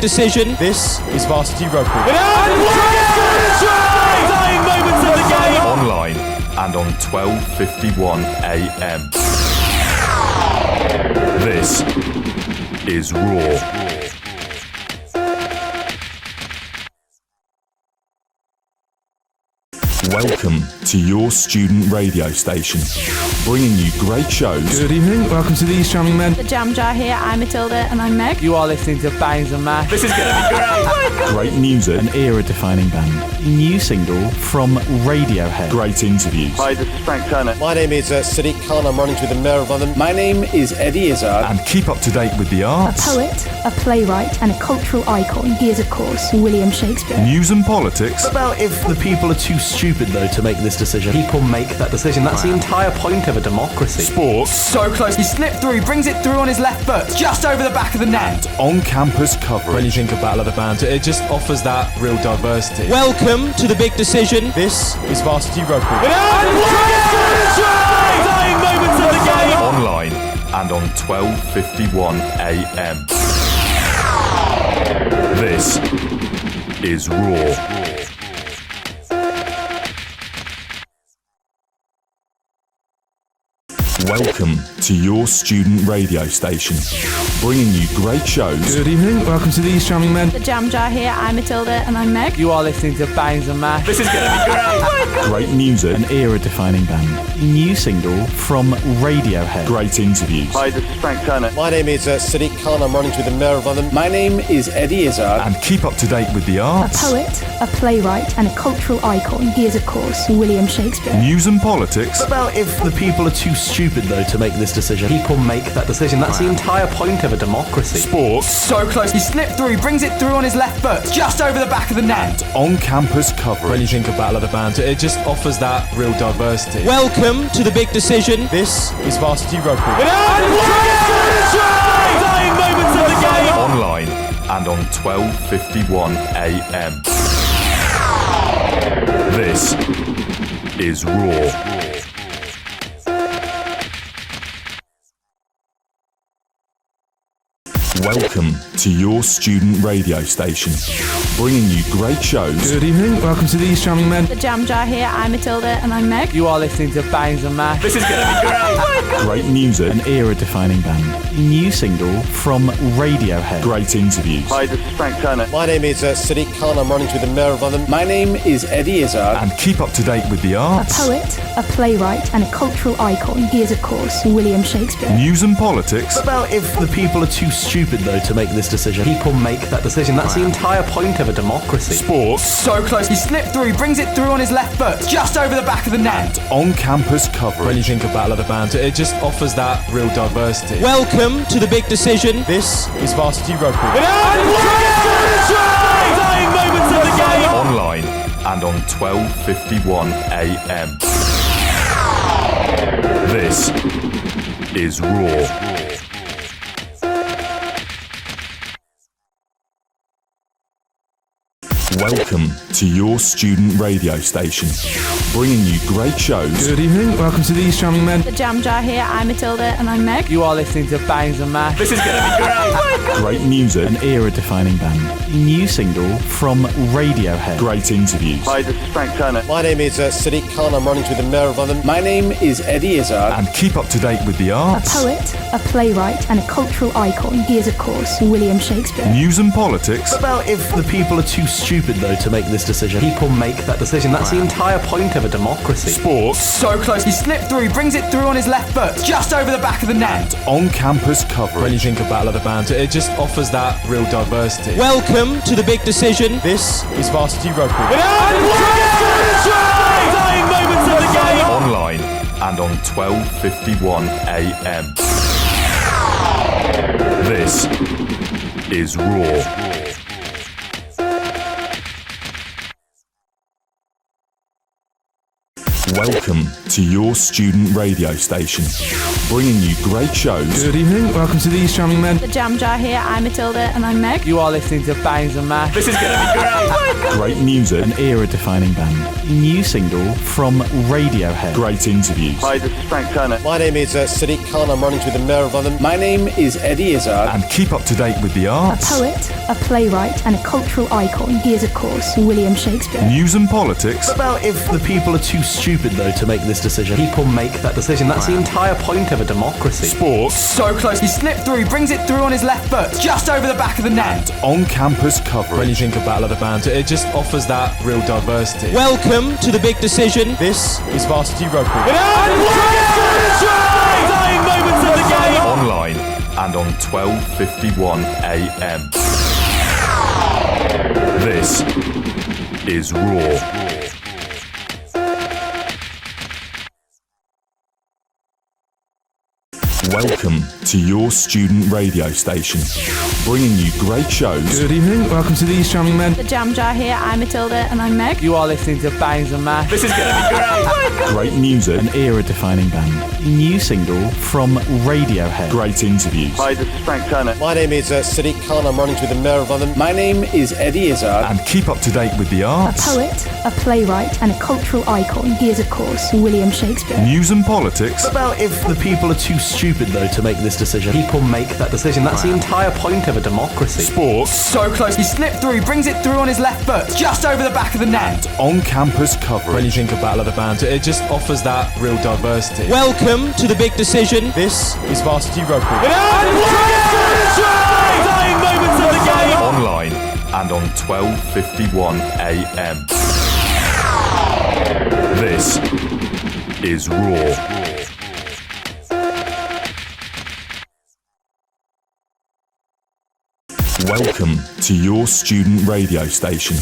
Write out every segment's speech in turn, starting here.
big decision. This is Varsity Rugby. Dying moments of the game. Online and on 12:51 AM. This is Raw. Welcome to your student radio station, bringing you great shows. Good evening, welcome to These Charming Men. The Jam Jar here, I'm Matilda and I'm Meg. You are listening to Bangs and Mash. This is going to be great. Great music. An era-defining band. New single from Radiohead. Great interviews. Hi, this is Frank Turner. My name is Sadiq Khan. I'm running through the Mayor of London. My name is Eddie Izzard. And keep up to date with the A arts. poet, a playwright and a cultural icon. He is, of course, William Shakespeare. News and politics. What about if the people are too stupid, though, to make this decision? People make that decision. That's the entire point of a democracy. Sports. So close. He slipped through. He brings it through on his left foot, just over the back of the net. On-campus coverage. When you think of Battle of the Bands, it just offers that real diversity. Welcome to the big decision. This is Varsity Rugby. Dying moments of the game. Online and on 12:51 AM. This is Raw. Welcome to your student radio station, bringing you great shows. Good evening, welcome to These Charming Men. The Jam Jar here, I'm Matilda and I'm Meg. You are listening to Bangs and Mash. This is going to be great. Great music. An era-defining band. New single from Radiohead. Great interviews. Hi, this is Frank Turner. My name is Sadiq Khan. I'm running through the Mayor of London. My name is Eddie Izzard. And keep up to date with the A arts. poet, a playwright and a cultural icon. He is, of course, William Shakespeare. News and politics. What about if the people are too stupid, though, to make this decision? People make that decision. That's the entire point of a democracy. Sports. So close. He slipped through. He brings it through on his left foot, just over the back of the net. On-campus When coverage. you think of Battle of the Bands, it just offers that real diversity. Welcome to the big decision. This is Varsity Rugby. Dying moments of the game. Online and on 12:51 AM. This is Raw. Welcome to your student radio station, bringing you great shows. Good evening, welcome to These Charming Men. The Jam Jar here, I'm Matilda and I'm Meg. You are listening to Bangs and Mash. This is going to be great. Great music. An era-defining band. New single from Radiohead. Great interviews. Hi, this is Frank Turner. My name is Sadiq Khan. I'm running through the Mayor of London. My name is Eddie Izzard. And keep up to date with the A arts. poet, a playwright and a cultural icon. He is, of course, William Shakespeare. News and politics. What about if the people are too stupid, though, to make this decision? People make that decision. That's the entire point of a democracy. Sports. So close. He slipped through. He brings it through on his left foot, just over the back of the net. On-campus When you coverage. think of Battle of the Bands, it just offers that real diversity. Welcome to the big decision. This is Varsity Rugby. Dying moments of the game. Online and on 12:51 AM. This is Raw. Welcome to your student radio station, bringing you great shows. Good evening, welcome to These Charming Men. The Jam Jar here, I'm Matilda and I'm Meg. You are listening to Bangs and Mash. This is going to be great. Great music. An era-defining band. New single from Radiohead. Great interviews. Hi, this is Frank Turner. My name is Sadiq Khan. I'm running through the Mayor of London. My name is Eddie Izzard. And keep up to date with the A arts. poet, a playwright and a cultural icon. He is, of course, William Shakespeare. News and politics. What about if the people are too stupid, though, to make this decision? People make that decision. That's the entire point of a democracy. Sports. So close. He slipped through. He brings it through on his left foot, just over the back of the net. On-campus When you coverage. think of Battle of the Bands, it just offers that real diversity. Welcome to the big decision. This is Varsity Rugby. Dying moments of the game. Online and on 12:51 AM. This is Raw. Welcome to your student radio station, bringing you great shows, Good evening, welcome to these charming men. The Jam Jar here. I'm Matilda and I'm Meg. You are listening to Bangs and Mash. This is going to be great. great music, An era-defining band. New single from Radiohead. great interviews, Hi, this is Frank Turner. My name is Sadiq Khan. I'm running through the Mayor of London. My name is Eddie Izzard. and keep up to date with the A arts, poet, a playwright and a cultural icon. He is, of course, William Shakespeare. news and politics, What about if the people are too stupid, though, to make this decision? People make that decision. That's the entire point of a democracy. sports, So close. He slipped through, brings it through on his left foot, just over the back of the net. on-campus When you coverage. think of Battle of the Bands, it just offers that real diversity. Welcome to the big decision. This is Varsity Rugby. Dying moments of the game. Online and on 12:51 AM. This is Raw. Welcome to your student radio station, bringing you great shows, Good evening, welcome to these charming men. The Jam Jar here. I'm Matilda and I'm Meg. You are listening to Bangs and Mash. This is going to be great. great music, An era-defining band. New single from Radiohead. great interviews, Hi, this is Frank Turner. My name is Sadiq Khan. I'm running through the Mayor of London. My name is Eddie Izzard. and keep up to date with the A arts, poet, a playwright and a cultural icon. He is, of course, William Shakespeare. news and politics, What about if the people are too stupid, though, to make this decision? People make that decision. That's the entire point of a democracy. sports, So close. He slipped through, brings it through on his left foot, just over the back of the net. on-campus When you coverage. think of Battle of the Bands, it just offers that real diversity. Welcome to the big decision. This is Varsity Rugby. Dying moments of the game. Online and on 12:51 AM. This is Raw. Welcome to your student radio station,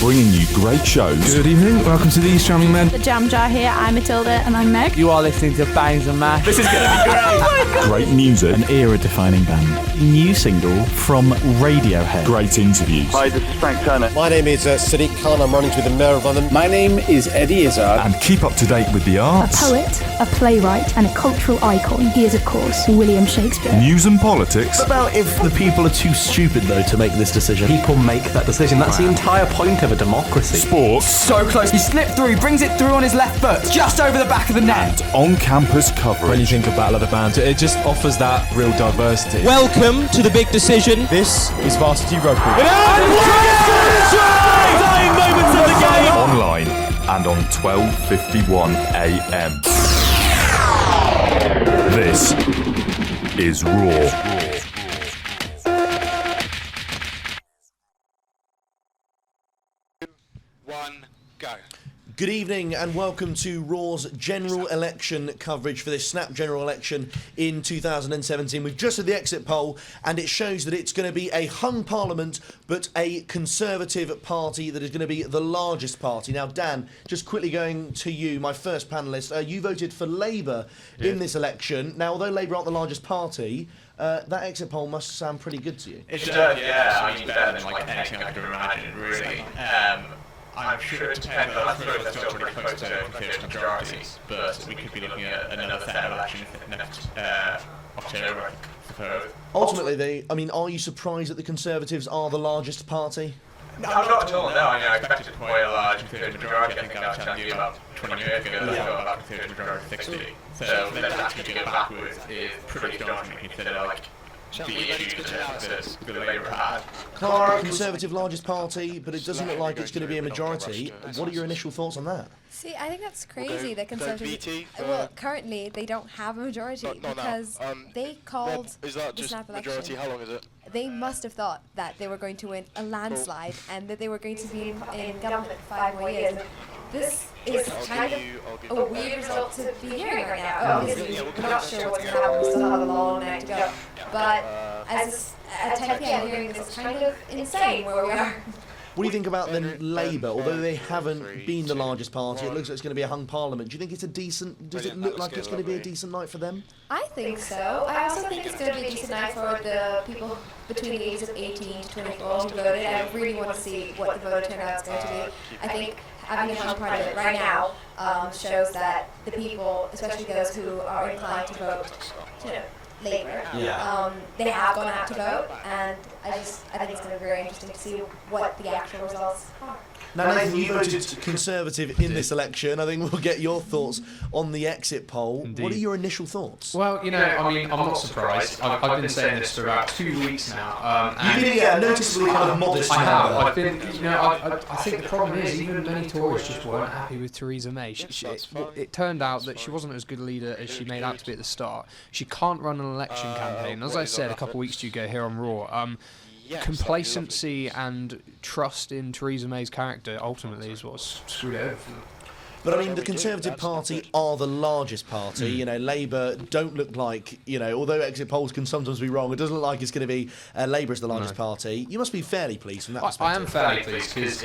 bringing you great shows, Good evening, welcome to these charming men. The Jam Jar here. I'm Matilda and I'm Meg. You are listening to Bangs and Mash. This is going to be great. great music, An era-defining band. New single from Radiohead. great interviews, Hi, this is Frank Turner. My name is Sadiq Khan. I'm running through the Mayor of London. My name is Eddie Izzard. and keep up to date with the A arts, poet, a playwright and a cultural icon. He is, of course, William Shakespeare. news and politics, What about if the people are too stupid, though, to make this decision? People make that decision. That's the entire point of a democracy. sports, So close. He slipped through, brings it through on his left foot, just over the back of the net. on-campus When you coverage. think of Battle of the Bands, it just offers that real diversity. Welcome to the big decision. This is Varsity Rugby. Dying moments of the game. Online and on 12:51 AM. This is Raw. Good evening and welcome to Raw's general election coverage for this snap general election in 2017. We've just had the exit poll and it shows that it's going to be a hung parliament but a Conservative party that is going to be the largest party. Now Dan, just quickly going to you, my first panellist, you voted for Labour in this election. Now although Labour aren't the largest party, that exit poll must sound pretty good to you. It does, yeah. I mean, better than like anything I could imagine, really. I'm sure it depends. I suppose it's still pretty close to Conservative majorities, but we could be looking at another fair election next October, I suppose. Ultimately, are you surprised that the Conservatives are the largest party? No, not at all. No, I expected quite a large Conservative majority. I think I was telling you about 20 years ago that I thought about Conservative majority 60. So then to actually go backwards is pretty astonishing considering like the issues that the Labour had. Clara, Conservative largest party, but it doesn't look like it's going to be a majority. What are your initial thoughts on that? See, I think that's crazy that Conservatives... Well, currently they don't have a majority because they called the snap election. Majority? How long is it? They must have thought that they were going to win a landslide and that they were going to be in government for 5 more years. This is kind of a weird result to be hearing right now. Obviously, we're not sure what's going to happen. We still have a long night to go. But as a 10 p.m. hearing this is kind of insane where we are. What do you think about then Labour? Although they haven't been the largest party, it looks like it's going to be a hung parliament. Do you think it's a decent... Does it look like it's going to be a decent night for them? I think so. I also think it's going to be a decent night for the people between the ages of 18 to 24 who voted. I really want to see what the voter turnout is going to be. I think having a hung party right now shows that the people, especially those who are inclined to vote, Labour, they have gone out to vote, and I think it's going to be very interesting to see what the actual results are. Now, Nathan, you voted Conservative in this election. I think we'll get your thoughts on the exit poll. Indeed. What are your initial thoughts? Well, I'm not surprised. I've been saying this for about 2 weeks now. You've been noticeably kind of modest. I have. I've been, I think the problem is even many Tories just weren't happy with Theresa May. It turned out that she wasn't as good a leader as she made out to be at the start. She can't run an election campaign. As I said a couple of weeks ago here on Raw, complacency and trust in Theresa May's character ultimately is what's screwed over for them. But I mean, the Conservative Party are the largest party. Labour don't look like, although exit polls can sometimes be wrong, it doesn't look like it's going to be Labour as the largest party. You must be fairly pleased from that perspective. I am fairly pleased because,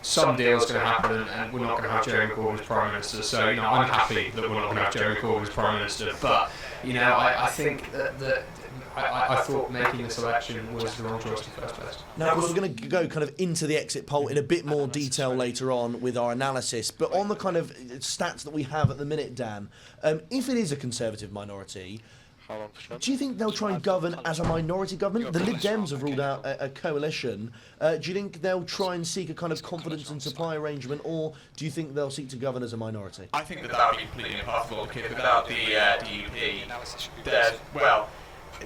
some deal's going to happen and we're not going to have Jeremy Corbyn as Prime Minister. So, I'm happy that we're not going to have Jeremy Corbyn as Prime Minister. But, I think that I thought making this election was the wrong choice in the first place. Now, of course, we're going to go kind of into the exit poll in a bit more detail later on with our analysis. But on the kind of stats that we have at the minute, Dan, if it is a Conservative minority, do you think they'll try and govern as a minority government? The Lib Dems have ruled out a coalition. Do you think they'll try and seek a kind of confidence and supply arrangement, or do you think they'll seek to govern as a minority? I think that would be completely impossible because without the DUP,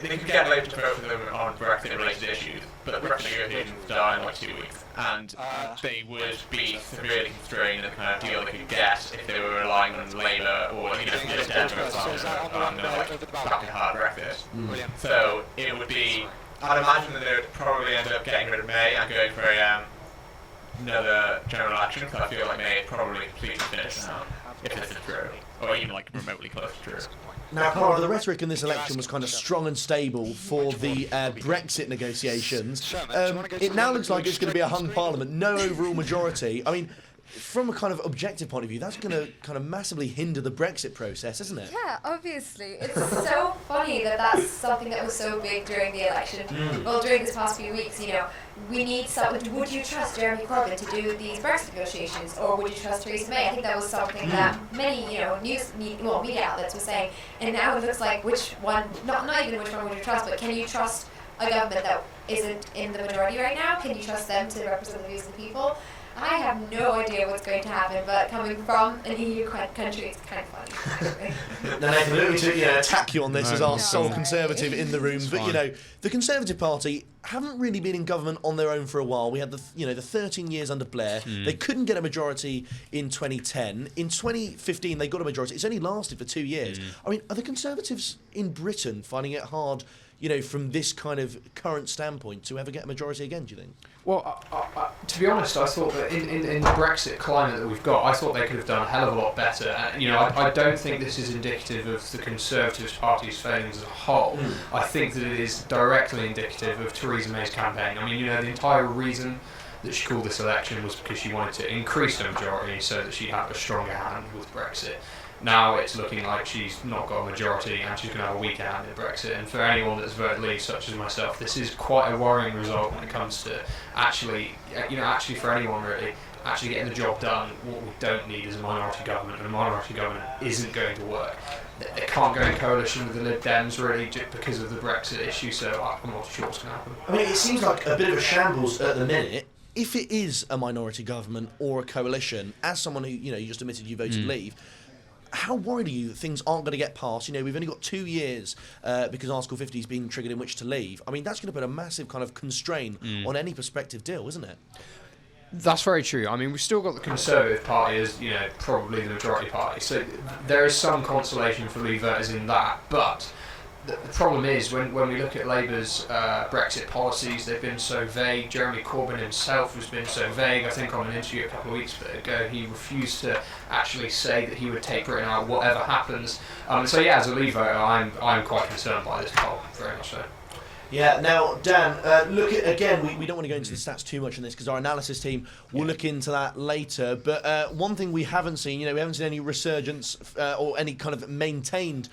they could get Labour to vote for them on Brexit-related issues, but the Brexit negotiations die in like 2 weeks, and they would be severely constrained in the kind of deal they could get if they were relying on Labour or Lib Dems on back to hard Brexit. So it would be, I'd imagine that they would probably end up getting rid of May and going for another general election, because I feel like May is probably completely finished now, if this is true, or even like remotely close to true. Now, Cara, the rhetoric in this election was kind of strong and stable for the Brexit negotiations. It now looks like it's going to be a hung parliament, no overall majority. I mean, from a kind of objective point of view, that's going to kind of massively hinder the Brexit process, isn't it? Yeah, obviously. It's so funny that that's something that was so big during the election. Well, during this past few weeks, we need someone. Would you trust Jeremy Corbyn to do these Brexit negotiations, or would you trust Theresa May? I think that was something that many, media outlets were saying. And now it looks like which one, not even which one would you trust, but can you trust a government that isn't in the minority right now? Can you trust them to represent the views of the people? I have no idea what's going to happen, but coming from an EU country, it's kind of funny. Now, Nathan, I don't mean to attack you on this as our sole Conservative in the room, but the Conservative Party haven't really been in government on their own for a while. We had the 13 years under Blair. They couldn't get a majority in 2010. In 2015, they got a majority. It's only lasted for 2 years. I mean, are the Conservatives in Britain finding it hard, from this kind of current standpoint, to ever get a majority again, do you think? Well, to be honest, I thought that in the Brexit climate that we've got, I thought they could have done a hell of a lot better. I don't think this is indicative of the Conservative Party's failings as a whole. I think that it is directly indicative of Theresa May's campaign. I mean, the entire reason that she called this election was because she wanted to increase her majority so that she'd have a stronger hand with Brexit. Now it's looking like she's not got a majority and she's going to have a weaker hand in Brexit. And for anyone that's voted Leave, such as myself, this is quite a worrying result when it comes to actually for anyone really, actually getting the job done. What we don't need is a minority government, and a minority government isn't going to work. They can't go in coalition with the Lib Dems really just because of the Brexit issue, so I'm not sure what's going to happen. I mean, it seems like a bit of a shambles at the minute. If it is a minority government or a coalition, as someone who, you just admitted you voted Leave, how worried are you that things aren't going to get passed? We've only got 2 years because Article 50 has been triggered in which to leave. I mean, that's going to put a massive kind of constraint on any prospective deal, isn't it? That's very true. I mean, we've still got the Conservative Party as, probably the majority party. So there is some consolation for Leave voters in that. But the problem is, when we look at Labour's Brexit policies, they've been so vague. Jeremy Corbyn himself has been so vague. I think on an interview a couple of weeks ago, he refused to actually say that he would take Britain out whatever happens. So yeah, as a Leave voter, I'm quite concerned by this poll, very much so. Yeah, now, Dan, look at, again, we don't want to go into the stats too much on this because our analysis team will look into that later. But one thing we haven't seen, we haven't seen any resurgence or any kind of maintained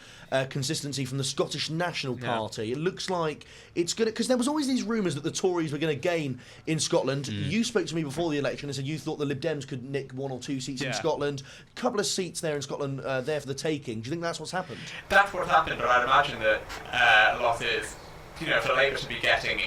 consistency from the Scottish National Party. It looks like it's going to, because there was always these rumours that the Tories were going to gain in Scotland. You spoke to me before the election and said you thought the Lib Dems could nick 1 or 2 seats in Scotland. A couple of seats there in Scotland there for the taking. Do you think that's what's happened? That's what happened, but I'd imagine that a lot is, for Labour to be getting,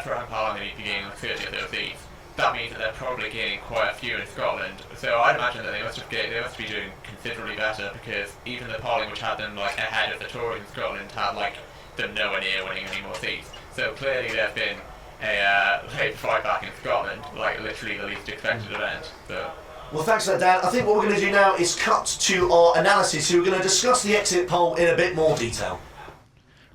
for Parliament to be gaining 30 of those seats, that means that they're probably gaining quite a few in Scotland. So I'd imagine that they must be doing considerably better, because even the polling which had them ahead of the Tories in Scotland had them nowhere near winning any more seats. So clearly there's been a Labour fight back in Scotland, literally the least expected event. So. Well, thanks for that, Dan. I think what we're going to do now is cut to our analysis. So we're going to discuss the exit poll in a bit more detail.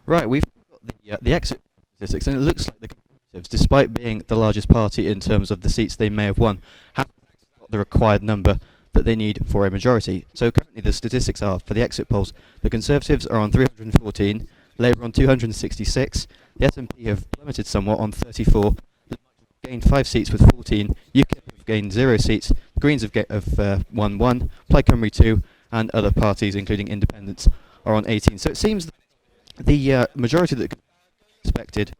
Right, we've got the exit statistics, and it looks like the Conservatives, despite being the largest party in terms of the seats they may have won, haven't got the required number that they need for a majority. So currently the statistics are, for the exit polls, the Conservatives are on 314, Labour on 266, the SNP have plummeted somewhat on 34, gained 5 seats with 14, UKIP have gained 0 seats, the Greens have won 1, Plaid Cymru 2, and other parties, including independents, are on 18. So it seems that the majority that expected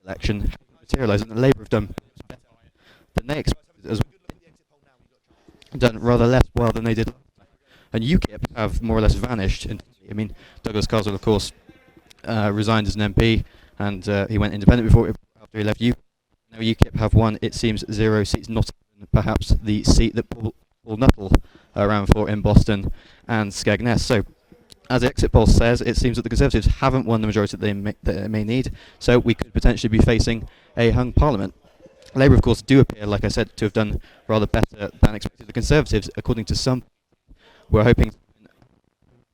election has materialised, and the Labour have done better than they expected as well. Done rather less well than they did last time. And UKIP have more or less vanished. I mean, Douglas Castle, of course, resigned as an MP, and he went independent after he left UKIP. Now UKIP have won, it seems, 0 seats, not even perhaps the seat that Paul Nuttall ran for in Boston and Skegness. So, as the exit poll says, it seems that the Conservatives haven't won the majority that they may need, so we could potentially be facing a hung Parliament. Labour, of course, do appear, like I said, to have done rather better than expected. The Conservatives, according to some, were hoping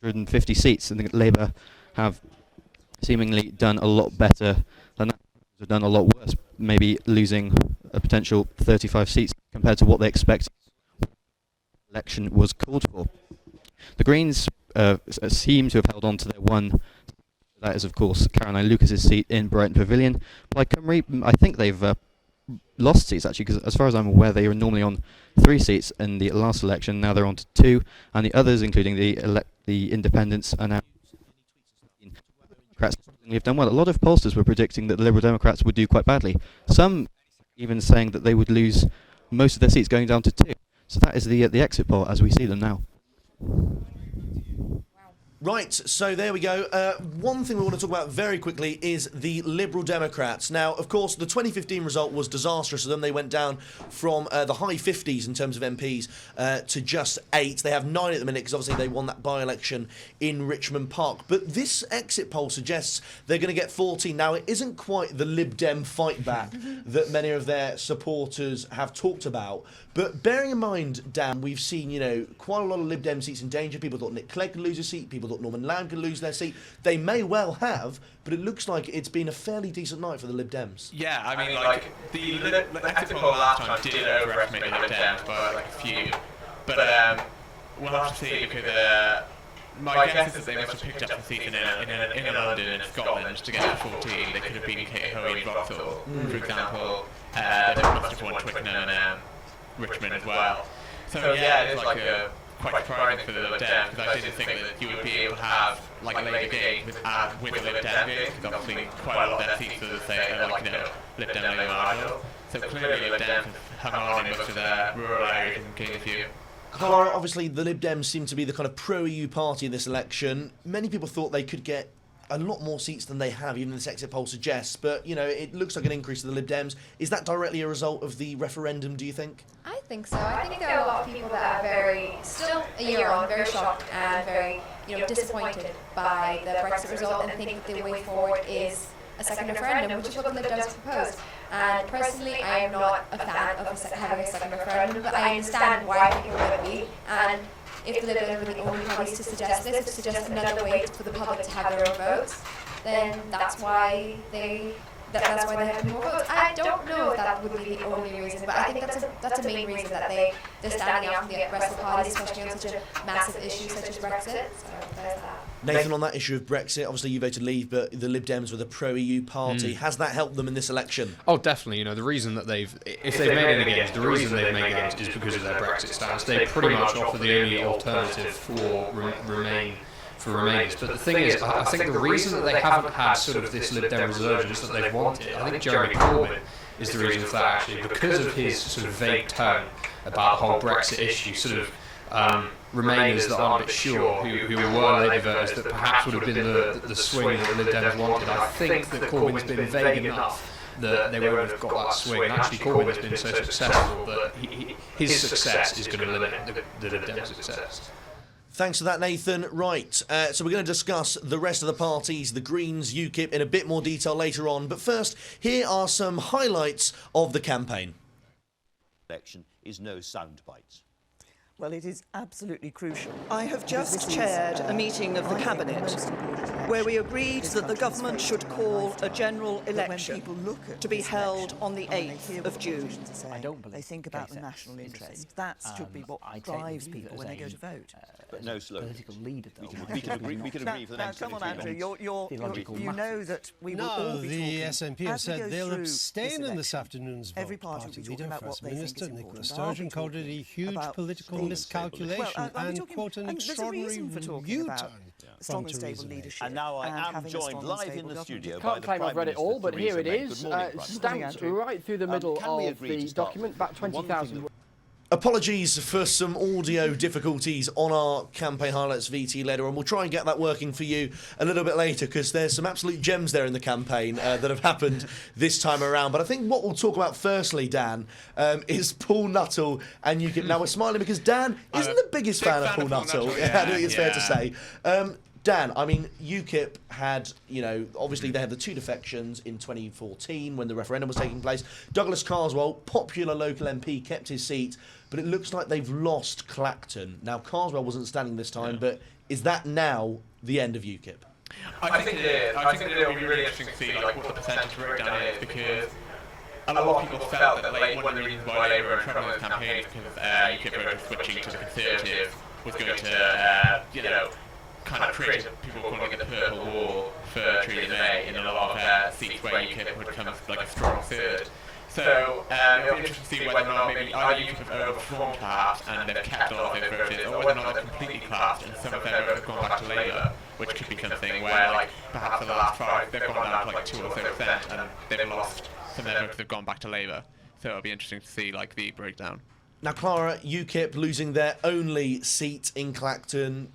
150 seats, and the Labour have seemingly done a lot better than that. Have done a lot worse, maybe losing a potential 35 seats compared to what they expected when the election was called for. The Greens seem to have held on to their one. That is, of course, Caroline Lucas's seat in Brighton Pavilion. Plaid Cymru, I think they've lost seats, actually, because as far as I'm aware, they were normally on 3 seats in the last election. Now they're on to 2, and the others, including the independents, are now. Democrats have done well. A lot of pollsters were predicting that the Liberal Democrats would do quite badly. Some even saying that they would lose most of their seats, going down to 2. So that is the exit poll as we see them now. Right, so there we go. One thing we want to talk about very quickly is the Liberal Democrats. Now, of course, the 2015 result was disastrous for them. They went down from the high 50s in terms of MPs to just 8. They have 9 at the minute because obviously they won that by-election in Richmond Park. But this exit poll suggests they're going to get 14. Now, it isn't quite the Lib Dem fight back that many of their supporters have talked about. But bearing in mind, Dan, we've seen, quite a lot of Lib Dem seats in danger. People thought Nick Clegg could lose a seat. People thought Norman Lamb could lose their seat. They may well have, but it looks like it's been a fairly decent night for the Lib Dems. Yeah, I mean, the exit poll last time did overestimate the Lib Dems by a few. But we'll have to see, because my guess is that they must have picked up the seats in London and Scotland to get to 14. They could have been Hoey and Vauxhall, for example. They must have won Twickenham and Richmond as well. So yeah, it is quite surprising for the Lib Dems, because I didn't think that you would be able to have Labour gains with the Lib Dem gains, because obviously quite a lot of their seats are Lib Dem Labour marginal. So clearly Lib Dems have hung on in most of their rural areas and gained a few. Well, obviously the Lib Dems seem to be the kind of pro-EU party in this election. Many people thought they could get a lot more seats than they have, even this exit poll suggests. But, it looks like an increase to the Lib Dems. Is that directly a result of the referendum, do you think? I think so. I think there are a lot of people that are still a year on, very shocked and very, disappointed by the Brexit result, and think that the way forward is a second referendum, which is what the Lib Dems proposed. And personally, I am not a fan of having a second referendum, but I understand why people would be. And if the Lib Dems were the only parties to suggest this, to suggest another way for the public to have their own votes, then that's why they that's why they have more votes. I don't know if that would be the only reason, but I think that's a main reason that they're standing out from the rest of the parties, especially on such a massive issue such as Brexit. So there's that. Nathan, on that issue of Brexit, obviously you voted Leave, but the Lib Dems were the pro-EU party. Has that helped them in this election? Oh, definitely. You know, the reason that if they've made any gains, the reason they've made gains is because of their Brexit stance. They pretty much offer the only alternative for Remainers. But the thing is, I think the reason that they haven't had sort of this Lib Dem resurgence that they've wanted, I think Jeremy Corbyn is the reason for that, actually, because of his sort of vague tone about the whole Brexit issue, sort of Remainers that aren't a bit sure, who were Labour voters, that perhaps would have been the swing that the Lib Dems wanted. I think that Corbyn's been vague enough that they won't have got that swing. And actually, Corbyn has been so successful that his success is going to limit the Lib Dems' success. Thanks for that, Nathan. Right, so we're going to discuss the rest of the parties, the Greens, UKIP, in a bit more detail later on. But first, here are some highlights of the campaign. Election is no sound bites. Well, it is absolutely crucial. I have just chaired a meeting of the Cabinet where we agreed that the government should call a general election to be held on the 8th of June. I don't believe they think about the national interest. That should be what drives people when they go to vote. But no slogan. Political leader, though. We can agree for the next come on, Andrew. You know that we will all be talking. The SNP have said they'll abstain in this afternoon's vote. Every party Leader, about First what Minister they think Nicola Sturgeon called it a huge political miscalculation and, quote, an extraordinary U-turn strong and stable leadership. And now I am joined live in the studio by Can't the claim Prime I've read it Minister, all, but here it Theresa May. is, Good morning, Prime stamped Minister. right through the middle Can we of agree the to start document, about 20,000. Apologies for some audio difficulties on our campaign highlights VT later on. We'll try and get that working for you a little bit later because there's some absolute gems there in the campaign that have happened this time around. But I think what we'll talk about firstly, Dan, is Paul Nuttall and UKIP. Now, we're smiling because Dan isn't the biggest fan of Paul Nuttall. I think it's fair to say. Dan, I mean, UKIP had, obviously they had the two defections in 2014 when the referendum was taking place. Douglas Carswell, popular local MP, kept his seat, but it looks like they've lost Clacton. Now, Carswell wasn't standing this time, but is that now the end of UKIP? I think it is. I think it'll be really interesting to see what the percentage breakdown is, because a lot of people felt that one of the reasons why Labour were trouble in this campaign is because UKIP were switching to the Conservative was going to, kind of create people calling it the purple wall for Theresa May in a lot of seats where UKIP would come as like a strong third. So it'll be interesting to see whether or not maybe either UKIP have overperformed perhaps and they've kept a lot of those voters, or whether or not they're completely collapsed and some of their votes have gone back to Labour, which could be something where perhaps for the last 5 they've gone down to 2 or so percent and they've lost some of their voters have gone back to Labour. So it'll be interesting to see the breakdown. Now, Clara, UKIP losing their only seat in Clacton.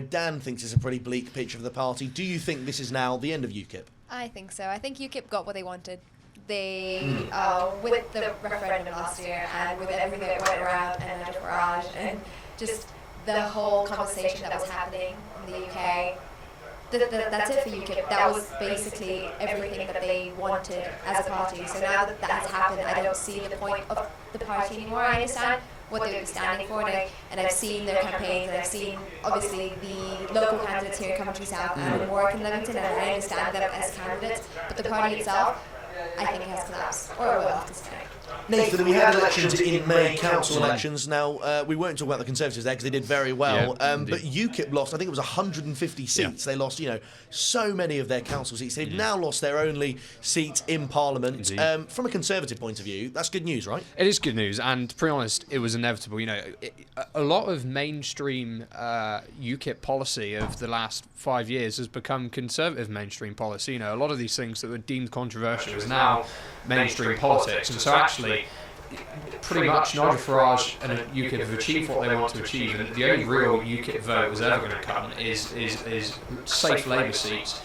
Dan thinks it's a pretty bleak picture for the party. Do you think this is now the end of UKIP? I think so. I think UKIP got what they wanted. They, with the referendum last year and with everything that went around and Nigel Farage and just the whole conversation that was happening in the UK, that's it for UKIP. That was basically everything that they wanted as a party. So now that has happened, I don't see the point of the party anymore. I understand what they're standing for, and I've seen their campaigns, and I've seen obviously the local candidates here in Coventry South and Warwick and Leamington, and I understand them as candidates, but the party itself, I think it has collapsed, or it will have to stay. Nathan, we had elections in May, council elections. Now, we won't talk about the Conservatives there because they did very well. But UKIP lost, I think it was 150 seats. They lost, so many of their council seats. They've now lost their only seat in Parliament. From a Conservative point of view, that's good news, right? It is good news, and to be honest, it was inevitable. A lot of mainstream UKIP policy of the last 5 years has become Conservative mainstream policy. A lot of these things that were deemed controversial is now mainstream politics, and so actually pretty much Nigel Farage and UKIP have achieved what they want to achieve, and the only real UKIP vote that's ever going to come is safe Labour seats,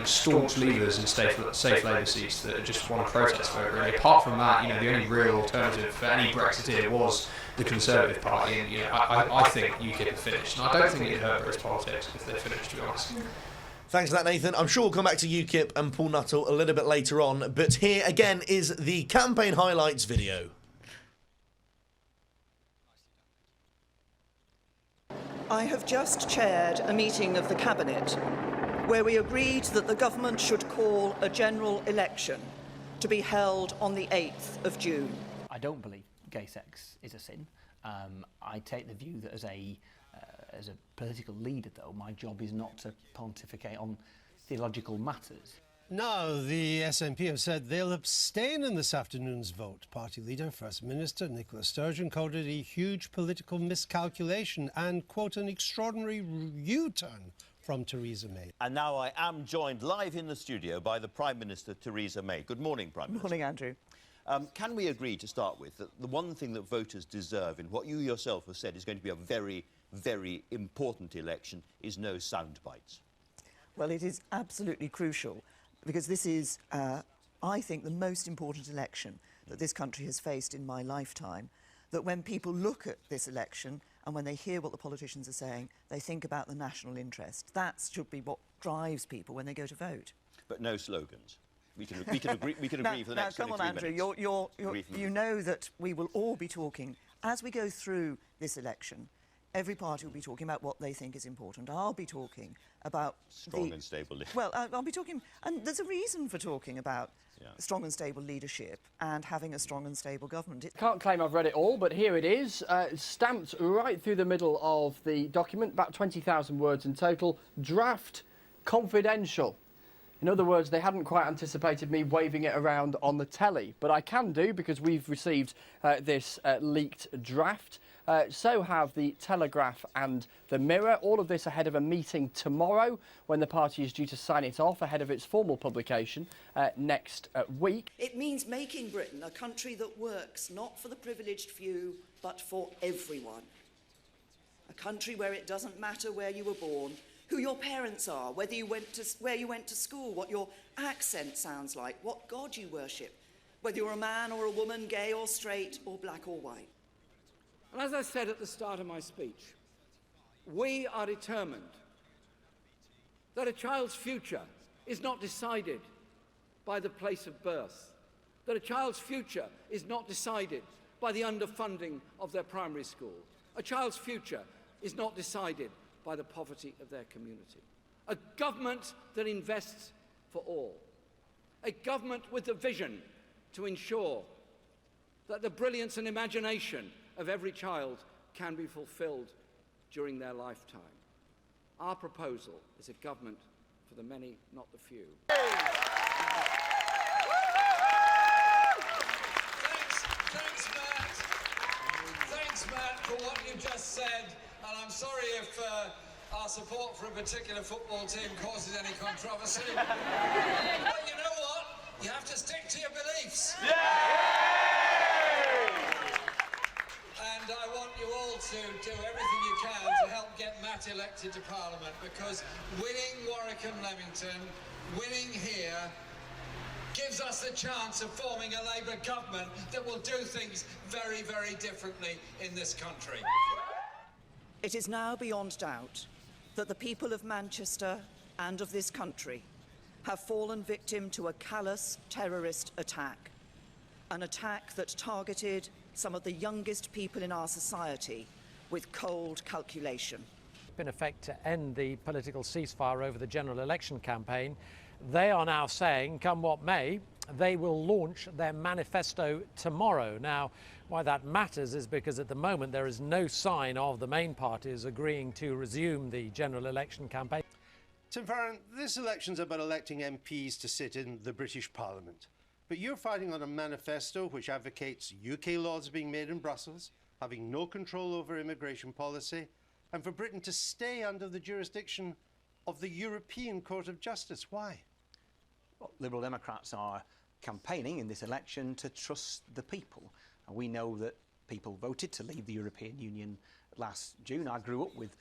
staunch leavers and safe Labour seats that just want a protest vote, really. Apart from that, the only real alternative for any Brexiteer was the Conservative Party, and I think UKIP have finished, and I don't think it hurt British politics if they finished, to be honest. Thanks for that, Nathan. I'm sure we'll come back to UKIP and Paul Nuttall a little bit later on, but here again is the campaign highlights video. I have just chaired a meeting of the Cabinet where we agreed that the government should call a general election to be held on the 8th of June. I don't believe gay sex is a sin. I take the view that as a political leader, though, my job is not to pontificate on theological matters. Now, the SNP have said they'll abstain in this afternoon's vote. Party leader, First Minister Nicola Sturgeon, called it a huge political miscalculation and, quote, an extraordinary U-turn from Theresa May. And now I am joined live in the studio by the Prime Minister, Theresa May. Good morning, Prime Minister. Morning, Andrew. Can we agree, to start with, that the one thing that voters deserve in what you yourself have said is going to be a very, very important election is no sound bites? Well, it is absolutely crucial, because this is, I think, the most important election that this country has faced in my lifetime, that when people look at this election and when they hear what the politicians are saying, they think about the national interest. That should be what drives people when they go to vote. But no slogans. We can agree for the next 23 come on, Andrew, minutes. you know that we will all be talking, as we go through this election, every party will be talking about what they think is important. I'll be talking about strong and stable leadership. Well, I'll be talking, and there's a reason for talking about strong and stable leadership and having a strong and stable government. Can't claim I've read it all, but here it is, stamped right through the middle of the document, about 20,000 words in total, draft confidential. In other words, they hadn't quite anticipated me waving it around on the telly, but I can do because we've received this leaked draft. So have the Telegraph and the Mirror. All of this ahead of a meeting tomorrow when the party is due to sign it off ahead of its formal publication next week. It means making Britain a country that works not for the privileged few, but for everyone. A country where it doesn't matter where you were born, who your parents are, where you went to school, what your accent sounds like, what God you worship, whether you're a man or a woman, gay or straight, or black or white. And as I said at the start of my speech, we are determined that a child's future is not decided by the place of birth, that a child's future is not decided by the underfunding of their primary school. A child's future is not decided by the poverty of their community. A government that invests for all. A government with the vision to ensure that the brilliance and imagination of every child can be fulfilled during their lifetime. Our proposal is a government for the many, not the few. Thanks, Matt, for what you just said. And I'm sorry if our support for a particular football team causes any controversy. But you know what? You have to stick to your beliefs. And I want you all to do everything you can to help get Matt elected to Parliament, because winning Warwick and Leamington, winning here, gives us the chance of forming a Labour government that will do things very, very differently in this country. It is now beyond doubt that the people of Manchester and of this country have fallen victim to a callous terrorist attack, an attack that targeted some of the youngest people in our society with cold calculation. In effect, to end the political ceasefire over the general election campaign, they are now saying, come what may, they will launch their manifesto tomorrow. Now, why that matters is because at the moment there is no sign of the main parties agreeing to resume the general election campaign. Tim Farron, this election's about electing MPs to sit in the British Parliament. But you're fighting on a manifesto which advocates UK laws being made in Brussels, having no control over immigration policy, and for Britain to stay under the jurisdiction of the European Court of Justice. Why? Well, Liberal Democrats are campaigning in this election to trust the people. And we know that people voted to leave the European Union last June. I grew up with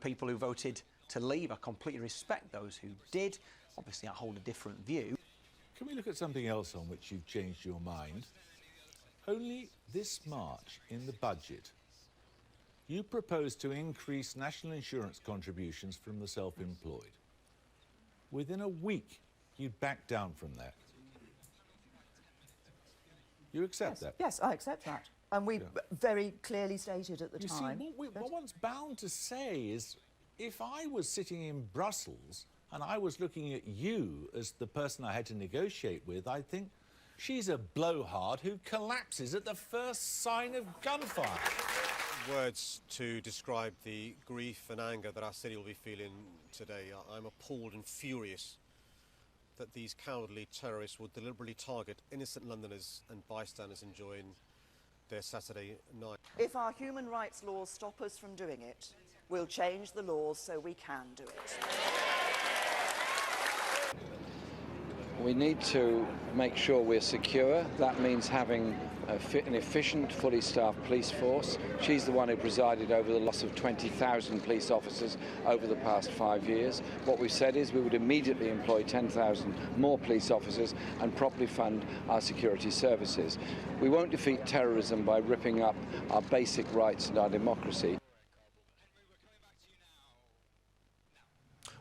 people who voted to leave. I completely respect those who did. Obviously, I hold a different view. Can we look at something else on which you've changed your mind? Only this March in the budget, you proposed to increase national insurance contributions from the self-employed. Within a week, you'd back down from that. You accept that? Yes, I accept that. And we very clearly stated at the time. See, what one's bound to say is, if I was sitting in Brussels and I was looking at you as the person I had to negotiate with, I'd think, She's a blowhard who collapses at the first sign of gunfire. Words to describe the grief and anger that our city will be feeling today. I'm appalled and furious that these cowardly terrorists would deliberately target innocent Londoners and bystanders enjoying their Saturday night. If our human rights laws stop us from doing it, we'll change the laws so we can do it. We need to make sure we're secure. That means having an efficient, fully staffed police force. She's the one who presided over the loss of 20,000 police officers over the past 5 years. What we've said is we would immediately employ 10,000 more police officers and properly fund our security services. We won't defeat terrorism by ripping up our basic rights and our democracy.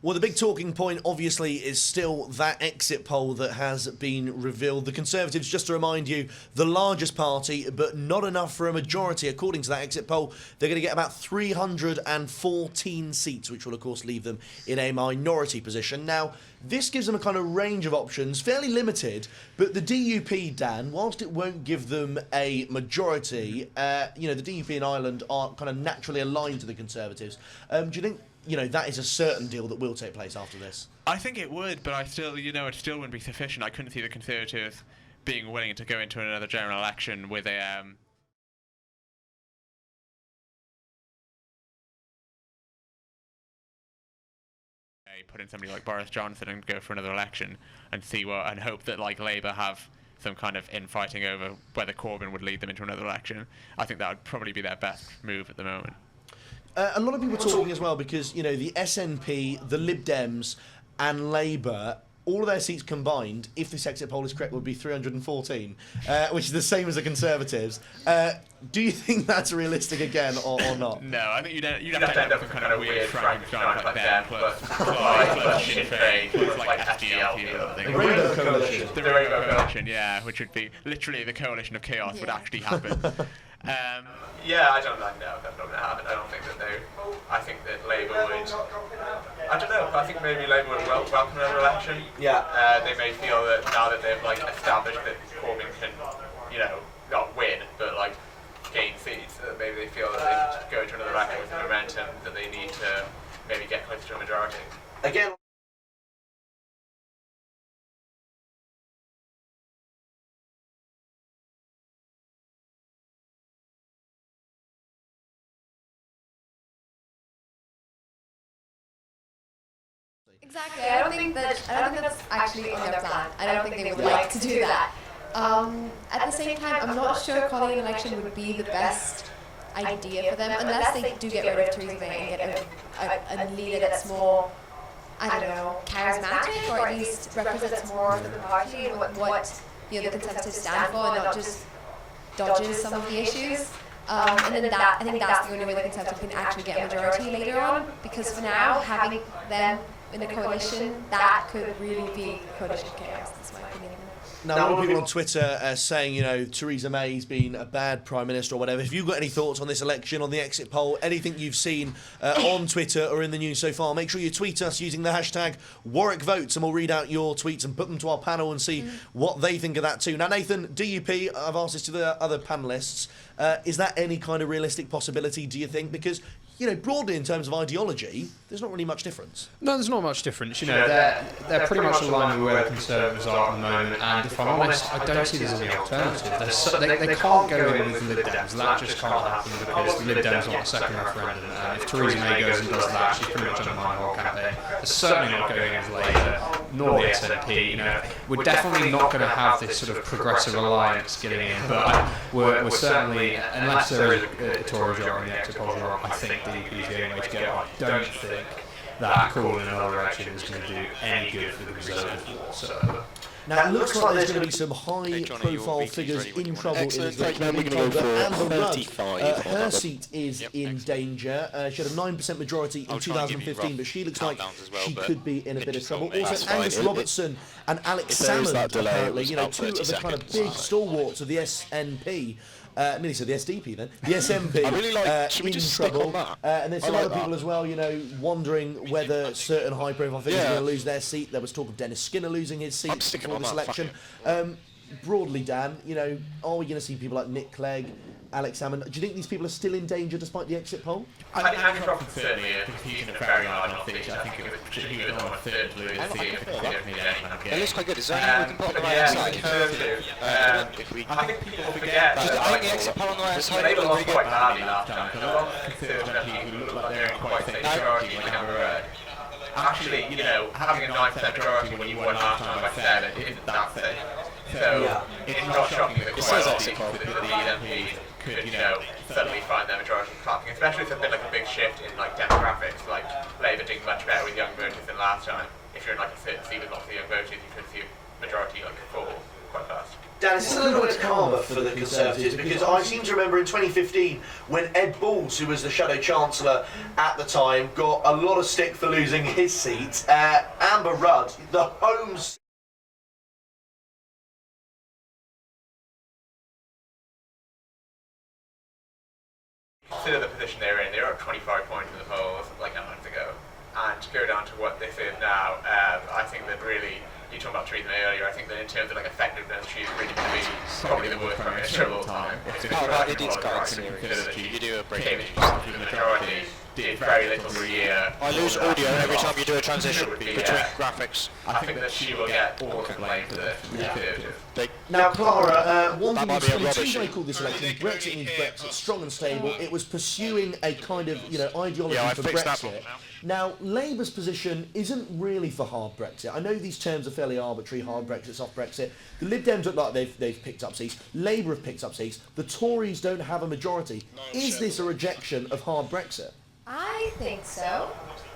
Well, the big talking point, obviously, is still that exit poll that has been revealed. The Conservatives, just to remind you, the largest party, but not enough for a majority. According to that exit poll, they're going to get about 314 seats, which will, of course, leave them in a minority position. Now, this gives them a kind of range of options, fairly limited, but the DUP, Dan, whilst it won't give them a majority, the DUP in Ireland are kind of naturally aligned to the Conservatives. Do you think that is a certain deal that will take place after this? I think it would, but it still wouldn't be sufficient. I couldn't see the Conservatives being willing to go into another general election with a put in somebody like Boris Johnson and go for another election and and hope that Labour have some kind of infighting over whether Corbyn would lead them into another election. I think that would probably be their best move at the moment. A lot of people are talking as well because, the SNP, the Lib Dems and Labour, all of their seats combined, if this exit poll is correct, would be 314, which is the same as the Conservatives. Do you think that's realistic again or not? No, I think you'd have to end up with kind of weird Frankenstein like them, plus Sinn Féin, plus SDLP or something. The Rainbow Coalition. The Rainbow Coalition, yeah, which would be literally the coalition of chaos would actually happen. Yeah, I don't know. No, that's not going to happen. I don't think that I think that Labour would. I don't know. I think maybe Labour would welcome another election. Yeah. They may feel that now that they've established that Corbyn can, not win, but gain seats, that maybe they feel that they should go to another election with the momentum that they need to maybe get closer to a majority. Again. Exactly. I don't think that's actually in their plan. I don't think they would like to do that. At the same time, I'm not sure calling an election would be the best idea for them unless they do get rid of Theresa May and get a leader that's more, charismatic or at least represents more of the party and what the Conservatives stand for and not just dodges some of the issues. And then I think that's the only way the Conservatives can actually get a majority later on, because for now, having them in a coalition, that could really be coalition chaos. That's my opinion. Now, a lot of people on Twitter are saying, Theresa May's been a bad Prime Minister or whatever. Have you got any thoughts on this election, on the exit poll, anything you've seen on Twitter or in the news so far? Make sure you tweet us using the hashtag #WarwickVotes and we'll read out your tweets and put them to our panel and see what they think of that too. Now, Nathan, DUP, I've asked this to the other panellists, is that any kind of realistic possibility, do you think? Because broadly in terms of ideology, there's not really much difference. No, there's not much difference. They're pretty much aligned with where the Conservatives are at the moment, and if I'm honest, I don't see there's any alternative. They can't go in with the Lib Dems. That just can't happen because the Lib Dems want a second referendum, and if Theresa May goes and does that, she's pretty much undermined the whole campaign. They're certainly not going in with Labour, nor the SNP. We're definitely not going to have this sort of progressive alliance getting in, but we're certainly, unless there is a Tory majority in the exit polls, I think the DUP is the only way to go. I don't think that calling another election is going to do any good for the Conservatives whatsoever. Now, it looks like there's going to be some high-profile figures in trouble in the Amber Rudd, her seat is in danger. She had a 9% majority in 2015, but she looks like she could be in a bit of trouble. Also, Angus Robertson and Alex Salmond, apparently, two of the kind of big stalwarts of the SNP. Nearly said the SDP then. The SNP in trouble. And there's some other people as well, wondering whether certain high-profile figures are going to lose their seat. There was talk of Dennis Skinner losing his seat before this election. broadly, Dan, you know, are we going to see people like Nick Clegg, Alex Salmond? Do you think these people are still in danger despite the exit poll? I think Andrew Croft certainly competing at a very hard enough stage. I think he was on a third blue this season. It looks quite good. Is there anything we can put on the right side? I think people forget. I think the exit poll on the right side they looked lost really quite good. badly last time. A lot of Conservative MPs who look like they're in quite safe majority when they have a red. Actually, you know, having a 9% majority when you won last time by 7 isn't that safe. So it's not shocking that quite a lot of these MPs could, you know, suddenly find their majority clapping, especially if there's been like a big shift in like demographics, like Labour doing much better with young voters than last time. If you're in like a certain seat with lots of young voters, you could see a majority like fall quite fast. Dan, is this a little bit calmer for the Conservatives? Because I seem to remember in 2015 when Ed Balls, who was the Shadow Chancellor at the time, got a lot of stick for losing his seat. Amber Rudd, the Home... Consider the position they're in. They were up 25 points in the polls like a month ago, and to go down to what this is now, I think that really, you talked about Theresa May earlier, I think that in terms of like effectiveness, she's really going to be probably the worst Prime Minister of all time. How about Idit's card series? You do a break. The majority did very little for a year. I lose audio every time you do a transition between graphics. I think that she will get all the blame for this. Now, Clara, one thing that's funny, the reason they called this election, Brexit means Brexit, strong and stable. It was pursuing a kind of, you know, ideology for Brexit. Now, Labour's position isn't really for hard Brexit. I know these terms are fairly arbitrary, hard Brexit, soft Brexit. The Lib Dems look like they've picked up seats. Labour have picked up seats. The Tories don't have a majority. Is this a rejection of hard Brexit? I think so.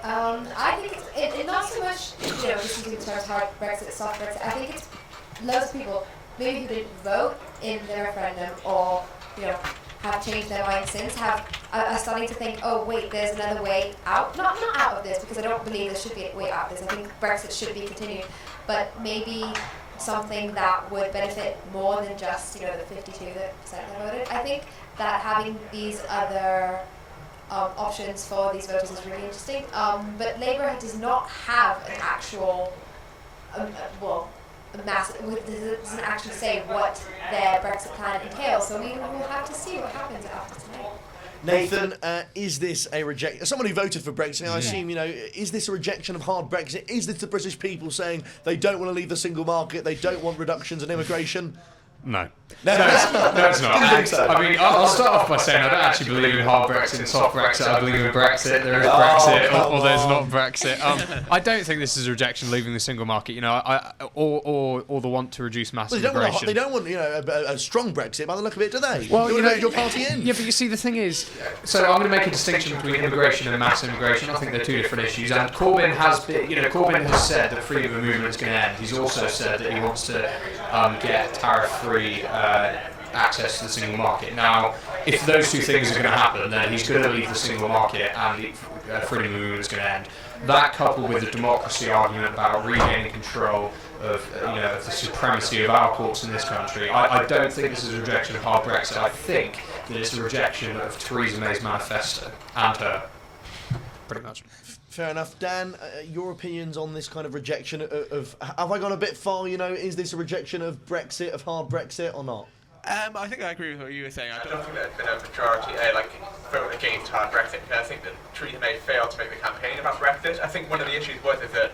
I think it's not so much, you know, this is in terms of hard Brexit, soft Brexit. I think it's loads of people, maybe who didn't vote in the referendum or, you know, have changed their mind since, are starting to think, oh wait, there's another way out. Not out of this, because I don't believe there should be a way out of this. I think Brexit should be continued, but maybe something that would benefit more than just, you know, the 52% that voted. I think that having these other options for these voters is really interesting. But Labour does not have an actual, doesn't actually say what their Brexit plan entails. So we will have to see what happens after tonight. Nathan, is this a rejection? Someone who voted for Brexit, I assume, you know, is this a rejection of hard Brexit? Is this the British people saying they don't want to leave the single market, they don't want reductions in immigration? No. No, it's not. So? I mean, I'll start off by saying I don't actually believe in hard Brexit and soft Brexit. I believe in Brexit. There is Brexit, or there's not Brexit. I don't think this is a rejection of leaving the single market. You know, or the want to reduce mass immigration. They don't want, you know, a strong Brexit by the look of it, do they? Well, you know, your party in. Yeah, but you see, the thing is, so I'm going to make a distinction between immigration and mass immigration. I think they're two different issues. And Corbyn has said that freedom of movement is going to end. He's also said that he wants to get tariff-free access to the single market. Now, if those two things are going to happen, then he's going to leave the single market and freedom of movement is going to end. That, coupled with the democracy argument about regaining control of, the supremacy of our courts in this country, I don't think this is a rejection of hard Brexit. I think that it's a rejection of Theresa May's manifesto and her, pretty much. Fair enough. Dan, your opinions on this kind of rejection of have I gone a bit far, you know, is this a rejection of Brexit, of hard Brexit, or not? I think I agree with what you were saying. I don't think there's been a majority vote against hard Brexit, because I think that Theresa May failed to make the campaign about Brexit. I think one of the issues was that,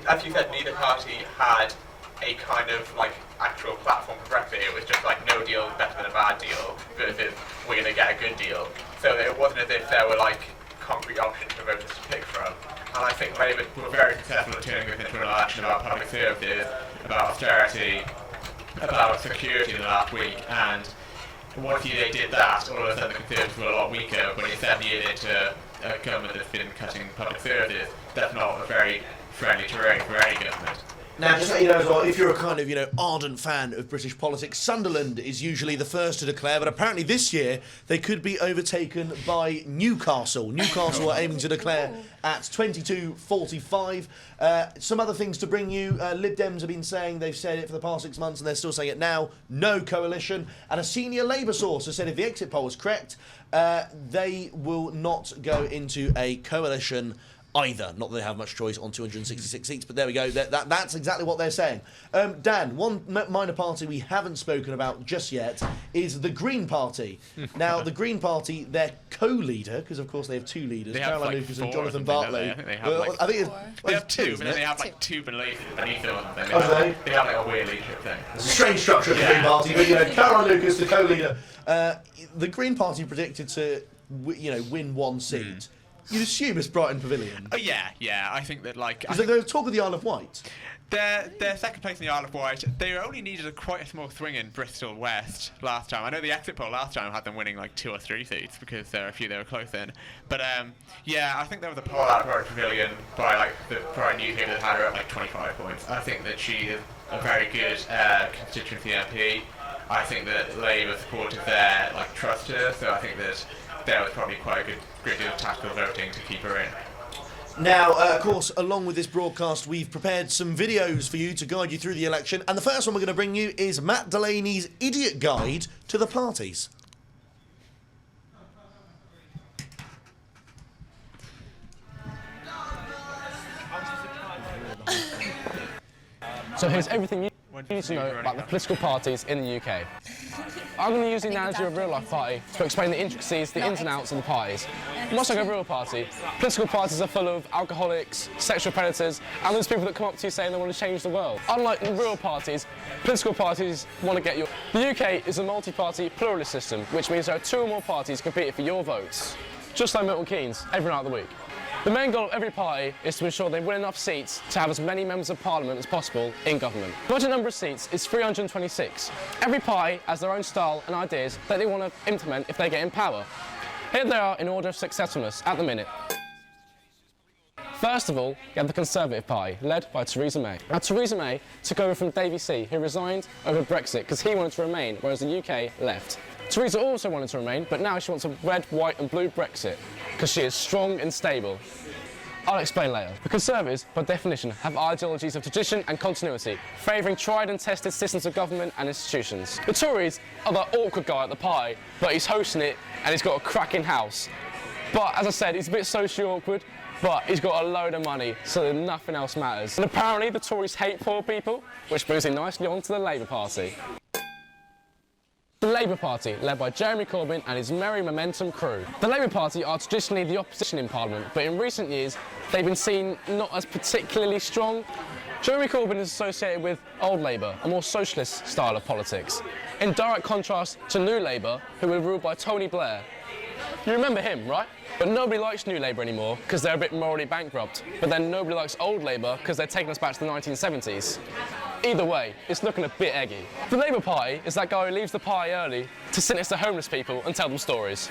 as you said, neither party had a kind of actual platform for Brexit. It was just no deal is better than a bad deal versus we're going to get a good deal. So it wasn't as if there were concrete options for voters to pick from. And I think Labour were very successful at turning this into an election about public services, about austerity, about security in the last week. And once they did that, all of a sudden the Conservatives were a lot weaker. But it's 7 years into a government that's been cutting public services, that's not a very friendly terrain for any government. Now, just so you know as well, if you're a kind of, ardent fan of British politics, Sunderland is usually the first to declare, but apparently this year they could be overtaken by Newcastle. Newcastle are aiming to declare at 22:45. Some other things to bring you. Lib Dems have been saying, they've said it for the past 6 months and they're still saying it now, no coalition. And a senior Labour source has said if the exit poll is correct, they will not go into a coalition either. Not that they have much choice on 266 seats, but there we go. That's exactly what they're saying. Dan, one minor party we haven't spoken about just yet is the Green Party. Now, the Green Party, their co-leader, because of course they have two leaders, Caroline Lucas and Jonathan Bartley. I think they have they have two, but then they have like two beneath them or something. They have like a weird leadership thing. It's a strange structure of the Green Party, but Caroline Lucas, the co-leader. The Green Party predicted to win one seat. You'd assume it's Brighton Pavilion. Oh yeah. I think that Because they talk of the Isle of Wight. They're second place in the Isle of Wight. They only needed quite a small swing in Bristol West last time. I know the exit poll last time had them winning like 2 or 3 seats because there are a few they were close in. But I think there was a poll out of Brighton Pavilion by like the Brighton newspaper that had her at like 25 points. I think that she is a very good constituency MP. I think that Labour supporters there like trust her, so I think that there was probably quite a great deal of tactical voting to keep her in. Now, of course, along with this broadcast, we've prepared some videos for you to guide you through the election, and the first one we're going to bring you is Matt Delaney's Idiot Guide to the Parties. So here's everything you need to know about the political parties in the UK. I'm going to use the analogy of a real-life party to explain the intricacies, the ins and outs of the parties. Much like a real party, political parties are full of alcoholics, sexual predators, and those people that come up to you saying they want to change the world. Unlike the real parties, political parties want to get your... The UK is a multi-party pluralist system, which means there are 2 or more parties competing for your votes. Just like Milton Keynes, every night of the week. The main goal of every party is to ensure they win enough seats to have as many members of parliament as possible in government. The budget number of seats is 326. Every party has their own style and ideas that they want to implement if they get in power. Here they are in order of successfulness at the minute. First of all, you have the Conservative Party, led by Theresa May. Now, Theresa May took over from David C, who resigned over Brexit because he wanted to remain, whereas the UK left. Theresa also wanted to remain, but now she wants a red, white and blue Brexit, because she is strong and stable. I'll explain later. The Conservatives, by definition, have ideologies of tradition and continuity, favouring tried and tested systems of government and institutions. The Tories are the awkward guy at the party, but he's hosting it and he's got a cracking house. But, as I said, he's a bit socially awkward, but he's got a load of money, so nothing else matters. And apparently the Tories hate poor people, which brings me nicely on to the Labour Party. The Labour Party, led by Jeremy Corbyn and his merry momentum crew. The Labour Party are traditionally the opposition in Parliament, but in recent years they've been seen not as particularly strong. Jeremy Corbyn is associated with Old Labour, a more socialist style of politics, in direct contrast to New Labour, who were ruled by Tony Blair. You remember him, right? But nobody likes New Labour anymore because they're a bit morally bankrupt, but then nobody likes Old Labour because they're taking us back to the 1970s. Either way, it's looking a bit eggy. The Labour Party is that guy who leaves the party early to sit next to homeless people and tell them stories.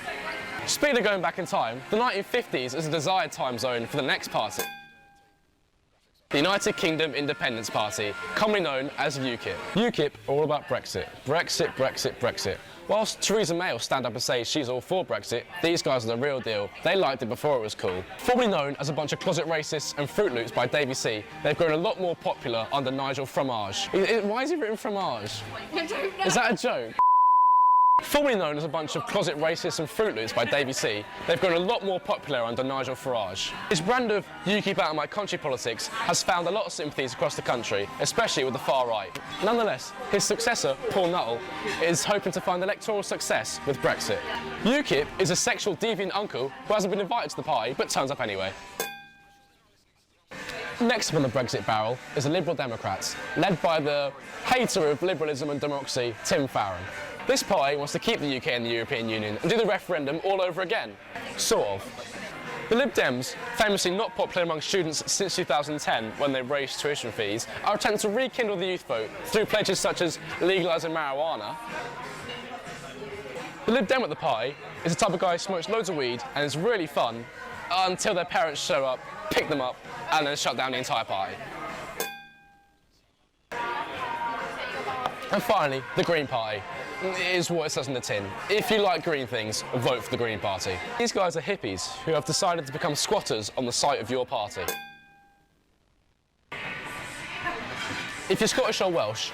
Speaking of going back in time, the 1950s is a desired time zone for the next party. The United Kingdom Independence Party, commonly known as UKIP. UKIP are all about Brexit. Brexit, Brexit, Brexit. Whilst Theresa May will stand up and say she's all for Brexit, these guys are the real deal. They liked it before it was cool. Formerly known as a bunch of closet racists and Fruit Loops by Davey C, they've grown a lot more popular under Nigel Fromage. Why is he written Fromage? I don't know. Is that a joke? Formerly known as a bunch of closet racists and Fruit Loops by Davey C, they've grown a lot more popular under Nigel Farage. His brand of UKIP out of my country politics has found a lot of sympathies across the country, especially with the far right. Nonetheless, his successor, Paul Nuttall, is hoping to find electoral success with Brexit. UKIP is a sexual deviant uncle who hasn't been invited to the party but turns up anyway. Next up on the Brexit barrel is the Liberal Democrats, led by the hater of liberalism and democracy, Tim Farron. This party wants to keep the UK in the European Union and do the referendum all over again. Sort of. The Lib Dems, famously not popular among students since 2010 when they raised tuition fees, are attempting to rekindle the youth vote through pledges such as legalising marijuana. The Lib Dem at the party is the type of guy who smokes loads of weed and is really fun until their parents show up, pick them up and then shut down the entire party. And finally, the Green Party. Is what it says in the tin. If you like green things, vote for the Green Party. These guys are hippies who have decided to become squatters on the site of your party. If you're Scottish or Welsh,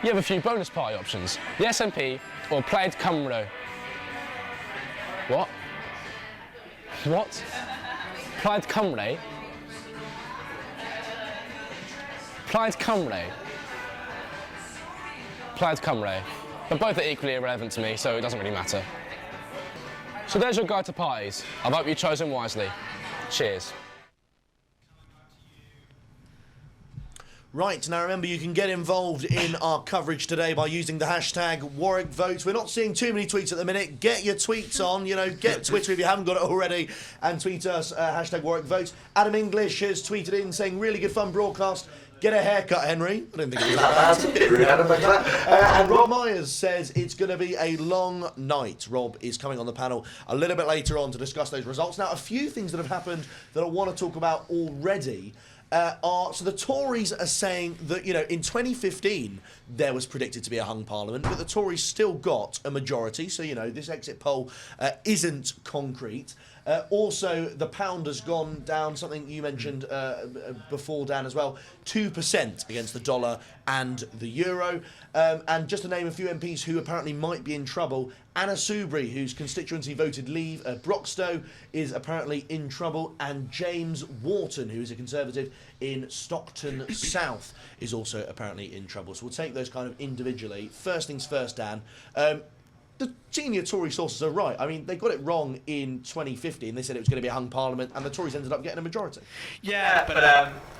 you have a few bonus party options. The SNP or Plaid Cymru. What? What? Plaid Cymru? Plaid Cymru. Plaid Cymru. But both are equally irrelevant to me, so it doesn't really matter. So there's your guide to parties. I hope you've chosen wisely. Cheers. Right, now remember you can get involved in our coverage today by using the hashtag Warwick Votes. We're not seeing too many tweets at the minute. Get your tweets on, you know, get Twitter if you haven't got it already, and tweet us, hashtag Warwick Votes. Adam English has tweeted in saying, really good fun broadcast. Get a haircut, Henry. I don't think it was that bad. Bit rude, Adam, thanks for that. And Rob Myers says it's going to be a long night. Rob is coming on the panel a little bit later on to discuss those results. Now, a few things that have happened that I want to talk about already so the Tories are saying that, you know, in 2015 there was predicted to be a hung parliament, but the Tories still got a majority. So, you know, this exit poll isn't concrete. Also, the pound has gone down, something you mentioned before, Dan, as well, 2% against the dollar and the euro. And just to name a few MPs who apparently might be in trouble, Anna Soubry, whose constituency voted leave at Broxtowe, is apparently in trouble, and James Wharton, who is a Conservative in Stockton South, is also apparently in trouble. So we'll take those kind of individually. First things first, Dan. The senior Tory sources are right. I mean, they got it wrong in 2015. They said it was going to be a hung parliament, and the Tories ended up getting a majority. Yeah, but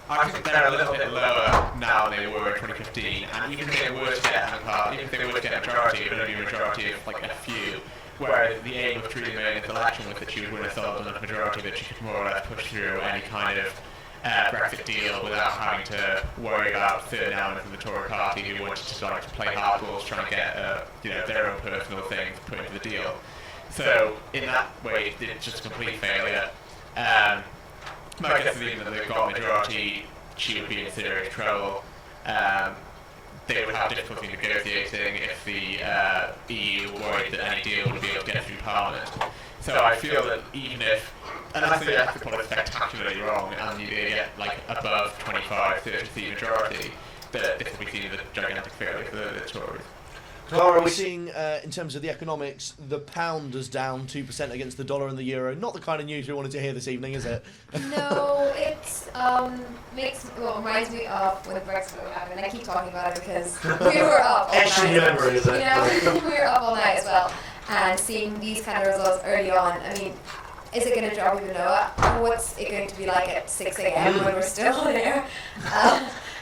I think they're a little bit lower now than they were in 2015. And even if they were to get a hung parliament, even if they were to get a majority, it would only be a majority of like a few. Whereas the aim of Theresa May in this election was that she would win a solid enough majority that she could more or less push through any kind of Brexit deal without having to worry about certain elements of the Tory party who wanted to start to play hardballs, trying to get you know, their own personal things put into the deal. So in that way, it's just a complete failure. My guess is even that they've got a majority, she would be in serious trouble. They would have difficulty negotiating if the EU were worried that any deal would be able to get through Parliament. So I feel that even if, unless the exit poll is spectacularly wrong and you get like above 25, 30 seat majority, that this will be seen as a gigantic failure for the Tories. Clara, we're seeing, in terms of the economics, the pound is down 2% against the dollar and the euro. Not the kind of news we wanted to hear this evening, is it? No, it reminds me of when Brexit happened. I keep talking about it because we were up all Etched in night. your memory, is it? You know, we were up all night as well. And seeing these kind of results early on, I mean, is it going to drop even lower? What's it going to be like at 6 a.m. when we're still there?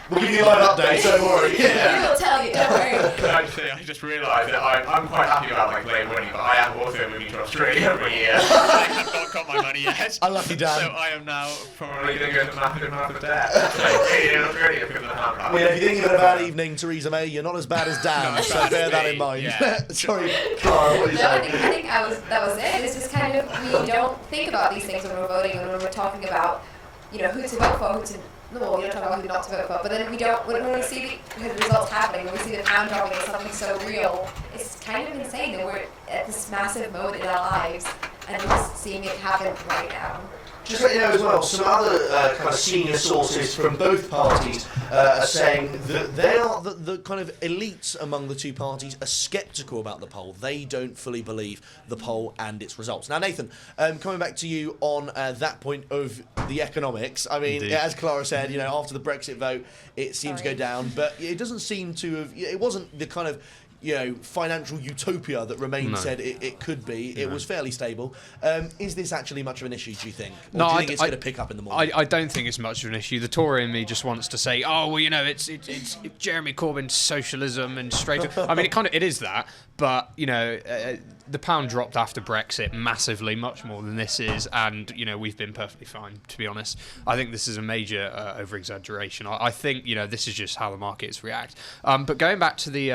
We'll give you a live update, don't worry. We will tell you, don't worry. Actually, I just realised that I'm quite happy about like Labour winning, but I am also moving to Australia every year. I have not got my money yet. Unlucky Dan. So I am now probably going to go into massive amounts of debt. In Australia because of the pound price. Well, if you think you've had a bad evening, Theresa May, you're not as bad as Dan, No, so bear that in mind. yeah. Sorry, Clara, what are you No, I saying? think that was it. It's just kind of, we don't think about these things when we're voting and when we're talking about, you know, who to vote for, who to. No, we don't talk about who not to vote for, but then we don't, when we see the results happening, when we see the pound dropping, it's something so real, it's kind of insane that we're at this massive moment in our lives and we're just seeing it happen right now. Just let you know as well, some other kind of senior sources from both parties are saying that they are the kind of elites among the two parties are sceptical about the poll. They don't fully believe the poll and its results. Now, Nathan, coming back to you on that point of the economics. I mean, Indeed. as Clara said, you know, after the Brexit vote, it seemed to go down, but it doesn't seem to have. It wasn't the kind of, you know, financial utopia that Remain said it could be. It was fairly stable. Is this actually much of an issue, do you think? Or do you think it's going to pick up in the morning? I don't think it's much of an issue. The Tory in me just wants to say, oh, well, you know, it's Jeremy Corbyn's socialism and straight. I mean, it is that, but, you know, the pound dropped after Brexit massively, much more than this is, and, you know, we've been perfectly fine, to be honest. I think this is a major over-exaggeration. I think, you know, this is just how the markets react. But going back to the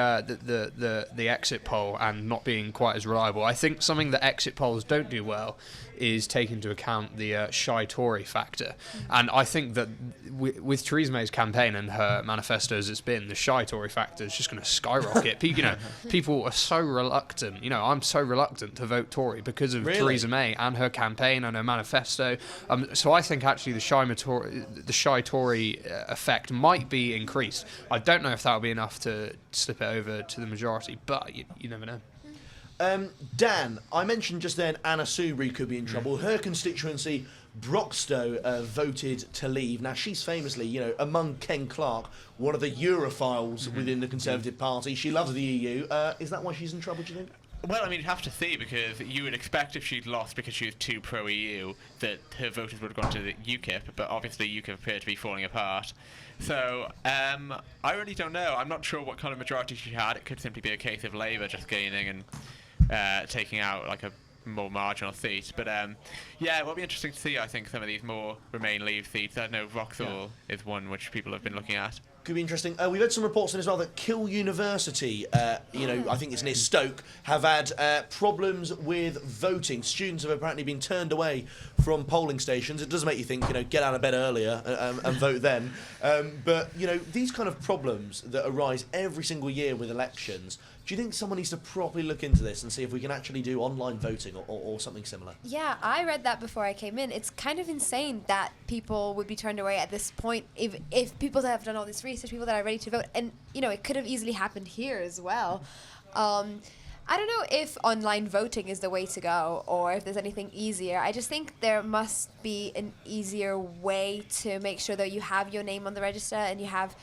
exit poll and not being quite as reliable, I think something that exit polls don't do well is take into account the shy Tory factor. And I think that with Theresa May's campaign and her manifesto as it's been, the shy Tory factor is just going to skyrocket. You know, people are so reluctant. You know, I'm so reluctant to vote Tory because of Theresa May and her campaign and her manifesto. So I think actually the shy Tory effect might be increased. I don't know if that will be enough to slip it over to the majority, but you never know. Dan, I mentioned just then Anna Soubry could be in trouble. Her constituency Broxtowe voted to leave. Now, she's famously, you know, among Ken Clarke, one of the Europhiles within the Conservative Party. She loves the EU. Is that why she's in trouble, do you think? Well, I mean, you'd have to see, because you would expect if she'd lost because she was too pro-EU that her voters would have gone to the UKIP, but obviously UKIP appeared to be falling apart. So, I really don't know. I'm not sure what kind of majority she had. It could simply be a case of Labour just gaining and taking out like a more marginal seat. But yeah, it will be interesting to see, I think, some of these more Remain Leave seats. I know Vauxhall is one which people have been looking at. Could be interesting. We've had some reports in as well that Kill University, you know, I think it's near Stoke, have had problems with voting. Students have apparently been turned away from polling stations. It does make you think, you know, get out of bed earlier and vote then. But, you know, these kind of problems that arise every single year with elections, do you think someone needs to properly look into this and see if we can actually do online voting or something similar? Yeah, I read that before I came in. It's kind of insane that people would be turned away at this point if people that have done all this research, people that are ready to vote, and, you know, it could have easily happened here as well. I don't know if online voting is the way to go or if there's anything easier. I just think there must be an easier way to make sure that you have your name on the register and you have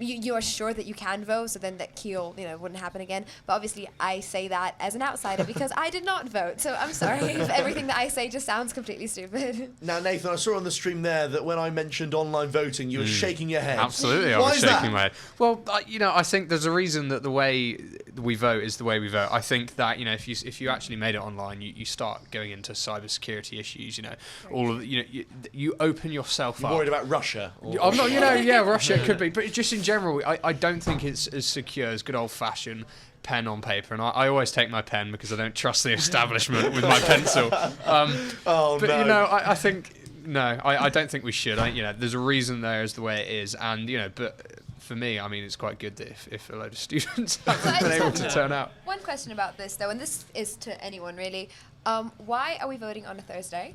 you are sure that you can vote, so then that Kiel, you know, wouldn't happen again. But obviously I say that as an outsider because I did not vote, so I'm sorry if everything that I say just sounds completely stupid. Now, Nathan, I saw on the stream there that when I mentioned online voting, you were shaking your head. Absolutely, I was shaking my head. Well, you know, I think there's a reason that the way we vote is the way we vote. I think that, you know, if you actually made it online, you start going into cybersecurity issues. You know, all of you know, you open yourself up. You're worried about Russia? I'm not. You know, yeah, Russia could be, but just in general, I don't think it's as secure as good old-fashioned pen on paper, and I always take my pen because I don't trust the establishment with my pencil. But you know, I think no, I don't think we should. You know, there's a reason there is the way it is, and you know, but for me, I mean, it's quite good that if a load of students have been able to turn out. One question about this, though, and this is to anyone really. Why are we voting on a Thursday?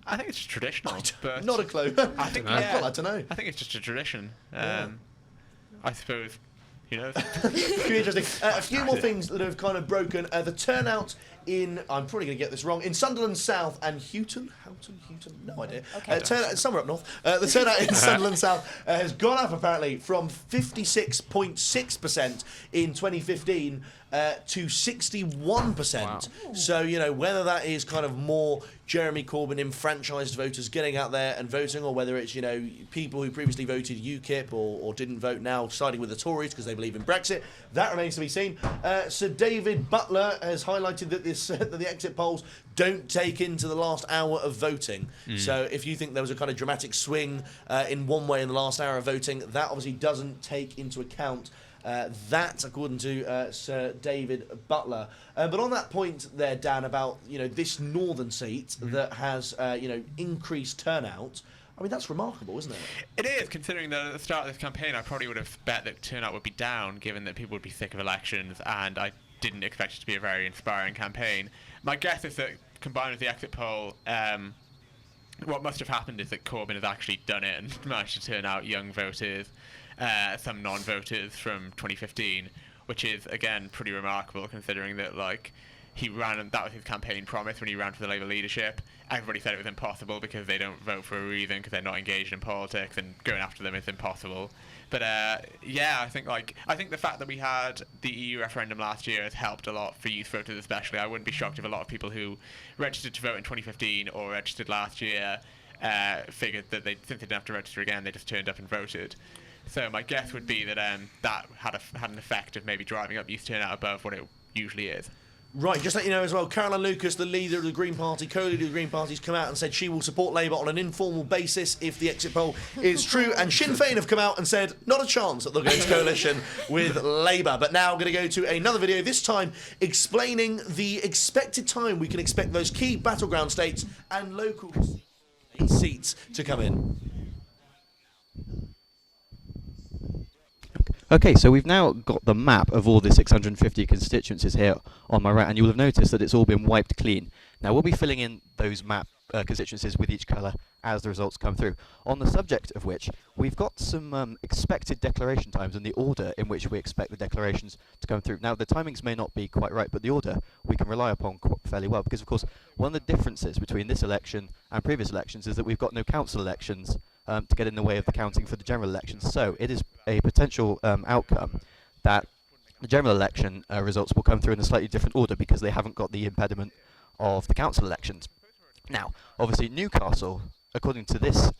I think it's just traditional. But not a clue. I think Well, I don't know. I think it's just a tradition. I suppose, you know. Could be interesting. A few more things that have kind of broken. The turnout in, I'm probably going to get this wrong, in Sunderland South and Houghton, no idea. Okay. Somewhere up north. The turnout in Sunderland South has gone up apparently from 56.6% in 2015 to 61%. Wow. So, you know, whether that is kind of more Jeremy Corbyn enfranchised voters getting out there and voting, or whether it's, you know, people who previously voted UKIP or didn't vote now siding with the Tories because they believe in Brexit, that remains to be seen. Sir David Butler has highlighted that that the exit polls don't take into the last hour of voting. So if you think there was a kind of dramatic swing in one way in the last hour of voting, that obviously doesn't take into account that, according to Sir David Butler. But on that point there, Dan, about, you know, this northern seat that has, you know, increased turnout, I mean, that's remarkable, isn't it? It is, considering that at the start of this campaign, I probably would have bet that turnout would be down, given that people would be sick of elections, and I didn't expect it to be a very inspiring campaign. My guess is that, combined with the exit poll, what must have happened is that Corbyn has actually done it and managed to turn out young voters, some non-voters from 2015, which is, again, pretty remarkable, considering that, like, he ran, and that was his campaign promise when he ran for the Labour leadership. Everybody said it was impossible because they don't vote for a reason, because they're not engaged in politics, and going after them is impossible. But yeah, I think the fact that we had the EU referendum last year has helped a lot for youth voters, especially. I wouldn't be shocked if a lot of people who registered to vote in 2015 or registered last year figured that since they didn't have to register again, they just turned up and voted. So my guess would be that that had an effect of maybe driving up youth turnout above what it usually is. Right, just let you know as well, Caroline Lucas, the leader of the Green Party, co-leader of the Green Party, has come out and said she will support Labour on an informal basis if the exit poll is true. And Sinn Féin have come out and said not a chance that they'll go into coalition with Labour. But now I'm going to go to another video, this time explaining the expected time we can expect those key battleground states and local seats to come in. Okay, so we've now got the map of all the 650 constituencies here on my right, and you'll have noticed that it's all been wiped clean. Now we'll be filling in those maps constituencies with each colour as the results come through. On the subject of which, we've got some expected declaration times and the order in which we expect the declarations to come through. Now, the timings may not be quite right, but the order we can rely upon fairly well, because, of course, one of the differences between this election and previous elections is that we've got no council elections to get in the way of the counting for the general elections. So it is a potential outcome that the general election results will come through in a slightly different order because they haven't got the impediment of the council elections. Now, obviously, Newcastle, according to this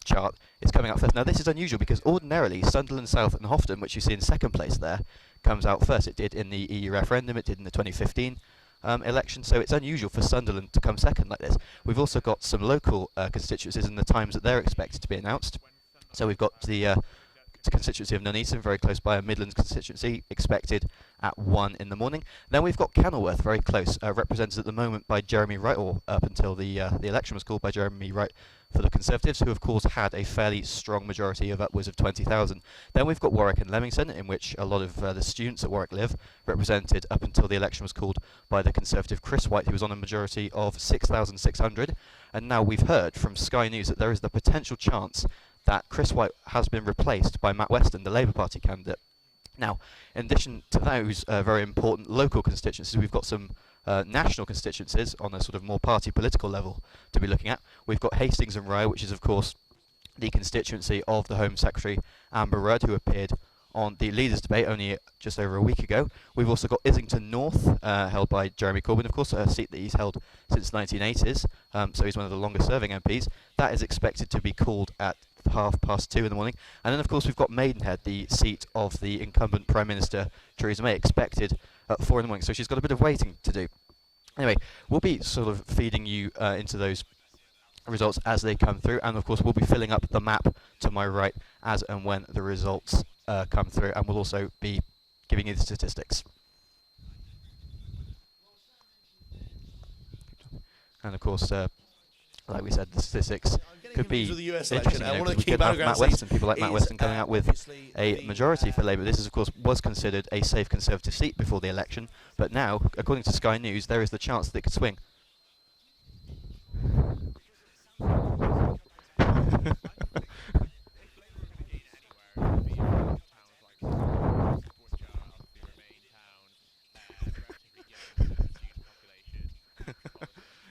chart, is coming out first. Now, this is unusual because ordinarily Sunderland South and Houghton, which you see in second place there, comes out first. It did in the EU referendum, it did in the 2015 election, so it's unusual for Sunderland to come second like this. We've also got some local constituencies and the times that they're expected to be announced. So we've got the constituency of Nuneaton, very close by, a Midlands constituency, expected at 1 in the morning. Then we've got Kenilworth, very close, represented at the moment by Jeremy Wright, or up until the election was called by Jeremy Wright for the Conservatives, who of course had a fairly strong majority of upwards of 20,000. Then we've got Warwick and Leamington, in which a lot of the students at Warwick live, represented up until the election was called by the Conservative Chris White, who was on a majority of 6,600. And now we've heard from Sky News that there is the potential chance that Chris White has been replaced by Matt Weston, the Labour Party candidate. Now, in addition to those very important local constituencies, we've got some national constituencies on a sort of more party political level to be looking at. We've got Hastings and Rye, which is of course the constituency of the Home Secretary Amber Rudd, who appeared on the Leaders' Debate only just over a week ago. We've also got Islington North, held by Jeremy Corbyn, of course, a seat that he's held since the 1980s, so he's one of the longest serving MPs. That is expected to be called at 2:30 in the morning. And then of course we've got Maidenhead, the seat of the incumbent Prime Minister Theresa May, expected at 4 in the morning, so she's got a bit of waiting to do. Anyway, we'll be sort of feeding you into those results as they come through, and of course we'll be filling up the map to my right as and when the results come through, and we'll also be giving you the statistics. And of course, like we said, the statistics could be interesting, because we could have Matt Weston, people like Matt Weston coming out with a majority for Labour. This is, of course, was considered a safe Conservative seat before the election, but now, according to Sky News, there is the chance that it could swing.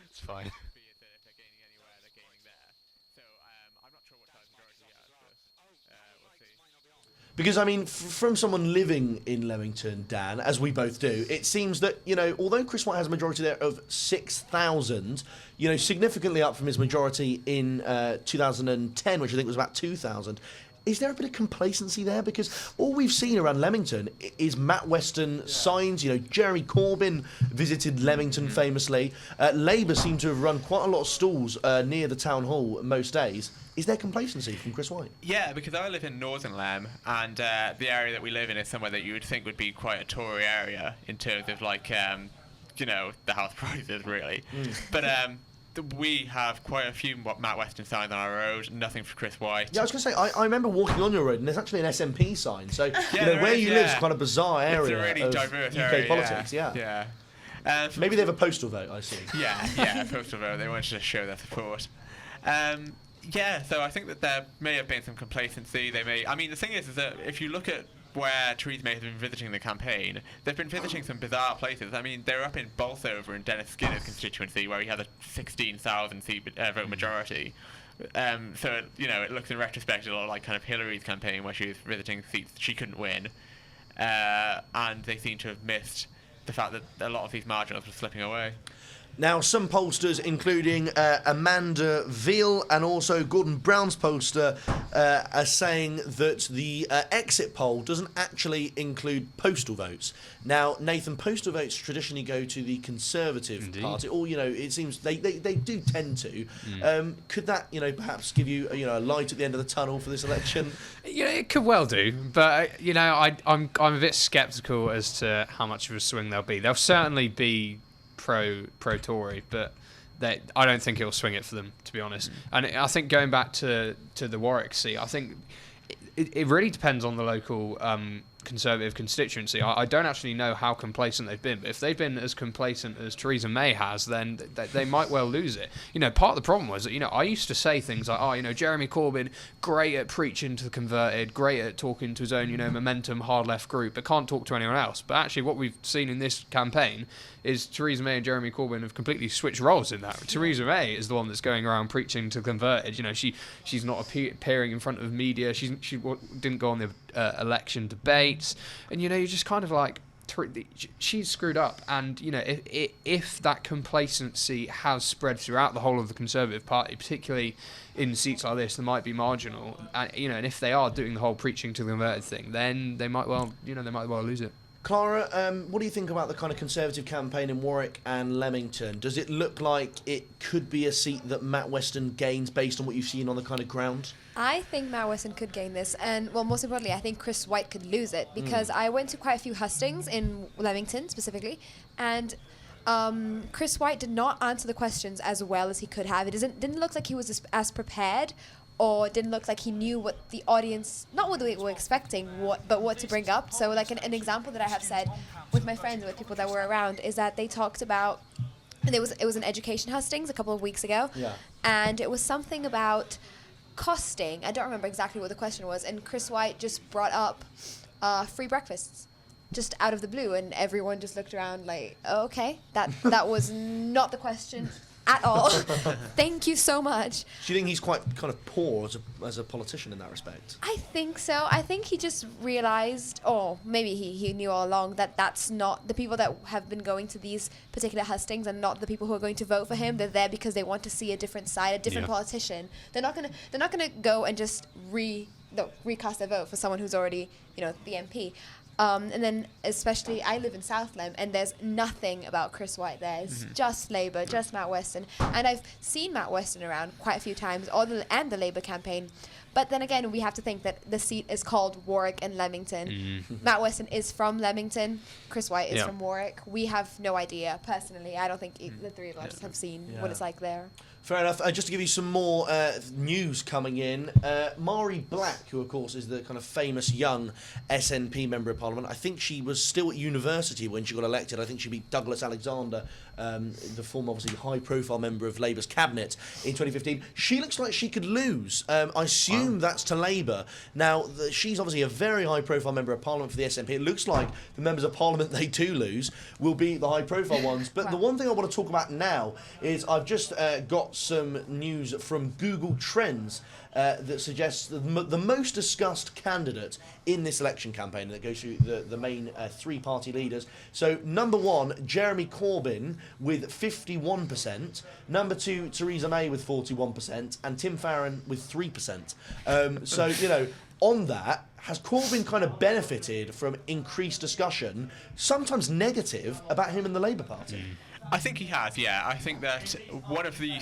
It's fine. Because, I mean, from someone living in Leamington, Dan, as we both do, it seems that, you know, although Chris White has a majority there of 6,000, you know, significantly up from his majority in 2010, which I think was about 2,000, is there a bit of complacency there? Because all we've seen around Leamington is Matt Weston signs. You know, Jeremy Corbyn visited Leamington famously. Labour seem to have run quite a lot of stalls near the town hall most days. Is there complacency from Chris White? Yeah, because I live in Northern Lem, and the area that we live in is somewhere that you would think would be quite a Tory area in terms of, like, you know, the house prices, really. But we have quite a few Matt Weston signs on our road, nothing for Chris White. Yeah, I was going to say, I remember walking on your road, and there's actually an SNP sign. So, yeah, you know, where you live is quite a bizarre area it's a really of diverse UK area, politics. Yeah. Maybe they have a postal vote, I see. Yeah, postal vote. They wanted to show their support. Yeah, so I think that there may have been some complacency. I mean, the thing is that if you look at where Theresa May has been visiting the campaign, they've been visiting some bizarre places. I mean, they're up in Bolsover in Dennis Skinner's constituency, where he had a 16,000 seat vote majority. So, you know, it looks in retrospect a lot like kind of Hillary's campaign, where she was visiting seats she couldn't win. And they seem to have missed the fact that a lot of these marginals were slipping away. Now, some pollsters, including Amanda Veal and also Gordon Brown's pollster, are saying that the exit poll doesn't actually include postal votes. Now, Nathan, postal votes traditionally go to the Conservative Party, or, you know, it seems they do tend to. Could that, you know, perhaps give you, you know, a light at the end of the tunnel for this election? Yeah, it could well do, but you know, I'm a bit sceptical as to how much of a swing there'll be. There'll certainly be pro-Tory, but I don't think it'll swing it for them, to be honest. And I think going back to the Warwick seat, I think it really depends on the local Conservative constituency. I don't actually know how complacent they've been, but if they've been as complacent as Theresa May has, then they might well lose it. Part of the problem was that, I used to say things like, Jeremy Corbyn, great at preaching to the converted, great at talking to his own, momentum, hard left group, but can't talk to anyone else. But actually what we've seen in this campaign is Theresa May and Jeremy Corbyn have completely switched roles in that. Theresa May is the one that's going around preaching to the converted. She's not appearing in front of media. She didn't go on the election debates, and you're just kind of like, she's screwed up. And if that complacency has spread throughout the whole of the Conservative Party, particularly in seats like this, that might be marginal. And if they are doing the whole preaching to the converted thing, then they might well lose it. Clara, what do you think about the kind of Conservative campaign in Warwick and Leamington? Does it look like it could be a seat that Matt Weston gains based on what you've seen on the kind of ground? I think Matt Weston could gain this, and most importantly, I think Chris White could lose it, because I went to quite a few hustings in Leamington specifically, and Chris White did not answer the questions as well as he could have. It didn't look like he was as prepared, or didn't look like he knew what the audience, not what they were expecting, but what to bring up. So like an example that I have said with my friends and with people that were around is that they talked about, it was an education hustings a couple of weeks ago, and it was something about costing. I don't remember exactly what the question was, and Chris White just brought up free breakfasts just out of the blue, and everyone just looked around like, oh, okay, that was not the question at all. Thank you so much. Do you think he's quite kind of poor as a politician in that respect? I think so. I think he just realized, or maybe he knew all along, that that's not the people that have been going to these particular hustings and not the people who are going to vote for him. They're there because they want to see a different side, a different politician. They're not gonna go and just recast their vote for someone who's already the MP. And then especially, I live in South Lem, and there's nothing about Chris White there. It's just Labour, just Matt Weston. And I've seen Matt Weston around quite a few times, and the Labour campaign. But then again, we have to think that the seat is called Warwick and Leamington. Matt Weston is from Leamington. Chris White is from Warwick. We have no idea, personally. I don't think the three of us have seen what it's like there. Fair enough. Just to give you some more news coming in, Mari Black, who of course is the kind of famous young SNP Member of Parliament, I think she was still at university when she got elected. I think she beat Douglas Alexander, the former obviously high-profile member of Labour's cabinet in 2015. She looks like she could lose. I assume that's to Labour. Now, she's obviously a very high-profile Member of Parliament for the SNP. It looks like the Members of Parliament they do lose will be the high-profile ones. But the one thing I want to talk about now is I've just got some news from Google Trends that suggests the most discussed candidate in this election campaign that goes through the main three party leaders. So number one, Jeremy Corbyn with 51%, number two, Theresa May with 41%, and Tim Farron with 3%. So, on that, has Corbyn kind of benefited from increased discussion, sometimes negative, about him and the Labour Party? I think he has, yeah. I think that one of the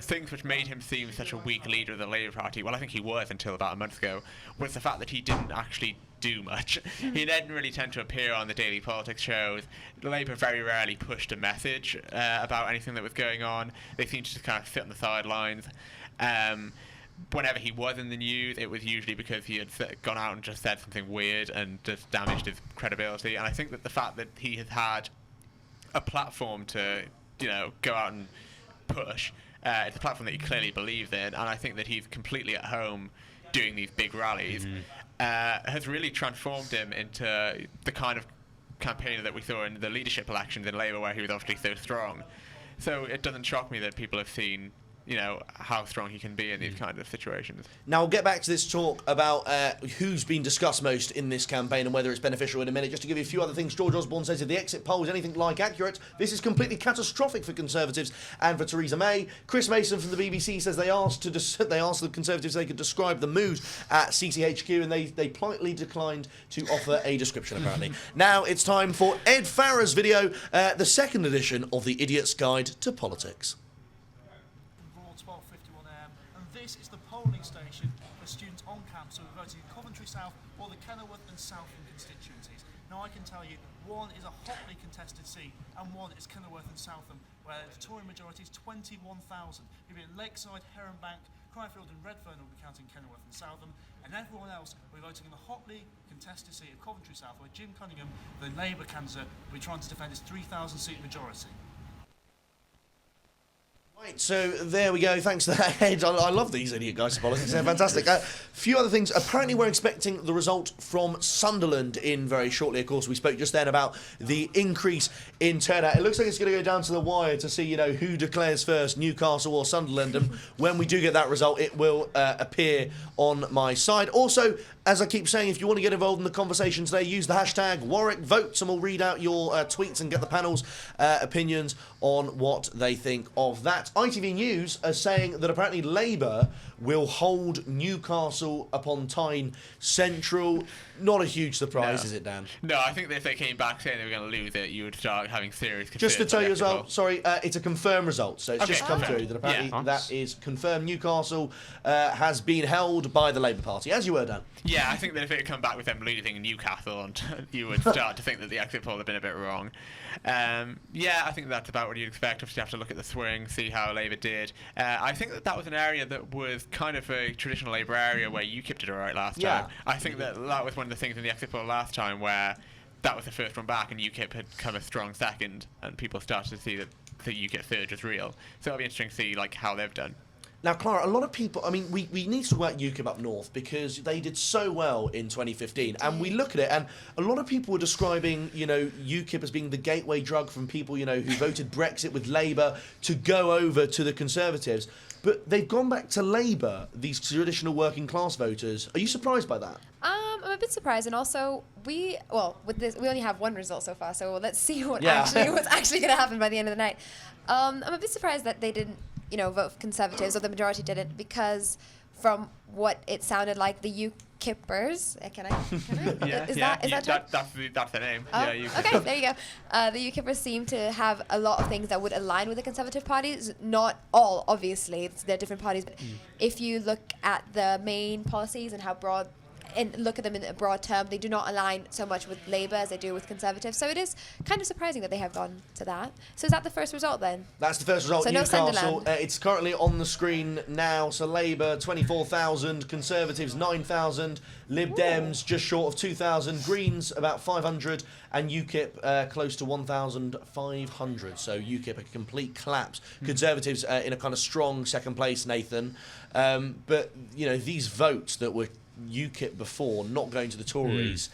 things which made him seem such a weak leader of the Labour Party, well, I think he was until about a month ago, was the fact that he didn't actually do much. He didn't really tend to appear on the daily politics shows. Labour very rarely pushed a message about anything that was going on. They seemed to just kind of sit on the sidelines. Whenever he was in the news, it was usually because he had gone out and just said something weird and just damaged his credibility. And I think that the fact that he has had a platform to, go out and push, it's a platform that he clearly believes in, and I think that he's completely at home doing these big rallies, has really transformed him into the kind of campaigner that we saw in the leadership elections in Labour, where he was obviously so strong. So it doesn't shock me that people have seen how strong he can be in these kind of situations. Now, we'll get back to this talk about who's been discussed most in this campaign and whether it's beneficial in a minute. Just to give you a few other things, George Osborne says if the exit poll is anything like accurate, this is completely catastrophic for Conservatives and for Theresa May. Chris Mason from the BBC says they asked the Conservatives if they could describe the mood at CCHQ, and they politely declined to offer a description, apparently. Now it's time for Ed Farrer's video, the second edition of the Idiot's Guide to Politics. This is the polling station for students on campus who are voting in Coventry South or the Kenilworth and Southam constituencies. Now I can tell you, one is a hotly contested seat and one is Kenilworth and Southam, where the Tory majority is 21,000. If you're in Lakeside, Heron Bank, Cryfield and Redfern will be counting Kenilworth and Southam, and everyone else will be voting in the hotly contested seat of Coventry South, where Jim Cunningham, the Labour candidate, will be trying to defend his 3,000-seat majority. Right, so there we go. Thanks to that, Ed. I love these idiot guys in politics. They're fantastic. A few other things. Apparently, we're expecting the result from Sunderland in very shortly. Of course, we spoke just then about the increase in turnout. It looks like it's going to go down to the wire to see, who declares first, Newcastle or Sunderland. And when we do get that result, it will appear on my side. Also, as I keep saying, if you want to get involved in the conversation today, use the hashtag #WarwickVotes and we'll read out your tweets and get the panel's opinions on what they think of that. ITV News are saying that apparently Labour will hold Newcastle upon Tyne Central. Not a huge surprise, is it, Dan? No, I think that if they came back saying they were going to lose it, you would start having serious concerns. Just to tell you as well, sorry, it's a confirmed result, so it's just come through that apparently that is confirmed. Newcastle has been held by the Labour Party, as you were, Dan. Yeah, I think that if it had come back with them losing in Newcastle, and you would start to think that the exit poll had been a bit wrong. Yeah, I think that's about what you'd expect. Obviously, you have to look at the swing, see how Labour did. I think that was an area that was kind of a traditional Labour area where UKIP did all right last time. I think that was one of the things in the exit poll last time where that was the first one back and UKIP had come a strong second and people started to see that the UKIP surge was real. So it'll be interesting to see how they've done. Now, Clara, a lot of people, we need to talk about UKIP up north because they did so well in 2015. And we look at it, and a lot of people were describing, UKIP as being the gateway drug from people, who voted Brexit with Labour to go over to the Conservatives. But they've gone back to Labour, these traditional working class voters. Are you surprised by that? I'm a bit surprised, and also with this, we only have one result so far, so let's see what's actually going to happen by the end of the night. I'm a bit surprised that they didn't, vote for Conservatives, or the majority didn't, because from what it sounded like, the UKIPers, Is that that's the name. Oh, yeah, okay, there you go. The UKIPers seem to have a lot of things that would align with the Conservative parties. Not all, obviously. They're different parties. But if you look at the main policies and how broad, and look at them in a broad term, they do not align so much with Labour as they do with Conservatives. So it is kind of surprising that they have gone to that. So is that the first result then? That's the first result. So Newcastle. No Sunderland. It's currently on the screen now. So Labour 24,000, Conservatives 9,000, Lib Dems just short of 2,000, Greens about 500, and UKIP close to 1,500. So UKIP a complete collapse. Conservatives in a kind of strong second place, Nathan. But these votes that were UKIP before not going to the Tories.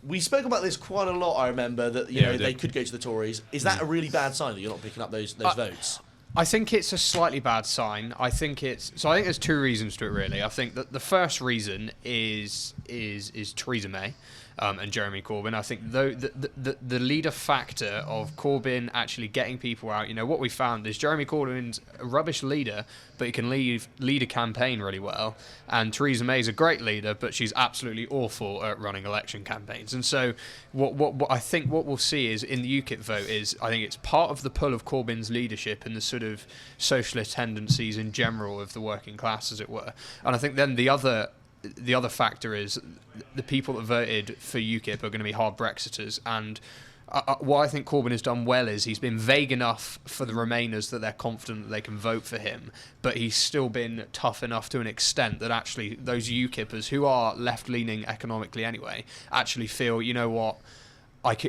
We spoke about this quite a lot. I remember that they could go to the Tories. Is that a really bad sign that you're not picking up those votes? I think it's a slightly bad sign. I think there's two reasons to it really. I think that the first reason is Theresa May and Jeremy Corbyn. I think the leader factor of Corbyn actually getting people out. What we found is Jeremy Corbyn's a rubbish leader, but he can lead a campaign really well. And Theresa May's a great leader, but she's absolutely awful at running election campaigns. And so what I think what we'll see is in the UKIP vote is I think it's part of the pull of Corbyn's leadership and the sort of socialist tendencies in general of the working class, as it were. And I think then the other factor is the people that voted for UKIP are going to be hard Brexiters, and what I think Corbyn has done well is he's been vague enough for the Remainers that they're confident that they can vote for him, but he's still been tough enough to an extent that actually those UKIPers, who are left-leaning economically anyway, actually feel, what,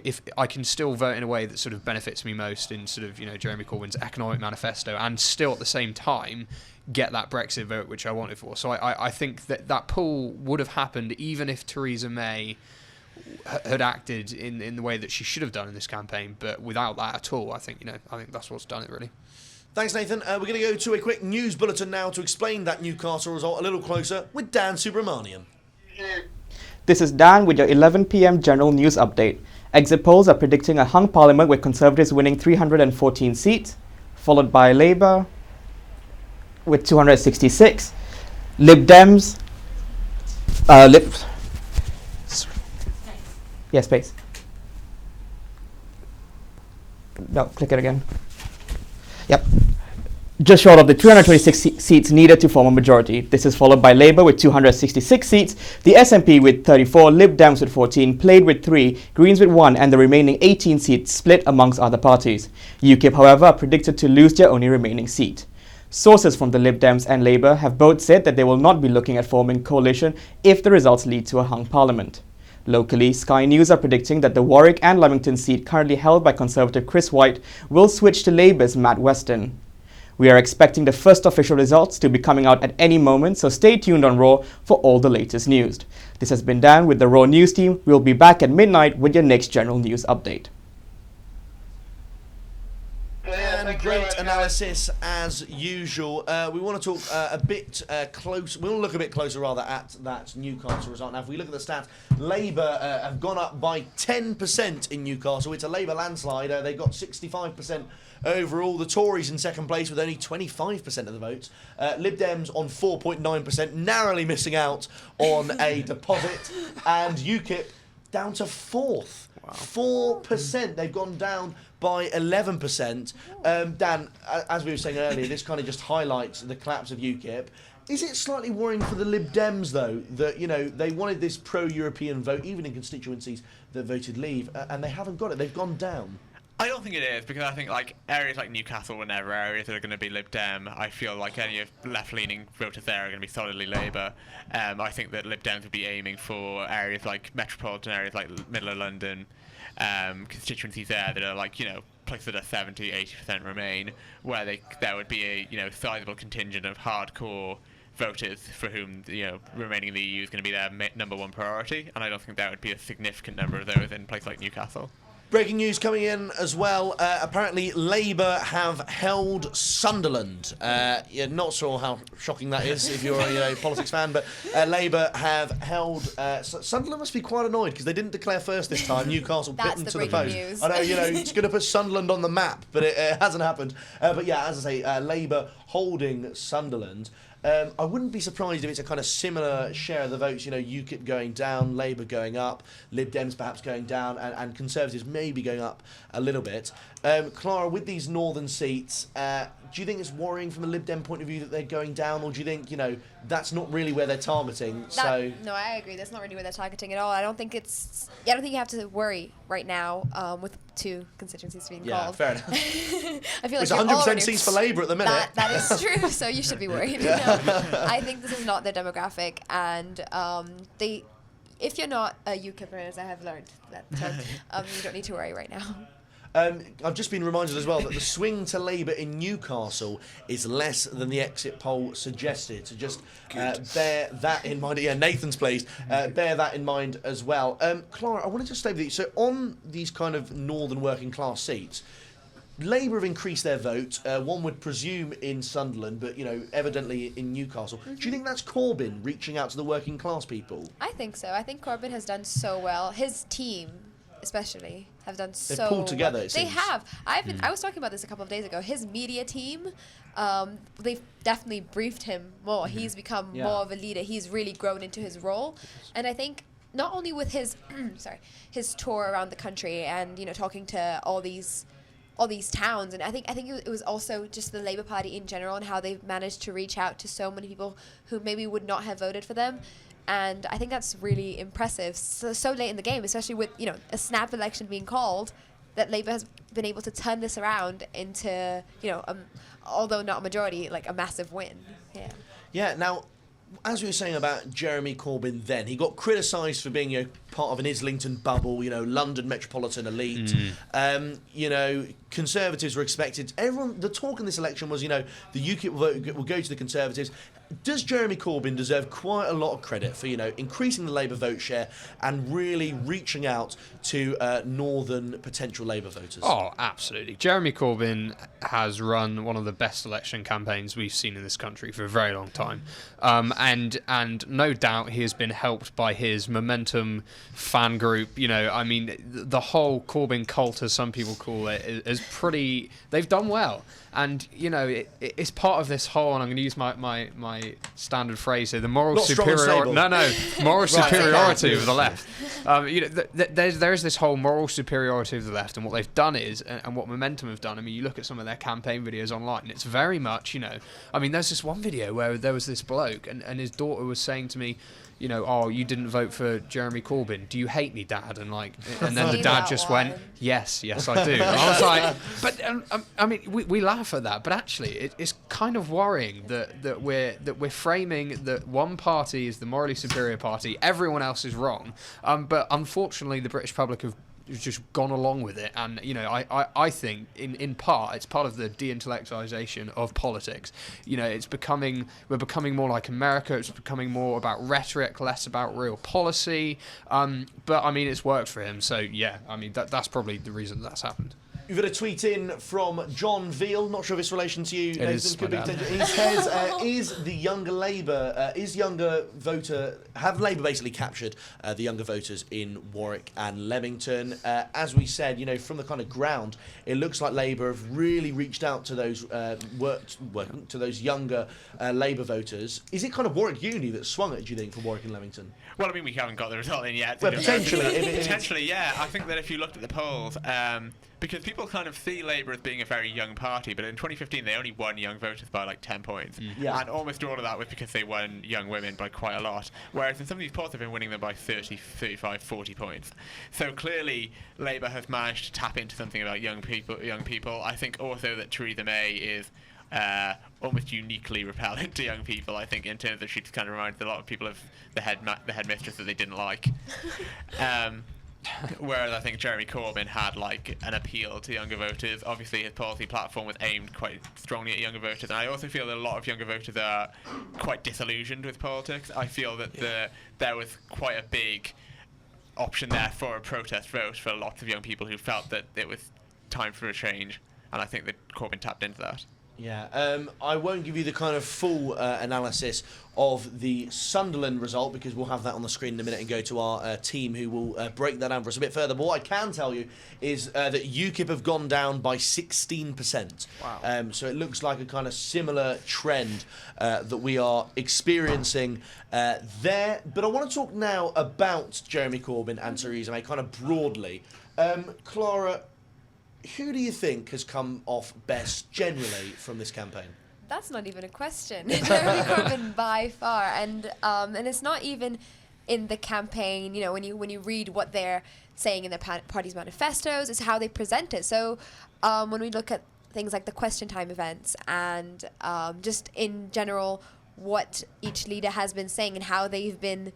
if I can still vote in a way that sort of benefits me most in sort of, Jeremy Corbyn's economic manifesto, and still at the same time get that Brexit vote which I wanted for. So I think that pull would have happened even if Theresa May had acted in the way that she should have done in this campaign, but without that at all, I think that's what's done it really. Thanks, Nathan. We're going to go to a quick news bulletin now to explain that Newcastle result a little closer with Dan Subramanian. This is Dan with your 11 p.m. general news update. Exit polls are predicting a hung parliament with Conservatives winning 314 seats, followed by Labour with 266, Lib Dems, yes, space. No, click it again. Yep. Just short of the 226 seats needed to form a majority. This is followed by Labour with 266 seats, the SNP with 34, Lib Dems with 14, Plaid with 3, Greens with 1, and the remaining 18 seats split amongst other parties. UKIP, however, are predicted to lose their only remaining seat. Sources from the Lib Dems and Labour have both said that they will not be looking at forming coalition if the results lead to a hung parliament. Locally, Sky News are predicting that the Warwick and Lamington seat currently held by Conservative Chris White will switch to Labour's Matt Weston. We are expecting the first official results to be coming out at any moment, so stay tuned on Raw for all the latest news. This has been Dan with the Raw News team. We'll be back at midnight with your next general news update. And great analysis as usual. We want to talk a bit close. We'll look a bit closer rather at that Newcastle result. Now, if we look at the stats, Labour have gone up by 10% in Newcastle. It's a Labour landslide. They got 65% overall. The Tories in second place with only 25% of the votes. Lib Dems on 4.9%, narrowly missing out on a deposit, and UKIP down to fourth. Wow. 4%. They've gone down by 11%. Dan, as we were saying earlier, this kind of just highlights the collapse of UKIP. Is it slightly worrying for the Lib Dems, though, that, you know, they wanted this pro-European vote, even in constituencies that voted Leave, and they haven't got it? They've gone down. I don't think it is, because I think like areas like Newcastle were never areas that are going to be Lib Dem. I feel like any of left-leaning voters there are going to be solidly Labour. I think that Lib Dems would be aiming for areas like metropolitan areas like middle of London, constituencies there that are like, you know, places that are 70-80% Remain, where there would be a, you know, sizable contingent of hardcore voters for whom, you know, remaining in the EU is going to be their number one priority, and I don't think there would be a significant number of those in places like Newcastle. Breaking news coming in as well. Apparently, Labour have held Sunderland. Not sure how shocking that is if you're a politics fan, but Labour have held. Sunderland must be quite annoyed because they didn't declare first this time. Newcastle bit them to the post. News. I know, it's going to put Sunderland on the map, but it hasn't happened. But yeah, as I say, Labour holding Sunderland. I wouldn't be surprised if it's a kind of similar share of the votes, you know, UKIP going down, Labour going up, Lib Dems perhaps going down, and Conservatives maybe going up a little bit. Clara, with these northern seats, do you think it's worrying from a Lib Dem point of view that they're going down, or do you think, you know, that's not really where they're targeting? No, I agree. That's not really where they're targeting at all. I don't think you have to worry right now with two constituencies being called. Yeah, fair enough. I feel like it's 100% seats for Labour at the minute. That is true, so you should be worried. No, I think this is not their demographic, and if you're not a UKIPper, as I have learned that term, you don't need to worry right now. I've just been reminded as well that the swing to Labour in Newcastle is less than the exit poll suggested. So just bear that in mind. Yeah, Nathan's pleased. Bear that in mind as well. Clara, I wanted to stay with you. So on these kind of northern working class seats, Labour have increased their vote. One would presume in Sunderland, but, you know, evidently in Newcastle. Mm-hmm. Do you think that's Corbyn reaching out to the working class people? I think so. I think Corbyn has done so well. His team, especially, have done so well. They've pulled together, it They seems. have. I was talking about this a couple of days ago. His media team, they've definitely briefed him more. Mm-hmm. He's become more of a leader. He's really grown into his role. And I think not only with his his tour around the country and, you know, talking to all these towns, and I think it was also just the Labour Party in general and how they've managed to reach out to so many people who maybe would not have voted for them. And I think that's really impressive. So late in the game, especially with, you know, a snap election being called, that Labour has been able to turn this around into, you know, although not a majority, like a massive win. Yeah. Yeah. Now, as we were saying about Jeremy Corbyn then, he got criticised for being, you know, part of an Islington bubble, you know, London metropolitan elite. You know, Conservatives were expected. The talk in this election was, you know, the UKIP vote will go to the Conservatives. Does Jeremy Corbyn deserve quite a lot of credit for, you know, increasing the Labour vote share and really reaching out to northern potential Labour voters? Oh, absolutely. Jeremy Corbyn has run one of the best election campaigns we've seen in this country for a very long time. And no doubt he has been helped by his Momentum fan group. You know, I mean, the whole Corbyn cult, as some people call it, is pretty... They've done well. And, you know, it's part of this whole, and I'm going to use my standard phrase here, the moral superiority. Moral superiority of the left. You know, there's this whole moral superiority of the left, and what they've done is, and what Momentum have done. I mean, you look at some of their campaign videos online, and it's very much, you know, I mean, there's this one video where there was this bloke, and and his daughter was saying to me, you know, oh, you didn't vote for Jeremy Corbyn. Do you hate me, Dad? And then the dad just went, yes, I do. And I was like, but I mean, we laugh at that, but actually, it's kind of worrying that we're framing that one party is the morally superior party, everyone else is wrong. But unfortunately, the British public have just gone along with it, and you know, I think in part it's part of the de-intellectualization of politics. You know, we're becoming more like America. It's becoming more about rhetoric, less about real policy. But I mean, it's worked for him, so yeah. I mean, that's probably the reason that's happened. You've got a tweet in from John Veal. Not sure of its relation to you, It Nathan. is, Could be my dad. potential. He says, "Is the younger Labour, have Labour basically captured the younger voters in Warwick and Leamington?" As we said, you know, from the kind of ground, it looks like Labour have really reached out to those to those younger Labour voters. Is it kind of Warwick Uni that swung it? Do you think for Warwick and Leamington? Well, I mean, we haven't got the result in yet. Well, potentially. Potentially, yeah. I think that if you looked at the polls, because people kind of see Labour as being a very young party, but in 2015 they only won young voters by like 10 points. Yeah. And almost all of that was because they won young women by quite a lot. Whereas in some of these polls they've been winning them by 30, 35, 40 points. So clearly Labour has managed to tap into something about young people. I think also that Theresa May is almost uniquely repellent to young people. I think in terms of she just kind of reminds a lot of people of the headmistress that they didn't like. Whereas I think Jeremy Corbyn had like an appeal to younger voters. Obviously his policy platform was aimed quite strongly at younger voters, and I also feel that a lot of younger voters are quite disillusioned with politics. I feel that there was quite a big option there for a protest vote for lots of young people who felt that it was time for a change, and I think that Corbyn tapped into that. Yeah, I won't give you the kind of full analysis of the Sunderland result because we'll have that on the screen in a minute and go to our team who will break that down for us a bit further. But what I can tell you is that UKIP have gone down by 16%. Wow. So it looks like a kind of similar trend that we are experiencing there. But I want to talk now about Jeremy Corbyn and Theresa May kind of broadly. Clara, who do you think has come off best generally from this campaign? That's not even a question. Jeremy Corbyn by far, and it's not even in the campaign. You know, when you read what they're saying in their party's manifestos, it's how they present it. So when we look at things like the question time events and just in general what each leader has been saying and how they've been,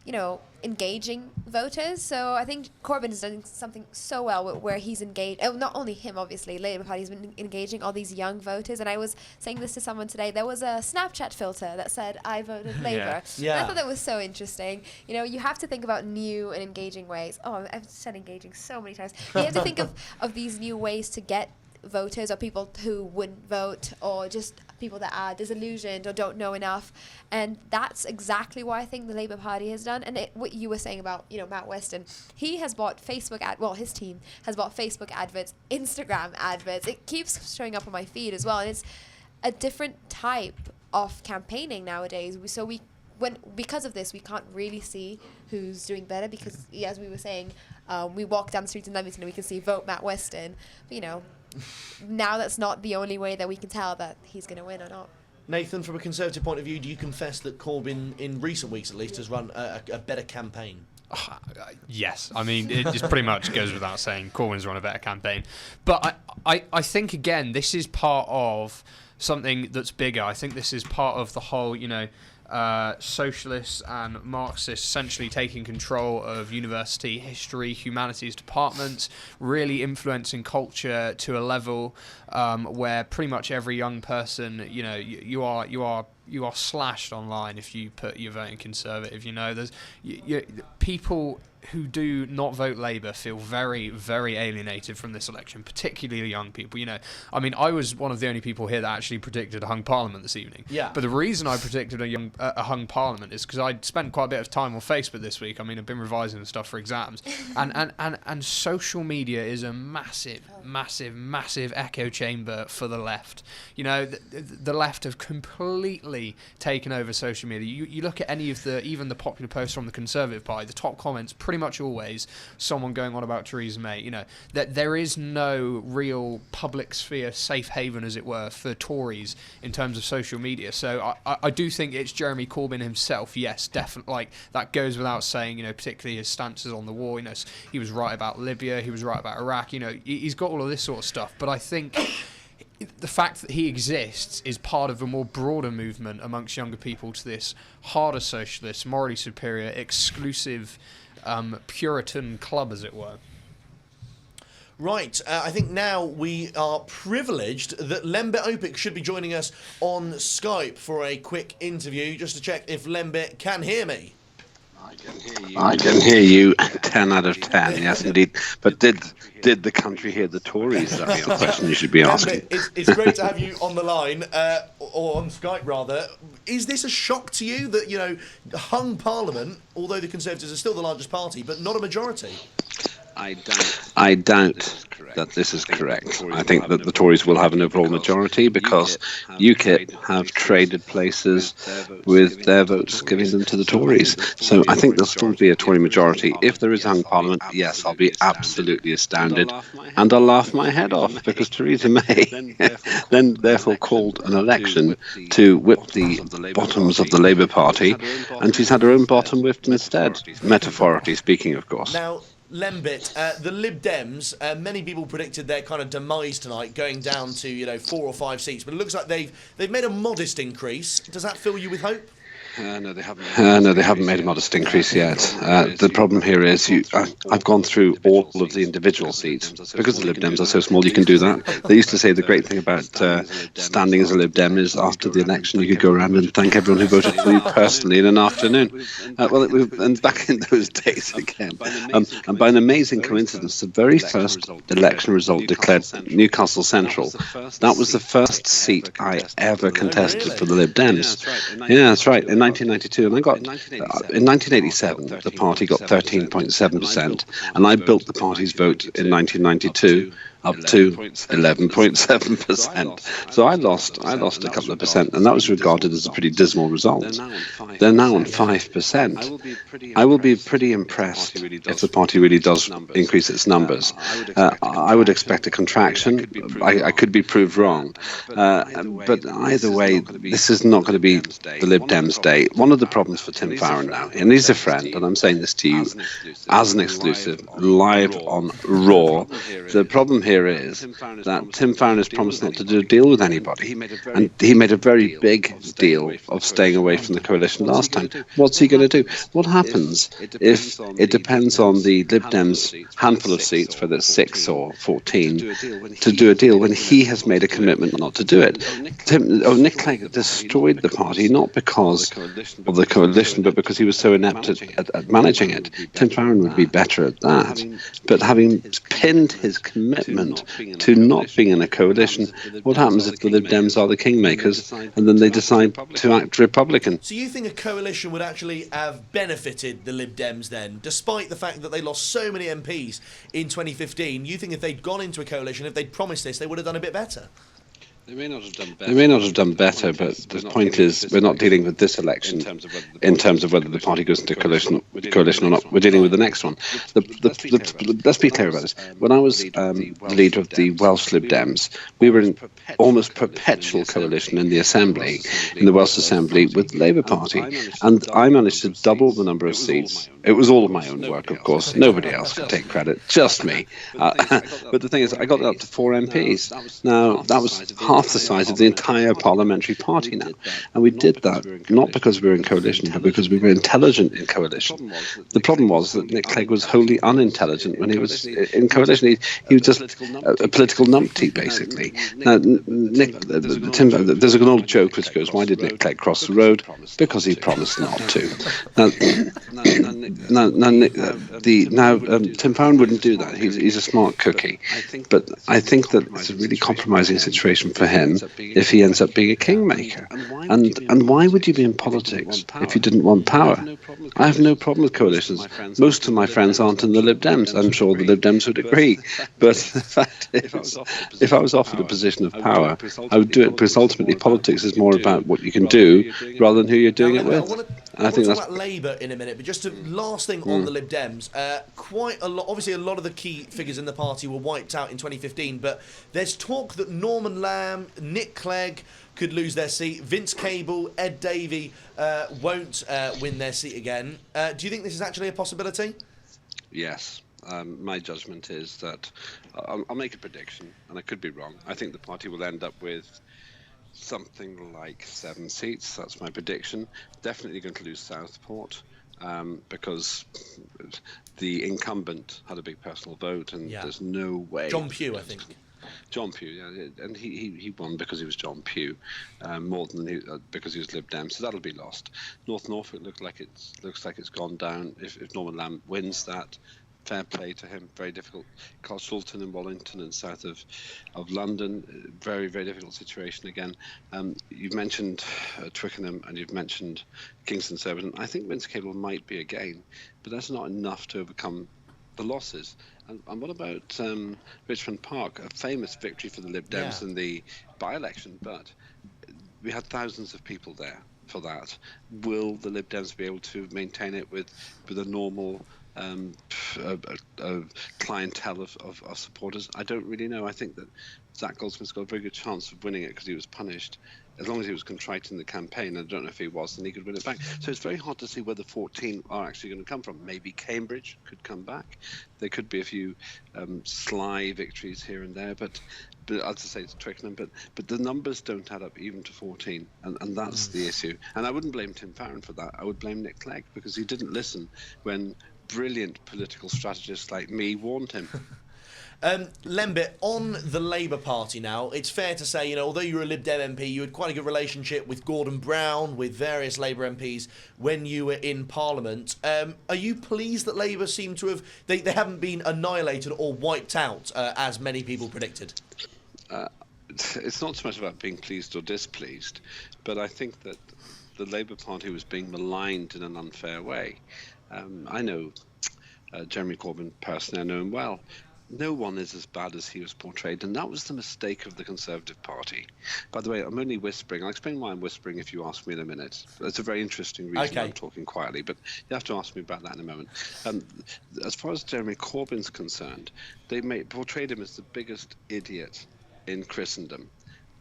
you know, engaging voters. So I think Corbyn has done something so well where he's engaged, not only him, obviously, Labour Party's been engaging all these young voters. And I was saying this to someone today, there was a Snapchat filter that said, I voted Labour. Yeah. And I thought that was so interesting. You know, you have to think about new and engaging ways. Oh, I've said engaging so many times. You have to think of these new ways to get voters or people who wouldn't vote or just people that are disillusioned or don't know enough, and that's exactly what I think the Labour Party has done. And what you were saying about, you know, Matt Weston, he has bought his team has bought Facebook adverts, Instagram adverts. It keeps showing up on my feed as well, and it's a different type of campaigning nowadays. Because of this, we can't really see who's doing better because, as we were saying, we walk down the streets in Leamington and we can see vote Matt Weston, but, you know, now that's not the only way that we can tell that he's going to win or not. Nathan, from a Conservative point of view, do you confess that Corbyn, in recent weeks at least, has run a better campaign? Yes, I mean, it just pretty much goes without saying Corbyn's run a better campaign. But I think, again, this is part of something that's bigger. I think this is part of the whole, you know, socialists and Marxists essentially taking control of university history, humanities departments, really influencing culture to a level where pretty much every young person, you know, you are slashed online if you put your voting Conservative. You know, there's people who do not vote Labour feel very, very alienated from this election, particularly young people. You know, I mean, I was one of the only people here that actually predicted a hung parliament this evening. Yeah. But the reason I predicted a hung parliament is because I'd spent quite a bit of time on Facebook this week. I mean, I've been revising and stuff for exams, and social media is a massive, massive, massive echo chamber for the left. You know, the left have completely taken over social media. You look at any of even the popular posts from the Conservative Party, the top comments pretty much always someone going on about Theresa May. You know, that there is no real public sphere safe haven, as it were, for Tories in terms of social media. So I do think it's Jeremy Corbyn himself. Yes, definitely. Like, that goes without saying. You know, particularly his stances on the war. You know, he was right about Libya. He was right about Iraq. You know, he's got all of this sort of stuff. But I think the fact that he exists is part of a more broader movement amongst younger people to this harder socialist, morally superior, exclusive, Puritan club, as it were. Right, I think now we are privileged that Lembit Opik should be joining us on Skype for a quick interview, just to check if Lembit can hear me. I can hear you 10 out of 10, yes indeed. But did the country hear the Tories? That's the question you should be asking. It's great to have you on the line, or on Skype rather. Is this a shock to you that, you know, hung Parliament, although the Conservatives are still the largest party, but not a majority? I doubt that this is correct. I think that the Tories will have an overall majority because UKIP have traded places with their votes giving them to the Tories. So I think there'll still be a Tory majority. If there is a hung Parliament, yes, I'll be absolutely astounded and I'll laugh my head off because Theresa May then therefore called an election to whip the bottoms of the Labour Party, and she's had her own bottom whipped instead, metaphorically speaking, of course. Now, Lembit, the Lib Dems, many people predicted their kind of demise tonight, going down to, you know, 4 or 5 seats, but it looks like they've made a modest increase. Does that fill you with hope? No, they haven't made a modest increase yet. The problem here is I've gone through all of the individual seats. Because the Lib Dems are so small, you can do that. They used to say the great thing about standing as a Lib Dem is after the election you could go around and thank everyone who voted for you personally in an afternoon. And back in those days again. And by an amazing coincidence, the very first election result declared Newcastle Central. That was the first seat I ever contested for the Lib Dems. Yeah, that's right. In 1992, and I got in 1987 the party got 13.7%, and I built the party's vote in 1992 up to 11.7%. So I lost a couple of percent, and that was regarded as a pretty dismal result. They're now on 5%. I will be pretty impressed if the party really does increase its numbers. I would expect a contraction. I could be proved wrong. But either way, this is not going to be the Lib Dems' day. One of the problems for Tim Farron now, and he's a friend, and I'm saying this to you as an exclusive, live on Raw, the problem here is that Tim Farron has promised not to do a deal with anybody, and he made a very big deal of staying away from the coalition last time. What's he going to do? What happens if it depends on the Lib Dems' handful of seats, whether it's 6 or 14, to do a deal when he has made a commitment not to do it? Nick Clegg destroyed the party not because of the coalition, but because he was so inept at managing it. Tim Farron would be better at that. But having pinned his commitment to not being in a coalition, what happens if the Lib Dems are the kingmakers and then they decide to act Republican? So you think a coalition would actually have benefited the Lib Dems then, despite the fact that they lost so many MPs in 2015? You think if they'd gone into a coalition, if they'd promised this, they would have done a bit better? They may not have done better, but the point is we're not dealing with this election in terms of whether the party goes into coalition or not. We're dealing with the next one. Let's be clear about this. When I was the leader of the Welsh Lib Dems, we were in almost perpetual coalition in the Assembly, in the Welsh Assembly, with the Labour Party, and I managed to double the number of seats. It was all of my own work, of course. Nobody else could take credit, just me. But the thing is, I got it up to 4 MPs. Now, that was half the size of the entire parliamentary party now. And we did that not because we were in coalition, but because we were intelligent in coalition. The problem was that Nick Clegg was wholly unintelligent when he was in coalition. He was just a political numpty, basically. Now, there's an old joke which goes, why did Nick Clegg cross the road? Because he promised not to. Tim Farron wouldn't do that. He's a smart cookie. But I think that it's a really compromising situation for him if he ends up being a kingmaker. And why would you be in politics if you didn't want power? I have no problem with coalitions. Most of my friends aren't in the Lib Dems. I'm sure the Lib Dems would agree. But the fact is, if I was offered a position of power, I would do it because ultimately politics is more about what you can do rather than who you're doing it with. And I think We'll that's talk about Labour in a minute, but just a last thing on the Lib Dems. Quite a lot. Obviously, a lot of the key figures in the party were wiped out in 2015, but there's talk that Norman Lamb, Nick Clegg could lose their seat. Vince Cable, Ed Davey won't win their seat again. Do you think this is actually a possibility? Yes. My judgment is that I'll make a prediction, and I could be wrong. I think the party will end up with something like 7 seats. That's my prediction. Definitely going to lose Southport because the incumbent had a big personal vote, and there's no way. John Pugh, I think. John Pugh, yeah, and he won because he was John Pugh, more than because he was Lib Dem. So that'll be lost. North Norfolk looks like it's gone down. If Norman Lamb wins that, fair play to him. Very difficult. Carshalton and Wallington and south of London, very, very difficult situation again. You've mentioned Twickenham and you've mentioned Kingston Surbiton. I think Vince Cable might be a gain, but that's not enough to overcome the losses. And what about Richmond Park, a famous victory for the Lib Dems in the by-election, but we had thousands of people there for that. Will the Lib Dems be able to maintain it with a normal clientele of supporters? I don't really know. I think that Zach Goldsmith's got a very good chance of winning it because he was punished. As long as he was contrite in the campaign, I don't know if he was, then he could win it back. So it's very hard to see where the 14 are actually going to come from. Maybe Cambridge could come back. There could be a few sly victories here and there, but as I say, it's Twickenham, but the numbers don't add up even to 14, and that's the issue. And I wouldn't blame Tim Farron for that. I would blame Nick Clegg because he didn't listen when brilliant political strategists like me warned him. Lembit, on the Labour Party now, it's fair to say, although you were a Lib Dem MP, you had quite a good relationship with Gordon Brown, with various Labour MPs when you were in Parliament. Are you pleased that Labour seem to have, they haven't been annihilated or wiped out, as many people predicted? It's not so much about being pleased or displeased, but I think that the Labour Party was being maligned in an unfair way. I know Jeremy Corbyn personally, I know him well. No one is as bad as he was portrayed, and that was the mistake of the Conservative Party. By the way, I'm only whispering. I'll explain why I'm whispering if you ask me in a minute. It's a very interesting reason I'm talking quietly, but you have to ask me about that in a moment. As far as Jeremy Corbyn's concerned, they portrayed him as the biggest idiot in Christendom.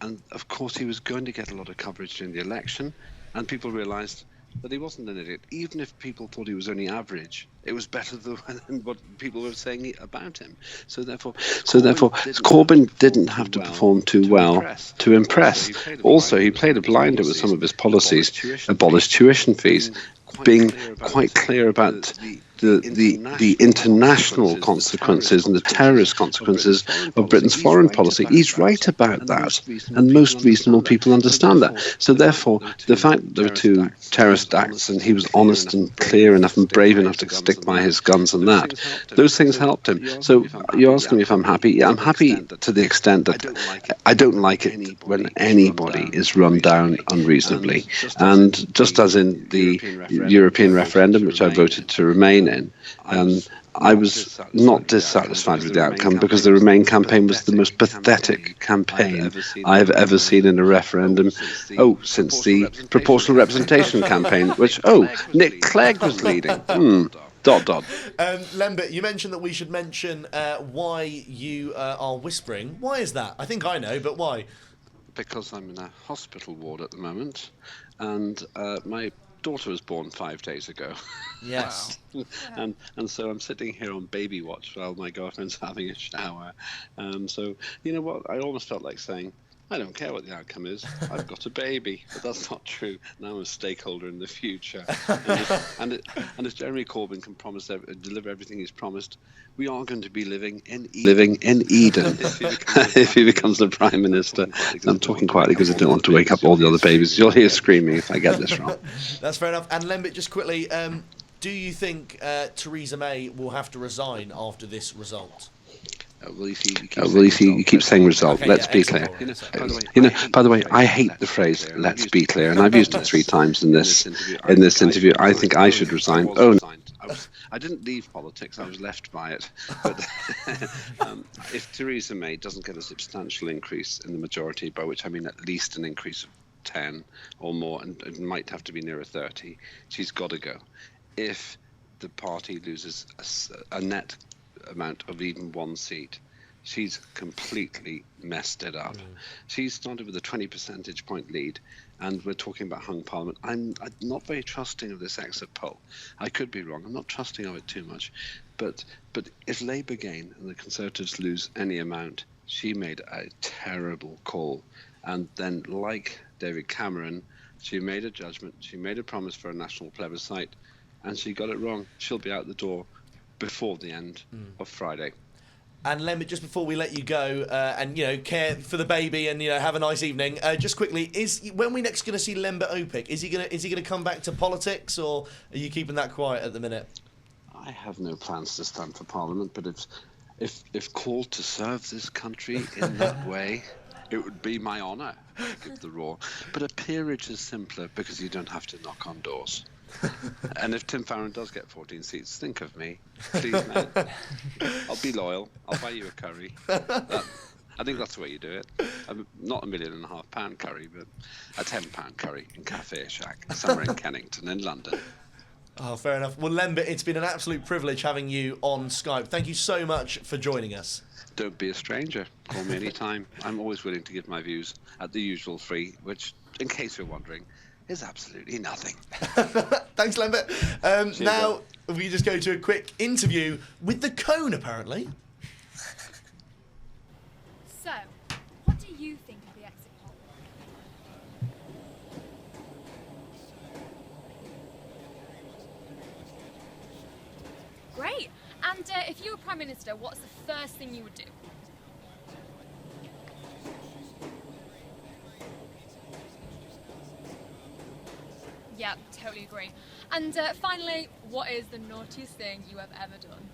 And, of course, he was going to get a lot of coverage during the election, and people realised that he wasn't an idiot. Even if people thought he was only average, it was better than what people were saying about him. So therefore, Corbyn didn't have to perform too well to impress. Also, he played a blinder with some of his policies, abolished tuition fees, being quite clear about the international consequences and the terrorist consequences of Britain's foreign policy. He's right about that, and most reasonable people understand that. So therefore, the fact that there were 2 terrorist acts and he was honest and clear enough and brave enough to stick by his guns and that, those things helped him. So you're asking me if I'm happy? Yeah, I'm happy to the extent that I don't like it when anybody is run down unreasonably. And just as in the European referendum, which I voted to remain in, I was not dissatisfied with the outcome because the Remain campaign was the most pathetic campaign I have ever seen in a referendum. Since the proportional representation campaign, which Nick Clegg was leading. Lembit, you mentioned that we should mention why you are whispering. Why is that? I think I know, but why? Because I'm in a hospital ward at the moment, and my daughter was born 5 days ago. Yes. and so I'm sitting here on baby watch while my girlfriend's having a shower. So you know what? I almost felt like saying, I don't care what the outcome is. I've got a baby. But that's not true. Now I'm a stakeholder in the future. And if Jeremy Corbyn can deliver everything he's promised, we are going to be living in Eden if he becomes the Prime Minister. I'm talking quietly because I don't want to wake up all the other babies. You'll hear screaming if I get this wrong. That's fair enough. And Lembit, just quickly, do you think Theresa May will have to resign after this result? You keep saying result. Let's be clear. By the way, I hate the phrase "let's be clear," and I've used it 3 times in this interview. I think I should resign. I didn't leave politics. I was left by it. But if Theresa May doesn't get a substantial increase in the majority, by which I mean at least an increase of 10 or more, and it might have to be nearer 30. She's got to go. If the party loses a net amount of even one seat, she's completely messed it up. She started with a 20 percentage point lead, and we're talking about hung parliament. I'm not very trusting of this exit poll. I could be wrong. I'm not trusting of it too much. But if Labour gain and the Conservatives lose any amount, she made a terrible call. And then, like David Cameron, she made a judgment. She made a promise for a national plebiscite, and she got it wrong. She'll be out the door before the end of Friday. And Lembit, just before we let you go, and care for the baby and have a nice evening. Just quickly, when we next going to see Lembit Opik? Is he gonna come back to politics, or are you keeping that quiet at the minute? I have no plans to stand for Parliament, but if called to serve this country in that way, it would be my honour to give the roar. But a peerage is simpler because you don't have to knock on doors. And if Tim Farron does get 14 seats, think of me. Please, mate. I'll be loyal. I'll buy you a curry. I think that's the way you do it. Not £1.5 million curry, but a £10 curry in Cafe Shack, somewhere in Kennington in London. Oh, fair enough. Well, Lembit, it's been an absolute privilege having you on Skype. Thank you so much for joining us. Don't be a stranger. Call me anytime. I'm always willing to give my views at the usual fee, which, in case you're wondering, is absolutely nothing. Thanks, Lembit. Now, we just go to a quick interview with the Cone, apparently. So, what do you think of the exit poll? Great. And if you were Prime Minister, what's the first thing you would do? Yeah, totally agree. And finally, what is the naughtiest thing you have ever done?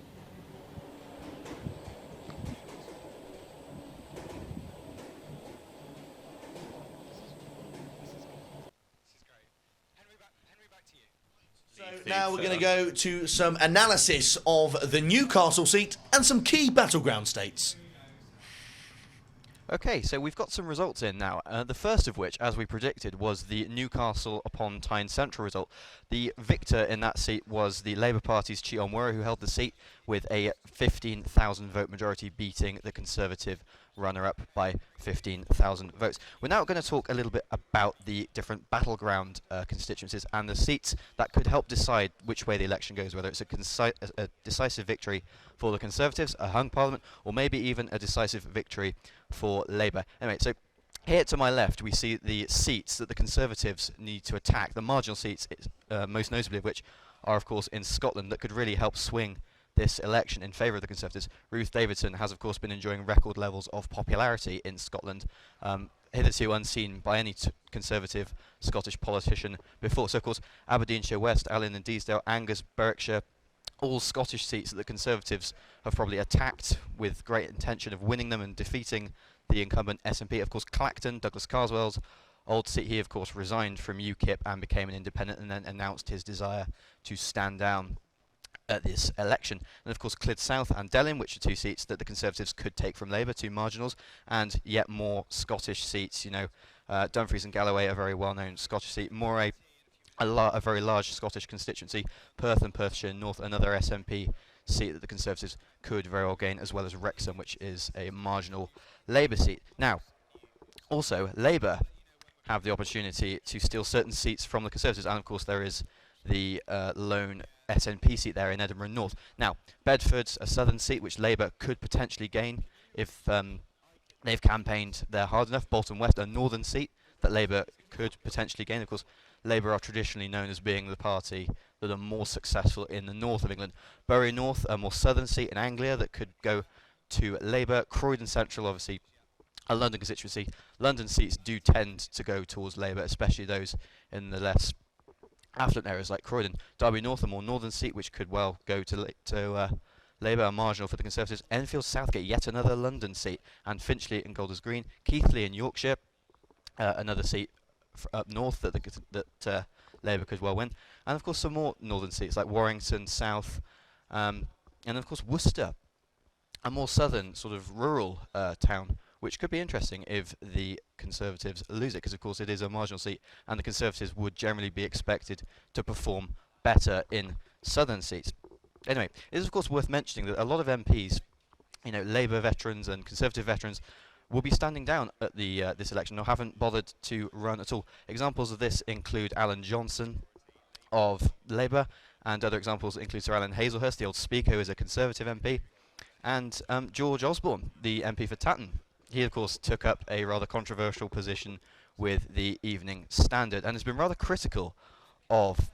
Now we're going to go to some analysis of the Newcastle seat and some key battleground states. Okay, so we've got some results in now. The first of which, as we predicted, was the Newcastle upon Tyne Central result. The victor in that seat was the Labour Party's Chi Onwurah, who held the seat with a 15,000 vote majority, beating the Conservative runner-up by 15,000 votes. We're now going to talk a little bit about the different battleground constituencies and the seats that could help decide which way the election goes, whether it's a decisive victory for the Conservatives, a hung parliament, or maybe even a decisive victory for Labour. Anyway, so here to my left we see the seats that the Conservatives need to attack, the marginal seats, most notably of which are of course in Scotland, that could really help swing this election in favour of the Conservatives. Ruth Davidson has of course been enjoying record levels of popularity in Scotland, hitherto unseen by any Conservative Scottish politician before. So of course Aberdeenshire West, Allen and Deesdale, Angus, Berkshire, all Scottish seats that the Conservatives have probably attacked with great intention of winning them and defeating the incumbent SNP. Of course Clacton, Douglas Carswell's old seat, he of course resigned from UKIP and became an independent and then announced his desire to stand down at this election. And of course Clyde South and Delyn, which are two seats that the Conservatives could take from Labour, two marginals, and yet more Scottish seats, Dumfries and Galloway, a very well-known Scottish seat, Moray, a very large Scottish constituency, Perth and Perthshire North, another SNP seat that the Conservatives could very well gain, as well as Wrexham, which is a marginal Labour seat. Now, also, Labour have the opportunity to steal certain seats from the Conservatives, and of course there is the lone SNP seat there in Edinburgh North. Now, Bedford's a southern seat which Labour could potentially gain if they've campaigned there hard enough. Bolton West, a northern seat that Labour could potentially gain. Of course, Labour are traditionally known as being the party that are more successful in the north of England. Bury North, a more southern seat in Anglia that could go to Labour. Croydon Central, obviously a London constituency. London seats do tend to go towards Labour, especially those in the less affluent areas like Croydon. Derby North, a more northern seat which could well go to Labour, a marginal for the Conservatives. Enfield Southgate, yet another London seat, and Finchley and Golders Green. Keighley in Yorkshire, another seat up north that Labour could well win. And of course some more northern seats like Warrington South, and of course Worcester, a more southern sort of rural town which could be interesting if the Conservatives lose it, because of course it is a marginal seat, and the Conservatives would generally be expected to perform better in southern seats. Anyway, it is of course worth mentioning that a lot of MPs, Labour veterans and Conservative veterans, will be standing down at this election or haven't bothered to run at all. Examples of this include Alan Johnson of Labour, and other examples include Sir Alan Hazelhurst, the old Speaker, who is a Conservative MP, and George Osborne, the MP for Tatton. He, of course, took up a rather controversial position with the Evening Standard and has been rather critical of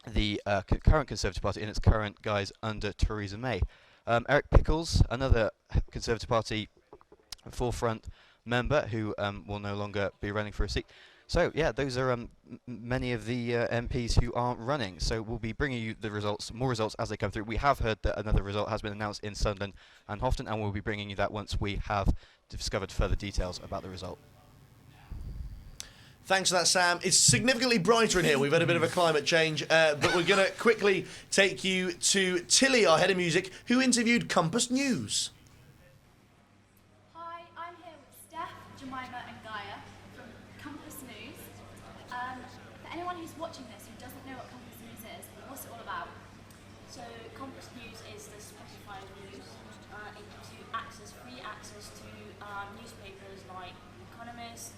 the current Conservative Party in its current guise under Theresa May. Eric Pickles, another Conservative Party forefront member who will no longer be running for a seat. So yeah, those are many of the MPs who aren't running. So we'll be bringing you the results, more results as they come through. We have heard that another result has been announced in Sunderland and Houghton, and we'll be bringing you that once we have discovered further details about the result. Thanks for that, Sam. It's significantly brighter in here. We've had a bit of a climate change, but we're going to quickly take you to Tilly, our head of music, who interviewed Compass News. Hi, I'm here with Steph, Jemima and Gaia from Compass News. For anyone who's watching this who doesn't know what Compass News is, what's it all about? So Compass News is the Spotify news. It gives you free access to newspapers like Economist,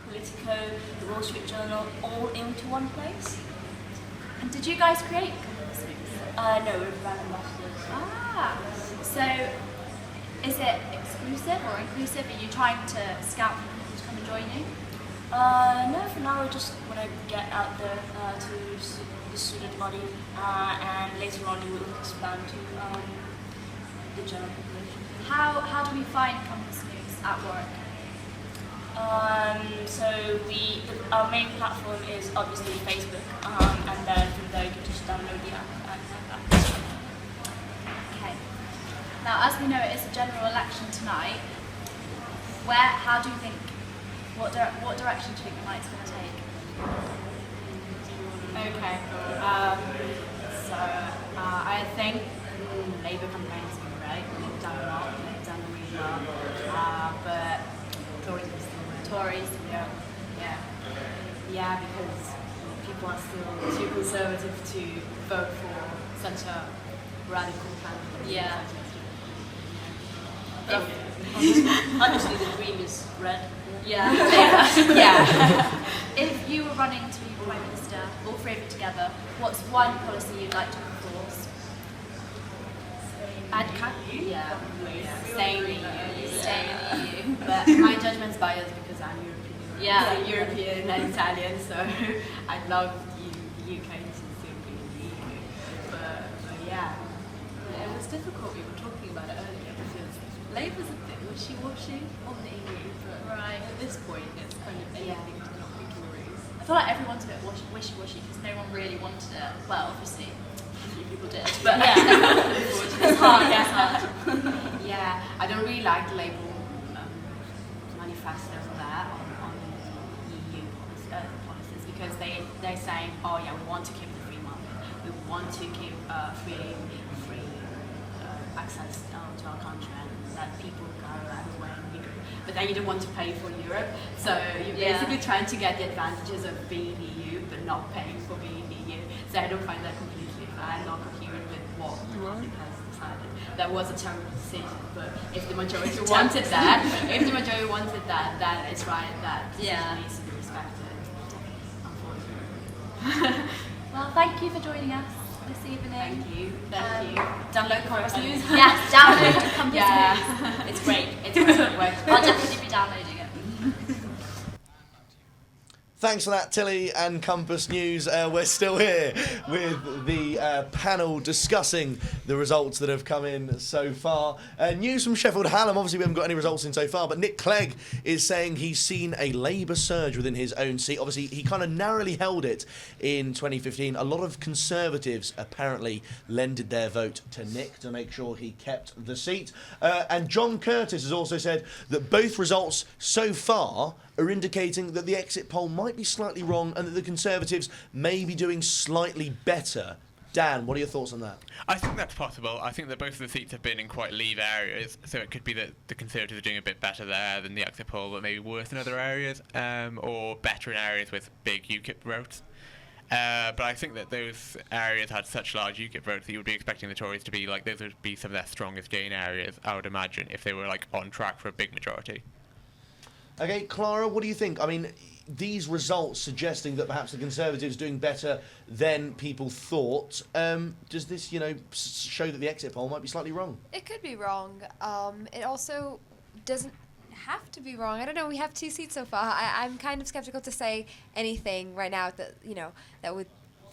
Politico, the Wall Street Journal, all into one place. And did you guys create Compass News? No, we're brand ambassadors. Ah, so is it exclusive or inclusive? Are you trying to scout for people to come and join you? No, for now we just want to get out there to the student body, and later on we will expand to the general population. How do we find Compass News at work? So our main platform is obviously Facebook, and then from there you can just download the app and have that. Okay. Now, as we know, it is a general election tonight. How do you think? What direction do you think the night's going to take? Okay. I think Labour campaign's been great. They've done a lot. They've done really well. But Tories are still winning. Tories, yeah, because people are still too conservative to vote for such a radical candidate. Yeah. Honestly, the dream is red. Yeah. Yeah. If you were running to be Prime Minister, all three of you together, what's one policy you'd like to enforce? Yeah, staying in the EU. Staying in the EU. But my judgment's biased because I'm European. Yeah. I'm European and Italian, so I'd love the UK to still be in the EU. But yeah, it was difficult. We were talking about it earlier because Labour's a bit wishy-washy on the EU, but at this point it's kind of anything to not be Tories. I feel like everyone's a bit wishy-washy because no one really wanted it. Well, obviously, a few people did, but it's hard. It's hard. Yeah, I don't really like the Labour manifesto for that on EU policies because they're saying, oh yeah, we want to keep the free market, we want to keep free access to our country and let people go everywhere. But then you don't want to pay for Europe, so you're basically trying to get the advantages of being EU but not paying for being EU. So I don't find that completely fair and not coherent with what the public has decided. That was a terrible decision, but if the majority wanted that, then it's right that decision needs to be respected. Unfortunately. Well, thank you for joining us this evening. Thank you. Download Compass News. Yes, download Compass News. It's great. It's great. It works. I'll definitely be downloading it. Thanks for that, Tilly and Compass News. We're still here with the panel discussing the results that have come in so far. News from Sheffield Hallam. Obviously, we haven't got any results in so far, but Nick Clegg is saying he's seen a Labour surge within his own seat. Obviously, he kind of narrowly held it in 2015. A lot of Conservatives apparently lended their vote to Nick to make sure he kept the seat. And John Curtis has also said that both results so far are indicating that the exit poll might be slightly wrong and that the Conservatives may be doing slightly better Dan, what are your thoughts on that? I think that's possible. I think that both of the seats have been in quite Leave areas, so it could be that the Conservatives are doing a bit better there than the exit poll, but maybe worse in other areas, or better in areas with big UKIP votes. But I think that those areas had such large UKIP votes that you would be expecting the Tories to be like, those would be some of their strongest gain areas, I would imagine, if they were like on track for a big majority. Okay, Clara, what do you think? I mean, these results suggesting that perhaps the Conservatives are doing better than people thought. Does this, show that the exit poll might be slightly wrong? It could be wrong. It also doesn't have to be wrong. I don't know. We have 2 seats so far. I'm kind of skeptical to say anything right now that that would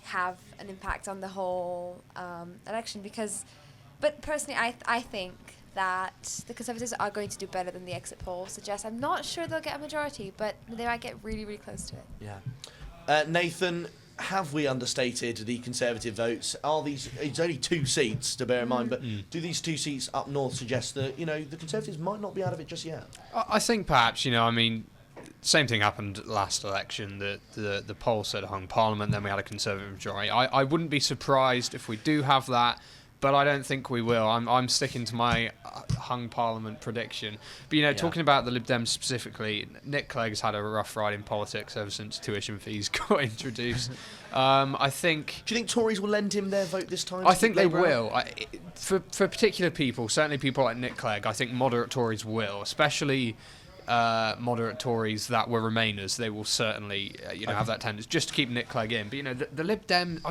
have an impact on the whole election but personally, I think that the Conservatives are going to do better than the exit poll suggests. I'm not sure they'll get a majority, but they might get really, really close to it. Yeah. Nathan, have we understated the Conservative votes? It's only 2 seats to bear in mind, but do these 2 seats up north suggest that, the Conservatives might not be out of it just yet? I think perhaps, same thing happened last election. The poll said hung Parliament, then we had a Conservative majority. I wouldn't be surprised if we do have that, but I don't think we will. I'm sticking to my hung Parliament prediction. But talking about the Lib Dems specifically, Nick Clegg's had a rough ride in politics ever since tuition fees got introduced. I think. Do you think Tories will lend him their vote this time? I think they will. For particular people, certainly people like Nick Clegg, I think moderate Tories will, especially moderate Tories that were Remainers. They will certainly have that tendency just to keep Nick Clegg in. But the Lib Dem,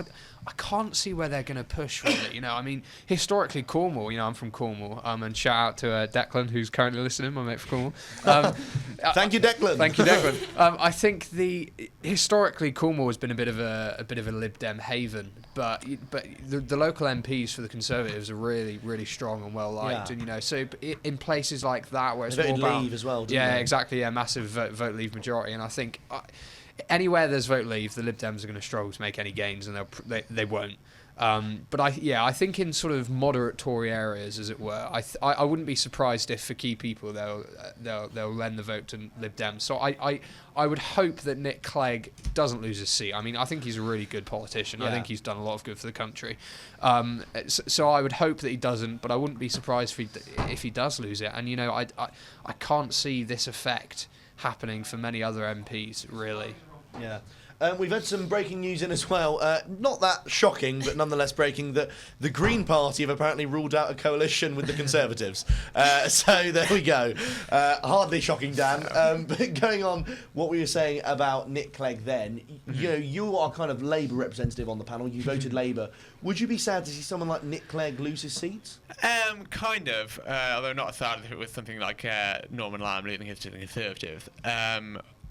I can't see where they're going to push really. I mean, historically Cornwall. I'm from Cornwall. And shout out to Declan, who's currently listening, my mate from Cornwall. Thank you, Declan. Thank you, Declan. I think historically Cornwall has been a bit of a Lib Dem haven, but the local MPs for the Conservatives are really, really strong and well liked, and so in places like that where it's they more voted about Leave as well. Yeah, exactly. Yeah, massive vote Leave majority, and I think. Anywhere there's vote Leave, the Lib Dems are going to struggle to make any gains, and they won't. But I think in sort of moderate Tory areas, as it were, I wouldn't be surprised if for key people they'll lend the vote to Lib Dems. So I would hope that Nick Clegg doesn't lose his seat. I mean, I think he's a really good politician. Yeah. I think he's done a lot of good for the country. So I would hope that he doesn't, but I wouldn't be surprised if he does lose it. And I can't see this effect happening for many other MPs really. Yeah. We've had some breaking news in as well. Not that shocking, but nonetheless breaking, that the Green Party have apparently ruled out a coalition with the Conservatives. So there we go. Hardly shocking, Dan. But going on what we were saying about Nick Clegg then, you are kind of Labour representative on the panel. You voted Labour. Would you be sad to see someone like Nick Clegg lose his seat? Kind of. Although not as sad if it was something like Norman Lamb leaving his to the Conservatives.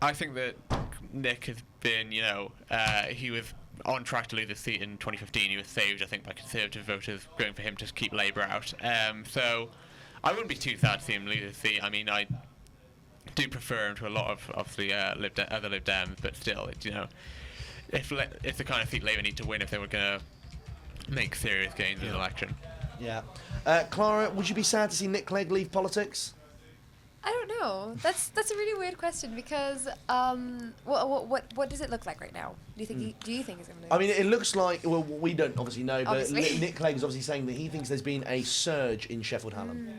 I think that Nick has been, he was on track to lose his seat in 2015. He was saved, I think, by Conservative voters going for him to keep Labour out. So I wouldn't be too sad to see him lose his seat. I mean, I do prefer him to a lot of obviously other Lib Dems, but still, it's the kind of seat Labour need to win if they were going to make serious gains in the election. Yeah. Clara, would you be sad to see Nick Clegg leave politics? I don't know. That's a really weird question because what does it look like right now? Do you think he's going to lose? I mean, it looks like we don't obviously know, but Obviously. Nick Clegg is obviously saying that he thinks there's been a surge in Sheffield Hallam,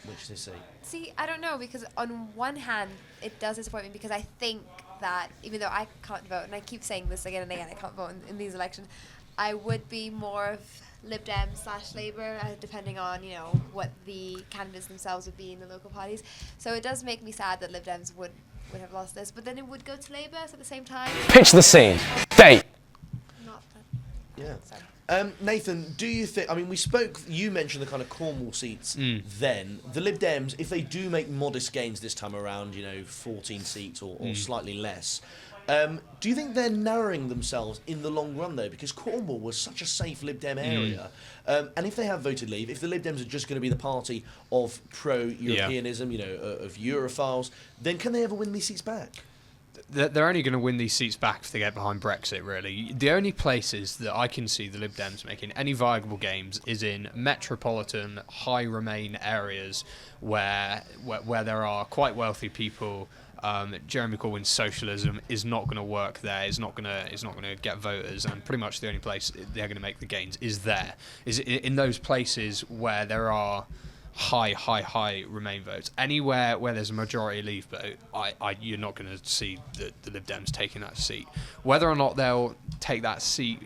which is his seat. See, I don't know because on one hand it does disappoint me because I think that even though I can't vote, and I keep saying this again and again, I can't vote in these elections, I would be more of Lib Dem / Labour, depending on what the candidates themselves would be in the local parties. So it does make me sad that Lib Dems would have lost this, but then it would go to Labour so at the same time. Pitch the scene. Date. Not that. Yeah. Nathan, do you think? I mean, you mentioned the kind of Cornwall seats. Then the Lib Dems, if they do make modest gains this time around, 14 seats or slightly less. Do you think they're narrowing themselves in the long run, though? Because Cornwall was such a safe Lib Dem area. And if they have voted Leave, if the Lib Dems are just going to be the party of pro-Europeanism, of Europhiles, then can they ever win these seats back? They're only going to win these seats back if they get behind Brexit, really. The only places that I can see the Lib Dems making any viable gains is in metropolitan, high Remain areas where there are quite wealthy people Jeremy Corbyn's socialism is not going to work there. Is not going to get voters, and pretty much the only place they're going to make the gains is in those places where there are high Remain votes. Anywhere where there's a majority Leave vote, you're not going to see the Lib Dems taking that seat. Whether or not they'll take that seat,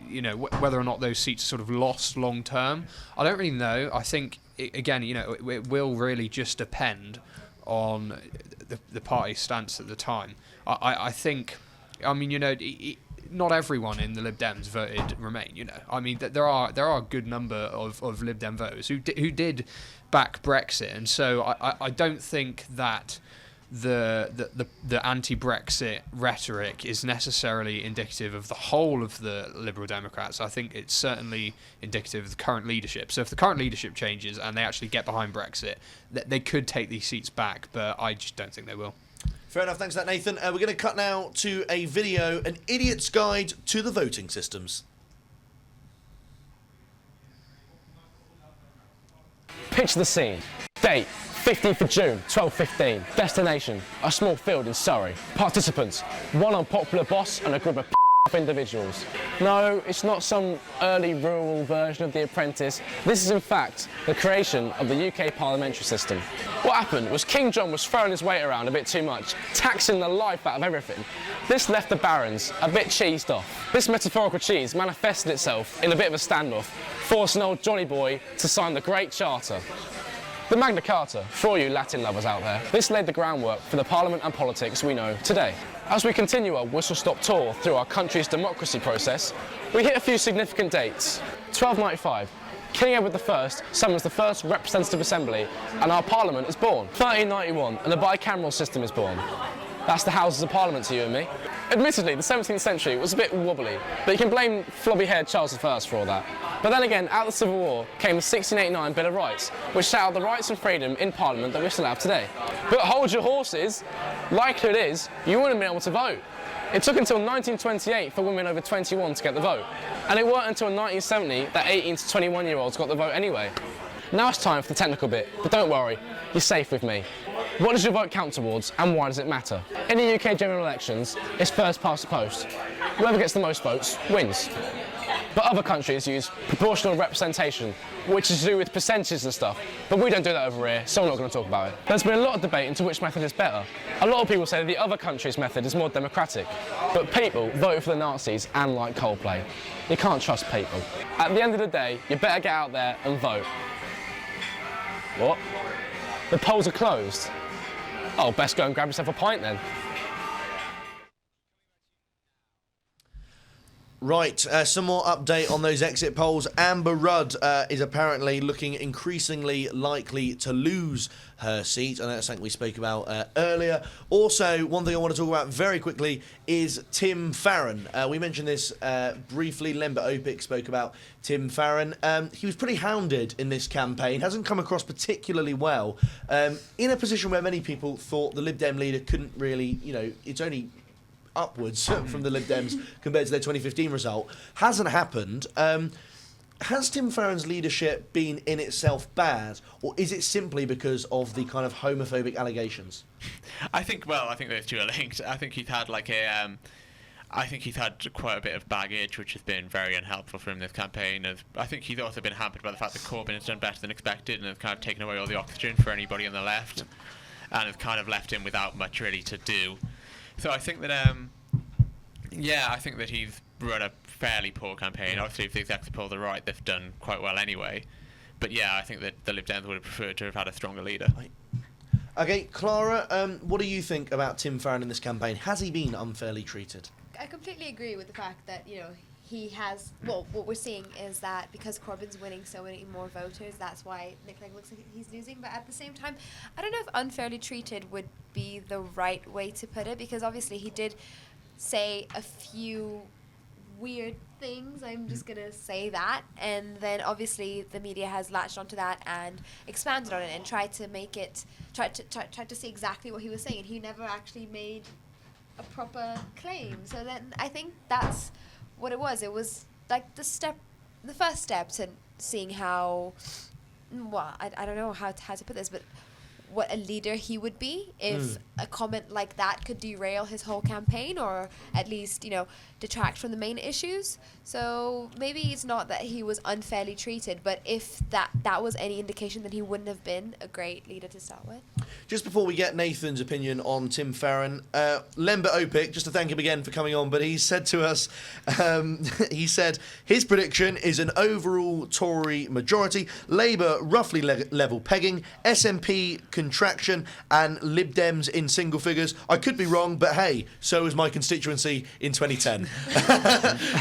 whether or not those seats are sort of lost long term, I don't really know. I think it will really just depend on the party's stance at the time. I think, not everyone in the Lib Dems voted Remain. There are a good number of Lib Dem voters who did back Brexit, and so I don't think that the anti-Brexit rhetoric is necessarily indicative of the whole of the Liberal Democrats. I think it's certainly indicative of the current leadership. So if the current leadership changes and they actually get behind Brexit, they could take these seats back, but I just don't think they will. Fair enough, thanks for that, Nathan. We're going to cut now to a video, An Idiot's Guide to the Voting Systems. Picture the scene. Date, 15th of June, 12:15. Destination, a small field in Surrey. Participants, one unpopular boss and a group of individuals. No, it's not some early rural version of The Apprentice. This is in fact the creation of the UK parliamentary system. What happened was King John was throwing his weight around a bit too much, taxing the life out of everything. This left the barons a bit cheesed off. This metaphorical cheese manifested itself in a bit of a standoff, forcing old Johnny Boy to sign the Great Charter. The Magna Carta, for all you Latin lovers out there, this laid the groundwork for the parliament and politics we know today. As we continue our whistle-stop tour through our country's democracy process, we hit a few significant dates. 1295, King Edward I summons the first representative assembly and our parliament is born. 1391, and the bicameral system is born. That's the Houses of Parliament to you and me. Admittedly, the 17th century was a bit wobbly, but you can blame floppy-haired Charles I for all that. But then again, out of the Civil War came the 1689 Bill of Rights, which set out the rights and freedom in Parliament that we still have today. But hold your horses, likely it is, you wouldn't have been able to vote. It took until 1928 for women over 21 to get the vote. And it weren't until 1970 that 18 to 21-year-olds got the vote anyway. Now it's time for the technical bit, but don't worry, you're safe with me. What does your vote count towards, and why does it matter? In the UK general elections, it's first past the post. Whoever gets the most votes wins. But other countries use proportional representation, which is to do with percentages and stuff. But we don't do that over here, so I'm not going to talk about it. There's been a lot of debate into which method is better. A lot of people say that the other country's method is more democratic. But people voted for the Nazis and like Coldplay. You can't trust people. At the end of the day, you better get out there and vote. What? The polls are closed? Oh, best go and grab yourself a pint then. Right, some more update on those exit polls. Amber Rudd is apparently looking increasingly likely to lose her seat, and that's something we spoke about earlier. Also, one thing I want to talk about very quickly is Tim Farron. We mentioned this briefly. Lembit Opik spoke about Tim Farron. He was pretty hounded in this campaign, hasn't come across particularly well, in a position where many people thought the Lib Dem leader couldn't really, it's only upwards from the Lib Dems compared to their 2015 result. Hasn't happened. Has Tim Farron's leadership been in itself bad, or is it simply because of the kind of homophobic allegations? I think those two are linked. I think he's had quite a bit of baggage, which has been very unhelpful for him this campaign. I think he's also been hampered by the fact that Corbyn has done better than expected and has kind of taken away all the oxygen for anybody on the left, and has kind of left him without much really to do. So I think that, I think that he's run a fairly poor campaign. Obviously, if the exit polls are right, they've done quite well anyway. But yeah, I think that the Lib Dems would have preferred to have had a stronger leader. Okay, Clara, what do you think about Tim Farron in this campaign? Has he been unfairly treated? I completely agree with the fact that, he has, what we're seeing is that because Corbyn's winning so many more voters, that's why Nick Clegg looks like he's losing. But at the same time, I don't know if unfairly treated would be the right way to put it, because obviously he did say a few weird things, I'm just going to say that, and then obviously the media has latched onto that and expanded on it and tried to say exactly what he was saying. He never actually made a proper claim. So then I think that's what it was. It was like the first step to seeing how, I don't know how to put this, but what a leader he would be if a comment like that could derail his whole campaign, or at least, detract from the main issues. So maybe it's not that he was unfairly treated, but if that was any indication, then he wouldn't have been a great leader to start with. Just before we get Nathan's opinion on Tim Farron, Lembit Opik, just to thank him again for coming on, but he said to us, he said his prediction is an overall Tory majority, Labour roughly level pegging, SNP contraction, and Lib Dems in single figures. I could be wrong, but hey, so is my constituency in 2010.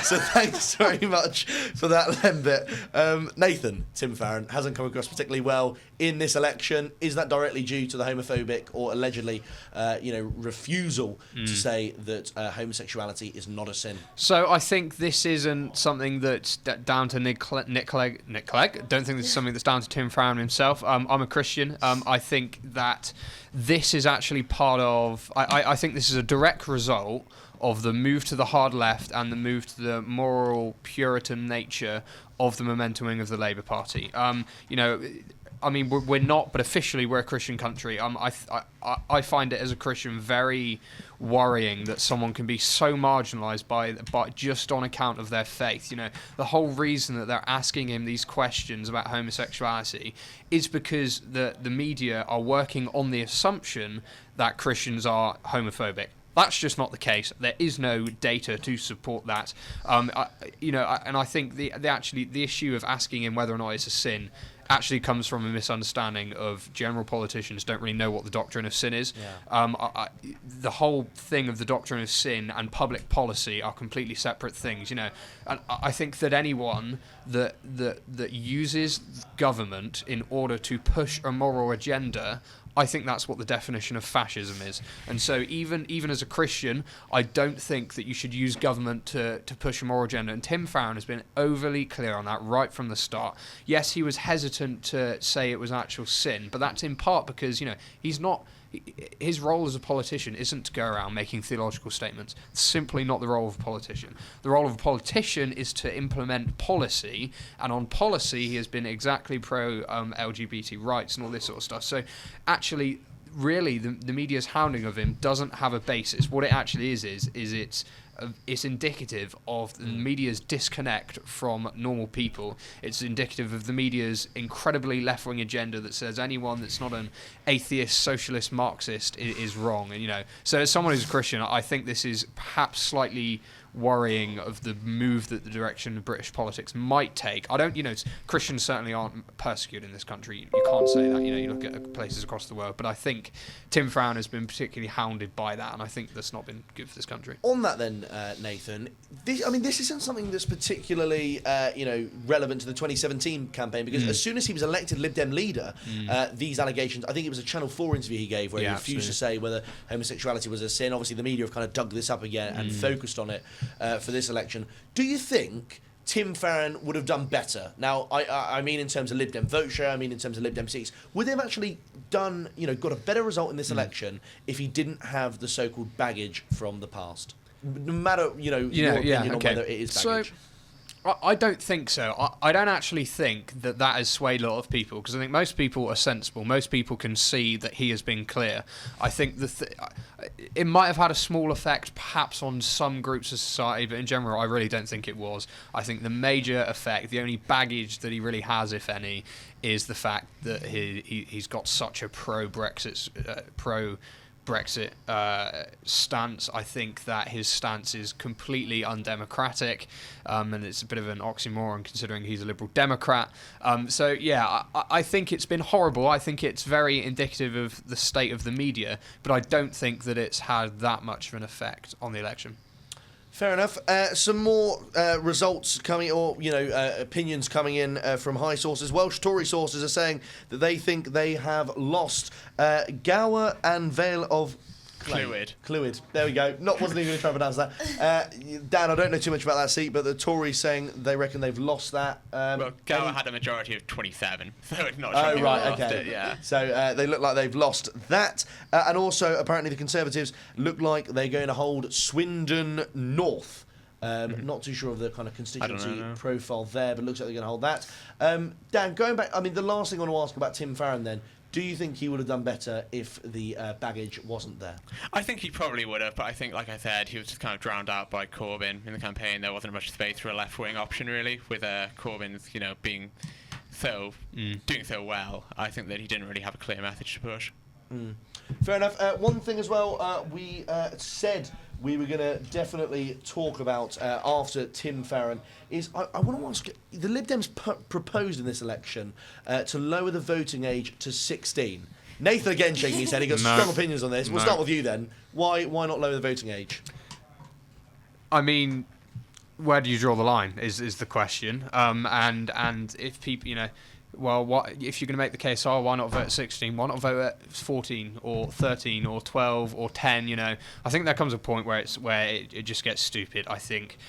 So thanks very much for that, Lembit. Nathan, Tim Farron hasn't come across particularly well in this election. Is that directly due to the homophobic or allegedly, refusal to say that homosexuality is not a sin? So I think this isn't something that's down to Nick Clegg. Don't think this is something that's down to Tim Farron himself. I'm a Christian. I think that this is actually part of... I think this is a direct result of the move to the hard left and the move to the moral Puritan nature of the momentum wing of the Labour Party. We're not, but officially we're a Christian country. I find it as a Christian very worrying that someone can be so marginalised by just on account of their faith. The whole reason that they're asking him these questions about homosexuality is because the media are working on the assumption that Christians are homophobic. That's just not the case. There is no data to support that. And I think the issue of asking him whether or not it's a sin actually comes from a misunderstanding of general politicians don't really know what the doctrine of sin is. Yeah. The whole thing of the doctrine of sin and public policy are completely separate things. And I think that anyone that uses government in order to push a moral agenda, I think that's what the definition of fascism is. And so even as a Christian, I don't think that you should use government to push a moral agenda. And Tim Farron has been overly clear on that right from the start. Yes, he was hesitant to say it was an actual sin, but that's in part because, he's not... His role as a politician isn't to go around making theological statements. It's simply not the role of a politician. The role of a politician is to implement policy, and on policy he has been exactly pro LGBT rights and all this sort of stuff. So actually, really, the media's hounding of him doesn't have a basis. What it actually is it's indicative of the media's disconnect from normal people. It's indicative of the media's incredibly left-wing agenda that says anyone that's not an atheist, socialist, Marxist is wrong. And so as someone who's a Christian, I think this is perhaps slightly worrying of the move that the direction of British politics might take. Christians certainly aren't persecuted in this country. You can't say that. You look at places across the world, but I think Tim Farron has been particularly hounded by that, and I think that's not been good for this country. On that then, Nathan, this isn't something that's particularly relevant to the 2017 campaign, because as soon as he was elected Lib Dem leader, these allegations, I think it was a Channel 4 interview he gave where he refused to say whether homosexuality was a sin. Obviously the media have kind of dug this up again and focused on it for this election. Do you think Tim Farron would have done better? Now, I mean in terms of Lib Dem vote share, I mean in terms of Lib Dem seats. Would they have actually done, got a better result in this election if he didn't have the so-called baggage from the past? No matter, your opinion on whether it is baggage. I don't think so. I don't actually think that has swayed a lot of people, because I think most people are sensible. Most people can see that he has been clear. I think it might have had a small effect perhaps on some groups of society, but in general I really don't think it was. I think the major effect, the only baggage that he really has, if any, is the fact that he's got such a pro-Brexit stance. I think that his stance is completely undemocratic, and it's a bit of an oxymoron considering he's a Liberal Democrat. I think it's been horrible. I think it's very indicative of the state of the media, but I don't think that it's had that much of an effect on the election. Fair enough. Some more results coming, or opinions coming in from high sources. Welsh Tory sources are saying that they think they have lost Gower and Vale of Clwyd. There we go. Wasn't even going to try and pronounce that. Dan, I don't know too much about that seat, but the Tories saying they reckon they've lost that. Gower had a majority of 27, so it's not. Oh right, okay. It, yeah. So they look like they've lost that, and also apparently the Conservatives look like they're going to hold Swindon North. Not too sure of the kind of constituency profile there, but looks like they're going to hold that. Dan, going back, the last thing I want to ask about Tim Farron then. Do you think he would have done better if the baggage wasn't there? I think he probably would have, but I think, like I said, he was just kind of drowned out by Corbyn in the campaign. There wasn't much space for a left-wing option, really, with Corbyn's, being doing so well. I think that he didn't really have a clear message to push. Fair enough. One thing as well, we said we were going to definitely talk about after Tim Farron is I want to ask, the Lib Dems proposed in this election to lower the voting age to 16. Nathan again shaking his head. He got strong opinions on this. We'll start with you then. Why not lower the voting age? I mean, where do you draw the line is the question. And if people, well, what if you're going to make the case? Oh, why not vote at 16? Why not vote at 14 or 13 or 12 or 10? I think there comes a point where it just gets stupid. I think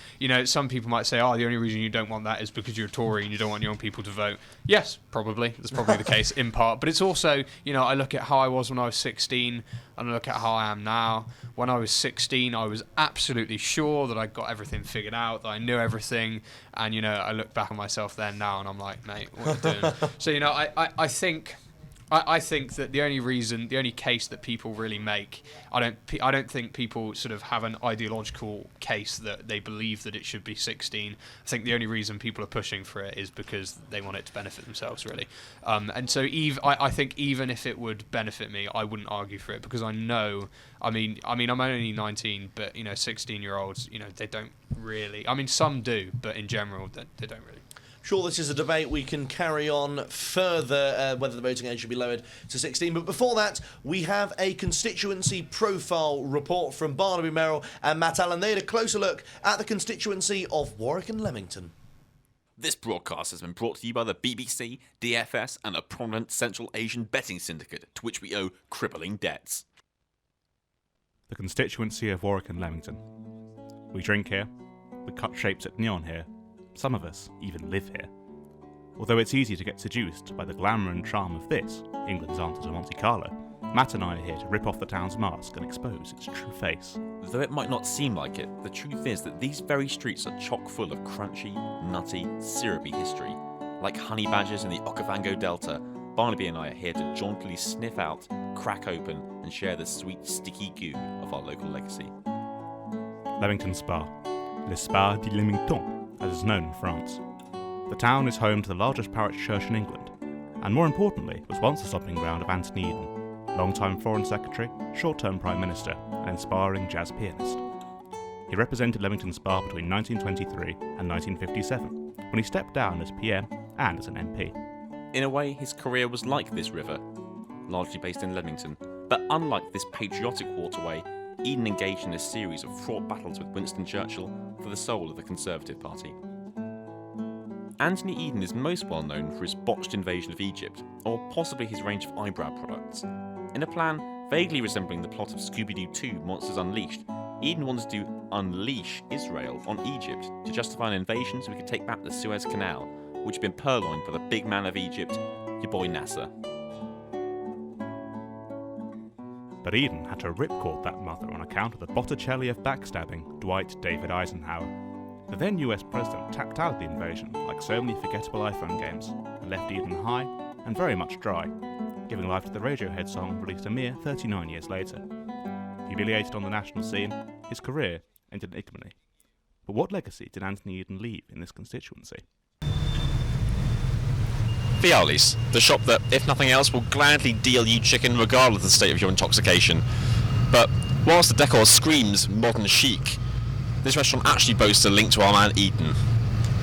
some people might say, oh, the only reason you don't want that is because you're a Tory and you don't want young people to vote. Yes, probably that's probably the case in part, but it's also I look at how I was when I was 16 and I look at how I am now. When I was 16, I was absolutely sure that I got everything figured out, that I knew everything, and I look back on myself then now and I'm like, mate, what are you doing? So I think that the only case that people really make, I don't think people sort of have an ideological case that they believe that it should be 16. I think the only reason people are pushing for it is because they want it to benefit themselves, really. And so I think even if it would benefit me, I wouldn't argue for it because I know. I mean, I'm only 19, but 16-year-olds, they don't really. I mean, some do, but in general, they don't really. Sure, this is a debate we can carry on further, whether the voting age should be lowered to 16. But before that, we have a constituency profile report from Barnaby Merrill and Matt Allen. They had a closer look at the constituency of Warwick and Leamington. This broadcast has been brought to you by the BBC, DFS and a prominent Central Asian betting syndicate to which we owe crippling debts. The constituency of Warwick and Leamington. We drink here, we cut shapes at neon here. Some of us even live here. Although it's easy to get seduced by the glamour and charm of this, England's answer to Monte Carlo, Matt and I are here to rip off the town's mask and expose its true face. Though it might not seem like it, the truth is that these very streets are chock full of crunchy, nutty, syrupy history. Like honey badgers in the Okavango Delta, Barnaby and I are here to jauntily sniff out, crack open, and share the sweet, sticky goo of our local legacy. Leamington Spa, Le Spa de Leamington, as it's known in France. The town is home to the largest parish church in England, and more importantly, was once the stomping ground of Anthony Eden, long-time Foreign Secretary, short-term Prime Minister, and inspiring jazz pianist. He represented Leamington Spa between 1923 and 1957, when he stepped down as PM and as an MP. In a way, his career was like this river, largely based in Leamington, but unlike this patriotic waterway, Eden engaged in a series of fraught battles with Winston Churchill for the soul of the Conservative Party. Anthony Eden is most well known for his botched invasion of Egypt, or possibly his range of eyebrow products. In a plan vaguely resembling the plot of Scooby-Doo 2 Monsters Unleashed, Eden wanted to unleash Israel on Egypt to justify an invasion so we could take back the Suez Canal, which had been purloined by the big man of Egypt, your boy Nasser. But Eden had to ripcord that mother on account of the Botticelli of backstabbing Dwight David Eisenhower. The then US president tapped out the invasion like so many forgettable iPhone games and left Eden high and very much dry, giving life to the Radiohead song released a mere 39 years later. Humiliated on the national scene, his career ended in ignominy. But what legacy did Anthony Eden leave in this constituency? Viali's, the shop that, if nothing else, will gladly deal you chicken regardless of the state of your intoxication. But whilst the decor screams modern chic, this restaurant actually boasts a link to our man Eden.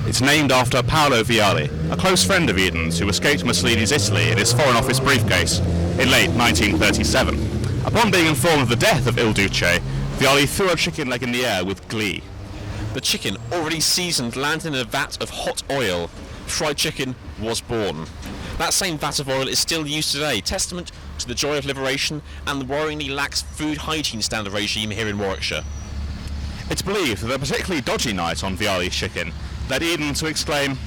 It's named after Paolo Viali, a close friend of Eden's who escaped Mussolini's Italy in his Foreign Office briefcase in late 1937. Upon being informed of the death of Il Duce, Viali threw a chicken leg in the air with glee. The chicken, already seasoned, landed in a vat of hot oil. Fried chicken was born. That same vat of oil is still used today, testament to the joy of liberation and the worryingly lax food hygiene standard regime here in Warwickshire. It's believed that a particularly dodgy night on Viali's chicken led Eden to exclaim,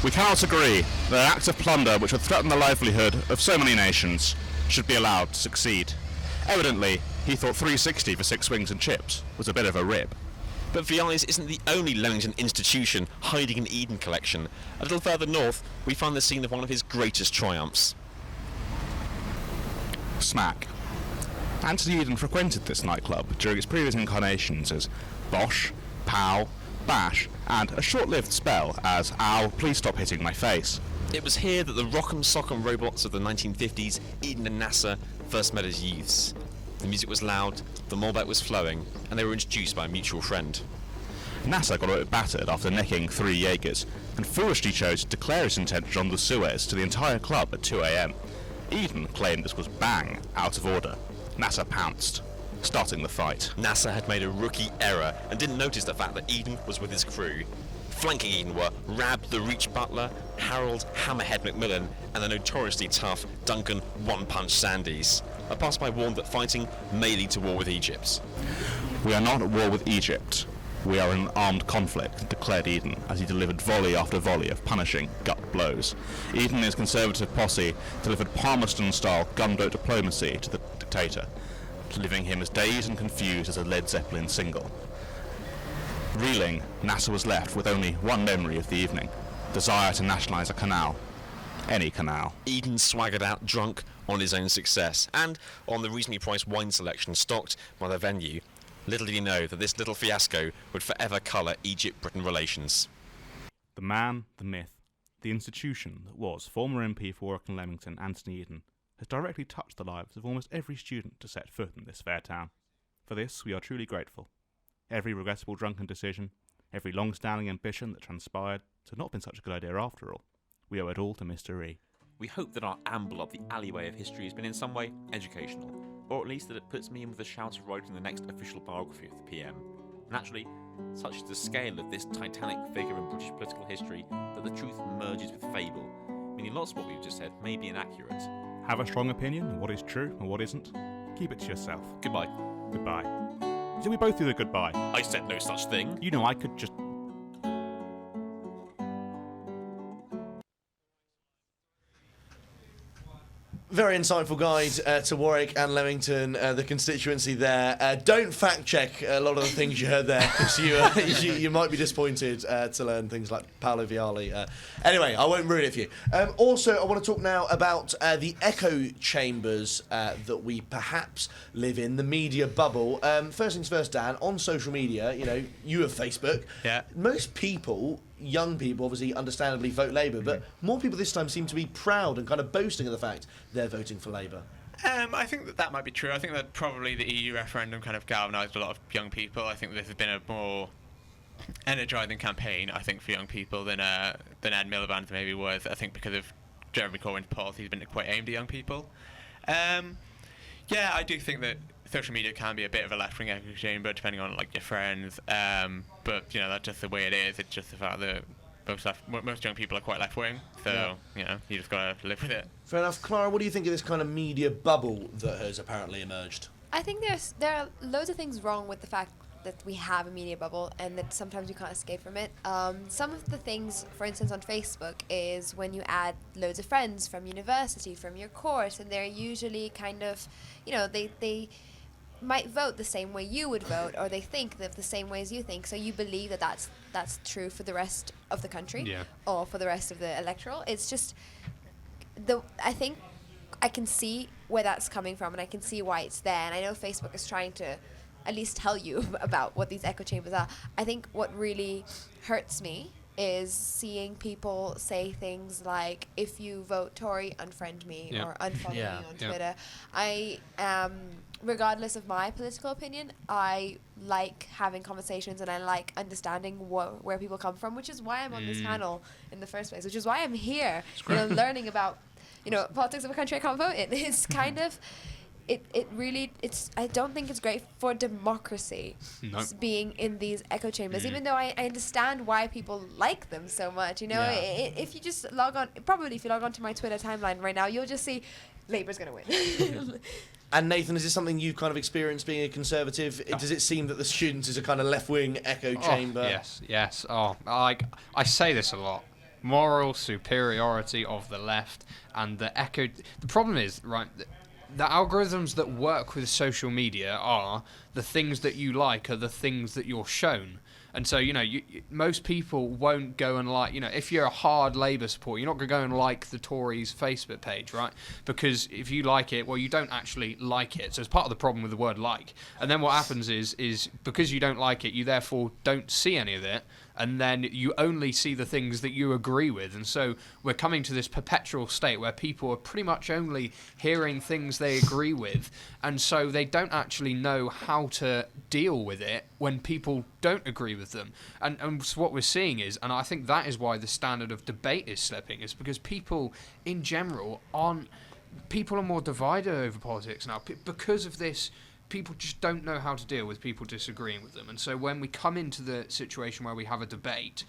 "We cannot agree that an act of plunder which would threaten the livelihood of so many nations should be allowed to succeed." Evidently, he thought 360 for 6 wings and chips was a bit of a rib. But Viali's isn't the only Leamington institution hiding an Eden collection. A little further north, we find the scene of one of his greatest triumphs. smack. Anthony Eden frequented this nightclub during its previous incarnations as Bosh, Pow, Bash, and a short-lived spell as Ow, please stop hitting my face. It was here that the rock'em sock'em robots of the 1950s, Eden and NASA, first met as youths. The music was loud, the Malbec was flowing, and they were introduced by a mutual friend. NASA got a bit battered after necking 3 Jaegers, and foolishly chose to declare its intention on the Suez to the entire club at 2 a.m. Eden claimed this was bang out of order. NASA pounced, starting the fight. NASA had made a rookie error and didn't notice the fact that Eden was with his crew. Flanking Eden were Rab the Reach Butler, Harold Hammerhead McMillan, and the notoriously tough Duncan One Punch Sandys. A passerby warned that fighting may lead to war with Egypt. We are not at war with Egypt. We are in an armed conflict, declared Eden, as he delivered volley after volley of punishing gut blows. Eden and his conservative posse delivered Palmerston-style gunboat diplomacy to the dictator, leaving him as dazed and confused as a Led Zeppelin single. Reeling, NASA was left with only one memory of the evening: desire to nationalise a canal. Any canal. Eden swaggered out drunk on his own success and on the reasonably priced wine selection stocked by the venue. Little did he know that this little fiasco would forever colour Egypt-Britain relations. The man, the myth, the institution that was former MP for Warwick and Leamington, Anthony Eden, has directly touched the lives of almost every student to set foot in this fair town. For this we are truly grateful. Every regrettable drunken decision, every long-standing ambition that transpired to have not been such a good idea after all, we owe it all to Mr. E. We hope that our amble up the alleyway of history has been in some way educational, or at least that it puts me in with a shout of writing the next official biography of the PM. Naturally, such is the scale of this titanic figure in British political history that the truth merges with fable, meaning lots of what we've just said may be inaccurate. Have a strong opinion on what is true and what isn't? Keep it to yourself. Goodbye. Goodbye. Did we both do the goodbye? I said no such thing. You know, I could just... Very insightful guide to Warwick and Leamington, the constituency there. Don't fact check a lot of the things you heard there, because you might be disappointed to learn things like Paolo Vialli. Anyway, I won't ruin it for you. Also, I want to talk now about the echo chambers that we perhaps live in, the media bubble. First things first, Dan, on social media, you have Facebook. Yeah. Most people, young people, obviously, understandably vote Labour, but more people this time seem to be proud and kind of boasting of the fact they're voting for Labour. I think that might be true. I think that probably the EU referendum kind of galvanised a lot of young people. I think this has been a more energising campaign, I think, for young people than Ed Miliband's maybe was. I think because of Jeremy Corbyn's policy, he's been quite aimed at young people. Yeah, I do think that social media can be a bit of a left-wing echo chamber, depending on your friends. But that's just the way it is. It's just the fact that most young people are quite left-wing, so you just gotta live with it. Fair enough. Clara, what do you think of this kind of media bubble that has apparently emerged? I think there are loads of things wrong with the fact that we have a media bubble and that sometimes we can't escape from it. Some of the things, for instance, on Facebook is when you add loads of friends from university, from your course, and they're usually kind of, they might vote the same way you would vote, or they think the same way as you think, so you believe that that's true for the rest of the country, or for the rest of the electoral. It's just, I think I can see where that's coming from, and I can see why it's there, and I know Facebook is trying to at least tell you about what these echo chambers are. I think what really hurts me is seeing people say things like, if you vote Tory, unfriend me, or unfollow me on Twitter. I regardless of my political opinion, I like having conversations and I like understanding where people come from, which is why I'm on this panel in the first place, which is why I'm here, learning about, politics of a country I can't vote in. It's kind of, I don't think it's great for democracy being in these echo chambers, even though I understand why people like them so much. If you just log on, probably if you log on to my Twitter timeline right now, you'll just see Labour's going to win. And Nathan, is this something you've kind of experienced being a Conservative? Does it seem that the students is a kind of left-wing echo chamber? Yes. I say this a lot. Moral superiority of the left and the echo. The problem is, right, the algorithms that work with social media are the things that you like are the things that you're shown. And so, most people won't go and like, if you're a hard Labour supporter, you're not going to go and like the Tories' Facebook page, right? Because if you like it, well, you don't actually like it. So it's part of the problem with the word like. And then what happens is because you don't like it, you therefore don't see any of it. And then you only see the things that you agree with. And so we're coming to this perpetual state where people are pretty much only hearing things they agree with. And so they don't actually know how to deal with it when people don't agree with them. And so what we're seeing is, and I think that is why the standard of debate is slipping, is because people in general are more divided over politics now because of this. People just don't know how to deal with people disagreeing with them. And so when we come into the situation where we have a debate,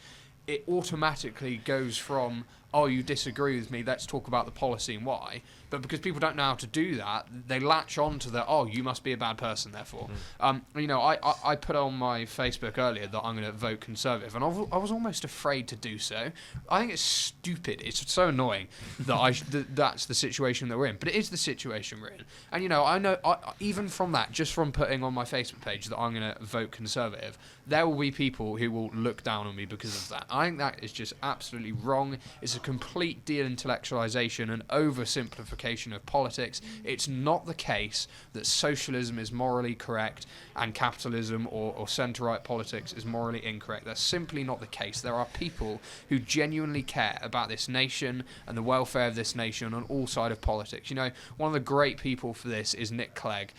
it automatically goes from, oh, you disagree with me, let's talk about the policy and why. But because people don't know how to do that, they latch on to the, oh, you must be a bad person, therefore. I put on my Facebook earlier that I'm going to vote Conservative, and I was almost afraid to do so. I think it's stupid. It's so annoying that that's the situation that we're in. But it is the situation we're in. And, I know, even from that, just from putting on my Facebook page that I'm going to vote Conservative, there will be people who will look down on me because of that. I think that is just absolutely wrong. It's a complete de-intellectualisation and oversimplification of politics. It's not the case that socialism is morally correct and capitalism or centre-right politics is morally incorrect. That's simply not the case. There are people who genuinely care about this nation and the welfare of this nation on all sides of politics. One of the great people for this is Nick Clegg.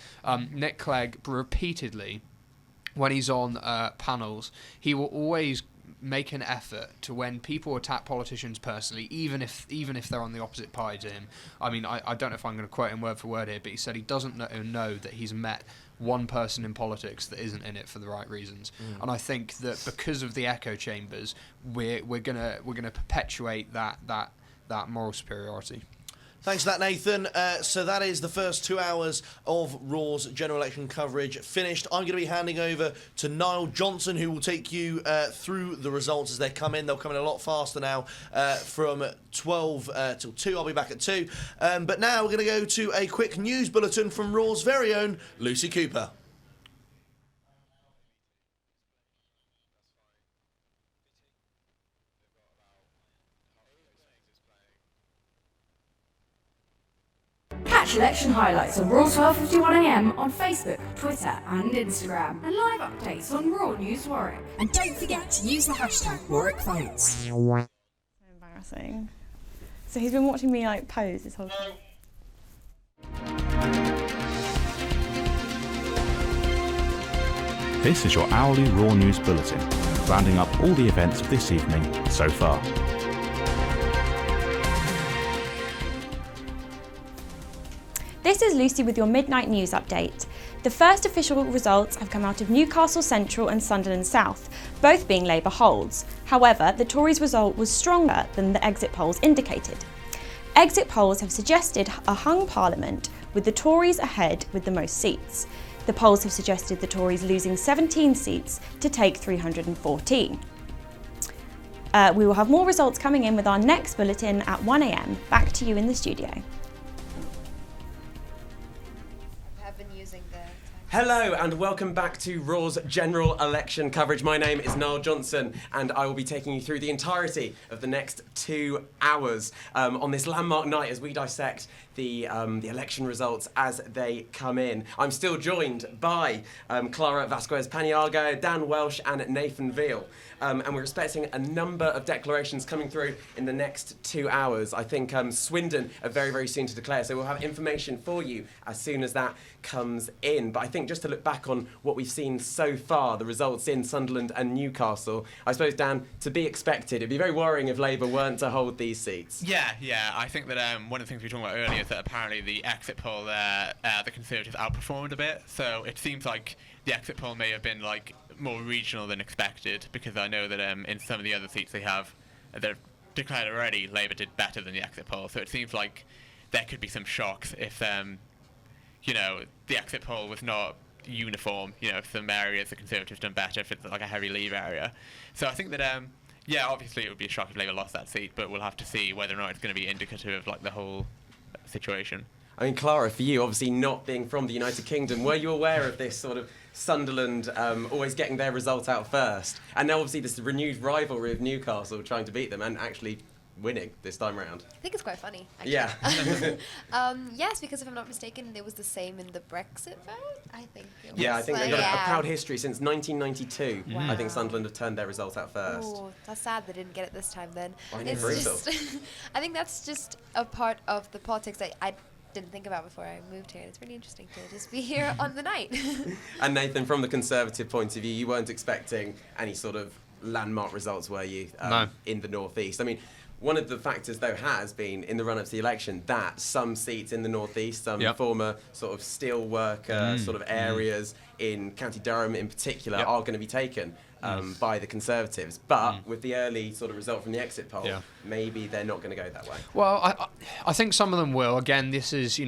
Nick Clegg repeatedly, when he's on panels, he will always make an effort to, when people attack politicians personally, even if they're on the opposite party to him. I mean, I don't know if I'm going to quote him word for word here, but he said he doesn't know that he's met one person in politics that isn't in it for the right reasons. And I think that because of the echo chambers, we're gonna perpetuate that moral superiority. Thanks for that, Nathan. So that is the first 2 hours of Raw's general election coverage finished. I'm going to be handing over to Niall Johnson, who will take you through the results as they come in. They'll come in a lot faster now from 12 till 2. I'll be back at 2. But now we're going to go to a quick news bulletin from Raw's very own Lucy Cooper. Catch election highlights on Raw 12:51am on Facebook, Twitter and Instagram. And live updates on Raw News Warwick. And don't forget to use the hashtag WarwickVotes. So embarrassing. So he's been watching me pose this whole time. This is your hourly Raw News Bulletin, rounding up all the events of this evening so far. This is Lucy with your midnight news update. The first official results have come out of Newcastle Central and Sunderland South, both being Labour holds. However, the Tories' result was stronger than the exit polls indicated. Exit polls have suggested a hung parliament, with the Tories ahead with the most seats. The polls have suggested the Tories losing 17 seats to take 314. We will have more results coming in with our next bulletin at 1am. Back to you in the studio. Hello and welcome back to Raw's general election coverage. My name is Niall Johnson and I will be taking you through the entirety of the next 2 hours on this landmark night as we dissect the election results as they come in. I'm still joined by Clara Vasquez-Paniago, Dan Welsh and Nathan Veal. And we're expecting a number of declarations coming through in the next 2 hours. I think Swindon are very, very soon to declare, so we'll have information for you as soon as that comes in. But I think just to look back on what we've seen so far, the results in Sunderland and Newcastle, I suppose, Dan, to be expected, it'd be very worrying if Labour weren't to hold these seats. Yeah, I think that one of the things we were talking about earlier is that apparently the exit poll there, the Conservatives outperformed a bit, so it seems like the exit poll may have been more regional than expected, because I know that in some of the other seats they've declared already Labour did better than the exit poll, so it seems like there could be some shocks if the exit poll was not uniform, if some areas the Conservatives done better, if it's like a heavy Leave area. So I think that obviously it would be a shock if Labour lost that seat, but we'll have to see whether or not it's going to be indicative of the whole situation. I mean, Clara, for you, obviously not being from the United Kingdom, were you aware of this sort of Sunderland always getting their result out first, and now obviously this renewed rivalry of Newcastle trying to beat them and actually winning this time round. I think it's quite funny, actually. Yeah. Yes, because if I'm not mistaken, it was the same in the Brexit vote, I think. Yeah, I think they've got yeah. a proud history since 1992. Wow. I think Sunderland have turned their result out first. Oh, that's sad they didn't get it this time then. I know, It's brutal. just, I think that's just a part of the politics that I didn't think about before I moved here. It's really interesting to just be here on the night. And Nathan, from the Conservative point of view, you weren't expecting any sort of landmark results, were you, No. in the North East? I mean, one of the factors, though, has been in the run-up to the election that some seats in the North East, some Yep. former sort of steel worker sort of areas in County Durham in particular Yep. are going to be taken by the Conservatives. But with the early sort of result from the exit poll, Yeah. maybe they're not going to go that way. Well, I think some of them will. Again, this is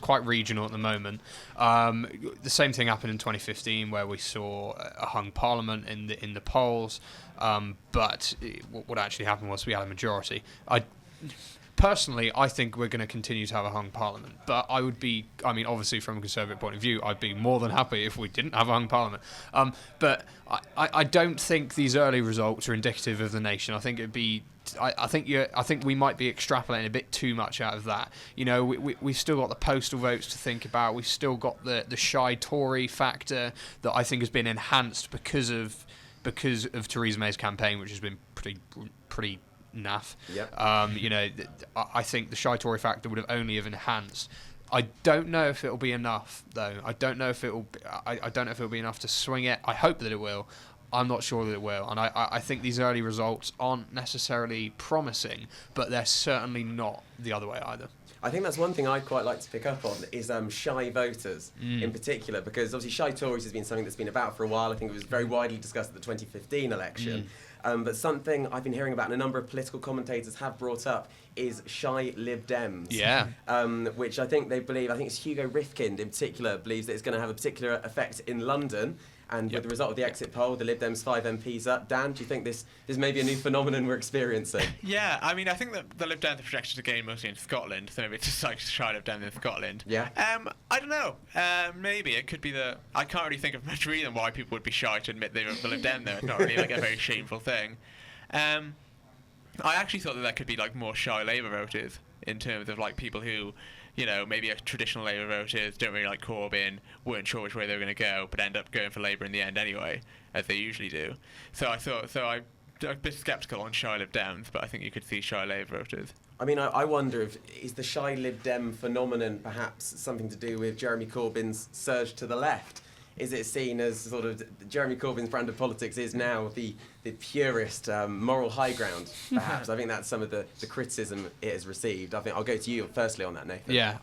quite regional at the moment. The same thing happened in 2015 where we saw a hung parliament in the polls, but what actually happened was we had a majority. Personally, I think we're going to continue to have a hung parliament, but obviously from a Conservative point of view, I'd be more than happy if we didn't have a hung parliament. But I don't think these early results are indicative of the nation. I think it'd be. I think we might be extrapolating a bit too much out of that. You know, we've still got the postal votes to think about. We've still got the shy Tory factor that I think has been enhanced because of Theresa May's campaign, which has been pretty naff. Yep. I think the shy Tory factor would have only have enhanced. I don't know if it'll be enough, though. I don't know if it'll be enough to swing it. I hope that it will. I'm not sure that it will, and I think these early results aren't necessarily promising, but they're certainly not the other way either. I think that's one thing I'd quite like to pick up on is shy voters in particular, because obviously shy Tories has been something that's been about for a while. I think it was very widely discussed at the 2015 election. But something I've been hearing about and a number of political commentators have brought up is shy Lib Dems. Yeah. Which I think it's Hugo Rifkind in particular believes that it's going to have a particular effect in London. And with the result of the exit poll, the Lib Dems 5 MPs up. Dan, do you think this may be a new phenomenon we're experiencing? Yeah, I mean, I think that the Lib Dems are projected to gain mostly in Scotland, so maybe it's just like shy Lib Dems in Scotland. Yeah. I don't know. Maybe it could be I can't really think of much reason why people would be shy to admit they were the Lib Dem, though. It's not really like a very shameful thing. I actually thought that there could be like more shy Labour voters in terms of like people who, you know, maybe are traditional Labour voters, don't really like Corbyn, weren't sure which way they were going to go, but end up going for Labour in the end anyway, as they usually do. I'm a bit sceptical on shy Lib Dems, but I think you could see shy Labour voters. I mean, I wonder is the shy Lib Dem phenomenon perhaps something to do with Jeremy Corbyn's surge to the left? Is it seen as sort of Jeremy Corbyn's brand of politics is now the purest moral high ground, perhaps? I think that's some of the criticism it has received. I think I'll go to you firstly on that, Nathan. Yeah.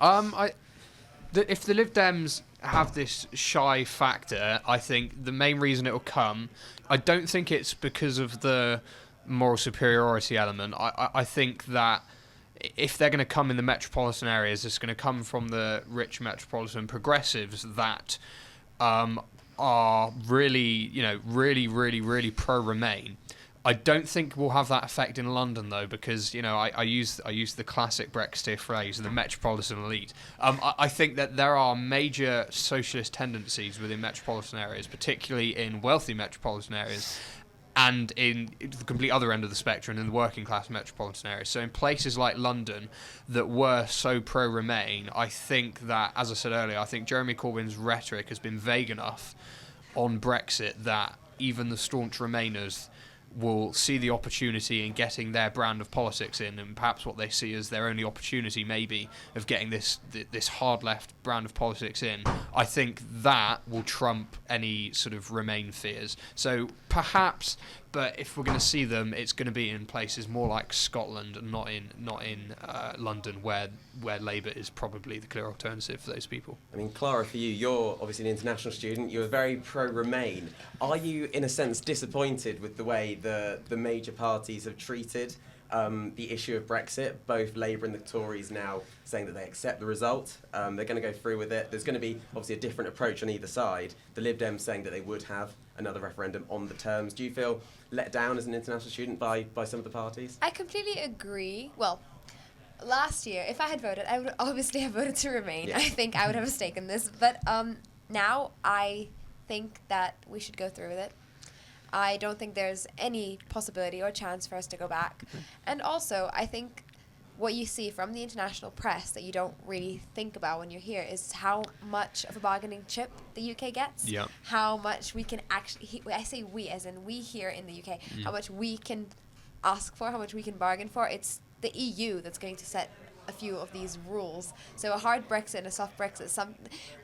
If the Lib Dems have this shy factor, I think the main reason it will come, I don't think it's because of the moral superiority element. I think that if they're going to come in the metropolitan areas, it's going to come from the rich metropolitan progressives that are really pro-Remain. I don't think we'll have that effect in London, though, because, you know, I use the classic Brexiteer phrase, the metropolitan elite. I think that there are major socialist tendencies within metropolitan areas, particularly in wealthy metropolitan areas, and in the complete other end of the spectrum, in the working class metropolitan areas. So in places like London that were so pro-Remain, I think that, as I said earlier, I think Jeremy Corbyn's rhetoric has been vague enough on Brexit that even the staunch Remainers will see the opportunity in getting their brand of politics in, and perhaps what they see as their only opportunity maybe of getting this hard left brand of politics in. I think that will trump any sort of Remain fears. So perhaps, but if we're going to see them, it's going to be in places more like Scotland and not in London, where Labour is probably the clear alternative for those people. I mean, Clara, for you, you're obviously an international student. You're very pro-Remain. Are you, in a sense, disappointed with the way the major parties have treated the issue of Brexit? Both Labour and the Tories now saying that they accept the result. They're going to go through with it. There's going to be, obviously, a different approach on either side. The Lib Dems saying that they would have another referendum on the terms. Do you feel let down as an international student by some of the parties? I completely agree. Well, last year, if I had voted, I would obviously have voted to Remain. Yeah. I think I would have a stake in this. But now, I think that we should go through with it. I don't think there's any possibility or chance for us to go back. And also, I think what you see from the international press that you don't really think about when you're here is how much of a bargaining chip the UK gets. Yeah. How much we can actually, I say we as in we here in the UK, how much we can ask for, how much we can bargain for. It's the EU that's going to set a few of these rules. So a hard Brexit and a soft Brexit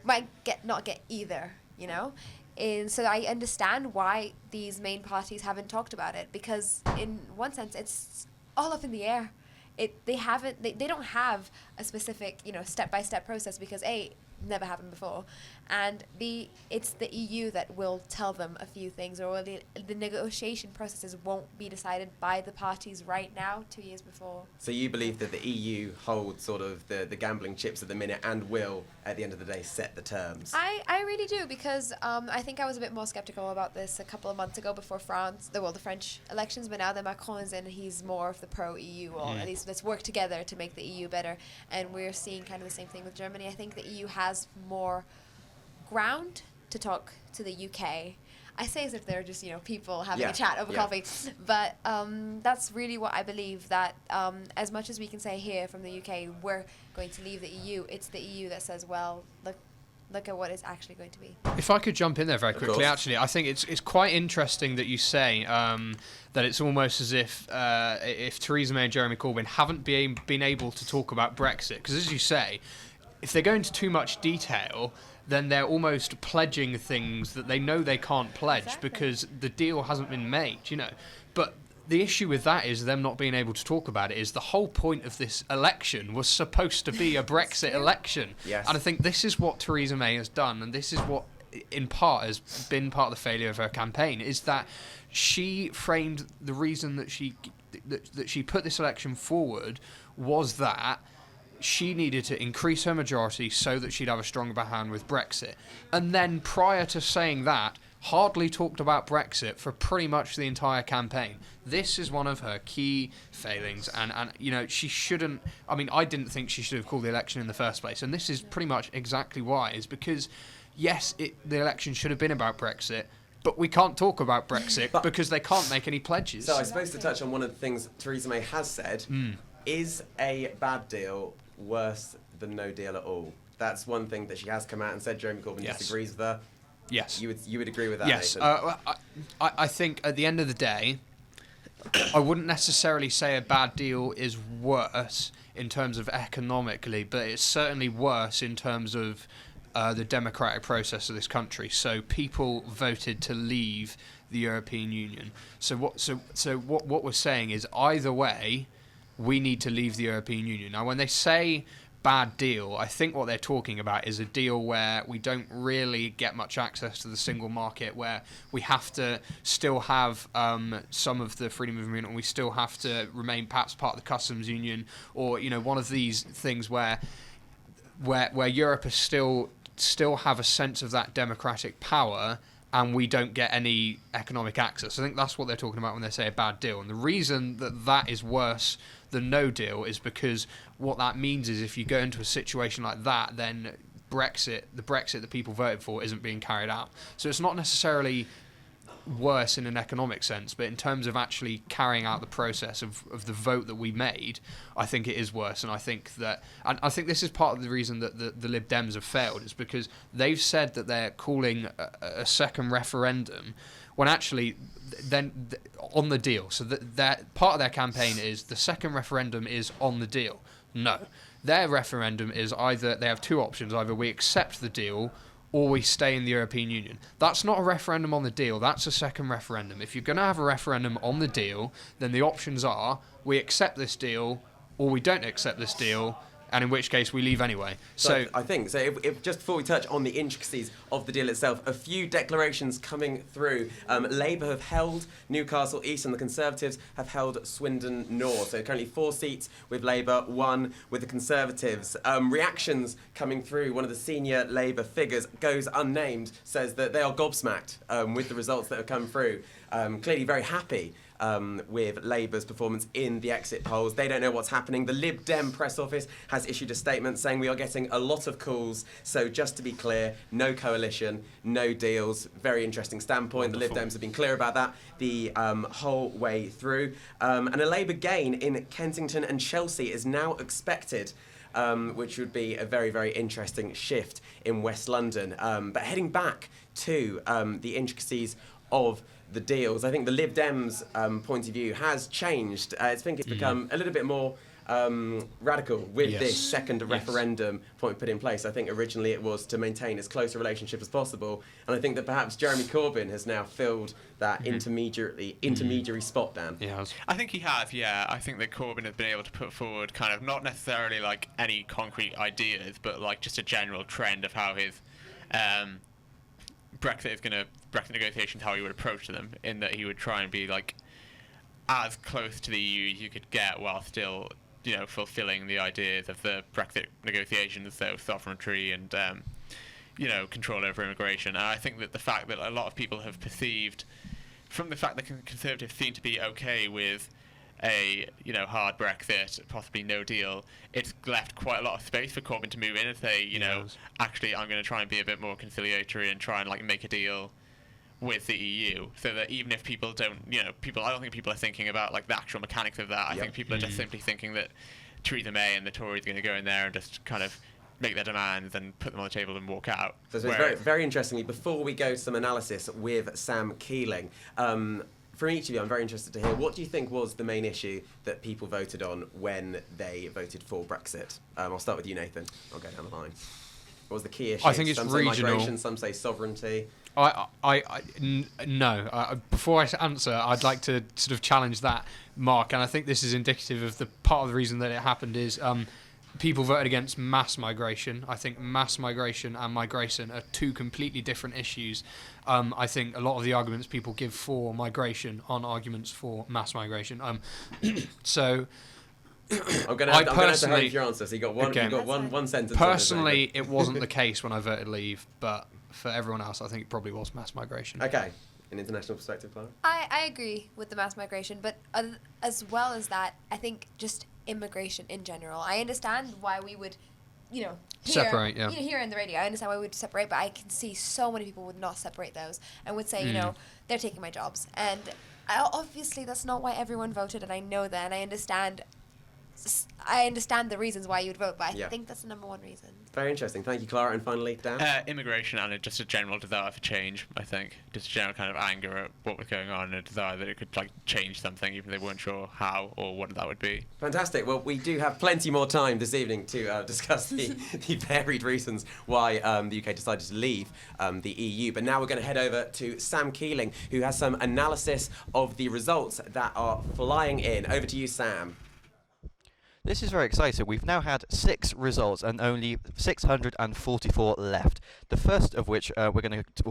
might not get either, you know? And so I understand why these main parties haven't talked about it, because in one sense it's all up in the air. They don't have a specific, step-by-step process, because A, never happened before, and B, it's the EU that will tell them a few things, or the negotiation processes won't be decided by the parties right now, 2 years before. So you believe that the EU holds sort of the gambling chips at the minute and will, at the end of the day, set the terms? I really do, because I think I was a bit more skeptical about this a couple of months ago before the French elections, but now that Macron is in, he's more of the pro-EU, or at least let's work together to make the EU better, and we're seeing kind of the same thing with Germany. I think the EU has more ground to talk to the UK. I say as if they're just, people having a chat over coffee, but that's really what I believe, that as much as we can say here from the UK, we're going to leave the EU, it's the EU that says, well, look at what it's actually going to be. If I could jump in there very quickly, actually, I think it's quite interesting that you say that it's almost as if Theresa May and Jeremy Corbyn haven't been able to talk about Brexit, because as you say, if they go into too much detail, then they're almost pledging things that they know they can't pledge because the deal hasn't been made, But the issue with that is them not being able to talk about it is the whole point of this election was supposed to be a Brexit election. Yes. And I think this is what Theresa May has done, and this is what, in part, has been part of the failure of her campaign, is that she framed the reason that she put this election forward was that she needed to increase her majority so that she'd have a stronger hand with Brexit. And then prior to saying that, hardly talked about Brexit for pretty much the entire campaign. This is one of her key failings, and she shouldn't. I mean, I didn't think she should have called the election in the first place, and this is pretty much exactly why. Is because, yes, the election should have been about Brexit, but we can't talk about Brexit because they can't make any pledges. So I suppose to touch on one of the things Theresa May has said, is a bad deal worse than no deal at all? That's one thing that she has come out and said. Jeremy Corbyn disagrees with her. Yes. You would agree with that, yes. Nathan? I think at the end of the day, I wouldn't necessarily say a bad deal is worse in terms of economically, but it's certainly worse in terms of the democratic process of this country. So people voted to leave the European Union. So what we're saying is either way, we need to leave the European Union. Now, when they say bad deal, I think what they're talking about is a deal where we don't really get much access to the single market, where we have to still have some of the freedom of movement, and we still have to remain perhaps part of the customs union, or one of these things where Europe is still have a sense of that democratic power, and we don't get any economic access. I think that's what they're talking about when they say a bad deal. And the reason that is worse than no deal is because what that means is if you go into a situation like that, then the Brexit that people voted for isn't being carried out. So it's not necessarily worse in an economic sense, but in terms of actually carrying out the process of the vote that we made, I think it is worse. And I think this is part of the reason that the Lib Dems have failed, is because they've said that they're calling a second referendum when actually then on the deal. So that part of their campaign is the second referendum is on the deal. No, their referendum is either they have two options: either we accept the deal or we stay in the European Union. That's not a referendum on the deal, that's a second referendum. If you're going to have a referendum on the deal, then the options are we accept this deal or we don't accept this deal, and in which case we leave anyway. So I think, if just before we touch on the intricacies of the deal itself, a few declarations coming through. Labour have held Newcastle East and the Conservatives have held Swindon North. So currently 4 seats with Labour, 1 with the Conservatives. Reactions coming through. One of the senior Labour figures, goes unnamed, says that they are gobsmacked with the results that have come through. Clearly very happy with Labour's performance in the exit polls. They don't know what's happening. The Lib Dem press office has issued a statement saying we are getting a lot of calls. So just to be clear, no coalition, no deals. Very interesting standpoint. Wonderful. The Lib Dems have been clear about that the whole way through. And a Labour gain in Kensington and Chelsea is now expected. Which would be a very, very interesting shift in West London. But heading back to the intricacies of the deals, I think the Lib Dems' point of view has changed. I think it's become a little bit more radical with this second referendum point put in place. I think originally it was to maintain as close a relationship as possible, and I think that perhaps Jeremy Corbyn has now filled that intermediary spot, Dan. I think he has, yeah. I think that Corbyn has been able to put forward kind of not necessarily like any concrete ideas, but like just a general trend of how his Brexit negotiations, how he would approach them, in that he would try and be like as close to the EU as you could get while still, you know, fulfilling the ideas of the Brexit negotiations, so sovereignty and you know, control over immigration. And I think that the fact that a lot of people have perceived, from the fact that Conservatives seem to be okay with a, you know, hard Brexit, possibly no deal, it's left quite a lot of space for Corbyn to move in and say, you know, actually I'm going to try and be a bit more conciliatory and try and like make a deal with the EU, so that even if people don't, you know, I don't think people are thinking about like the actual mechanics of that. I think people are just simply thinking that Theresa May and the Tories are going to go in there and just kind of make their demands and put them on the table and walk out. So very, very interestingly, before we go to some analysis with Sam Keeling, from each of you, I'm very interested to hear, what do you think was the main issue that people voted on when they voted for Brexit? I'll start with you, Nathan. I'll go down the line. What was the key issue? I think it's some regional. Say migration, some say sovereignty. No. Before I answer, I'd like to sort of challenge that, Mark, and I think this is indicative of the part of the reason that it happened is people voted against mass migration. I think mass migration and migration are two completely different issues. I think a lot of the arguments people give for migration aren't arguments for mass migration. So I'm going to have to hold your answer. So you got one sentence. Personally, it wasn't the case when I voted Leave, but for everyone else, I think it probably was mass migration. Okay. An international perspective, Clara? I agree with the mass migration, but as well as that, I think just immigration in general. I understand why we would, you know, separate, here in the radio, I understand why we would separate, but I can see so many people would not separate those and would say, you know, they're taking my jobs. And obviously that's not why everyone voted, and I know that, and I understand the reasons why you would vote, but I think that's the number one reason. Very interesting. Thank you, Clara. And finally, Dan? Immigration and just a general desire for change, I think. Just a general kind of anger at what was going on and a desire that it could like change something, even if they weren't sure how or what that would be. Fantastic. Well, we do have plenty more time this evening to discuss the varied reasons why the UK decided to leave the EU. But now we're going to head over to Sam Keeling, who has some analysis of the results that are flying in. Over to you, Sam. This is very exciting. We've now had 6 results and only 644 left. The first of which or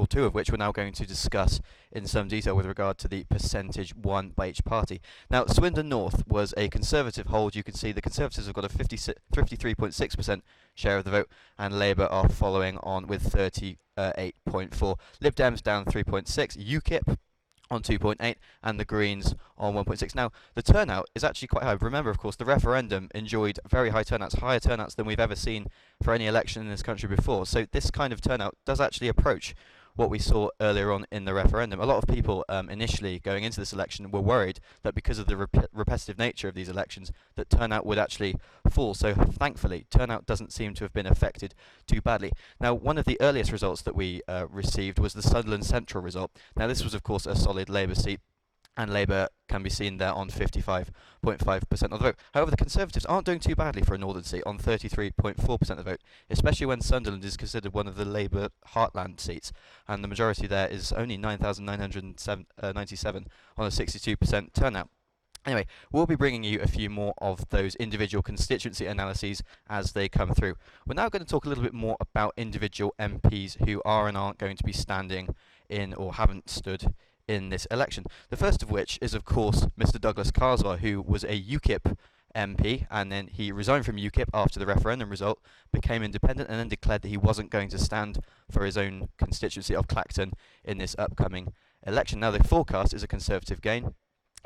two of which we're now going to discuss in some detail with regard to the percentage won by each party. Now, Swindon North was a Conservative hold. You can see the Conservatives have got a 53.6% share of the vote, and Labour are following on with 38.4%. Lib Dems down 3.6%. UKIP on 2.8 and the Greens on 1.6. Now, the turnout is actually quite high. Remember, of course, the referendum enjoyed very high turnouts, higher turnouts than we've ever seen for any election in this country before. So this kind of turnout does actually approach what we saw earlier on in the referendum. A lot of people initially going into this election were worried that because of the repetitive nature of these elections, that turnout would actually fall. So thankfully, turnout doesn't seem to have been affected too badly. Now, one of the earliest results that we received was the Sunderland Central result. Now, this was, of course, a solid Labour seat, and Labour can be seen there on 55.5% of the vote. However, the Conservatives aren't doing too badly for a northern seat on 33.4% of the vote, especially when Sunderland is considered one of the Labour heartland seats, and the majority there is only 9,997 on a 62% turnout. Anyway, we'll be bringing you a few more of those individual constituency analyses as they come through. We're now going to talk a little bit more about individual MPs who are and aren't going to be standing in or haven't stood in this election. The first of which is, of course, Mr. Douglas Carswell, who was a UKIP MP, and then he resigned from UKIP after the referendum result, became independent, and then declared that he wasn't going to stand for his own constituency of Clacton in this upcoming election. Now, the forecast is a Conservative gain.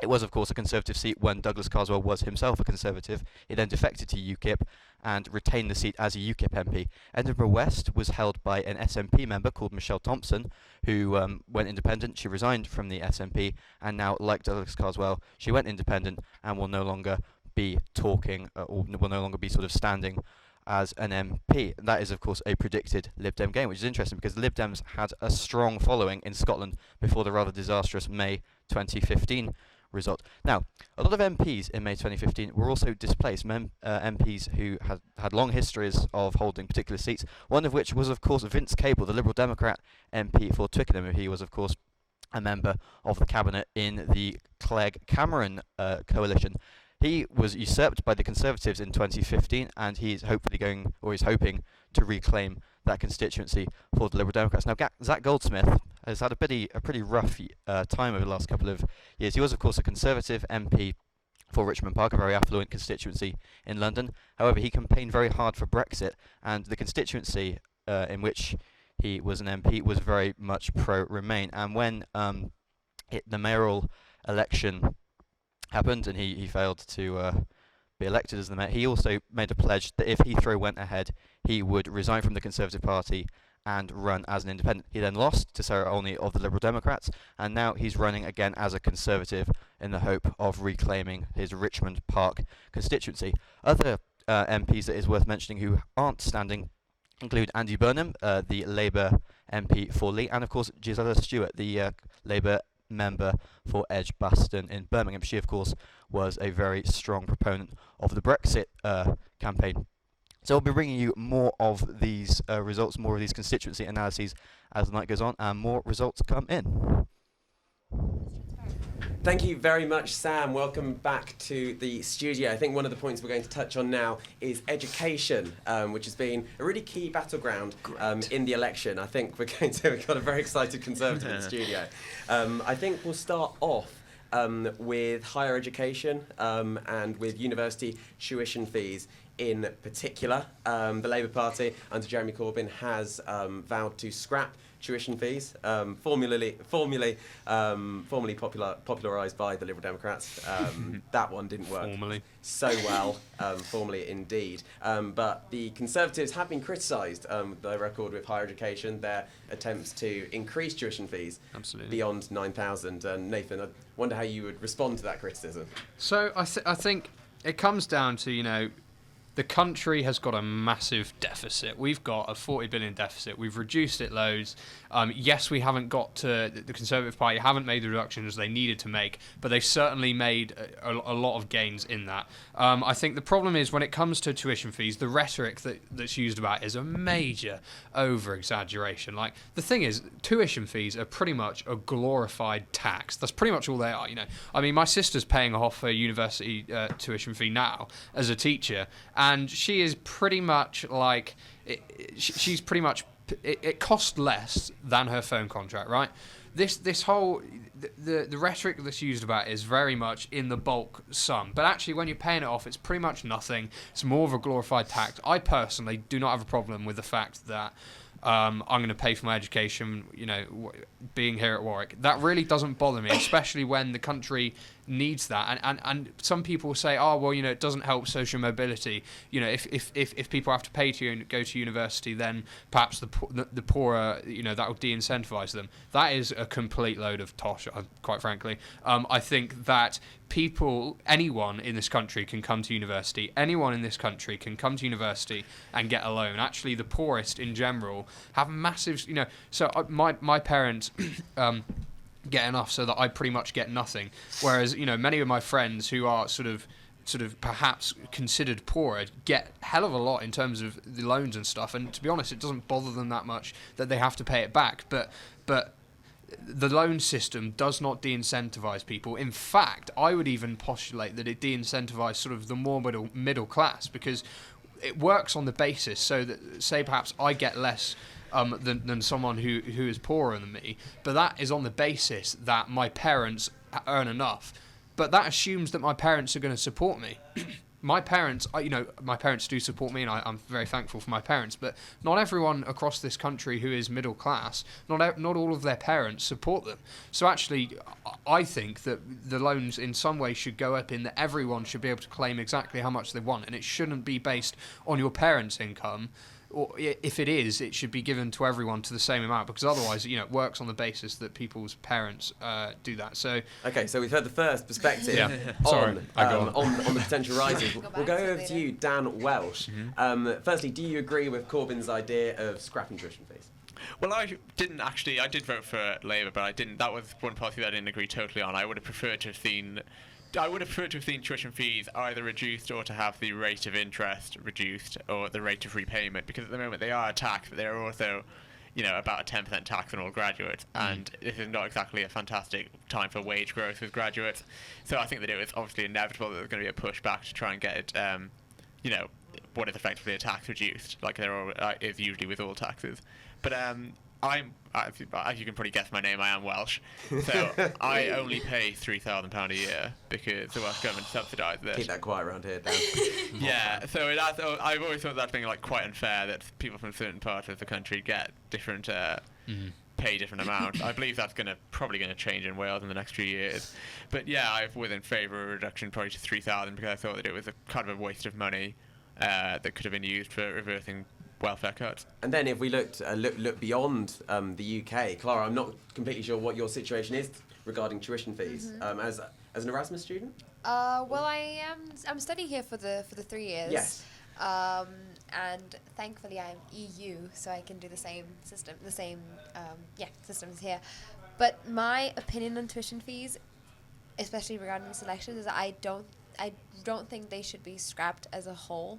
It was, of course, a Conservative seat when Douglas Carswell was himself a Conservative. He then defected to UKIP and retained the seat as a UKIP MP. Edinburgh West was held by an SNP member called Michelle Thompson, who went independent. She resigned from the SNP, and now, like Douglas Carswell, she went independent and will no longer be talking, or will no longer be sort of standing as an MP. That is, of course, a predicted Lib Dem gain, which is interesting because Lib Dems had a strong following in Scotland before the rather disastrous May 2015 result. Now, a lot of MPs in May 2015 were also displaced, MPs who had long histories of holding particular seats, one of which was, of course, Vince Cable, the Liberal Democrat MP for Twickenham. He was, of course, a member of the cabinet in the Clegg-Cameron coalition. He was usurped by the Conservatives in 2015, and he's hoping to reclaim that constituency for the Liberal Democrats. Now, Zach Goldsmith has had a pretty rough time over the last couple of years. He was, of course, a Conservative MP for Richmond Park, a very affluent constituency in London. However, he campaigned very hard for Brexit, and the constituency in which he was an MP was very much pro-Remain. And when the mayoral election happened and he failed to be elected as the mayor, he also made a pledge that if Heathrow went ahead, he would resign from the Conservative Party and run as an independent. He then lost to Sarah Olney of the Liberal Democrats, and now he's running again as a Conservative in the hope of reclaiming his Richmond Park constituency. Other MPs that is worth mentioning who aren't standing include Andy Burnham, the Labour MP for Lee, and of course Gisela Stewart, the Labour member for Edgbaston in Birmingham. She, of course, was a very strong proponent of the Brexit campaign. So I'll be bringing you more of these results, more of these constituency analyses as the night goes on, and more results come in. Thank you very much, Sam. Welcome back to the studio. I think one of the points we're going to touch on now is education, which has been a really key battleground in the election. I think we've got a very excited Conservative in the studio. I think we'll start off with higher education and with university tuition fees in particular. The Labour Party under Jeremy Corbyn has vowed to scrap tuition fees, formerly popularised by the Liberal Democrats. That one didn't work so well, formally indeed. But the Conservatives have been criticised, their record with higher education, their attempts to increase tuition fees beyond 9,000. And Nathan, I wonder how you would respond to that criticism. So I think it comes down to, the country has got a massive deficit. We've got a 40 billion deficit. We've reduced it loads. Yes, we haven't got to, the Conservative Party haven't made the reductions they needed to make, but they've certainly made a lot of gains in that. I think the problem is when it comes to tuition fees, the rhetoric that's used about it is a major over-exaggeration. Like, the thing is, tuition fees are pretty much a glorified tax. That's pretty much all they are, I mean, my sister's paying off her university tuition fee now as a teacher, and she is pretty much like, she's pretty much, it costs less than her phone contract, right? This whole, the rhetoric that's used about it is very much in the bulk sum. But actually, when you're paying it off, it's pretty much nothing. It's more of a glorified tax. I personally do not have a problem with the fact that I'm going to pay for my education, being here at Warwick. That really doesn't bother me, especially when the country needs that. And some people say, oh, well, it doesn't help social mobility. If people have to pay to go to university, then perhaps the poorer, that will de-incentivise them. That is a complete load of tosh, quite frankly. I think that anyone in this country can come to university. Anyone in this country can come to university and get a loan. Actually, the poorest in general have massive, so my parents get enough so that I pretty much get nothing. Whereas, many of my friends who are sort of perhaps considered poorer get a hell of a lot in terms of the loans and stuff. And to be honest, it doesn't bother them that much that they have to pay it back. But the loan system does not de-incentivise people. In fact, I would even postulate that it de-incentivises sort of the more middle class, because it works on the basis so that, say, perhaps I get less than someone who is poorer than me, but that is on the basis that my parents earn enough. But that assumes that my parents are going to support me. my parents, my parents do support me, and I'm very thankful for my parents. But not everyone across this country who is middle class, not all of their parents support them. So actually, I think that the loans in some way should go up in that everyone should be able to claim exactly how much they want, and it shouldn't be based on your parents' income. Or if it is, it should be given to everyone to the same amount, because otherwise, it works on the basis that people's parents do that. So okay, so we've heard the first perspective Sorry, on the potential rises. We'll go over to you, Dan Welsh. Firstly, do you agree with Corbyn's idea of scrapping tuition fees? Well, I did vote for Labour, but I didn't. That was one policy that I didn't agree totally on. I would have preferred to have seen tuition fees either reduced or to have the rate of interest reduced or the rate of repayment, because at the moment they are a tax, but they're also, about a 10% tax on all graduates, and this is not exactly a fantastic time for wage growth with graduates. So I think that it was obviously inevitable that there's going to be a pushback to try and get it, what is effectively a tax reduced, like there is usually with all taxes. But as you can probably guess my name, I am Welsh, so I only pay £3,000 a year because the Welsh government subsidises it. Keep that quiet around here, Dan. Yeah, so I've always thought that being quite unfair that people from certain parts of the country get different pay different amounts. I believe that's probably going to change in Wales in the next few years. But yeah, I was in favour of a reduction probably to 3,000 because I thought that it was a kind of a waste of money that could have been used for reversing welfare cuts. And then if we look beyond the UK, Clara, I'm not completely sure what your situation is regarding tuition fees as an Erasmus student. Well, I'm studying here for the 3 years. Yes. And thankfully I'm EU, so I can do the same systems here. But my opinion on tuition fees, especially regarding selections, is I don't think they should be scrapped as a whole.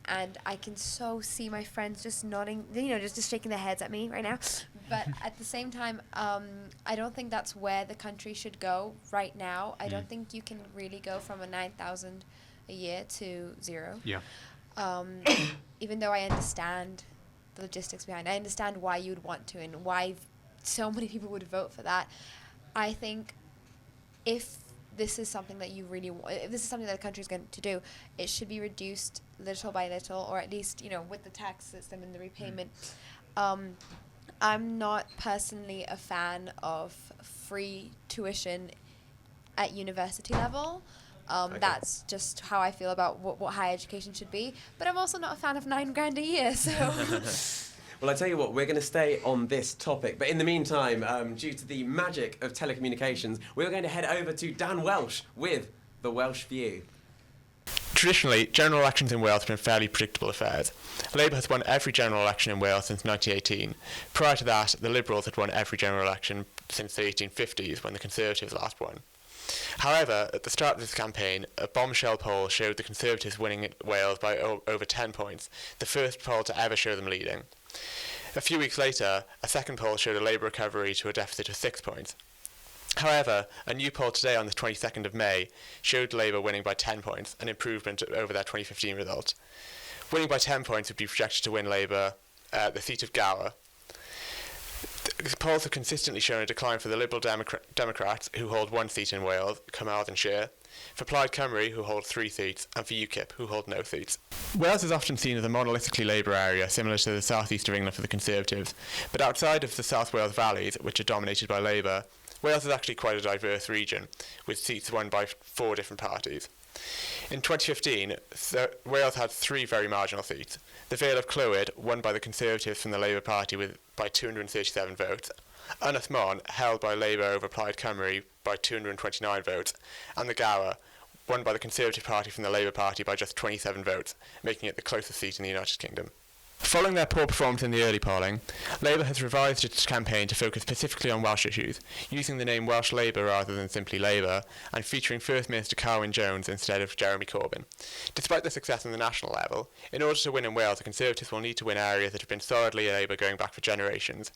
And I can so see my friends just nodding, just shaking their heads at me right now. But at the same time, I don't think that's where the country should go right now. I don't think you can really go from a 9,000 a year to 0. Yeah. Even though I understand the logistics behind it, I understand why you'd want to and why so many people would vote for that. I think if this is something that you really want, if this is something that the country is going to do, it should be reduced little by little, or at least, with the tax system and the repayment. I'm not personally a fan of free tuition at university level. That's just how I feel about what higher education should be. But I'm also not a fan of $9,000 a year, so... Well, I tell you what, we're going to stay on this topic. But in the meantime, due to the magic of telecommunications, we're going to head over to Dan Welsh with The Welsh View. Traditionally, general elections in Wales have been fairly predictable affairs. Labour has won every general election in Wales since 1918. Prior to that, the Liberals had won every general election since the 1850s, when the Conservatives last won. However, at the start of this campaign, a bombshell poll showed the Conservatives winning Wales by over 10 points, the first poll to ever show them leading. A few weeks later, a second poll showed a Labour recovery to a deficit of 6 points. However, a new poll today on the 22nd of May showed Labour winning by 10 points, an improvement over their 2015 result. Winning by 10 points would be projected to win Labour the seat of Gower. The polls have consistently shown a decline for the Liberal Democrats, who hold 1 seat in Wales, Carmarthenshire, for Plaid Cymru, who hold 3 seats, and for UKIP, who hold no seats. Wales is often seen as a monolithically Labour area, similar to the south-east of England for the Conservatives, but outside of the South Wales valleys, which are dominated by Labour, Wales is actually quite a diverse region, with seats won by 4 different parties. In 2015, Wales had 3 very marginal seats. The Vale of Clwyd, won by the Conservatives from the Labour Party by 237 votes, Ynys Môn, held by Labour over Plaid Cymru by 229 votes, and the Gower, won by the Conservative Party from the Labour Party by just 27 votes, making it the closest seat in the United Kingdom. Following their poor performance in the early polling, Labour has revised its campaign to focus specifically on Welsh issues, using the name Welsh Labour rather than simply Labour, and featuring First Minister Carwyn Jones instead of Jeremy Corbyn. Despite the success on the national level, in order to win in Wales, the Conservatives will need to win areas that have been solidly Labour going back for generations.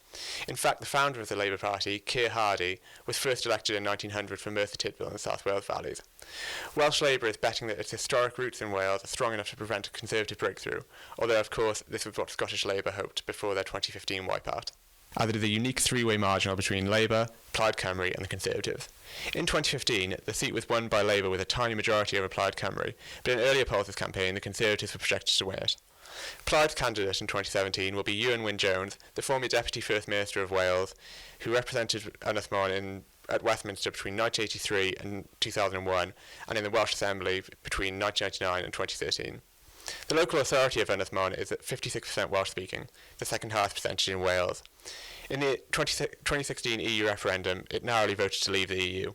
In fact, the founder of the Labour Party, Keir Hardie, was first elected in 1900 for Merthyr Tydfil in the South Wales valleys. Welsh Labour is betting that its historic roots in Wales are strong enough to prevent a Conservative breakthrough, although of course this was what Scottish Labour hoped before their 2015 wipeout. added a unique three-way marginal between Labour, Plaid Cymru and the Conservatives. In 2015, the seat was won by Labour with a tiny majority over Plaid Cymru, but in earlier polls this campaign, the Conservatives were projected to win it. Plaid's candidate in 2017 will be Ewan Wyn-Jones, the former Deputy First Minister of Wales, who represented Ynys Môn at Westminster between 1983 and 2001, and in the Welsh Assembly between 1999 and 2013. The local authority of Ynys Môn is at 56% Welsh-speaking, the second highest percentage in Wales. In the 2016 EU referendum, it narrowly voted to leave the EU.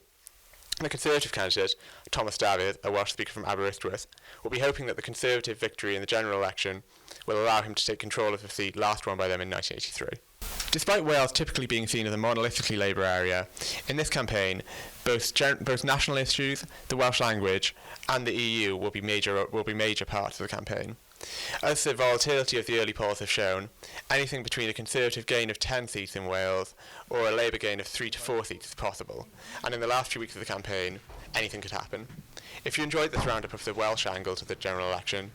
The Conservative candidate, Thomas Dafydd, a Welsh speaker from Aberystwyth, will be hoping that the Conservative victory in the general election will allow him to take control of the seat last won by them in 1983. Despite Wales typically being seen as a monolithically Labour area, in this campaign, both national issues, the Welsh language, and the EU will be major parts of the campaign. As the volatility of the early polls have shown, anything between a Conservative gain of 10 seats in Wales or a Labour gain of 3 to 4 seats is possible, and in the last few weeks of the campaign, anything could happen. If you enjoyed this roundup of the Welsh angle to the general election,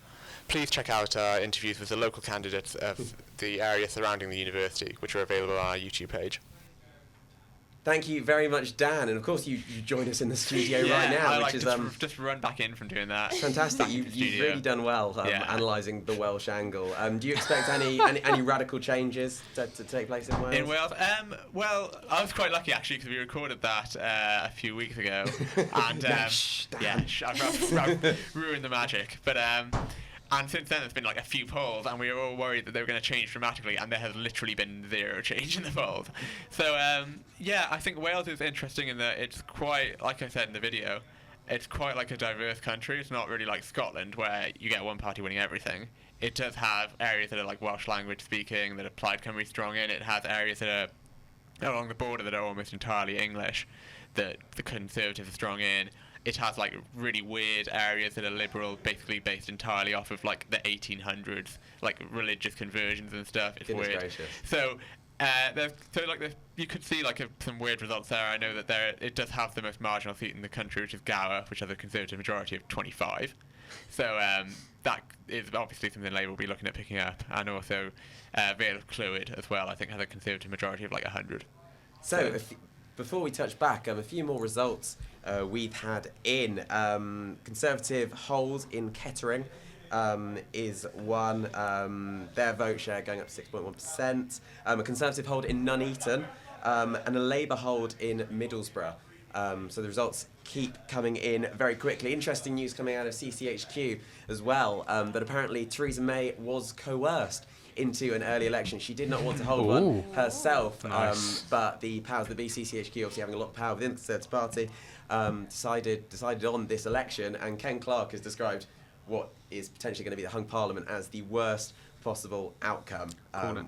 please check out our interviews with the local candidates of the area surrounding the university, which are available on our YouTube page. Thank you very much, Dan, and of course you join us in the studio right now, I which is just run back in from doing that. fantastic. You've really done well analysing the Welsh angle. Do you expect any radical changes to take place in Wales? In Wales, well, I was quite lucky actually because we recorded that a few weeks ago, and I've ruined the magic, but. And since then, there's been like a few polls, and we were all worried that they were going to change dramatically, and there has literally been zero change in the polls. So, I think Wales is interesting in that it's quite, like I said in the video, it's quite like a diverse country. It's not really like Scotland, where you get one party winning everything. It does have areas that are like Welsh language speaking, that are Plaid Cymru strong in. It has areas that are along the border that are almost entirely English, that the Conservatives are strong in. It has like really weird areas that are liberal, basically based entirely off of like the 1800s, like religious conversions and stuff. It's Goodness weird. gracious. So, you could see like some weird results there. I know that it does have the most marginal seat in the country, which is Gower, which has a Conservative majority of 25. So that is obviously something Labour will be looking at picking up, and also Vale of Clwyd as well. I think has a Conservative majority of like 100. So before we touch back, a few more results we've had in. Conservative hold in Kettering is one. Their vote share going up to 6.1%. A Conservative hold in Nuneaton and a Labour hold in Middlesbrough. So the results keep coming in very quickly. Interesting news coming out of CCHQ as well, that apparently Theresa May was coerced into an early election. She did not want to hold one herself, but the powers that be, CCHQ obviously having a lot of power within the Conservative Party, decided on this election, and Ken Clarke has described what is potentially going to be the hung parliament as the worst possible outcome,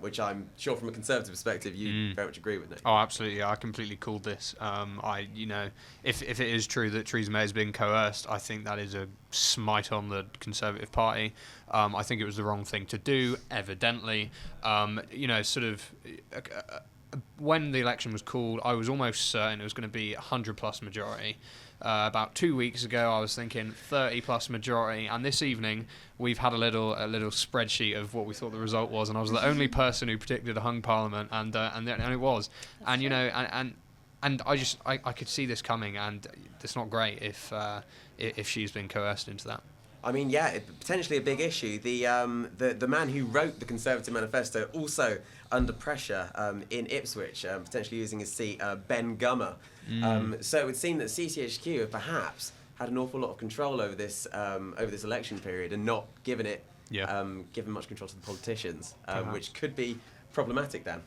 which I'm sure from a Conservative perspective you very much agree with, Nick. Oh, absolutely. I completely called this. If it is true that Theresa May has been coerced, I think that is a smite on the Conservative Party. I think it was the wrong thing to do, evidently. When the election was called, I was almost certain it was going to be 100-plus majority. About 2 weeks ago, I was thinking 30-plus majority, and this evening we've had a little spreadsheet of what we thought the result was, and I was the only person who predicted a hung parliament, and it was, and I could see this coming, and it's not great if she's been coerced into that. I mean, yeah, potentially a big issue. The man who wrote the Conservative Manifesto also under pressure in Ipswich, potentially using his seat, Ben Gummer. So it would seem that CCHQ have perhaps had an awful lot of control over this election period and not given much control to the politicians, which could be problematic, Dan.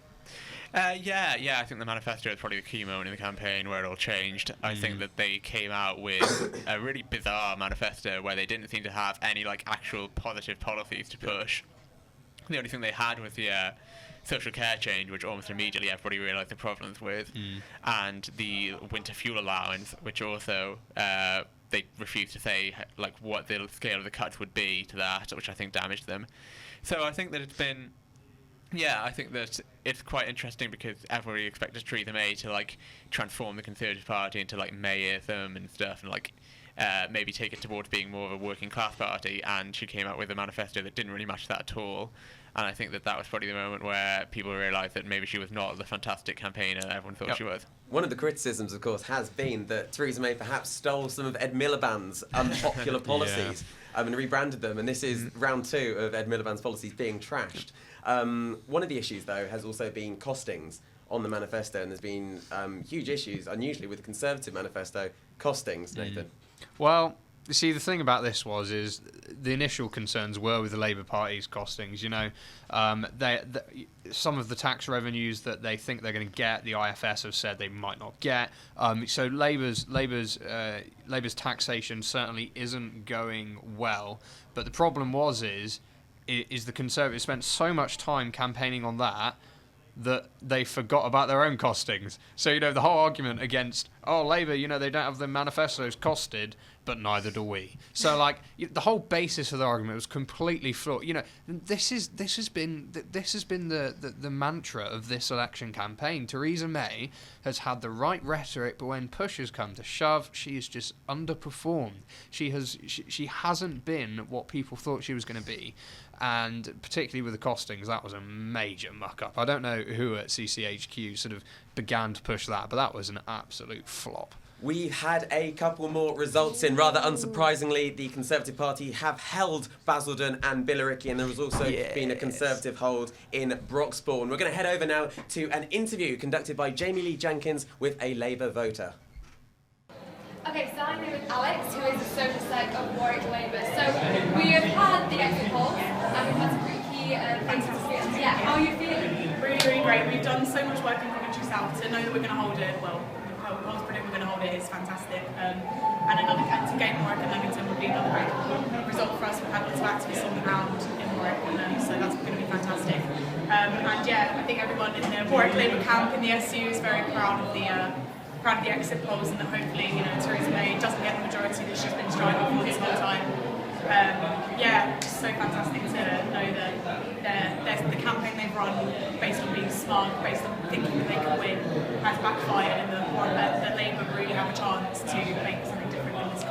I think the manifesto is probably the key moment in the campaign where it all changed. I think that they came out with a really bizarre manifesto where they didn't seem to have any like actual positive policies to push. The only thing they had was the social care change, which almost immediately everybody realised the problems with, and the winter fuel allowance, which also they refused to say like what the scale of the cuts would be to that, which I think damaged them. So I think that it's been. Yeah, I think that it's quite interesting because everybody expected Theresa May to like transform the Conservative Party into like Mayism and stuff, and like maybe take it towards being more of a working class party, and she came out with a manifesto that didn't really match that at all. And I think that was probably the moment where people realised that maybe she was not the fantastic campaigner that everyone thought she was. One of the criticisms, of course, has been that Theresa May perhaps stole some of Ed Miliband's unpopular policies and rebranded them, and this is round 2 of Ed Miliband's policies being trashed. One of the issues, though, has also been costings on the manifesto, and there's been huge issues, unusually, with the Conservative manifesto, costings, Nathan. Well, you see, the thing about this is the initial concerns were with the Labour Party's costings. Some of the tax revenues that they think they're going to get, the IFS have said they might not get. So Labour's taxation certainly isn't going well. But the problem is the Conservatives spent so much time campaigning on that they forgot about their own costings. So, the whole argument against, Labour, they don't have the manifestos costed, but neither do we. So, the whole basis of the argument was completely flawed. This has been the mantra of this election campaign. Theresa May has had the right rhetoric, but when push has come to shove, she has just underperformed. She hasn't been what people thought she was going to be. And particularly with the costings, that was a major muck-up. I don't know who at CCHQ sort of began to push that, but that was an absolute flop. We've had a couple more results in. Rather unsurprisingly, the Conservative Party have held Basildon and Billericay, and there has also been a Conservative hold in Broxbourne. We're going to head over now to an interview conducted by Jamie Lee Jenkins with a Labour voter. Okay, so I'm here with Alex, who is a social sec of Warwick Labour. So we have had the exit polls, and we've had some pretty key things to see. Yeah, how are you feeling? Really, really great. We've done so much work in Coventry South to know that we're going to hold it. Well, the polls predict we're going to hold it is fantastic. And to gain Warwick and Leamington would be another great result for us. We've had lots of activists on the ground in Warwick, so that's going to be fantastic. I think everyone in the Warwick Labour camp in the SU is very proud of the exit polls, and that hopefully, Theresa May doesn't get the majority that she's been striving for this whole time. Just so fantastic to know that the campaign they've run, based on being smart, based on thinking that they can win, has backfired, and that Labour really have a chance to make something different in this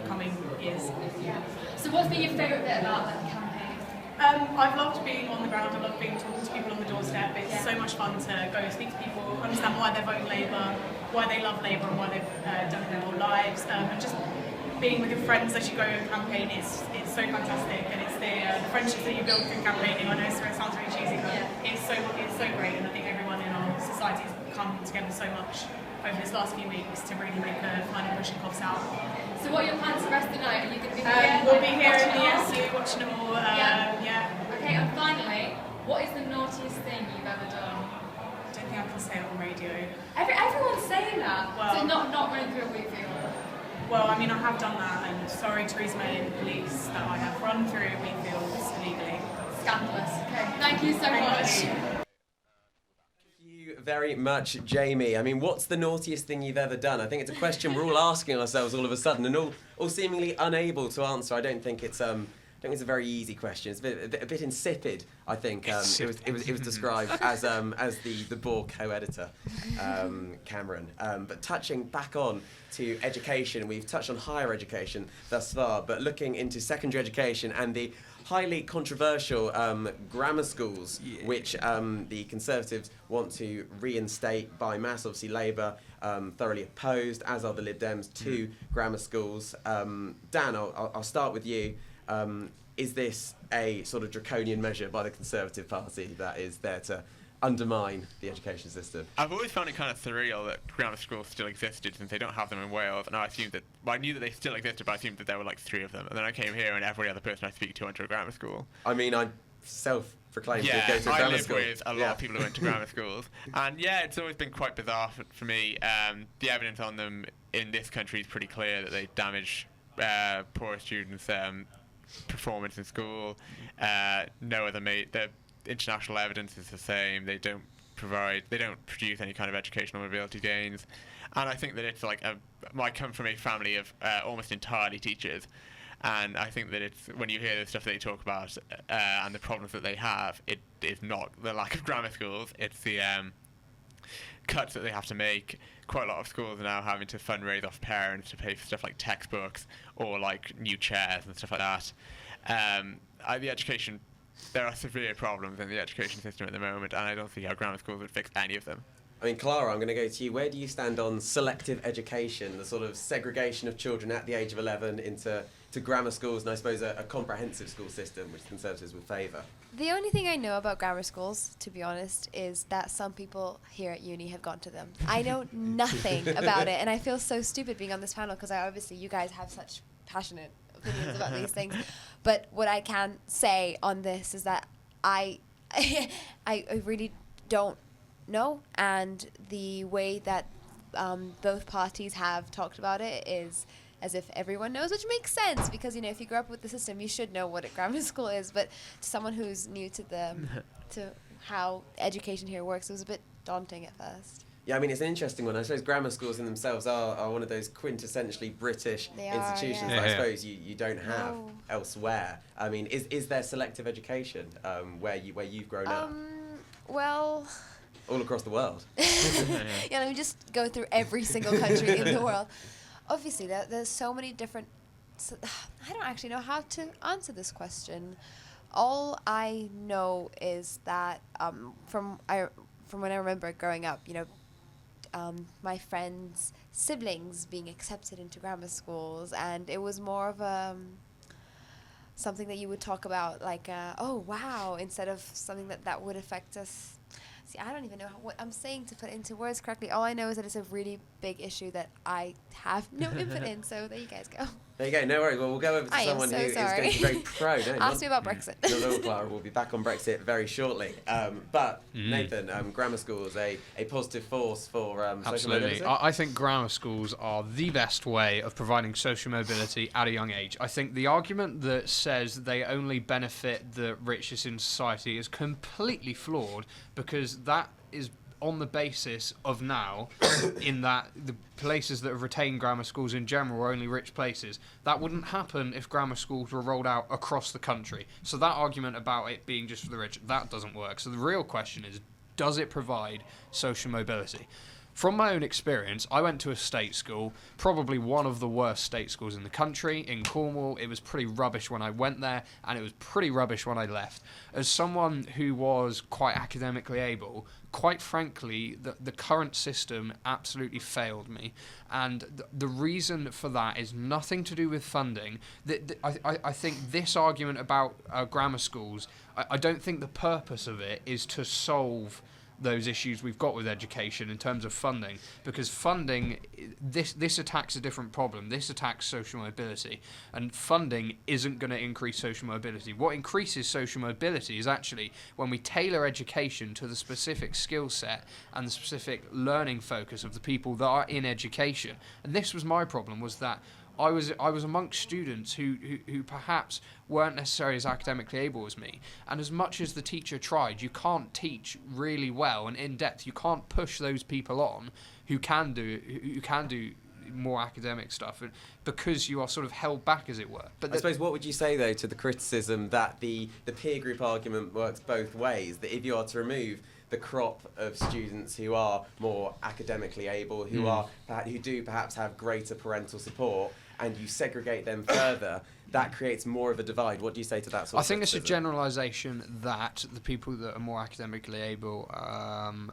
coming years. So what's been your favourite bit about that campaign? I've loved being on the ground. I love talking to people on the doorstep. It's so much fun to go speak to people, understand why they're voting Labour, why they love Labour, and why they've done it their whole lives. And just being with your friends as you go and campaign, it's so fantastic. And it's the friendships that you build through campaigning. I know it sounds really cheesy, but it's so great. And I think everyone in our society has come together so much over this last few weeks to really make a final push and cops out. So what are your plans for the rest of the night? Are you going to be here? We'll be here in the SU watching them all. Okay, and finally, what is the naughtiest thing you've ever done? I don't think I can say it on radio. Everyone's saying that. Well, so not running through a Wheatfield. Well, I have done that, and sorry, Theresa May and the police, that I have run through Wheatfields illegally. Scandalous. Okay, thank you so much. Very much, Jamie. What's the naughtiest thing you've ever done? I think it's a question we're all asking ourselves all of a sudden, and all seemingly unable to answer. I don't think it's a very easy question. It's a bit insipid. I think it was described as the Boar co-editor, Cameron. But touching back on to education, we've touched on higher education thus far, but looking into secondary education and the highly controversial grammar schools, which the Conservatives want to reinstate by mass. Obviously, Labour thoroughly opposed, as are the Lib Dems, to grammar schools. Dan, I'll start with you. Is this a sort of draconian measure by the Conservative Party that is there to undermine the education system? I've always found it kind of surreal that grammar schools still existed, since they don't have them in Wales, and I knew that they still existed, but I assumed that there were 3 of them, and then I came here and every other person I speak to went to a grammar school. I self-proclaimed to go to a grammar school. I live with a lot of people who went to grammar schools, and it's always been quite bizarre for me. The evidence on them in this country is pretty clear that they damage poor students' performance in school. The international evidence is the same. They don't produce any kind of educational mobility gains, and I think that it's I come from a family of almost entirely teachers, and I think that it's when you hear the stuff they talk about and the problems that they have, it is not the lack of grammar schools. It's cuts that they have to make. Quite a lot of schools are now having to fundraise off parents to pay for stuff like textbooks or like new chairs and stuff like that. The education, there are severe problems in the education system at the moment, and I don't see how grammar schools would fix any of them. I mean, Clara, I'm going to go to you. Where do you stand on selective education, the sort of segregation of children at the age of 11 into grammar schools, and I suppose a comprehensive school system, which Conservatives would favour? The only thing I know about grammar schools, to be honest, is that some people here at uni have gone to them. I know nothing about it, and I feel so stupid being on this panel because obviously you guys have such passionate opinions about these things. But what I can say on this is that I really don't know, and the way that both parties have talked about it is as if everyone knows, which makes sense because, you know, if you grew up with the system, you should know what a grammar school is. But to someone who's new to how education here works, it was a bit daunting at first. Yeah, I mean, it's an interesting one. I suppose grammar schools in themselves are one of those quintessentially British institutions that I suppose you don't have elsewhere. I mean, is there selective education where you've grown up? Well, all across the world. Yeah, let me just go through every single country in the world. Obviously, there's so many different... I don't actually know how to answer this question. All I know is that from when I remember growing up, you know, my friends' siblings being accepted into grammar schools, and it was more of something that you would talk about, like, oh wow, instead of something that would affect us. See, I don't even know what I'm saying to put into words correctly. All I know is that it's a really big issue that I have no input in, so there you guys go. There you go, no worries. Well, we'll go over to someone who is going to be very pro. No, ask me about Brexit. No, Clara, we'll be back on Brexit very shortly. But, Nathan, grammar schools, a positive force for social Absolutely. mobility? I think grammar schools are the best way of providing social mobility at a young age. I think the argument that says they only benefit the richest in society is completely flawed, because that is on the basis of now, in that the places that have retained grammar schools in general are only rich places. That wouldn't happen if grammar schools were rolled out across the country. So that argument about it being just for the rich, that doesn't work. So the real question is, does it provide social mobility? From my own experience, I went to a state school, probably one of the worst state schools in the country, in Cornwall. It was pretty rubbish when I went there, and it was pretty rubbish when I left. As someone who was quite academically able, quite frankly, the current system absolutely failed me. And the reason for that is nothing to do with funding. I think this argument about grammar schools, I don't think the purpose of it is to solve those issues we've got with education in terms of funding, because funding, this attacks a different problem. This attacks social mobility, and funding isn't going to increase social mobility. What increases social mobility is actually when we tailor education to the specific skill set and the specific learning focus of the people that are in education. And this was my problem, was that I was amongst students who perhaps weren't necessarily as academically able as me, and as much as the teacher tried, you can't teach really well and in depth. You can't push those people on who can do more academic stuff, because you are sort of held back, as it were. But I suppose, what would you say though to the criticism that the peer group argument works both ways? That if you are to remove the crop of students who are more academically able, who do perhaps have greater parental support, and you segregate them further, that creates more of a divide. What do you say to that sort of I think it's a criticism? generalisation that the people that are more academically able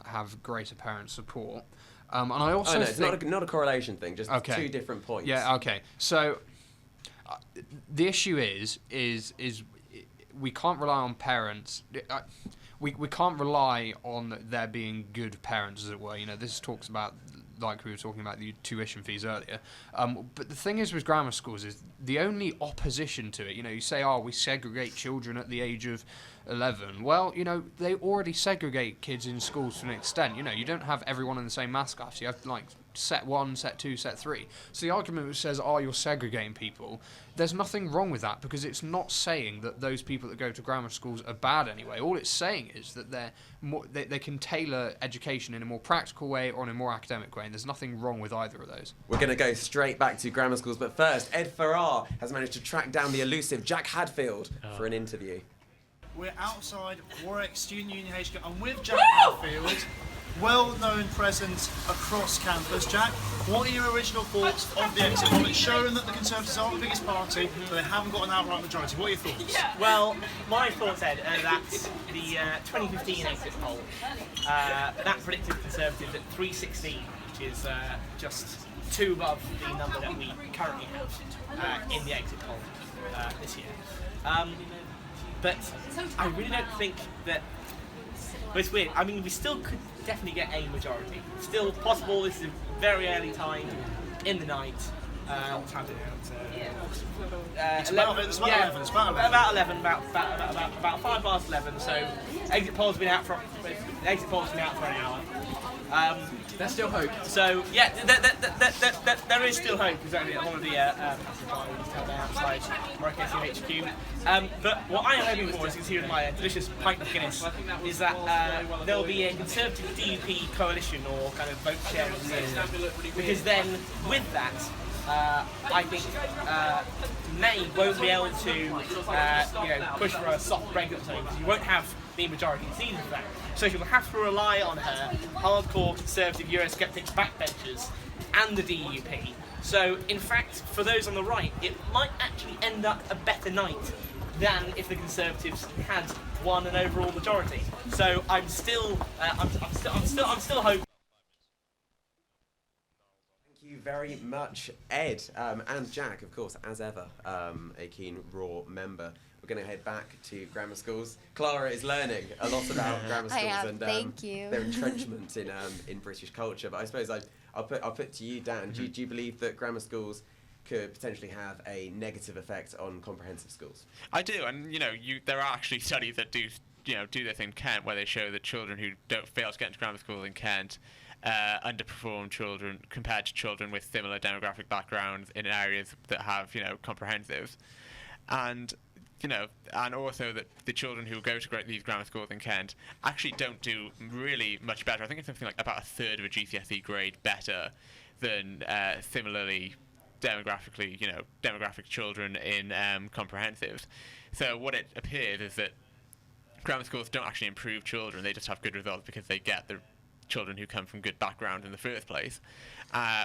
have greater parent support. And I also it's not a correlation thing, just two different points. Yeah, okay. So the issue is we can't rely on parents. We can't rely on there being good parents, as it were. You know, this talks about, like we were talking about the tuition fees earlier. But the thing is with grammar schools is the only opposition to it, you know, you say, we segregate children at the age of 11. Well, you know, they already segregate kids in schools to an extent. You know, you don't have everyone in the same maths class. You have, like, set 1, set 2, set 3. So the argument which says, you're segregating people, there's nothing wrong with that, because it's not saying that those people that go to grammar schools are bad anyway. All it's saying is that they can tailor education in a more practical way or in a more academic way, and there's nothing wrong with either of those. We're going to go straight back to grammar schools, but first, Ed Farrar has managed to track down the elusive Jack Hadfield for an interview. We're outside Warwick Student Union HQ. I'm with Jack Hadfield. well-known presence across campus. Jack, what are your original thoughts of the exit poll? It's shown that the Conservatives are the biggest party, but they haven't got an outright majority. What are your thoughts? Well, my thoughts, Ed, are that the 2015 exit poll, that predicted Conservatives at 316, which is just 2 above the number that we currently have in the exit poll this year. But I really don't think that. But it's weird. I mean, we still could definitely get a majority. Still possible. This is a very early time in the night. What time is it now? It's about 11. About 11. About 5 past 11. So, exit poll's been out for an hour. There's still hope. So yeah, there is still hope. Exactly. One of the outside RKC HQ. But what I am hoping for, as you can see with my delicious pint of Guinness, is that there will be a Conservative DUP coalition or kind of vote sharing system. Because then, with that, I think May won't be able to push for a soft Brexit or something, because you won't have the majority season for that. So she'll have to rely on her hardcore Conservative Eurosceptics backbenchers and the DUP. So, in fact, for those on the right, it might actually end up a better night than if the Conservatives had won an overall majority. So I'm still hoping. Thank you very much, Ed, and Jack, of course, as ever, a keen Raw member. We're going to head back to grammar schools. Clara is learning a lot about grammar schools and thank you. their entrenchment in British culture. But I suppose I'll put to you, Dan. Do you believe that grammar schools could potentially have a negative effect on comprehensive schools? I do, and there are actually studies that do this in Kent, where they show that children who don't fail to get into grammar school in Kent underperform children compared to children with similar demographic backgrounds in areas that have comprehensives, and also that the children who go to these grammar schools in Kent actually don't do really much better. I think it's something like about a third of a GCSE grade better than similarly demographic children in comprehensives. So what it appears is that grammar schools don't actually improve children, they just have good results because they get the children who come from good background in the first place,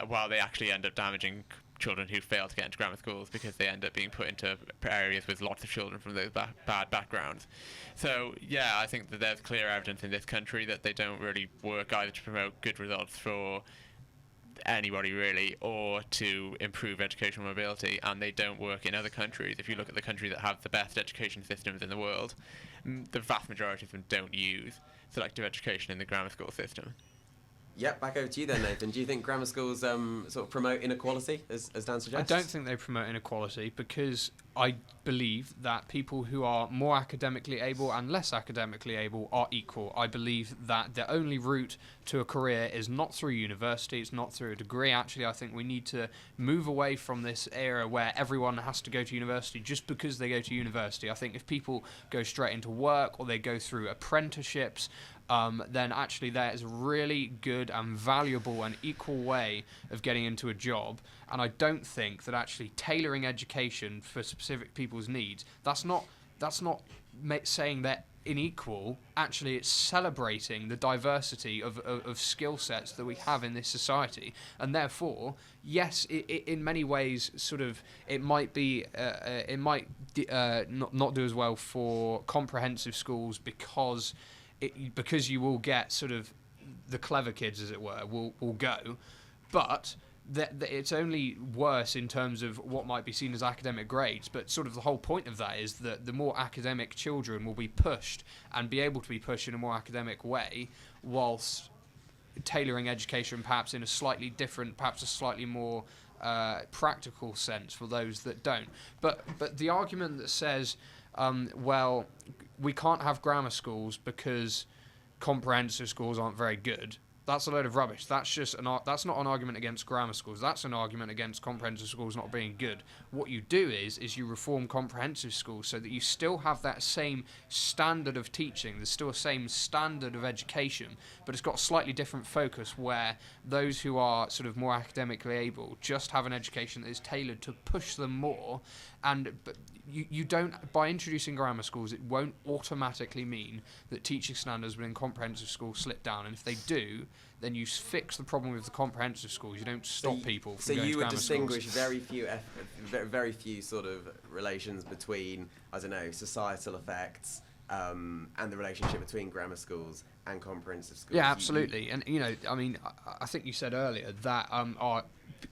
while they actually end up damaging children who fail to get into grammar schools because they end up being put into areas with lots of children from those bad backgrounds. So yeah, I think that there's clear evidence in this country that they don't really work either to promote good results for anybody really, or to improve educational mobility, and they don't work in other countries. If you look at the countries that have the best education systems in the world, the vast majority of them don't use selective education in the grammar school system. Yep, back over to you then, Nathan. Do you think grammar schools sort of promote inequality, as Dan suggests? I don't think they promote inequality, because I believe that people who are more academically able and less academically able are equal. I believe that the only route to a career is not through university, it's not through a degree. Actually, I think we need to move away from this era where everyone has to go to university just because they go to university. I think if people go straight into work or they go through apprenticeships, then actually that is a really good and valuable and equal way of getting into a job. And I don't think that actually tailoring education for specific people's needs, that's not saying they're unequal. Actually, it's celebrating the diversity of skill sets that we have in this society. And therefore, yes, it in many ways sort of it might not do as well for comprehensive schools because you will get sort of the clever kids, as it were, will go, but it's only worse in terms of what might be seen as academic grades. But sort of the whole point of that is that the more academic children will be pushed and be able to be pushed in a more academic way, whilst tailoring education perhaps in a slightly different, perhaps a slightly more practical sense for those that don't. But the argument that says, we can't have grammar schools because comprehensive schools aren't very good, That's a load of rubbish. That's just that's not an argument against grammar schools. That's an argument against comprehensive schools not being good. What you do is you reform comprehensive schools so that you still have that same standard of teaching. There's still the same standard of education, but it's got a slightly different focus where those who are sort of more academically able just have an education that is tailored to push them more. And you don't, by introducing grammar schools, it won't automatically mean that teaching standards within comprehensive schools slip down. And if they do, then you fix the problem with the comprehensive schools. You don't stop people from going to So you would grammar distinguish schools. very few sort of relations between, I don't know, societal effects and the relationship between grammar schools and comprehensive schools. Yeah, absolutely. And, I mean, I think you said earlier that our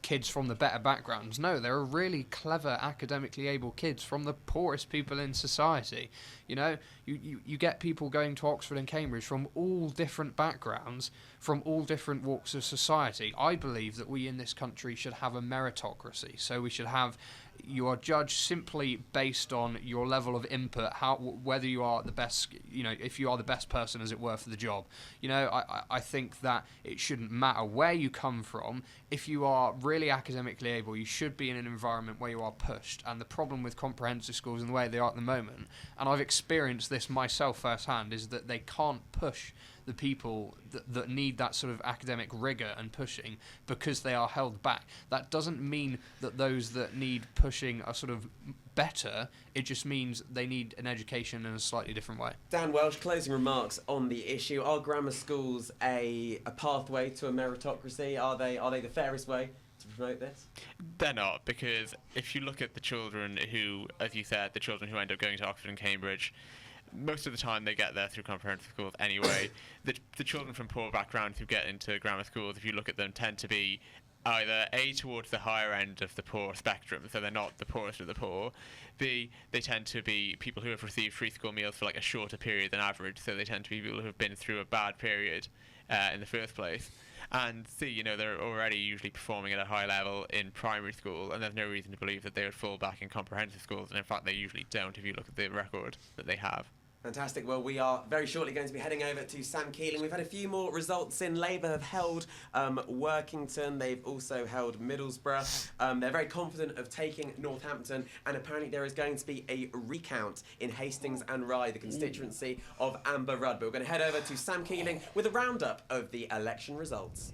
kids from the better backgrounds. No, there are really clever, academically able kids from the poorest people in society. You get people going to Oxford and Cambridge from all different backgrounds, from all different walks of society. I believe that we in this country should have a meritocracy. So we should have, you are judged simply based on your level of input, whether you are the best, if you are the best person, as it were, for the job. I think that it shouldn't matter where you come from. If you are really academically able, you should be in an environment where you are pushed. And the problem with comprehensive schools and the way they are at the moment, and I've experienced this myself firsthand, is that they can't push the people that need that sort of academic rigour and pushing because they are held back. That doesn't mean that those that need pushing are sort of better. It just means they need an education in a slightly different way. Dan Welsh, closing remarks on the issue. Are grammar schools a pathway to a meritocracy? Are they the fairest way to promote this? They're not, because if you look at the children who, as you said, the children who end up going to Oxford and Cambridge, most of the time they get there through comprehensive schools anyway. The children from poor backgrounds who get into grammar schools, if you look at them, tend to be either A, towards the higher end of the poor spectrum, so they're not the poorest of the poor. B, they tend to be people who have received free school meals for like a shorter period than average, so they tend to be people who have been through a bad period in the first place. And C, they're already usually performing at a high level in primary school, and there's no reason to believe that they would fall back in comprehensive schools, and in fact they usually don't if you look at the record that they have. Fantastic. Well, we are very shortly going to be heading over to Sam Keeling. We've had a few more results in. Labour have held Workington. They've also held Middlesbrough. They're very confident of taking Northampton, and apparently there is going to be a recount in Hastings and Rye, the constituency of Amber Rudd. But we're going to head over to Sam Keeling with a roundup of the election results.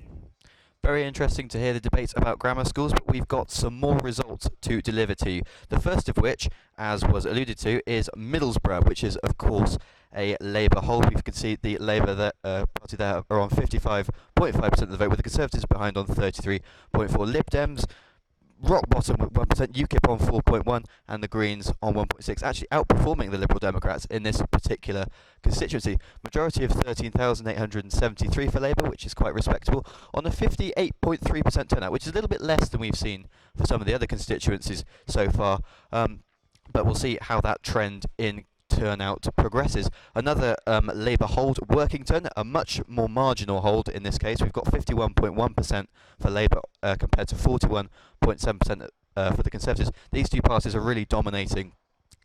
Very interesting to hear the debates about grammar schools, but we've got some more results to deliver to you. The first of which, as was alluded to, is Middlesbrough, which is, of course, a Labour hold. We can see the Labour party there are on 55.5% of the vote, with the Conservatives behind on 33.4%. Lib Dems, rock bottom with 1%, UKIP on 4.1%, and the Greens on 1.6%, actually outperforming the Liberal Democrats in this particular constituency. Majority of 13,873 for Labour, which is quite respectable, on a 58.3% turnout, which is a little bit less than we've seen for some of the other constituencies so far. But we'll see how that trend in turnout progresses. Another Labour hold, Workington, a much more marginal hold in this case. We've got 51.1% for Labour compared to 41.7% for the Conservatives. These two parties are really dominating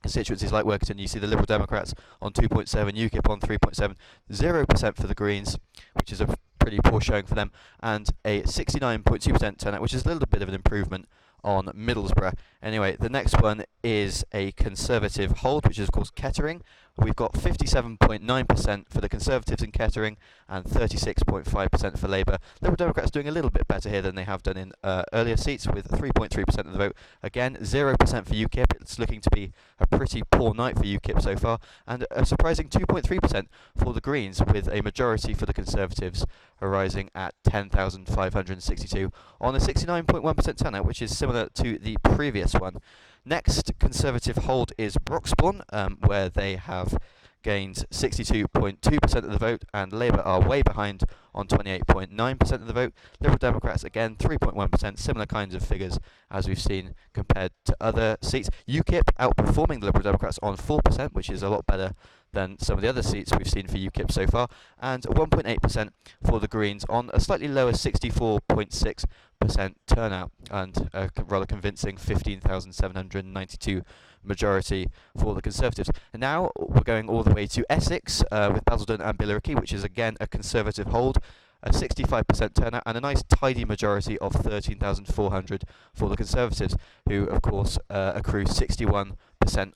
constituencies like Workington. You see the Liberal Democrats on 2.7%, UKIP on 3.7%, 0% for the Greens, which is a pretty poor showing for them, and a 69.2% turnout, which is a little bit of an improvement on Middlesbrough. Anyway, the next one is a Conservative hold, which is of course Kettering. We've got 57.9% for the Conservatives in Kettering and 36.5% for Labour. Liberal Democrats doing a little bit better here than they have done in earlier seats, with 3.3% of the vote. Again, 0% for UKIP. It's looking to be a pretty poor night for UKIP so far, and a surprising 2.3% for the Greens, with a majority for the Conservatives arising at 10,562 on a 69.1% turnout, which is similar to the previous one. Next Conservative hold is Broxbourne, where they have gained 62.2% of the vote, and Labour are way behind on 28.9% of the vote. Liberal Democrats, again, 3.1%, similar kinds of figures as we've seen compared to other seats. UKIP outperforming the Liberal Democrats on 4%, which is a lot better than some of the other seats we've seen for UKIP so far, and 1.8% for the Greens on a slightly lower 64.6% turnout, and a rather convincing 15,792 majority for the Conservatives. And now we're going all the way to Essex with Basildon and Billericay, which is again a Conservative hold. a 65% turnout, and a nice tidy majority of 13,400 for the Conservatives, who of course accrue 61%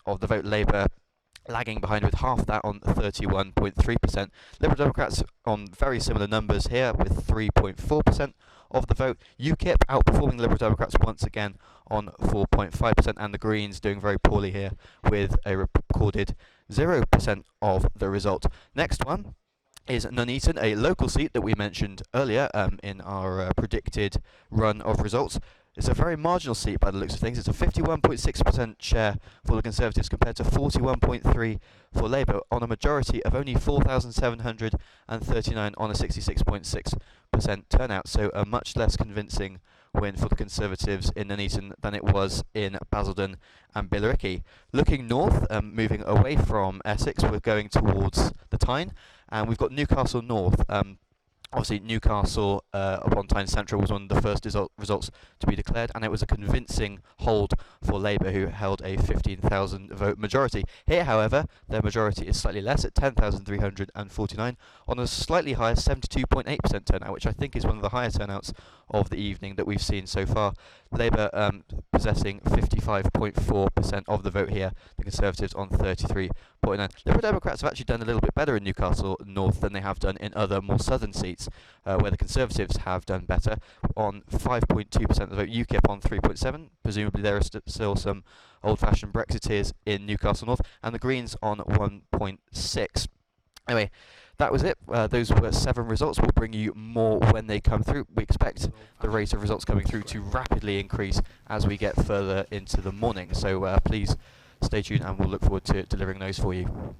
of the vote. Labour lagging behind with half that on 31.3%. Liberal Democrats on very similar numbers here with 3.4% of the vote. UKIP outperforming Liberal Democrats once again on 4.5%, and the Greens doing very poorly here with a recorded 0% of the result. Next one is Nuneaton, a local seat that we mentioned earlier in our predicted run of results. It's a very marginal seat by the looks of things. It's a 51.6% share for the Conservatives compared to 41.3% for Labour on a majority of only 4,739 on a 66.6% turnout. So a much less convincing win for the Conservatives in Nuneaton than it was in Basildon and Billericay. Looking north, moving away from Essex, we're going towards the Tyne, and we've got Newcastle North. Obviously, Newcastle upon Tyne Central was one of the first results to be declared, and it was a convincing hold for Labour, who held a 15,000 vote majority. Here, however, their majority is slightly less at 10,349 on a slightly higher 72.8% turnout, which I think is one of the higher turnouts of the evening that we've seen so far. Labour possessing 55.4% of the vote here, the Conservatives on 33.9%. Liberal Democrats have actually done a little bit better in Newcastle North than they have done in other more southern seats, where the Conservatives have done better on 5.2% of the vote. UKIP on 3.7%. Presumably there are still some old-fashioned Brexiteers in Newcastle North, and the Greens on 1.6%. Anyway, that was it. Those were 7 results. We'll bring you more when they come through. We expect the rate of results coming through to rapidly increase as we get further into the morning. So please stay tuned, and we'll look forward to delivering those for you.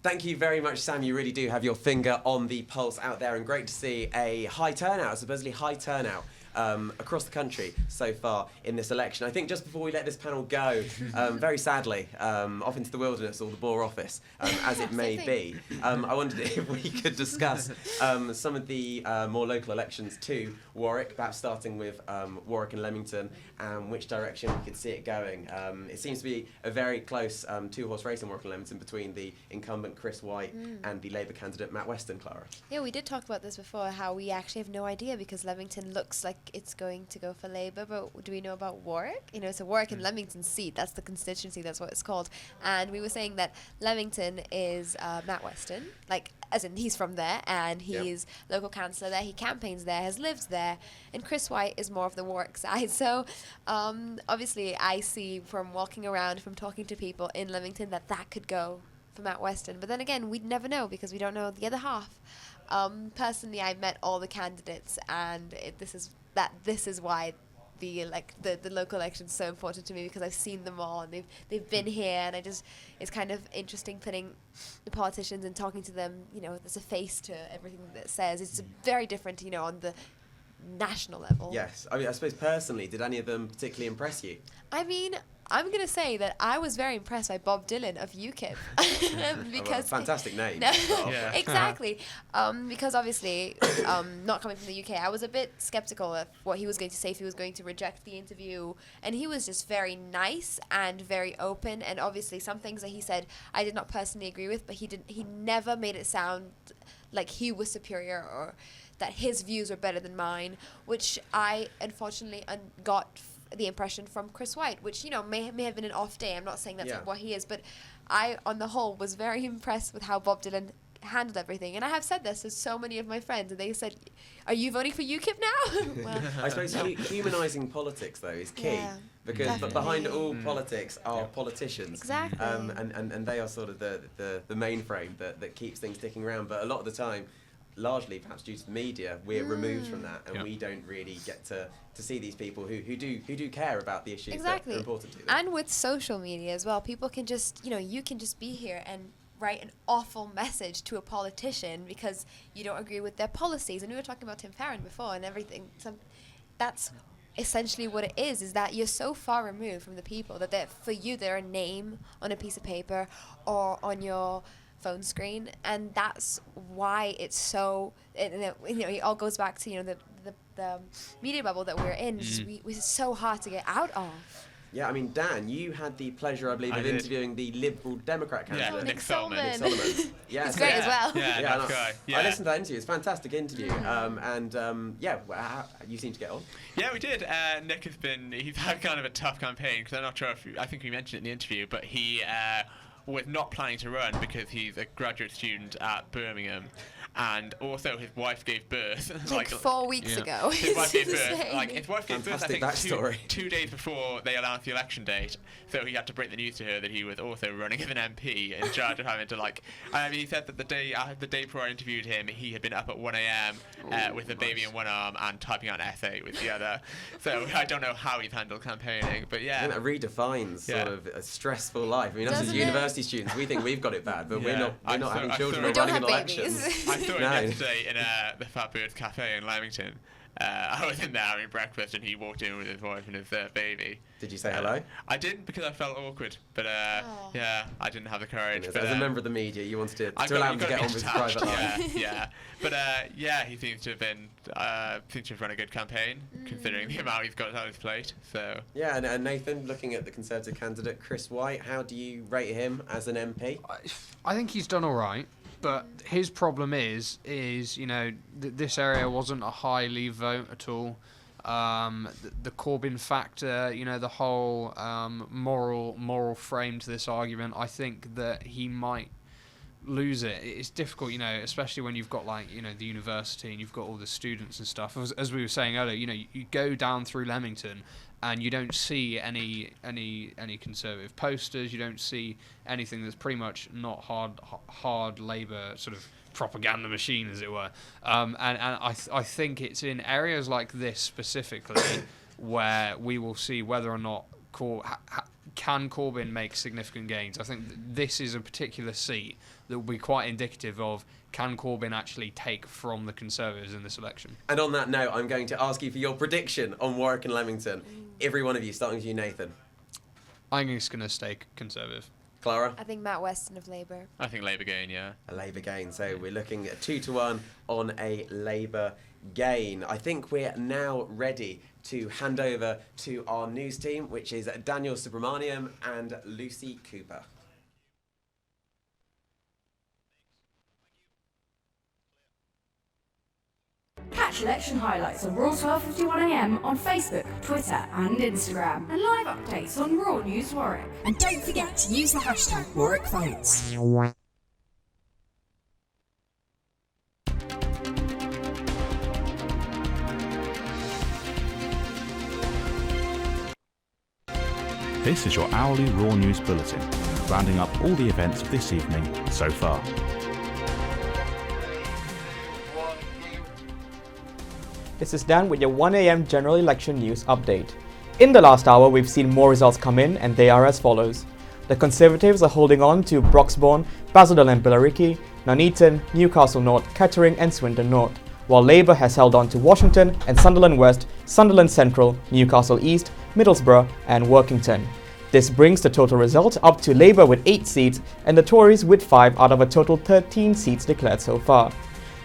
Thank you very much, Sam. You really do have your finger on the pulse out there, and great to see a high turnout, supposedly high turnout. Across the country so far in this election. I think just before we let this panel go, very sadly, off into the wilderness or the Boer office, as it may be, I wondered if we could discuss some of the more local elections to Warwick, perhaps starting with Warwick and Leamington, and which direction we could see it going. It seems to be a very close 2-horse race in Warwick and Leamington between the incumbent Chris White and the Labour candidate Matt Weston, Clara. Yeah, we did talk about this before, how we actually have no idea because Leamington looks like it's going to go for Labour, but do we know about Warwick? You know, it's a Warwick and Leamington seat. That's the constituency. That's what it's called. And we were saying that Leamington is Matt Weston, like as in he's from there and he's local councillor there. He campaigns there, has lived there, and Chris White is more of the Warwick side. So obviously, I see from walking around, from talking to people in Leamington, that could go for Matt Weston. But then again, we'd never know because we don't know the other half. Personally, I met all the candidates, and this is why the local election is so important to me, because I've seen them all and they've been here, and it's kind of interesting putting the politicians and talking to them. You know, there's a face to everything that says. It's very different, you know, on the national level. Yes, I mean, I suppose personally, did any of them particularly impress you? I mean, I'm going to say that I was very impressed by Bob Dylan of UKIP. Because fantastic name. No, exactly. Because obviously, not coming from the UK, I was a bit skeptical of what he was going to say, if he was going to reject the interview. And he was just very nice and very open. And obviously, some things that he said I did not personally agree with, but he never made it sound like he was superior or that his views were better than mine, which I unfortunately got the impression from Chris White, which, you know, may have been an off day. I'm not saying that's what he is, but I, on the whole, was very impressed with how Bob Dylan handled everything. And I have said this to so many of my friends, and they said, "Are you voting for UKIP now?" Well, I suppose humanising politics, though, is key. Because behind all politics are politicians. Exactly. And they are sort of the mainframe that keeps things ticking around. But a lot of the time, largely perhaps due to the media, we're removed from that, and we don't really get to see these people who do care about the issues that are important to them. And with social media as well, people can just, you know, you can just be here and write an awful message to a politician because you don't agree with their policies. And we were talking about Tim Farron before and everything. So that's essentially what it is that you're so far removed from the people that for you they're a name on a piece of paper or on your phone screen, and that's why it's so, you know, it all goes back to, you know, the media bubble that we're in. It's so hard to get out of. Yeah, I mean, Dan, you had the pleasure, I believe, I of did. interviewing the Liberal Democrat candidate. Yeah, Nick Solomon. Nick Solomon. Yeah, He's great as well. Yeah, Yeah, nice guy. Yeah. I listened to that interview. It's a fantastic interview. You seem to get on. Yeah, we did. Nick he's had kind of a tough campaign, because I'm not sure I think we mentioned it in the interview, but he was not planning to run because he's a graduate student at Birmingham. And also, his wife gave birth. Like 4 weeks ago. His wife gave birth. Insane. His wife gave birth, I Fantastic think, backstory. two days before they announced the election date. So he had to break the news to her that he was also running as an MP, in charge of having to he said that the day before I interviewed him, he had been up at 1 a.m. With the baby in one arm and typing out an essay with the other. So I don't know how he's handled campaigning, but yeah. I think that redefines sort of a stressful life. I mean, us as university students, we think we've got it bad, but we're not having children or running an election. I saw him yesterday in the Fat Birds Cafe in Leamington. I was in there having breakfast, and he walked in with his wife and his baby. Did you say hello? I didn't, because I felt awkward, but yeah, I didn't have the courage. As a member of the media, you wanted to allow him to get on with his touch, private life. Yeah, but he seems to have run a good campaign, considering the amount he's got on his plate. So yeah, and Nathan, looking at the Conservative candidate Chris White, how do you rate him as an MP? I think he's done all right. But his problem is this area wasn't a high Leave vote at all. The Corbyn factor, the whole moral frame to this argument. I think that he might lose it. It's difficult, especially when you've got the university and you've got all the students and stuff. As we were saying earlier, you go down through Leamington and you don't see any Conservative posters. You don't see anything that's pretty much not hard Labour sort of propaganda machine, as it were. And I think it's in areas like this specifically where we will see whether or not can Corbyn make significant gains. I think this is a particular seat that will be quite indicative of can Corbyn actually take from the Conservatives in this election. And on that note, I'm going to ask you for your prediction on Warwick and Leamington. Every one of you, starting with you, Nathan. I'm just going to stay Conservative. Clara? I think Matt Weston of Labour. I think Labour gain, yeah. A Labour gain. So we're looking at 2-1 on a Labour gain. I think we're now ready to hand over to our news team, which is Daniel Subramaniam and Lucy Cooper. Catch election highlights on Raw 12:51am on Facebook, Twitter and Instagram. And live updates on Raw News Warwick. And don't forget to use the hashtag WarwickVotes. This is your hourly Raw News Bulletin, rounding up all the events of this evening so far. This is Dan with your 1 a.m. general election news update. In the last hour, we've seen more results come in, and they are as follows. The Conservatives are holding on to Broxbourne, Basildon and Billericay, Nuneaton, Newcastle North, Kettering and Swindon North, while Labour has held on to Washington and Sunderland West, Sunderland Central, Newcastle East, Middlesbrough and Workington. This brings the total result up to Labour with 8 seats and the Tories with 5 out of a total 13 seats declared so far.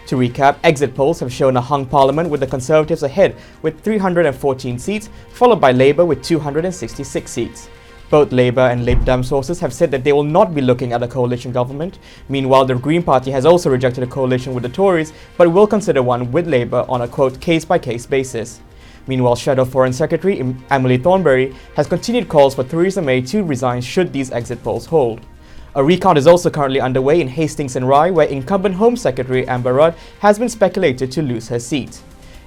To recap, exit polls have shown a hung parliament with the Conservatives ahead with 314 seats, followed by Labour with 266 seats. Both Labour and Lib Dem sources have said that they will not be looking at a coalition government. Meanwhile, the Green Party has also rejected a coalition with the Tories, but will consider one with Labour on a quote case-by-case basis. Meanwhile, Shadow Foreign Secretary Emily Thornberry has continued calls for Theresa May to resign should these exit polls hold. A recount is also currently underway in Hastings and Rye, where incumbent Home Secretary Amber Rudd has been speculated to lose her seat.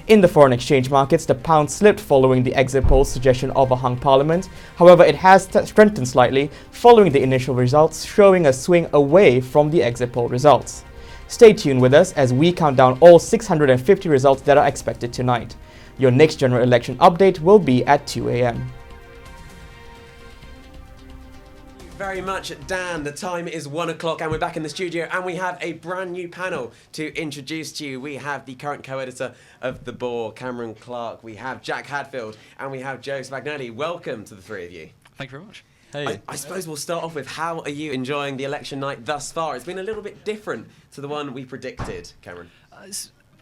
In the foreign exchange markets, the pound slipped following the exit poll's suggestion of a hung parliament. However, it has strengthened slightly following the initial results, showing a swing away from the exit poll results. Stay tuned with us as we count down all 650 results that are expected tonight. Your next general election update will be at 2 a.m. Very much, Dan. The time is 1 o'clock and we're back in the studio and we have a brand new panel to introduce to you. We have the current co-editor of The Boar, Cameron Clark. We have Jack Hadfield and we have Joe Spagnelli. Welcome to the three of you. Thank you very much. Hey. I suppose we'll start off with how are you enjoying the election night thus far? It's been a little bit different to the one we predicted, Cameron.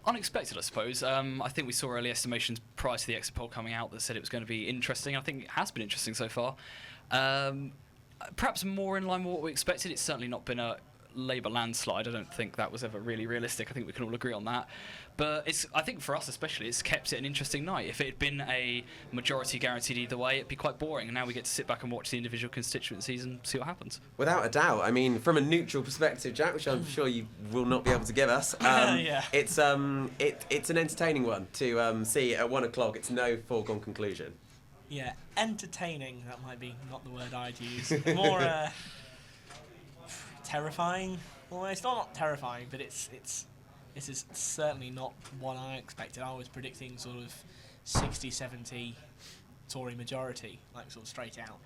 Unexpected, I suppose. I think we saw early estimations prior to the exit poll coming out that said it was going to be interesting. I think it has been interesting so far. Perhaps more in line with what we expected. It's certainly not been a Labour landslide. I don't think that was ever really realistic. I think we can all agree on that. But I think for us especially, it's kept it an interesting night. If it had been a majority guaranteed either way, it'd be quite boring. And now we get to sit back and watch the individual constituencies and see what happens. Without a doubt. I mean, from a neutral perspective, Jack, which I'm sure you will not be able to give us, Yeah. it's an entertaining one to see at 1 o'clock. It's no foregone conclusion. Yeah, entertaining, that might be not the word I'd use. More terrifying, almost. Not terrifying, but this is certainly not what I expected. I was predicting sort of 60-70 Tory majority, like sort of straight out.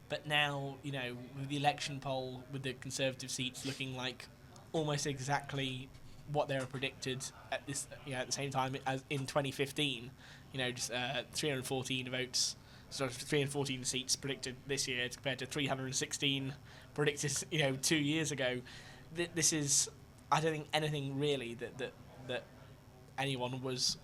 But now, you know, with the election poll, with the Conservative seats looking like almost exactly what they were predicted at this, at the same time as in 2015, just 314 votes. So 314 seats predicted this year compared to 316 predicted, 2 years ago. This is, I don't think anything really that anyone was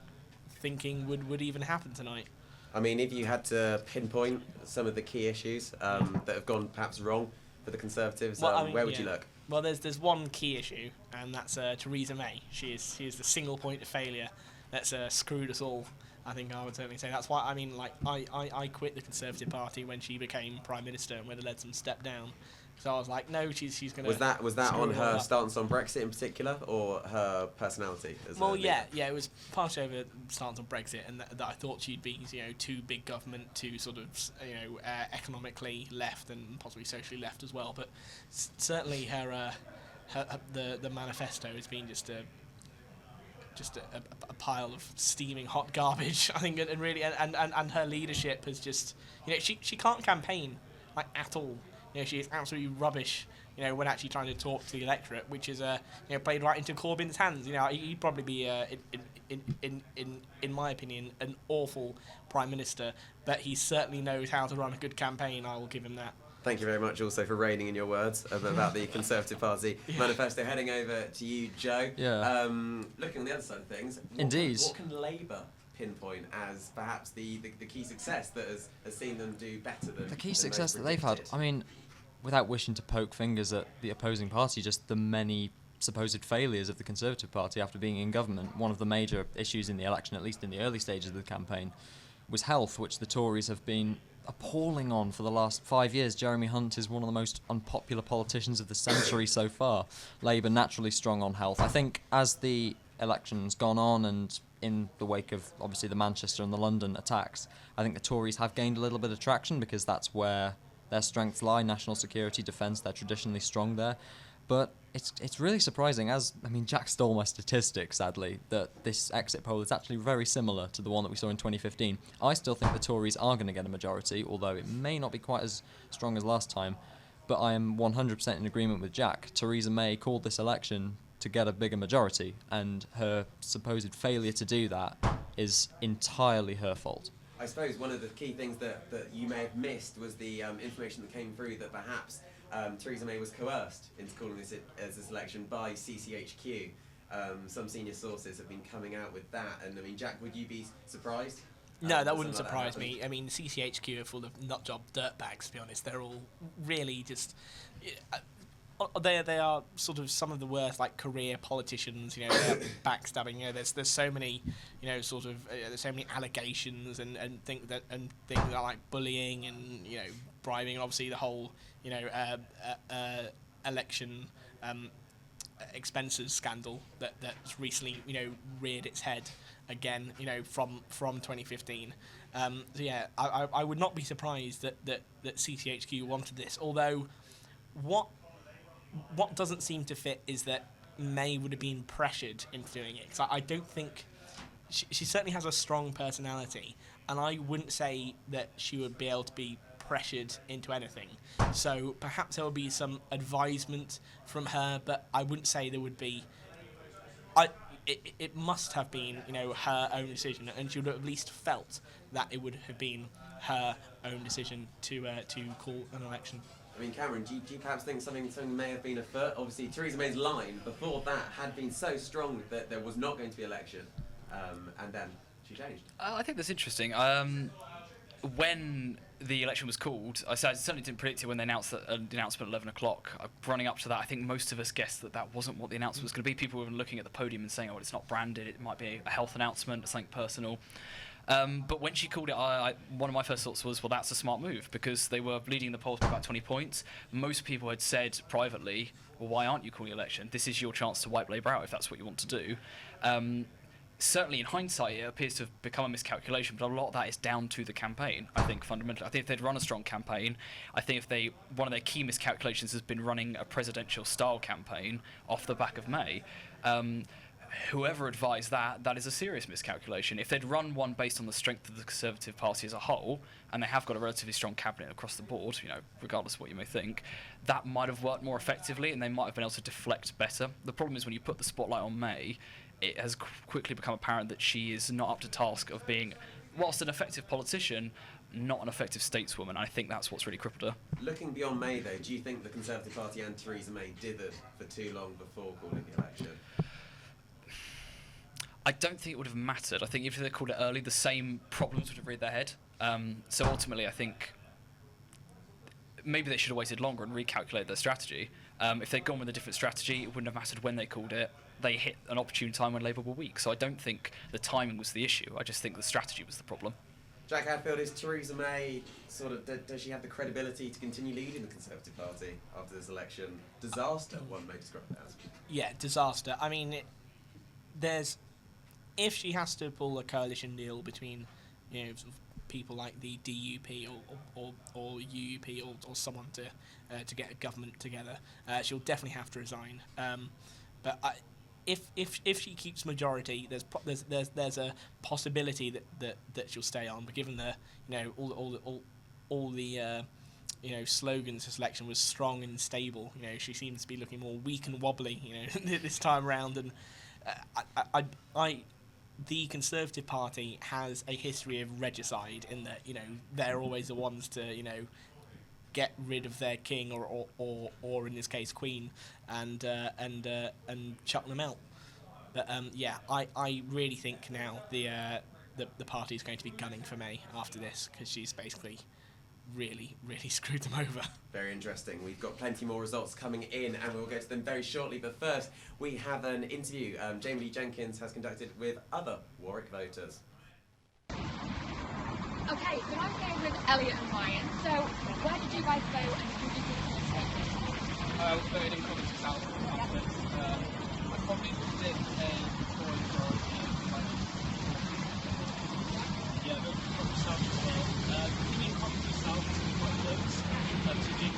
thinking would even happen tonight. I mean, if you had to pinpoint some of the key issues that have gone perhaps wrong for the Conservatives, where would you look? Well, there's one key issue, and that's Theresa May. She is the single point of failure that's screwed us all. I think I would certainly say that's why. I mean, I quit the Conservative Party when she became Prime Minister and when the Leadsom stepped down. So I was like, no, she's going to. Was that on her stance on Brexit in particular, or her personality? It was partially over stance on Brexit, and that I thought she'd be, too big government, too sort of, economically left and possibly socially left as well. But certainly her the manifesto has been just a pile of steaming hot garbage, I think, and really, and her leadership has just, she can't campaign at all. She is absolutely rubbish, when actually trying to talk to the electorate, which is played right into Corbyn's hands. He'd probably be in my opinion an awful Prime Minister, but he certainly knows how to run a good campaign. I will give him that. Thank you very much also for reigning in your words about the Conservative Party manifesto. Heading over to you, Joe. Yeah. Looking on the other side of things, Indeed. What can Labour pinpoint as perhaps the key success that has seen them do better than the key than success most that they've had? predicted? I mean, without wishing to poke fingers at the opposing party, just the many supposed failures of the Conservative Party after being in government. One of the major issues in the election, at least in the early stages of the campaign, was health, which the Tories have been appalling on for the last 5 years. Jeremy Hunt is one of the most unpopular politicians of the century so far. Labour naturally strong on health. I think as the election's gone on and in the wake of obviously the Manchester and the London attacks, I think the Tories have gained a little bit of traction because that's where their strengths lie. National security, defence, they're traditionally strong there. But it's really surprising, Jack stole my statistics, sadly, that this exit poll is actually very similar to the one that we saw in 2015. I still think the Tories are going to get a majority, although it may not be quite as strong as last time. But I am 100% in agreement with Jack. Theresa May called this election to get a bigger majority, and her supposed failure to do that is entirely her fault. I suppose one of the key things that you may have missed was the information that came through that perhaps Theresa May was coerced into calling this election by CCHQ. Some senior sources have been coming out with that, and Jack, would you be surprised? No, that wouldn't surprise me. I mean, CCHQ are full of nutjob dirtbags, to be honest. They're all really just... They are sort of some of the worst, career politicians. They're backstabbing. There's so many, there's so many allegations and things that are bullying and bribing, and obviously the whole election expenses scandal that's recently reared its head again. From 2015. I would not be surprised that CCHQ wanted this. Although, what doesn't seem to fit is that May would have been pressured into doing it. Because I don't think... She certainly has a strong personality, and I wouldn't say that she would be able to be pressured into anything. So perhaps there would be some advisement from her, but I wouldn't say there would be... It must have been, her own decision, and she would have at least felt that it would have been her own decision to call an election. I mean, Cameron, do you perhaps think something may have been afoot? Obviously, Theresa May's line before that had been so strong that there was not going to be election, and then she changed. I think that's interesting. When the election was called, I certainly didn't predict it when they announced the announcement at 11 o'clock. Running up to that, I think most of us guessed that wasn't what the announcement was going to be. People were looking at the podium and saying, oh, it's not branded, it might be a health announcement, something personal. But when she called it, one of my first thoughts was, well, that's a smart move, because they were leading the polls by about 20 points. Most people had said privately, well, why aren't you calling an election? This is your chance to wipe Labour out if that's what you want to do. Certainly in hindsight, it appears to have become a miscalculation, but a lot of that is down to the campaign, I think, fundamentally. I think if they'd run a strong campaign, I think one of their key miscalculations has been running a presidential-style campaign off the back of May. Whoever advised that is a serious miscalculation. If they'd run one based on the strength of the Conservative Party as a whole, and they have got a relatively strong cabinet across the board, regardless of what you may think, that might have worked more effectively, and they might have been able to deflect better. The problem is when you put the spotlight on May, it has quickly become apparent that she is not up to task of being, whilst an effective politician, not an effective stateswoman. I think that's what's really crippled her. Looking beyond May, though, do you think the Conservative Party and Theresa May dithered for too long before calling the election? I don't think it would have mattered. I think if they called it early, the same problems would have reared their head. So ultimately, I think maybe they should have waited longer and recalculated their strategy. If they'd gone with a different strategy, it wouldn't have mattered when they called it. They hit an opportune time when Labour were weak. So I don't think the timing was the issue. I just think the strategy was the problem. Jack Hadfield, is Theresa May does she have the credibility to continue leading the Conservative Party after this election? Disaster, one may describe it as. Yeah, disaster. I mean, if she has to pull a coalition deal between, sort of people like the DUP or UUP or someone to get a government together, she'll definitely have to resign. But if she keeps majority, there's a possibility that she'll stay on. But given the all the slogans this election was strong and stable, she seems to be looking more weak and wobbly, this time around. And the Conservative Party has a history of regicide in that they're always the ones to get rid of their king or in this case queen and chuck them out. But I really think now the party is going to be gunning for May after this, because she's basically really screwed them over. Very interesting. We've got plenty more results coming in, and we'll get to them very shortly. But first, we have an interview Jamie Lee Jenkins has conducted with other Warwick voters. Okay, so I'm here with Elliot and Ryan. So, where did you guys vote, and who did you think would take it? I voted in Coventry South. I probably did a Tory majority. Yeah, voted for Coventry South as well. I mean, Coventry South is quite close. To Jake,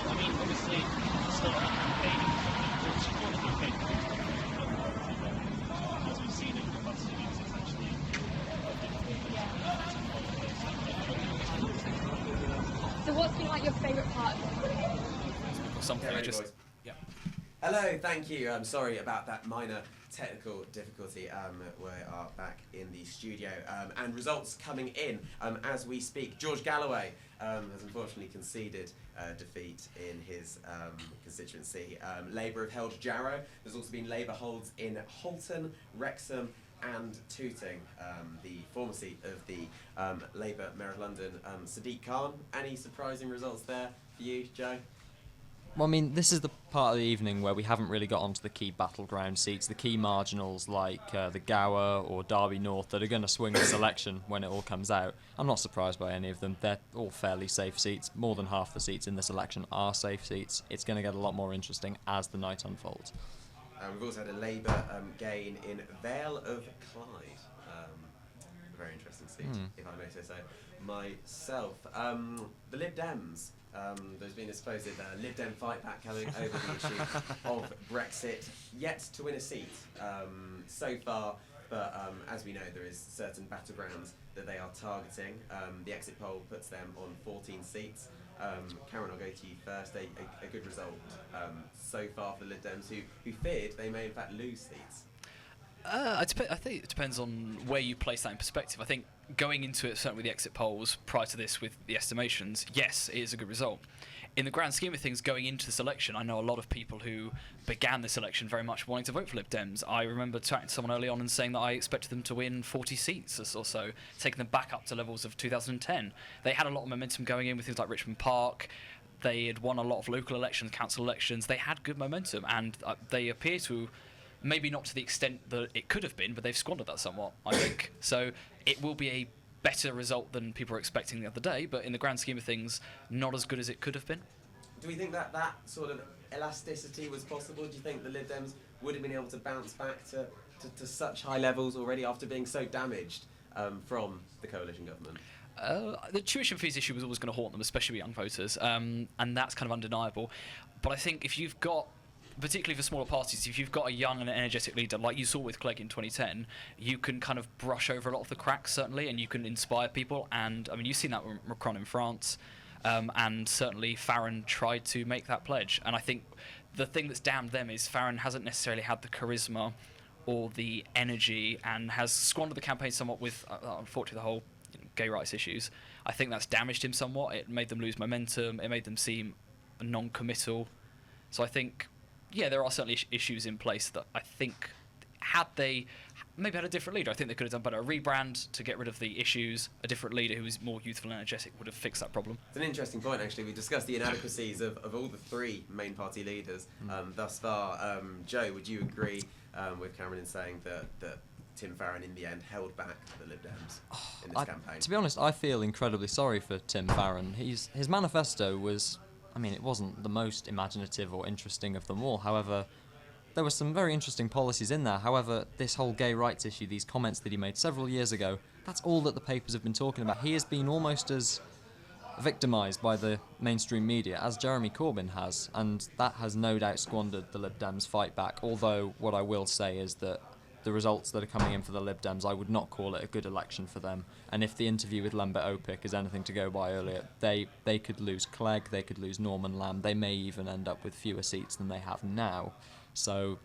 I mean, obviously, it's not a campaign. It's not a campaign. As we've seen in the past few years, it's actually So what's been like your favourite part of it? Something Yeah, I just... boys. Yeah. Hello, thank you. I'm sorry about that minor technical difficulty. We are back in the studio, and results coming in as we speak. George Galloway has unfortunately conceded defeat in his constituency. Labour have held Jarrow. There's also been Labour holds in Halton, Wrexham and Tooting, the former seat of the Labour Mayor of London, Sadiq Khan. Any surprising results there for you, Joe? Well, I mean, this is the part of the evening where we haven't really got onto the key battleground seats, the key marginals like the Gower or Derby North that are going to swing this election when it all comes out. I'm not surprised by any of them. They're all fairly safe seats. More than half the seats in this election are safe seats. It's going to get a lot more interesting as the night unfolds. We've also had a Labour gain in Vale of Clyde. A very interesting seat, if I may say so myself. The Lib Dems. There's been a supposed Lib Dem fight back coming over the issue of Brexit, yet to win a seat so far, but as we know, there is certain battlegrounds that they are targeting. The exit poll puts them on 14 seats. Karen, I'll go to you first. A good result so far for the Lib Dems, who feared they may in fact lose seats. I think it depends on where you place that in perspective. I think going into it, certainly with the exit polls, prior to this with the estimations, yes, it is a good result. In the grand scheme of things, going into this election, I know a lot of people who began this election very much wanting to vote for Lib Dems. I remember chatting to someone early on and saying that I expected them to win 40 seats or so, taking them back up to levels of 2010. They had a lot of momentum going in with things like Richmond Park. They had won a lot of local elections, council elections. They had good momentum, and they appear to, maybe not to the extent that it could have been, but they've squandered that somewhat, I think. So it will be a better result than people were expecting the other day, but in the grand scheme of things, not as good as it could have been. Do we think that that sort of elasticity was possible? Do you think the Lib Dems would have been able to bounce back to such high levels already after being so damaged from the coalition government? The tuition fees issue was always going to haunt them, especially with young voters, and that's kind of undeniable. But I think if you've got, particularly for smaller parties, if you've got a young and energetic leader, like you saw with Clegg in 2010, you can kind of brush over a lot of the cracks, certainly, and you can inspire people. And, I mean, you've seen that with Macron in France, and certainly Farron tried to make that pledge. And I think the thing that's damned them is Farron hasn't necessarily had the charisma or the energy and has squandered the campaign somewhat with, unfortunately, the whole gay rights issues. I think that's damaged him somewhat. It made them lose momentum. It made them seem non-committal. So I think, yeah, there are certainly issues in place that I think had they maybe had a different leader, I think they could have done better. A rebrand to get rid of the issues, a different leader who was more youthful and energetic would have fixed that problem. It's an interesting point, actually. We discussed the inadequacies of all the three main party leaders thus far. Joe, would you agree with Cameron in saying that Tim Farron in the end held back the Lib Dems in this campaign? To be honest, I feel incredibly sorry for Tim Farron. His manifesto was, I mean, it wasn't the most imaginative or interesting of them all. However, there were some very interesting policies in there. However, this whole gay rights issue, these comments that he made several years ago, that's all that the papers have been talking about. He has been almost as victimised by the mainstream media as Jeremy Corbyn has, and that has no doubt squandered the Lib Dems' fight back. Although, what I will say is that the results that are coming in for the Lib Dems, I would not call it a good election for them. And if the interview with Lembit Opik is anything to go by earlier, they could lose Clegg, they could lose Norman Lamb, they may even end up with fewer seats than they have now. So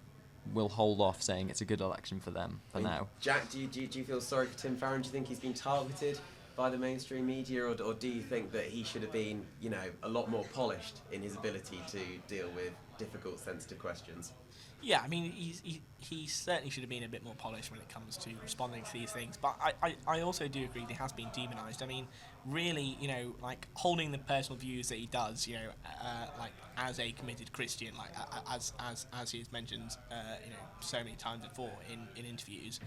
we'll hold off saying it's a good election for them for now. Jack, do you feel sorry for Tim Farron? Do you think he's been targeted by the mainstream media, or do you think that he should have been, you know, a lot more polished in his ability to deal with difficult, sensitive questions? Yeah, I mean, he certainly should have been a bit more polished when it comes to responding to these things. But I also do agree that he has been demonised. I mean, really, you know, like holding the personal views that he does, you know, like as a committed Christian, like as he's mentioned, you know, so many times before in interviews,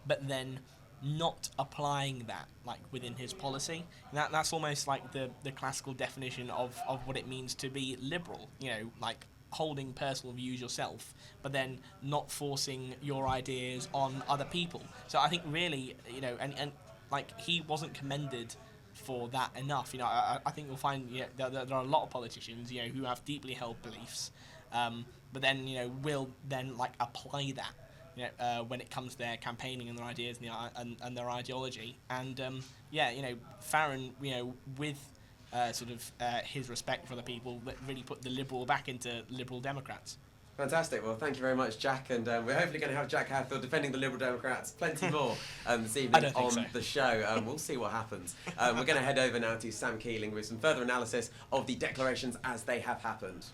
but then not applying that like within his policy. That's almost like the classical definition of what it means to be liberal. You know, like holding personal views yourself, but then not forcing your ideas on other people. So I think really, you know, and like he wasn't commended for that enough. You know, I think you'll find, you know, there are a lot of politicians, you know, who have deeply held beliefs, but then, you know, will then like apply that, you know, when it comes to their campaigning and their ideas and their ideology. And yeah, you know, Farron, you know, with his respect for the people, that really put the Liberal back into Liberal Democrats. Fantastic. Well, thank you very much, Jack, and we're hopefully going to have Jack Hatfield defending the Liberal Democrats plenty more this evening on the show. We'll see what happens. We're going to head over now to Sam Keeling with some further analysis of the declarations as they have happened.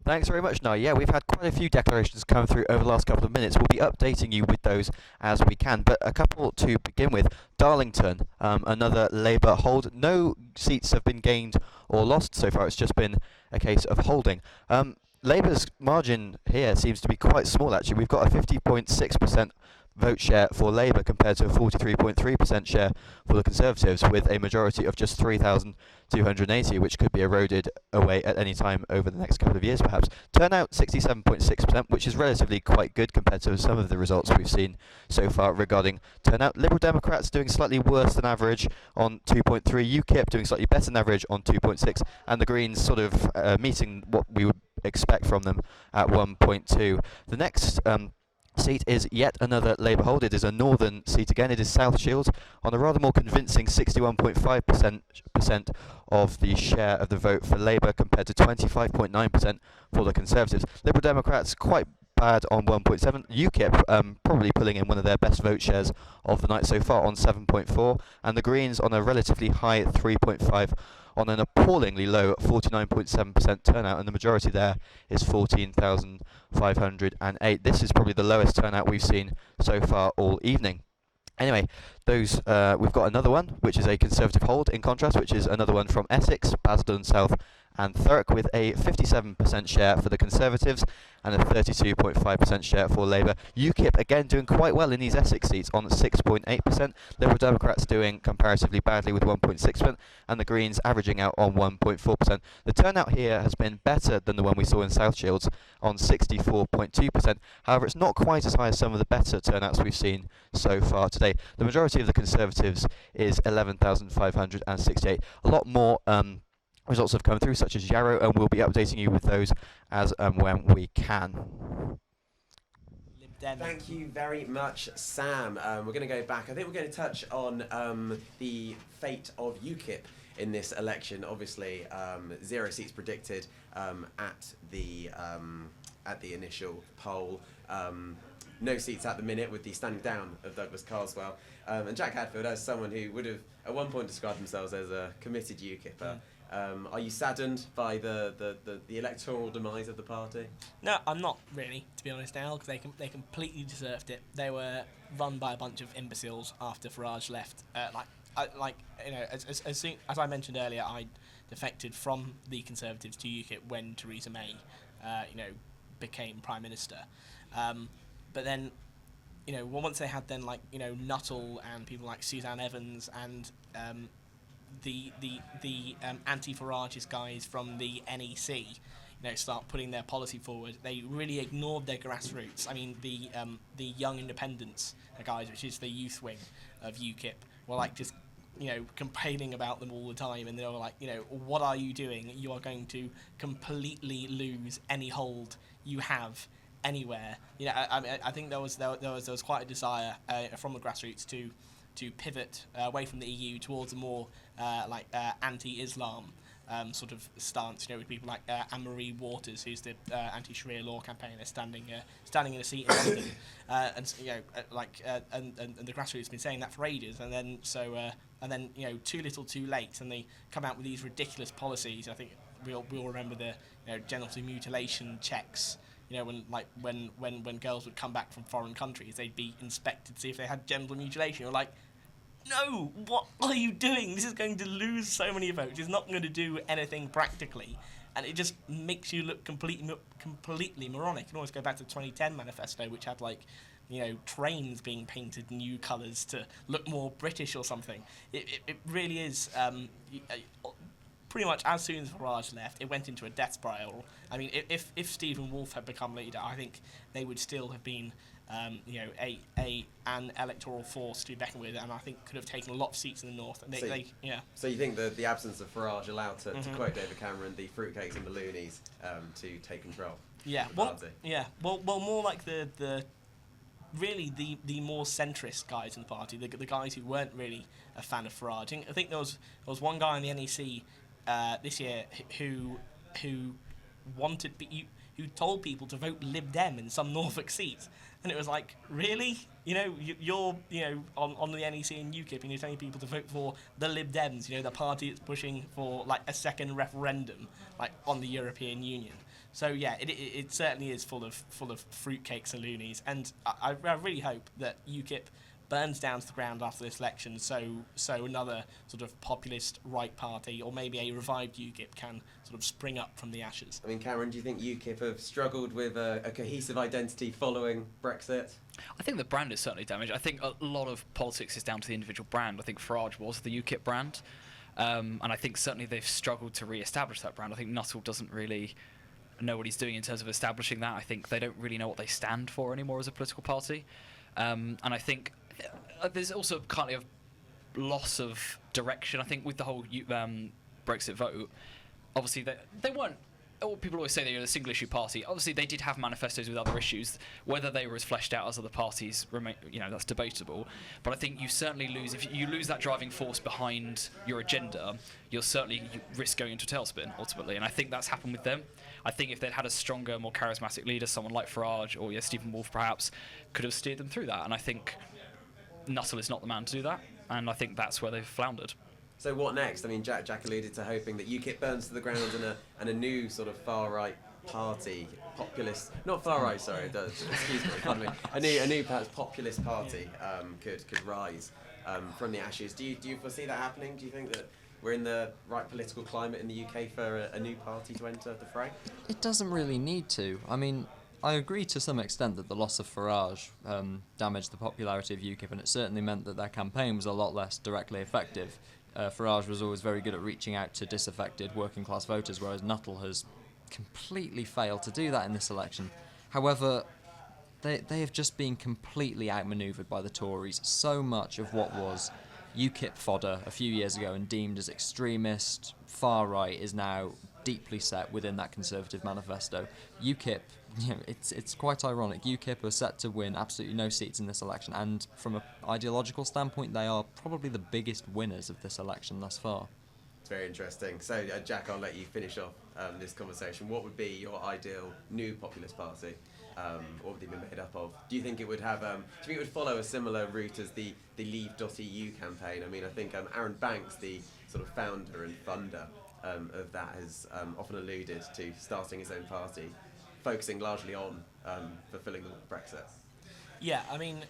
Thanks very much, Nye. Yeah, we've had quite a few declarations come through over the last couple of minutes. We'll be updating you with those as we can. But a couple to begin with. Darlington, another Labour hold. No seats have been gained or lost so far. It's just been a case of holding. Labour's margin here seems to be quite small, actually. We've got a 50.6% vote share for Labour compared to a 43.3% share for the Conservatives, with a majority of just 3,280, which could be eroded away at any time over the next couple of years, perhaps. Turnout 67.6%, which is relatively quite good compared to some of the results we've seen so far regarding turnout. Liberal Democrats doing slightly worse than average on 2.3, UKIP doing slightly better than average on 2.6, and the Greens sort of meeting what we would expect from them at 1.2. The next seat is yet another Labour hold. It is a northern seat again. It is South Shields on a rather more convincing 61.5% of the share of the vote for Labour compared to 25.9% for the Conservatives. Liberal Democrats quite bad on 1.7. UKIP probably pulling in one of their best vote shares of the night so far on 7.4, and the Greens on a relatively high 3.5 on an appallingly low 49.7% turnout, and the majority there is 14,508. This is probably the lowest turnout we've seen so far all evening. Anyway, we've got another one, which is a Conservative hold, in contrast, which is another one from Essex, Basildon South and Thurrock, with a 57% share for the Conservatives and a 32.5% share for Labour. UKIP, again, doing quite well in these Essex seats on 6.8%. Liberal Democrats doing comparatively badly with 1.6%, and the Greens averaging out on 1.4%. The turnout here has been better than the one we saw in South Shields on 64.2%. However, it's not quite as high as some of the better turnouts we've seen so far today. The majority of the Conservatives is 11,568. A lot more results have come through, such as Yarrow, and we'll be updating you with those as and when we can. Thank you very much, Sam. We're going to go back. I think we're going to touch on the fate of UKIP in this election. Obviously, 0 seats predicted at the initial poll. No seats at the minute, with the standing down of Douglas Carswell. And Jack Hadfield, as someone who would have at one point described themselves as a committed UKIPper, are you saddened by the electoral demise of the party? No, I'm not really, to be honest now, because they completely deserved it. They were run by a bunch of imbeciles after Farage left. As soon as I mentioned earlier, I defected from the Conservatives to UKIP when Theresa May, became Prime Minister. But then, once they had Nuttall and people like Suzanne Evans and the anti-Farage's guys from the NEC, start putting their policy forward, they really ignored their grassroots. I mean, the Young Independents guys, which is the youth wing of UKIP, were just complaining about them all the time, and they were like, what are you doing? You are going to completely lose any hold you have anywhere. I think there was quite a desire from the grassroots to pivot away from the EU towards a more anti-Islam sort of stance. With people like Anne-Marie Waters, who's the anti-Sharia law campaigner, standing in a seat in London, and the grassroots has been saying that for ages. And then too little, too late, and they come out with these ridiculous policies. I think we all remember the genital mutilation checks. When girls would come back from foreign countries, they'd be inspected to see if they had genital mutilation. You're like, no, what are you doing? This is going to lose so many votes. It's not going to do anything practically, and it just makes you look completely moronic. You can always go back to the 2010 manifesto, which had trains being painted new colours to look more British or something. It really is. Pretty much as soon as Farage left, it went into a death spiral. I mean, if Stephen Wolfe had become leader, I think they would still have been, an electoral force to be reckoned with, and I think could have taken a lot of seats in the north. And So you think the absence of Farage allowed, to quote David Cameron, the fruitcakes and the loonies to take control? Yeah. Well, more like the more centrist guys in the party, the guys who weren't really a fan of Farage. I think there was one guy in the NEC this year who who told people to vote Lib Dem in some Norfolk seats, and it was like, really, you're on the NEC and UKIP, and you're telling people to vote for the Lib Dems, the party that's pushing for a second referendum on the European Union. So yeah, it certainly is full of fruitcakes and loonies, and I really hope that UKIP burns down to the ground after this election, so another sort of populist right party, or maybe a revived UKIP, can sort of spring up from the ashes. I mean, Cameron, do you think UKIP have struggled with a cohesive identity following Brexit? I think the brand is certainly damaged. I think a lot of politics is down to the individual brand. I think Farage was the UKIP brand, and I think certainly they've struggled to re-establish that brand. I think Nuttall doesn't really know what he's doing in terms of establishing that. I think they don't really know what they stand for anymore as a political party, and I think there's also kind of loss of direction. I think with the whole Brexit vote, obviously they weren't. People always say they were a single issue party. Obviously, they did have manifestos with other issues. Whether they were as fleshed out as other parties, that's debatable. But I think you certainly lose if you lose that driving force behind your agenda. You risk going into a tailspin ultimately, and I think that's happened with them. I think if they'd had a stronger, more charismatic leader, someone like Farage or Stephen Wolf perhaps, could have steered them through that. And I think Nuttall is not the man to do that, and I think that's where they've floundered. So what next? I mean, Jack alluded to hoping that UKIP burns to the ground and a new sort of far-right party, populist, not far-right, sorry, excuse me, pardon me, a new perhaps populist party could rise from the ashes. Do you foresee that happening? Do you think that we're in the right political climate in the UK for a new party to enter the fray? It doesn't really need to. I mean, I agree to some extent that the loss of Farage damaged the popularity of UKIP, and it certainly meant that their campaign was a lot less directly effective. Farage was always very good at reaching out to disaffected working class voters, whereas Nuttall has completely failed to do that in this election. However, they have just been completely outmanoeuvred by the Tories. So much of what was UKIP fodder a few years ago and deemed as extremist, far right, is now deeply set within that Conservative manifesto. UKIP, it's quite ironic. UKIP are set to win absolutely no seats in this election, and from an ideological standpoint, they are probably the biggest winners of this election thus far. It's very interesting. So, Jack, I'll let you finish off this conversation. What would be your ideal new populist party? What would they be made up of? Do you think it would have? Do you think it would follow a similar route as the Leave.eu campaign? I mean, I think Aaron Banks, the sort of founder and funder of that, has often alluded to starting his own party, focusing largely on fulfilling the Brexit. Yeah, I mean,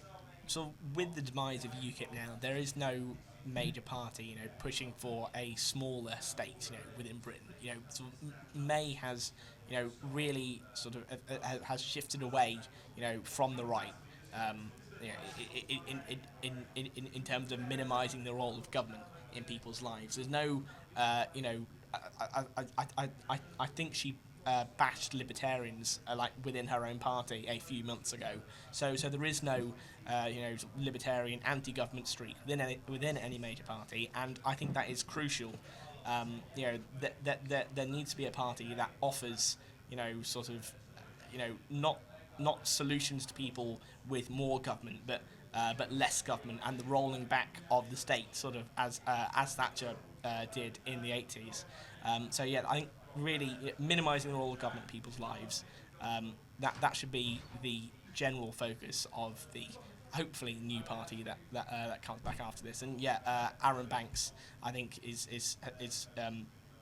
so with the demise of UKIP now, there is no major party, pushing for a smaller state, within Britain. So May has, really sort of has shifted away, from the right, in terms of minimising the role of government in people's lives. There's no, I think she bashed libertarians like within her own party a few months ago. So there is no libertarian anti-government streak within any major party, and I think that is crucial. There needs to be a party that offers not solutions to people with more government, but less government, and the rolling back of the state, sort of as Thatcher did in the 80s. I think really minimising the role of government in people's lives, that should be the general focus of the hopefully new party that comes back after this. And Aaron Banks, I think, is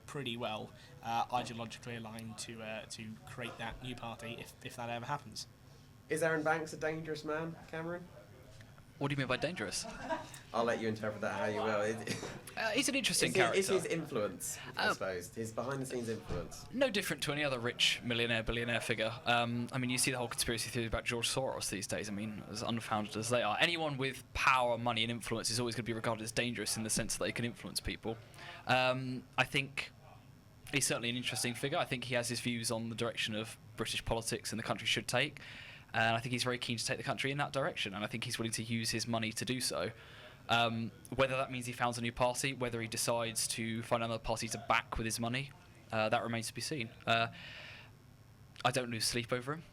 pretty well ideologically aligned to create that new party if that ever happens. Is Aaron Banks a dangerous man, Cameron? What do you mean by dangerous? I'll let you interpret that how you will. He's an interesting character. Is his influence, I suppose, his behind-the-scenes influence? No different to any other rich millionaire, billionaire figure. I mean, you see the whole conspiracy theory about George Soros these days. I mean, as unfounded as they are. Anyone with power, money and influence is always going to be regarded as dangerous in the sense that they can influence people. I think he's certainly an interesting figure. I think he has his views on the direction of British politics and the country should take. And I think he's very keen to take the country in that direction, and I think he's willing to use his money to do so. Whether that means he founds a new party, whether he decides to find another party to back with his money, that remains to be seen. I don't lose sleep over him.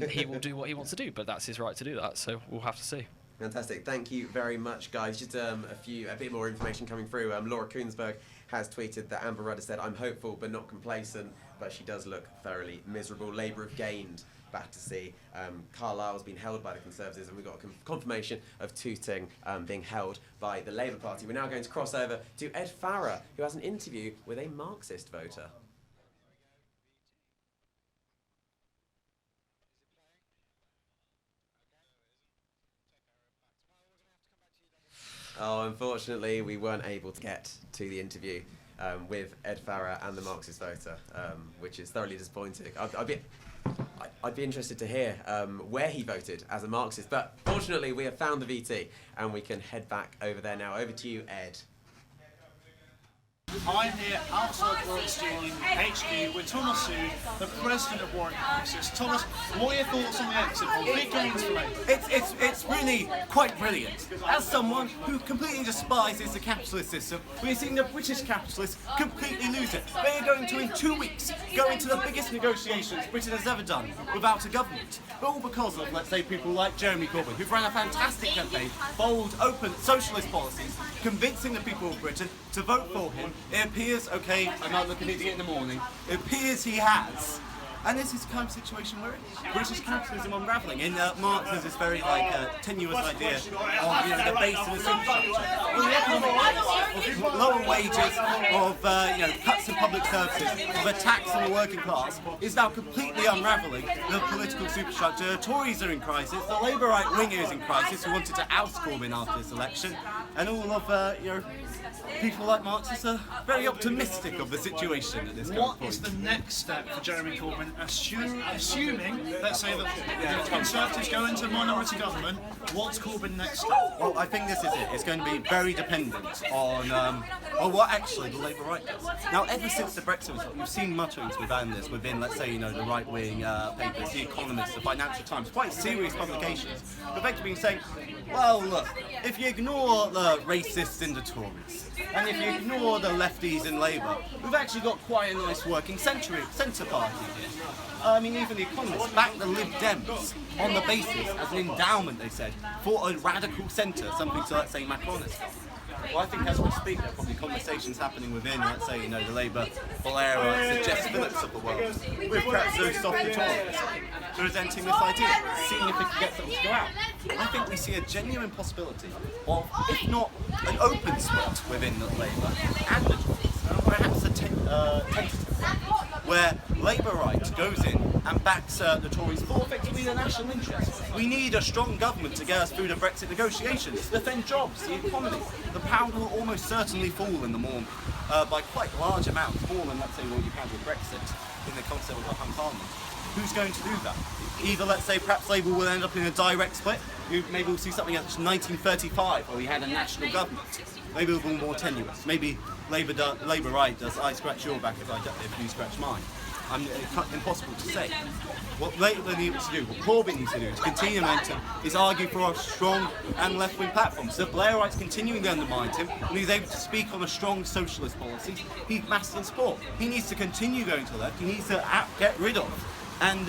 He will do what he wants to do, but that's his right to do that, so we'll have to see. Fantastic. Thank you very much, guys. Just a bit more information coming through. Laura Kuensberg has tweeted that Amber Rudd has said, "I'm hopeful but not complacent," but she does look thoroughly miserable. Labour have gained Battersea. Carlisle's been held by the Conservatives, and we've got a confirmation of Tooting being held by the Labour Party. We're now going to cross over to Ed Farrer, who has an interview with a Marxist voter. Oh, unfortunately, we weren't able to get to the interview with Ed Farrer and the Marxist voter, which is thoroughly disappointing. I'd be interested to hear where he voted as a Marxist, but fortunately we have found the VT and we can head back over there now. Over to you, Ed. I'm here outside Royal Steel HQ with Thomas Sood, the president of Warwick Marxists. Thomas, what are your thoughts on the exit poll? Big gains for Labour. It's really quite brilliant. As someone who completely despises the capitalist system, we're seeing the British capitalists completely lose it. They are going to, in 2 weeks, go into the biggest negotiations Britain has ever done without a government. But all because of, let's say, people like Jeremy Corbyn, who've run a fantastic campaign, bold, open, socialist policies, convincing the people of Britain to vote for him. It appears, okay, I might look an idiot in the morning, it appears he has. And this is the kind of situation we're in. British capitalism unravelling. In Marx, there's this very tenuous idea of the base and the superstructure. Well, the economics of lower wages, of cuts in public services, of attacks on the working class is now completely unravelling the political superstructure. The Tories are in crisis. The Labour right wing is in crisis, who wanted to oust Corbyn after this election, and all of people like Marxists are very optimistic of the situation at this current point. What is the next step for Jeremy Corbyn, assuming, let's say, that the Conservatives go into minority government? What's Corbyn's next step? Well, I think this is it. It's going to be very dependent on what actually the Labour right does. Now, ever since the Brexit result, we've seen mutterings within, let's say, the right-wing papers, The Economist, the Financial Times, quite serious publications, effectively saying, well, look, if you ignore the racists in the Tories, and if you ignore the lefties in Labour, we've actually got quite a nice working centre party here. I mean, even The Economist backed the Lib Dems on the basis, as an endowment, they said, for a radical centre, something to, let's say, Macron has done. Well, I think as we speak, there are probably conversations happening within, let's say, the Labour, Valera, Jess Phillips of the world, with perhaps those softer Tories presenting this idea, seeing if we can get something to go out. I think we see a genuine possibility of, if not an open split within the Labour and the Tories, perhaps a tentative where Labour right goes in and backs the Tories for effectively the national interest. We need a strong government to get us through the Brexit negotiations, to defend jobs, the economy. The pound will almost certainly fall in the morning by quite large amounts, more than, let's say, what you've had with Brexit in the Conservative Parliament. Who's going to do that? Either, let's say, perhaps Labour will end up in a direct split. Maybe we'll see something like 1935, where we had a national government. Maybe it'll be more tenuous. Maybe Labour right does I scratch your back if you scratch mine. It's impossible to say. What Labour needs to do, what Corbyn needs to do to continue momentum, is argue for a strong and left-wing platform. So Blairites continuing to undermine him, and he's able to speak on a strong socialist policy, he's massed in support. He needs to continue going to the left. He needs to get rid of and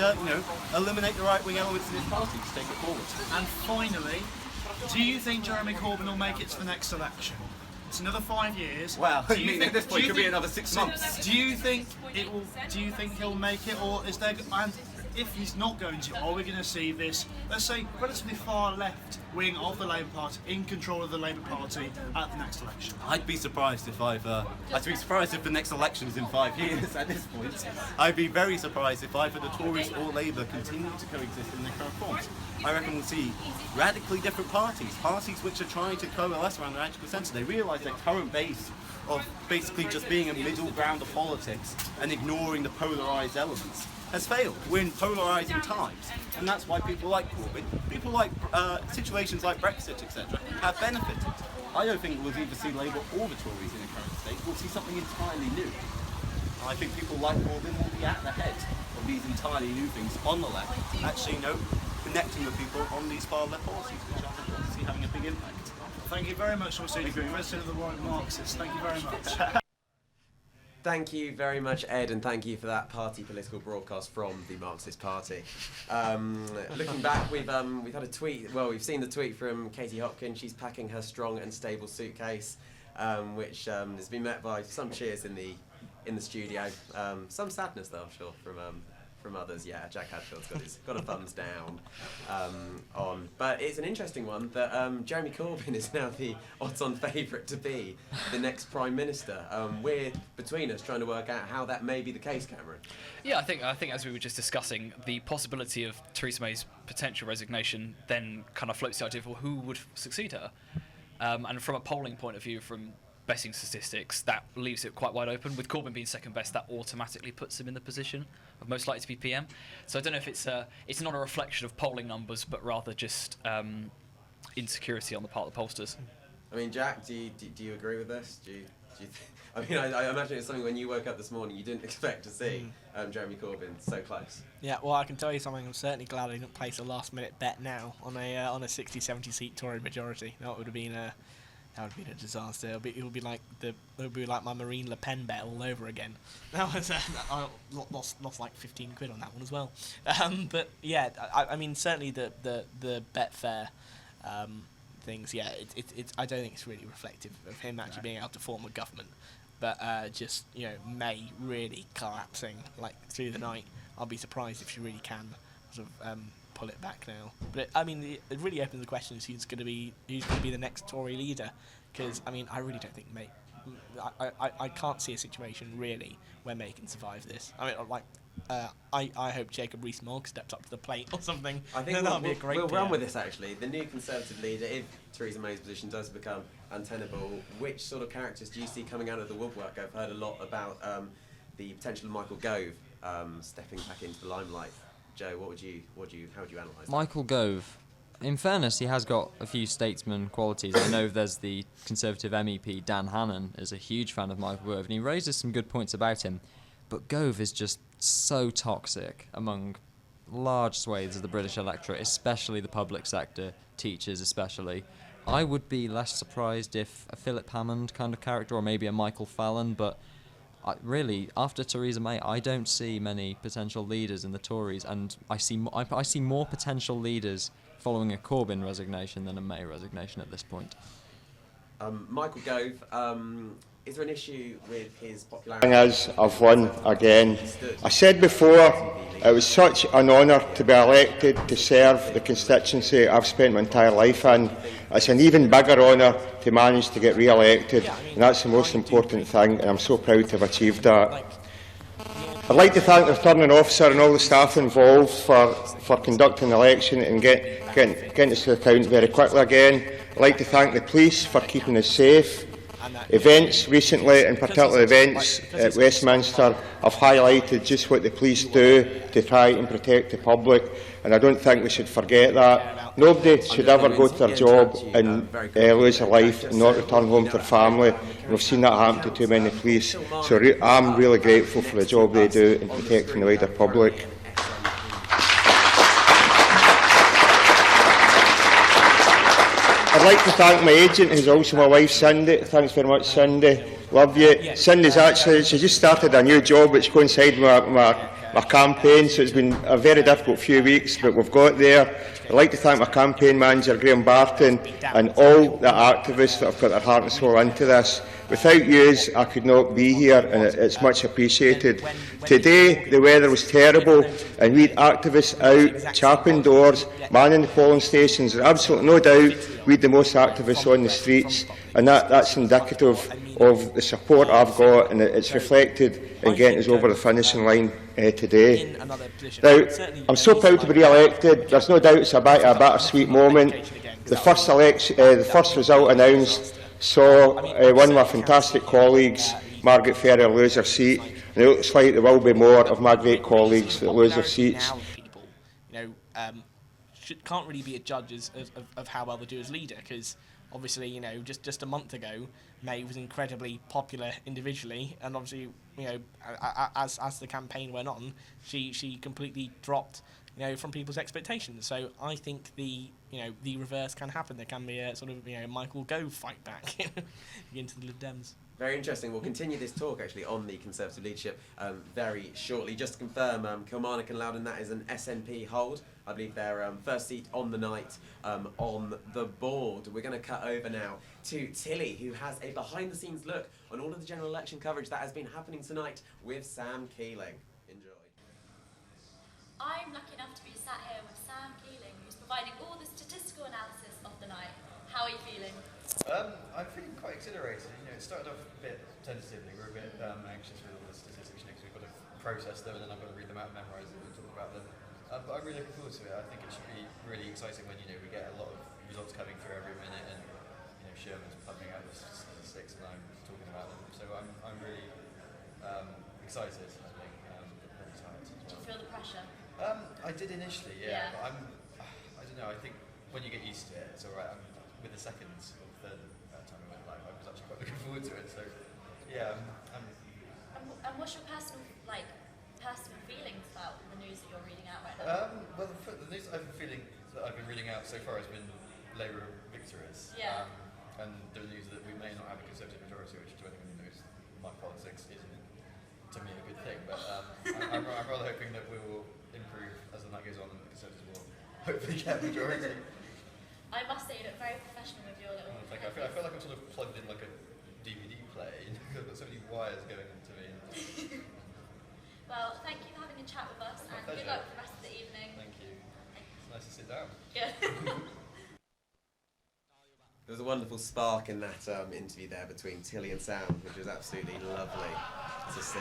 eliminate the right-wing elements in his party to take it forward. And finally, do you think Jeremy Corbyn will make it to the next election? It's another 5 years. Wow, at this point it could be another 6 months. Do you think it will? Do you think he'll make it, or is there? And if he's not going to, are we going to see this, let's say, relatively far left wing of the Labour Party in control of the Labour Party at the next election? I'd be surprised if the next election is in 5 years at this point. I'd be very surprised if either the Tories or Labour continue to coexist in their current forms. I reckon we'll see radically different parties which are trying to coalesce around the radical centre. They realise their current base of basically just being a middle ground of politics and ignoring the polarised elements has failed. We're in polarising times, and that's why people like Corbyn, people like situations like Brexit, etc., have benefited. I don't think we'll either see Labour or the Tories in the current state. We'll see something entirely new. I think people like Corbyn will be at the head of these entirely new things on the left, actually, connecting with people on these far left policies, which I think we'll see having a big impact. Thank you very much, President of the Royal Marxists. Thank you very much. Thank you very much, Ed, and thank you for that party political broadcast from the Marxist Party. Looking back, we've had a tweet. Well, we've seen the tweet from Katie Hopkins. She's packing her strong and stable suitcase, which has been met by some cheers in the studio. Some sadness, though, I'm sure, from others. Yeah, Jack Hadfield's got a thumbs down on. But it's an interesting one that Jeremy Corbyn is now the odds-on favourite to be the next Prime Minister. We're between us trying to work out how that may be the case, Cameron. Yeah, I think as we were just discussing, the possibility of Theresa May's potential resignation then kind of floats the idea of who would succeed her. And from a polling point of view, from betting statistics, that leaves it quite wide open. With Corbyn being second best, that automatically puts him in the position of most likely to be PM. So I don't know if it's not a reflection of polling numbers, but rather just insecurity on the part of the pollsters. I mean, Jack, do you agree with this? I mean, I imagine it's something when you woke up this morning you didn't expect to see Jeremy Corbyn so close. Yeah, well, I can tell you something. I'm certainly glad I didn't place a last-minute bet now on a 60-70 seat Tory majority. That would have been a disaster. It would be like my Marine Le Pen bet all over again. That was I lost like 15 quid on that one as well. But yeah, I mean certainly the Betfair things, yeah, it's I don't think it's really reflective of him actually being able to form a government. But just, you know, May really collapsing like through the night. I'll be surprised if she really can sort of pull it back now. But it really opens the question: is who's going to be the next Tory leader? Because I mean, I really don't think May. I can't see a situation really where May can survive this. I mean, like, I hope Jacob Rees-Mogg steps up to the plate or something. I think that'll be a great we'll PR. run with this actually. The new Conservative leader, if Theresa May's position does become untenable, which sort of characters do you see coming out of the woodwork? I've heard a lot about the potential of Michael Gove stepping back into the limelight. Joe, how would you analyse that? Michael Gove. In fairness, he has got a few statesman qualities. I know there's the Conservative MEP, Dan Hannan, is a huge fan of Michael Gove, and he raises some good points about him. But Gove is just so toxic among large swathes of the British electorate, especially the public sector, teachers especially. I would be less surprised if a Philip Hammond kind of character, or maybe a Michael Fallon, but really, after Theresa May, I don't see many potential leaders in the Tories, and I see more potential leaders following a Corbyn resignation than a May resignation at this point. Michael Gove, is there an issue with his popularity? As I've won again. I said before, it was such an honour to be elected to serve the constituency I've spent my entire life in. It's an even bigger honour to manage to get re-elected, and that's the most important thing, and I'm so proud to have achieved that. I'd like to thank the returning officer and all the staff involved for conducting the election and getting us to the count very quickly again. I'd like to thank the police for keeping us safe. Events recently, in particular events at Westminster, have highlighted just what the police do to try and protect the public, and I don't think we should forget that. Nobody should ever go to their job and lose their life and not return home to their family, and we've seen that happen to too many police. So I'm really grateful for the job they do in protecting the wider public. I'd like to thank my agent, who's also my wife, Cindy. Thanks very much, Cindy. Love you. Cindy's actually, she just started a new job which coincided with my campaign, so it's been a very difficult few weeks, but we've got there. I'd like to thank my campaign manager, Graham Barton, and all the activists that have put their heart and soul into this. Without yous, I could not be here, and it's much appreciated. Today, the weather was terrible, and we had activists out, chapping doors, manning the polling stations. There's absolutely no doubt we had the most activists on the streets, and that's indicative of the support I've got, and it's reflected in getting us over the finishing line today. Now, I'm so proud to be re-elected. There's no doubt it's a bittersweet moment. The first result announced saw one of my fantastic colleagues, Margaret Ferrier, lose her seat, and it looks like there will be more of my great colleagues that lose their seats. Can't really be a judge of how well they do as leader, because obviously, you know, just a month ago, May was incredibly popular individually, and obviously, you know, as the campaign went on, she completely dropped, you know, from people's expectations. So I think the reverse can happen. There can be a sort of, you know, Michael Gove fight back into the Lib Dems. Very interesting. We'll continue this talk actually on the Conservative leadership very shortly. Just to confirm, Kilmarnock and Loudon, that is an SNP hold. I believe their first seat on the night on the board. We're going to cut over now to Tilly, who has a behind-the-scenes look on all of the general election coverage that has been happening tonight with Sam Keeling. Enjoy. I'm lucky enough to be sat here with Sam Keeling, who's providing all the statistical analysis of the night. How are you feeling? I'm feeling quite exhilarated. You know, it started off a bit tentatively. We're a bit anxious with all the statistics because we've got to process them and then I've got to read them out and memorise them and talk about them. But I'm really looking forward to it. I think it should be really exciting when, you know, we get a lot of results coming through every minute and, you know, Sherman's pumping out the statistics and I'm talking about them. So I'm really excited. I think pretty tired. Do you feel the pressure? I did initially, yeah. But I don't know. I think when you get used to it, it's all right. With the second or third time I went live, I was actually quite looking forward to it. So, yeah. And what's your personal feelings about the news that you're reading out right now? Well, the news I've been feeling that I've been reading out so far has been Labour victorious. Yeah. And the news that we may not have a Conservative majority, which to anyone who knows my politics isn't, to me, a good thing. But I'm rather hoping that we will improve as the night goes on and the Conservatives will hopefully get a majority. I must say you look very professional with your little... Thank you. I feel like I'm sort of plugged in like a DVD player. I've got so many wires going into me. Well, thank you for having a chat with us, and good luck for the rest of the evening. Thank you. It's nice to sit down. Yeah. There was a wonderful spark in that interview there between Tilly and Sam, which was absolutely lovely to see.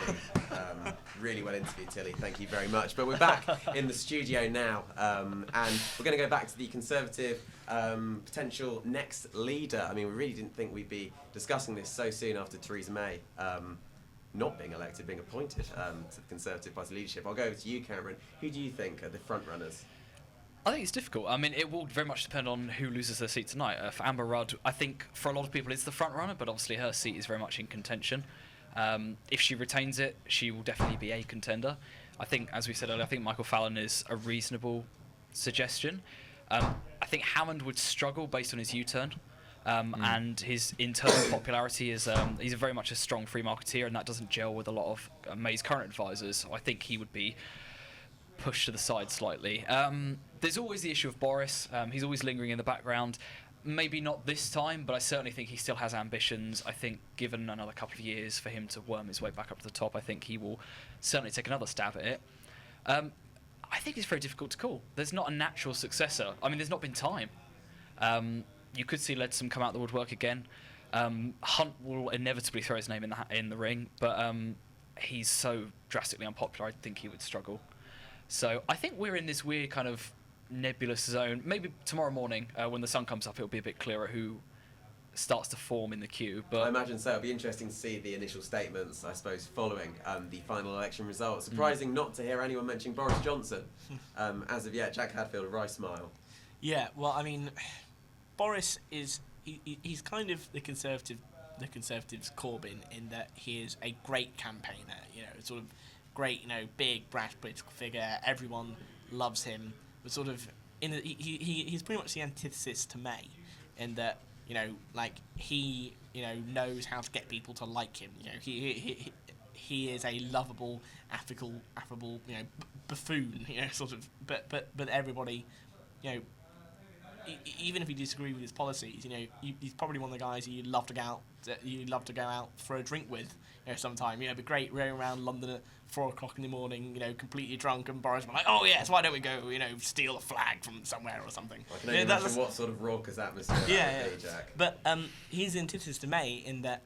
Really well interviewed, Tilly. Thank you very much. But we're back in the studio now, and we're going to go back to the Conservative potential next leader. I mean, we really didn't think we'd be discussing this so soon after Theresa May not being elected, being appointed to the Conservative Party leadership. I'll go over to you, Cameron. Who do you think are the front runners? I think it's difficult. I mean, it will very much depend on who loses their seat tonight. For Amber Rudd, I think for a lot of people it's the front runner, but obviously her seat is very much in contention. If she retains it, she will definitely be a contender. I think, as we said earlier, I think Michael Fallon is a reasonable suggestion. I think Hammond would struggle based on his U-turn. And his internal popularity is he's very much a strong free marketeer, and that doesn't gel with a lot of May's current advisors. So I think he would be pushed to the side slightly. There's always the issue of Boris. He's always lingering in the background. Maybe not this time, but I certainly think he still has ambitions. I think given another couple of years for him to worm his way back up to the top, I think he will certainly take another stab at it. I think it's very difficult to call. There's not a natural successor. I mean, there's not been time. You could see Leadsom come out the woodwork again. Hunt will inevitably throw his name in the ring, but he's so drastically unpopular, I think he would struggle. So I think we're in this weird kind of nebulous zone. Maybe tomorrow morning, when the sun comes up, it'll be a bit clearer who starts to form in the queue. But I imagine so. It'll be interesting to see the initial statements, I suppose, following the final election results. Surprising not to hear anyone mentioning Boris Johnson. As of yet, Jack Hadfield, wry smile. Yeah, well, I mean, Boris is he's kind of the Conservatives' Corbyn in that he is a great campaigner. You know, sort of great, big brash political figure. Everyone loves him. But sort of he's pretty much the antithesis to May, in that he knows how to get people to like him. He is a lovable, affable buffoon. Sort of. But everybody, even if you disagree with his policies, he's probably one of the guys you'd love to go out for a drink with, sometime. It'd be great running around London at 4 o'clock in the morning, completely drunk, and Boris was like, "Oh yes, why don't we go, steal a flag from somewhere or something?" I can only imagine what sort of raucous atmosphere that would be, Jack. But he's the antithesis to May in that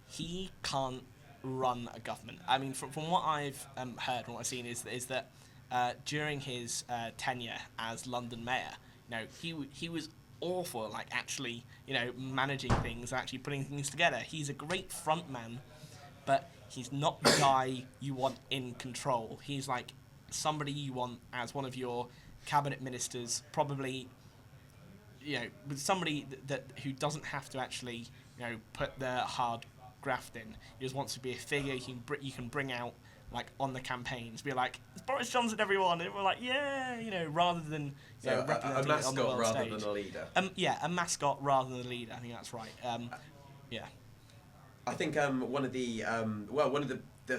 he can't run a government. I mean, from what I've heard and what I've seen is that during his tenure as London mayor, he was awful, actually, managing things, actually putting things together. He's a great front man, but he's not the guy you want in control. He's like somebody you want as one of your cabinet ministers, probably, with somebody who doesn't have to actually, put the hard graft in. He just wants to be a figure you can bring out, on the campaigns, be like, "It's Boris Johnson, everyone," and we're like, "Yeah," rather than representing a mascot it on the world rather stage. than a leader. Yeah, a mascot rather than a leader. I think that's right. Yeah. I think one of the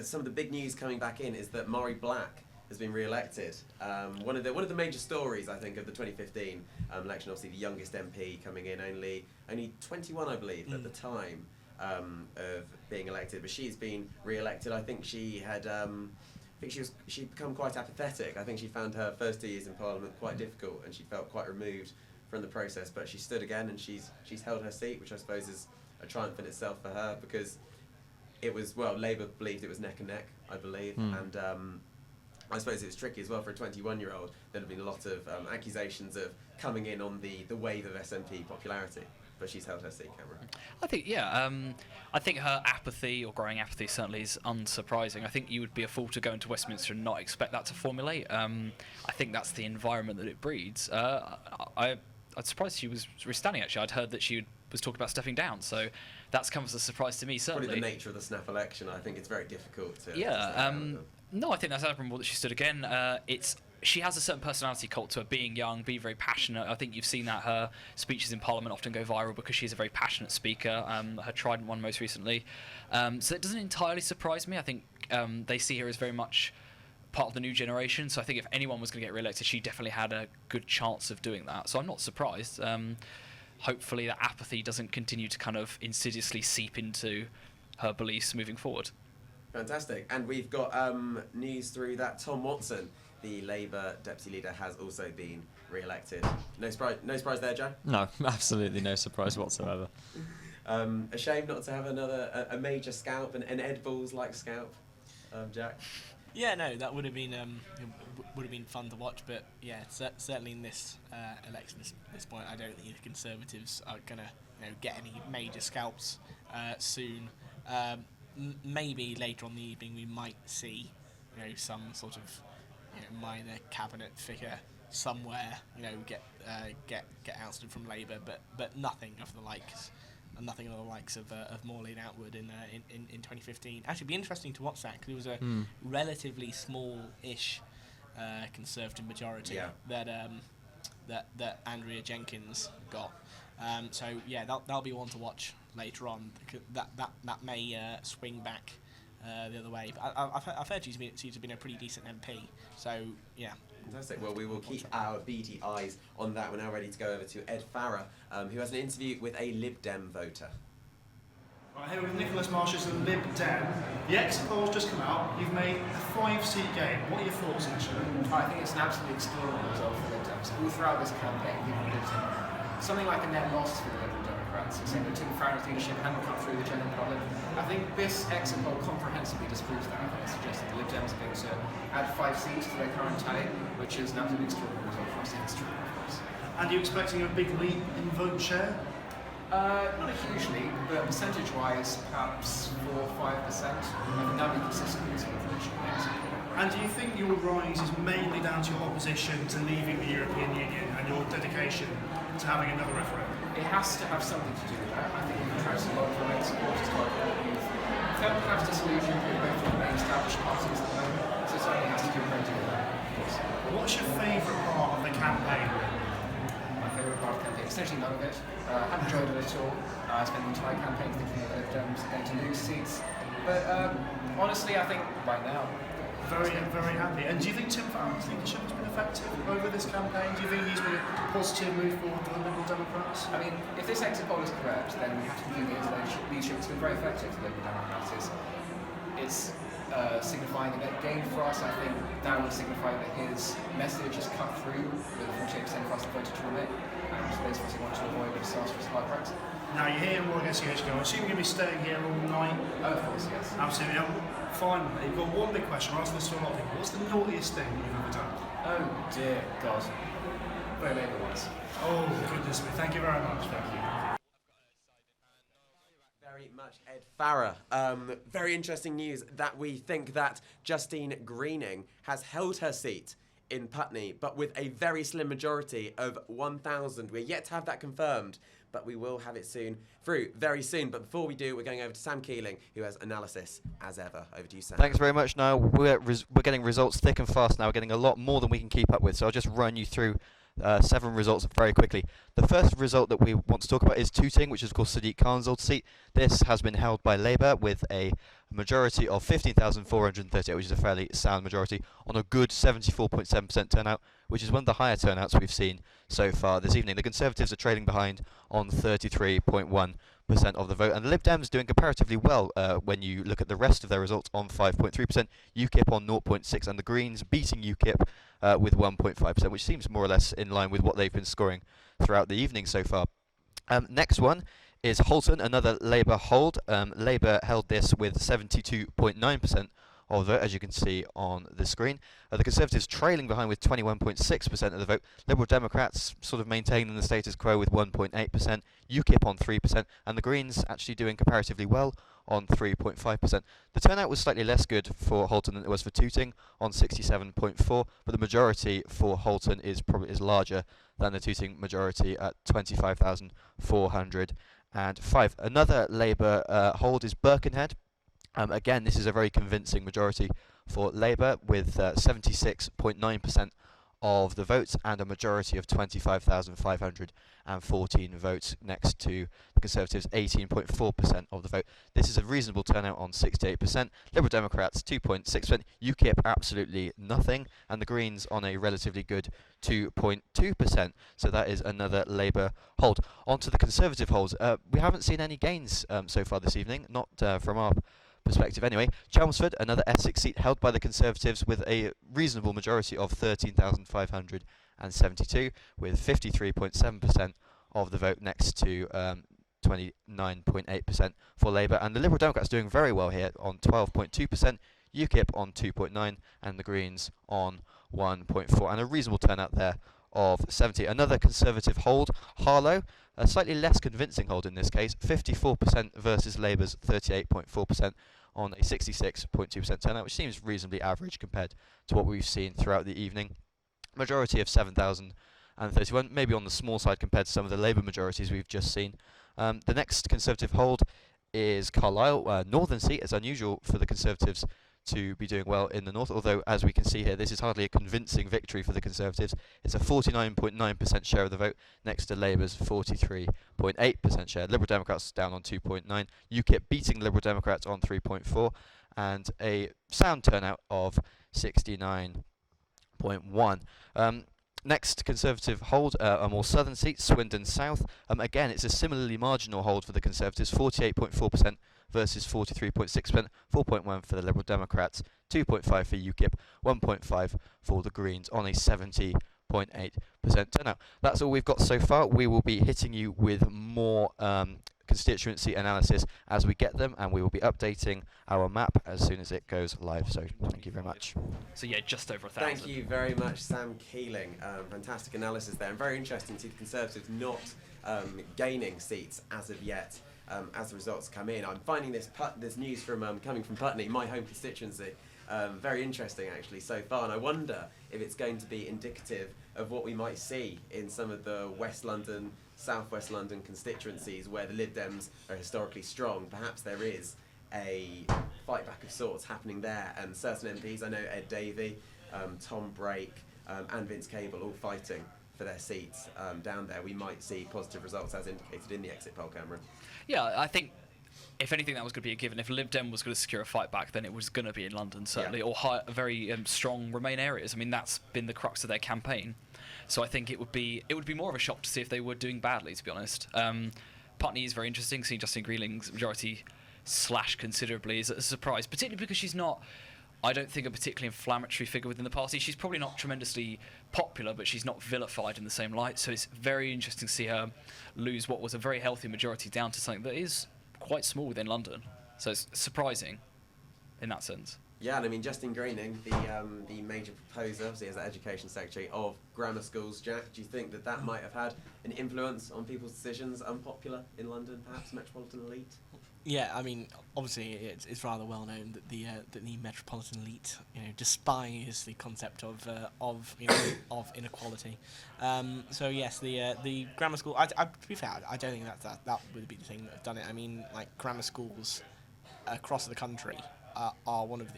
some of the big news coming back in is that Mhairi Black has been re-elected. One of the major stories, I think, of the 2015 election. Obviously, the youngest MP coming in, only 21, I believe, at the time of being elected. But she's been re-elected. I think she had. She'd become quite apathetic. I think she found her first 2 years in Parliament quite difficult, and she felt quite removed from the process. But she stood again, and she's held her seat, which I suppose is a triumph in itself for her, because it was, Labour believed it was neck and neck, I believe, and I suppose it's tricky as well for a 21-year-old. There have been a lot of accusations of coming in on the wave of SNP popularity, but she's held her seat, Cameron. I think, I think her apathy, or growing apathy, certainly is unsurprising. I think you would be a fool to go into Westminster and not expect that to formulate. I think that's the environment that it breeds. I'm surprised she was standing, actually. I'd heard that she was talking about stepping down, so that's come as a surprise to me, certainly. Probably the nature of the snap election. I think it's very difficult to... No, I think that's admirable that she stood again. She has a certain personality cult to her, being young, being very passionate. I think you've seen that her speeches in Parliament often go viral because she's a very passionate speaker. Her Trident one most recently. So it doesn't entirely surprise me. I think they see her as very much part of the new generation. So I think if anyone was going to get re-elected, she definitely had a good chance of doing that. So I'm not surprised. Hopefully that apathy doesn't continue to kind of insidiously seep into her beliefs moving forward. Fantastic. And we've got news through that Tom Watson, the Labour deputy leader, has also been re-elected. No surprise there, Joe? No, absolutely no surprise whatsoever. A shame not to have another a major scalp, an Ed Balls-like scalp, Jack. Yeah, no, that would have been fun to watch, but yeah, certainly in this election, this point, I don't think the Conservatives are gonna get any major scalps soon. Maybe later on in the evening we might see some sort of minor cabinet figure somewhere get ousted from Labour, but nothing of the likes. And nothing of the likes of Morley and Outwood in 2015. Actually, it'd be interesting to watch that because it was a relatively small-ish Conservative majority that Andrea Jenkins got. So yeah, that'll be one to watch later on. That may swing back the other way. But I've heard she's been a pretty decent MP. So yeah. Fantastic. Well, we will keep our beady eyes on that. We're now ready to go over to Ed Farrer, who has an interview with a Lib Dem voter. Right, here with Nicholas Marsh as a Lib Dem. The exit polls just come out. You've made a 5-seat gain. What are your thoughts, actually? I think it's an absolutely extraordinary result for the Lib Dems. All throughout this campaign, people did something like a net loss for the Liberal Democrats. It's saying that Tim Farron's leadership hadn't cut through the general public. I think this exit poll comprehensively disproves that. I think it suggests that the Lib Dems are going to add 5 seats to their current tally, which is an absolutely extraordinary result for us in history, of course. And are you expecting a big leap in vote share? Not a huge leap, but percentage-wise, perhaps 4 or 5%. I think that would be consistent with the traditional exit poll. And do you think your rise is mainly down to your opposition to leaving the European Union and your dedication to having another referendum? It has to have something to do with that. I think we've attracted a lot of Remain supporters to our vote. We've felt perhaps disillusioned with both of the main established parties at the moment, so it certainly has to do a great deal with that. What's your favourite part of the campaign? My favourite part of the campaign? Essentially none of it. I haven't enjoyed it at all. I spent the entire campaign thinking that Lib Dems are going to lose seats. But honestly, I think right now, very, very happy. And do you think Tim Farron's leadership has been effective over this campaign? Do you think he's been a positive move forward for the Liberal Democrats? I mean, if this exit poll is correct, then we have to conclude that his leadership has been very effective for the Liberal Democrats. It's signifying a net gain for us. I think that would signify that his message has cut through with 48% of us voted to Remain, and those of us who want to avoid a disastrous hard Brexit. Now you're here in War Against CHQ. I assume you're going to be staying here all night? Oh, of course, yes. Absolutely. Finally, you've got one big question. We're asking this to a lot of people. What's the naughtiest thing you've ever done? Oh dear God. Very Labour ones. Oh goodness me. Thank you very much. Thank you. Very much Ed Farrer. Very interesting news that we think that Justine Greening has held her seat in Putney, but with a very slim majority of 1,000. We're yet to have that confirmed, but we will have it very soon. But before we do, we're going over to Sam Keeling, who has analysis as ever. Over to you, Sam. Thanks very much. Now we're getting results thick and fast now. We're getting a lot more than we can keep up with. So I'll just run you through 7 results very quickly. The first result that we want to talk about is Tooting, which is of course Sadiq Khan's old seat. This has been held by Labour with a majority of 15,438, which is a fairly sound majority, on a good 74.7% turnout, which is one of the higher turnouts we've seen so far this evening. The Conservatives are trailing behind on 33.1% of the vote, and the Lib Dems doing comparatively well when you look at the rest of their results on 5.3%, UKIP on 0.6%, and the Greens beating UKIP with 1.5%, which seems more or less in line with what they've been scoring throughout the evening so far. Next one is Halton, another Labour hold. Labour held this with 72.9% of the vote, as you can see on the screen. The Conservatives trailing behind with 21.6% of the vote. Liberal Democrats sort of maintaining the status quo with 1.8%, UKIP on 3%, and the Greens actually doing comparatively well on 3.5%. The turnout was slightly less good for Halton than it was for Tooting on 67.4%, but the majority for Halton is larger than the Tooting majority at 25,405. Another Labour hold is Birkenhead. Again, this is a very convincing majority for Labour with 76.9% of the votes and a majority of 25,514 votes next to the Conservatives' 18.4% of the vote. This is a reasonable turnout on 68%. Liberal Democrats 2.6%, UKIP absolutely nothing, and the Greens on a relatively good 2.2%. So that is another Labour hold. On to the Conservative holds. We haven't seen any gains so far this evening, not from our perspective anyway. Chelmsford, another Essex seat held by the Conservatives with a reasonable majority of 13,572, with 53.7% of the vote next to 29.8% for Labour. And the Liberal Democrats doing very well here on 12.2%, UKIP on 2.9%, and the Greens on 1.4%. And a reasonable turnout there of 70. Another Conservative hold, Harlow, a slightly less convincing hold in this case, 54% versus Labour's 38.4% on a 66.2% turnout, which seems reasonably average compared to what we've seen throughout the evening. Majority of 7,031, maybe on the small side compared to some of the Labour majorities we've just seen. The next Conservative hold is Carlisle, northern seat. It's unusual for the Conservatives to be doing well in the north, although as we can see here, this is hardly a convincing victory for the Conservatives. It's a 49.9% share of the vote next to Labour's 43.8% share. Liberal Democrats down on 2.9%, UKIP beating Liberal Democrats on 3.4%, and a sound turnout of 69.1%. Next Conservative hold, a more southern seat, Swindon South. Again, it's a similarly marginal hold for the Conservatives, 48.4% versus 43.6%, 4.1% for the Liberal Democrats, 2.5% for UKIP, 1.5% for the Greens on a 70.8% turnout. That's all we've got so far. We will be hitting you with more constituency analysis as we get them, and we will be updating our map as soon as it goes live. So thank you very much. So yeah, just over 1,000. Thank you very much, Sam Keeling. Fantastic analysis there, and very interesting to see the Conservatives not gaining seats as of yet. As the results come in, I'm finding this news from coming from Putney, my home constituency, very interesting actually so far, and I wonder if it's going to be indicative of what we might see in some of the West London, South West London constituencies where the Lib Dems are historically strong. Perhaps there is a fight back of sorts happening there, and certain MPs, I know Ed Davey, Tom Brake, and Vince Cable all fighting for their seats down there. We might see positive results as indicated in the exit poll, Cameron. Yeah, I think if anything that was going to be a given, if Lib Dem was going to secure a fight back, then it was going to be in London, certainly, or very strong Remain areas. I mean, that's been the crux of their campaign. So I think it would be more of a shock to see if they were doing badly, to be honest. Putney is very interesting. Seeing Justine Greening's majority slash considerably is a surprise, particularly because she's not, I don't think, a particularly inflammatory figure within the party. She's probably not tremendously popular, but she's not vilified in the same light. So it's very interesting to see her lose what was a very healthy majority down to something that is quite small within London. So it's surprising in that sense. Yeah, and I mean, Justine Greening, the major proposer, obviously as the Education Secretary of grammar schools, Jack, do you think that might have had an influence on people's decisions, unpopular in London, perhaps, metropolitan elite? Yeah, I mean, obviously it's rather well known that the metropolitan elite, despise the concept of inequality. So yes, the grammar school. To be fair, I don't think that would be the thing that have done it. I mean, like grammar schools across the country are one of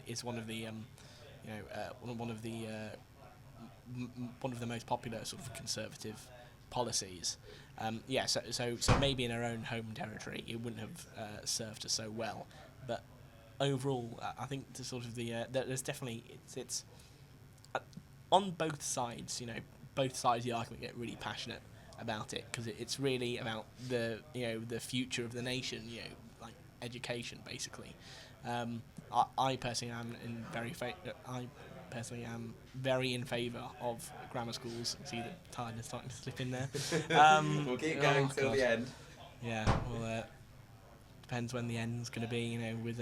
the most popular sort of conservative policies. So maybe in our own home territory it wouldn't have served us so well, but overall I think there's definitely it's on both sides. Both sides of the argument get really passionate about it because it's really about the future of the nation. Like education basically. I personally am very in favour of grammar schools. See the tiredness starting to slip in there. We'll keep going till the end. Yeah, well, depends when the end's going to be, with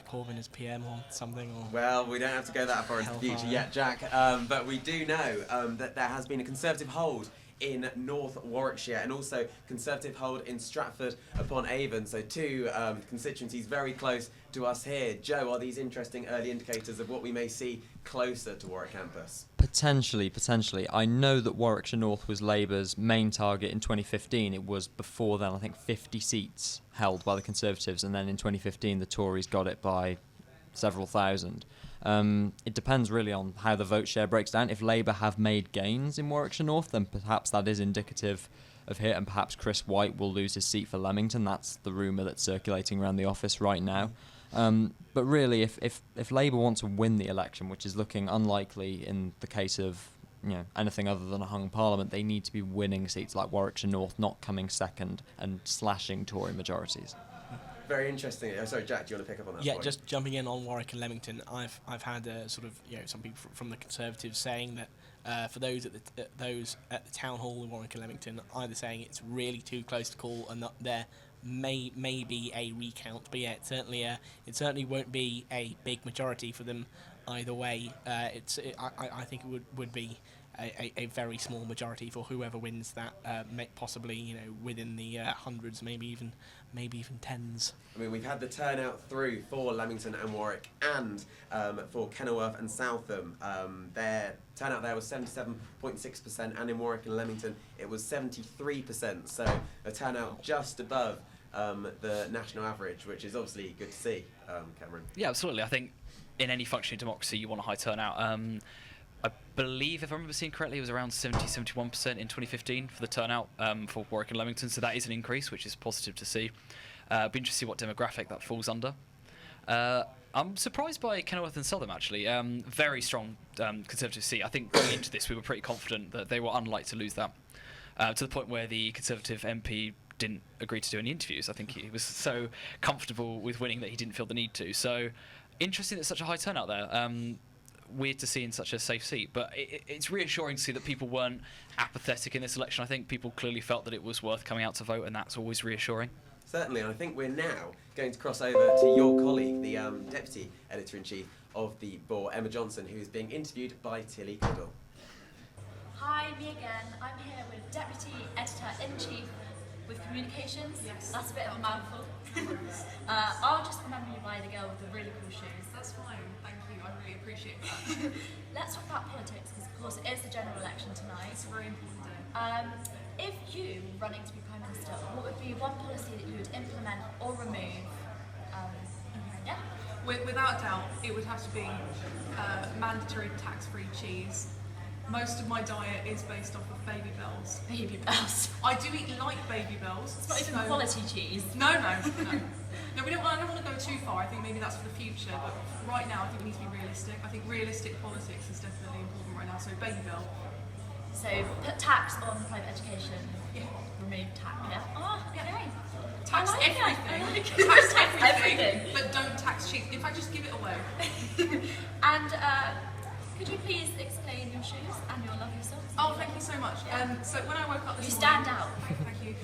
Corbyn as PM or something. Well, we don't have to go that far into the future yet, Jack, but we do know that there has been a Conservative hold in North Warwickshire and also Conservative hold in Stratford upon Avon, so two constituencies very close to us here. Joe, are these interesting early indicators of what we may see closer to Warwick campus? Potentially. I know that Warwickshire North was Labour's main target in 2015. It was before then, I think, 50 seats held by the Conservatives, and then in 2015 the Tories got it by several thousand. It depends really on how the vote share breaks down. If Labour have made gains in Warwickshire North, then perhaps that is indicative of hit, and perhaps Chris White will lose his seat for Leamington. That's the rumour that's circulating around the office right now. But really, if Labour want to win the election, which is looking unlikely in the case of anything other than a hung parliament, they need to be winning seats like Warwickshire North, not coming second and slashing Tory majorities. Very interesting. Sorry, Jack, do you want to pick up on that? Yeah, point? just jumping in on Warwick and Leamington, I've had sort of some people from the Conservatives saying that for those at the town hall in Warwick and Leamington, either saying it's really too close to call and that there may be a recount, but yeah, it certainly won't be a big majority for them either way. I think it would be a very small majority for whoever wins that, possibly within the hundreds, maybe even tens. I mean, we've had the turnout through for Leamington and Warwick, and for Kenilworth and Southam. Their turnout there was 77.6%, and in Warwick and Leamington it was 73%. So a turnout just above the national average, which is obviously good to see. Cameron. Yeah, absolutely. I think in any functioning democracy, you want a high turnout. I believe, if I remember seeing correctly, it was around 71% in 2015 for the turnout for Warwick and Leamington, so that is an increase, which is positive to see. Be interested to see what demographic that falls under. I'm surprised by Kenilworth and Southam, actually. Very strong Conservative seat. I think going into this, we were pretty confident that they were unlikely to lose that, to the point where the Conservative MP didn't agree to do any interviews. I think he was so comfortable with winning that he didn't feel the need to. So, interesting that such a high turnout there. Weird to see in such a safe seat, but it's reassuring to see that people weren't apathetic in this election. I think people clearly felt that it was worth coming out to vote, and that's always reassuring. Certainly, and I think we're now going to cross over to your colleague, the Deputy Editor-in-Chief of the Boar, Emma Johnson, who is being interviewed by Tilly Goodall. Hi, me again. I'm here with Deputy Editor-in-Chief with Communications. Yes. That's a bit of a mouthful. I'll just remember you by the girl with the really cool shoes. That's fine, thank you, I really appreciate that. Let's talk about politics, because of course it is the general election tonight. It's a very important day. If you were running to be Prime Minister, what would be one policy that you would implement or remove? Yeah. Without a doubt, it would have to be mandatory tax-free cheese. Most of my diet is based off of Baby Bells. Baby Bells? I do eat light Baby Bells. It's not even quality cheese. No. I don't want to go too far. I think maybe that's for the future, but right now I think we need to be realistic. I think realistic politics is definitely important right now, so Baby Bell. So put tax on private education. Yeah. Remove tax. Yeah. Oh, okay. Tax I like everything. it. Tax everything. But don't tax cheap. In fact, just give it away. And could you please explain your shoes and your lovely socks? Oh, thank you so much. So when I woke up this morning... You stand morning, out. Thank you.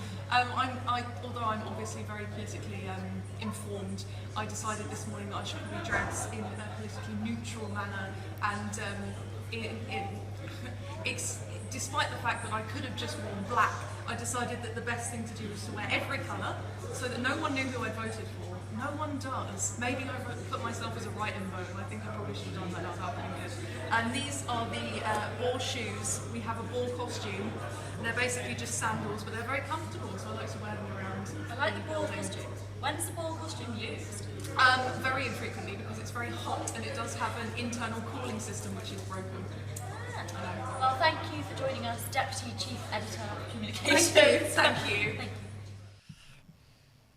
Although I'm obviously very politically informed, I decided this morning that I should be dressed in a politically neutral manner, and despite the fact that I could have just worn black, I decided that the best thing to do was to wear every colour, so that no one knew who I voted for. No one does. Maybe I put myself as a write-in vote, and I think I probably should have done that. That was pretty good. And these are the Boar shoes. We have a Boar costume. They're basically just sandals, but they're very comfortable, so I like to wear them around. I like the Boar costume. When's the Boar costume used? Very infrequently, because it's very hot, and it does have an internal cooling system which is broken. Well, thank you for joining us, Deputy Chief Editor of Communications. Thank you.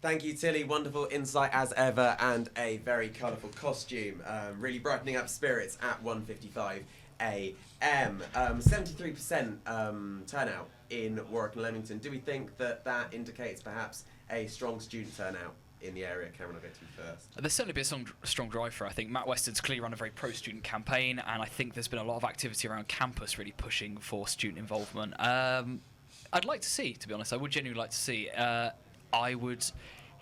Thank you, Tilly. Wonderful insight as ever, and a very colourful costume. Really brightening up spirits at 1:55 a.m. 73% turnout in Warwick and Leamington. Do we think that indicates perhaps a strong student turnout in the area? Cameron, I'll go to you first. There's certainly been a strong drive for it. I think Matt Weston's clearly run a very pro-student campaign, and I think there's been a lot of activity around campus really pushing for student involvement. I'd like to see, to be honest. I would genuinely like to see. I would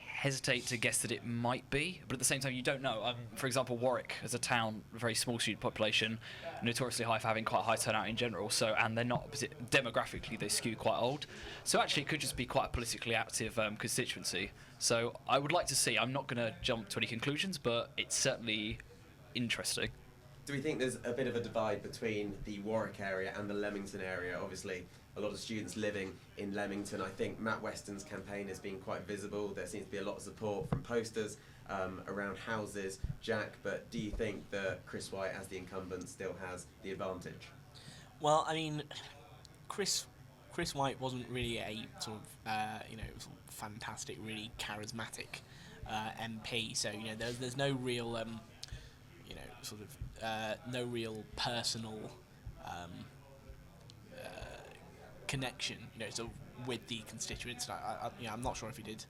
hesitate to guess that it might be, but at the same time, you don't know. For example, Warwick, as a town, a very small student population, notoriously high for having quite a high turnout in general. So, and they're not demographically, they skew quite old. So actually, it could just be quite a politically active constituency. So I would like to see. I'm not going to jump to any conclusions, but it's certainly interesting. Do we think there's a bit of a divide between the Warwick area and the Leamington area? Obviously, a lot of students living in Leamington. I think Matt Weston's campaign has been quite visible. There seems to be a lot of support from posters around houses, Jack, but do you think that Chris White, as the incumbent, still has the advantage? Well, I mean, Chris White wasn't really a sort of, sort of fantastic, really charismatic MP, so, there's no real, no real personal connection, sort of with the constituents. I'm not sure if he did,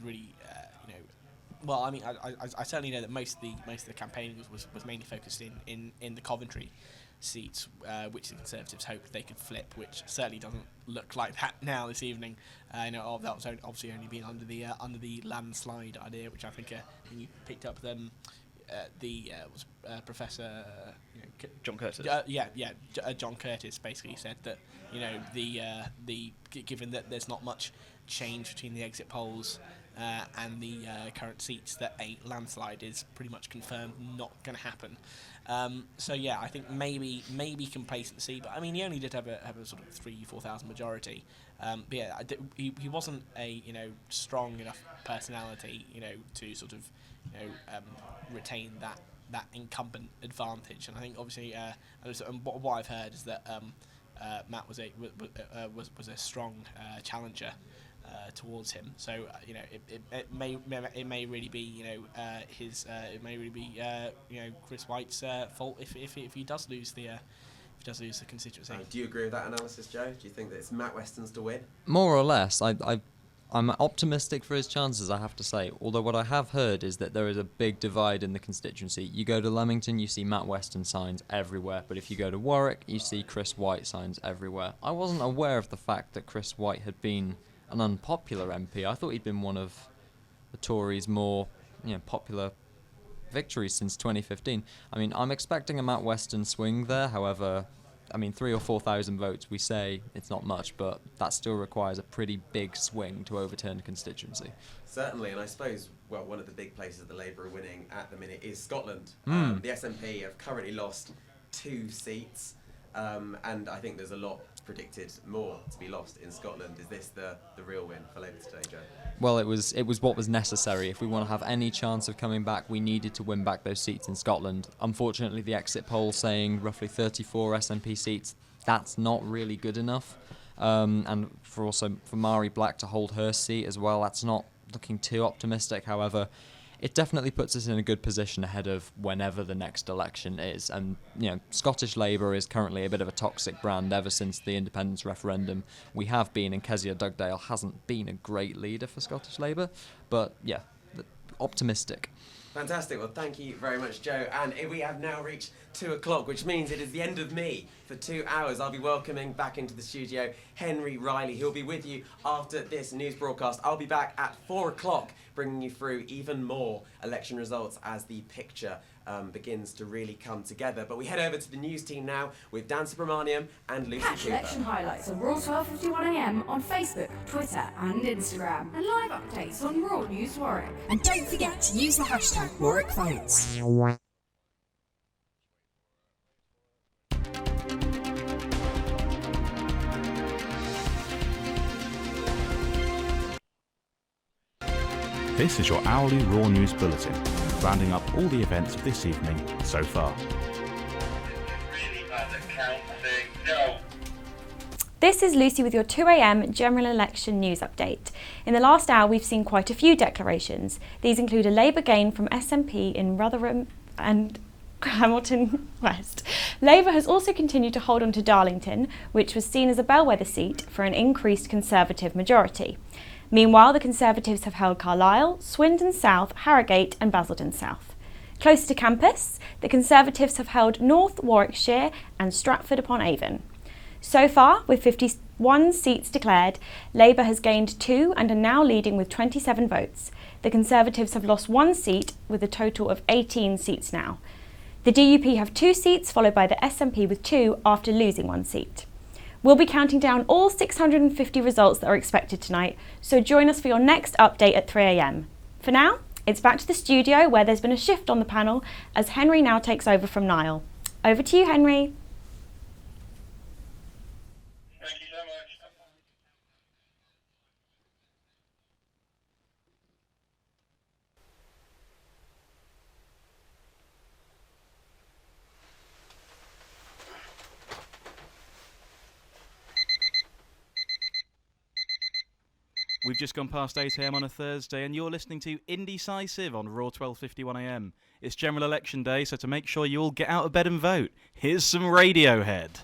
really, well, I mean, I certainly know that most of the campaigning was mainly focused in the Coventry seats, which the Conservatives hoped they could flip, which certainly doesn't look like that now this evening. That was obviously only been under the landslide idea, which I think when you picked up them. Was Professor John Curtis. John Curtis basically said that given that there's not much change between the exit polls and the current seats, that a landslide is pretty much confirmed not going to happen. I think maybe complacency, but I mean he only did have a sort of 3,000-4,000 majority. He wasn't a strong enough personality to sort of retain that incumbent advantage. And I think obviously what I've heard is that Matt was a strong challenger towards him. So it may really be Chris White's fault if he does lose the constituency. Do you agree with that analysis, Joe? Do you think that it's Matt Weston's to win? More or less. I'm optimistic for his chances, I have to say. Although what I have heard is that there is a big divide in the constituency. You go to Leamington, you see Matt Weston signs everywhere. But if you go to Warwick, you see Chris White signs everywhere. I wasn't aware of the fact that Chris White had been an unpopular MP. I thought he'd been one of the Tories' more popular victories since 2015. I mean, I'm expecting a Matt Weston swing there. However, I mean, 3,000 or 4,000 votes, we say it's not much, but that still requires a pretty big swing to overturn the constituency. Certainly, and I suppose, one of the big places that Labour are winning at the minute is Scotland. Mm. The SNP have currently lost 2 seats, and I think there's a lot predicted more to be lost in Scotland. Is this the real win for Labour today, Joe? Well, it was what was necessary. If we want to have any chance of coming back, we needed to win back those seats in Scotland. Unfortunately, the exit poll saying roughly 34 SNP seats, that's not really good enough. And for Mhairi Black to hold her seat as well, that's not looking too optimistic. However, it definitely puts us in a good position ahead of whenever the next election is. And, Scottish Labour is currently a bit of a toxic brand ever since the independence referendum. We have been, and Kezia Dugdale hasn't been a great leader for Scottish Labour. But, optimistic. Fantastic. Well, thank you very much, Joe. And we have now reached 2 o'clock, which means it is the end of me for 2 hours. I'll be welcoming back into the studio Henry Riley. He'll be with you after this news broadcast. I'll be back at 4 o'clock, bringing you through even more election results as the picture begins to really come together. But we head over to the news team now with Dan Subramaniam and Lucy Catch Cooper. election highlights on Raw 12:51am on Facebook, Twitter and Instagram. And live updates on Raw News Warwick. And don't forget to use the hashtag WarwickVotes. This is your hourly Raw News Bulletin, rounding up all the events of this evening so far. This is Lucy with your 2am general election news update. In the last hour, we've seen quite a few declarations. These include a Labour gain from SNP in Rotherham and Hamilton West. Labour has also continued to hold on to Darlington, which was seen as a bellwether seat for an increased Conservative majority. Meanwhile, the Conservatives have held Carlisle, Swindon South, Harrogate and Basildon South. Closer to campus, the Conservatives have held North Warwickshire and Stratford-upon-Avon. So far, with 51 seats declared, Labour has gained 2 and are now leading with 27 votes. The Conservatives have lost 1 seat with a total of 18 seats now. The DUP have 2 seats, followed by the SNP with 2 after losing 1 seat. We'll be counting down all 650 results that are expected tonight, so join us for your next update at 3am. For now, it's back to the studio where there's been a shift on the panel as Henry now takes over from Niall. Over to you, Henry. Thank you so much. We've just gone past 8 AM on a Thursday, and you're listening to Indecisive on Raw 12:51 AM. It's General Election Day, so to make sure you all get out of bed and vote, here's some Radiohead.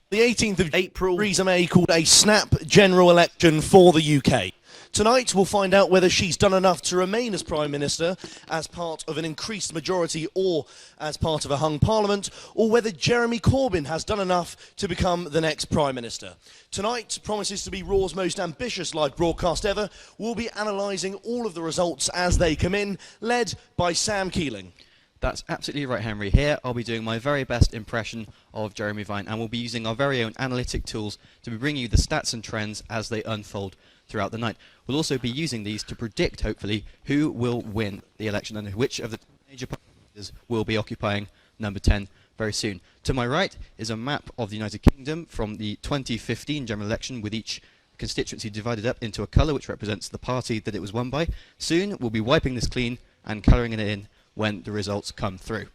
The 18th of April, Theresa May called a snap general election for the UK. Tonight we'll find out whether she's done enough to remain as Prime Minister as part of an increased majority or as part of a hung Parliament, or whether Jeremy Corbyn has done enough to become the next Prime Minister. Tonight promises to be Raw's most ambitious live broadcast ever. We'll be analysing all of the results as they come in, led by Sam Keeling. That's absolutely right, Henry. Here I'll be doing my very best impression of Jeremy Vine, and we'll be using our very own analytic tools to be bringing you the stats and trends as they unfold throughout the night. We'll also be using these to predict, hopefully, who will win the election and which of the major parties will be occupying number 10 very soon. To my right is a map of the United Kingdom from the 2015 general election, with each constituency divided up into a colour which represents the party that it was won by. Soon we'll be wiping this clean and colouring it in when the results come through.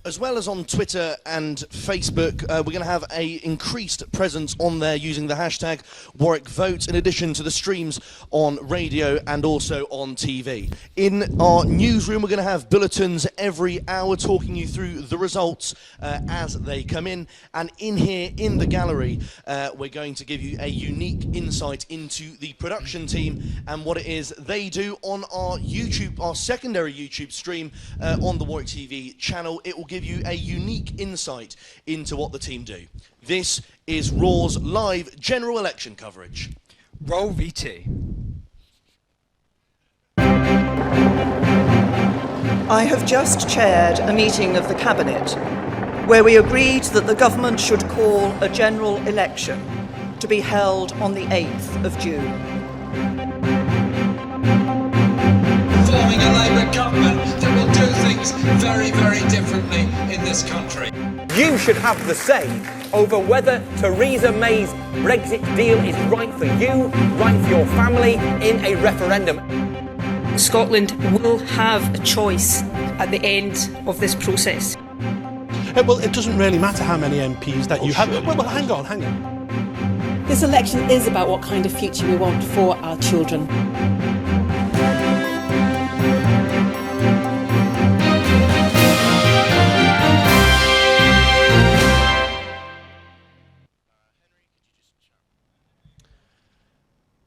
As well as on Twitter and Facebook, we're going to have an increased presence on there using the hashtag Warwick Vote, in addition to the streams on radio and also on TV. In our newsroom, we're going to have bulletins every hour talking you through the results as they come in. And in here, in the gallery, we're going to give you a unique insight into the production team and what it is they do on our YouTube, our secondary YouTube stream on the Warwick TV channel. It will give you a unique insight into what the team do. This is Raw's live general election coverage. Roll VT. I have just chaired a meeting of the Cabinet where we agreed that the government should call a general election to be held on the 8th of June. Forming a Labour government that will do things very, very differently in this country. You should have the say over whether Theresa May's Brexit deal is right for you, right for your family, in a referendum. Scotland will have a choice at the end of this process. Well, it doesn't really matter how many MPs that you have. Well, hang on. This election is about what kind of future we want for our children.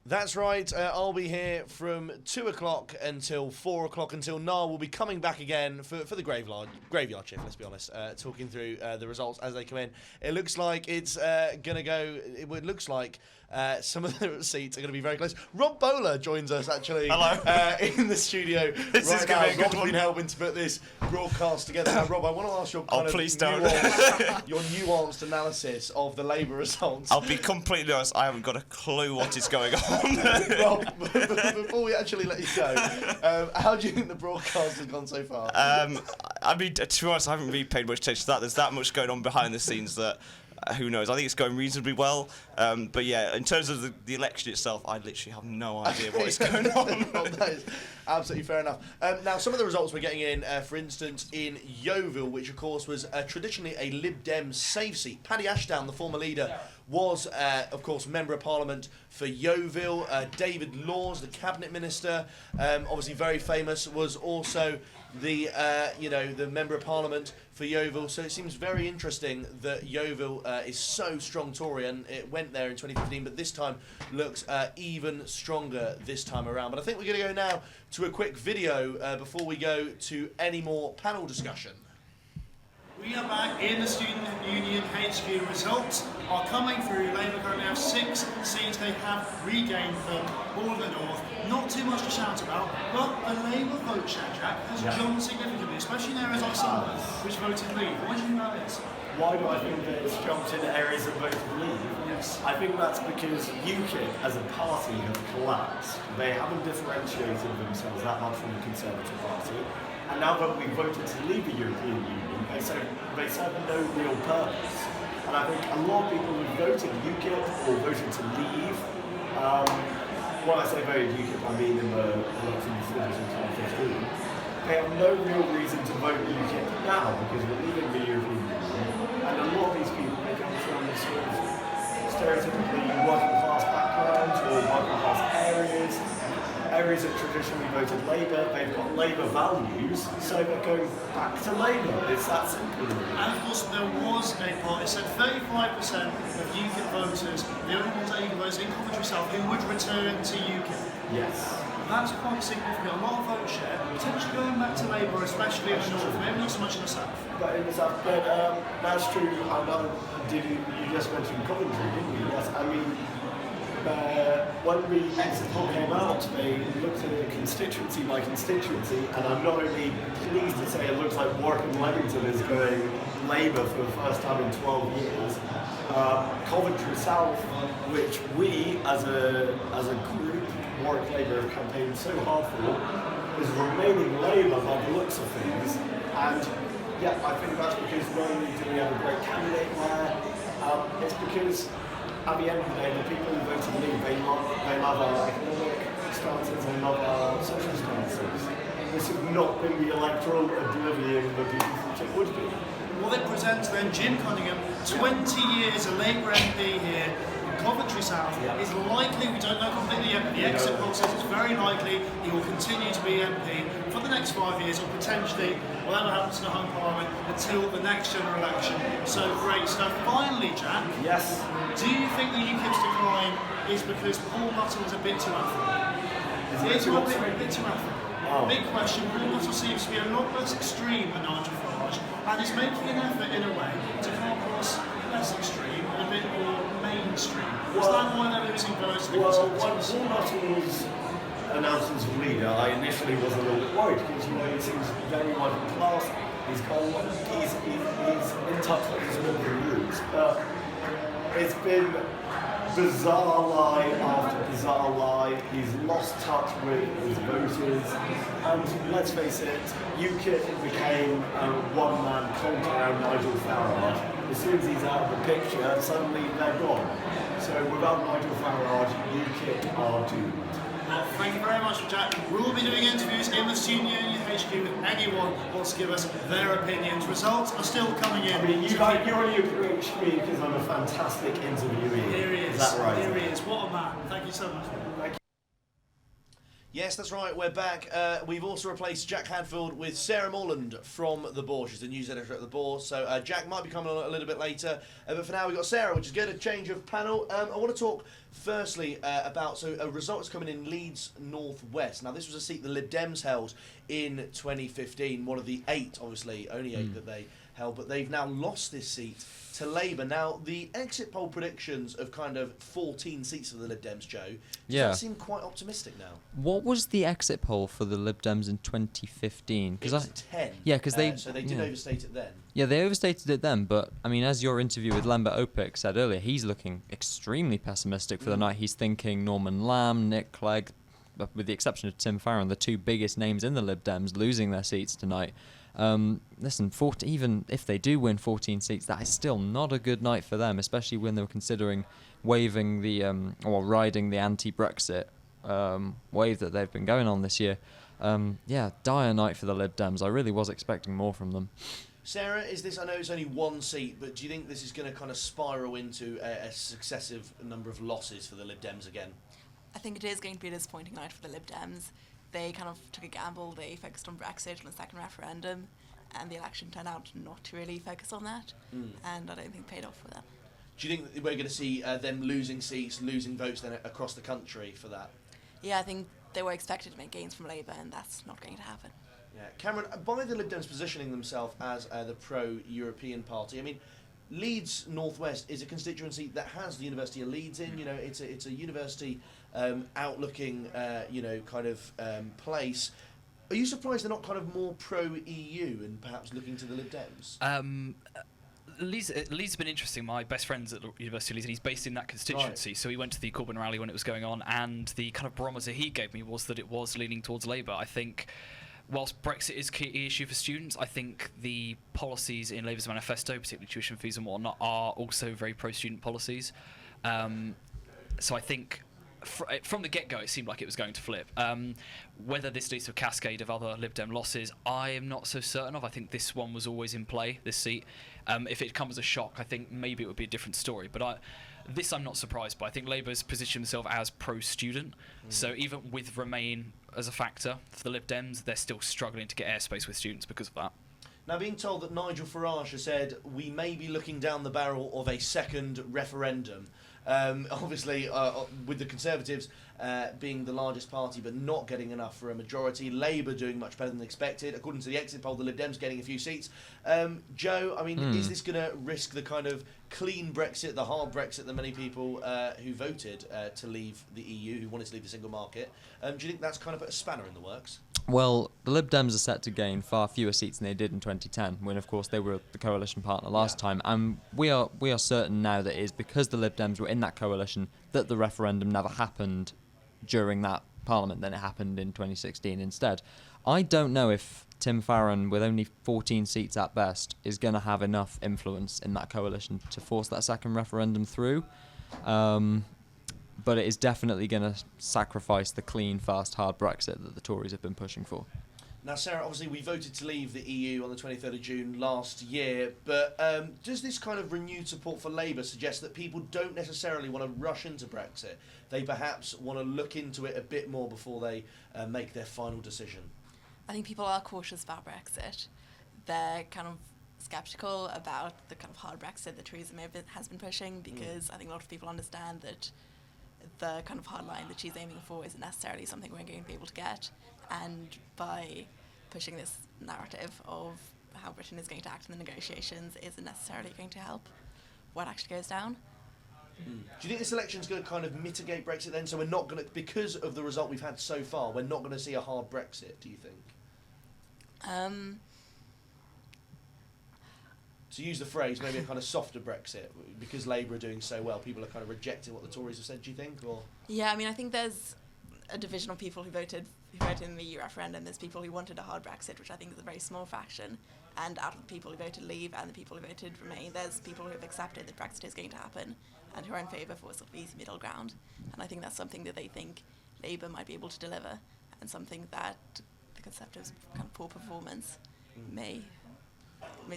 That's right. I'll be here from 2 o'clock until 4 o'clock until Niall will be coming back again for the graveyard shift, let's be honest, talking through the results as they come in. It looks like it's going to go... It looks like some of the seats are going to be very close. Rob Bowler joins us, actually. Hello. In the studio This right is now. going to be a good Rob's one. been helping to put this broadcast together. Now, Rob, I want to ask your please don't. your nuanced analysis of the Labour results. I'll be completely honest, I haven't got a clue what is going on. Rob, before we actually let you go, how do you think the broadcast has gone so far? I mean, to be honest, I haven't really paid much attention to that. There's that much going on behind the scenes that who knows. I think it's going reasonably well. But yeah, in terms of the election itself, I literally have no idea what is going on. That is absolutely fair enough. Now, some of the results we're getting in, for instance, in Yeovil, which of course was traditionally a Lib Dem safe seat. Paddy Ashdown, the former leader, was, of course, Member of Parliament for Yeovil. David Laws, the Cabinet Minister, obviously very famous, was also the the Member of Parliament for Yeovil. So it seems very interesting that Yeovil is so strong Tory, and it went there in 2015, but this time looks even stronger this time around. But I think we're going to go now to a quick video before we go to any more panel discussion. We are back in the Student Union HQ. Results are coming through. Labour currently have 6 seats. They have regained them all of the north. Not too much to shout about, but the Labour vote share, Jack, has jumped significantly, especially in areas like Sunderland, which voted Leave. Why do you think that is? Why do I think that it's jumped in areas that voted Leave? Yes. I think that's because UKIP as a party have collapsed. They haven't differentiated themselves that much from the Conservative Party. And now that we've voted to leave the European Union, they serve no real purpose. And I think a lot of people who voted UKIP or voted to leave, when I say voted UKIP, I mean in the election before 2015, they have no real reason to vote UKIP now because we're leaving the European Union. And a lot of these people, they come from the sort of stereotypically working class backgrounds or working class areas that traditionally voted Labour. They've got Labour values, so they're going back to Labour. It's that simple. And of course, there was a poll. It said 35% of UKIP voters, the only ones that even voted in Coventry South, who would return to UKIP. Yes. That's quite significant. A lot of vote share, potentially going back to Labour, especially in the north, maybe not so much in the south. But in the south, that's true. You just mentioned Coventry, didn't you? Yes. I mean, when the exit poll came out, they looked at it constituency by constituency, and I'm not only pleased to say it looks like Warwick and Leamington is going Labour for the first time in 12 years. Coventry South, which we as a group, Warwick Labour, have campaigned so hard for, is remaining Labour by the looks of things. And yeah, I think that's because not only do we have a great candidate there, it's because at the end of the day, the people who voted Leave, they love our economic stances, they love our social stances. This has not been the electoral oblivion that people thought it would be. Well, they present then Jim Cunningham, 20 years a Labour MP here in Coventry South, is likely, we don't know completely yet, but the exit poll says it's very likely he will continue to be MP for the next 5 years, or potentially, whatever happens in the home parliament, until the next general election. So great stuff. Finally, Jack. Yes. Do you think the UKIP's decline is because Paul Nuttall is a bit too affable? Is he a bit too affable? Oh. Big question. Paul Nuttall seems to be a lot less extreme than Nigel Farage, and is making an effort in a way to come across less extreme and a bit more mainstream. Is that why they're losing votes? Well, when Paul Nuttall was announced as leader, I initially was a little bit worried because he seems very working class. He's in touch with his northern roots, but it's been bizarre lie after bizarre lie. He's lost touch with his voters, and let's face it, UKIP became a one-man cult around Nigel Farage. As soon as he's out of the picture, suddenly they're gone. So without Nigel Farage, UKIP are doomed. Well, thank you very much, Jack. We'll be doing interviews in the Student Union HQ with anyone who wants to give us their opinions. Results are still coming in. I mean, you already approached me because I'm a fantastic interviewee. Here he is. Is that right? Here he is. What a man. Thank you so much. Thank you. Yes, that's right, we're back. We've also replaced Jack Hadfield with Sarah Morland from The Boar. She's the news editor at The Boar, so Jack might be coming on a little bit later. But for now, we've got Sarah, which is good, a change of panel. I want to talk firstly about, results coming in Leeds North West. Now, this was a seat the Lib Dems held in 2015, one of the 8, obviously, only 8 that they held, but they've now lost this seat to Labour. Now, the exit poll predictions of kind of 14 seats for the Lib Dems, Joe, does that seem quite optimistic now? What was the exit poll for the Lib Dems in 2015? It was 10. Yeah, because they... So they did overstate it then. Yeah, they overstated it then, but, I mean, as your interview with Lambert Opik said earlier, he's looking extremely pessimistic for the night. He's thinking Norman Lamb, Nick Clegg, with the exception of Tim Farron, the 2 biggest names in the Lib Dems, losing their seats tonight. Listen, even if they do win 14 seats, that is still not a good night for them, especially when they were considering waiving the or riding the anti-Brexit wave that they've been going on this year. Dire night for the Lib Dems. I really was expecting more from them. Sarah, is this, I know it's only 1 seat, but do you think this is going to kind of spiral into a successive number of losses for the Lib Dems again? I think it is going to be a disappointing night for the Lib Dems. They kind of took a gamble. They focused on Brexit on the second referendum, and the election turned out not to really focus on that, and I don't think it paid off for them. Do you think that we're going to see them losing seats, losing votes then across the country for that? Yeah, I think they were expected to make gains from Labour, and that's not going to happen. Yeah, Cameron, by the Lib Dems positioning themselves as the pro-European party, I mean, Leeds North West is a constituency that has the University of Leeds in. You know, it's a university outlooking, kind of place. Are you surprised they're not kind of more pro-EU and perhaps looking to the Lib Dems? Leeds has been interesting. My best friend's at the University of Leeds, and he's based in that constituency. Right. So he went to the Corbyn rally when it was going on, and the kind of barometer he gave me was that it was leaning towards Labour. I think, whilst Brexit is a key issue for students, I think the policies in Labour's manifesto, particularly tuition fees and whatnot, are also very pro-student policies. So I think from the get-go it seemed like it was going to flip. Whether this leads to a cascade of other Lib Dem losses, I am not so certain of. I think this one was always in play, this seat. If it comes as a shock, I think maybe it would be a different story. But this I'm not surprised by. I think Labour's positioned themselves as pro-student, so even with Remain as a factor for the Lib Dems, they're still struggling to get airspace with students because of that. Now, being told that Nigel Farage has said we may be looking down the barrel of a second referendum, obviously with the Conservatives being the largest party but not getting enough for a majority, Labour doing much better than expected. According to the exit poll, the Lib Dems getting a few seats. Joe, I mean, is this going to risk the kind of clean Brexit, the hard Brexit that many people who voted to leave the EU, who wanted to leave the single market, do you think that's kind of put a spanner in the works? Well, the Lib Dems are set to gain far fewer seats than they did in 2010, when of course they were the coalition partner last time, and we are certain now that it is because the Lib Dems were in that coalition that the referendum never happened during that parliament, then it happened in 2016 instead. I don't know if Tim Farron, with only 14 seats at best, is going to have enough influence in that coalition to force that second referendum through. But it is definitely going to sacrifice the clean, fast, hard Brexit that the Tories have been pushing for. Now, Sarah, obviously we voted to leave the EU on the 23rd of June last year, but does this kind of renewed support for Labour suggest that people don't necessarily want to rush into Brexit? They perhaps want to look into it a bit more before they make their final decision? I think people are cautious about Brexit. They're kind of sceptical about the kind of hard Brexit that Theresa May has been pushing, because I think a lot of people understand that the kind of hard line that she's aiming for isn't necessarily something we're going to be able to get, and by pushing this narrative of how Britain is going to act in the negotiations isn't necessarily going to help what actually goes down. Do you think this election is going to kind of mitigate Brexit then? So we're not going to, because of the result we've had so far, we're not going to see a hard Brexit, do you think? To use the phrase, maybe a kind of softer Brexit, because Labour are doing so well, people are kind of rejecting what the Tories have said, do you think? Or yeah, I mean, I think there's a division of people who voted in the EU referendum. There's people who wanted a hard Brexit, which I think is a very small fraction, and out of the people who voted Leave and the people who voted Remain, there's people who have accepted that Brexit is going to happen and who are in favour for a sort of easy middle ground. And I think that's something that they think Labour might be able to deliver, and something that the Conservatives' kind of poor performance may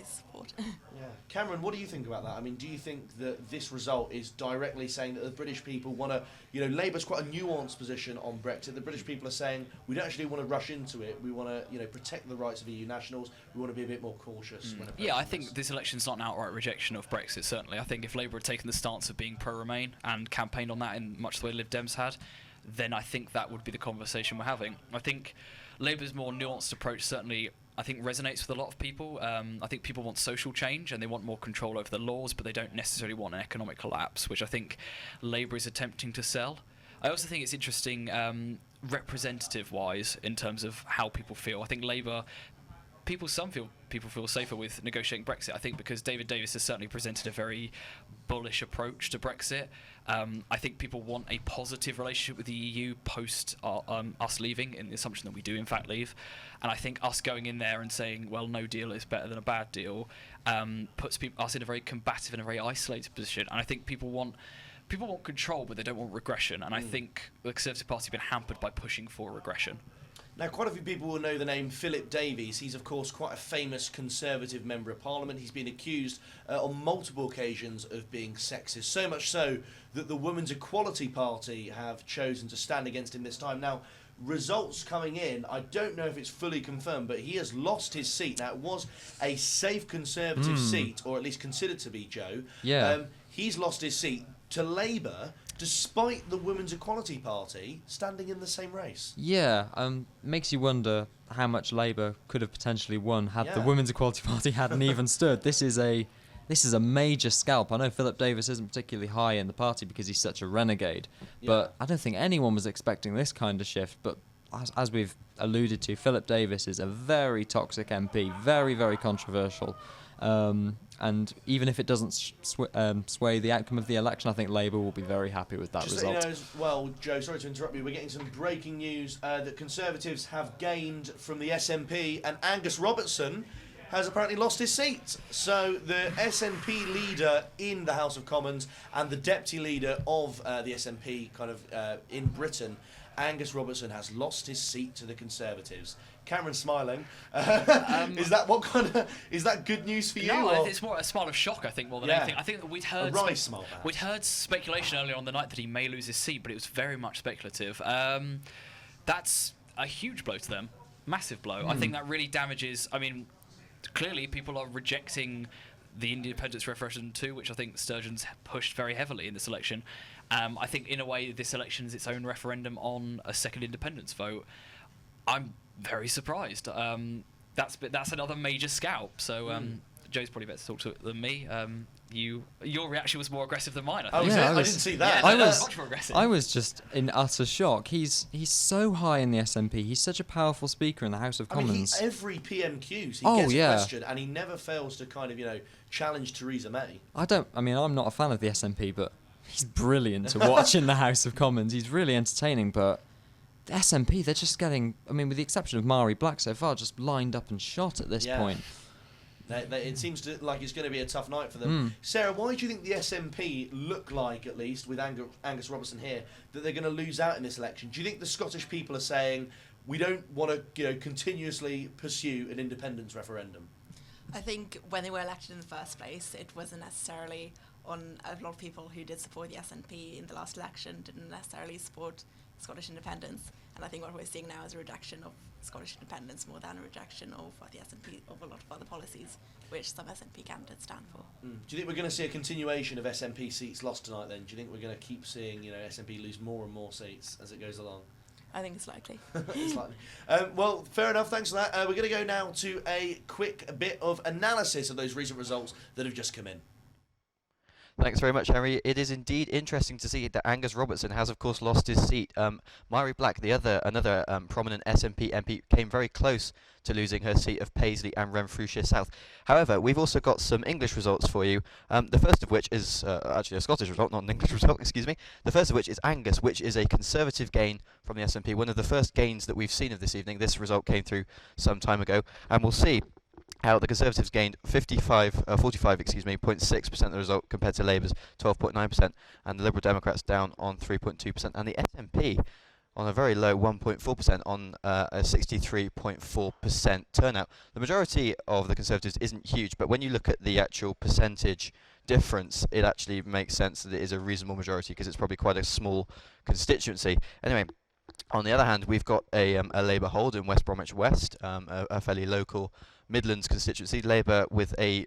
support. Yeah. Cameron, what do you think about that? I mean, do you think that this result is directly saying that the British people want to, Labour's quite a nuanced position on Brexit. The British people are saying we don't actually want to rush into it. We want to, protect the rights of EU nationals. We want to be a bit more cautious. Yeah, I think this election's not an outright rejection of Brexit, certainly. I think if Labour had taken the stance of being pro-Remain and campaigned on that in much the way Lib Dems had, then I think that would be the conversation we're having. I think Labour's more nuanced approach certainly, I think, resonates with a lot of people. I think people want social change and they want more control over the laws, but they don't necessarily want an economic collapse, which I think Labour is attempting to sell. I also think it's interesting representative-wise in terms of how people feel. I think Labour, people feel safer with negotiating Brexit, I think, because David Davis has certainly presented a very bullish approach to Brexit. I think people want a positive relationship with the EU post us leaving, in the assumption that we do in fact leave. And I think us going in there and saying, well, no deal is better than a bad deal, puts us in a very combative and a very isolated position. And I think people want control, but they don't want regression. And I think the Conservative Party have been hampered by pushing for regression. Now, quite a few people will know the name Philip Davies. He's, of course, quite a famous Conservative Member of Parliament. He's been accused on multiple occasions of being sexist, so much so that the Women's Equality Party have chosen to stand against him this time. Now, results coming in, I don't know if it's fully confirmed, but he has lost his seat. Now, it was a safe Conservative seat, or at least considered to be, Joe. Yeah. He's lost his seat to Labour, despite the Women's Equality Party standing in the same race. Yeah, makes you wonder how much Labour could have potentially won had the Women's Equality Party hadn't even stood. This is a major scalp. I know Philip Davis isn't particularly high in the party because he's such a renegade, but I don't think anyone was expecting this kind of shift. But as we've alluded to, Philip Davis is a very toxic MP, very, very controversial. And even if it doesn't sway the outcome of the election, I think Labour will be very happy with that result. Just so you know as well, Joe, sorry to interrupt you, we're getting some breaking news that Conservatives have gained from the SNP, and Angus Robertson has apparently lost his seat. So the SNP leader in the House of Commons and the deputy leader of the SNP in Britain, Angus Robertson, has lost his seat to the Conservatives. Cameron's smiling. Is that good news for you? No, it's more a smile of shock, I think, more than anything. I think that we'd heard speculation earlier on the night that he may lose his seat, but it was very much speculative. That's a huge blow to them, massive blow. I think that really damages. I mean, clearly people are rejecting the independence referendum too, which I think Sturgeon's pushed very heavily in this election. I think in a way this election is its own referendum on a second independence vote. I'm very surprised. That's another major scalp. So Joe's probably better to talk to it than me. Your reaction was more aggressive than mine, I think. I didn't see that. Yeah, much more aggressive. I was just in utter shock. He's so high in the SNP. He's such a powerful speaker in the House of Commons. Every PMQs he gets questioned, and he never fails to challenge Theresa May. I'm not a fan of the SNP, but he's brilliant to watch in the House of Commons. He's really entertaining, but the SNP, they're just getting, with the exception of Mhairi Black so far, just lined up and shot at this point. It seems like it's going to be a tough night for them. Sarah, why do you think the SNP look like, at least with Angus Robertson here, that they're going to lose out in this election? Do you think the Scottish people are saying we don't want to continuously pursue an independence referendum? I think when they were elected in the first place, it wasn't necessarily on a lot of people who did support the SNP in the last election didn't necessarily support Scottish independence, and I think what we're seeing now is a rejection of Scottish independence more than a rejection of the SNP of a lot of other policies which some SNP candidates stand for. Do you think we're going to see a continuation of SNP seats lost tonight then? Do you think we're going to keep seeing SNP lose more and more seats as it goes along? I think it's likely. It's likely. Well, fair enough, thanks for that. We're going to go now to a quick bit of analysis of those recent results that have just come in. Thanks very much, Henry. It is indeed interesting to see that Angus Robertson has, of course, lost his seat. Mhairi Black, another prominent SNP MP, came very close to losing her seat of Paisley and Renfrewshire South. However, we've also got some English results for you. The first of which is actually a Scottish result, not an English result, excuse me. The first of which is Angus, which is a Conservative gain from the SNP. One of the first gains that we've seen of this evening. This result came through some time ago, and we'll see how the Conservatives gained 0.6% of the result compared to Labour's 12.9%, and the Liberal Democrats down on 3.2%, and the SNP on a very low 1.4% on a 63.4% turnout. The majority of the Conservatives isn't huge, but when you look at the actual percentage difference, it actually makes sense that it is a reasonable majority because it's probably quite a small constituency. Anyway, on the other hand, we've got a Labour hold in West Bromwich West, a fairly local Midlands constituency. Labour with a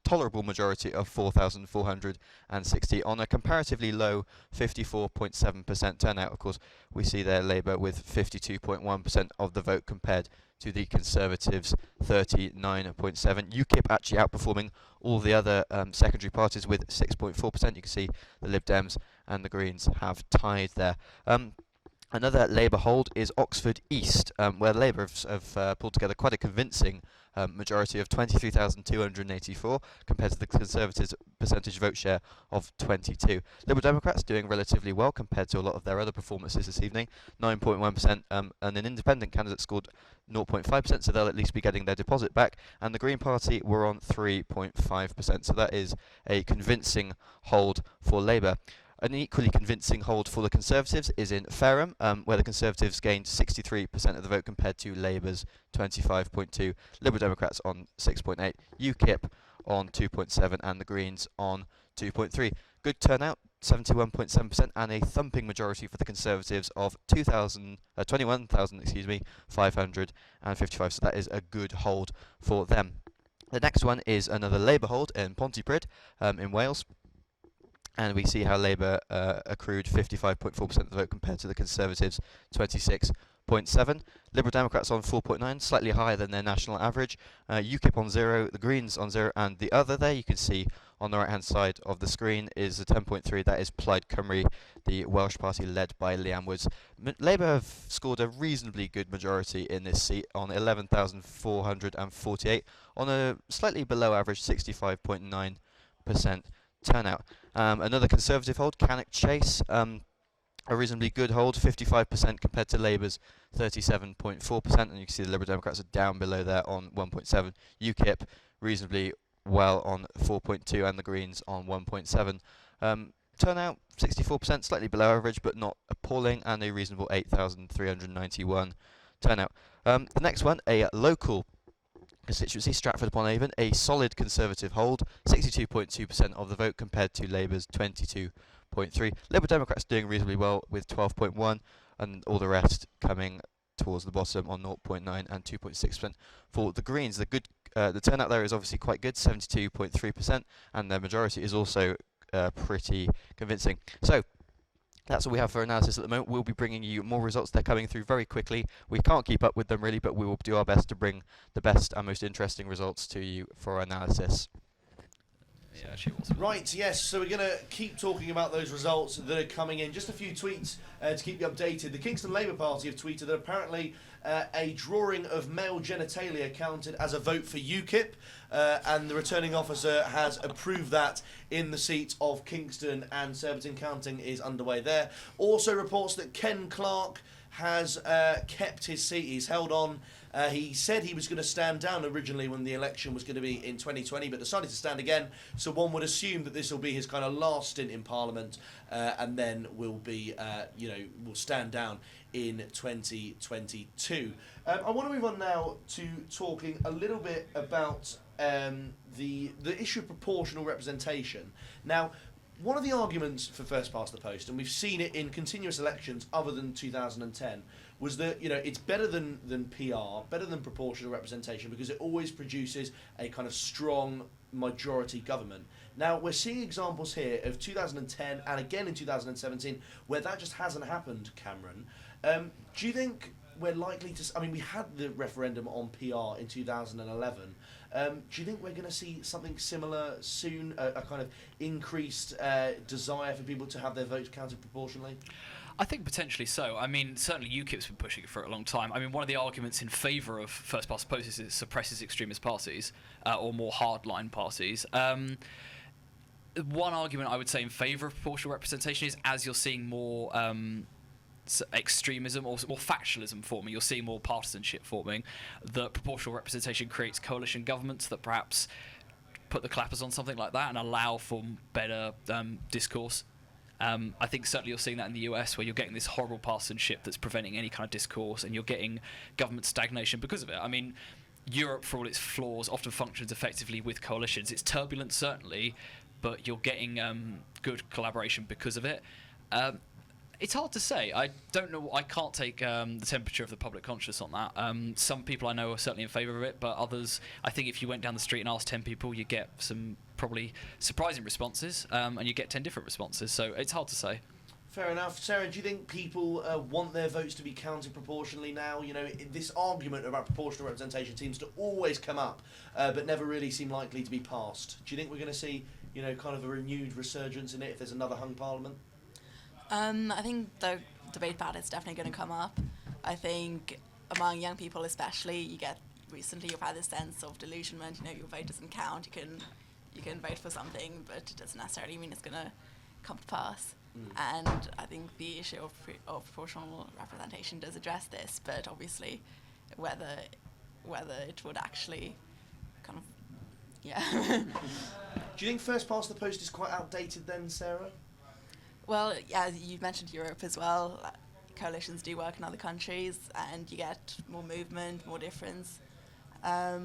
tolerable majority of 4,460 on a comparatively low 54.7% turnout. Of course, we see there Labour with 52.1% of the vote compared to the Conservatives 39.7%. UKIP actually outperforming all the other secondary parties with 6.4%. You can see the Lib Dems and the Greens have tied there. Another Labour hold is Oxford East, where Labour have pulled together quite a convincing majority of 23,284 compared to the Conservatives' percentage vote share of 22. Liberal Democrats doing relatively well compared to a lot of their other performances this evening, 9.1%, and an independent candidate scored 0.5%, so they'll at least be getting their deposit back, and the Green Party were on 3.5%, so that is a convincing hold for Labour. An equally convincing hold for the Conservatives is in Fareham, where the Conservatives gained 63% of the vote compared to Labour's 25.2%, Liberal Democrats on 6.8%, UKIP on 2.7%, and the Greens on 2.3%. Good turnout, 71.7%, and a thumping majority for the Conservatives of 21,555. So that is a good hold for them. The next one is another Labour hold in Pontypridd in Wales. And we see how Labour accrued 55.4% of the vote compared to the Conservatives' 26.7%. Liberal Democrats on 4.9%, slightly higher than their national average. UKIP on 0%, the Greens on 0%, and the other there you can see on the right-hand side of the screen is a 10.3%. That is Plaid Cymru, the Welsh party led by Liam Woods. Labour have scored a reasonably good majority in this seat on 11,448 on a slightly below average 65.9% turnout. Another Conservative hold, Cannock Chase, a reasonably good hold, 55% compared to Labour's 37.4%, and you can see the Liberal Democrats are down below there on 1.7%. UKIP reasonably well on 4.2%, and the Greens on 1.7%. Turnout 64%, slightly below average, but not appalling, and a reasonable 8,391 turnout. The next one, a local constituency, Stratford-upon-Avon, a solid Conservative hold, 62.2% of the vote compared to Labour's 22.3%. Liberal Democrats doing reasonably well with 12.1%, and all the rest coming towards the bottom on 0.9% and 2.6% for the Greens. The turnout there is obviously quite good, 72.3%, and their majority is also pretty convincing. So that's all we have for analysis at the moment. We'll be bringing you more results. They're coming through very quickly. We can't keep up with them really, but we will do our best to bring the best and most interesting results to you for analysis. Yeah, actually awesome. Right, yes, so we're going to keep talking about those results that are coming in. Just a few tweets to keep you updated. The Kingston Labour Party have tweeted that apparently a drawing of male genitalia counted as a vote for UKIP, and the returning officer has approved that in the seat of Kingston, and Surbiton counting is underway there. Also reports that Ken Clark has kept his seat. He's held on. He said he was going to stand down originally when the election was going to be in 2020, but decided to stand again. So one would assume that this will be his kind of last stint in Parliament, and then will be, will stand down in 2022. I want to move on now to talking a little bit about the issue of proportional representation. Now, one of the arguments for first past the post, and we've seen it in continuous elections other than 2010, was that it's better than PR, better than proportional representation, because it always produces a kind of strong majority government. Now, we're seeing examples here of 2010 and again in 2017 where that just hasn't happened, Cameron. Do you think we're likely to... I mean, we had the referendum on PR in 2011. Do you think we're going to see something similar soon, a kind of increased desire for people to have their votes counted proportionally? I think potentially so. I mean, certainly UKIP's been pushing it for a long time. I mean, one of the arguments in favour of first past the post is it suppresses extremist parties, or more hardline parties. One argument I would say in favour of proportional representation is as you're seeing more extremism or more factionalism forming, you're seeing more partisanship forming, that proportional representation creates coalition governments that perhaps put the clappers on something like that and allow for better discourse. I think certainly you're seeing that in the US, where you're getting this horrible partisanship that's preventing any kind of discourse, and you're getting government stagnation because of it. I mean, Europe, for all its flaws, often functions effectively with coalitions. It's turbulent, certainly, but you're getting good collaboration because of it. It's hard to say. I don't know. I can't take the temperature of the public conscience on that. Some people I know are certainly in favour of it, but others, I think if you went down the street and asked 10 people, you get some probably surprising responses, and you get 10 different responses. So it's hard to say. Fair enough. Sarah, do you think people want their votes to be counted proportionally now? You know, this argument about proportional representation seems to always come up, but never really seem likely to be passed. Do you think we're going to see, you know, kind of a renewed resurgence in it if there's another hung parliament? I think the debate about it's definitely going to come up. I think among young people especially, recently you've had this sense of delusionment. You know, your vote doesn't count. You can vote for something, but it doesn't necessarily mean it's going to come to pass. And I think the issue of proportional representation does address this, but obviously whether it would actually kind of, yeah. Do you think first past the post is quite outdated then, Sarah? Well, yeah, you mentioned Europe as well. Coalitions do work in other countries, and you get more movement, more difference. I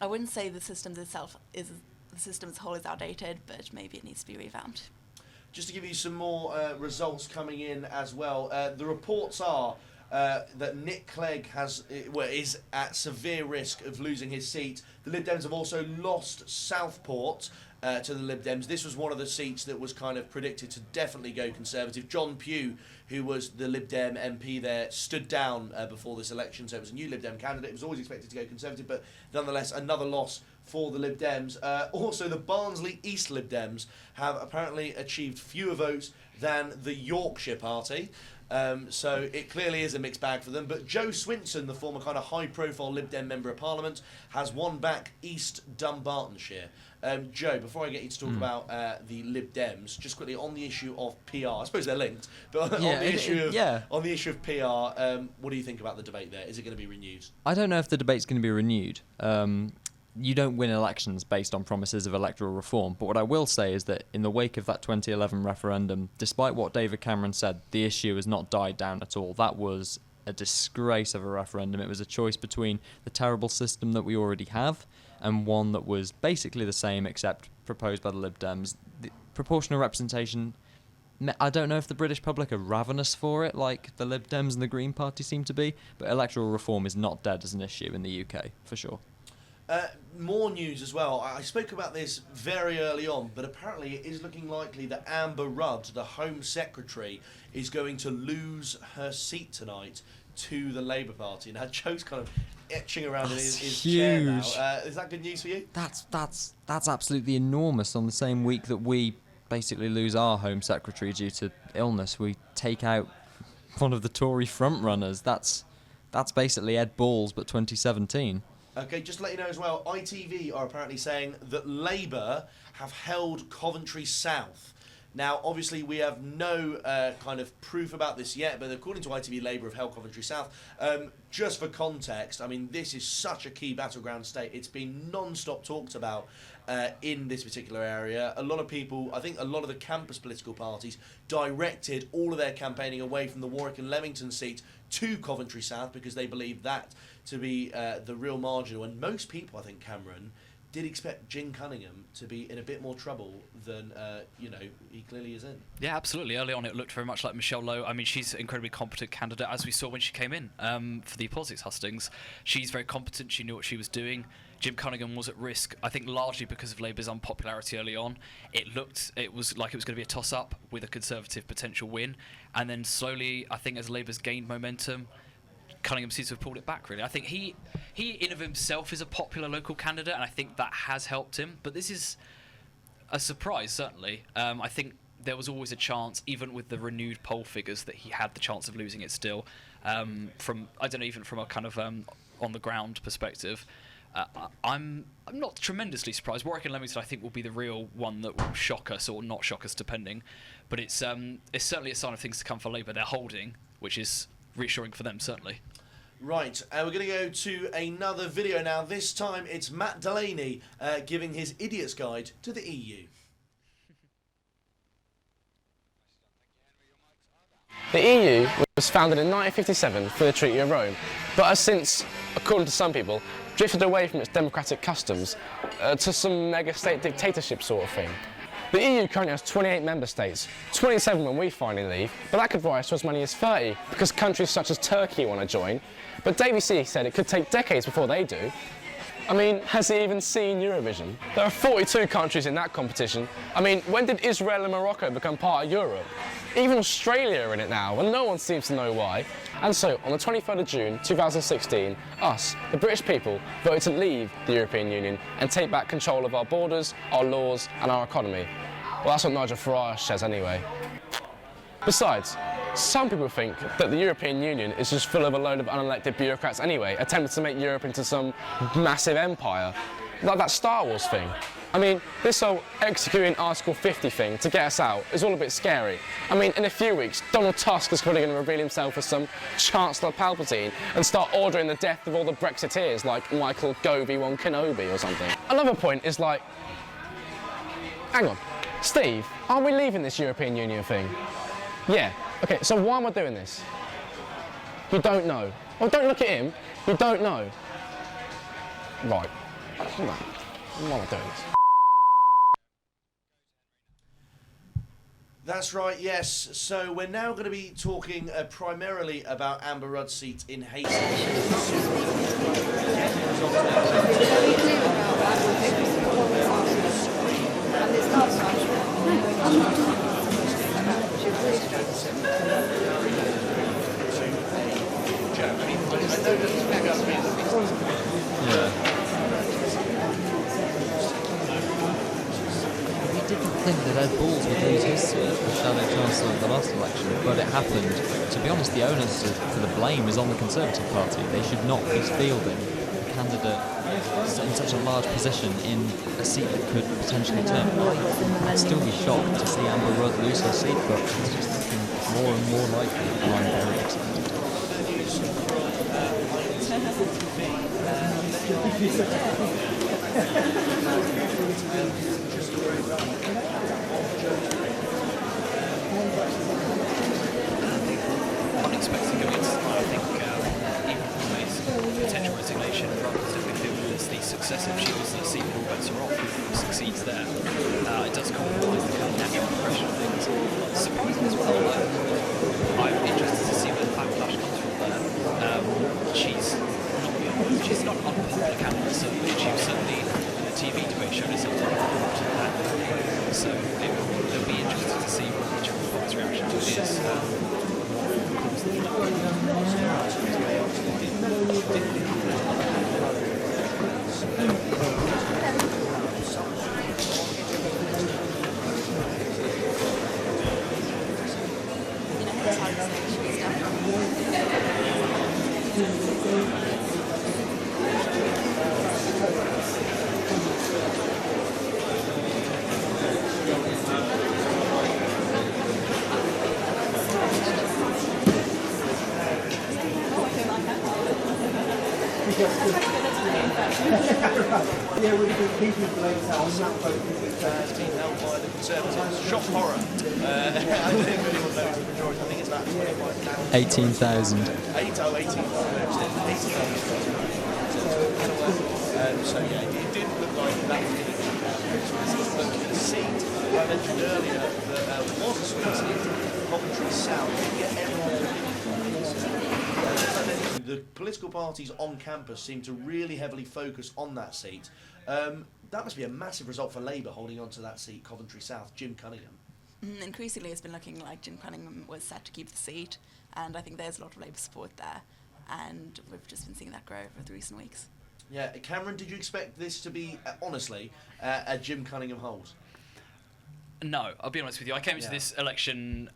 wouldn't say the system as a whole is outdated, but maybe it needs to be revamped. Just to give you some more results coming in as well, the reports are that Nick Clegg is at severe risk of losing his seat. The Lib Dems have also lost Southport to the Lib Dems. This was one of the seats that was kind of predicted to definitely go Conservative. John Pugh, who was the Lib Dem MP there, stood down before this election, so it was a new Lib Dem candidate. It was always expected to go Conservative, but nonetheless, another loss for the Lib Dems. Also, the Barnsley East Lib Dems have apparently achieved fewer votes than the Yorkshire Party. So it clearly is a mixed bag for them. But Joe Swinson, the former kind of high-profile Lib Dem Member of Parliament, has won back East Dunbartonshire. Joe, before I get you to talk about the Lib Dems, just quickly on the issue of PR, I suppose they're linked, but on the issue of PR, what do you think about the debate there? Is it going to be renewed? I don't know if the debate's going to be renewed. You don't win elections based on promises of electoral reform, but what I will say is that in the wake of that 2011 referendum, despite what David Cameron said, the issue has not died down at all. That was a disgrace of a referendum. It was a choice between the terrible system that we already have and one that was basically the same except proposed by the Lib Dems. The proportional representation, I don't know if the British public are ravenous for it like the Lib Dems and the Green Party seem to be, but electoral reform is not dead as an issue in the UK, for sure. More news as well. I spoke about this very early on, but apparently it is looking likely that Amber Rudd, the Home Secretary, is going to lose her seat tonight to the Labour Party. Now, Joe's kind of etching around in his chair now. Is that good news for you? That's absolutely enormous. On the same week that we basically lose our Home Secretary due to illness, we take out one of the Tory frontrunners. That's basically Ed Balls, but 2017. Okay, just to let you know as well, ITV are apparently saying that Labour have held Coventry South. Now, obviously, we have no kind of proof about this yet, but according to ITV, Labour have held Coventry South. Just for context, I mean, this is such a key battleground state. It's been non-stop talked about in this particular area. A lot of people, I think a lot of the campus political parties directed all of their campaigning away from the Warwick and Leamington seat to Coventry South because they believe that to be the real marginal. And most people, I think, Cameron, did expect Jim Cunningham to be in a bit more trouble than, he clearly is in. Yeah, absolutely. Early on, it looked very much like Michelle Lowe. I mean, she's an incredibly competent candidate, as we saw when she came in for the politics hustings. She's very competent. She knew what she was doing. Jim Cunningham was at risk, I think, largely because of Labour's unpopularity early on. It was like it was going to be a toss-up with a Conservative potential win. And then slowly, I think as Labour's gained momentum, Cunningham seems to have pulled it back, really. I think he in of himself is a popular local candidate, and I think that has helped him. But this is a surprise, certainly. I think there was always a chance, even with the renewed poll figures, that he had the chance of losing it still. Even from a kind of on-the-ground perspective. I'm not tremendously surprised. Warwick and Leamington, I think, will be the real one that will shock us or not shock us, depending. But it's certainly a sign of things to come for Labour. They're holding, which is reassuring for them, certainly. Right, we're going to go to another video now. This time it's Matt Delaney giving his idiot's guide to the EU. The EU was founded in 1957 for the Treaty of Rome, but has since, according to some people, drifted away from its democratic customs to some mega-state dictatorship sort of thing. The EU currently has 28 member states, 27 when we finally leave, but that could rise to as many as 30 because countries such as Turkey want to join. But Davy C said it could take decades before they do. I mean, has he even seen Eurovision? There are 42 countries in that competition. I mean, when did Israel and Morocco become part of Europe? Even Australia are in it now, and no one seems to know why. And so, on the 23rd of June 2016, us, the British people, voted to leave the European Union and take back control of our borders, our laws, and our economy. Well, that's what Nigel Farage says anyway. Besides, some people think that the European Union is just full of a load of unelected bureaucrats anyway, attempting to make Europe into some massive empire, like that Star Wars thing. I mean, this whole executing Article 50 thing to get us out is all a bit scary. I mean, in a few weeks, Donald Tusk is probably going to reveal himself as some Chancellor Palpatine and start ordering the death of all the Brexiteers like Michael Obi-Wan Kenobi or something. Another point is like, hang on, Steve, aren't we leaving this European Union thing? Yeah. Okay, so why am I doing this? You don't know. Well, don't look at him. You don't know. Right. No. Why am I doing this? That's right, yes. So we're now going to be talking primarily about Amber Rudd's seat in We didn't think that Ed Balls would lose his seat as Shadow Chancellor in the last election, but it happened. To be honest, the onus for the blame is on the Conservative Party. They should not be fielding a candidate in such a large position in a seat that could potentially turn. I'd still be shocked to see Amber Rudd lose her seat, but it's just looking more and more likely, and I'm very excited. Unexpected against, I think, even May's potential resignation, rather than we feel it's the success if she was the seat all bets are off, who succeeds there. It does compromise the kind of natural progression of things. Surprising as well, I'm interested to see where the backlash comes from there. She's not an unpopular candidate, certainly. She was certainly in the TV debate showed herself to be popular that. So it'll be interesting to see what the General Party's reaction to it is. Shock horror. I don't think anyone knows the majority. I think it's about 25,000. 18,000. 18,000. So yeah, it did look like that was going to be a seat. I mentioned earlier that was a swing seat, Coventry South. The political parties on campus seem to really heavily focus on that seat. That must be a massive result for Labour holding on to that seat, Coventry South. Jim Cunningham. Increasingly, it's been looking like Jim Cunningham was set to keep the seat, and I think there's a lot of Labour support there, and we've just been seeing that grow over the recent weeks. Yeah, Cameron, did you expect this to be, honestly, a Jim Cunningham hold? No, I'll be honest with you. I came into this election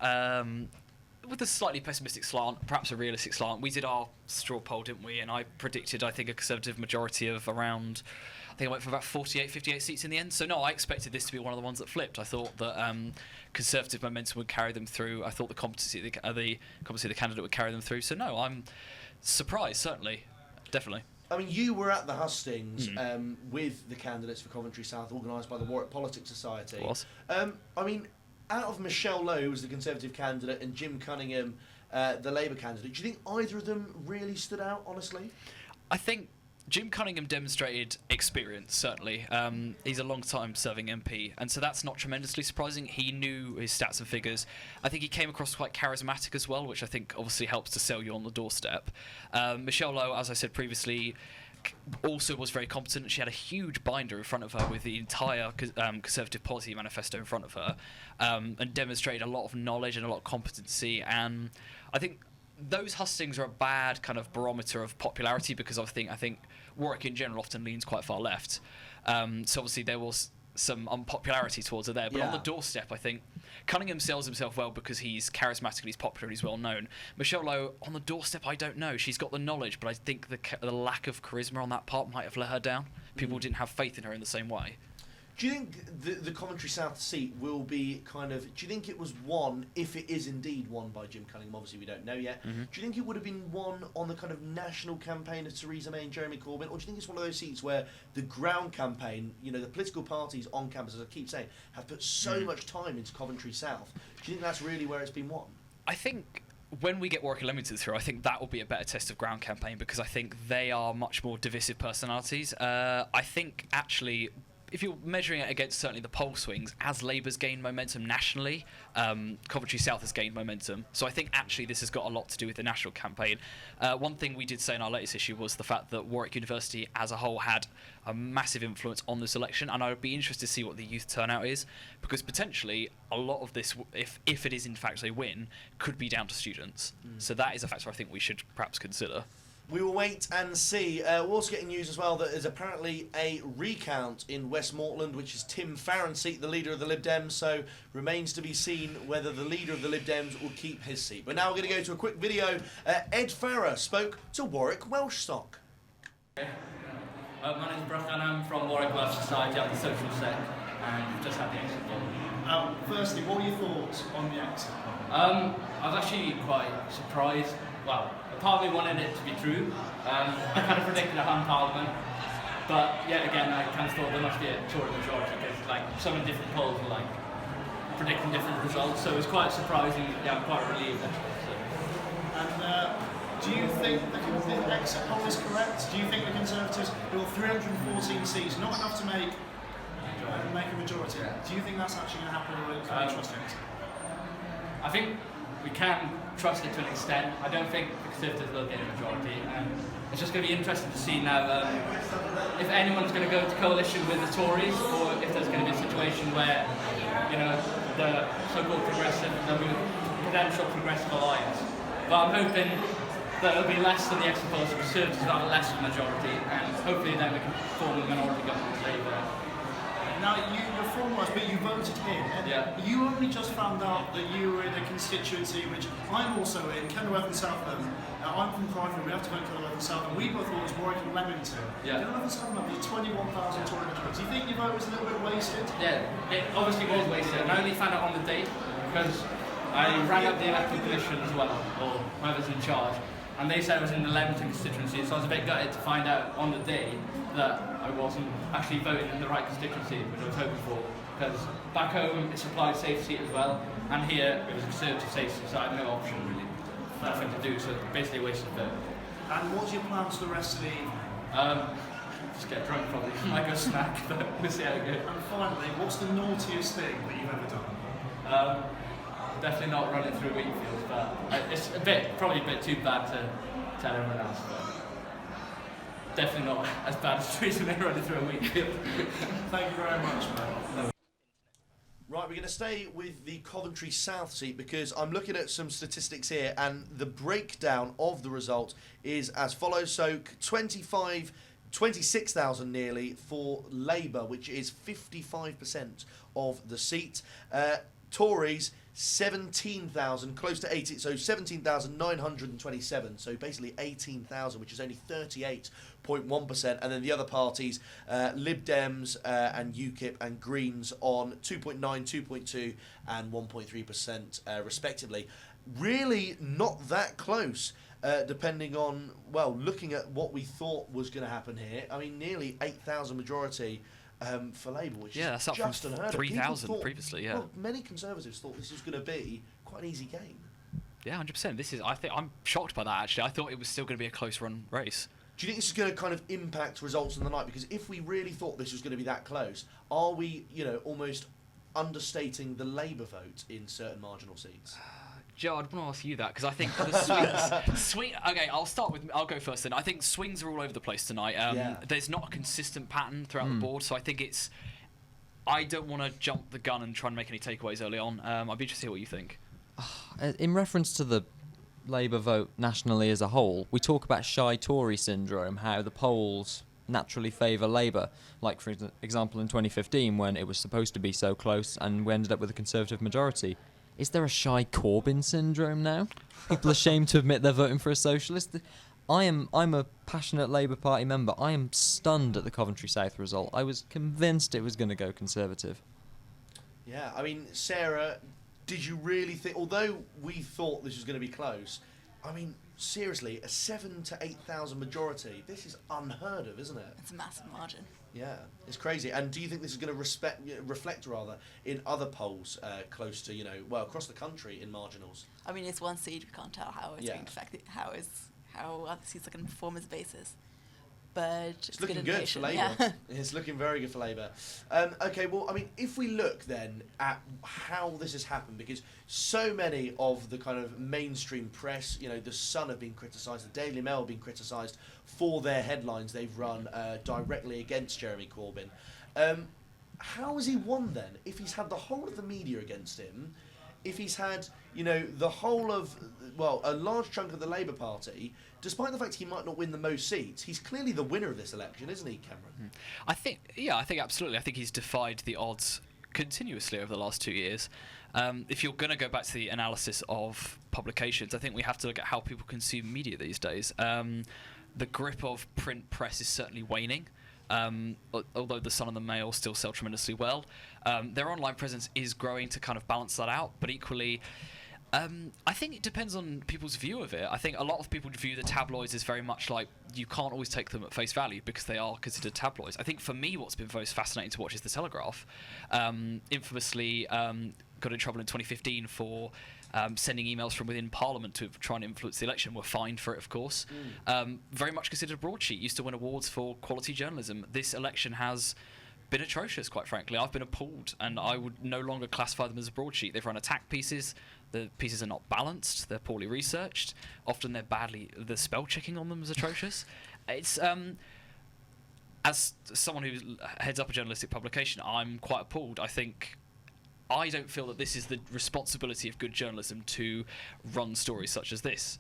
with a slightly pessimistic slant, perhaps a realistic slant. We did our straw poll, didn't we? And I predicted, I think, a Conservative majority of around, I think I went for about 48, 58 seats in the end. So no, I expected this to be one of the ones that flipped. I thought that Conservative momentum would carry them through. I thought the competency of the candidate would carry them through. So no, I'm surprised, certainly, definitely. I mean, you were at the hustings with the candidates for Coventry South, organised by the Warwick Politics Society. Was. I mean, out of Michelle Lowe, who was the Conservative candidate, and Jim Cunningham, the Labour candidate, do you think either of them really stood out, honestly? I think Jim Cunningham demonstrated experience, certainly. He's a long-time serving MP, and so that's not tremendously surprising. He knew his stats and figures. I think he came across quite charismatic as well, which I think obviously helps to sell you on the doorstep. Michelle Lowe, as I said previously, also was very competent. She had a huge binder in front of her with the entire Conservative Policy Manifesto in front of her, and demonstrated a lot of knowledge and a lot of competency. And I think those hustings are a bad kind of barometer of popularity, because I think Warwick in general often leans quite far left. So obviously there was some unpopularity towards her there, but on the doorstep, I think Cunningham sells himself well because he's charismatic, he's popular, he's well known. Michelle Lowe, on the doorstep, I don't know. She's got the knowledge, but I think the lack of charisma on that part might have let her down. People didn't have faith in her in the same way. Do you think the Coventry South seat will be kind of... Do you think it was won, if it is indeed won by Jim Cunningham? Obviously, we don't know yet. Do you think it would have been won on the kind of national campaign of Theresa May and Jeremy Corbyn? Or do you think it's one of those seats where the ground campaign, you know, the political parties on campus, as I keep saying, have put so much time into Coventry South? Do you think that's really where it's been won? I think when we get Warwick and Leamington through, I think that will be a better test of ground campaign, because I think they are much more divisive personalities. I think, actually, if you're measuring it against certainly the poll swings, as Labour's gained momentum nationally, Coventry South has gained momentum. So I think actually this has got a lot to do with the national campaign. One thing we did say in our latest issue was the fact that Warwick University as a whole had a massive influence on this election, and I would be interested to see what the youth turnout is, because potentially a lot of this, if it is in fact a win, could be down to students. So that is a factor I think we should perhaps consider. We will wait and see. We're also getting news as well that there's apparently a recount in Westmoreland, which is Tim Farron's seat, the leader of the Lib Dems, so remains to be seen whether the leader of the Lib Dems will keep his seat. But now we're going to go to a quick video. Ed Farrer spoke to Warwick Welshstock. My name's Brock and I'm from Warwick Welsh Society. I'm the social sec and we've just had the exit poll. Firstly, what were your thoughts on the exit poll? I was actually quite surprised. Well, part of me wanted it to be true. I kind of predicted a hung parliament, but yet again I kind of thought there must be a Tory majority, because like some of the different polls were like predicting different results, so it was quite surprising. Yeah, I'm quite relieved actually. So. And do you think the exit poll is correct? Do you think the Conservatives, who have 314 seats, not enough to make a majority? Do you think that's actually going to happen, or can you trust it? I think we can trust it to an extent. I don't think the Conservatives will get a majority, and it's just going to be interesting to see now if anyone's going to go into coalition with the Tories, or if there's going to be a situation where, you know, the so-called progressive, the potential progressive alliance. But I'm hoping that it'll be less than the exit polls, the Conservatives will have a less majority, and hopefully then we can form a minority government with Labour. Now, you were foremost, but you voted here. Yeah. You only just found out that you were in a constituency which I'm also in, Kenilworth and Southam. I'm from Cryford, we have to vote Kenilworth and Southam. We both thought it was Warwick and Leamington. Yeah. Kenilworth and Southam have 21,000 Tory majority. Do you think your vote was a little bit wasted? Yeah, it obviously was wasted, and I only found out on the date because I rang up the electoral commission as well, or whoever's in charge, and they said it was in the Leamington constituency, so I was a bit gutted to find out on the day that I wasn't actually voting in the right constituency, which I was hoping for, because back home it's applied safe seat as well, and here it was a Conservative safe seat, so I had no option really, nothing to do, so basically a wasted vote. And what's your plans for the rest of the evening? Just get drunk probably, might go snack, but we'll see how it goes. And finally, what's the naughtiest thing that you've ever done? Definitely not running through Wheatfields, but it's probably a bit too bad to tell everyone else, but definitely not as bad as Theresa May running through a Wheatfield. Thank you very much, man. Right, we're going to stay with the Coventry South seat, because I'm looking at some statistics here, and the breakdown of the result is as follows. So 26,000 nearly for Labour, which is 55% of the seat. Tories, 17,000, close to 80, so 17,927, so basically 18,000, which is only 38.1%, and then the other parties, Lib Dems and UKIP and Greens on 2.9, 2.2 and 1.3% respectively. Really not that close, depending on, well, looking at what we thought was going to happen here. I mean, nearly 8,000 majority. for Labour, which Yeah, is that's up just from unheard of. 3,000 People thought- previously, yeah. Well, many Conservatives thought this was going to be quite an easy game. Yeah, 100%. I'm shocked by that, actually. I thought it was still going to be a close-run race. Do you think this is going to kind of impact results in the night? Because if we really thought this was going to be that close, are we, almost understating the Labour vote in certain marginal seats? Joe, I'd want to ask you that because I think the swings. Okay, I'll go first then. I think swings are all over the place tonight. There's not a consistent pattern throughout the board, so I think it's. I don't want to jump the gun and try and make any takeaways early on. I'd be interested to hear what you think. In reference to the Labour vote nationally as a whole, we talk about shy Tory syndrome, how the polls naturally favour Labour, like for example in 2015 when it was supposed to be so close and we ended up with a Conservative majority. Is there a shy Corbyn syndrome now? People ashamed to admit they're voting for a socialist? I'm a passionate Labour Party member. I am stunned at the Coventry South result. I was convinced it was going to go Conservative. Yeah, I mean, Sarah, did you really think, although we thought this was going to be close, I mean, seriously, a 7,000 to 8,000 majority, this is unheard of, isn't it? It's a massive margin. Yeah, it's crazy. And do you think this is going to reflect in other polls close to, across the country in marginals? I mean, it's one seat. We can't tell how it's going to affect how other seats are going to perform as a basis. But it's looking good for Labour. Yeah. It's looking very good for Labour. Okay, well, I mean, if we look then at how this has happened, because so many of the kind of mainstream press, The Sun have been criticised, the Daily Mail have been criticised for their headlines they've run directly against Jeremy Corbyn. How has he won then? If he's had the whole of the media against him, if he's had, the whole of, a large chunk of the Labour Party, despite the fact he might not win the most seats, he's clearly the winner of this election, isn't he, Cameron? I think absolutely. I think he's defied the odds continuously over the last 2 years. If you're going to go back to the analysis of publications, I think we have to look at how people consume media these days. The grip of print press is certainly waning. Although the Sun and the Mail still sell tremendously well, their online presence is growing to kind of balance that out. But equally, I think it depends on people's view of it. I think a lot of people view the tabloids as very much like you can't always take them at face value because they are considered tabloids. I think for me, what's been most fascinating to watch is The Telegraph. Infamously got in trouble in 2015 for sending emails from within Parliament to try and influence the election. Were fined for it, of course. Very much considered a broadsheet. Used to win awards for quality journalism. This election has been atrocious, quite frankly. I've been appalled, and I would no longer classify them as a broadsheet. They've run attack pieces. The pieces are not balanced. They're poorly researched. Often the spell checking on them is atrocious. It's as someone who heads up a journalistic publication, I'm quite appalled. I don't feel that this is the responsibility of good journalism to run stories such as this.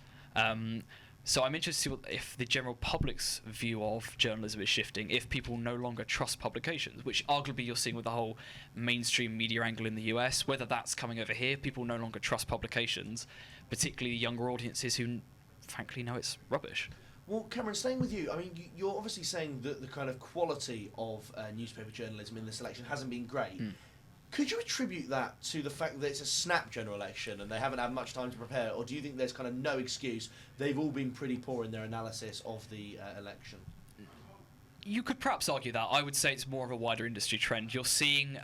So I'm interested to see if the general public's view of journalism is shifting, if people no longer trust publications, which arguably you're seeing with the whole mainstream media angle in the US, whether that's coming over here, people no longer trust publications, particularly younger audiences who frankly know it's rubbish. Well, Cameron, staying with you, I mean, you're obviously saying that the kind of quality of newspaper journalism in this election hasn't been great. Could you attribute that to the fact that it's a snap general election and they haven't had much time to prepare, or do you think there's kind of no excuse? They've all been pretty poor in their analysis of the election. You could perhaps argue that. I would say it's more of a wider industry trend. You're seeing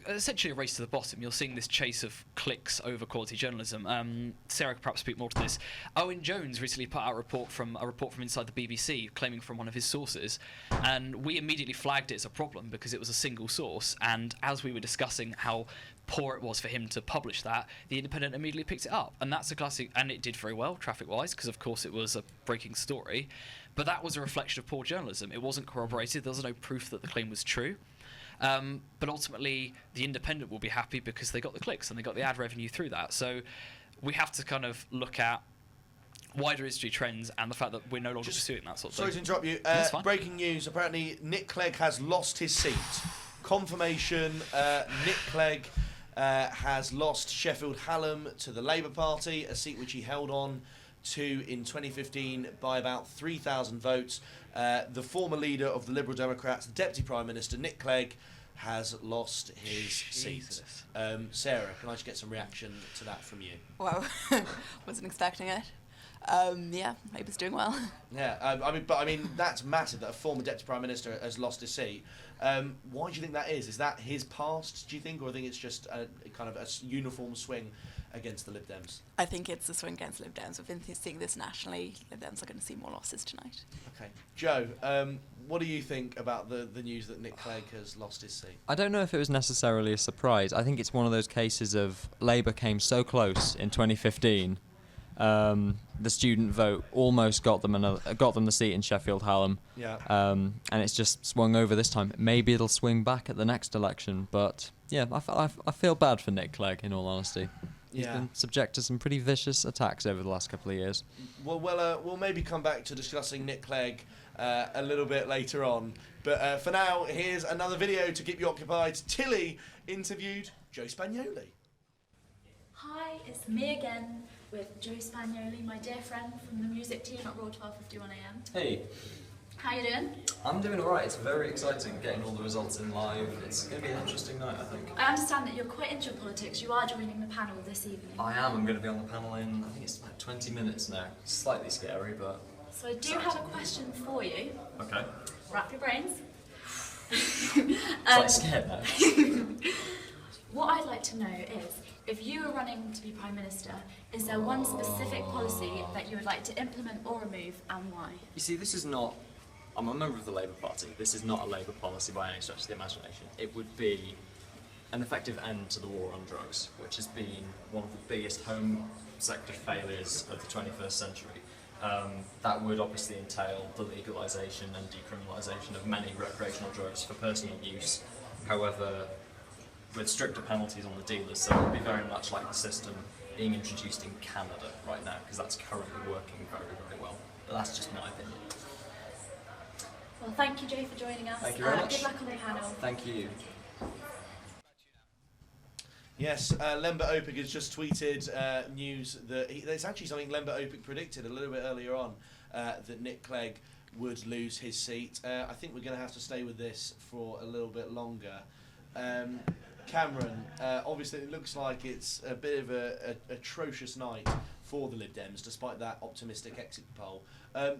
essentially a race to the bottom. You're seeing this chase of clicks over quality journalism. Sarah could perhaps speak more to this. Owen Jones recently put out a report from inside the BBC claiming from one of his sources, and we immediately flagged it as a problem because it was a single source, and as we were discussing how poor it was for him to publish that, The Independent immediately picked it up, and that's a classic, and it did very well traffic-wise because of course it was a breaking story, but that was a reflection of poor journalism. It wasn't corroborated. There was no proof that the claim was true. But ultimately, The Independent will be happy because they got the clicks and they got the ad revenue through that. So we have to kind of look at wider industry trends and the fact that we're no longer pursuing that sort of thing. Sorry to interrupt you. Breaking news, apparently Nick Clegg has lost his seat. Confirmation, Nick Clegg has lost Sheffield Hallam to the Labour Party, a seat which he held on to in 2015 by about 3,000 votes. The former leader of the Liberal Democrats, the Deputy Prime Minister, Nick Clegg, has lost his seat. Sarah, can I just get some reaction to that from you? Wow, wasn't expecting it. Yeah, Labour's doing well. Yeah, I mean that's massive that a former Deputy Prime Minister has lost his seat. Why do you think that is? Is that his past, do you think, or do you think it's just a kind of a uniform swing against the Lib Dems? I think it's a swing against Lib Dems. We've been seeing this nationally. Lib Dems are going to see more losses tonight. Okay. Joe, what do you think about the news that Nick Clegg has lost his seat? I don't know if it was necessarily a surprise. I think it's one of those cases of Labour came so close in 2015. The student vote almost got them the seat in Sheffield Hallam. Yeah. And it's just swung over this time. Maybe it'll swing back at the next election, but yeah, I feel bad for Nick Clegg, in all honesty. He's been subject to some pretty vicious attacks over the last couple of years. Well, we'll maybe come back to discussing Nick Clegg a little bit later on. But for now, here's another video to keep you occupied. Tilly interviewed Joe Spagnoli. Hi, it's me again with Joe Spagnoli, my dear friend from the music team at Raw 12:51am. Hey. How you doing? I'm doing alright. It's very exciting getting all the results in live. It's going to be an interesting night, I think. I understand that you're quite into politics. You are joining the panel this evening. I am. I'm going to be on the panel in, I think it's like 20 minutes now. Slightly scary, but... So I do have a question for you. Okay. Wrap your brains. It's like scared now. What I'd like to know is, if you were running to be Prime Minister, is there one specific policy that you would like to implement or remove, and why? You see, this is not... I'm a member of the Labour Party. This is not a Labour policy by any stretch of the imagination. It would be an effective end to the war on drugs, which has been one of the biggest home sector failures of the 21st century. That would obviously entail the legalisation and decriminalisation of many recreational drugs for personal use. However, with stricter penalties on the dealers, so it would be very much like the system being introduced in Canada right now, because that's currently working very, very well. But that's just my opinion. Well, thank you, Joe, for joining us. Thank you very much. Good luck on the panel. Thank you. Yes, Lembert Opig has just tweeted news that there's actually something Lembert Opig predicted a little bit earlier on, that Nick Clegg would lose his seat. I think we're going to have to stay with this for a little bit longer. Cameron, obviously it looks like it's a bit of a atrocious night for the Lib Dems, despite that optimistic exit poll.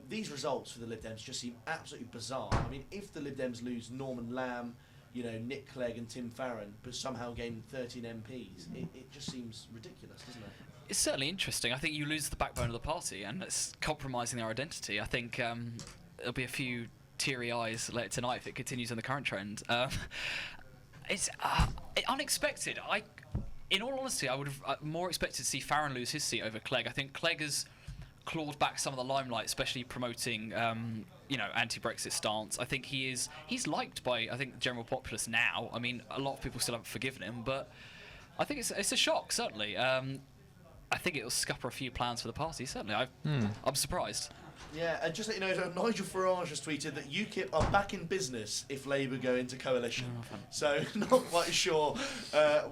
These results for the Lib Dems just seem absolutely bizarre. I mean, if the Lib Dems lose Norman Lamb, Nick Clegg and Tim Farron, but somehow gain 13 MPs, it just seems ridiculous, doesn't it? It's certainly interesting. I think you lose the backbone of the party, and it's compromising their identity. I think there'll be a few teary eyes later tonight if it continues on the current trend. It's unexpected. In all honesty, I would have more expected to see Farron lose his seat over Clegg. I think Clegg has clawed back some of the limelight, especially promoting, anti-Brexit stance. I think he's liked by, the general populace now. I mean, a lot of people still haven't forgiven him, but I think it's a shock, certainly. I think it'll scupper a few plans for the party, certainly. I'm surprised. Yeah, and just to let you know, Nigel Farage has tweeted that UKIP are back in business if Labour go into coalition. So, not quite sure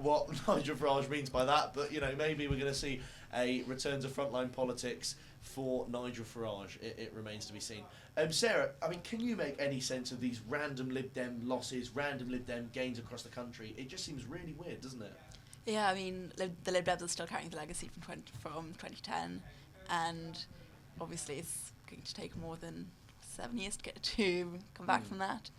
what Nigel Farage means by that, but, maybe we're going to see a return to frontline politics for Nigel Farage. It remains to be seen. Sarah, can you make any sense of these random Lib Dem losses, random Lib Dem gains across the country? It just seems really weird, doesn't it? Yeah, the Lib Dems are still carrying the legacy from 2010, and obviously it's going to take more than 7 years to come back from that.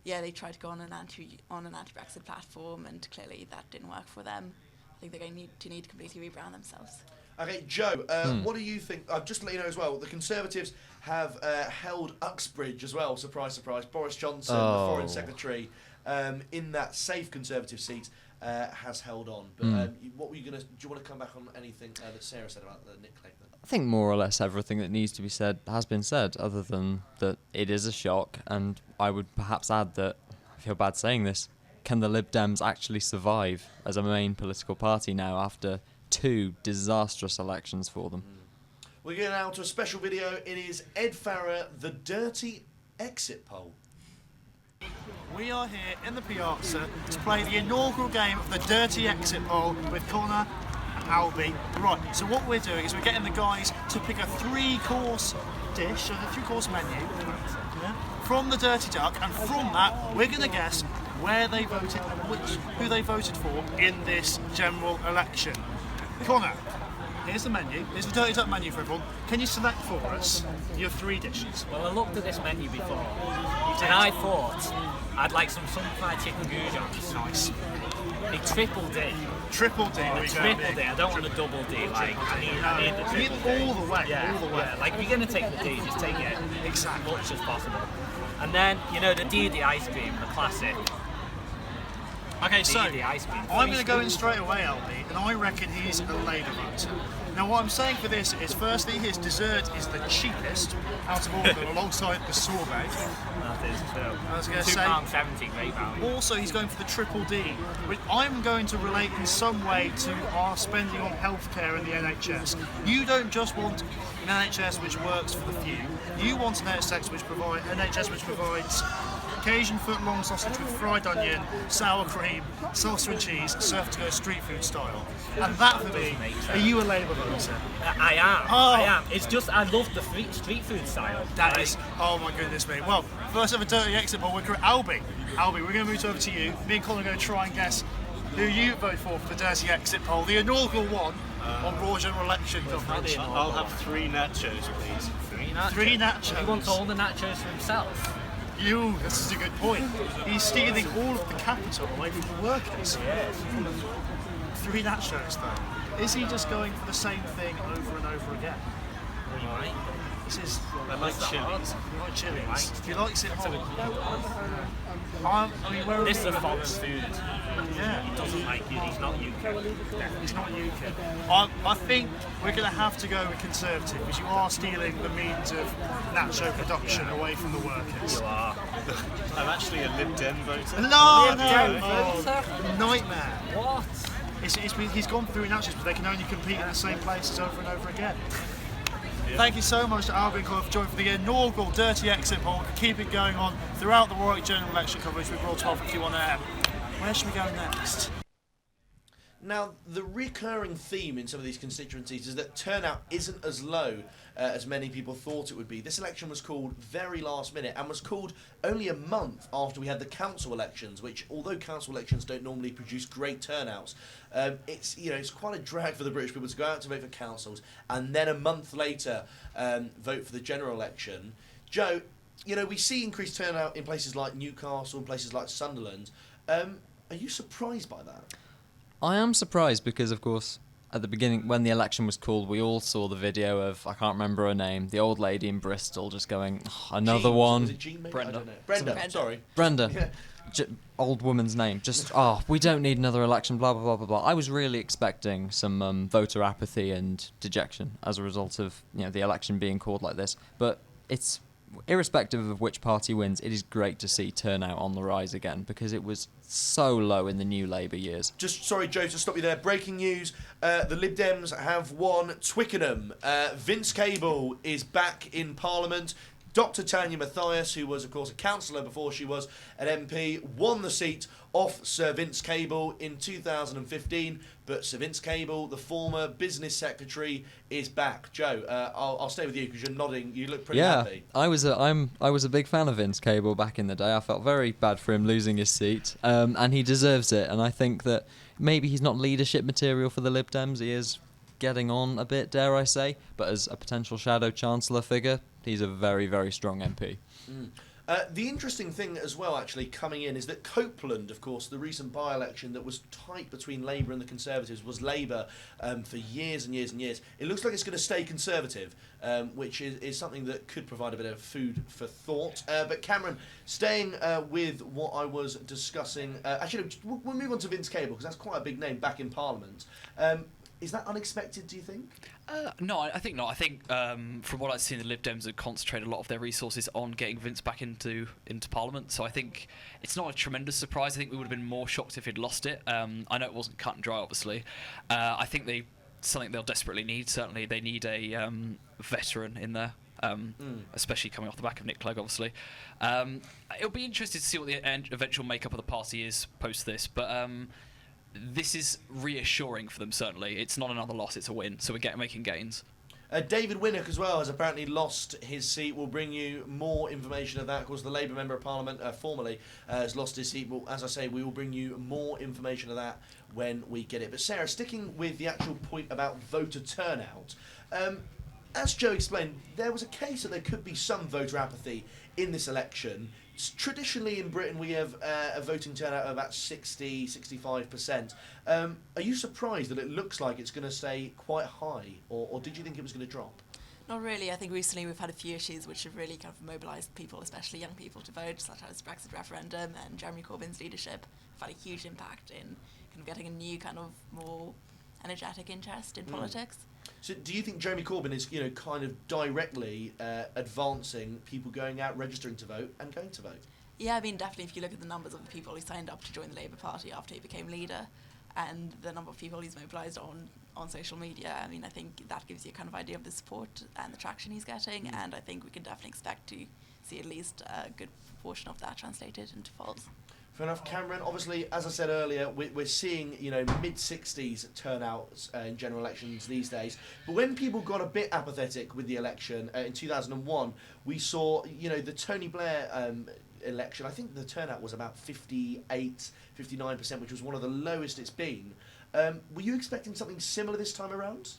They tried to go on an anti-Brexit platform, and clearly that didn't work for them. I think they're going to need to completely rebrand themselves. Okay, Joe, what do you think? Just to let you know as well, the Conservatives have held Uxbridge as well. Surprise, surprise. Boris Johnson, the Foreign Secretary, in that safe Conservative seat, has held on. But what were you going to? Do you want to come back on anything that Sarah said about Nick Clegg? I think more or less everything that needs to be said has been said, other than that it is a shock. And I would perhaps add that, I feel bad saying this, can the Lib Dems actually survive as a main political party now after 2 disastrous elections for them? We're going now to a special video. It is Ed Farrer, the Dirty Exit Poll. We are here in the Piazza to play the inaugural game of the Dirty Exit Poll with Connor and Albie. Right, so what we're doing is we're getting the guys to pick a 3-course dish, or a 3-course menu, from the Dirty Duck, and from that we're going to guess where they voted and who they voted for in this general election. Connor, here's the menu. Here's the Dirty Duck menu for everyone. Can you select for us your 3 dishes? Well, I looked at this menu before, and I thought I'd like some sun-fried chicken goujons. Nice. A triple D. Triple D. A triple D. I don't want a double D. Like I need the triple D. All the way. Yeah, all the way. Yeah. Like if you're gonna take the D, just take it as much as possible. And then the D ice cream, the classic. Okay, so the ice cream. I'm going to go in straight away, Albie, and I reckon he's a Labour voter. Now, what I'm saying for this is, firstly, his dessert is the cheapest out of all of them, alongside the sorbet. That is true. I was going to say. £2.70, great value. Also, he's going for the triple D, which I'm going to relate in some way to our spending on healthcare in the NHS. You don't just want an NHS which works for the few. You want an NHS which provides Cajun foot-long sausage with fried onion, sour cream, salsa and cheese, served to go street food style. And that for me, are you a Labour voter? I am. Oh. I am. It's just I love the street food style. That is, oh my goodness me. Well, first ever Dirty Exit Poll, we're Albie, we're going to move over to you. Me and Colin are going to try and guess who you vote for the Dirty Exit Poll, the inaugural one on Raw General Election coverage. I'll have 3 nachos, please. 3 nachos? 3 nachos. He wants all the nachos for himself. This is a good point. He's stealing all of the capital away from the workers. Yes. 3 nachos though. Is he just going for the same thing over and over again? He might. This is. I like chilies. You like chilies? He likes it hot. This is a Fox food. Yeah. He doesn't like it. He's not UK. He's not UK. I think we're going to have to go with Conservative because you are stealing the means of nacho production away from the workers. You are. I'm actually a Lib Dem voter. No, voter? Nightmare. What? He's gone through nachos, but they can only compete in the same places over and over again. Thank you so much to Albie and Colin for joining for the inaugural Dirty Exit Poll. Keep it going on throughout the Warwick General Election coverage with Raw 1251 AM. Where should we go next? Now, the recurring theme in some of these constituencies is that turnout isn't as low as many people thought it would be. This election was called very last minute and was called only a month after we had the council elections, which, although council elections don't normally produce great turnouts, it's quite a drag for the British people to go out to vote for councils and then a month later vote for the general election. Joe, we see increased turnout in places like Newcastle and places like Sunderland. Are you surprised by that? I am surprised because, of course, at the beginning, when the election was called, we all saw the video of, I can't remember her name, the old lady in Bristol just going, another Jean, one. Was it Jean, maybe? Brenda. I don't know. Brenda, sorry. Brenda. Yeah. Old woman's name. Just, we don't need another election, blah, blah, blah, blah, blah. I was really expecting some voter apathy and dejection as a result of the election being called like this. But it's, irrespective of which party wins, it is great to see turnout on the rise again because it was so low in the new Labour years. Just, sorry, Joe, to stop you there. Breaking news, the Lib Dems have won Twickenham. Vince Cable is back in Parliament. Dr Tanya Mathias, who was, of course, a councillor before she was an MP, won the seat off Sir Vince Cable in 2015. But Sir Vince Cable, the former business secretary, is back. Joe, I'll stay with you because you're nodding. You look pretty happy. I was a big fan of Vince Cable back in the day. I felt very bad for him losing his seat, and he deserves it. And I think that maybe he's not leadership material for the Lib Dems. He is getting on a bit, dare I say. But as a potential shadow chancellor figure, he's a very, very strong MP. The interesting thing as well, actually, coming in is that Copeland, of course, the recent by-election that was tight between Labour and the Conservatives, was Labour for years and years and years. It looks like it's going to stay Conservative, which is something that could provide a bit of food for thought. But Cameron, staying with what I was discussing, actually, we'll move on to Vince Cable, because that's quite a big name back in Parliament. Is that unexpected, do you think? No, I think not. I think from what I've seen, the Lib Dems have concentrated a lot of their resources on getting Vince back into Parliament. So I think it's not a tremendous surprise. I think we would have been more shocked if he'd lost it. I know it wasn't cut and dry, obviously. I think something they'll desperately need. Certainly, they need a veteran in there. Especially coming off the back of Nick Clegg, obviously. It'll be interesting to see what the eventual makeup of the party is post this, but this is reassuring for them, certainly. It's not another loss, it's a win, so we're making gains. David Winnock as well has apparently lost his seat. We'll bring you more information of that. Of course, the Labour Member of Parliament formerly has lost his seat. Well, as I say, we will bring you more information of that when we get it. But Sarah, sticking with the actual point about voter turnout, as Joe explained, there was a case that there could be some voter apathy in this election. Traditionally in Britain we have a voting turnout of about 60-65%. Are you surprised that it looks like it's going to stay quite high, or did you think it was going to drop? Not really. I think recently we've had a few issues which have really kind of mobilised people, especially young people, to vote, such as Brexit referendum and Jeremy Corbyn's leadership. Have had a huge impact in kind of getting a new kind of more energetic interest in politics. So do you think Jeremy Corbyn is, kind of directly advancing people going out, registering to vote and going to vote? Yeah, I mean, definitely if you look at the numbers of the people who signed up to join the Labour Party after he became leader and the number of people he's mobilised on social media, I mean, I think that gives you a kind of idea of the support and the traction he's getting, and I think we can definitely expect to see at least a good proportion of that translated into polls. Fair enough. Cameron, obviously, as I said earlier, we're seeing, mid-60s turnouts in general elections these days. But when people got a bit apathetic with the election in 2001, we saw, the Tony Blair election, I think the turnout was about 59%, which was one of the lowest it's been. Were you expecting something similar this time around?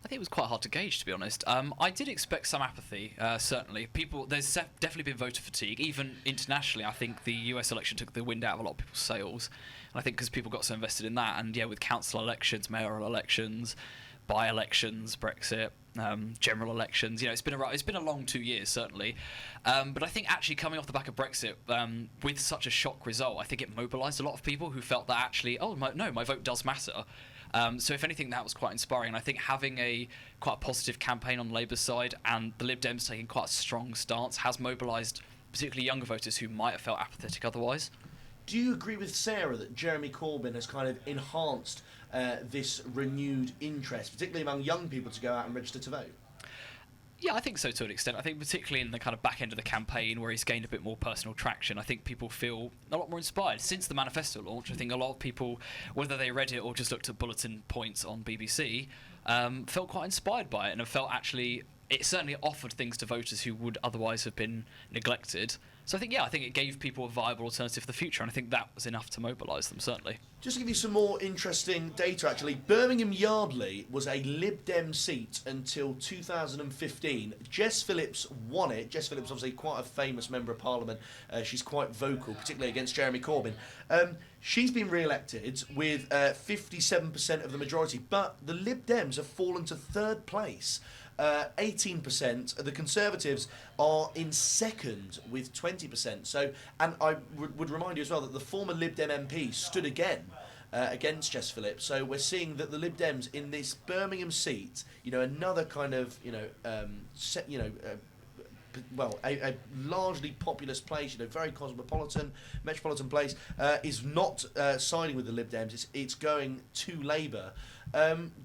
I think it was quite hard to gauge, to be honest. I did expect some apathy, certainly. There's definitely been voter fatigue. Even internationally, I think the US election took the wind out of a lot of people's sails. And I think because people got so invested in that, and with council elections, mayoral elections, by-elections, Brexit, general elections, it's been a long 2 years, certainly. But I think actually coming off the back of Brexit, with such a shock result, I think it mobilised a lot of people who felt that actually, my vote does matter. So if anything, that was quite inspiring. And I think having quite a positive campaign on the Labour side and the Lib Dems taking quite a strong stance has mobilised particularly younger voters who might have felt apathetic otherwise. Do you agree with Sarah that Jeremy Corbyn has kind of enhanced this renewed interest, particularly among young people, to go out and register to vote? Yeah, I think so to an extent. I think particularly in the kind of back end of the campaign where he's gained a bit more personal traction, I think people feel a lot more inspired. Since the manifesto launch, I think a lot of people, whether they read it or just looked at bulletin points on BBC, felt quite inspired by it and have felt actually it certainly offered things to voters who would otherwise have been neglected. So I think it gave people a viable alternative for the future, and I think that was enough to mobilise them, certainly. Just to give you some more interesting data, actually, Birmingham Yardley was a Lib Dem seat until 2015. Jess Phillips won it. Jess Phillips, obviously quite a famous Member of Parliament. She's quite vocal, particularly against Jeremy Corbyn. She's been re-elected with 57% of the majority, but the Lib Dems have fallen to third place. 18%. The Conservatives are in second with 20%. So, and I would remind you as well that the former Lib Dem MP stood again against Jess Phillips. So we're seeing that the Lib Dems in this Birmingham seat, another kind of, a largely populous place, very cosmopolitan, metropolitan place, is not siding with the Lib Dems. It's going to Labour.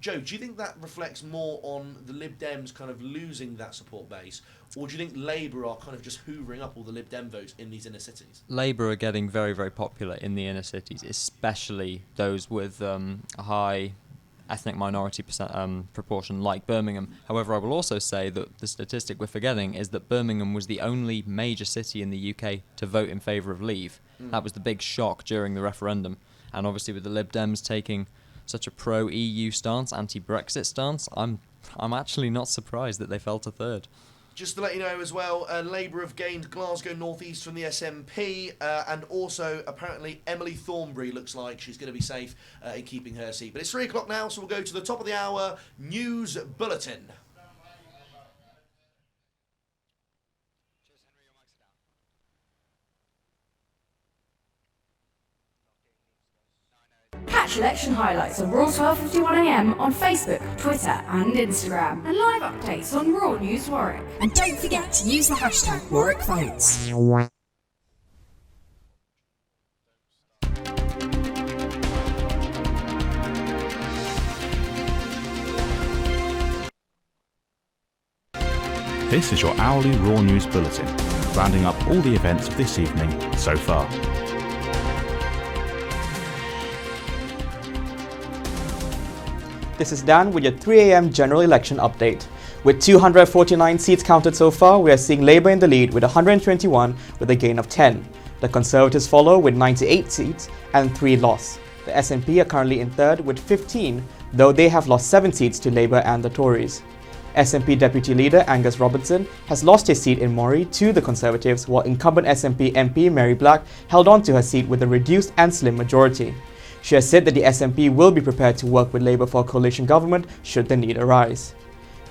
Joe, do you think that reflects more on the Lib Dems kind of losing that support base, or do you think Labour are kind of just hoovering up all the Lib Dem votes in these inner cities? Labour are getting very, very popular in the inner cities, especially those with a high ethnic minority proportion like Birmingham. However, I will also say that the statistic we're forgetting is that Birmingham was the only major city in the UK to vote in favour of leave. That was the big shock during the referendum. And obviously with the Lib Dems taking such a pro-EU stance, anti-Brexit stance, I'm actually not surprised that they fell to third. Just to let you know as well, Labour have gained Glasgow North East from the SNP, and also apparently Emily Thornberry looks like she's going to be safe in keeping her seat. But it's 3 o'clock now, so we'll go to the top of the hour news bulletin. Catch election highlights on Raw 12:51am on Facebook, Twitter and Instagram. And live updates on Raw News Warwick. And don't forget to use the hashtag WarwickVotes. This is your hourly Raw News Bulletin, rounding up all the events of this evening so far. This is Dan with your 3 a.m. general election update. With 249 seats counted so far, we are seeing Labour in the lead with 121 with a gain of 10. The Conservatives follow with 98 seats and 3 loss. The SNP are currently in third with 15, though they have lost 7 seats to Labour and the Tories. SNP Deputy Leader Angus Robertson has lost his seat in Moray to the Conservatives, while incumbent SNP MP Mary Black held on to her seat with a reduced and slim majority. She has said that the SNP will be prepared to work with Labour for a coalition government should the need arise.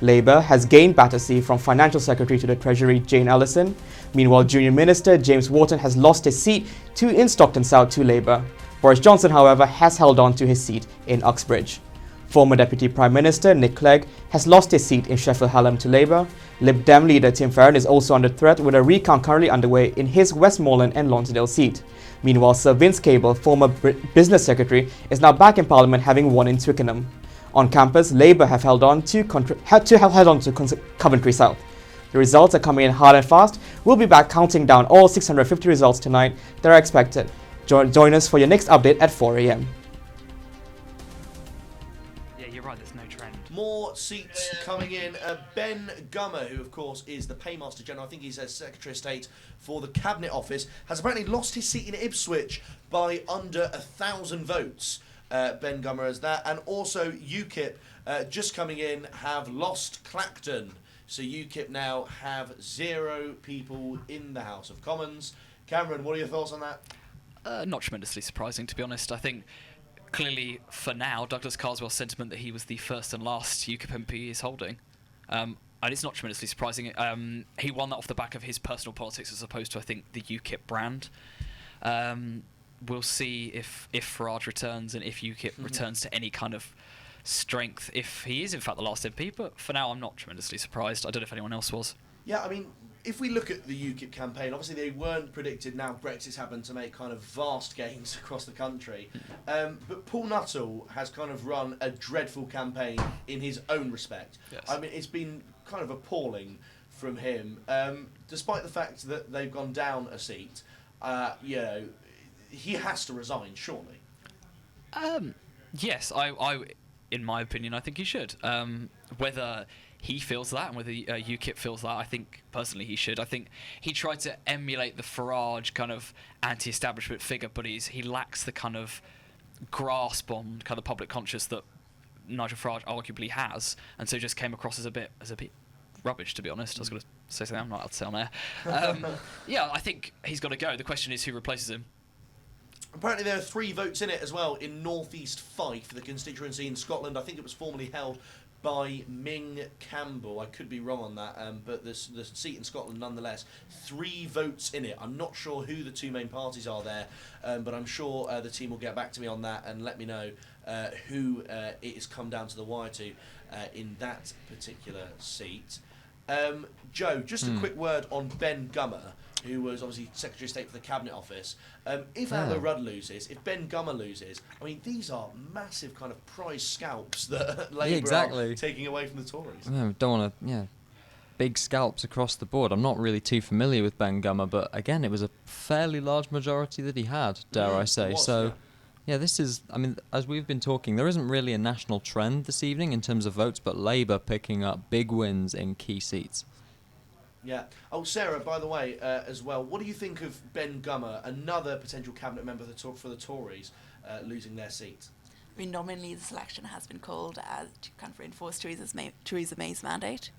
Labour has gained Battersea from Financial Secretary to the Treasury Jane Allison. Meanwhile, Junior Minister James Wharton has lost his seat in Stockton South to Labour. Boris Johnson, however, has held on to his seat in Uxbridge. Former Deputy Prime Minister Nick Clegg has lost his seat in Sheffield Hallam to Labour. Lib Dem leader Tim Farron is also under threat with a recount currently underway in his Westmoreland and Lonsdale seat. Meanwhile, Sir Vince Cable, former Business Secretary, is now back in Parliament, having won in Twickenham. On campus, Labour have held on to Coventry South. The results are coming in hard and fast. We'll be back counting down all 650 results tonight that are expected. Join us for your next update at 4 a.m. More seats coming in. Ben Gummer, who of course is the Paymaster General, I think he's a Secretary of State for the Cabinet Office, has apparently lost his seat in Ipswich by under 1,000 votes. Ben Gummer is that. And also UKIP, just coming in, have lost Clacton. So UKIP now have 0 people in the House of Commons. Cameron, what are your thoughts on that? Not tremendously surprising, to be honest. I think clearly, for now, Douglas Carswell's sentiment that he was the first and last UKIP MP is holding. And it's not tremendously surprising. He won that off the back of his personal politics as opposed to, I think, the UKIP brand. We'll see if Farage returns and if UKIP returns to any kind of strength, if he is in fact the last MP, but for now I'm not tremendously surprised. I don't know if anyone else was. Yeah, I mean, if we look at the UKIP campaign, obviously they weren't predicted. Now Brexit's happened to make kind of vast gains across the country. But Paul Nuttall has kind of run a dreadful campaign in his own respect. Yes. I mean, it's been kind of appalling from him. Despite the fact that they've gone down a seat, you know, he has to resign, surely. Yes, I, in my opinion, I think he should. Whether he feels that and whether UKIP feels that, I think personally he should. I think he tried to emulate the Farage kind of anti-establishment figure, but he lacks the kind of grasp on kind of public conscience that Nigel Farage arguably has, and so just came across as a bit rubbish, to be honest. I was going to say something I'm not allowed to say on air. Yeah, I think he's got to go. The question is who replaces him. Apparently there are 3 votes in it as well in North East Fife, the constituency in Scotland. I think it was formerly held by Ming Campbell. I could be wrong on that, but the seat in Scotland nonetheless. 3 votes in it. I'm not sure who the 2 main parties are there, but I'm sure the team will get back to me on that and let me know who it has come down to the wire to in that particular seat. Joe, just a quick word on Ben Gummer, who was obviously Secretary of State for the Cabinet Office. If Amber Rudd loses, if Ben Gummer loses, I mean, these are massive kind of prize scalps that Labour are taking away from the Tories. Yeah, don't want to, big scalps across the board. I'm not really too familiar with Ben Gummer, but again, it was a fairly large majority that he had, dare I say. This is, I mean, as we've been talking, there isn't really a national trend this evening in terms of votes, but Labour picking up big wins in key seats. Yeah. Oh, Sarah, by the way, as well, what do you think of Ben Gummer, another potential cabinet member for the Tories, losing their seat? I mean, nominally the selection has been called as to kind of reinforce Theresa May's mandate,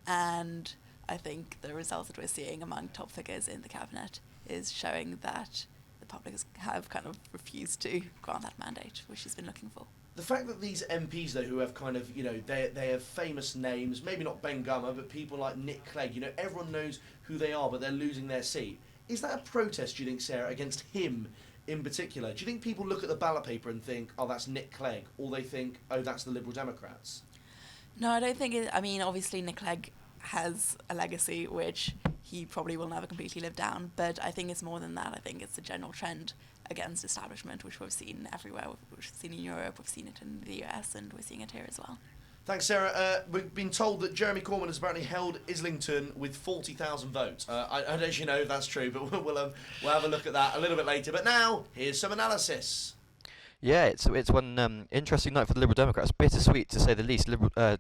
and I think the results that we're seeing among top figures in the cabinet is showing that the public have kind of refused to grant that mandate, which she's been looking for. The fact that these MPs, though, who have kind of, you know, they have famous names, maybe not Ben Gummer, but people like Nick Clegg, you know, everyone knows who they are, but they're losing their seat. Is that a protest, do you think, Sarah, against him in particular? Do you think people look at the ballot paper and think, oh, that's Nick Clegg, or they think, oh, that's the Liberal Democrats? No, I don't think I mean, obviously Nick Clegg has a legacy which he probably will never completely live down, but I think it's more than that. I think it's a general trend against establishment, which we've seen everywhere. We've seen in Europe, we've seen it in the US, and we're seeing it here as well. Thanks, Sarah. We've been told that Jeremy Corbyn has apparently held Islington with 40,000 votes. I don't actually know if that's true, but we'll have a look at that a little bit later. But now, here's some analysis. Yeah, it's one interesting night for the Liberal Democrats. Bittersweet, to say the least.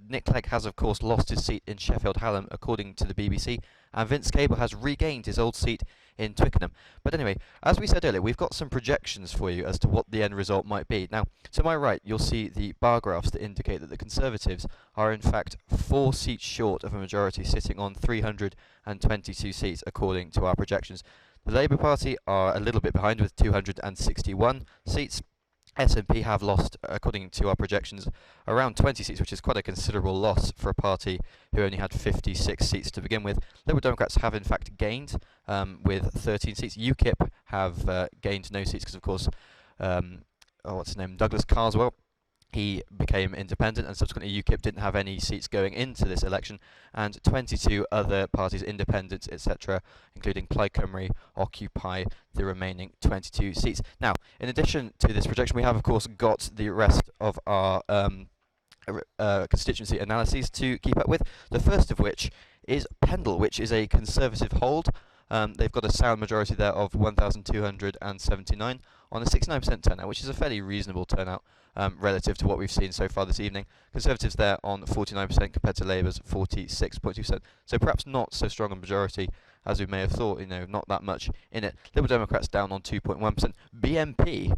Nick Clegg has, of course, lost his seat in Sheffield Hallam, according to the BBC, and Vince Cable has regained his old seat in Twickenham. But anyway, as we said earlier, we've got some projections for you as to what the end result might be. Now, to my right, you'll see the bar graphs that indicate that the Conservatives are, in fact, 4 seats short of a majority, sitting on 322 seats, according to our projections. The Labour Party are a little bit behind with 261 seats. SNP have lost, according to our projections, around 20 seats, which is quite a considerable loss for a party who only had 56 seats to begin with. Liberal Democrats have, in fact, gained with 13 seats. UKIP have gained no seats because, of course, what's his name, Douglas Carswell, he became independent, and subsequently UKIP didn't have any seats going into this election, and 22 other parties, independents, etc., including Plaid Cymru, occupy the remaining 22 seats. Now, in addition to this projection, we have, of course, got the rest of our constituency analyses to keep up with, the first of which is Pendle, which is a Conservative hold. They've got a sound majority there of 1,279 on a 69% turnout, which is a fairly reasonable turnout relative to what we've seen so far this evening. Conservatives there on 49% compared to Labour's 46.2%. So perhaps not so strong a majority as we may have thought, not that much in it. Liberal Democrats down on 2.1%. BNP,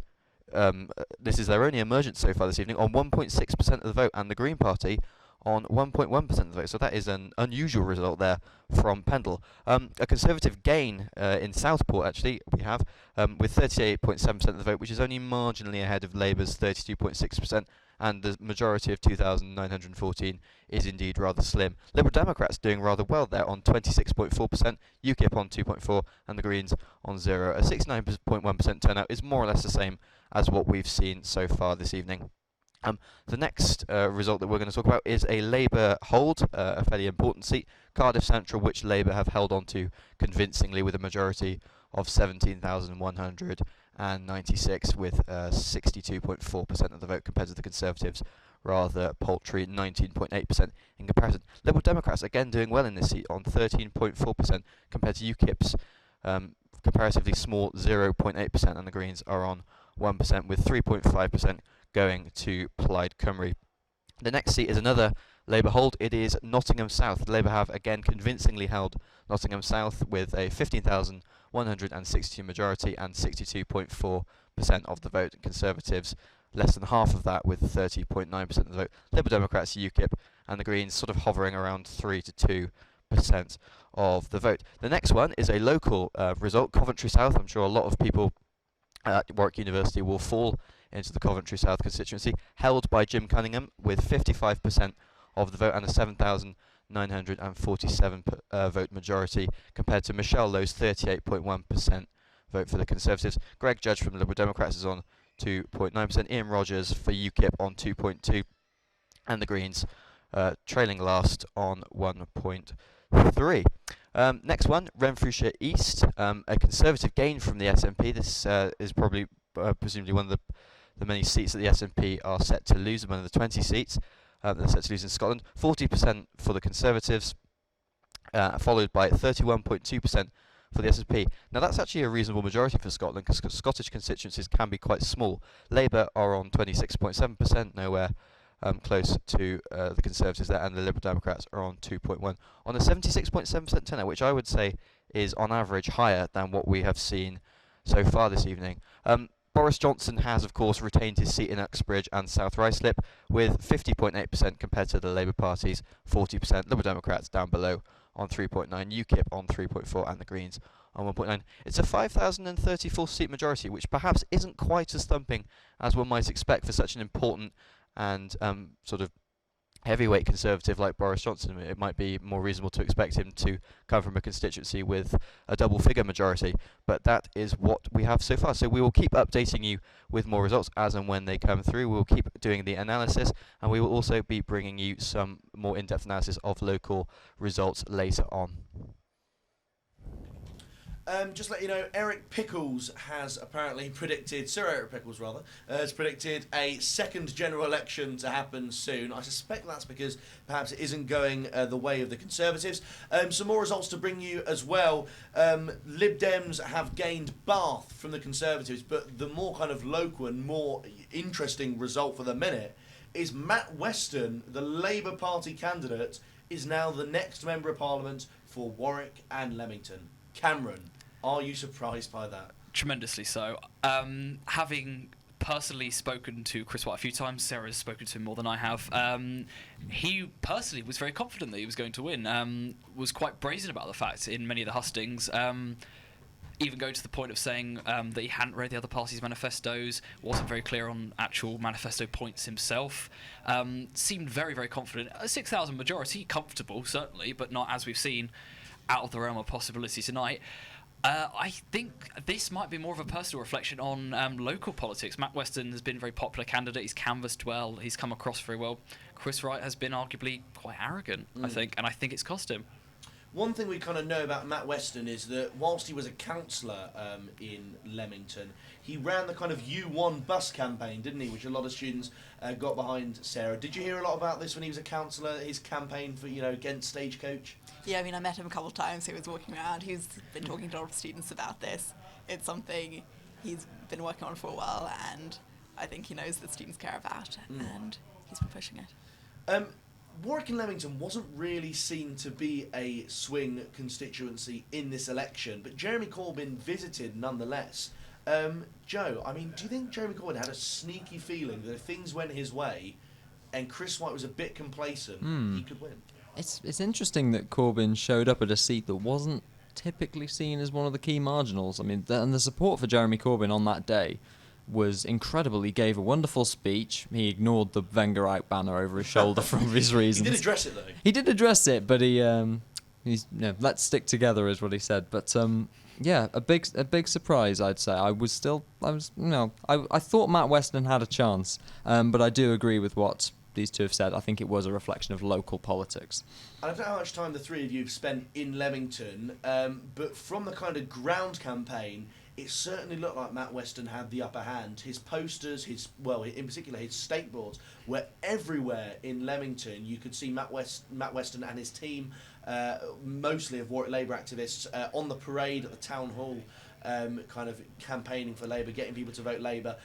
this is their only emergence so far this evening, on 1.6% of the vote, and the Green Party on 1.1% of the vote, so that is an unusual result there from Pendle. A Conservative gain in Southport, actually, we have, with 38.7% of the vote, which is only marginally ahead of Labour's 32.6%, and the majority of 2,914 is indeed rather slim. Liberal Democrats doing rather well there on 26.4%, UKIP on 2.4%, and the Greens on 0%. A 69.1% turnout is more or less the same as what we've seen so far this evening. The next result that we're going to talk about is a Labour hold, a fairly important seat, Cardiff Central, which Labour have held on to convincingly with a majority of 17,196, with 62.4% of the vote compared to the Conservatives' rather paltry 19.8% in comparison. Liberal Democrats again doing well in this seat on 13.4% compared to UKIP's comparatively small 0.8%, and the Greens are on 1% with 3.5% going to Plaid Cymru. The next seat is another Labour hold. It is Nottingham South. Labour have again convincingly held Nottingham South with a 15,162 majority and 62.4% of the vote. Conservatives less than half of that with 30.9% of the vote. Liberal Democrats, UKIP, and the Greens sort of hovering around 3 to 2% of the vote. The next one is a local result, Coventry South. I'm sure a lot of people at Warwick University will fall into the Coventry South constituency, held by Jim Cunningham with 55% of the vote and a 7,947 vote majority, compared to Michelle Lowe's 38.1% vote for the Conservatives. Greg Judge from the Liberal Democrats is on 2.9%, Ian Rogers for UKIP on 2.2%, and the Greens trailing last on 1.3%. Next one, Renfrewshire East, a Conservative gain from the SNP. This is probably presumably one of the many seats that the SNP are set to lose, one of the 20 seats they're set to lose in Scotland. 40% for the Conservatives, followed by 31.2% for the SNP. Now that's actually a reasonable majority for Scotland, because Scottish constituencies can be quite small. Labour are on 26.7%, nowhere close to the Conservatives there, and the Liberal Democrats are on 2.1%. On a 76.7% turnout, which I would say is on average higher than what we have seen so far this evening. Boris Johnson has, of course, retained his seat in Uxbridge and South Ruislip with 50.8% compared to the Labour Party's 40%. Liberal Democrats down below on 3.9%, UKIP on 3.4%, and the Greens on 1.9%. It's a 5,034 seat majority, which perhaps isn't quite as thumping as one might expect for such an important and sort of heavyweight Conservative like Boris Johnson. It might be more reasonable to expect him to come from a constituency with a double-figure majority, but that is what we have so far. So we will keep updating you with more results as and when they come through. We will keep doing the analysis, and we will also be bringing you some more in-depth analysis of local results later on. Just to let you know, Eric Pickles has apparently predicted, Sir Eric Pickles rather, has predicted a second general election to happen soon. I suspect that's because perhaps it isn't going the way of the Conservatives. Some more results to bring you as well. Lib Dems have gained Bath from the Conservatives, but the more kind of local and more interesting result for the minute is Matt Weston, the Labour Party candidate, is now the next Member of Parliament for Warwick and Leamington. Cameron, are you surprised by that? Tremendously so. Having personally spoken to Chris White a few times, Sarah's spoken to him more than I have, he personally was very confident that he was going to win, was quite brazen about the fact in many of the hustings, even going to the point of saying that he hadn't read the other parties' manifestos, wasn't very clear on actual manifesto points himself, seemed very, very confident. A 6,000 majority, comfortable, certainly, but not, as we've seen, out of the realm of possibility tonight. I think this might be more of a personal reflection on local politics. Matt Weston has been a very popular candidate. He's canvassed well. He's come across very well. Chris Wright has been arguably quite arrogant, I think, and I think it's cost him. One thing we kind of know about Matt Weston is that whilst he was a councillor in Leamington, he ran the kind of U1 bus campaign, didn't he, which a lot of students got behind. Sarah, did you hear a lot about this when he was a councillor, his campaign for, against Stagecoach? Yeah, I mean, I met him a couple of times. He was walking around. He's been talking to a lot of students about this. It's something he's been working on for a while, and I think he knows that students care about, and he's been pushing it. Warwick and Leamington wasn't really seen to be a swing constituency in this election, but Jeremy Corbyn visited nonetheless. Joe, I mean, do you think Jeremy Corbyn had a sneaky feeling that if things went his way and Chris White was a bit complacent, he could win? It's interesting that Corbyn showed up at a seat that wasn't typically seen as one of the key marginals. I mean, and the support for Jeremy Corbyn on that day was incredible. He gave a wonderful speech. He ignored the Wengerite banner over his shoulder for obvious reasons. He did address it, though. He did address it, but he's let's stick together is what he said. But yeah, a big surprise, I'd say. I thought Matt Weston had a chance, but I do agree with what these two have said. I think it was a reflection of local politics. I don't know how much time the three of you have spent in Leamington, but from the kind of ground campaign, it certainly looked like Matt Weston had the upper hand. His posters, in particular his state boards, were everywhere in Leamington. You could see Matt Weston and his team, mostly of Warwick Labour activists, on the parade at the town hall, kind of campaigning for Labour, getting people to vote Labour.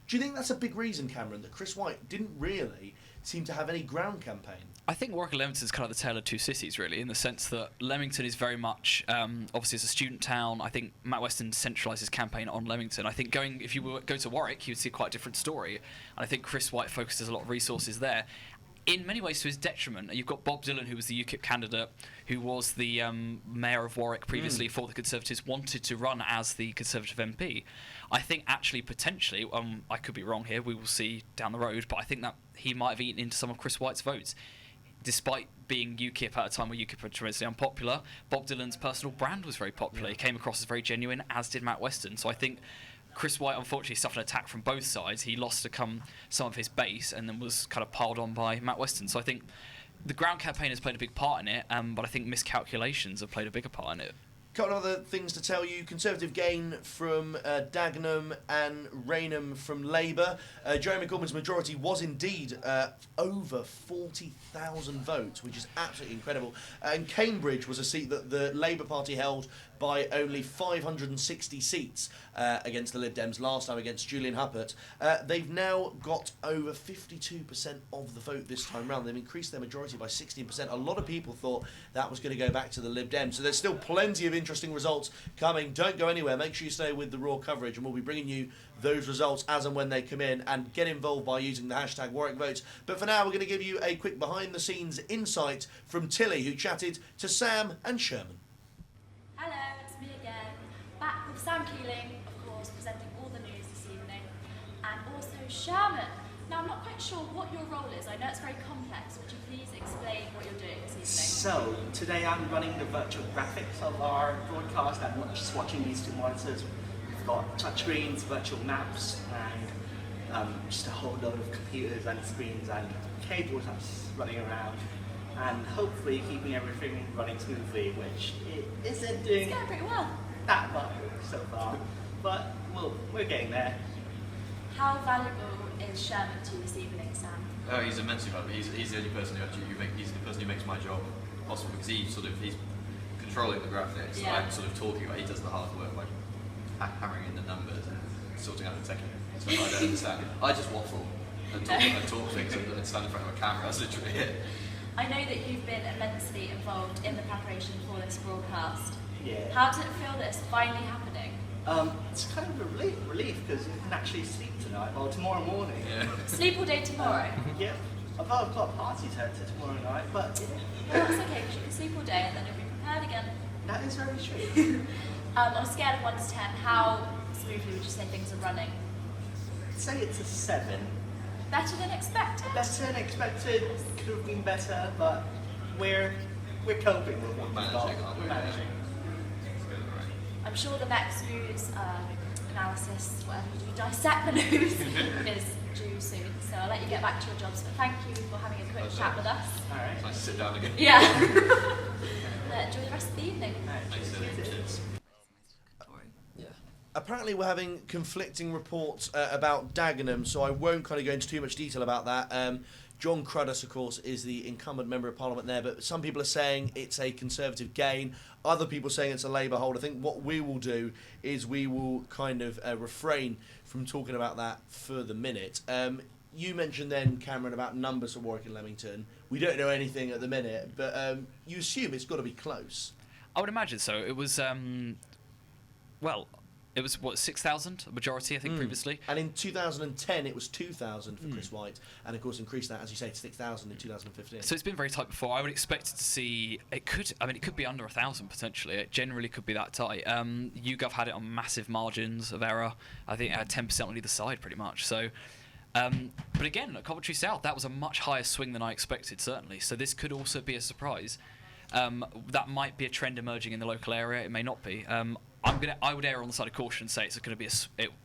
Do you think that's a big reason, Cameron, that Chris White didn't really seem to have any ground campaign? I think Warwick and Leamington is kind of the tale of two cities, really, in the sense that Leamington is very much, obviously, as a student town. I think Matt Weston centralised his campaign on Leamington. I think if you go to Warwick, you would see quite a different story. And I think Chris White focuses a lot of resources there. In many ways, to his detriment, you've got Bob Dylan, who was the UKIP candidate, who was the mayor of Warwick previously for the Conservatives, wanted to run as the Conservative MP. I think actually, potentially, I could be wrong here, we will see down the road, but I think that he might have eaten into some of Chris White's votes. Despite being UKIP at a time where UKIP were tremendously unpopular, Bob Dylan's personal brand was very popular. He came across as very genuine, as did Matt Weston. So I think Chris White unfortunately suffered an attack from both sides. He lost some of his base and then was kind of piled on by Matt Weston. So I think the ground campaign has played a big part in it, but I think miscalculations have played a bigger part in it. Couple of other things to tell you. Conservative gain from Dagenham and Rainham from Labour. Jeremy Corbyn's majority was indeed over 40,000 votes, which is absolutely incredible. And Cambridge was a seat that the Labour Party held by only 560 seats against the Lib Dems last time against Julian Huppert. They've now got over 52% of the vote this time round. They've increased their majority by 16%. A lot of people thought that was going to go back to the Lib Dems. So there's still plenty of interesting results coming. Don't go anywhere. Make sure you stay with the Raw coverage, and we'll be bringing you those results as and when they come in, and get involved by using the hashtag Warwick Votes. But for now, we're going to give you a quick behind-the-scenes insight from Tilly, who chatted to Sam and Sherman. Hello, it's me again, back with Sam Keeling, of course, presenting all the news this evening, and also Sherman. Now, I'm not quite sure what your role is. I know it's very complex. Would you please explain what you're doing this evening? So, today I'm running the virtual graphics of our broadcast. I'm not just watching these two monitors. We've got touchscreens, virtual maps, and just a whole load of computers and screens and cables that's running around. And hopefully keeping everything running smoothly, which it isn't doing. It's going pretty well. that much so far, but we're getting there. How valuable is Sherman to you this evening, Sam? Oh, he's immensely valuable. He's the only person he's the person who makes my job possible because he's controlling the graphics. Yeah. I'm sort of talking about. He does the hard work, like hammering in the numbers and sorting out the technical stuff I don't understand. I just waffle and talk things and stand in front of a camera. That's literally it. I know that you've been immensely involved in the preparation for this broadcast. Yeah. How does it feel that it's finally happening? It's kind of a relief because you can actually sleep tonight or tomorrow morning. Yeah. Sleep all day tomorrow? Yep. I've got a party to tomorrow night, but Well, that's okay because you can sleep all day and then you'll be prepared again. that is very true. On a scale of 1 to 10, how smoothly would you say things are running? I'd say it's a 7. Better than expected? Better than expected. Could have been better, but we're coping with what we've got. We're managing. I'm sure the next news analysis, whatever you do, dissect the news, is due soon. So I'll let you get back to your jobs. But thank you for having a quick chat with us. All right. It's nice to sit down again. Yeah. Enjoy the rest of the evening. Cheers. Apparently we're having conflicting reports about Dagenham, so I won't kind of go into too much detail about that. John Cruddas, of course, is the incumbent Member of Parliament there, but some people are saying it's a Conservative gain. Other people saying it's a Labour hold. I think what we will do is we will kind of refrain from talking about that for the minute. You mentioned then, Cameron, about numbers for Warwick and Leamington. We don't know anything at the minute, but you assume it's got to be close. I would imagine so. It was, it was, what, 6,000, a majority, I think, previously? And in 2010, it was 2,000 for Chris White, and of course increased that, as you say, to 6,000 in 2015. So it's been very tight before. I would expect to see, it could be under 1,000 potentially. It generally could be that tight. YouGov had it on massive margins of error. I think it had 10% on either side, pretty much. So, but again, at Coventry South, that was a much higher swing than I expected, certainly. So this could also be a surprise. That might be a trend emerging in the local area. It may not be. I would err on the side of caution and say it's going to be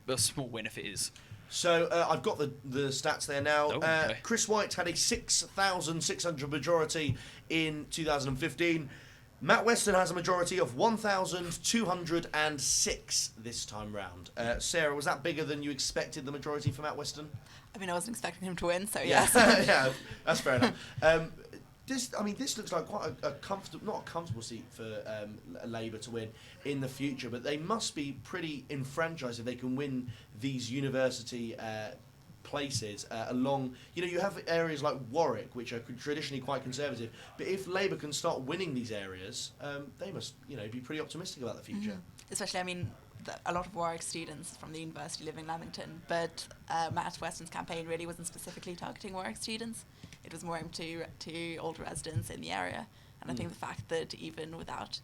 a small win if it is. So I've got the stats there now. Oh, okay. Chris White had a 6,600 majority in 2015. Matt Weston has a majority of 1,206 this time round. Sarah, was that bigger than you expected, the majority for Matt Weston? I mean, I wasn't expecting him to win, so yes. Yeah, that's fair enough. This looks like quite a comfortable, not a comfortable seat for Labour to win in the future, but they must be pretty enfranchised if they can win these university places along. You have areas like Warwick, which are traditionally quite conservative, but if Labour can start winning these areas, they must, be pretty optimistic about the future. Mm-hmm. Especially, I mean, a lot of Warwick students from the university live in Leamington, but Matt Weston's campaign really wasn't specifically targeting Warwick students. It was more aimed to older residents in the area, and I think the fact that even without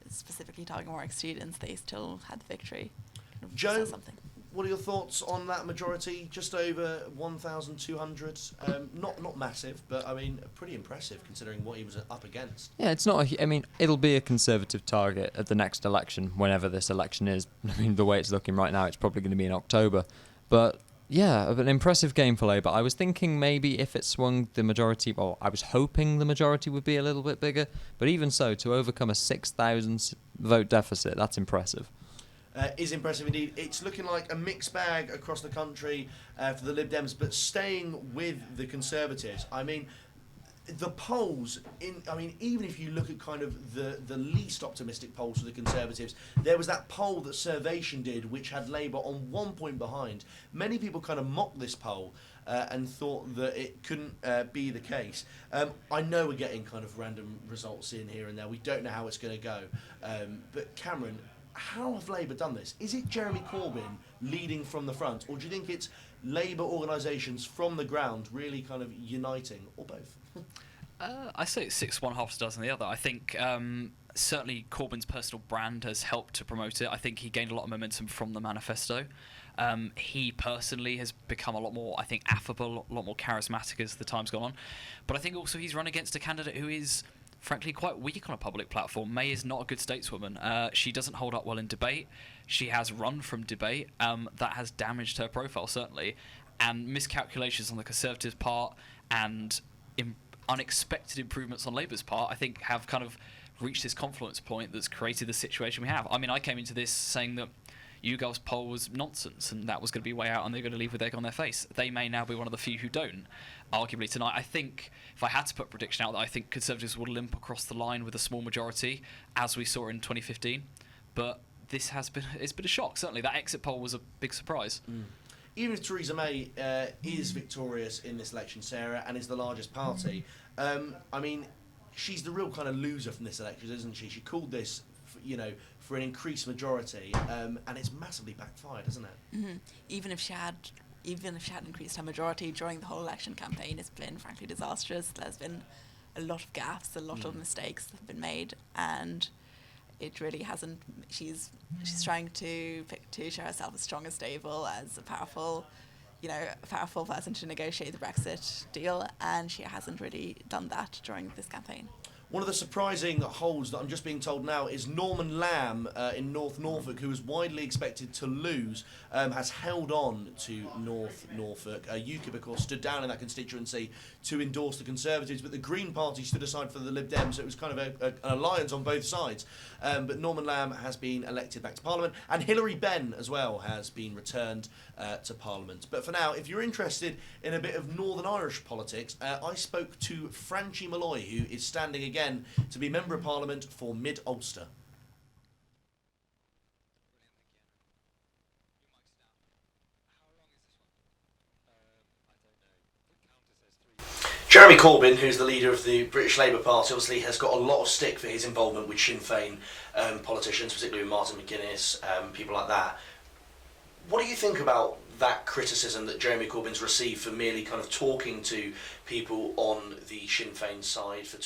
specifically targeting Warwick students, they still had the victory. Joe, what are your thoughts on that majority? Just over 1,200. Not massive, but I mean pretty impressive considering what he was up against. Yeah, it's not. It'll be a Conservative target at the next election, whenever this election is. I mean, the way it's looking right now, it's probably going to be in October, but. Yeah, an impressive game for Labour. I was thinking maybe if it swung the majority, well, I was hoping the majority would be a little bit bigger, but even so, to overcome a 6,000 vote deficit, that's impressive. Is impressive indeed. It's looking like a mixed bag across the country for the Lib Dems, but staying with the Conservatives. I mean, the polls, even if you look at kind of the least optimistic polls for the Conservatives, there was that poll that Survation did, which had Labour on 1 point behind. Many people kind of mocked this poll and thought that it couldn't be the case. I know we're getting kind of random results in here and there. We don't know how it's going to go. But Cameron, how have Labour done this? Is it Jeremy Corbyn leading from the front, or do you think it's Labour organisations from the ground really kind of uniting, or both? I say it's 6 1, half a dozen the other. I think certainly Corbyn's personal brand has helped to promote it. I think he gained a lot of momentum from the manifesto. He personally has become a lot more, I think, affable, a lot more charismatic as the time's gone on. But I think also he's run against a candidate who is, frankly, quite weak on a public platform. May is not a good stateswoman. She doesn't hold up well in debate. She has run from debate. That has damaged her profile, certainly. And miscalculations on the Conservatives' part and unexpected improvements on Labour's part, I think, have kind of reached this confluence point that's created the situation we have. I mean, I came into this saying that YouGov's poll was nonsense and that was going to be way out and they're going to leave with egg on their face. They may now be one of the few who don't. Arguably tonight, I think, if I had to put a prediction out, that I think Conservatives will limp across the line with a small majority, as we saw in 2015. But it's been a shock, certainly. That exit poll was a big surprise. Even if Theresa May is victorious in this election, Sarah, and is the largest party, I mean, she's the real kind of loser from this election, isn't she? She called this, for an increased majority, and it's massively backfired, hasn't it? Mm-hmm. Even if she had increased her majority during the whole election campaign, it's been frankly disastrous. There's been a lot of gaffes, a lot of mistakes that have been made, and it really hasn't. She's trying to show herself as strong and stable, as a powerful person to negotiate the Brexit deal, and she hasn't really done that during this campaign. One of the surprising holds that I'm just being told now is Norman Lamb in North Norfolk, who was widely expected to lose, has held on to North Norfolk. UKIP, of course, stood down in that constituency to endorse the Conservatives, but the Green Party stood aside for the Lib Dems, so it was kind of an alliance on both sides. But Norman Lamb has been elected back to Parliament, and Hilary Benn as well has been returned to Parliament. But for now, if you're interested in a bit of Northern Irish politics, I spoke to Francie Malloy, who is standing again to be Member of Parliament for Mid-Ulster. Jeremy Corbyn, who's the leader of the British Labour Party, obviously has got a lot of stick for his involvement with Sinn Féin politicians, particularly Martin McGuinness, people like that. What do you think about that criticism that Jeremy Corbyn's received for merely kind of talking to people on the Sinn Féin side, for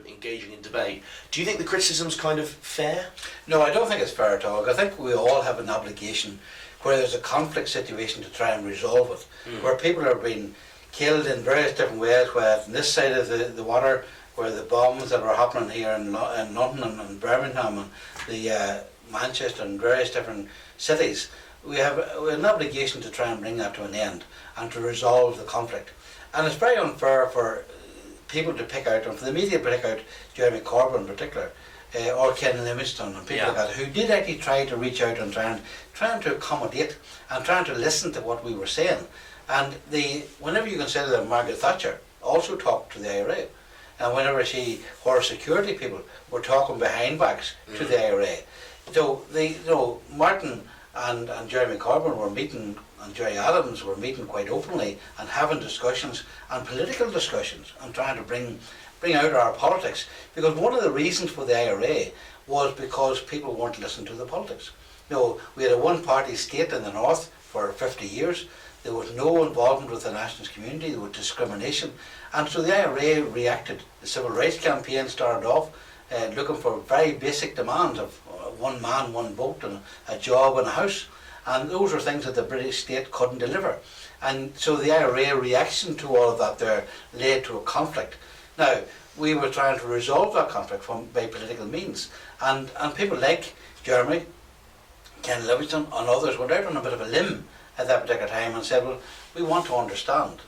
engaging in debate? Do you think the criticism's kind of fair? No, I don't think it's fair at all. I think we all have an obligation where there's a conflict situation to try and resolve it, where people are being killed in various different ways, where on this side of the water, where the bombs that were happening here in London and Birmingham and the Manchester and various different cities, we have an obligation to try and bring that to an end and to resolve the conflict. And it's very unfair for people to pick out, and for the media to pick out Jeremy Corbyn in particular, or Ken Livingstone and people like that, who did actually try to reach out and trying to accommodate and trying to listen to what we were saying. And whenever you consider that Margaret Thatcher also talked to the IRA, and whenever her security people were talking behind backs to the IRA, so Martin and Jeremy Corbyn were meeting, and Gerry Adams were meeting quite openly and having discussions and political discussions and trying to bring out our politics, because one of the reasons for the IRA was because people weren't listening to the politics. We had a one-party state in the north for 50 years. There was no involvement with the nationalist community. There was discrimination, and so the IRA reacted. The civil rights campaign started off looking for very basic demands of one man, one vote, and a job and a house, and those are things that the British state couldn't deliver. And so the IRA reaction to all of that there led to a conflict. Now, we were trying to resolve that conflict by political means, and people like Jeremy, Ken Livingstone and others went out on a bit of a limb at that particular time and said, well, we want to understand.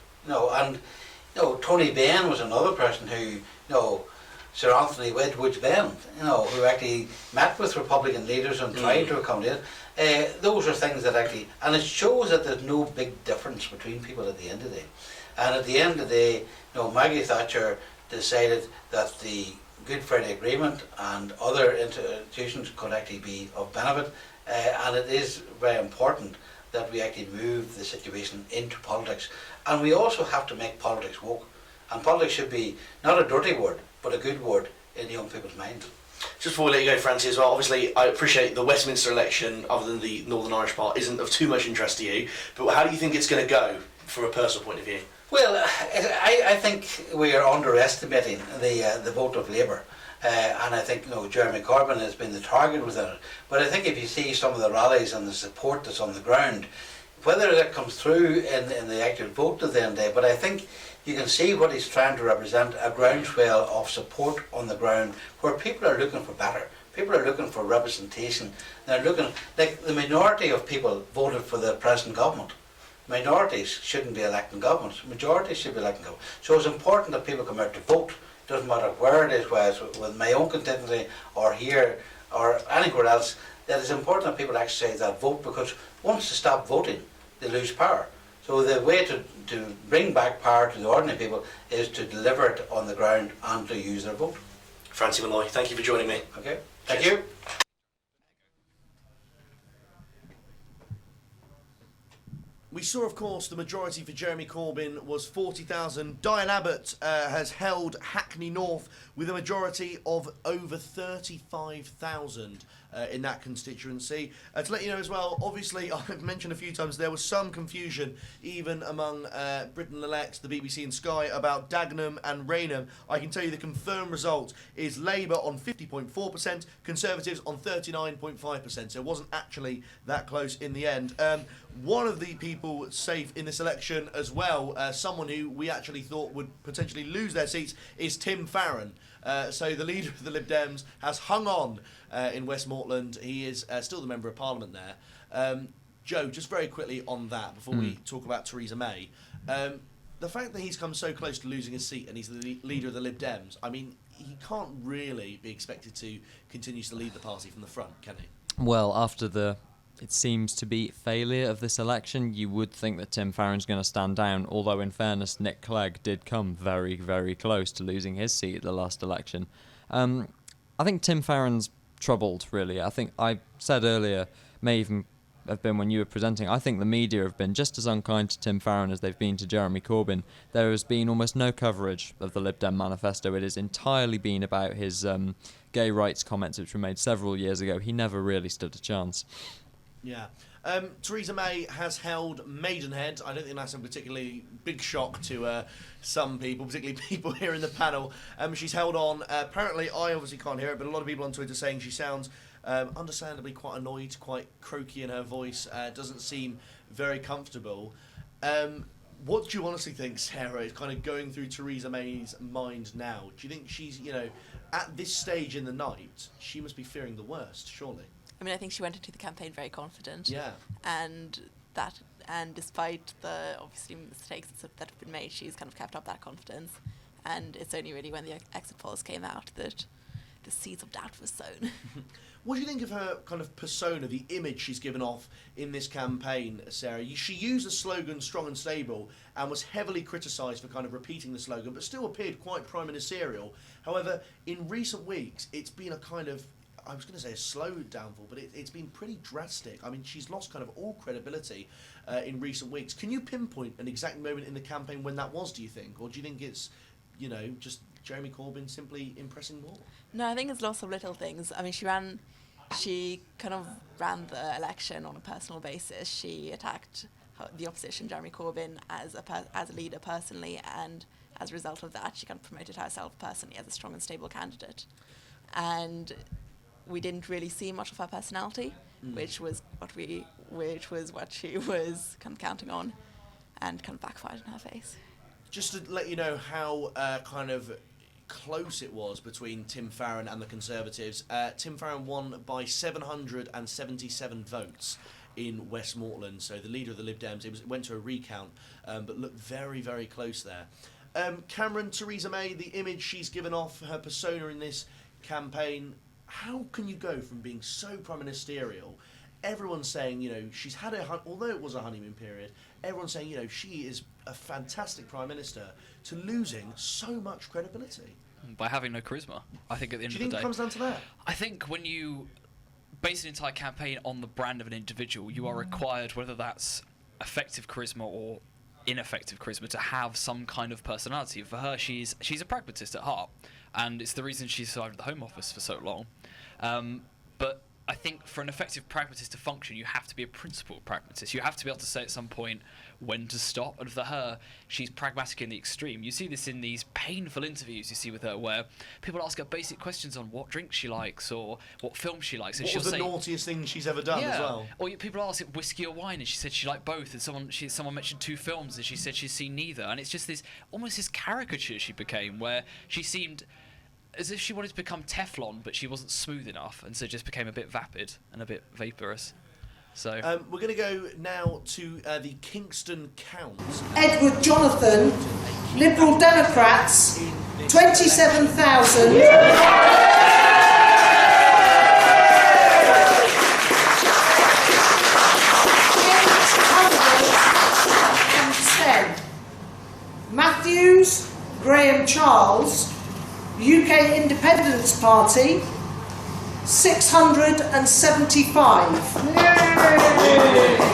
Tony Benn was another person who, Sir Anthony Wedgwood Benn, who actually met with Republican leaders and tried to accommodate. Those are things that actually, and it shows that there's no big difference between people at the end of the day. And at the end of the day, Maggie Thatcher decided that the Good Friday Agreement and other institutions could actually be of benefit, and it is very important that we actually move the situation into politics. And we also have to make politics woke. And politics should be not a dirty word, but a good word in young people's minds. Just before we let you go, Francie, as well, obviously I appreciate the Westminster election, other than the Northern Irish part, isn't of too much interest to you, but how do you think it's going to go from a personal point of view? Well, I think we are underestimating the vote of Labour. And I think Jeremy Corbyn has been the target within it. But I think if you see some of the rallies and the support that's on the ground, whether that comes through in the actual vote at the end of the day, but I think you can see what he's trying to represent, a groundswell of support on the ground where people are looking for better. People are looking for representation. They're looking, like the minority of people voted for the present government. Minorities shouldn't be electing governments. Majorities should be electing government. So it's important that people come out to vote doesn't matter where it is, whether it's with my own constituency or here or anywhere else, that it's important that people exercise that vote, because once they stop voting, they lose power. So the way to bring back power to the ordinary people is to deliver it on the ground and to use their vote. Francie Malloy, thank you for joining me. Okay, thank you. We saw, of course, the majority for Jeremy Corbyn was 40,000. Diane Abbott has held Hackney North with a majority of over 35,000 in that constituency. To let you know as well, obviously, I've mentioned a few times, there was some confusion even among Britain Elect, the BBC and Sky, about Dagenham and Rainham. I can tell you the confirmed result is Labour on 50.4%, Conservatives on 39.5%, so it wasn't actually that close in the end. One of the people safe in this election as well, someone who we actually thought would potentially lose their seats, is Tim Farron. So the leader of the Lib Dems has hung on in Westmoreland. He is still the Member of Parliament there. Joe, just very quickly on that before we talk about Theresa May. The fact that he's come so close to losing his seat and he's the leader of the Lib Dems, I mean, he can't really be expected to continue to lead the party from the front, can he? Well, after the, it seems to be, failure of this election, you would think that Tim Farron's going to stand down, although in fairness, Nick Clegg did come very, very close to losing his seat at the last election. I think Tim Farron's troubled, really. I think I said earlier, may even have been when you were presenting, I think the media have been just as unkind to Tim Farron as they've been to Jeremy Corbyn. There has been almost no coverage of the Lib Dem manifesto. It has entirely been about his gay rights comments, which were made several years ago. He never really stood a chance. Yeah. Theresa May has held Maidenhead. I don't think that's a particularly big shock to some people, particularly people here in the panel. She's held on. Apparently, I obviously can't hear it, but a lot of people on Twitter saying she sounds understandably quite annoyed, quite croaky in her voice, doesn't seem very comfortable. What do you honestly think, Sarah, is kind of going through Theresa May's mind now? Do you think she's, at this stage in the night, she must be fearing the worst, surely? I mean, I think she went into the campaign very confident. Yeah. And despite the obviously mistakes that have been made, she's kind of kept up that confidence. And it's only really when the exit polls came out that the seeds of doubt were sown. What do you think of her kind of persona, the image she's given off in this campaign, Sarah? She used the slogan "strong and stable" and was heavily criticised for kind of repeating the slogan, but still appeared quite prime ministerial. However, in recent weeks, it's been a kind of, I was going to say a slow downfall, but it's been pretty drastic. I mean, she's lost kind of all credibility in recent weeks. Can you pinpoint an exact moment in the campaign when that was, do you think? Or do you think it's, just Jeremy Corbyn simply impressing more? No, I think it's lots of little things. I mean, she kind of ran the election on a personal basis. She attacked the opposition, Jeremy Corbyn, as a leader personally, and as a result of that, she kind of promoted herself personally as a strong and stable candidate. And we didn't really see much of her personality, which was what she was kind of counting on, and kind of backfired in her face. Just to let you know how kind of close it was between Tim Farron and the Conservatives, Tim Farron won by 777 votes in Westmoreland, so the leader of the Lib Dems. It went to a recount, but looked very, very close there. Cameron, Theresa May, the image she's given off, her persona in this campaign, how can you go from being so prime ministerial, everyone's saying, she's had although it was a honeymoon period, everyone's saying, she is a fantastic prime minister, to losing so much credibility? By having no charisma, I think at the end of the day. Do you think it comes down to that? I think when you base an entire campaign on the brand of an individual, you are required, whether that's effective charisma or ineffective charisma, to have some kind of personality. For her, she's a pragmatist at heart, and it's the reason she survived at the Home Office for so long. But I think for an effective pragmatist to function, you have to be a principled pragmatist. You have to be able to say at some point when to stop. And for her, she's pragmatic in the extreme. You see this in these painful interviews you see with her, where people ask her basic questions on what drink she likes or what film she likes. And what was the naughtiest thing she's ever done as well? Or people ask it whiskey or wine, and she said she liked both. And someone mentioned two films, and she said she's seen neither. And it's just almost this caricature she became, where she seemed as if she wanted to become Teflon, but she wasn't smooth enough, and so just became a bit vapid and a bit vaporous. So we're going to go now to the Kingston Count. Edward Jonathan, Liberal Democrats, Matthews Graham Charles, UK Independence Party, 675.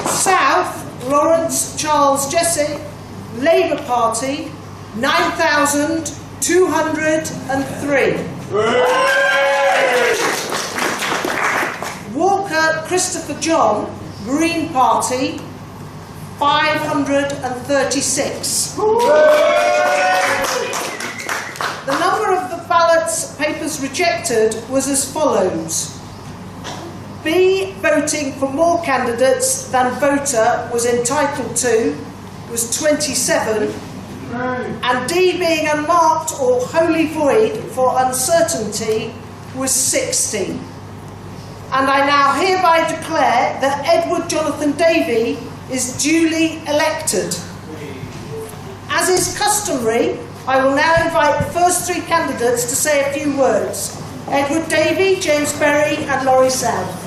South, Lawrence Charles Jesse, Labour Party, 9,203. Walker Christopher John, Green Party, 536. The number of the ballots papers rejected was as follows. B, voting for more candidates than voter was entitled to, was 27, and D, being unmarked or wholly void for uncertainty, was 60. And I now hereby declare that Edward Jonathan Davey is duly elected. As is customary, I will now invite the first three candidates to say a few words. Edward Davey, James Berry and Laurie South.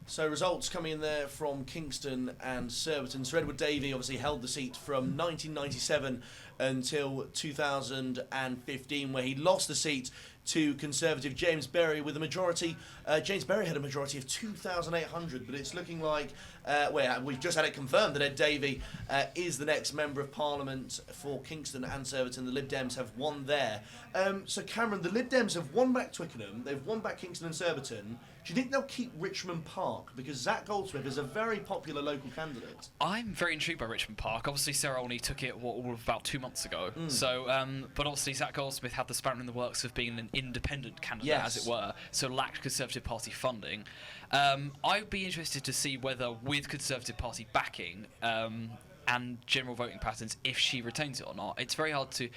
So results coming in there from Kingston and Surbiton. Sir Edward Davey obviously held the seat from 1997 until 2015, where he lost the seat to Conservative James Berry with a majority. James Berry had a majority of 2,800, but it's looking like, we've just had it confirmed that Ed Davey is the next Member of Parliament for Kingston and Surbiton. The Lib Dems have won there. So Cameron, the Lib Dems have won back Twickenham, they've won back Kingston and Surbiton. Do you think they'll keep Richmond Park? Because Zach Goldsmith is a very popular local candidate. I'm very intrigued by Richmond Park. Obviously, Sarah Olney took it all of about 2 months ago. So, but obviously, Zach Goldsmith had the spanner in the works of being an independent candidate, as it were. So lacked Conservative Party funding. I'd be interested to see whether, with Conservative Party backing and general voting patterns, if she retains it or not. It's very hard to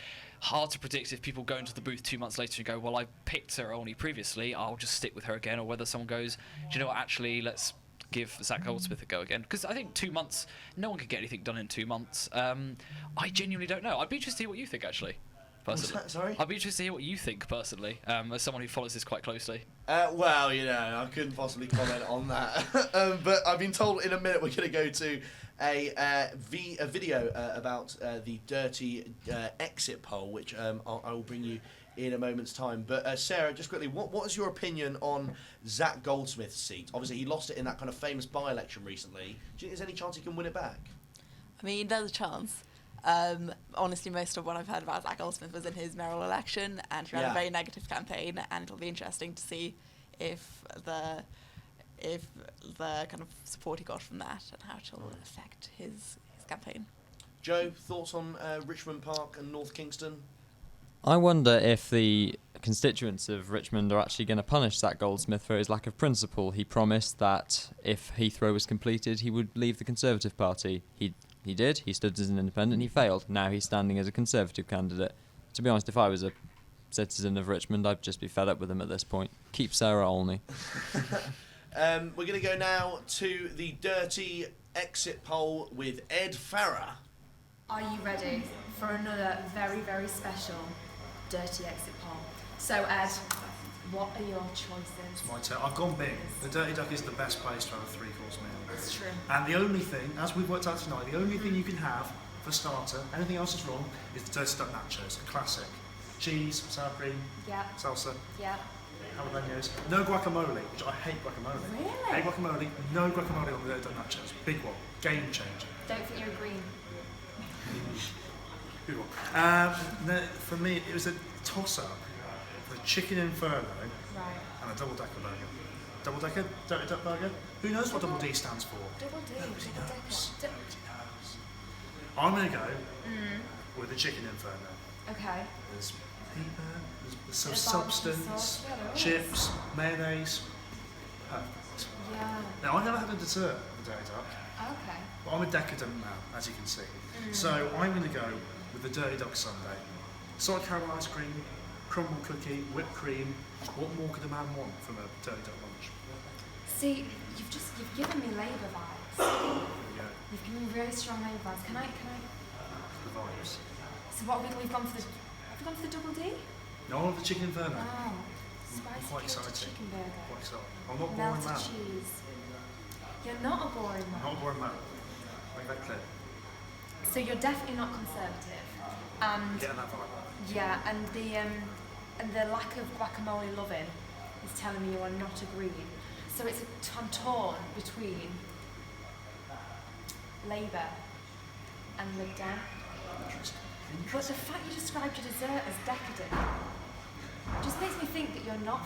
predict if people go into the booth 2 months later and go, well, I picked Sarah Olney previously, I'll just stick with her again, or whether someone goes, do you know what, actually, let's give Zach Goldsmith a go again. Because I think 2 months, no one can get anything done in 2 months. I genuinely don't know. I'd be interested to hear what you think, actually. Personally. What's that, sorry? I'd be interested to hear what you think, personally, as someone who follows this quite closely. Well, I couldn't possibly comment on that. But I've been told in a minute we're going to go to a video about the dirty exit poll, which I will bring you in a moment's time. But Sarah, just quickly, what is your opinion on Zach Goldsmith's seat? Obviously, he lost it in that kind of famous by-election recently. Do you think there's any chance he can win it back? I mean, there's a chance. Honestly, most of what I've heard about Zach Goldsmith was in his mayoral election, and he ran a very negative campaign, and it'll be interesting to see if the kind of support he got from that and how it will affect his campaign. Joe, thoughts on Richmond Park and North Kingston? I wonder if the constituents of Richmond are actually going to punish Zach Goldsmith for his lack of principle. He promised that if Heathrow was completed, he would leave the Conservative Party. He did. He stood as an independent. He failed. Now he's standing as a Conservative candidate. To be honest, if I was a citizen of Richmond, I'd just be fed up with him at this point. Keep Sarah Olney. We're going to go now to the dirty exit poll with Ed Farrer. Are you ready for another very, very special dirty exit poll? So, Ed, what are your choices? It's my turn. I've gone big. The Dirty Duck is the best place to have a three-course meal. That's true. And the only thing, as we've worked out tonight, the only thing you can have for starter, anything else is wrong, is the Dirty Duck nachos, a classic. Cheese, sour cream, salsa, jalapenos. No guacamole, which I hate guacamole. Really? Hate guacamole. No guacamole on the Dirty Duck nachos. Big one. Game changer. Don't think you're green. Good one. For me, it was a toss-up. The chicken inferno and a double-decker burger. Double-decker? Dirty Duck burger? Who knows what double D stands for? Double D. Nobody knows. I'm going to go with the chicken inferno. Okay. There's paper, there's some substance, chips, mayonnaise. Perfect. Yeah. Now, I've never had a dessert of the Dirty Duck. Okay. But I'm a decadent man, as you can see. So I'm going to go with the Dirty Duck sundae. Solid caramel ice cream, crumble cookie, whipped cream. What more could a man want from a turkey duck lunch? See, you've given me Labour vibes. Yeah, You've given me really strong Labour vibes. Can I? the vibes. So what we've gone for the? Have we gone for the double D? No, the chicken inferno. Oh, spicy Quite filter exciting. chicken burger. Quite exciting. I'm not a boring Melted man. cheese. You're not a boring man. Not a boring man. Make that clear. So you're definitely not conservative. And Getting that vibe. yeah, and the lack of guacamole loving is telling me you are not agreeing. So I'm torn between Labour and Lib Dem. But the fact you described your dessert as decadent just makes me think that you're not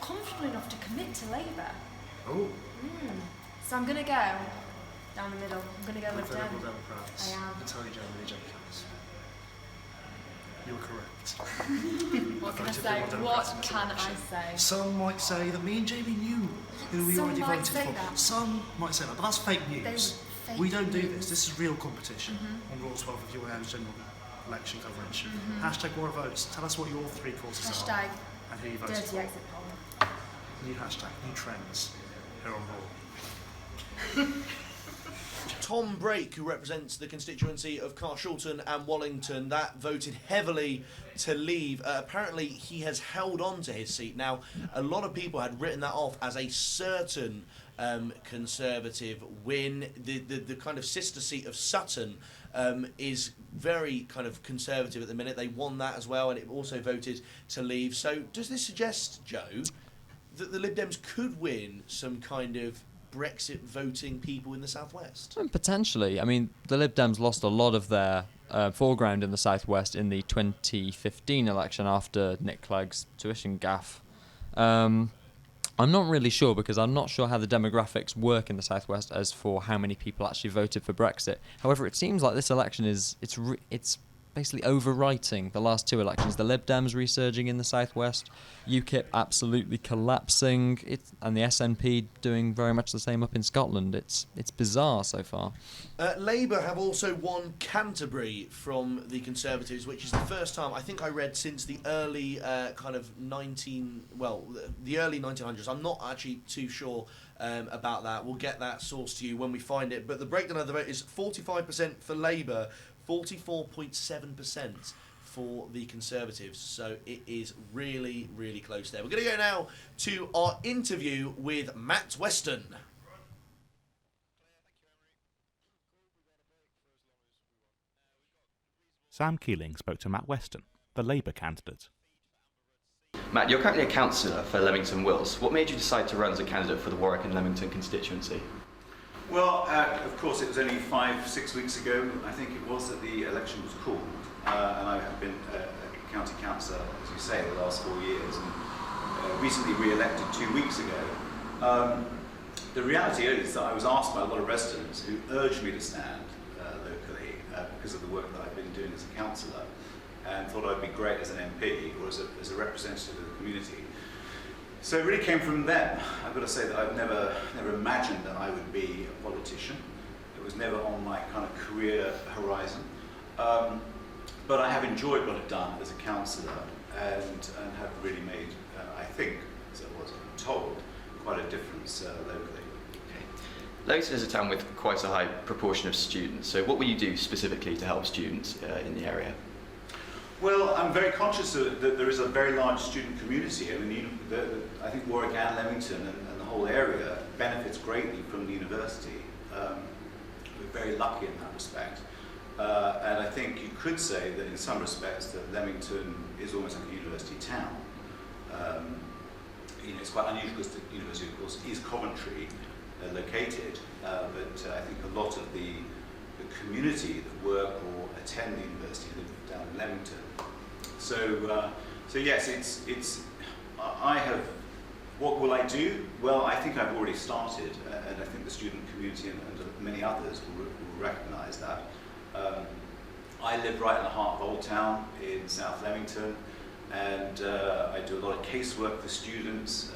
comfortable enough to commit to Labour. Oh. So I'm gonna go down the middle. I'm gonna go Lib The Dem. Liberal Democrats. I am. Natalia Jacobs. You were correct. What can I Voted say? Liberal What Democrats in can this I election. say? Some might say that me and Jamie knew who we Some already might voted say for. that. Some might say that, but that's fake news. Fake We don't do news. this. This is real competition Mhm. on Raw 12 of UNM's general election coverage. Mhm. Hashtag War Votes. Tell us what your three courses Hashtag are and who you voted dirty for. exit poll. New hashtag, new trends here on Raw. Tom Brake, who represents the constituency of Carshalton and Wallington, that voted heavily to leave. Apparently, he has held on to his seat. Now, a lot of people had written that off as a certain Conservative win. The kind of sister seat of Sutton is very kind of Conservative at the minute. They won that as well, and it also voted to leave. So, does this suggest, Joe, that the Lib Dems could win some kind of Brexit voting people in the southwest? Potentially. I mean, the Lib Dems lost a lot of their foreground in the southwest in the 2015 election after Nick Clegg's tuition gaffe. I'm not really sure, because I'm not sure how the demographics work in the southwest as for how many people actually voted for Brexit. However, it seems like this election it's basically overwriting the last two elections. The Lib Dems resurging in the southwest, UKIP absolutely collapsing, and the SNP doing very much the same up in Scotland. It's bizarre so far. Labour have also won Canterbury from the Conservatives, which is the first time, I think I read, since the early the early 1900s. I'm not actually too sure about that. We'll get that source to you when we find it. But the breakdown of the vote is 45% for Labour, 44.7% for the Conservatives. So it is really, really close there. We're going to go now to our interview with Matt Weston. Sam Keeling spoke to Matt Weston, the Labour candidate. Matt, you're currently a councillor for Leamington Wills. What made you decide to run as a candidate for the Warwick and Leamington constituency? Well, of course, it was only 5-6 weeks ago, I think it was, that the election was called. And I have been a county councillor, as you say, the last 4 years, and recently re-elected 2 weeks ago. The reality is that I was asked by a lot of residents who urged me to stand locally because of the work that I've been doing as a councillor, and thought I'd be great as an MP or as a representative of the community. So it really came from them. I've got to say that I've never imagined that I would be a politician. It was never on my kind of career horizon. But I have enjoyed what I've done as a councillor and have really made, I think, as I was told, quite a difference locally. Leamington is a town with quite a high proportion of students, so what will you do specifically to help students in the area? Well, I'm very conscious that there is a very large student community. I mean, I think Warwick and Leamington and the whole area benefits greatly from the university. We're very lucky in that respect. And I think you could say that in some respects that Leamington is almost like a university town. It's quite unusual because the university, of course, is Coventry located, but I think a lot of the community that work or attend the university live down in Leamington. So yes, what will I do? Well, I think I've already started, and I think the student community and many others will recognise that. I live right in the heart of Old Town in South Leamington, and I do a lot of casework for students.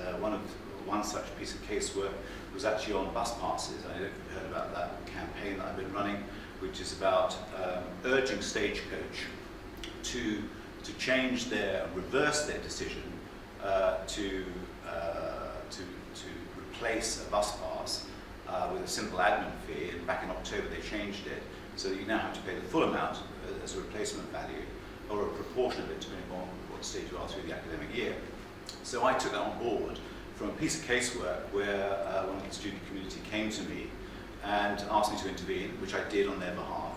One such piece of casework was actually on bus passes. I don't know if you've heard about that campaign that I've been running, which is about urging Stagecoach to to reverse their decision to replace a bus pass with a simple admin fee, and back in October they changed it so that you now have to pay the full amount as a replacement value, or a proportion of it depending on what stage you are through the academic year. So I took that on board from a piece of casework where one of the student community came to me and asked me to intervene, which I did on their behalf.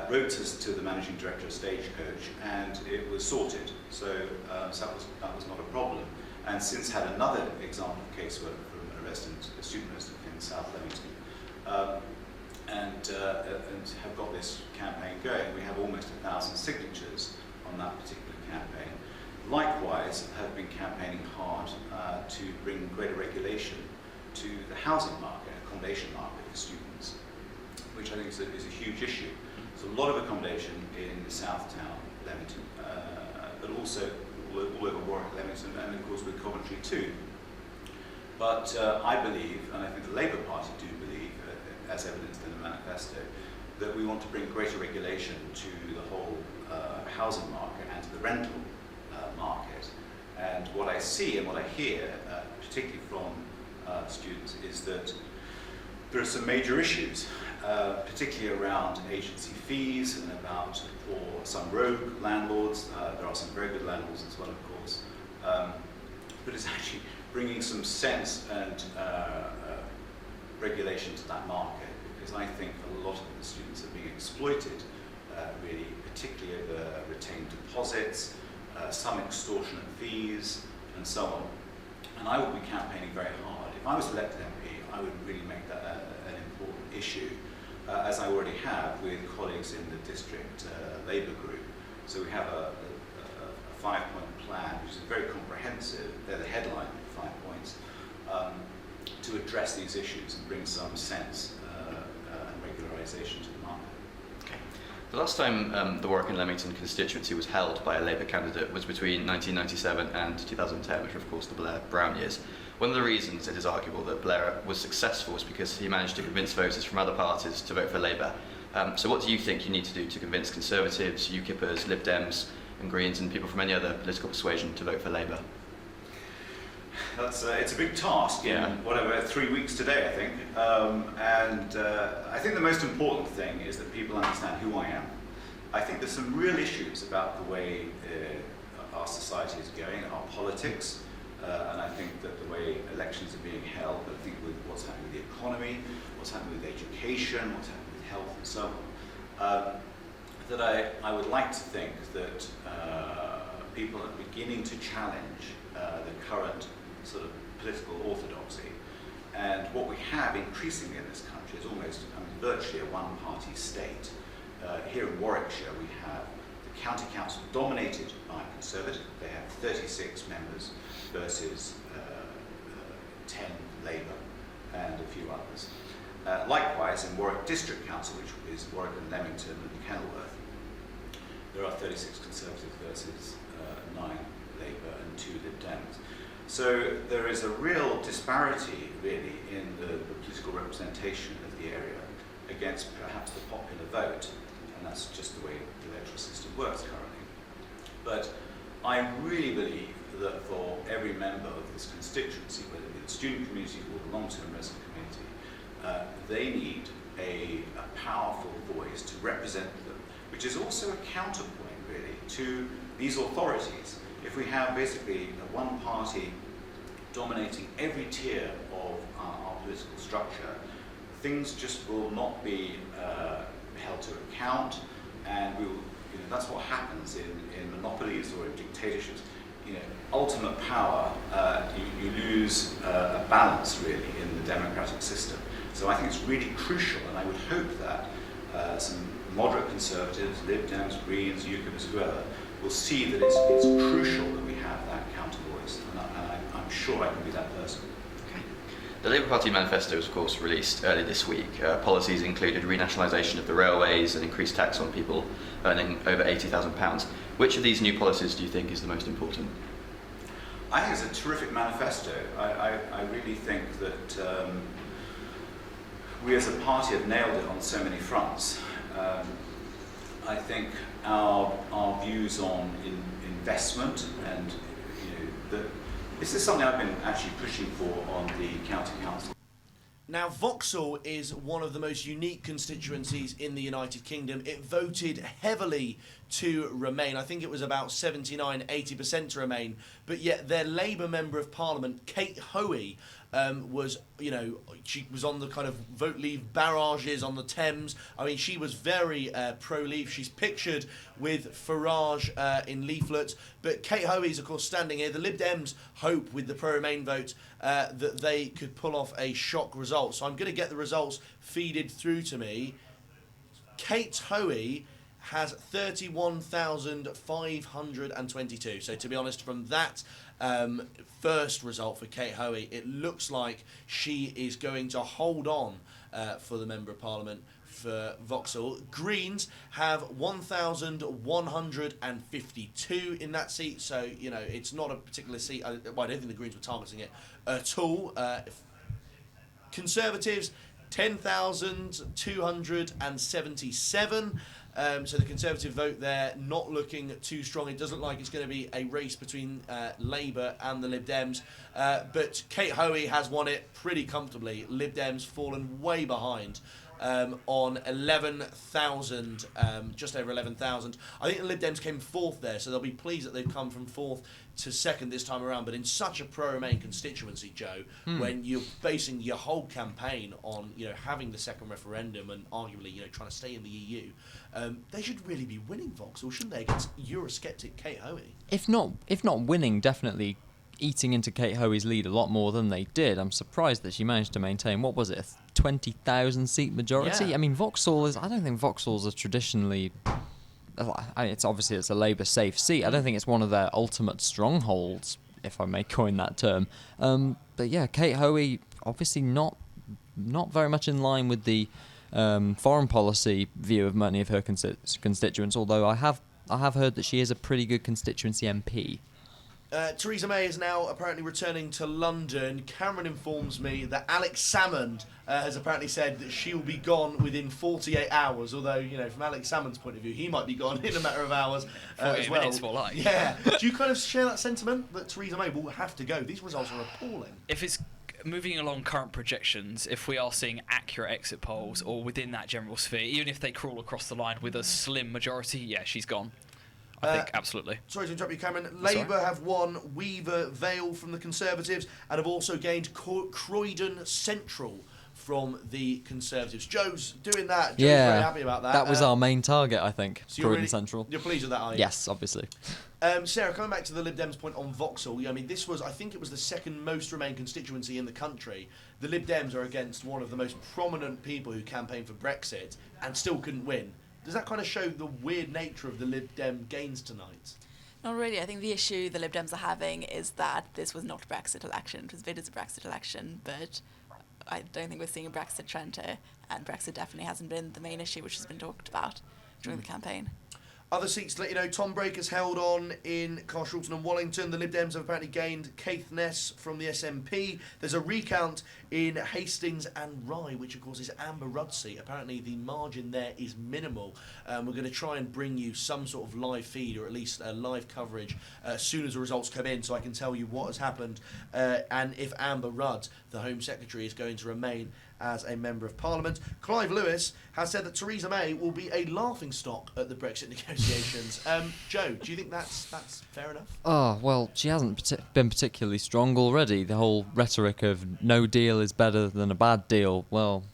Wrote to the managing director of Stagecoach, and it was sorted. So, that was not a problem. And since had another example of casework from a student resident in South Leamington, and have got this campaign going. We have almost 1,000 signatures on that particular campaign. Likewise, have been campaigning hard to bring greater regulation to the housing market, accommodation market for students, which I think is a huge issue. There's a lot of accommodation in South Town, Leamington, but also all over Warwick, Leamington, and of course with Coventry too. But I believe, and I think the Labour Party do believe, as evidenced in the manifesto, that we want to bring greater regulation to the whole housing market and to the rental market. And what I see and what I hear, particularly from students, is that there are some major issues, particularly around agency fees and about, for some rogue landlords. There are some very good landlords as well, of course. But it's actually bringing some sense and regulation to that market, because I think a lot of the students are being exploited, really, particularly over retained deposits, some extortionate fees, and so on. And I will be campaigning very hard. If I was elected MP, I would really make that an important issue, as I already have with colleagues in the district Labour group. So we have a 5-point plan, which is very comprehensive. They're the headline 5 points, to address these issues and bring some sense and regularisation to the market. Okay. The last time the Warwick and Leamington constituency was held by a Labour candidate was between 1997 and 2010, which were of course the Blair-Brown years. One of the reasons it is arguable that Blair was successful was because he managed to convince voters from other parties to vote for Labour. So what do you think you need to do to convince Conservatives, UKIPers, Lib Dems and Greens and people from any other political persuasion to vote for Labour? It's a big task in, whatever, 3 weeks today, I think. I think the most important thing is that people understand who I am. I think there's some real issues about the way our society is going, our politics, and I think that the way elections are being held, but I think with what's happening with the economy, what's happening with education, what's happening with health and so on, that I would like to think that people are beginning to challenge the current sort of political orthodoxy. And what we have increasingly in this country is almost, virtually a one-party state. Here in Warwickshire we have the county council dominated by Conservative. They have 36 members versus 10 Labour and a few others. Likewise in Warwick District Council, which is Warwick and Leamington and Kenilworth, there are 36 Conservatives versus 9 Labour and 2 Lib Dems. So there is a real disparity, really, in the political representation of the area against perhaps the popular vote, and that's just the way the electoral system works currently. But I really believe that for every member of this constituency, whether it be the student community or the long-term resident community, they need a powerful voice to represent them, which is also a counterpoint, really, to these authorities. If we have basically one party dominating every tier of our political structure, things just will not be held to account, and we will, that's what happens in monopolies or in dictatorships. Ultimate power, you lose a balance really in the democratic system. So I think it's really crucial, and I would hope that some moderate Conservatives, Lib Dems, Greens, UKIPers, whoever, will see that it's crucial that we have that counter voice, and I'm sure I can be that person. The Labour Party manifesto was, of course, released early this week. Policies included renationalisation of the railways and increased tax on people earning over £80,000. Which of these new policies do you think is the most important? I think it's a terrific manifesto. I really think that we as a party have nailed it on so many fronts. I think our views on investment and this is something I've been actually pushing for on the county council. Now, Vauxhall is one of the most unique constituencies in the United Kingdom. It voted heavily to remain. I think it was about 79-80% to remain. But yet their Labour Member of Parliament, Kate Hoey, was, she was on the kind of vote leave barrages on the Thames. I mean, she was very pro-leave. She's pictured with Farage in leaflets. But Kate Hoey is, of course, standing here. The Lib Dems hope with the pro-remain vote that they could pull off a shock result. So I'm going to get the results feeded through to me. Kate Hoey has 31,522. So to be honest, from that first result for Kate Hoey, it looks like she is going to hold on for the Member of Parliament for Vauxhall. Greens have 1,152 in that seat, so it's not a particular seat. I don't think the Greens were targeting it at all. Conservatives, 10,277. So the Conservative vote there not looking too strong. It doesn't look like it's going to be a race between Labour and the Lib Dems. But Kate Hoey has won it pretty comfortably. Lib Dems fallen way behind on 11,000, just over 11,000. I think the Lib Dems came fourth there, so they'll be pleased that they've come from fourth to second this time around. But in such a pro-Remain constituency, Joe, when you're basing your whole campaign on having the second referendum and arguably trying to stay in the EU, they should really be winning Vauxhall, shouldn't they, against Eurosceptic Kate Hoey? If not winning, definitely eating into Kate Hoey's lead a lot more than they did. I'm surprised that she managed to maintain, what was it, a 20,000 seat majority? Yeah. I mean, I don't think Vauxhall's are traditionally, it's a Labour safe seat. I don't think it's one of their ultimate strongholds, if I may coin that term. But yeah, Kate Hoey, obviously not very much in line with the foreign policy view of many of her constituents, although I have heard that she is a pretty good constituency MP. Theresa May is now apparently returning to London. Cameron informs me that Alex Salmond has apparently said that she will be gone within 48 hours, although, from Alex Salmond's point of view, he might be gone in a matter of hours as well. Minutes more like. Yeah. Do you kind of share that sentiment that Theresa May will have to go? These results are appalling. If it's moving along current projections, if we are seeing accurate exit polls or within that general sphere, even if they crawl across the line with a slim majority, yeah, she's gone. I think absolutely. Sorry to interrupt you, Cameron. Labour have won Weaver Vale from the Conservatives and have also gained Croydon Central from the Conservatives. Joe's doing that. Joe's very happy about that. That was our main target, I think, so Croydon Central. You're pleased with that, are you? Yes, obviously. Sarah, coming back to the Lib Dems point on Vauxhall, I mean, I think it was the second most Remain constituency in the country. The Lib Dems are against one of the most prominent people who campaigned for Brexit and still couldn't win. Does that kind of show the weird nature of the Lib Dem gains tonight? Not really. I think the issue the Lib Dems are having is that this was not a Brexit election. It was viewed as a Brexit election, but I don't think we're seeing a Brexit trend here, and Brexit definitely hasn't been the main issue which has been talked about during the campaign. Other seats to let you know, Tom Breaker's held on in Carshalton and Wallington. The Lib Dems have apparently gained Caithness from the SNP. There's a recount in Hastings and Rye, which of course is Amber Rudd's seat. Apparently the margin there is minimal. We're going to try and bring you some sort of live feed or at least live coverage as soon as the results come in, so I can tell you what has happened and if Amber Rudd, the Home Secretary, is going to remain as a Member of Parliament. Clive Lewis has said that Theresa May will be a laughingstock at the Brexit negotiations. Joe, do you think that's fair enough? Oh, well, she hasn't been particularly strong already. The whole rhetoric of no deal is better than a bad deal. Well,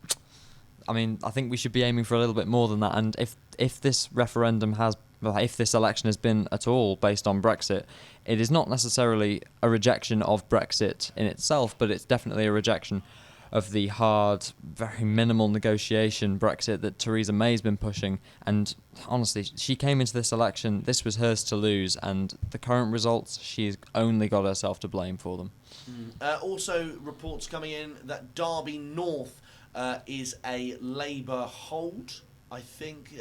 I mean, I think we should be aiming for a little bit more than that. And if this referendum if this election has been at all based on Brexit, it is not necessarily a rejection of Brexit in itself, but it's definitely a rejection of the hard, very minimal negotiation Brexit that Theresa May's been pushing. And honestly, she came into this election, this was hers to lose, and the current results, she's only got herself to blame for them. Also, reports coming in that Derby North is a Labour hold. I think,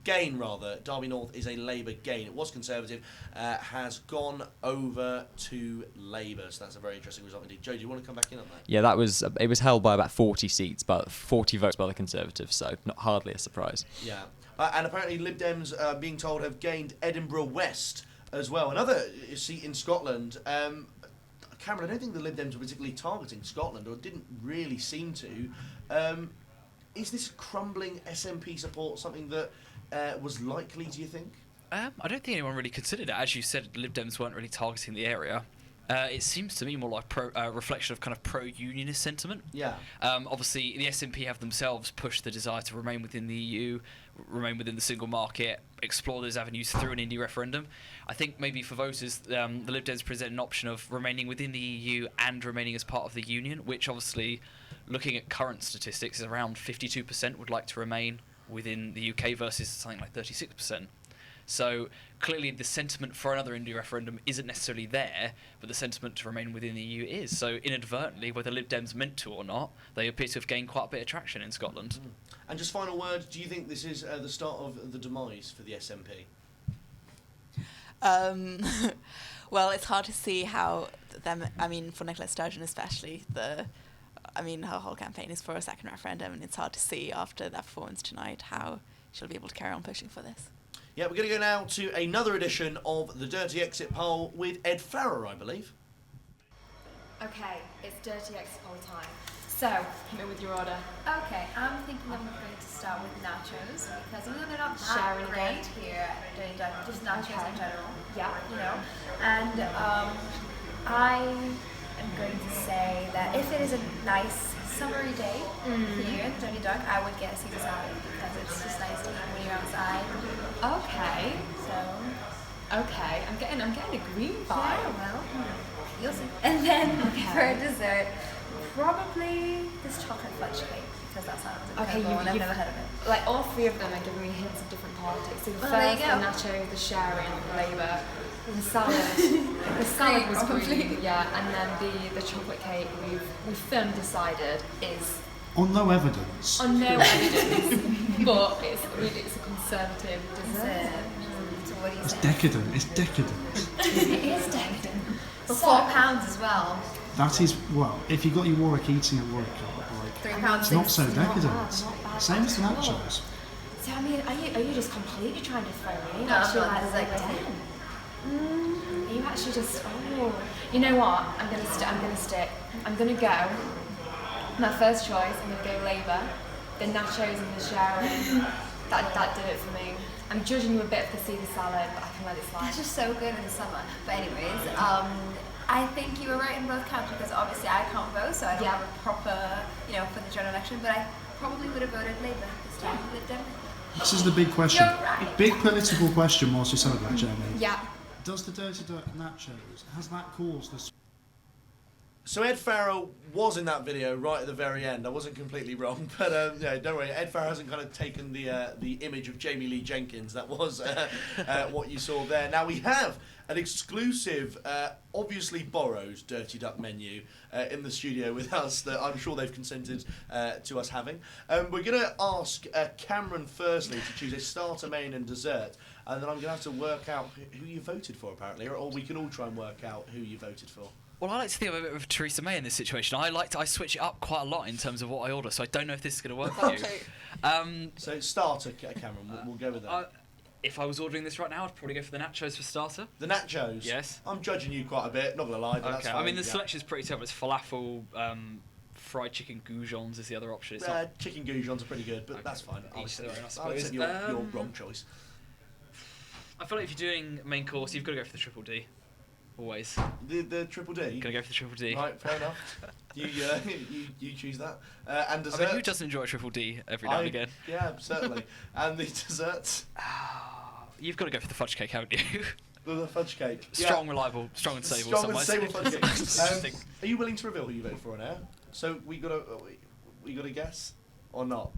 gain rather. Derby North is a Labour gain. It was Conservative, has gone over to Labour. So that's a very interesting result indeed. Joe, do you want to come back in on that? Yeah, it was held by about 40 seats, but 40 votes by the Conservatives, so hardly a surprise. Yeah. And apparently Lib Dems, being told, have gained Edinburgh West as well, another seat in Scotland. Cameron, I don't think the Lib Dems were particularly targeting Scotland, or didn't really seem to. Is this crumbling SNP support something that was likely, do you think? I don't think anyone really considered it. As you said, Lib Dems weren't really targeting the area. It seems to me more like a reflection of kind of pro-unionist sentiment. Yeah. Obviously, the SNP have themselves pushed the desire to remain within the EU, remain within the single market, explore those avenues through an indie referendum. I think maybe for voters, the Lib Dems present an option of remaining within the EU and remaining as part of the Union, which obviously, looking at current statistics, is around 52% would like to remain within the UK versus something like 36%. So clearly the sentiment for another indie referendum isn't necessarily there, but the sentiment to remain within the EU is. So inadvertently, whether Lib Dems meant to or not, they appear to have gained quite a bit of traction in Scotland. And just final word, do you think this is the start of the demise for the SNP? Well, it's hard to see how them, I mean, for Nicola Sturgeon especially, her whole campaign is for a second referendum, and it's hard to see after that performance tonight how she'll be able to carry on pushing for this. Yeah, we're going to go now to another edition of the Dirty Exit Poll with Ed Farrer, I believe. Okay, it's Dirty Exit Poll time. So, hit me with your order. Okay, I'm thinking I'm going to start with nachos, because even though they're not sharing great here at Dirty Duck, just nachos in general. Yeah, you know. And I am going to say that if it is a nice summery day here at Dirty Duck, I would get a Caesar salad, because it's just nice to eat when you're outside. Okay. So. Okay, I'm getting a green vibe. Yeah, well, you'll see. And then for dessert, probably this chocolate fudge cake, because that sounds incredible and I've never heard of it. Like all three of them are giving me hints of different politics. So the first, the nachos, the sharing, the Labour, the salad. The salad was green, yeah, and then the chocolate cake we've firmly decided is On no evidence. on no evidence, but it's a conservative dessert. So what do you It's say? decadent. It's decadent. It is decadent. For £4 as well. That is, well, if you got your Warwick eating at Warwick Club, like, £3 it's not so is not decadent. bad, not bad Same as the at all. nachos. So I mean, are you just completely trying to throw me? No, Actually, I'm not. like, This is like 10. Are you actually just? Oh, you know what? I'm gonna stick. I'm gonna go. My first choice. I'm gonna go Labour. The nachos and the sharing. That did it for me. I'm judging you a bit for the Caesar salad, but I can let it slide. It's just so good in the summer. But anyways, I think you were right in both counts, because obviously I can't vote, so I don't have a proper, for the general election. But I probably would have voted Labour this time. This is the big question. You're right. Big political question whilst we celebrate, Jamie. Yeah. Does the Dirty Duck nachos, has that caused this? So Ed Farrer was in that video right at the very end. I wasn't completely wrong, but yeah, don't worry. Ed Farrer hasn't kind of taken the image of Jamie Lee Jenkins. That was what you saw there. Now we have an exclusive, obviously borrowed Dirty Duck menu in the studio with us that I'm sure they've consented to us having. We're going to ask Cameron firstly to choose a starter, main and dessert, and then I'm going to have to work out who you voted for apparently, or we can all try and work out who you voted for. Well, I like to think of a bit of Theresa May in this situation. I switch it up quite a lot in terms of what I order, so I don't know if this is going to work for you. So starter, Cameron, we'll go with that. If I was ordering this right now, I'd probably go for the nachos for starter. The nachos? Yes. I'm judging you quite a bit, not going to lie, but that's fine. I mean, the selection's pretty simple. It's falafel, fried chicken goujons is the other option. It's not... Chicken goujons are pretty good, but that's fine. I'll accept your wrong choice. I feel like if you're doing main course, you've got to go for the triple D. Always. The triple D? Gonna go for the triple D. Right, fair enough. You choose that. And dessert? I mean, who doesn't enjoy a triple D every now and again? Yeah, certainly. And the desserts? You've got to go for the fudge cake, haven't you? The fudge cake. Strong, reliable, strong and stable. Strong and stable fudge cake. Are you willing to reveal who you voted for on air? So we got to guess or not?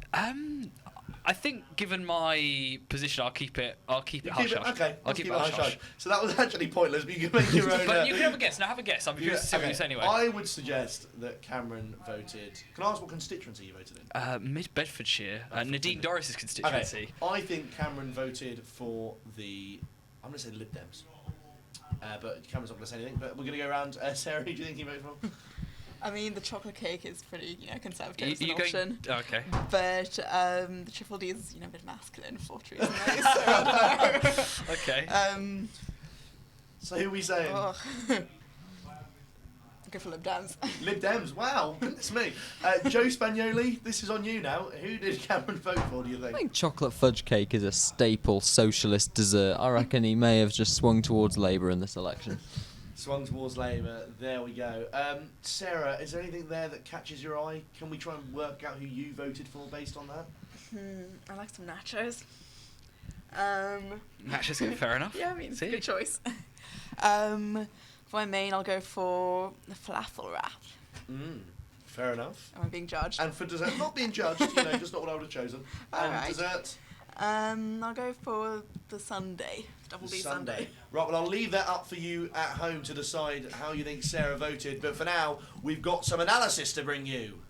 I think, given my position, I'll keep it hush hush. Okay, I'll keep it hush hush. So that was actually pointless, but you can make your own. But you can have a guess. Now have a guess. I'm curious to see what you say anyway. I would suggest that Cameron voted. Can I ask what constituency you voted in? Mid Bedfordshire. Nadine Dorris's constituency. Okay. I think Cameron voted for the. I'm going to say Lib Dems. But Cameron's not going to say anything. But we're going to go around. Sarah, who do you think he voted for? I mean, the chocolate cake is pretty, conservative as an You going? option. Okay. But the triple D is, a bit masculine for Theresa May. So I don't know. Okay. So who are we saying? Oh. Go for Lib Dems. Lib Dems, wow, goodness me. Joe Spagnoli, this is on you now. Who did Cameron vote for, do you think? I think chocolate fudge cake is a staple socialist dessert. I reckon he may have just swung towards Labour in this election. Swung towards Labour, there we go. Sarah, is there anything there that catches your eye? Can we try and work out who you voted for based on that? I like some nachos. Nachos, fair enough. Yeah, I mean, it's a See? good choice. For my main, I'll go for the falafel wrap. Fair enough. Am I being judged? And for dessert, not being judged, just not what I would have chosen. And Alright. dessert? I'll go for the sundae. Double D sundae. Right, well, I'll leave that up for you at home to decide how you think Sarah voted. But for now, we've got some analysis to bring you.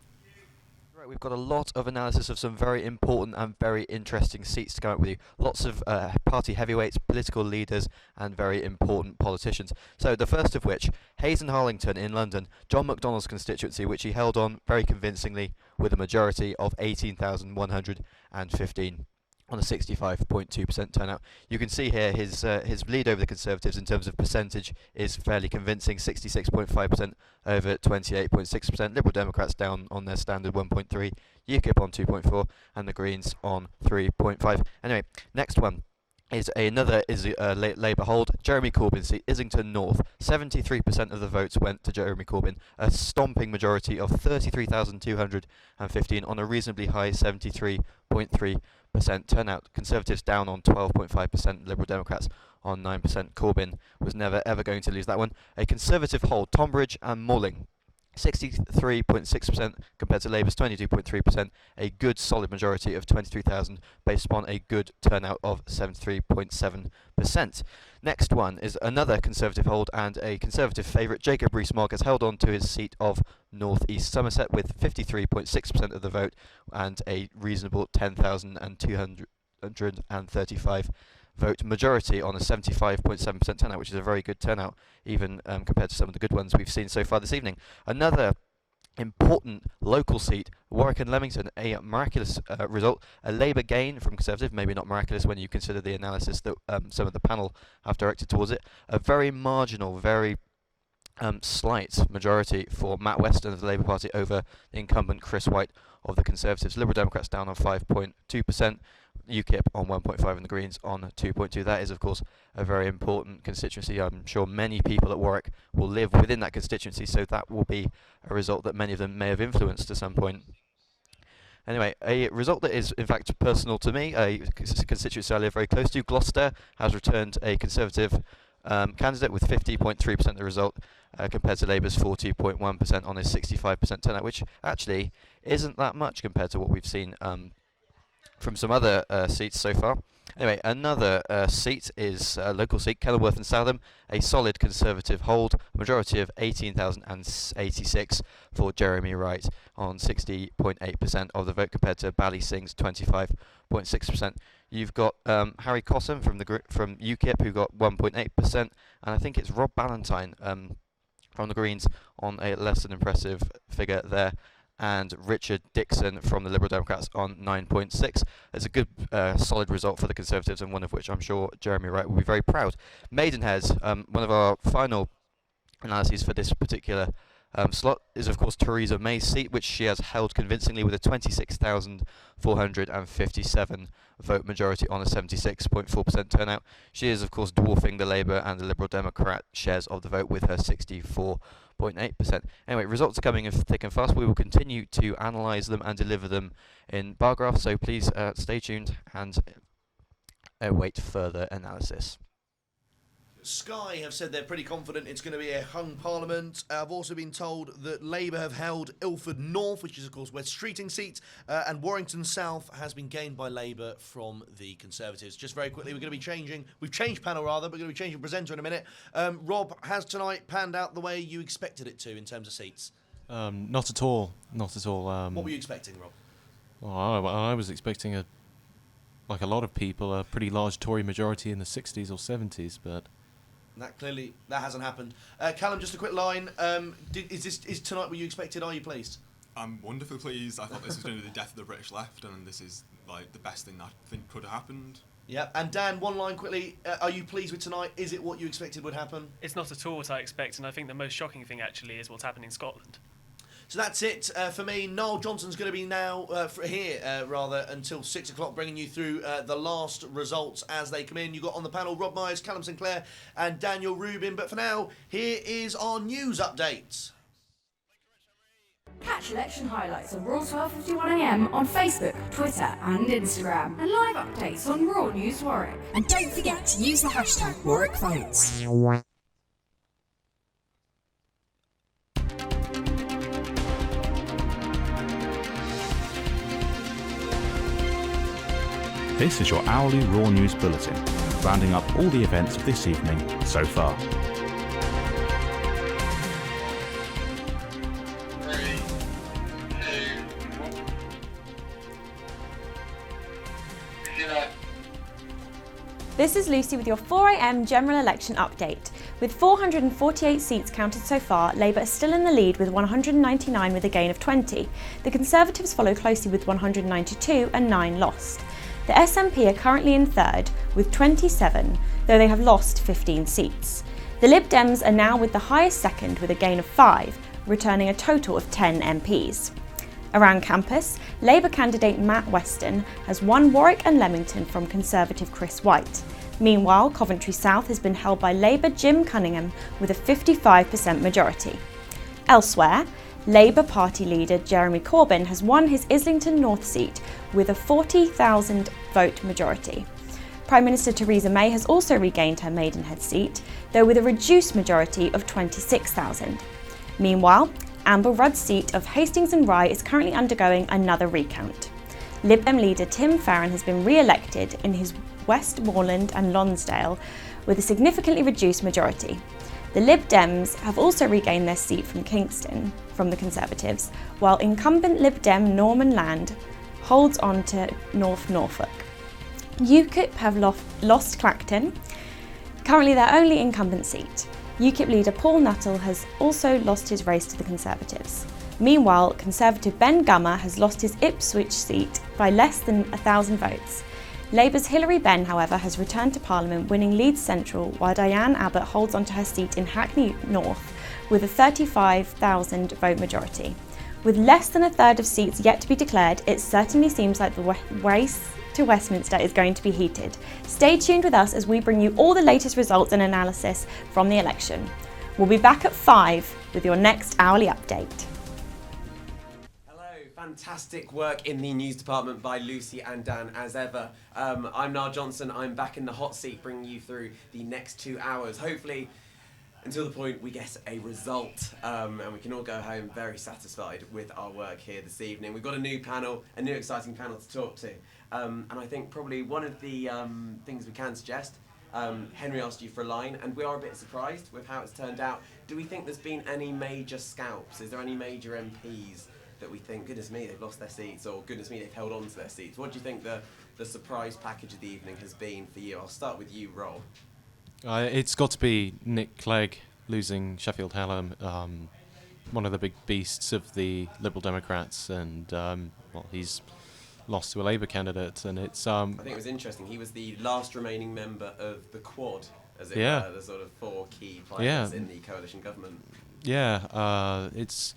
Right, we've got a lot of analysis of some very important and very interesting seats to go out with you. Lots of party heavyweights, political leaders, and very important politicians. So the first of which, Hayes and Harlington in London, John McDonnell's constituency, which he held on very convincingly with a majority of 18,115. On a 65.2% turnout. You can see here his lead over the Conservatives in terms of percentage is fairly convincing, 66.5% over 28.6%. Liberal Democrats down on their standard 1.3, UKIP on 2.4, and the Greens on 3.5. Anyway, next one is another Labour hold. Jeremy Corbyn seat, Islington North. 73% of the votes went to Jeremy Corbyn, a stomping majority of 33,215 on a reasonably high 73.3% turnout. Conservatives down on 12.5%, Liberal Democrats on 9%. Corbyn was never ever going to lose that one. A Conservative hold, Tonbridge and Malling. 63.6% compared to Labour's 22.3%, a good solid majority of 23,000 based upon a good turnout of 73.7%. Next one is another Conservative hold and a Conservative favourite. Jacob Rees-Mogg has held on to his seat of North East Somerset with 53.6% of the vote and a reasonable 10,235 vote majority on a 75.7% turnout, which is a very good turnout, even compared to some of the good ones we've seen so far this evening. Another important local seat, Warwick and Leamington, a miraculous result, a Labour gain from Conservative, maybe not miraculous when you consider the analysis that some of the panel have directed towards it, a very marginal, very slight majority for Matt Weston of the Labour Party over the incumbent Chris White of the Conservatives. Liberal Democrats down on 5.2%, UKIP on 1.5 and the Greens on 2.2. That is, of course, a very important constituency. I'm sure many people at Warwick will live within that constituency, so that will be a result that many of them may have influenced at some point. Anyway, a result that is, in fact, personal to me, a constituency I live very close to, Gloucester, has returned a Conservative candidate with 50.3% of the result compared to Labour's 40.1% on a 65% turnout, which actually isn't that much compared to what we've seen from some other seats so far. Anyway, another seat is a local seat, Kenilworth and Southam, a solid Conservative hold, majority of 18,086 for Jeremy Wright on 60.8% of the vote compared to Ballysingh's 25.6%. You've got Harry Cossam from UKIP who got 1.8%, and I think it's Rob Ballantyne from the Greens on a less than impressive figure there, and Richard Dixon from the Liberal Democrats on 9.6. It's a good solid result for the Conservatives, and one of which I'm sure Jeremy Wright will be very proud. Maidenhead, one of our final analyses for this particular slot is of course Theresa May's seat, which she has held convincingly with a 26,457 vote majority on a 76.4% turnout. She is of course dwarfing the Labour and the Liberal Democrat shares of the vote with her 64.8%. Anyway, results are coming in thick and fast. We will continue to analyse them and deliver them in bar graphs, so please stay tuned and await further analysis. Sky have said they're pretty confident it's going to be a hung parliament. I've also been told that Labour have held Ilford North, which is of course West Streeting seat, and Warrington South has been gained by Labour from the Conservatives. Just very quickly, we've changed panel rather, but we're going to be changing presenter in a minute. Rob, has tonight panned out the way you expected it to in terms of seats? Not at all. Not at all. What were you expecting, Rob? Well, I was expecting like a lot of people, a pretty large Tory majority in the 60s or 70s, but That hasn't happened. Callum, just a quick line. Is tonight what you expected? Are you pleased? I'm wonderfully pleased. I thought this was going to be the death of the British left, and this is like the best thing that I think could have happened. Yeah, and Dan, one line quickly. Are you pleased with tonight? Is it what you expected would happen? It's not at all what I expect, and I think the most shocking thing actually is what's happened in Scotland. So that's it for me. Noel Johnson's going to be now here until 6 o'clock, bringing you through the last results as they come in. You've got on the panel Rob Myers, Callum Sinclair and Daniel Rubin. But for now, here is our news update. Catch election highlights on Raw 12:51am on Facebook, Twitter and Instagram, and live updates on Raw News Warwick. And don't forget to use the hashtag WarwickVotes. This is your hourly Raw News Bulletin, rounding up all the events of this evening so far. This is Lucy with your 4am general election update. With 448 seats counted so far, Labour is still in the lead with 199 with a gain of 20. The Conservatives follow closely with 192 and 9 lost. The SNP are currently in third with 27, though they have lost 15 seats. The Lib Dems are now with the highest second with a gain of 5, returning a total of 10 MPs. Around campus, Labour candidate Matt Weston has won Warwick and Leamington from Conservative Chris White. Meanwhile, Coventry South has been held by Labour Jim Cunningham with a 55% majority. Elsewhere, Labour Party leader Jeremy Corbyn has won his Islington North seat with a 40,000 vote majority. Prime Minister Theresa May has also regained her Maidenhead seat, though with a reduced majority of 26,000. Meanwhile, Amber Rudd's seat of Hastings and Rye is currently undergoing another recount. Lib Dem leader Tim Farron has been re-elected in his Westmoreland and Lonsdale with a significantly reduced majority. The Lib Dems have also regained their seat from Kingston from the Conservatives, while incumbent Lib Dem Norman Land holds on to North Norfolk. UKIP have lost Clacton, currently their only incumbent seat. UKIP leader Paul Nuttall has also lost his race to the Conservatives. Meanwhile, Conservative Ben Gummer has lost his Ipswich seat by less than 1,000 votes. Labour's Hilary Benn, however, has returned to Parliament, winning Leeds Central, while Diane Abbott holds onto her seat in Hackney North with a 35,000 vote majority. With less than a third of seats yet to be declared, it certainly seems like the race to Westminster is going to be heated. Stay tuned with us as we bring you all the latest results and analysis from the election. We'll be back at 5 with your next hourly update. Fantastic work in the news department by Lucy and Dan as ever. I'm Niall Johnson. I'm back in the hot seat bringing you through the next 2 hours, hopefully until the point we get a result and we can all go home very satisfied with our work here this evening. We've got a new panel, a new exciting panel to talk to, and I think probably one of the things we can suggest, Henry asked you for a line and we are a bit surprised with how it's turned out. Do we think there's been any major scalps? Is there any major MPs that we think, goodness me, they've lost their seats, or goodness me, they've held on to their seats? What do you think the surprise package of the evening has been for you? I'll start with you, Rob. It's got to be Nick Clegg losing Sheffield Hallam, one of the big beasts of the Liberal Democrats, and well, he's lost to a Labour candidate, and it's... I think it was interesting, he was the last remaining member of the Quad, as it yeah. were, the sort of 4 key players in the coalition government. Yeah, it's...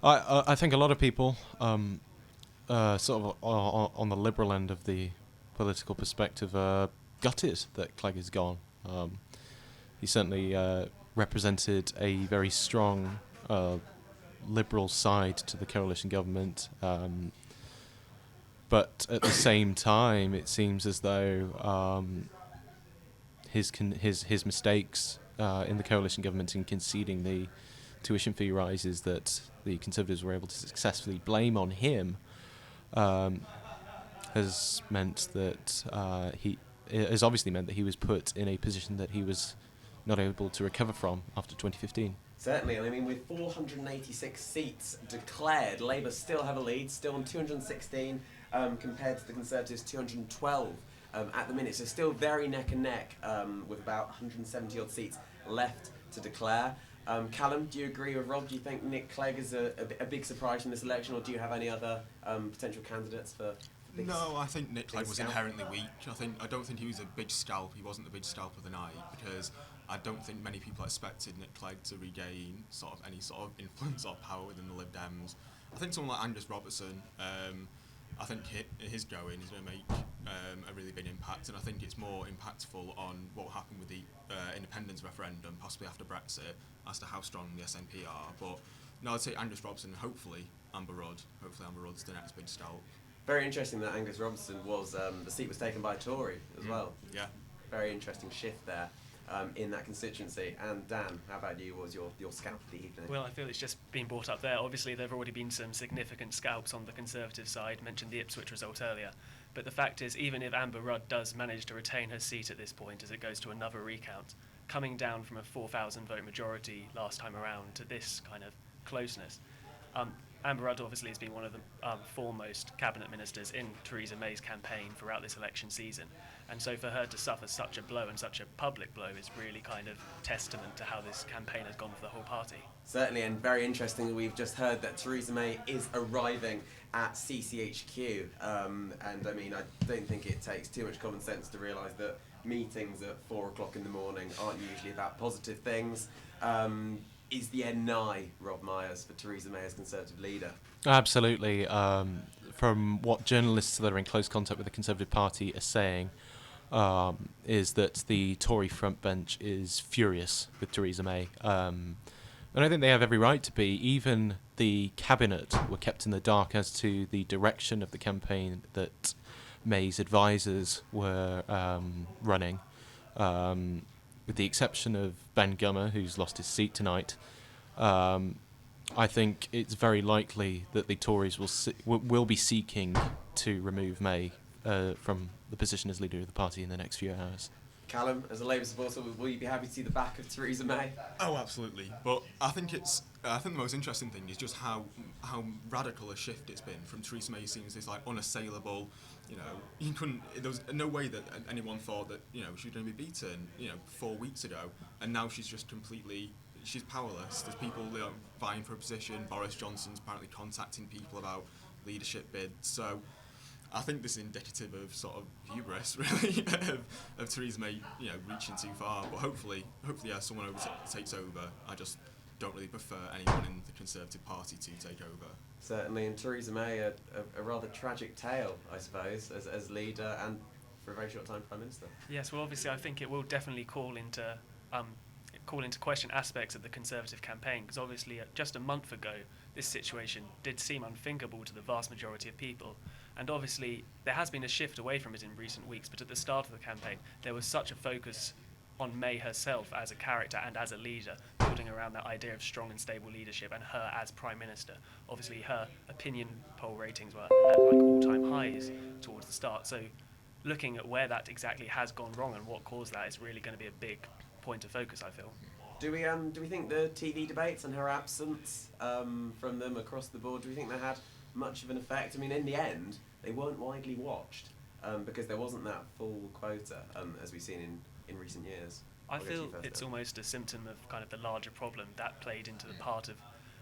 I think a lot of people, sort of on the Liberal end of the political perspective, are gutted that Clegg is gone. He certainly represented a very strong Liberal side to the coalition government, but at the same time, it seems as though his mistakes in the coalition government in conceding the tuition fee rises that the Conservatives were able to successfully blame on him has meant that has obviously meant that he was put in a position that he was not able to recover from after 2015. Certainly, and I mean, with 486 seats declared, Labour still have a lead, still on 216 compared to the Conservatives' 212. at the minute. So still very neck and neck with about 170 odd seats left to declare. Callum, do you agree with Rob? Do you think Nick Clegg is a big surprise from this election, or do you have any other potential candidates for? No, I think Nick Clegg was inherently weak. I don't think he was a big scalp. He wasn't the big scalp of the night because I don't think many people expected Nick Clegg to regain sort of any sort of influence or power within the Lib Dems. I think someone like Angus Robertson, I think his going is going to make a really big impact, and I think it's more impactful on what will happen with the independence referendum, possibly after Brexit, as to how strong the SNP are. But no, I'd say Angus Robertson, hopefully Amber Rudd. Hopefully Amber Rudd's the next big scalp. Very interesting that Angus Robertson was, the seat was taken by a Tory as well. Yeah. Very interesting shift there in that constituency. And Dan, how about you? What was your scalp of the evening? Well, I feel it's just been brought up there. Obviously, there have already been some significant scalps on the Conservative side. Mentioned the Ipswich result earlier. But the fact is, even if Amber Rudd does manage to retain her seat at this point as it goes to another recount, coming down from a 4,000 vote majority last time around to this kind of closeness, Amber Rudd obviously has been one of the foremost cabinet ministers in Theresa May's campaign throughout this election season. And so for her to suffer such a blow and such a public blow is really kind of testament to how this campaign has gone for the whole party. Certainly, and very interesting, we've just heard that Theresa May is arriving at CCHQ. And I mean, I don't think it takes too much common sense to realise that meetings at 4 o'clock in the morning aren't usually about positive things. Is the end nigh, Rob Myers, for Theresa May as Conservative leader? Absolutely. From what journalists that are in close contact with the Conservative Party are saying, is that the Tory front bench is furious with Theresa May. And I think they have every right to be. Even the cabinet were kept in the dark as to the direction of the campaign that May's advisors were running. With the exception of Ben Gummer, who's lost his seat tonight, I think it's very likely that the Tories will be seeking to remove May from the position as leader of the party in the next few hours. Callum, as a Labour supporter, will you be happy to see the back of Theresa May? Oh, absolutely. But I think the most interesting thing is just how radical a shift it's been from Theresa May. Seems this like unassailable. There was no way that anyone thought that she was going to be beaten 4 weeks ago, and now she's just she's powerless. There's people vying for a position. Boris Johnson's apparently contacting people about leadership bids. So I think this is indicative of sort of hubris, really, of Theresa May, reaching too far. But hopefully, someone takes over. I just don't really prefer anyone in the Conservative Party to take over. Certainly, and Theresa May, a rather tragic tale, I suppose, as leader and for a very short time Prime Minister. Yes, well, obviously, I think it will definitely call into question aspects of the Conservative campaign, because obviously, just a month ago, this situation did seem unthinkable to the vast majority of people. And obviously, there has been a shift away from it in recent weeks, but at the start of the campaign, there was such a focus on May herself as a character and as a leader, building around that idea of strong and stable leadership and her as Prime Minister. Obviously, her opinion poll ratings were at all-time highs towards the start. So looking at where that exactly has gone wrong and what caused that is really going to be a big point of focus, I feel. Do we think the TV debates and her absence from them across the board, do we think they had much of an effect? I mean, in the end, they weren't widely watched because there wasn't that full quota as we've seen in recent years. I feel it's almost a symptom of kind of the larger problem that played into the part of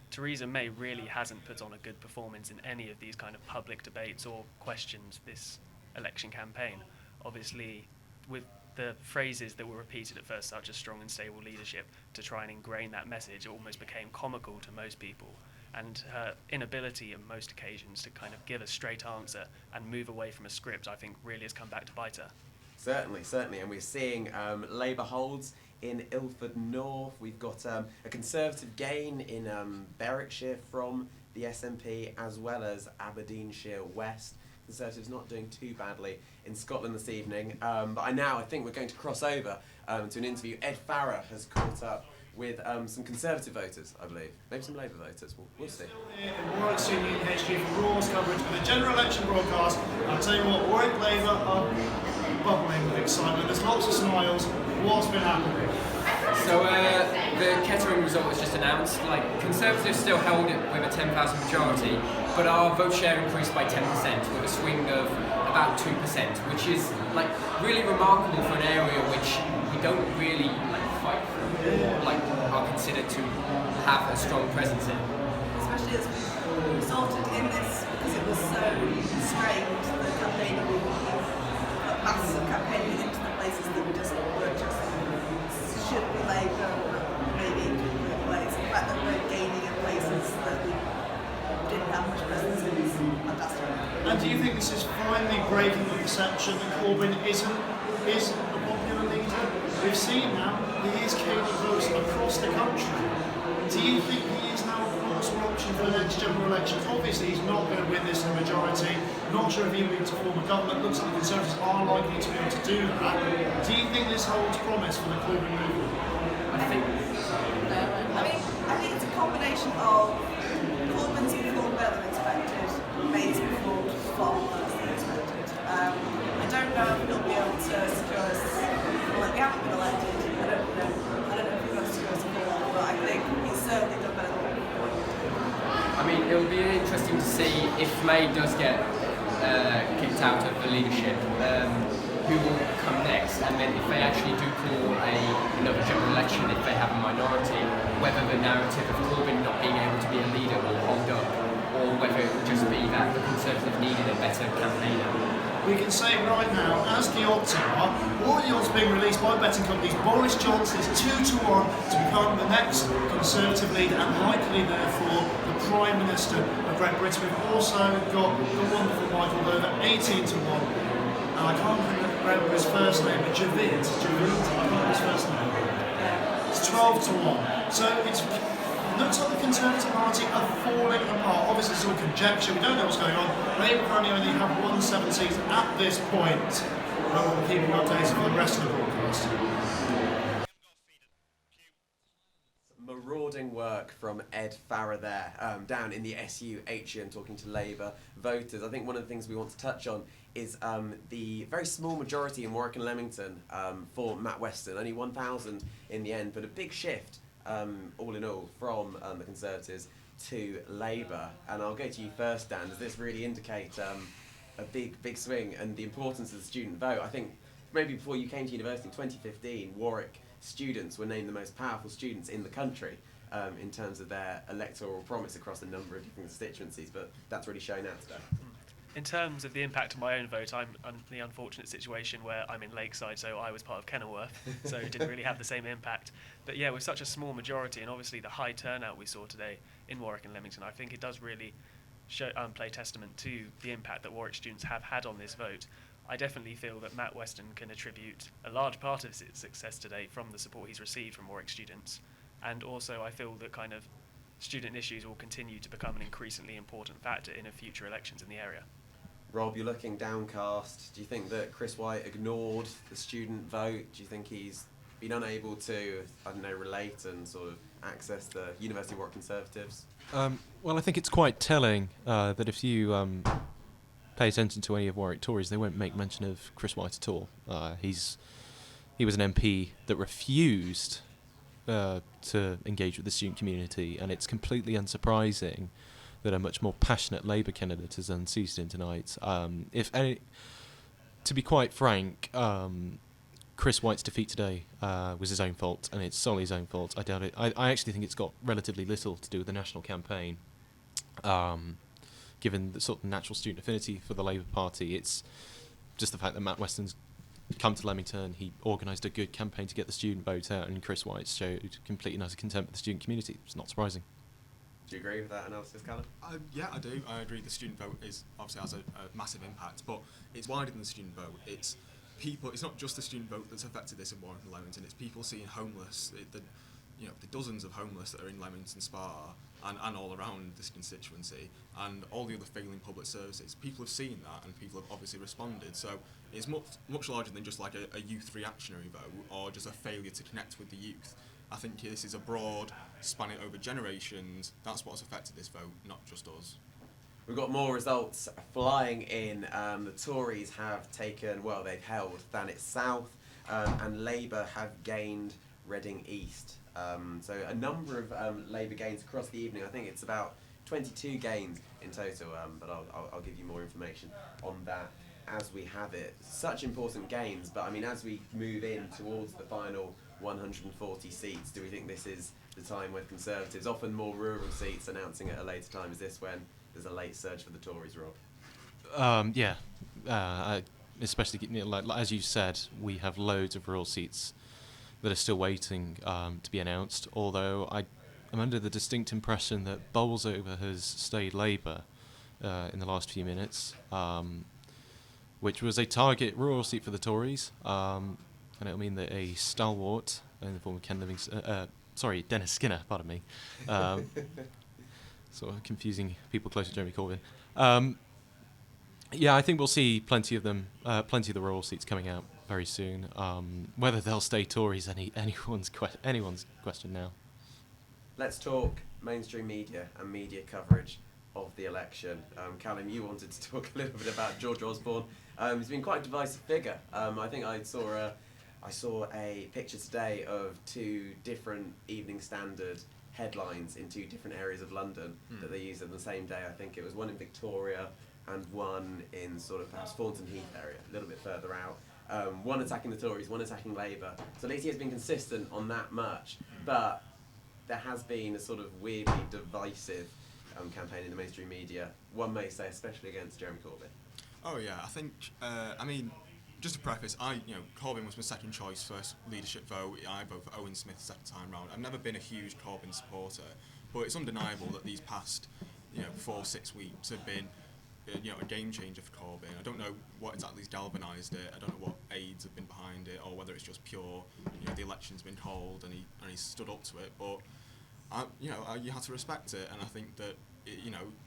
Theresa May really hasn't put on a good performance in any of these kind of public debates or questions this election campaign. Obviously, with the phrases that were repeated at first, such as strong and stable leadership, to try and ingrain that message, it almost became comical to most people. And her inability on most occasions to kind of give a straight answer and move away from a script, I think, really has come back to bite her. Certainly, and we're seeing Labour holds in Ilford North. We've got a Conservative gain in Berwickshire from the SNP, as well as Aberdeenshire West. Conservatives not doing too badly in Scotland this evening. But I think we're going to cross over to an interview. Ed Farrer has caught up with some Conservative voters, I believe. Maybe some Labour voters. We'll see. In Warwick Senior HQ for Raw's coverage of the general election broadcast. I'll tell you what, Warwick Labour are bubbling with excitement. There's lots of smiles. What's been happening? So the Kettering result was just announced. Like, Conservatives still held it with a 10,000 majority, but our vote share increased by 10% with a swing of about 2%, which is like really remarkable for an area which we don't really like fight for, or like are considered to have a strong presence in. Especially as we resulted in this, because it was so strained, the campaigning, masses of campaigning into the places that were just should be Labour, maybe in different ways. The fact that we're gaining in places that we didn't have much presence in is fantastic. And do you think this is finally breaking the perception that Corbyn is a popular leader? We've seen now he is gaining votes across the country. Do you think he is now a plausible option for the next general election? Obviously, he's not going to win this in a majority. Not sure if he'll be able to form a government. Looks like the Conservatives are likely to be able to do that. Do you think this holds promise for the Corbyn movement? I think it's a combination of Corbyn's performed better than expected, May's performed far worse than expected. I don't know if he'll be able to secure us. Well, we haven't been elected. I don't know if he'll be able to secure us a full, but I think he's certainly done better than I mean, it'll be interesting to see if May does get kicked out of the leadership, who will come next, and then if they actually do call another general election, if they have a minority, whether the narrative of Corbyn not being able to be a leader will hold up, or whether it will just be that the Conservatives needed a better campaigner. We can say right now, as the odds are, all the odds being released by betting companies, Boris Johnson is 2-1 to become the next Conservative leader and likely therefore the Prime Minister of Great Britain. We've also got the wonderful Michael Gove, 18-1. And I can't remember his first name, but Javid, I can't remember his first name. It's 12-1. So it looks like the Conservative Party are falling apart. Obviously it's all conjecture, we don't know what's going on. Labour currently only have 1 seat at this point. We'll keep you updated for the rest of the broadcast. Marauding work from Ed Farrer there, down in the SU Atrium talking to Labour voters. I think one of the things we want to touch on is the very small majority in Warwick and Leamington for Matt Weston, only 1,000 in the end, but a big shift all in all from the Conservatives to Labour. And I'll go to you first, Dan. Does this really indicate a big swing and the importance of the student vote? I think maybe before you came to university in 2015, Warwick students were named the most powerful students in the country in terms of their electoral promise across a number of different constituencies, but that's really shown out today. In terms of the impact of my own vote, I'm in the unfortunate situation where I'm in Lakeside, so I was part of Kenilworth, so it didn't really have the same impact. But yeah, with such a small majority and obviously the high turnout we saw today in Warwick and Leamington, I think it does really play testament to the impact that Warwick students have had on this vote. I definitely feel that Matt Weston can attribute a large part of his success today from the support he's received from Warwick students. And also I feel that kind of student issues will continue to become an increasingly important factor in future elections in the area. Rob, you're looking downcast. Do you think that Chris White ignored the student vote? Do you think he's been unable to, relate and sort of access the University of Warwick Conservatives? Well, I think it's quite telling that if you pay attention to any of Warwick Tories, they won't make mention of Chris White at all. He was an MP that refused to engage with the student community, and it's completely unsurprising that a much more passionate Labour candidate is unseated in tonight. To be quite frank, Chris White's defeat today was his own fault, and it's solely his own fault. I doubt it. I actually think it's got relatively little to do with the national campaign. Given the sort of natural student affinity for the Labour Party, it's just the fact that Matt Weston's come to Leamington, he organised a good campaign to get the student vote out, and Chris White showed complete and utter contempt for the student community. It's not surprising. Do you agree with that analysis, Callum? Yeah, I do. I agree the student vote obviously has a massive impact, but it's wider than the student vote. It's people. It's not just the student vote that's affected this in Warwick and Leamington. It's people seeing homeless, the dozens of homeless that are in Leamington Spa and all around this constituency, and all the other failing public services. People have seen that, and people have obviously responded. So it's much larger than just like a youth reactionary vote or just a failure to connect with the youth. I think this is a broad, spanning over generations. That's what's affected this vote, not just us. We've got more results flying in. The Tories have taken, they've held Thanet South, and Labour have gained Reading East. So a number of Labour gains across the evening. I think it's about 22 gains in total, but I'll give you more information on that as we have it. Such important gains, but I mean, as we move in towards the final 140 seats, do we think this is the time when Conservatives, often more rural seats, announcing at a later time? Is this when there's a late surge for the Tories, Rob? Yeah, especially like as you said, we have loads of rural seats that are still waiting to be announced. Although I'm under the distinct impression that Bolsover has stayed Labour in the last few minutes, which was a target rural seat for the Tories, and it'll mean that a stalwart in the form of Dennis Skinner, pardon me, sort of confusing people close to Jeremy Corbyn. Yeah, I think we'll see plenty of them, plenty of the rural seats coming out very soon. Whether they'll stay Tories, anyone's question now. Let's talk mainstream media and media coverage of the election. Callum, you wanted to talk a little bit about George Osborne. He's been quite a divisive figure. I think I saw a picture today of two different Evening Standard headlines in two different areas of London that they used on the same day. I think it was one in Victoria and one in sort of perhaps Thornton Heath area, a little bit further out. One attacking the Tories, one attacking Labour. So at least he has been consistent on that much. But there has been a sort of weirdly divisive campaign in the mainstream media, one may say especially against Jeremy Corbyn. Oh yeah, I think, I mean, just to preface, Corbyn was my second choice first leadership vote. I voted for Owen Smith the second time round. I've never been a huge Corbyn supporter, but it's undeniable that these past 4-6 weeks have been a game changer for Corbyn. I don't know what exactly has galvanised it. I don't know what aids have been behind it, or whether it's just pure, the election's been called and he stood up to it. But you have to respect it, and I think that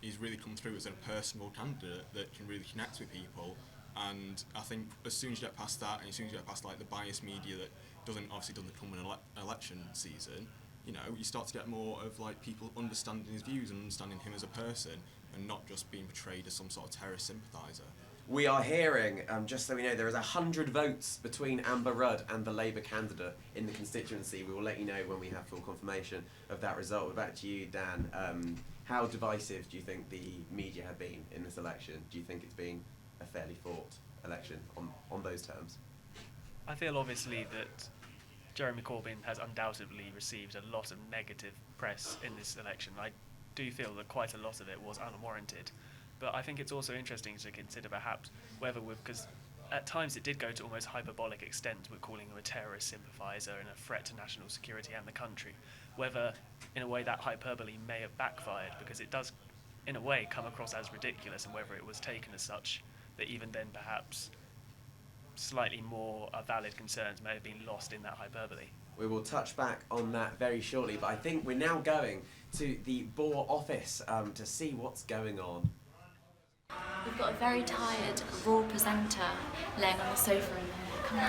he's really come through as a personal candidate that can really connect with people. And I think as soon as you get past that, and as soon as you get past like the biased media that doesn't come in an election season, you start to get more of like people understanding his views and understanding him as a person, and not just being portrayed as some sort of terrorist sympathiser. We are hearing, just so we know, there is 100 votes between Amber Rudd and the Labour candidate in the constituency. We will let you know when we have full confirmation of that result. We're back to you, Dan. How divisive do you think the media have been in this election? Do you think it's been a fairly fought election on those terms? I feel obviously that Jeremy Corbyn has undoubtedly received a lot of negative press in this election. I do feel that quite a lot of it was unwarranted. But I think it's also interesting to consider perhaps whether, because at times it did go to almost hyperbolic extent with calling him a terrorist sympathiser and a threat to national security and the country, whether in a way that hyperbole may have backfired, because it does in a way come across as ridiculous, and whether it was taken as such that even then perhaps slightly more valid concerns may have been lost in that hyperbole. We will touch back on that very shortly, but I think we're now going to the Boar office to see what's going on. We've got a very tired, raw presenter laying on the sofa in there. Come on.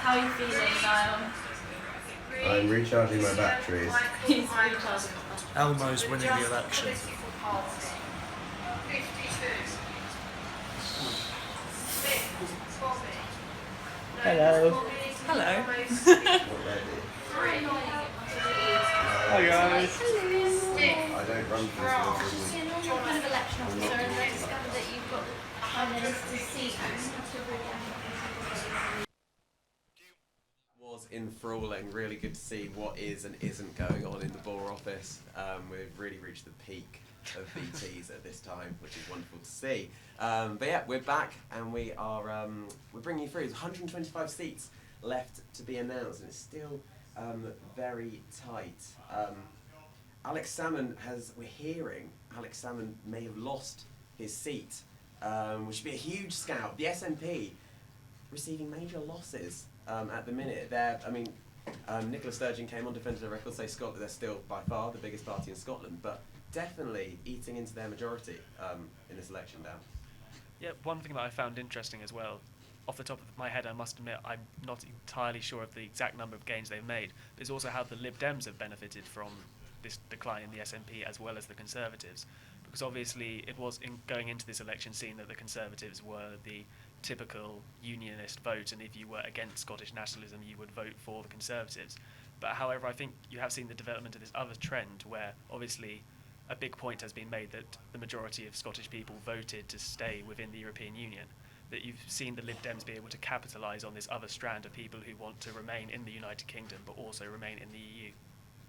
How are you feeling, Niall? I'm recharging my batteries. He's recharging. Elmo's winning the election. Hello. Hello. Hi guys. I don't run for this You're a normal kind of election officer, and I discovered that you've got a Prime Minister's seat and you have to avoid that. Was enthralling. Really good to see what is and isn't going on in the Boar office. We've really reached the peak of BTs at this time, which is wonderful to see. But yeah, we're back and we are we're bringing you through. There's 125 seats left to be announced, and it's still very tight. Alex Salmond we're hearing Alex Salmond may have lost his seat, which would be a huge scout. The SNP receiving major losses at the minute. Nicola Sturgeon came on, defended a record, say Scotland, they're still by far the biggest party in Scotland, but definitely eating into their majority in this election now. Yeah, one thing that I found interesting as well, off the top of my head I must admit I'm not entirely sure of the exact number of gains they've made, but it's also how the Lib Dems have benefited from this decline in the SNP as well as the Conservatives, because obviously it was going into this election seen that the Conservatives were the typical unionist vote, and if you were against Scottish nationalism you would vote for the Conservatives. But however, I think you have seen the development of this other trend where obviously a big point has been made that the majority of Scottish people voted to stay within the European Union, that you've seen the Lib Dems be able to capitalise on this other strand of people who want to remain in the United Kingdom but also remain in the EU.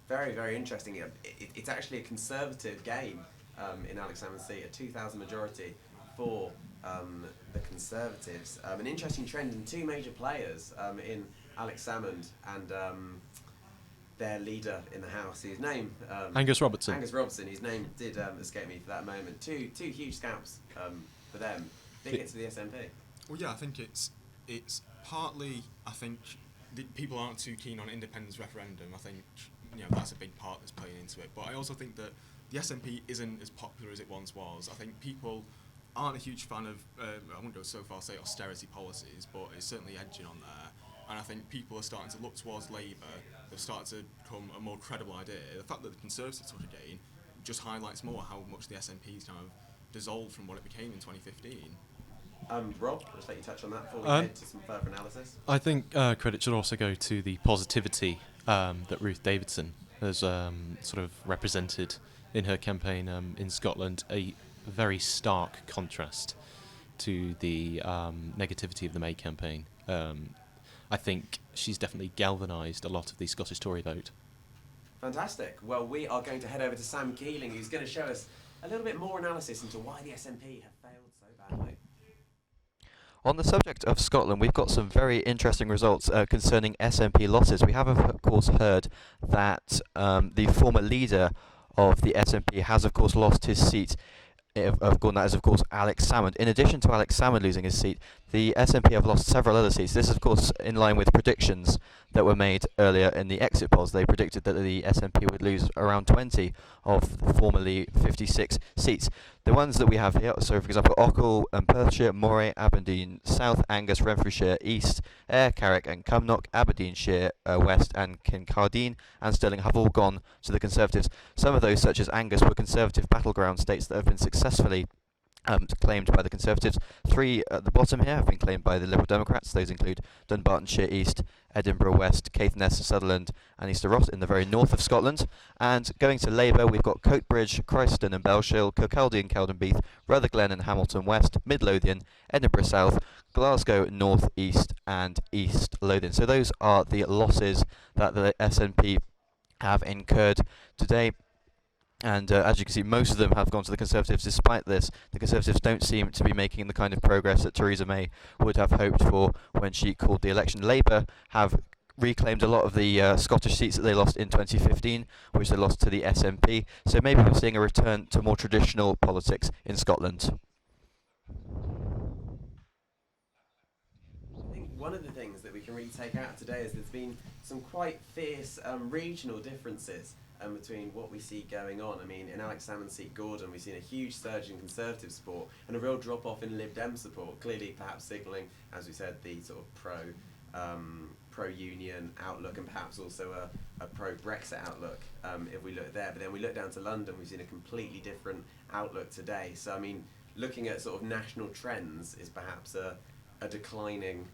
Very, very interesting. It's actually a Conservative gain in Alex Salmond's seat, a 2,000 majority for the Conservatives. An interesting trend in two major players in Alex Salmond and their leader in the House, whose name... Angus Robertson. Angus Robertson, whose name did escape me for that moment. Two huge scalps for them. Big hits for the SNP. Well, yeah, I think it's partly, I think, people aren't too keen on independence referendum. I think, that's a big part that's playing into it. But I also think that the SNP isn't as popular as it once was. I think people aren't a huge fan of, I wouldn't go so far as say austerity policies, but it's certainly edging on there. And I think people are starting to look towards Labour. They've started to become a more credible idea. The fact that the Conservatives took a gain just highlights more how much the SNP's kind of dissolved from what it became in 2015. Rob, I'll just let you touch on that before we head to some further analysis. I think credit should also go to the positivity that Ruth Davidson has sort of represented in her campaign in Scotland, a very stark contrast to the negativity of the May campaign. I think she's definitely galvanised a lot of the Scottish Tory vote. Fantastic. Well, we are going to head over to Sam Keeling, who's going to show us a little bit more analysis into why the SNP have failed so badly. On the subject of Scotland, we've got some very interesting results concerning SNP losses. We have, of course, heard that the former leader of the SNP has, of course, lost his seat. That is, of course, Alex Salmond. In addition to Alex Salmond losing his seat, the SNP have lost several other seats. This is, of course, in line with predictions that were made earlier in the exit polls. They predicted that the SNP would lose around 20 of the formerly 56 seats. The ones that we have here, so for example, Ochil and Perthshire, Moray, Aberdeen South, Angus, Renfrewshire East, Ayr, Carrick and Cumnock, Aberdeenshire West and Kincardine and Stirling have all gone to the Conservatives. Some of those, such as Angus, were Conservative battleground states that have been successfully claimed by the Conservatives. 3 at the bottom here have been claimed by the Liberal Democrats. Those include Dunbartonshire East, Edinburgh West, Caithness, Sutherland and Easter Ross in the very north of Scotland. And going to Labour, we've got Coatbridge, Christone and Bellshill, Kirkcaldy and Cowdenbeath, Rutherglen and Hamilton West, Midlothian, Edinburgh South, Glasgow North East and East Lothian. So those are the losses that the SNP have incurred today. And as you can see, most of them have gone to the Conservatives. Despite this, the Conservatives don't seem to be making the kind of progress that Theresa May would have hoped for when she called the election. Labour have reclaimed a lot of the Scottish seats that they lost in 2015, which they lost to the SNP. So maybe we're seeing a return to more traditional politics in Scotland. I think one of the things that we can really take out today is there's been some quite fierce regional differences between what we see going on. I mean, in Alex Salmond's seat, Gordon, we've seen a huge surge in Conservative support and a real drop-off in Lib Dem support, clearly perhaps signalling, as we said, the sort of pro-union outlook and perhaps also a pro-Brexit outlook if we look there. But then we look down to London, we've seen a completely different outlook today. So, I mean, looking at sort of national trends is perhaps a declining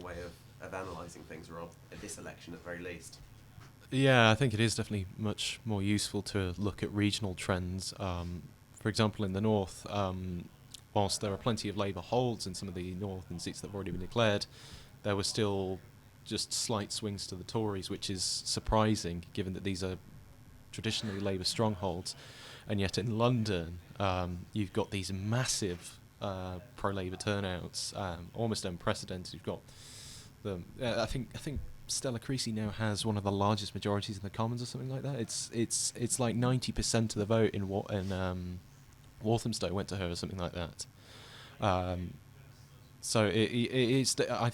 way of analysing things, Rob, at this election at the very least. Yeah, I think it is definitely much more useful to look at regional trends. For example, in the north, whilst there are plenty of Labour holds in some of the northern seats that have already been declared, there were still just slight swings to the Tories, which is surprising given that these are traditionally Labour strongholds. And yet in London, you've got these massive pro-Labour turnouts, almost unprecedented. You've got I think Stella Creasy now has one of the largest majorities in the Commons or something like that. It's like 90% of the vote in Walthamstow went to her or something like that. So it's. I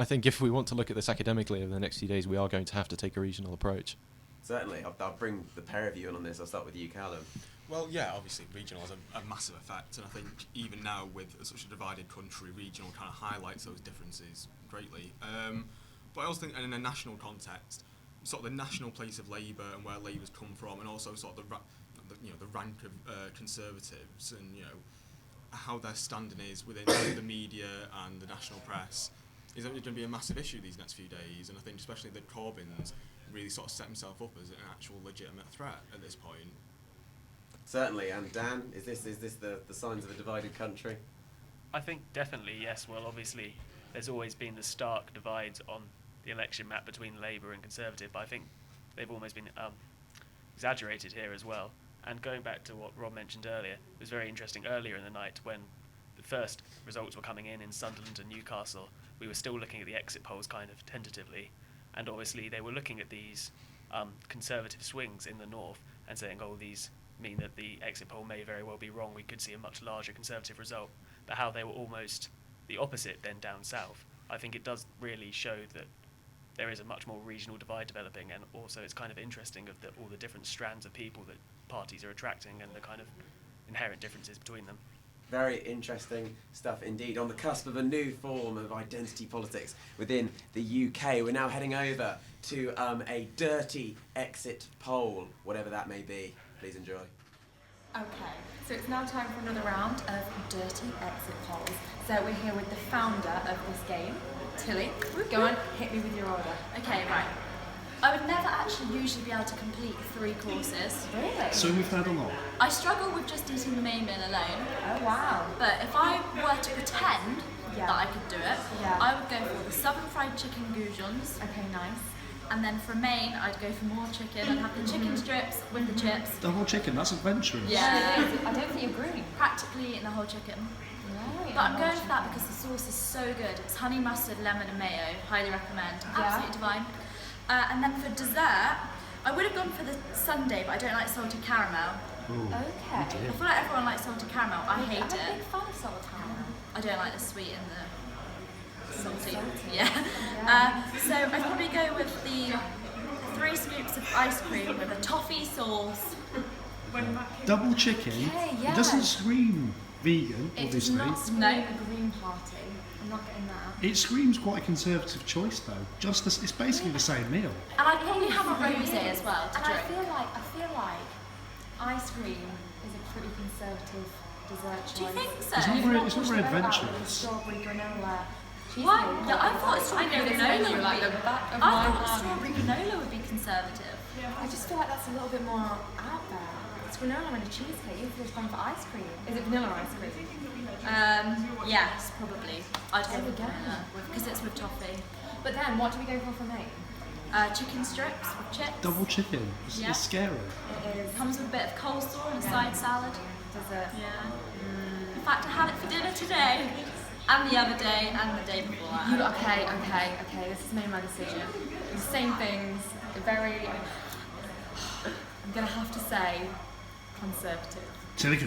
think if we want to look at this academically over the next few days, we are going to have to take a regional approach. Certainly, I'll bring the pair of you in on this. I'll start with you, Callum. Well, yeah, obviously regional has a massive effect, and I think even now with such a divided country, regional kind of highlights those differences greatly. But I also think in a national context, sort of the national place of Labour and where Labour's come from, and also sort of the rank of Conservatives, and how their standing is within the media and the national press, is going to be a massive issue these next few days. And I think especially that Corbyn's really sort of set himself up as an actual legitimate threat at this point. Certainly. And Dan, is this the signs of a divided country? I think definitely yes. Well, obviously, there's always been the stark divides on the election map between Labour and Conservative, but I think they've almost been exaggerated here as well. And going back to what Rob mentioned earlier, it was very interesting earlier in the night when the first results were coming in Sunderland and Newcastle. We were still looking at the exit polls kind of tentatively, and obviously they were looking at these Conservative swings in the north and saying, oh, these mean that the exit poll may very well be wrong, we could see a much larger Conservative result. But how they were almost the opposite then down south, I think it does really show that there is a much more regional divide developing, and also it's kind of interesting of all the different strands of people that parties are attracting and the kind of inherent differences between them. Very interesting stuff indeed. On the cusp of a new form of identity politics within the UK, we're now heading over to a dirty exit poll, whatever that may be. Please enjoy. Okay, so it's now time for another round of dirty exit polls. So we're here with the founder of this game, Tilly. Go on, hit me with your order. Okay, right. I would never actually usually be able to complete 3 courses. Really? So we've had a lot. I struggle with just eating the main meal alone. Oh wow. But if I were to pretend that I could do it, Yeah. I would go for the southern fried chicken goujons. Okay, nice. And then for main, I'd go for more chicken. I'd have the chicken strips with the chips. Double chicken, that's adventurous. Yeah. I don't think you're green. Practically eating the whole chicken. Right. But I'm going for that because the sauce is so good. It's honey mustard, lemon and mayo. Highly recommend. Absolutely divine. And then for dessert, I would have gone for the sundae, but I don't like salted caramel. Ooh, Okay. I feel like everyone likes salted caramel. I hate I'm a it. big fan of salted caramel. I don't like the sweet and the salty. Salty. Yeah. So I'd probably go with the 3 scoops of ice cream with a toffee sauce. Double chicken. Okay, yeah. It doesn't scream vegan, It does obviously. not scream a green party. I'm not getting that. It screams quite a conservative choice, though. It's basically the same meal. And I'd probably have a rosé as well to And drink. I feel like ice cream is a pretty conservative dessert choice. Do you think so? It's not very adventurous. Strawberry granola. Why? No, I thought strawberry granola would like be. the back of I my thought hand. strawberry granola would be conservative. I just feel like that's a little bit more out there. It's granola and a cheesecake. You're just going for ice cream. Is it vanilla ice cream? Yes, probably. I'd go There we with go. vanilla because it's with toffee. But then, what do we go for main? Chicken strips with chips. Double chicken. It's, Yeah. it's scary. It is. Comes with a bit of coleslaw and a side salad. Does it? Yeah. In fact, I had it for dinner today, and the other day, and the day before that. Okay. This has made my decision. The same things. Very. I'm gonna have to say, conservative. Tilly.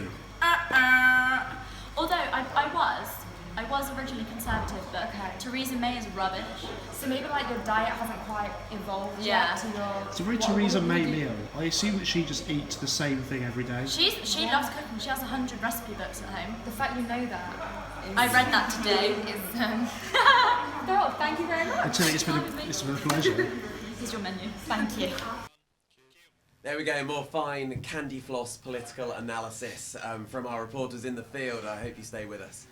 Although I was originally conservative, but Theresa May is rubbish. So maybe like your diet hasn't quite evolved Yeah. yet to your. It's a very Theresa May meal. I assume that she just eats the same thing every day. She loves cooking. She has 100 recipe books at home. The fact you know that. I read that today. Oh, thank you very much. Tilly, it's been a pleasure. Here's your menu. Thank you. There we go, more fine candy floss political analysis from our reporters in the field. I hope you stay with us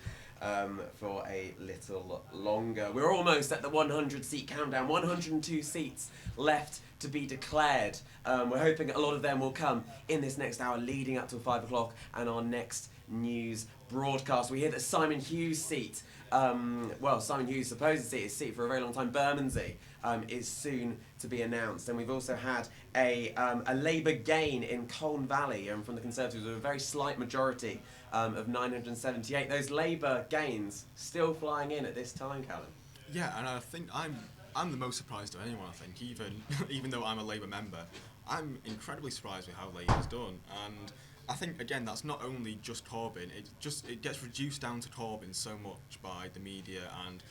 for a little longer. We're almost at the 100-seat countdown, 102 seats left to be declared. We're hoping a lot of them will come in this next hour leading up till 5 o'clock and our next news broadcast. We hear that Simon Hughes' seat, Simon Hughes' supposed seat, his seat for a very long time, Bermondsey, is soon to be announced. And we've also had a Labour gain in Colne Valley from the Conservatives with a very slight majority of 978. Those Labour gains still flying in at this time, Callum. Yeah, and I think I'm the most surprised of anyone. I think even though I'm a Labour member, I'm incredibly surprised with how Labour's done. And I think again that's not only just Corbyn. It gets reduced down to Corbyn so much by the media and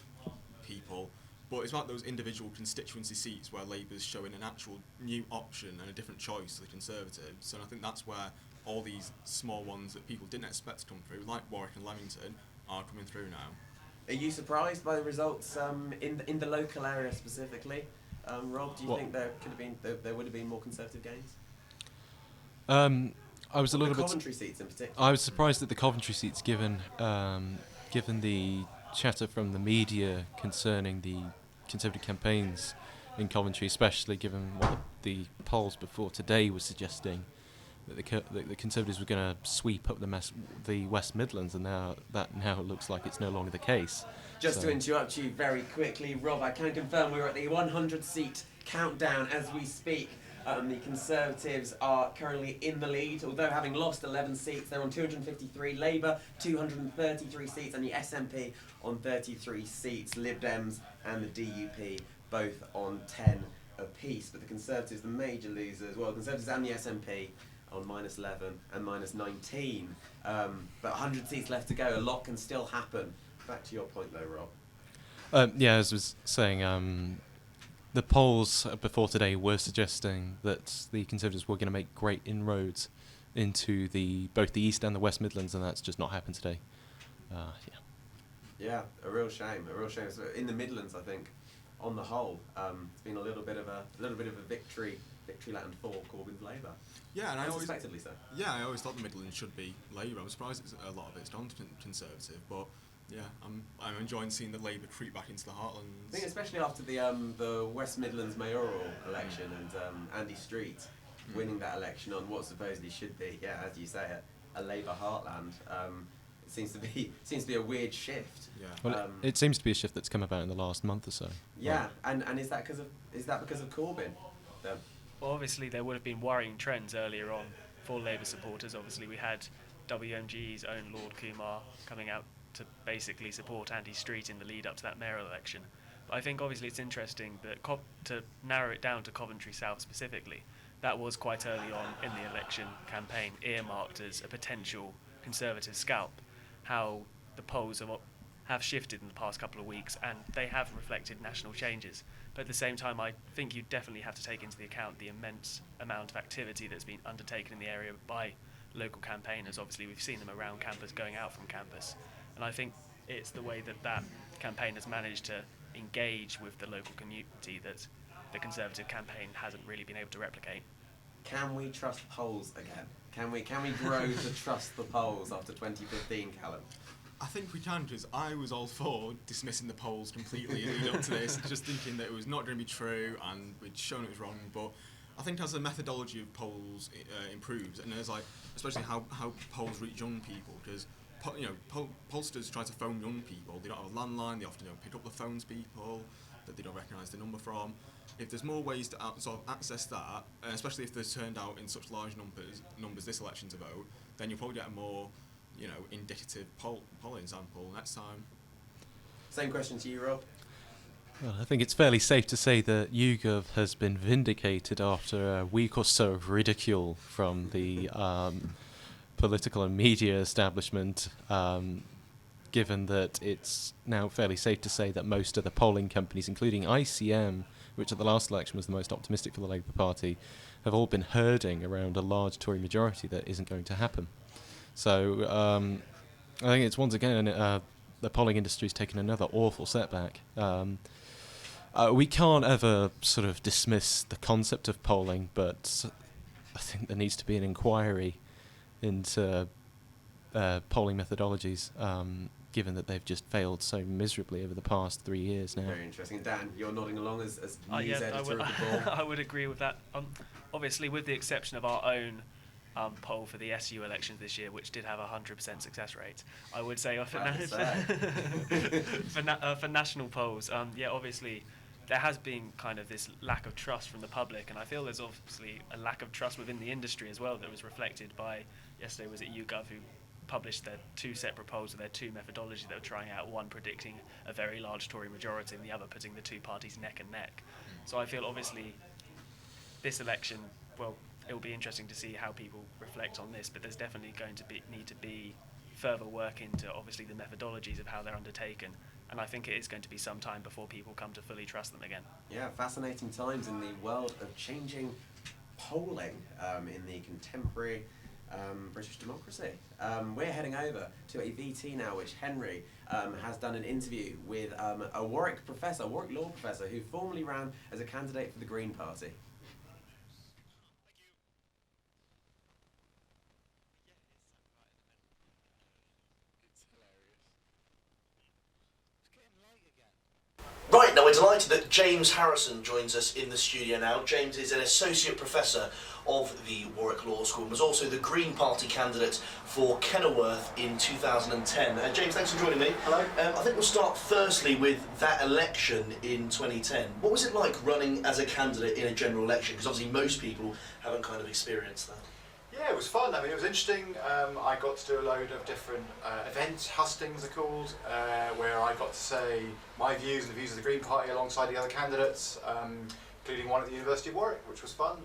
people. But it's about those individual constituency seats where Labour's showing an actual new option and a different choice to the Conservatives. And I think that's where all these small ones that people didn't expect to come through, like Warwick and Leamington, are coming through now. Are you surprised by the results in the local area specifically? Rob, do you think there would have been more Conservative gains? I was a little bit. Coventry seats in particular. I was surprised at the Coventry seats, given the chatter from the media concerning the Conservative campaigns in Coventry, especially given what the polls before today were suggesting, that the Conservatives were going to sweep up the West Midlands, and that now looks like it's no longer the case. Just to interrupt you very quickly, Rob, I can confirm we're at the 100-seat countdown as we speak. The Conservatives are currently in the lead, although having lost 11 seats, they're on 253, Labour 233 seats, and the SNP on 33 seats, Lib Dems and the DUP both on 10 apiece. But the Conservatives, the major losers, well, the Conservatives and the SNP on -11 and -19. But 100 seats left to go, a lot can still happen. Back to your point though, Rob. Yeah, as I was saying, the polls before today were suggesting that the Conservatives were going to make great inroads into both the East and the West Midlands, and that's just not happened today. Yeah, a real shame. So in the Midlands, I think, on the whole, it's been a little bit of a victory land for Corbyn's Labour. Yeah, and I always unexpectedly so. Yeah, I always thought the Midlands should be Labour. I'm surprised a lot of it's gone to Conservative, but yeah, I'm enjoying seeing the Labour creep back into the heartlands. I think especially after the West Midlands mayoral election and Andy Street winning that election on what supposedly should be, as you say, a Labour heartland. It seems to be a weird shift. Yeah. Well, it seems to be a shift that's come about in the last month or so. Yeah, and is that because of Corbyn? Then? Well, obviously there would have been worrying trends earlier on for Labour supporters. Obviously we had WMG's own Lord Kumar coming out to basically support Andy Street in the lead up to that mayoral election. But I think obviously it's interesting that to narrow it down to Coventry South specifically, that was quite early on in the election campaign earmarked as a potential Conservative scalp. How the polls have shifted in the past couple of weeks, and they have reflected national changes. But at the same time, I think you definitely have to take into account the immense amount of activity that's been undertaken in the area by local campaigners. Obviously, we've seen them around campus, going out from campus. And I think it's the way that campaign has managed to engage with the local community that the Conservative campaign hasn't really been able to replicate. Can we trust polls again? Can we grow to trust the polls after 2015, Callum? I think we can, because I was all for dismissing the polls completely leading up to this, just thinking that it was not going to be true and we'd shown it was wrong. But I think as the methodology of polls improves, and as especially how polls reach young people, because pollsters try to phone young people. They don't have a landline. They often don't pick up the phones people that they don't recognise the number from. If there's more ways to sort of access that, especially if there's turned out in such large numbers this election to vote, then you'll probably get a more indicative polling sample next time. Same question to you, Rob. Well, I think it's fairly safe to say that YouGov has been vindicated after a week or so of ridicule from the political and media establishment, given that it's now fairly safe to say that most of the polling companies, including ICM, which at the last election was the most optimistic for the Labour Party, have all been herding around a large Tory majority that isn't going to happen. So I think it's once again the polling industry's taken another awful setback. We can't ever sort of dismiss the concept of polling, but I think there needs to be an inquiry into polling methodologies, given that they've just failed so miserably over the past 3 years now. Very interesting. Dan, you're nodding along as news editor of the Ball. I would agree with that. Obviously, with the exception of our own poll for the SU elections this year, which did have a 100% success rate, I would say for national polls, obviously there has been kind of this lack of trust from the public, and I feel there's obviously a lack of trust within the industry as well that was reflected by, yesterday was it YouGov who published their two separate polls with their two methodologies they were trying out, one predicting a very large Tory majority and the other putting the two parties neck and neck. So I feel obviously this election, well, it will be interesting to see how people reflect on this, but there's definitely going to need to be further work into obviously the methodologies of how they're undertaken, and I think it is going to be some time before people come to fully trust them again. Yeah, fascinating times in the world of changing polling in the contemporary British democracy. We're heading over to a VT now, which Henry has done an interview with a Warwick law professor, who formerly ran as a candidate for the Green Party. Right, now we're delighted that James Harrison joins us in the studio now. James is an Associate Professor of the Warwick Law School and was also the Green Party candidate for Kenilworth in 2010. James, thanks for joining me. Hello. I think we'll start firstly with that election in 2010. What was it like running as a candidate in a general election? Because obviously most people haven't kind of experienced that. Yeah, it was fun. I mean, it was interesting. I got to do a load of different events, hustings they're called, where I got to say my views and the views of the Green Party alongside the other candidates, including one at the University of Warwick, which was fun,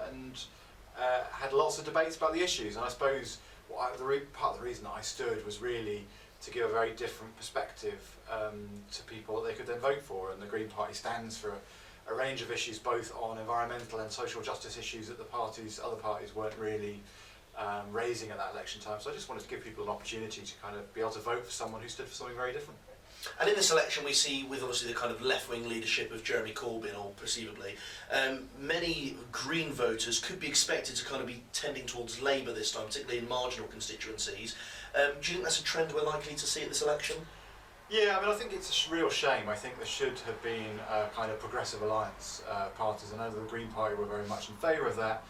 and had lots of debates about the issues. And I suppose part of the reason that I stood was really to give a very different perspective to people that they could then vote for. And the Green Party stands for a range of issues, both on environmental and social justice issues that other parties weren't really raising at that election time. So I just wanted to give people an opportunity to kind of be able to vote for someone who stood for something very different. And in this election we see, with obviously the kind of left-wing leadership of Jeremy Corbyn, or perceivably, many Green voters could be expected to kind of be tending towards Labour this time, particularly in marginal constituencies. Do you think that's a trend we're likely to see at this election? Yeah, I mean, I think it's a real shame. I think there should have been a kind of progressive alliance parties. I know that the Green Party were very much in favour of that.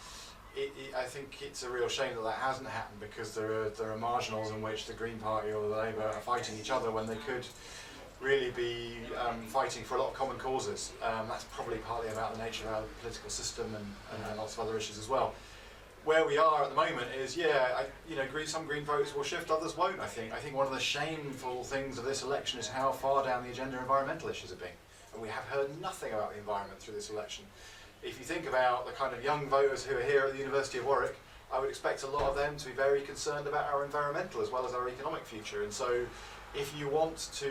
I think it's a real shame that that hasn't happened, because there are marginals in which the Green Party or the Labour are fighting each other when they could really be fighting for a lot of common causes. That's probably partly about the nature of our political system and lots of other issues as well. Where we are at the moment is, some Green voters will shift, others won't, I think. I think one of the shameful things of this election is how far down the agenda environmental issues have been. And we have heard nothing about the environment through this election. If you think about the kind of young voters who are here at the University of Warwick, I would expect a lot of them to be very concerned about our environmental as well as our economic future. And so if you want to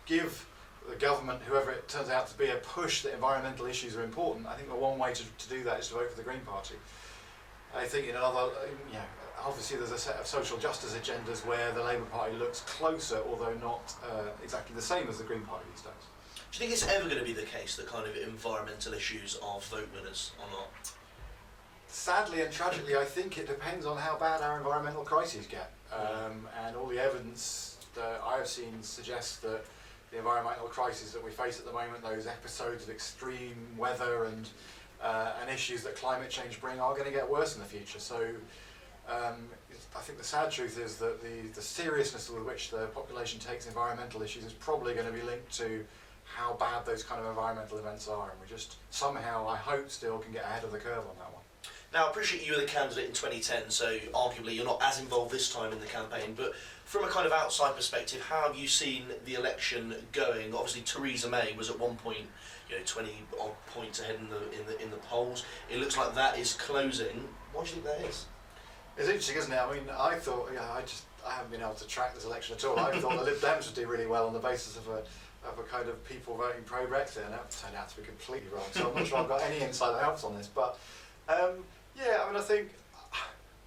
give the government, whoever it turns out to be, a push that environmental issues are important, I think the one way to do that is to vote for the Green Party. I think in another, obviously there's a set of social justice agendas where the Labour Party looks closer, although not exactly the same as the Green Party these days. Do you think it's ever going to be the case that kind of environmental issues are vote winners or not? Sadly and tragically, I think it depends on how bad our environmental crises get. And all the evidence that I have seen suggests that the environmental crisis that we face at the moment, those episodes of extreme weather and issues that climate change bring, are going to get worse in the future. So I think the sad truth is that the seriousness with which the population takes environmental issues is probably going to be linked to how bad those kind of environmental events are, and we just somehow, I hope, still can get ahead of the curve on that one. Now, I appreciate you were the candidate in 2010, so arguably you're not as involved this time in the campaign, but from a kind of outside perspective, how have you seen the election going? Obviously, Theresa May was at one point, 20 odd points ahead in the polls. It looks like that is closing. What do you think that is? It's interesting, isn't it? I mean, I thought, I haven't been able to track this election at all. I thought the Lib Dems would do really well on the basis of a kind of people voting pro-Brexit, and that turned out to be completely wrong. So I'm not sure I've got any insight that helps on this, but I think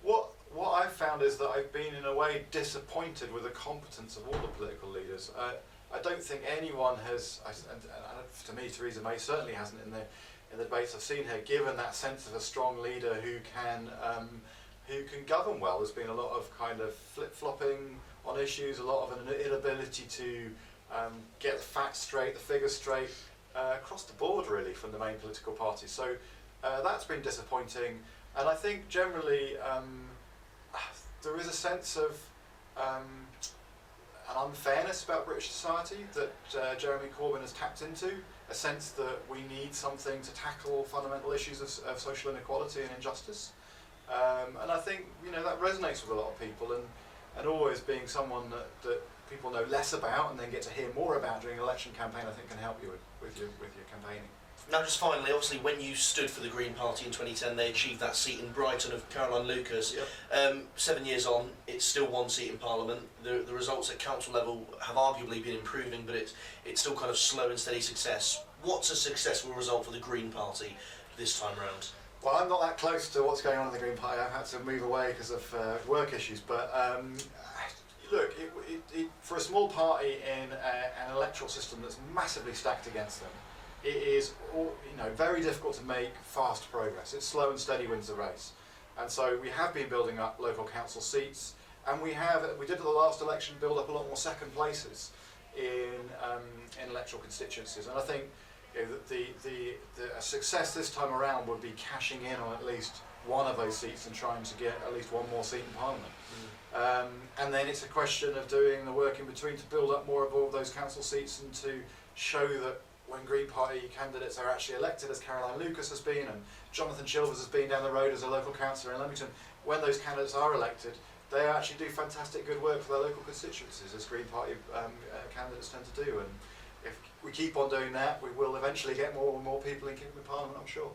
what I've found is that I've been in a way disappointed with the competence of all the political leaders. I don't think anyone has, and to me Theresa May certainly hasn't in the debates I've seen her, given that sense of a strong leader who can govern well. There's been a lot of kind of flip-flopping on issues, a lot of an inability to get the facts straight, the figures straight, across the board really from the main political parties. So that's been disappointing, and I think generally there is a sense of an unfairness about British society that Jeremy Corbyn has tapped into, a sense that we need something to tackle fundamental issues of social inequality and injustice. And I think that resonates with a lot of people, and always being someone that people know less about and then get to hear more about during an election campaign, I think can help you with your campaigning. Now, just finally, obviously, when you stood for the Green Party in 2010, they achieved that seat in Brighton of Caroline Lucas. Yep. 7 years on, it's still one seat in Parliament. The results at council level have arguably been improving, but it's still kind of slow and steady success. What's a successful result for the Green Party this time round? Well, I'm not that close to what's going on in the Green Party. I've had to move away because of work issues. But look, for a small party in an electoral system that's massively stacked against them, it is very difficult to make fast progress. It's slow and steady wins the race. And so we have been building up local council seats, and we did at the last election build up a lot more second places in electoral constituencies. And I think a success this time around would be cashing in on at least one of those seats and trying to get at least one more seat in Parliament. And then it's a question of doing the work in between to build up more of all of those council seats and to show that when Green Party candidates are actually elected, as Caroline Lucas has been and Jonathan Chilvers has been down the road as a local councillor in Leamington, when those candidates are elected, they actually do fantastic good work for their local constituencies, as Green Party candidates tend to do. And if we keep on doing that, we will eventually get more and more people in Parliament, I'm sure.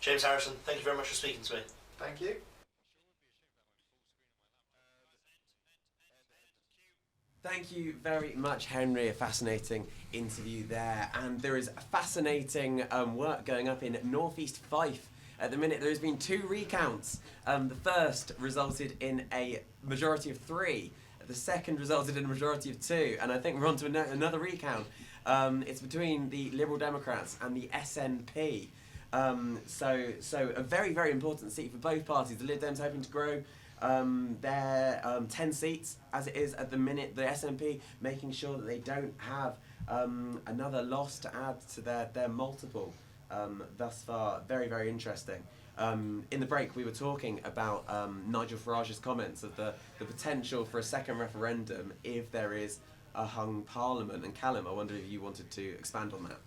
James Harrison, thank you very much for speaking to me. Thank you. Thank you very much, Henry. A fascinating interview there. And there is fascinating work going up in North East Fife. At the minute, there has been 2 recounts. The first resulted in a majority of 3. The second resulted in a majority of 2. And I think we're on to another recount. It's between the Liberal Democrats and the SNP. So a very, very important seat for both parties. The Lib Dems hoping to grow their 10 seats as it is at the minute. The SNP making sure that they don't have another loss to add to their multiple thus far. Very, very interesting. In the break we were talking about Nigel Farage's comments of the potential for a second referendum if there is a hung parliament. And Callum, I wonder if you wanted to expand on that.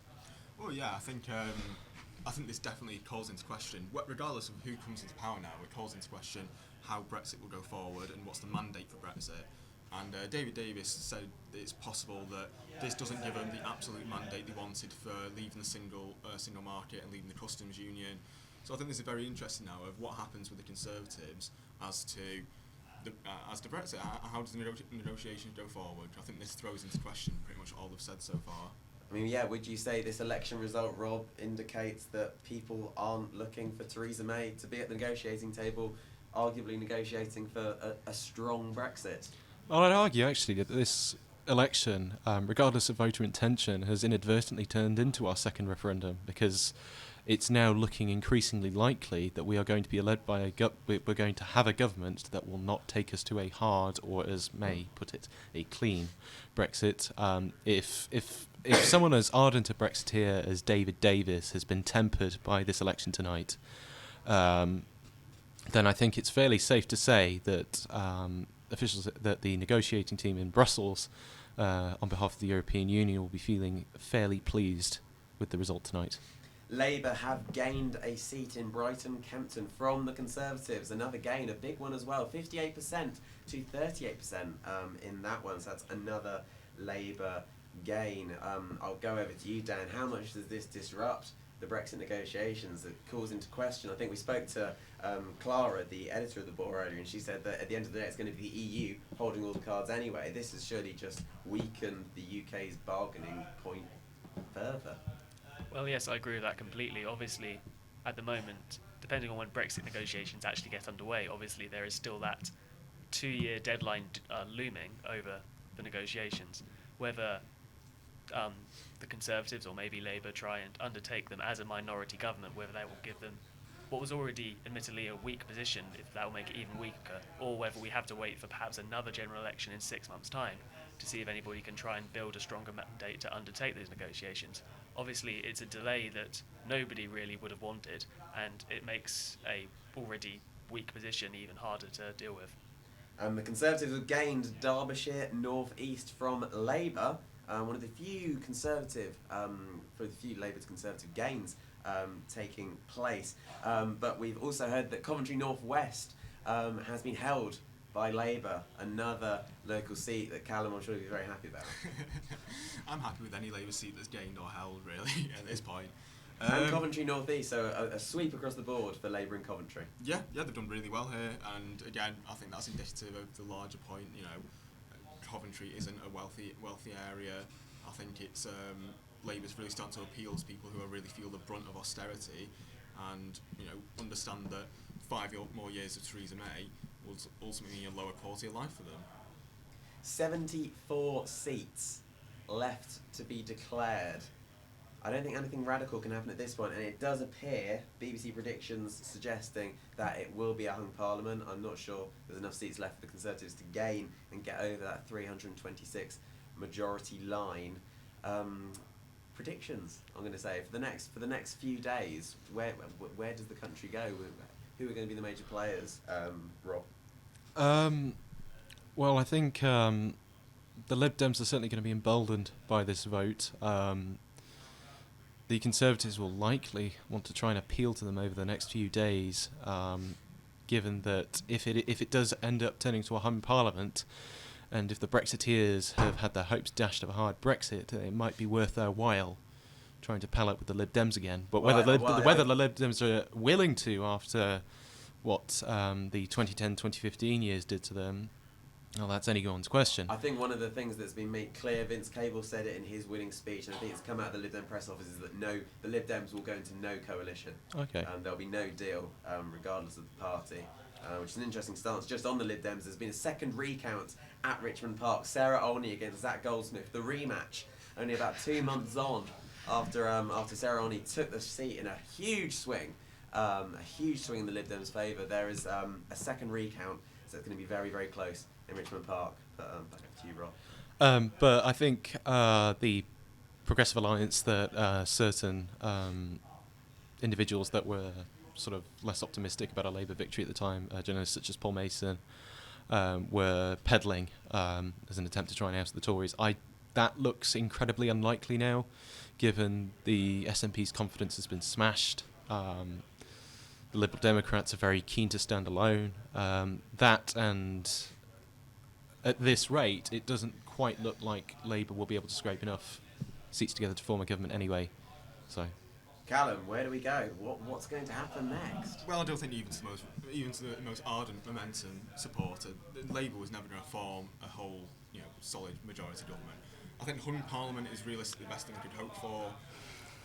Well, yeah, I think this definitely calls into question, regardless of who comes into power now, it calls into question how Brexit will go forward and what's the mandate for Brexit. And David Davis said that it's possible that this doesn't give them the absolute mandate they wanted for leaving the single market and leaving the customs union. So I think this is very interesting now of what happens with the Conservatives as to Brexit. How does the negotiations go forward? I think this throws into question pretty much all they've said so far. I mean, yeah, would you say this election result, Rob, indicates that people aren't looking for Theresa May to be at the negotiating table, arguably negotiating for a strong Brexit? Well, I'd argue actually that this election, regardless of voter intention, has inadvertently turned into our second referendum, because it's now looking increasingly likely that we are going to be led by we're going to have a government that will not take us to a hard, or as May put it, a clean Brexit. If someone as ardent a Brexiteer as David Davis has been tempered by this election tonight, then I think it's fairly safe to say that that the negotiating team in Brussels, on behalf of the European Union, will be feeling fairly pleased with the result tonight. Labour have gained a seat in Brighton Kempton from the Conservatives. Another gain, a big one as well, 58% to 38% in that one. So that's another Labour gain. I'll go over to you, Dan. How much does this disrupt the Brexit negotiations that calls into question? I think we spoke to Clara, the editor of the Boro, and she said that at the end of the day it's going to be the EU holding all the cards anyway. This has surely just weakened the UK's bargaining point further. Well, yes, I agree with that completely. Obviously, at the moment, depending on when Brexit negotiations actually get underway, obviously there is still that 2-year deadline looming over the negotiations. Whether the Conservatives or maybe Labour try and undertake them as a minority government, whether that will give them what was already admittedly a weak position, if that will make it even weaker, or whether we have to wait for perhaps another general election in 6 months' time to see if anybody can try and build a stronger mandate to undertake these negotiations. Obviously, it's a delay that nobody really would have wanted, and it makes a already weak position even harder to deal with. The Conservatives have gained Derbyshire North East from Labour. One of the few Labour's Conservative gains taking place. But we've also heard that Coventry North West has been held by Labour, another local seat that Callum, I'm sure, will be very happy about. I'm happy with any Labour seat that's gained or held, really, at this point. And Coventry North East, so a sweep across the board for Labour in Coventry. Yeah, they've done really well here, and again, I think that's indicative of the larger point. You know, Coventry isn't a wealthy area. I think it's Labour's really starting to appeal to people who really feel the brunt of austerity, and understand that 5 more years of Theresa May will ultimately mean a lower quality of life for them. 74 seats left to be declared. I don't think anything radical can happen at this point, and it does appear, BBC predictions suggesting that it will be a hung parliament. I'm not sure there's enough seats left for the Conservatives to gain and get over that 326 majority line. Predictions, I'm going to say, for the next few days, where does the country go? Who are going to be the major players, Rob? Well, I think the Lib Dems are certainly going to be emboldened by this vote. The Conservatives will likely want to try and appeal to them over the next few days, given that if it does end up turning to a hung parliament, and if the Brexiteers have had their hopes dashed of a hard Brexit, it might be worth their while trying to pal up with the Lib Dems again. But whether the Lib Dems are willing to after what the 2010-2015 years did to them, well, that's anyone's question. I think one of the things that's been made clear, Vince Cable said it in his winning speech, and I think it's come out of the Lib Dem press office, is that the Lib Dems will go into no coalition. Okay. There'll be no deal, regardless of the party. Which is an interesting stance. Just on the Lib Dems, there's been a second recount at Richmond Park. Sarah Olney against Zach Goldsmith, the rematch, only about 2 months on after Sarah Olney took the seat in a huge swing in the Lib Dems' favour. There is a second recount, so it's going to be very, very close in Richmond Park. But back up to you, Rob. But I think the Progressive Alliance that certain individuals that were sort of less optimistic about a Labour victory at the time, journalists such as Paul Mason, were peddling as an attempt to try and oust the Tories. That looks incredibly unlikely now, given the SNP's confidence has been smashed. The Liberal Democrats are very keen to stand alone. That, and at this rate, it doesn't quite look like Labour will be able to scrape enough seats together to form a government anyway. So, Callum, where do we go? What's going to happen next? Well, I don't think even to the most ardent Momentum supporter, Labour was never going to form a whole, solid majority government. I think hung parliament is realistically the best thing we could hope for.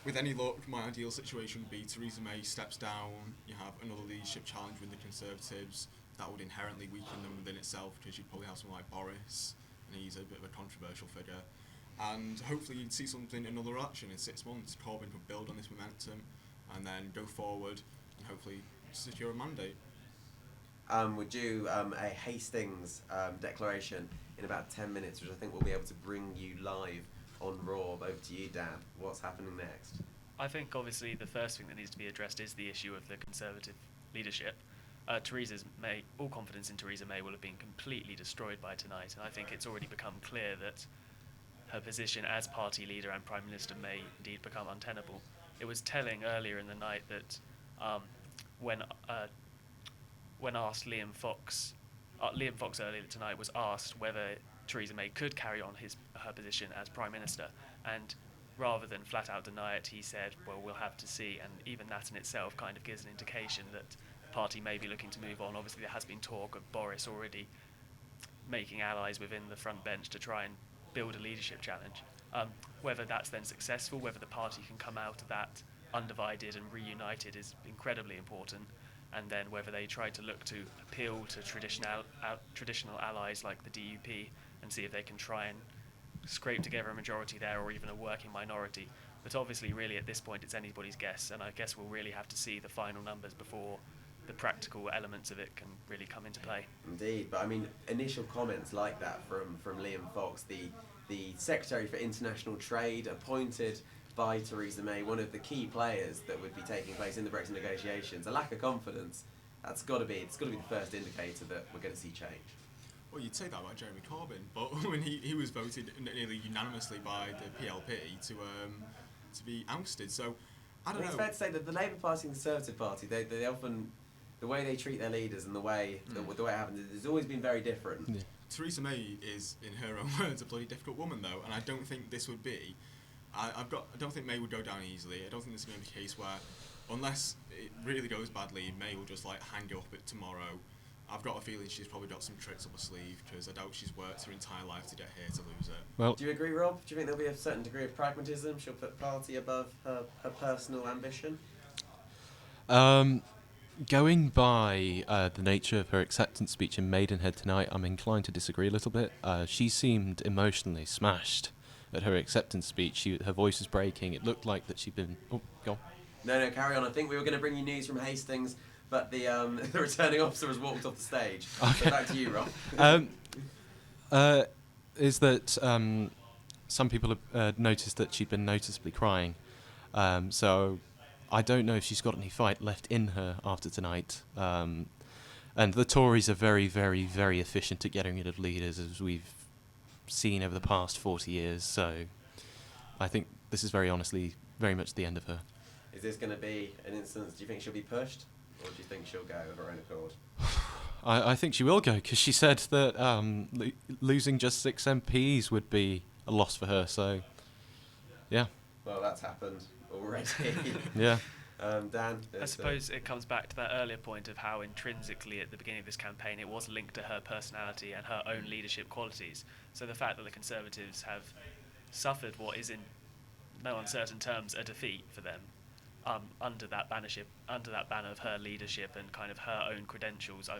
With any luck, my ideal situation would be Theresa May steps down, you have another leadership challenge with the Conservatives. That would inherently weaken them within itself, because you'd probably have someone like Boris, and he's a bit of a controversial figure. And hopefully you'd see something, another election in 6 months. Corbyn could build on this momentum and then go forward and hopefully secure a mandate. We're due a Hastings declaration in about 10 minutes, which I think we'll be able to bring you live on Raw. Over to you, Dan. What's happening next? I think obviously the first thing that needs to be addressed is the issue of the Conservative leadership. All confidence in Theresa May will have been completely destroyed by tonight, and I think it's already become clear that her position as party leader and Prime Minister may indeed become untenable. It was telling earlier in the night that when asked Liam Fox earlier tonight was asked whether Theresa May could carry on her position as Prime Minister, and rather than flat out deny it, he said, well, we'll have to see, and even that in itself kind of gives an indication that the party may be looking to move on. Obviously there has been talk of Boris already making allies within the front bench to try and build a leadership challenge. Whether that's then successful, whether the party can come out of that undivided and reunited is incredibly important, and then whether they try to look to appeal to traditional allies like the DUP and see if they can try and scrape together a majority there, or even a working minority. But obviously really at this point it's anybody's guess, and I guess we'll really have to see the final numbers before the practical elements of it can really come into play. Indeed, but I mean, initial comments like that from Liam Fox, the Secretary for International Trade, appointed by Theresa May, one of the key players that would be taking place in the Brexit negotiations. A lack of confidence, it's got to be the first indicator that we're going to see change. Well, you'd say that about Jeremy Corbyn, but when he was voted nearly unanimously by the PLP to be ousted, so I don't know. It's fair to say that the Labour Party and the Conservative Party, they often, the way they treat their leaders and the way it happens, it's always been very different. Yeah. Theresa May is, in her own words, a bloody difficult woman, though, and I don't think this would be. I don't think May would go down easily. I don't think this is going to be a case where, unless it really goes badly, May will just hang it up tomorrow. I've got a feeling she's probably got some tricks up her sleeve, because I doubt she's worked her entire life to get here to lose it. Well, do you agree, Rob? Do you think there'll be a certain degree of pragmatism? She'll put party above her personal ambition? Going by the nature of her acceptance speech in Maidenhead tonight, I'm inclined to disagree a little bit. She seemed emotionally smashed at her acceptance speech. Her voice was breaking. It looked like that she'd been... Oh, go on. No, carry on. I think we were going to bring you news from Hastings, but the the returning officer has walked off the stage. Okay. So back to you, Rob. Is that some people have noticed that she'd been noticeably crying. So I don't know if she's got any fight left in her after tonight. And the Tories are very, very, very efficient at getting rid of leaders, as we've seen over the past 40 years. So I think this is very honestly very much the end of her. Is this going to be an instance, do you think she'll be pushed, or do you think she'll go of her own accord? I think she will go, because she said that losing just 6 MPs would be a loss for her, so yeah. Well, that's happened already. Yeah. Dan? I suppose it comes back to that earlier point of how intrinsically at the beginning of this campaign it was linked to her personality and her own leadership qualities. So the fact that the Conservatives have suffered what is in no uncertain terms a defeat for them under that banner of her leadership and kind of her own credentials, I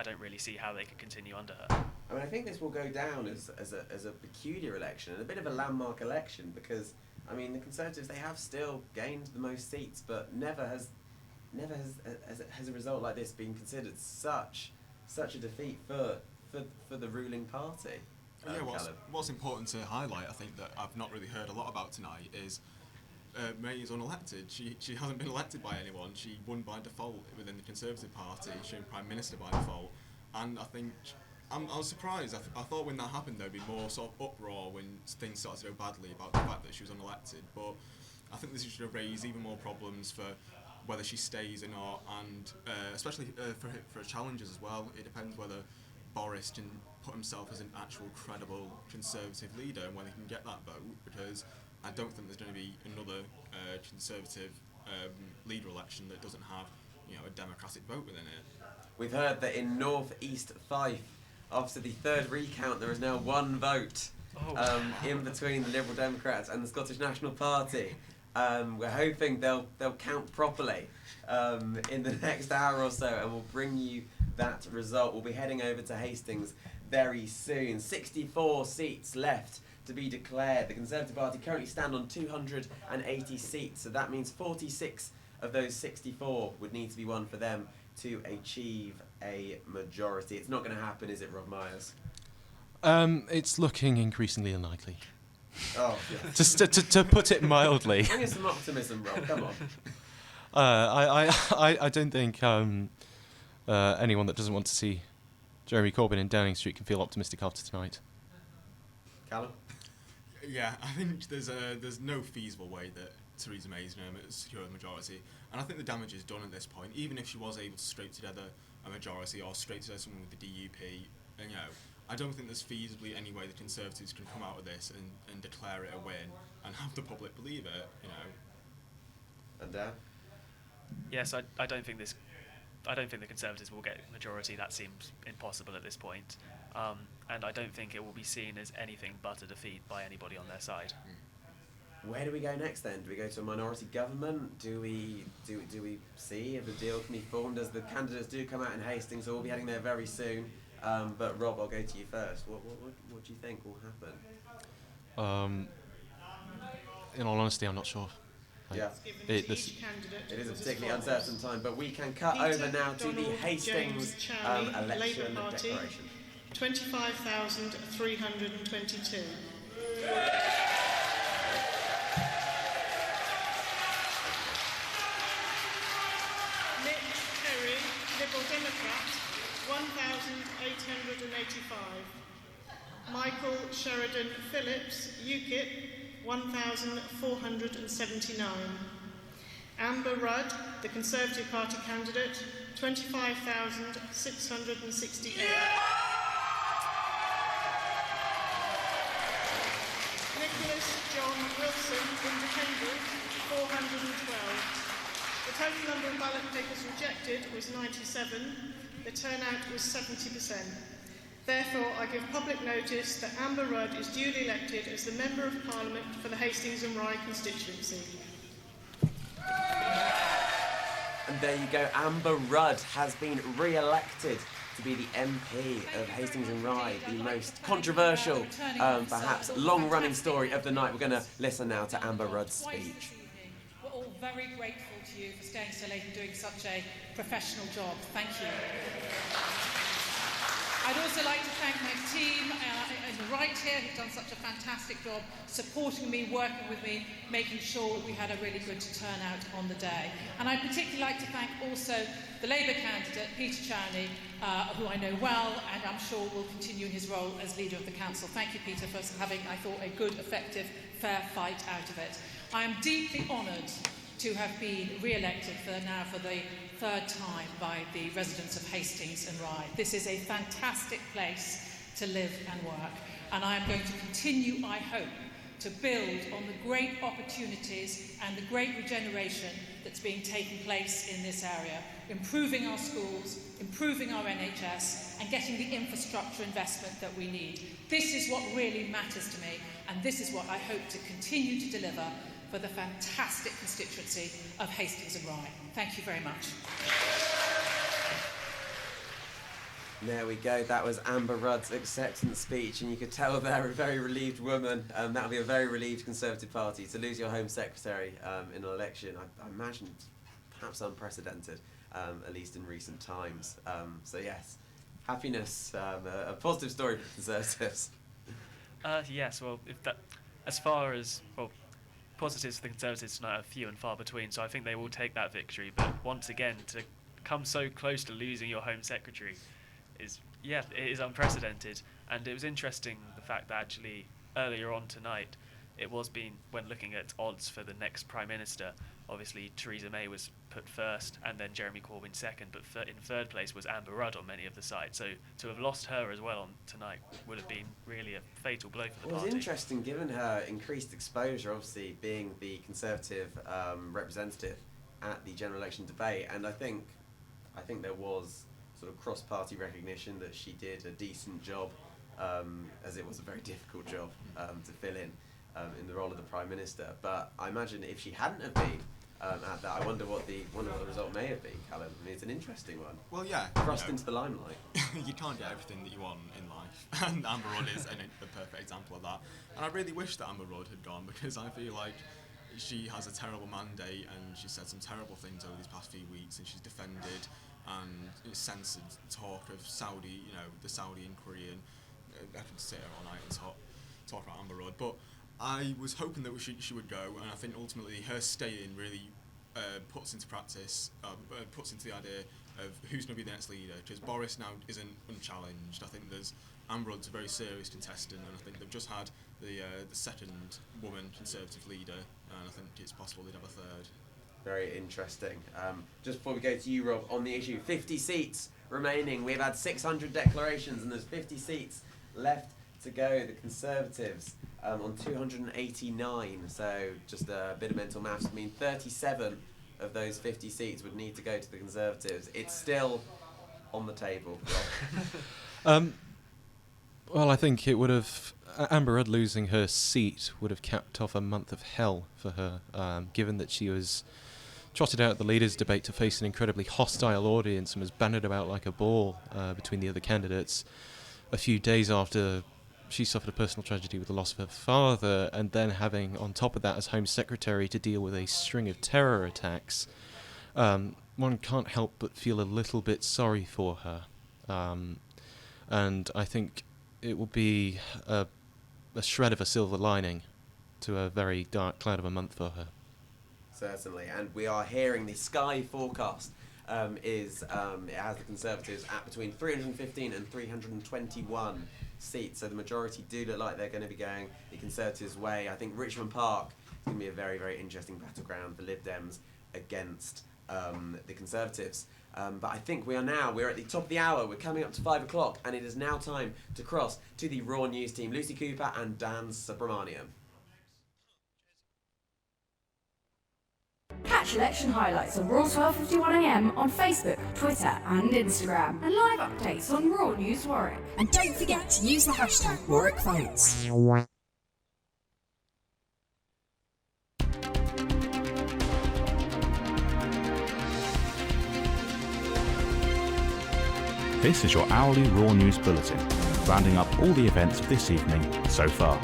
don't really see how they could continue under her. I mean, I think this will go down as a peculiar election and a bit of a landmark election, because I mean the Conservatives, they have still gained the most seats, but never has a result like this been considered such a defeat for the ruling party. Yeah, what's important to highlight, I think, that I've not really heard a lot about tonight is May is unelected. She hasn't been elected by anyone. She won by default within the Conservative Party. She was Prime Minister by default. And I think I was surprised. I thought when that happened there'd be more sort of uproar when things started to go badly about the fact that she was unelected. But I think this is going to raise even more problems for whether she stays or not, and especially for her challenges as well. It depends whether Boris can put himself as an actual credible Conservative leader and whether he can get that vote, because I don't think there's going to be another Conservative leader election that doesn't have, a democratic vote within it. We've heard that in North East Fife, after the third recount, there is now one vote in between the Liberal Democrats and the Scottish National Party. We're hoping they'll count properly in the next hour or so, and we'll bring you that result. We'll be heading over to Hastings very soon. 64 seats left to be declared. The Conservative Party currently stand on 280 seats, so that means 46 of those 64 would need to be won for them to achieve a majority. It's not going to happen, is it, Rob Myers? It's looking increasingly unlikely. Oh, yes. Just to put it mildly. Bring us some optimism, Rob. Come on. I don't think anyone that doesn't want to see Jeremy Corbyn in Downing Street can feel optimistic after tonight. Callum? Yeah, I think there's no feasible way that Theresa May is going to secure a majority, and I think the damage is done at this point. Even if she was able to scrape together a majority or scrape together something with the DUP, and I don't think there's feasibly any way the Conservatives can come out of this and declare it a win and have the public believe it. And Dan? Yes, I don't think the Conservatives will get a majority. That seems impossible at this point. And I don't think it will be seen as anything but a defeat by anybody on their side. Where do we go next then? Do we go to a minority government? Do we see if a deal can be formed, as the candidates do come out in Hastings, so we'll be heading there very soon. But Rob, I'll go to you first. What do you think will happen? In all honesty, I'm not sure. Yeah. It is a particularly uncertain time, but we can cut over now to the Hastings election declaration. 25,322. Nick Perry, Liberal Democrat, 1,885. Michael Sheridan Phillips, UKIP, 1,479. Amber Rudd, the Conservative Party candidate, 25,668. Nicholas John Wilson, Independent, 412. The total number of ballot papers rejected was 97. The turnout was 70%. Therefore, I give public notice that Amber Rudd is duly elected as the Member of Parliament for the Hastings and Rye constituency. And there you go, Amber Rudd has been re-elected to be the MP of Hastings and Rye, the most controversial, perhaps long-running story of the night. We're going to listen now to Amber Rudd's speech. We're all very grateful to you for staying so late and doing such a professional job. Thank you. I'd also like to thank my team in the right here who've done such a fantastic job supporting me, working with me, making sure we had a really good turnout on the day. And I'd particularly like to thank also the Labour candidate, Peter Chowney, who I know well and I'm sure will continue in his role as leader of the council. Thank you, Peter, for having, I thought, a good, effective, fair fight out of it. I am deeply honoured to have been re-elected for the third time by the residents of Hastings and Rye. This is a fantastic place to live and work, and I am going to continue, I hope, to build on the great opportunities and the great regeneration that's being taken place in this area, improving our schools, improving our NHS, and getting the infrastructure investment that we need. This is what really matters to me, and this is what I hope to continue to deliver for the fantastic constituency of Hastings and Rye. Thank you very much. There we go, that was Amber Rudd's acceptance speech, and you could tell they're a very relieved woman. That'll be a very relieved Conservative Party to lose your Home Secretary in an election. I imagine perhaps unprecedented, at least in recent times. So yes, happiness, a positive story for Conservatives. Yes, well, as far as positives for the Conservatives tonight are few and far between, so I think they will take that victory. But once again, to come so close to losing your Home Secretary it is unprecedented. And it was interesting the fact that actually earlier on tonight, when looking at odds for the next Prime Minister, obviously Theresa May was put first and then Jeremy Corbyn second, but in third place was Amber Rudd on many of the sides. So to have lost her as well on tonight would have been really a fatal blow for the party. It was interesting given her increased exposure, obviously being the Conservative representative at the general election debate, and I think there was sort of cross-party recognition that she did a decent job, as it was a very difficult job to fill in the role of the Prime Minister. But I imagine if she hadn't have been at that, I wonder what the result may have been, Callum. I mean, it's an interesting one. Well, yeah. Thrust into the limelight. You can't get everything that you want in life, and Amber Rudd is a perfect example of that. And I really wish that Amber Rudd had gone, because I feel like she has a terrible mandate, and she's said some terrible things over these past few weeks, and she's defended and censored talk of Saudi, the Saudi inquiry, and I can sit here all night and talk about Amber Rudd. But I was hoping that she would go, and I think ultimately her staying really puts into practice, puts into the idea of who's going to be the next leader, because Boris now isn't unchallenged. I think Amber Rudd's a very serious contestant, and I think they've just had the second woman Conservative leader, and I think it's possible they'd have a third. Very interesting. Just before we go to you, Rob, on the issue, 50 seats remaining. We've had 600 declarations and there's 50 seats left to go. The Conservatives on 289, so just a bit of mental maths. I mean, 37 of those 50 seats would need to go to the Conservatives. It's still on the table, Rob. Well, I think it would have... Amber Rudd losing her seat would have capped off a month of hell for her, given that she was trotted out at the leaders' debate to face an incredibly hostile audience and was bandied about like a ball between the other candidates a few days after she suffered a personal tragedy with the loss of her father, and then having on top of that as Home Secretary to deal with a string of terror attacks. One can't help but feel a little bit sorry for her, and I think it will be a shred of a silver lining to a very dark cloud of a month for her. Certainly, and we are hearing the Sky forecast it has the Conservatives at between 315 and 321 seats, so the majority do look like they're going to be going the Conservatives' way. I think Richmond Park is going to be a very, very interesting battleground for Lib Dems against the Conservatives. But I think we're at the top of the hour. We're coming up to 5 o'clock, and it is now time to cross to the Raw News team, Lucy Cooper and Dan Subramaniam. Catch election highlights on Raw 12:51am on Facebook, Twitter and Instagram, and live updates on Raw News Warwick. And don't forget to use the hashtag WarwickVotes. This is your hourly Raw News Bulletin, rounding up all the events of this evening so far.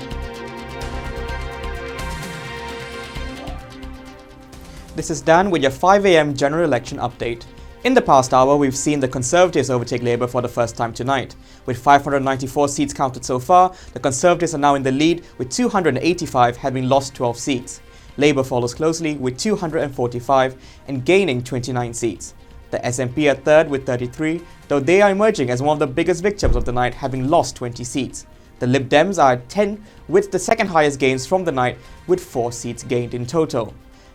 This is Dan with your 5 a.m. general election update. In the past hour, we've seen the Conservatives overtake Labour for the first time tonight. With 594 seats counted so far, the Conservatives are now in the lead with 285, having lost 12 seats. Labour follows closely with 245 and gaining 29 seats. The SNP are third with 33, though they are emerging as one of the biggest victims of the night, having lost 20 seats. The Lib Dems are at 10, with the second highest gains from the night, with 4 seats gained in total.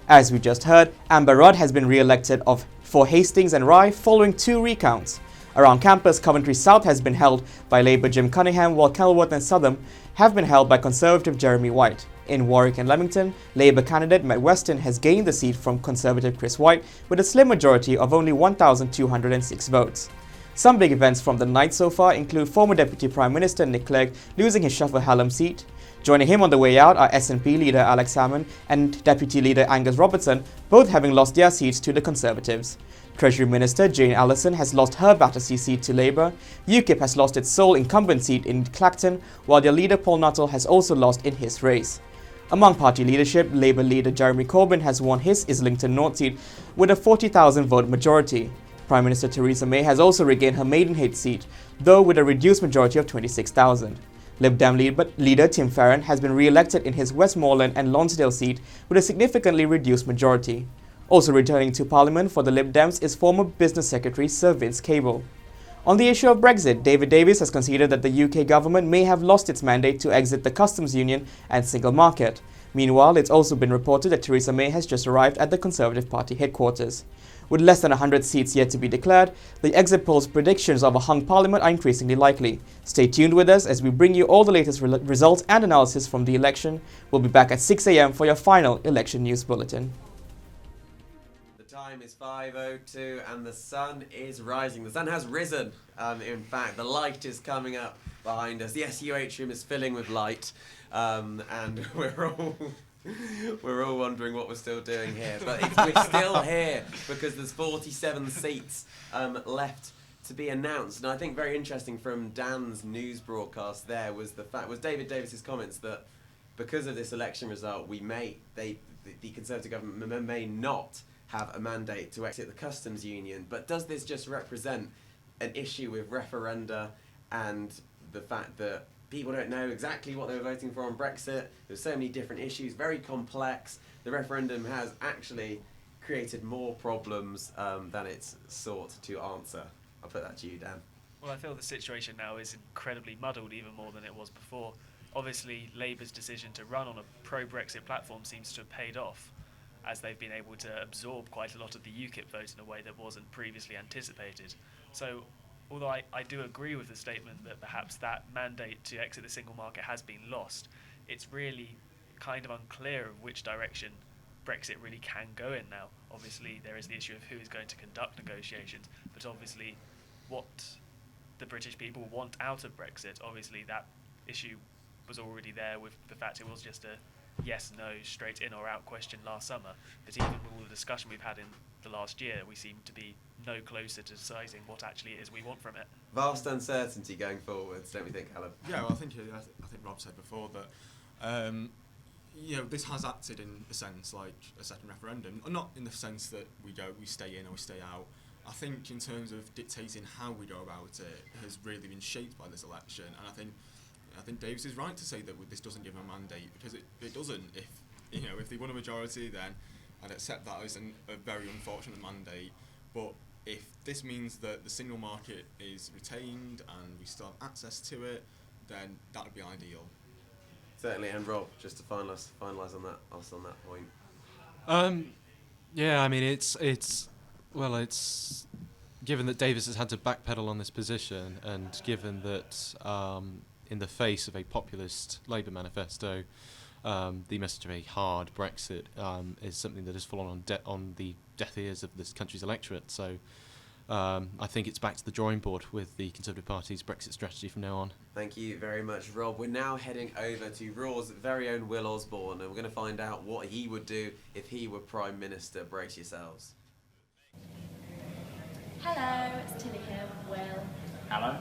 As we just heard, Amber Rudd has been re-elected for Hastings and Rye following 2 recounts. Around campus, Coventry South has been held by Labour Jim Cunningham, while Kenilworth and Southam have been held by Conservative Jeremy White. In Warwick and Leamington, Labour candidate Matt Weston has gained the seat from Conservative Chris White with a slim majority of only 1,206 votes. Some big events from the night so far include former Deputy Prime Minister Nick Clegg losing his Shuffer Hallam seat. Joining him on the way out are SNP leader Alex Salmond and Deputy leader Angus Robertson, both having lost their seats to the Conservatives. Treasury Minister Jane Allison has lost her Battersea seat to Labour. UKIP has lost its sole incumbent seat in Clacton, while their leader Paul Nuttall has also lost in his race. Among party leadership, Labour leader Jeremy Corbyn has won his Islington North seat with a 40,000 vote majority. Prime Minister Theresa May has also regained her Maidenhead seat, though with a reduced majority of 26,000. Lib Dem leader Tim Farron has been re-elected in his Westmoreland and Lonsdale seat with a significantly reduced majority. Also returning to Parliament for the Lib Dems is former Business Secretary Sir Vince Cable. On the issue of Brexit, David Davis has conceded that the UK government may have lost its mandate to exit the customs union and single market. Meanwhile, it's also been reported that Theresa May has just arrived at the Conservative Party headquarters. With less than 100 seats yet to be declared, the exit polls' predictions of a hung parliament are increasingly likely. Stay tuned with us as we bring you all the latest results and analysis from the election. We'll be back at 6 a.m. for your final election news bulletin. The time is 5:02 and the sun is rising. The sun has risen. In fact, the light is coming up behind us. The SUH room is filling with light, and we're all wondering what we're still doing here, but we're still here because there's 47 seats left to be announced. And I think very interesting from Dan's news broadcast there was David Davis's comments that because of this election result, the Conservative government may not have a mandate to exit the customs union. But does this just represent an issue with referenda and the fact that people don't know exactly what they were voting for on Brexit? There's so many different issues, very complex. The referendum has actually created more problems than it's sought to answer. I'll put that to you, Dan. Well, I feel the situation now is incredibly muddled, even more than it was before. Obviously, Labour's decision to run on a pro-Brexit platform seems to have paid off, as they've been able to absorb quite a lot of the UKIP vote in a way that wasn't previously anticipated. So, although I do agree with the statement that perhaps that mandate to exit the single market has been lost, it's really kind of unclear of which direction Brexit really can go in now. Obviously, there is the issue of who is going to conduct negotiations, but obviously what the British people want out of Brexit, obviously that issue was already there with the fact it was just a yes, no, straight in or out question last summer. But even with all the discussion we've had in the last year, we seem to be no closer to deciding what actually it is we want from it. Vast uncertainty going forwards, don't we think, Callum? Yeah, well, I think Rob said before that this has acted in a sense like a second referendum, not in the sense that we stay in or we stay out. I think in terms of dictating how we go about it has really been shaped by this election, and I think Davis is right to say that this doesn't give them a mandate, because it doesn't. If they won a majority, then I'd accept that as a very unfortunate mandate. But if this means that the single market is retained and we still have access to it, then that would be ideal. Certainly, and Rob, just to finalise on that point. Yeah, I mean it's given that Davis has had to backpedal on this position, and given that in the face of a populist Labour manifesto, the message of a hard Brexit is something that has fallen on the deaf ears of this country's electorate. So I think it's back to the drawing board with the Conservative Party's Brexit strategy from now on. Thank you very much, Rob. We're now heading over to Raw's very own Will Osborne, and we're going to find out what he would do if he were Prime Minister. Brace yourselves. Hello, it's Tilly here with Will. Hello.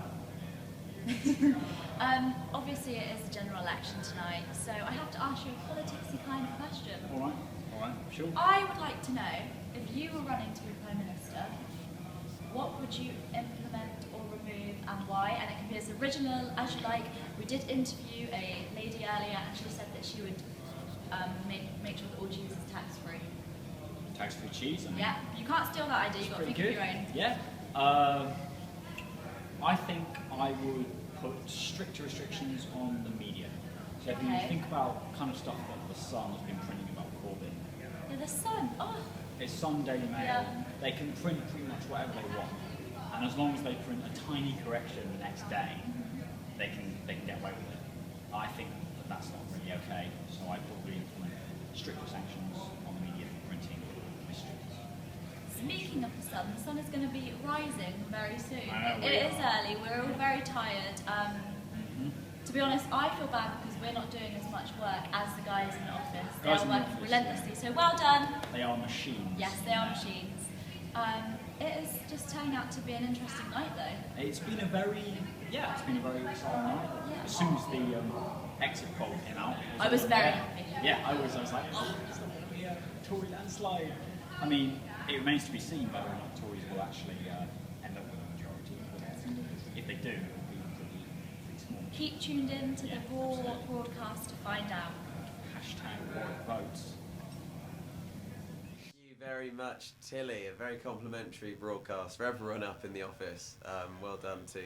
Obviously it is a general election tonight, so I have to ask you a politicsy kind of question. All right, sure. I would like to know, if you were running to be Prime Minister, what would you implement or remove and why? And it can be as original as you like. We did interview a lady earlier and she said that she would make sure that all cheese is tax-free. Tax-free cheese? I mean, Yeah, you can't steal that idea, you've got to think of your own. Yeah. I think I would put stricter restrictions on the media. So if you think about kind of stuff that The Sun has been printing about Corbyn. Yeah, The Sun, oh. It's Sun, Daily Mail. Yeah. They can print pretty much whatever they want. And as long as they print a tiny correction the next day, they can get away with it. I think that that's not really okay. So I'd probably implement stricter sanctions on the media for printing mysteries. Speaking of the sun is going to be rising very soon. I know, It is early, we're all very tired. To be honest, I feel bad because we're not doing as much work as the guys in the office. They Guys are in the working office, relentlessly, so well done. They are machines. Yes, they are machines. It is just turning out to be an interesting night though. It's been a very exciting night. Yeah. As soon as the exit poll came out, I was very happy. Yeah, I was like, oh, it's not going to be a Tory landslide. I mean, it remains to be seen whether or not Tories will actually end up with a majority. But if they do, it will be pretty small. Keep tuned in to the Raw broadcast to find out. Hashtag Warwick votes. Thank you very much, Tilly. A very complimentary broadcast for everyone up in the office. Well done to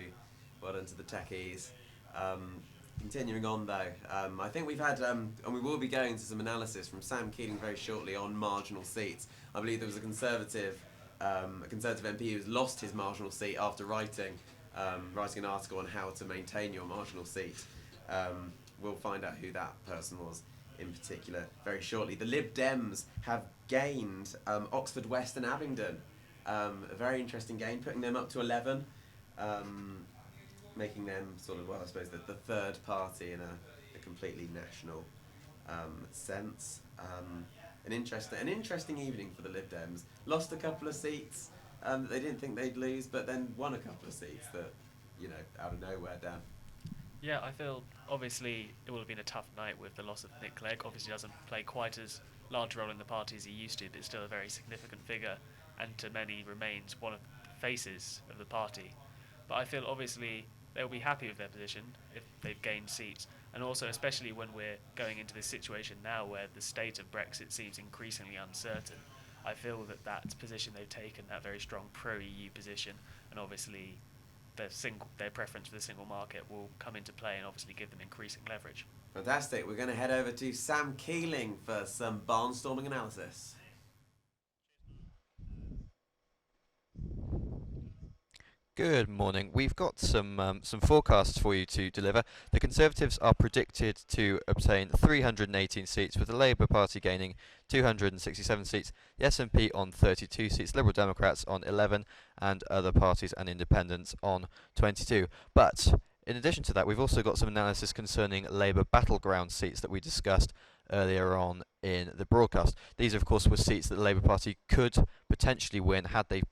the techies. Continuing on though, I think we've had, and we will be going to some analysis from Sam Keeling very shortly on marginal seats. I believe there was a Conservative MP who's lost his marginal seat after writing an article on how to maintain your marginal seat. We'll find out who that person was in particular very shortly. The Lib Dems have gained Oxford West and Abingdon. A very interesting gain, putting them up to 11. Making them sort of, well, I suppose, the third party in a completely national sense. An interesting evening for the Lib Dems. Lost a couple of seats that they didn't think they'd lose, but then won a couple of seats that, out of nowhere, Dan. Yeah, I feel obviously it will have been a tough night with the loss of Nick Clegg. Obviously doesn't play quite as large a role in the party as he used to, but still a very significant figure, and to many remains one of the faces of the party. But I feel obviously they'll be happy with their position if they've gained seats, and also especially when we're going into this situation now where the state of Brexit seems increasingly uncertain. I feel that position they've taken, that very strong pro-EU position, and obviously their preference for the single market will come into play and obviously give them increasing leverage. Fantastic. We're going to head over to Sam Keeling for some barnstorming analysis. Good morning. We've got some forecasts for you to deliver. The Conservatives are predicted to obtain 318 seats, with the Labour Party gaining 267 seats, the SNP on 32 seats, Liberal Democrats on 11, and other parties and independents on 22. But in addition to that, we've also got some analysis concerning Labour battleground seats that we discussed earlier on in the broadcast. These, of course, were seats that the Labour Party could potentially win had they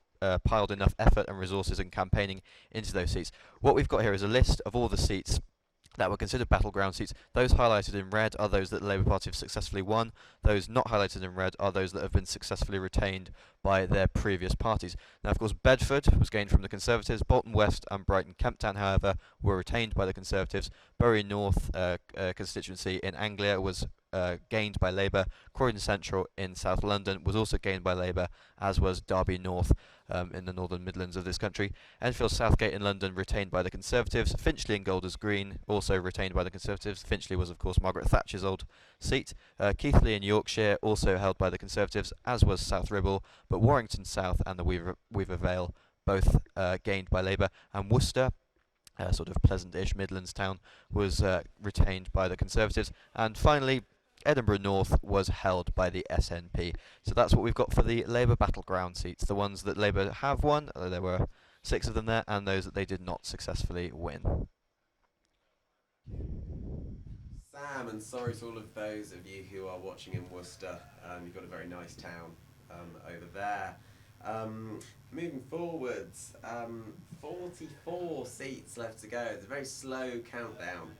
piled enough effort and resources and campaigning into those seats. What we've got here is a list of all the seats that were considered battleground seats. Those highlighted in red are those that the Labour Party have successfully won. Those not highlighted in red are those that have been successfully retained by their previous parties. Now, of course, Bedford was gained from the Conservatives. Bolton West and Brighton Kemptown, however, were retained by the Conservatives. Bury North constituency in Anglia was gained by Labour. Croydon Central in South London was also gained by Labour, as was Derby North in the Northern Midlands of this country. Enfield Southgate in London retained by the Conservatives. Finchley and Golders Green also retained by the Conservatives. Finchley was, of course, Margaret Thatcher's old seat. Keighley in Yorkshire also held by the Conservatives, as was South Ribble, but Warrington South and the Weaver Vale both gained by Labour, and Worcester, sort of pleasant-ish Midlands town, was retained by the Conservatives. And finally, Edinburgh North was held by the SNP. So that's what we've got for the Labour battleground seats, the ones that Labour have won. There were 6 of them there, and those that they did not successfully win. Sam, and sorry to all of those of you who are watching in Worcester. You've got a very nice town over there. Moving forwards, 44 seats left to go. It's a very slow countdown.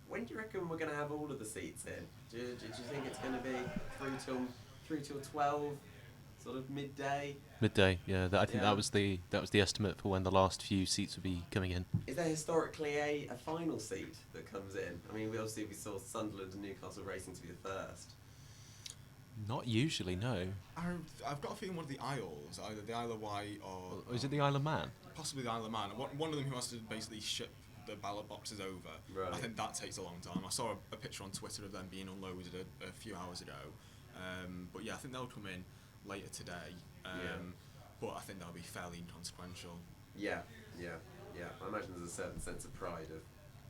When do you reckon we're going to have all of the seats in? Do you think it's going to be through till 12, sort of midday? Midday, yeah. I think that was the estimate for when the last few seats would be coming in. Is there historically a final seat that comes in? I mean, we saw Sunderland and Newcastle racing to be the first. Not usually, no. I've got a feeling one of the Isles, either the Isle of Wight or is it the Isle of Man? Possibly the Isle of Man. One of them who has to basically ship the ballot boxes over. Right. I think that takes a long time. I saw a picture on Twitter of them being unloaded a few hours ago. But yeah, I think they'll come in later today. But I think they'll be fairly inconsequential. Yeah. I imagine there's a certain sense of pride of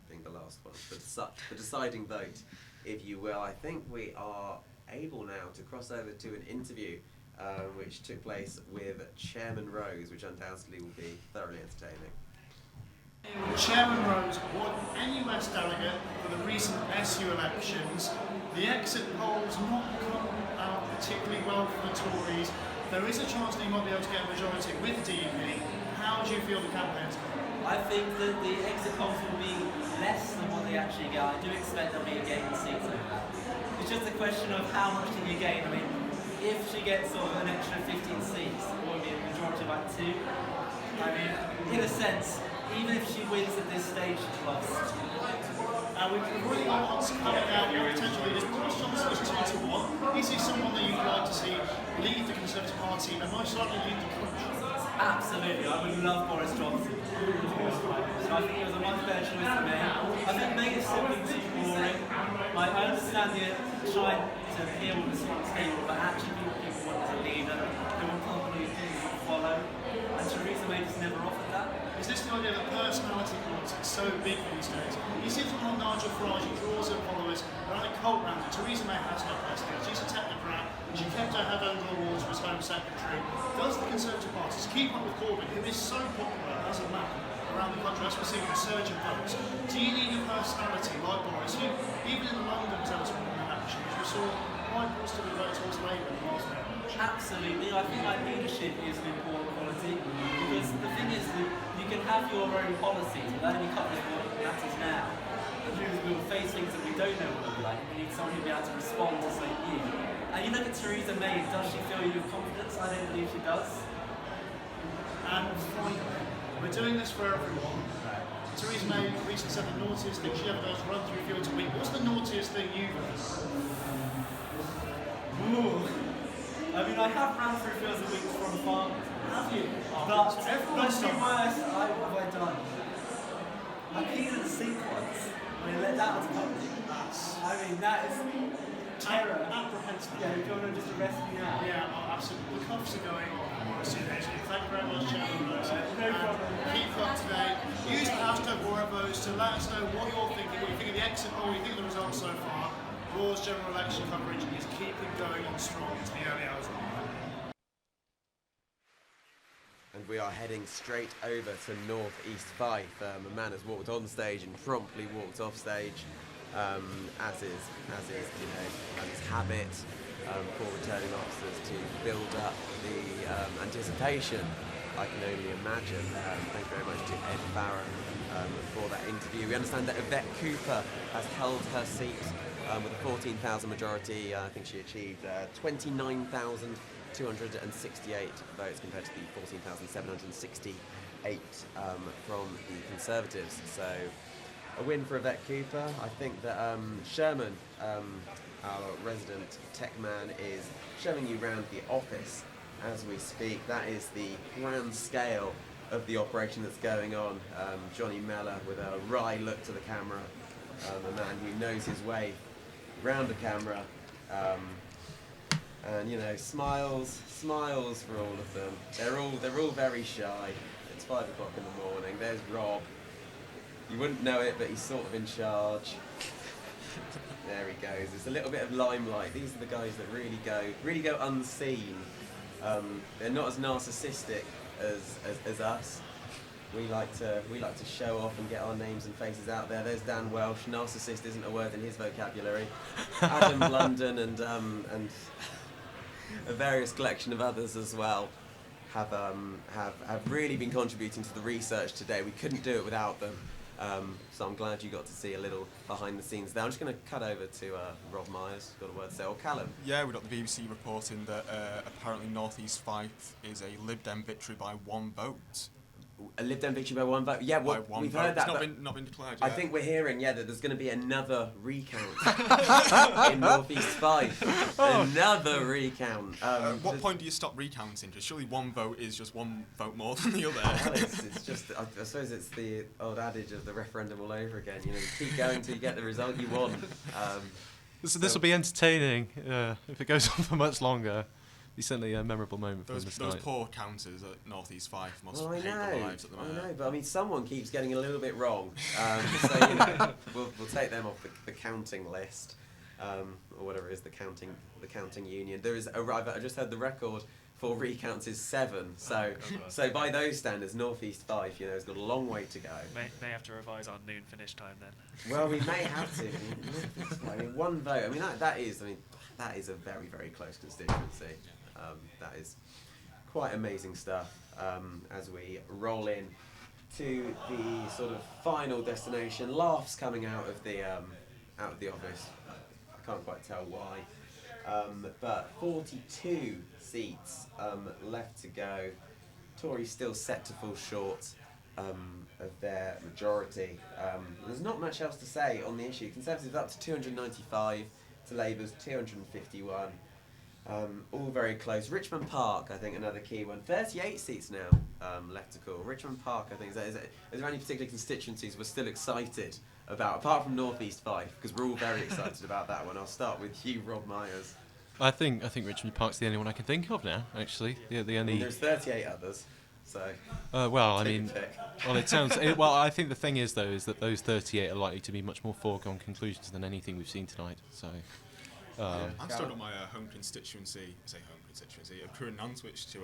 being the last one. But the deciding vote, if you will. I think we are able now to cross over to an interview which took place with Chairman Rose, which undoubtedly will be thoroughly entertaining. Chairman Rose was NUS delegate for the recent SU elections. The exit polls not come out particularly well for the Tories. There is a chance that you might be able to get a majority with DUP. How do you feel the campaign's going? I think that the exit polls will be less than what they actually get. I do expect there'll be a gain in seats over that. It's just a question of how much can you gain. I mean, if she gets sort of an extra 15 seats, it will be a majority of like 2. I mean, in a sense, even if she wins at this stage, she's lost. We've really got what's coming out potentially. Is Boris Johnson is 2-1. Is he someone that you'd like to see lead the Conservative Party and most likely lead the country? Absolutely, I would love Boris Johnson. So I think it was a much better choice for me. I think Meg is simply too boring. I understand the trying to appeal with a strong statement, but actually people want as a leader. They want company to follow. And Theresa May just never offered that. Is this the idea that personality politics is so big these days? You see someone like Nigel Farage, he draws in followers, but like cult round it. Theresa May has no personality. She's a technocrat. She kept her head under the water as Home Secretary. Does the Conservative Party keep up with Corbyn, who is so popular as a man around the country, as we're seeing a surge in votes? Do you need a personality like Boris, who, even in London, was able to win an election, because we saw quite positive votes towards Labour in the last election? Absolutely, I think like leadership is an important quality, because the thing is that you can have your own policies, but that only covers what matters now. The truth is we will face things that we don't know what they'll be like. We need someone who'll be able to respond to something new. And you look at Theresa May, does she fill you with confidence? I don't believe she does. And finally, we're doing this for everyone. Theresa May recently said the naughtiest thing she ever does is run through fields a week. What's the naughtiest thing you've done? Ooh. I mean, I have ran through fields a week from farmers. Have you? But everyone's the worst. What have I done? I peed in the sink once. I let that out public. I mean, that is terror. Apprehensive. Yeah, if you want to just arrest me now. Yeah, absolutely. The cuffs are going on. Thank you very much, Chairman Rose. No problem. Keep up today. Use the hashtag WarRickVotes to let us know what you're thinking, what you think of the exit poll, what you think of the results so far. Raw's general election coverage is keeping going on strong into the early hours of the morning. And we are heading straight over to North East Fife. A man has walked on stage and promptly walked off stage, as is his habit for returning officers to build up the anticipation. I can only imagine. Thank you very much to Ed Farron for that interview. We understand that Yvette Cooper has held her seat with a 14,000 majority. I think she achieved 29,268 votes compared to the 14,768 from the Conservatives. So a win for Yvette Cooper. I think that Sherman, our resident tech man, is showing you around the office as we speak. That is the grand scale of the operation that's going on. Johnny Mellor with a wry look to the camera, a man who knows his way round the camera, and smiles for all of them. They're all very shy. It's 5 o'clock in the morning. There's Rob. You wouldn't know it, but he's sort of in charge. There he goes. There's a little bit of limelight. These are the guys that really go unseen. They're not as narcissistic as us. We like to show off and get our names and faces out there. There's Dan Welsh. Narcissist isn't a word in his vocabulary. Adam Blunden and a various collection of others as well have really been contributing to the research today. We couldn't do it without them. So I'm glad you got to see a little behind the scenes there. I'm just going to cut over to Rob Myers, got a word to say, or Callum. Yeah, we got the BBC reporting that apparently North East Fife is a Lib Dem victory by 1 vote. A Lib Dem victory by 1 vote? Yeah, well, we've heard that. It's not been declared yet. I think we're hearing, that there's going to be another recount in North East Fife. Another recount. What point do you stop recounting? Because surely 1 vote is just 1 vote more than the other. Well, it's just, I suppose it's the old adage of the referendum all over again. You keep going till you get the result you want. This will be entertaining if it goes on for much longer. It's certainly a memorable moment those, from this those night. poor counters at North East Fife must Well, hate their lives at the moment. I know, but I mean, someone keeps getting a little bit wrong. So we'll take them off the counting list, or whatever it is, the counting union. There is I just heard the record for recounts is 7. So by those standards, North East Fife, has got a long way to go. May have to revise our noon finish time then. Well, we may have to. I mean, 1 vote. I mean, that is a very, very close constituency. That is quite amazing stuff as we roll in to the sort of final destination. Laughs coming out of the office. I can't quite tell why, but 42 seats left to go. Tories still set to fall short of their majority. There's not much else to say on the issue. Conservatives up to 295 to Labour's 251. All very close. Richmond Park, I think, another key one. 38 seats now left to call. Richmond Park, I think, is there any particular constituencies we're still excited about, apart from North East Fife, because we're all very excited about that one. I'll start with you, Rob Myers. I think Richmond Park's the only one I can think of now, actually. The only. There's 38 others, so. It sounds. I think the thing is, though, is that those 38 are likely to be much more foregone conclusions than anything we've seen tonight. So. I've still got my home constituency of Crewe and Nantwich to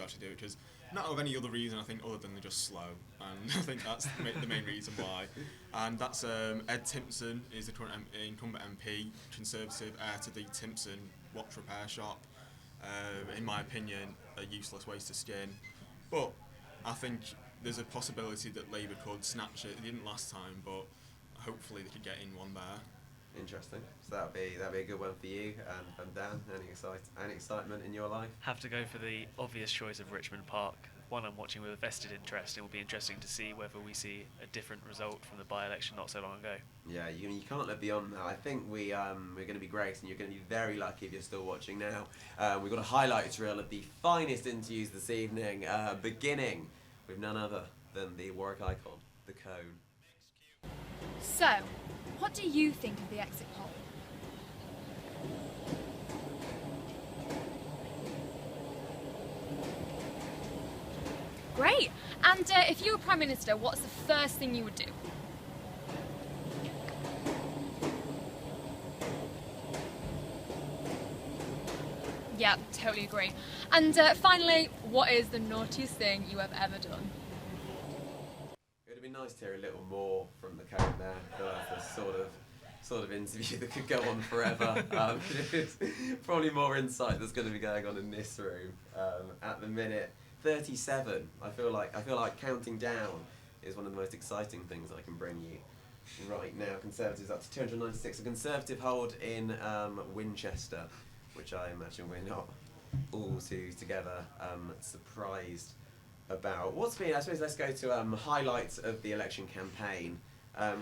actually do it, because not of any other reason, I think, other than they're just slow, and I think that's the main reason why. And that's Ed Timpson is the current incumbent MP, Conservative, heir to the Timpson watch repair shop. In my opinion, a useless waste of skin, but I think there's a possibility that Labour could snatch it. It didn't last time, but hopefully they could get in one there. Interesting. So that'd be a good one for you. And Dan, any excitement in your life? Have to go for the obvious choice of Richmond Park. One I'm watching with a vested interest. It will be interesting to see whether we see a different result from the by-election not so long ago. Yeah, you can't look beyond that. I think we're going to be great, and you're going to be very lucky if you're still watching now. We've got a highlights reel of the finest interviews this evening, beginning with none other than the Warwick icon, the Cone. So, what do you think of the exit poll? Great. And if you were Prime Minister, what's the first thing you would do? Yeah, totally agree. And finally, what is the naughtiest thing you have ever done? It would be nice to hear a little more from the Cone there. I feel like that's a sort of interview that could go on forever. It's probably more insight that's going to be going on in this room at the minute. 37. I feel like counting down is one of the most exciting things I can bring you right now. Conservatives up to 296. A Conservative hold in Winchester, which I imagine we're not all too together surprised about. What's been? I suppose let's go to highlights of the election campaign.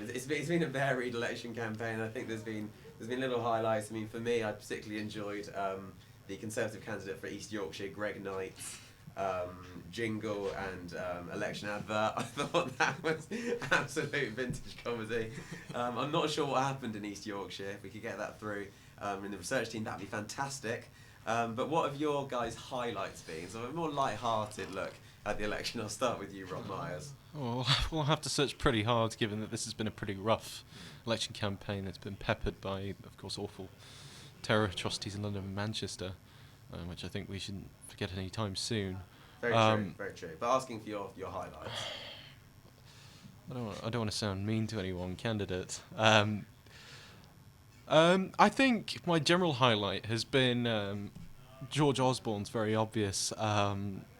It's been a varied election campaign. I think there's been little highlights. I mean, for me, I particularly enjoyed the Conservative candidate for East Yorkshire, Greg Knight's jingle and election advert. I thought that was absolute vintage comedy. I'm not sure what happened in East Yorkshire. If we could get that through in the research team, that'd be fantastic. But what have your guys' highlights been? So a more light-hearted look at the election. I'll start with you, Rob Myers. Well, we'll have to search pretty hard, given that this has been a pretty rough election campaign that's been peppered by, of course, awful terror atrocities in London and Manchester, which I think we shouldn't forget any time soon. Very true, very true. But asking for your highlights. I don't want to sound mean to any one candidate. I think my general highlight has been George Osborne's very obvious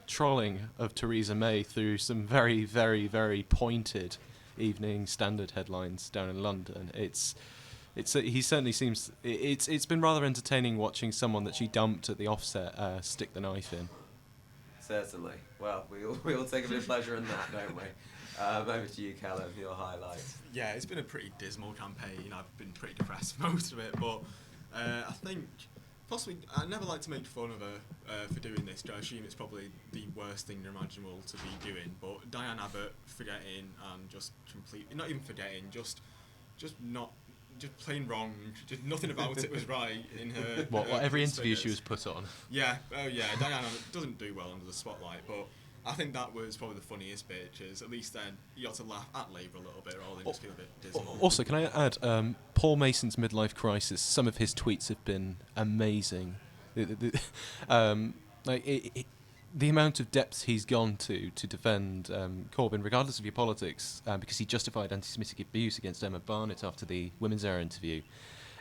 trolling of Theresa May through some very, very, very pointed Evening Standard headlines down in London. He certainly seems. It's been rather entertaining watching someone that she dumped at the offset stick the knife in. Certainly. Well, we all take a bit of pleasure in that, don't we? Over to you, Callum, your highlights. Yeah, it's been a pretty dismal campaign. I've been pretty depressed for most of it, but I think possibly I never like to make fun of her for doing this. I assume it's probably the worst thing imaginable to be doing. But Diane Abbott forgetting and just completely not even forgetting, just plain wrong. Just nothing about it was right in her. What every interview she was put on. Yeah, Diane Abbott doesn't do well under the spotlight, but I think that was probably the funniest bit, because at least then you got to laugh at Labour a little bit rather than just feel a bit dismal. Also, can I add, Paul Mason's midlife crisis, some of his tweets have been amazing. The amount of depth he's gone to defend Corbyn, regardless of your politics, because he justified anti-Semitic abuse against Emma Barnett after the Women's Hour interview.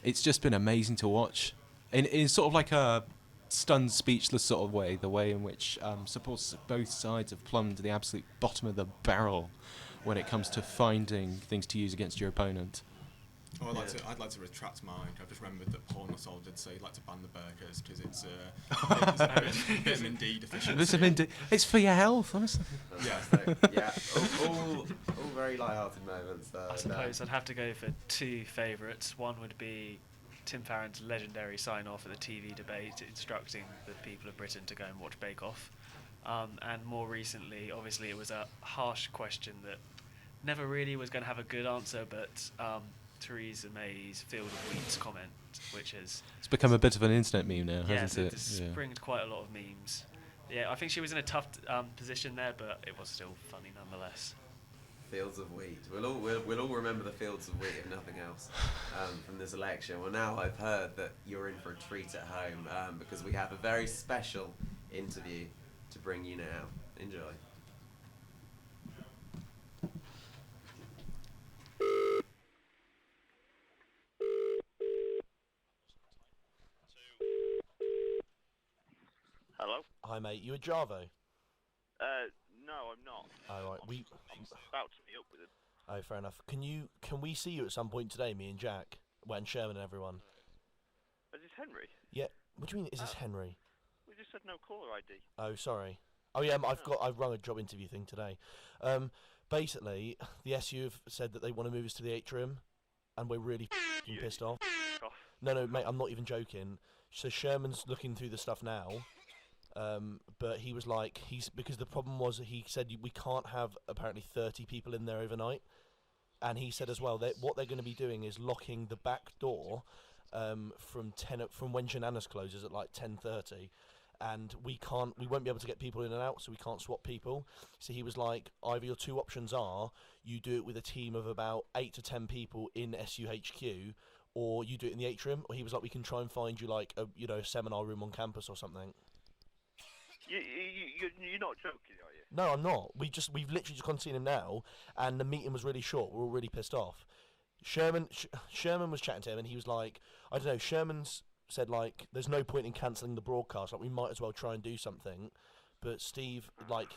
It's just been amazing to watch. In sort of like a stunned, speechless sort of way, the way in which supporters of both sides have plumbed to the absolute bottom of the barrel when it comes to finding things to use against your opponent. Oh, I'd like to retract mine. I've just remembered that Paul Nuttall did say he'd like to ban the burgers because it's a vitamin D deficiency. Vitamin D. It's for your health, honestly. Yeah, all very light-hearted moments. I suppose I'd have to go for two favourites. One would be Tim Farron's legendary sign-off at the TV debate, instructing the people of Britain to go and watch Bake Off. And more recently, obviously, it was a harsh question that never really was going to have a good answer, but Theresa May's Field of Wheat's comment, which has... It's become a bit of an internet meme now, hasn't it? It's springed quite a lot of memes. Yeah, I think she was in a tough position there, but it was still funny nonetheless. Fields of Wheat. We'll all remember the Fields of Wheat, if nothing else, from this election. Well, now I've heard that you're in for a treat at home, because we have a very special interview to bring you now. Enjoy. Hello? Hi, mate. You a Javo? No, I'm not. Oh, right. I'm about to meet up with him. Oh, fair enough. Can we see you at some point today, me and Jack? Well, and Sherman and everyone. Is this Henry? Yeah. What do you mean, is this Henry? We just said no caller ID. Oh, sorry. Oh, yeah, I've rung a job interview thing today. Basically, the SU have said that they want to move us to the atrium, and we're really pissed off. No, mate, I'm not even joking. So Sherman's looking through the stuff now, but he was like, because the problem was he said we can't have apparently 30 people in there overnight, and he said as well that what they're going to be doing is locking the back door from when Shenanigans closes at like 10:30. And we won't be able to get people in and out, so we can't swap people. So he was like, either your two options are, you do it with a team of about 8 to 10 people in SUHQ, or you do it in the atrium. Or he was like, we can try and find you like a seminar room on campus or something. You're not joking, are you? No, I'm not. We've literally just gone to see him now, and the meeting was really short. We're all really pissed off. Sherman was chatting to him, and he was like, I don't know, Sherman's said like there's no point in cancelling the broadcast, like we might as well try and do something, but Steve like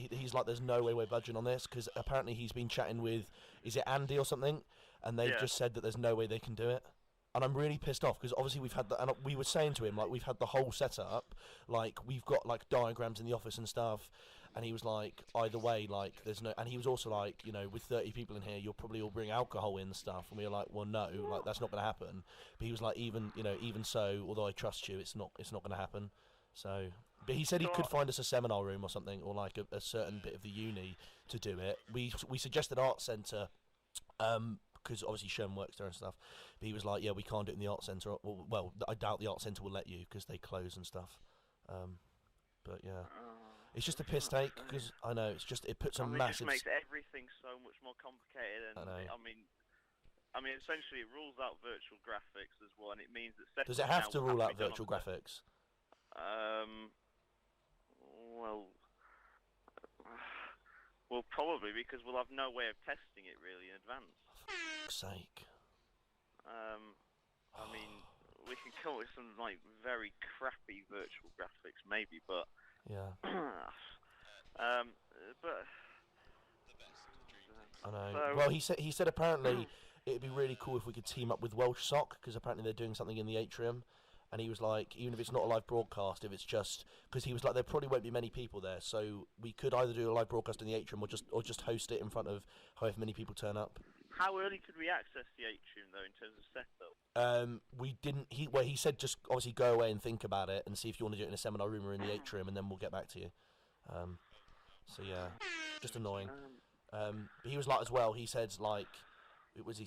he's like there's no way we're budging on this, because apparently he's been chatting with, is it Andy or something, and they've just said that there's no way they can do it. And I'm really pissed off, because obviously we've had and we were saying to him like we've had the whole setup, like we've got like diagrams in the office and stuff, and he was like, either way, like there's no, and he was also like, with 30 people in here, you'll probably all bring alcohol in and stuff, and we were like, well, no, like that's not going to happen. But he was like, even so, although I trust you, it's not going to happen. So, but he said he could find us a seminar room or something, or like a certain bit of the uni to do it. We suggested Arts Centre, because obviously Sherman works there and stuff. But he was like, yeah, we can't do it in the Arts Centre. Well, I doubt the Arts Centre will let you, because they close and stuff. But yeah. It's just a piss take, because I know it puts a massive. It just makes everything so much more complicated, and I mean, essentially it rules out virtual graphics as well, and it means that. Does it have to rule out virtual graphics? Well, probably, because we'll have no way of testing it really in advance. For fuck's sake. I mean, we can come up with some like very crappy virtual graphics, maybe, but Yeah. but I know. So- Well, he said apparently it'd be really cool if we could team up with Welsh Sock, because apparently they're doing something in the atrium. And he was like, even if it's not a live broadcast, if it's just because he was like, there probably won't be many people there, so we could either do a live broadcast in the atrium or just host it in front of however many people turn up. how early could we access the atrium though in terms of setup? We didn't. He said just obviously go away and think about it and see if you want to do it in a seminar room or in the atrium, and then we'll get back to you. So yeah, just annoying. But he was like as well. He said like, what was he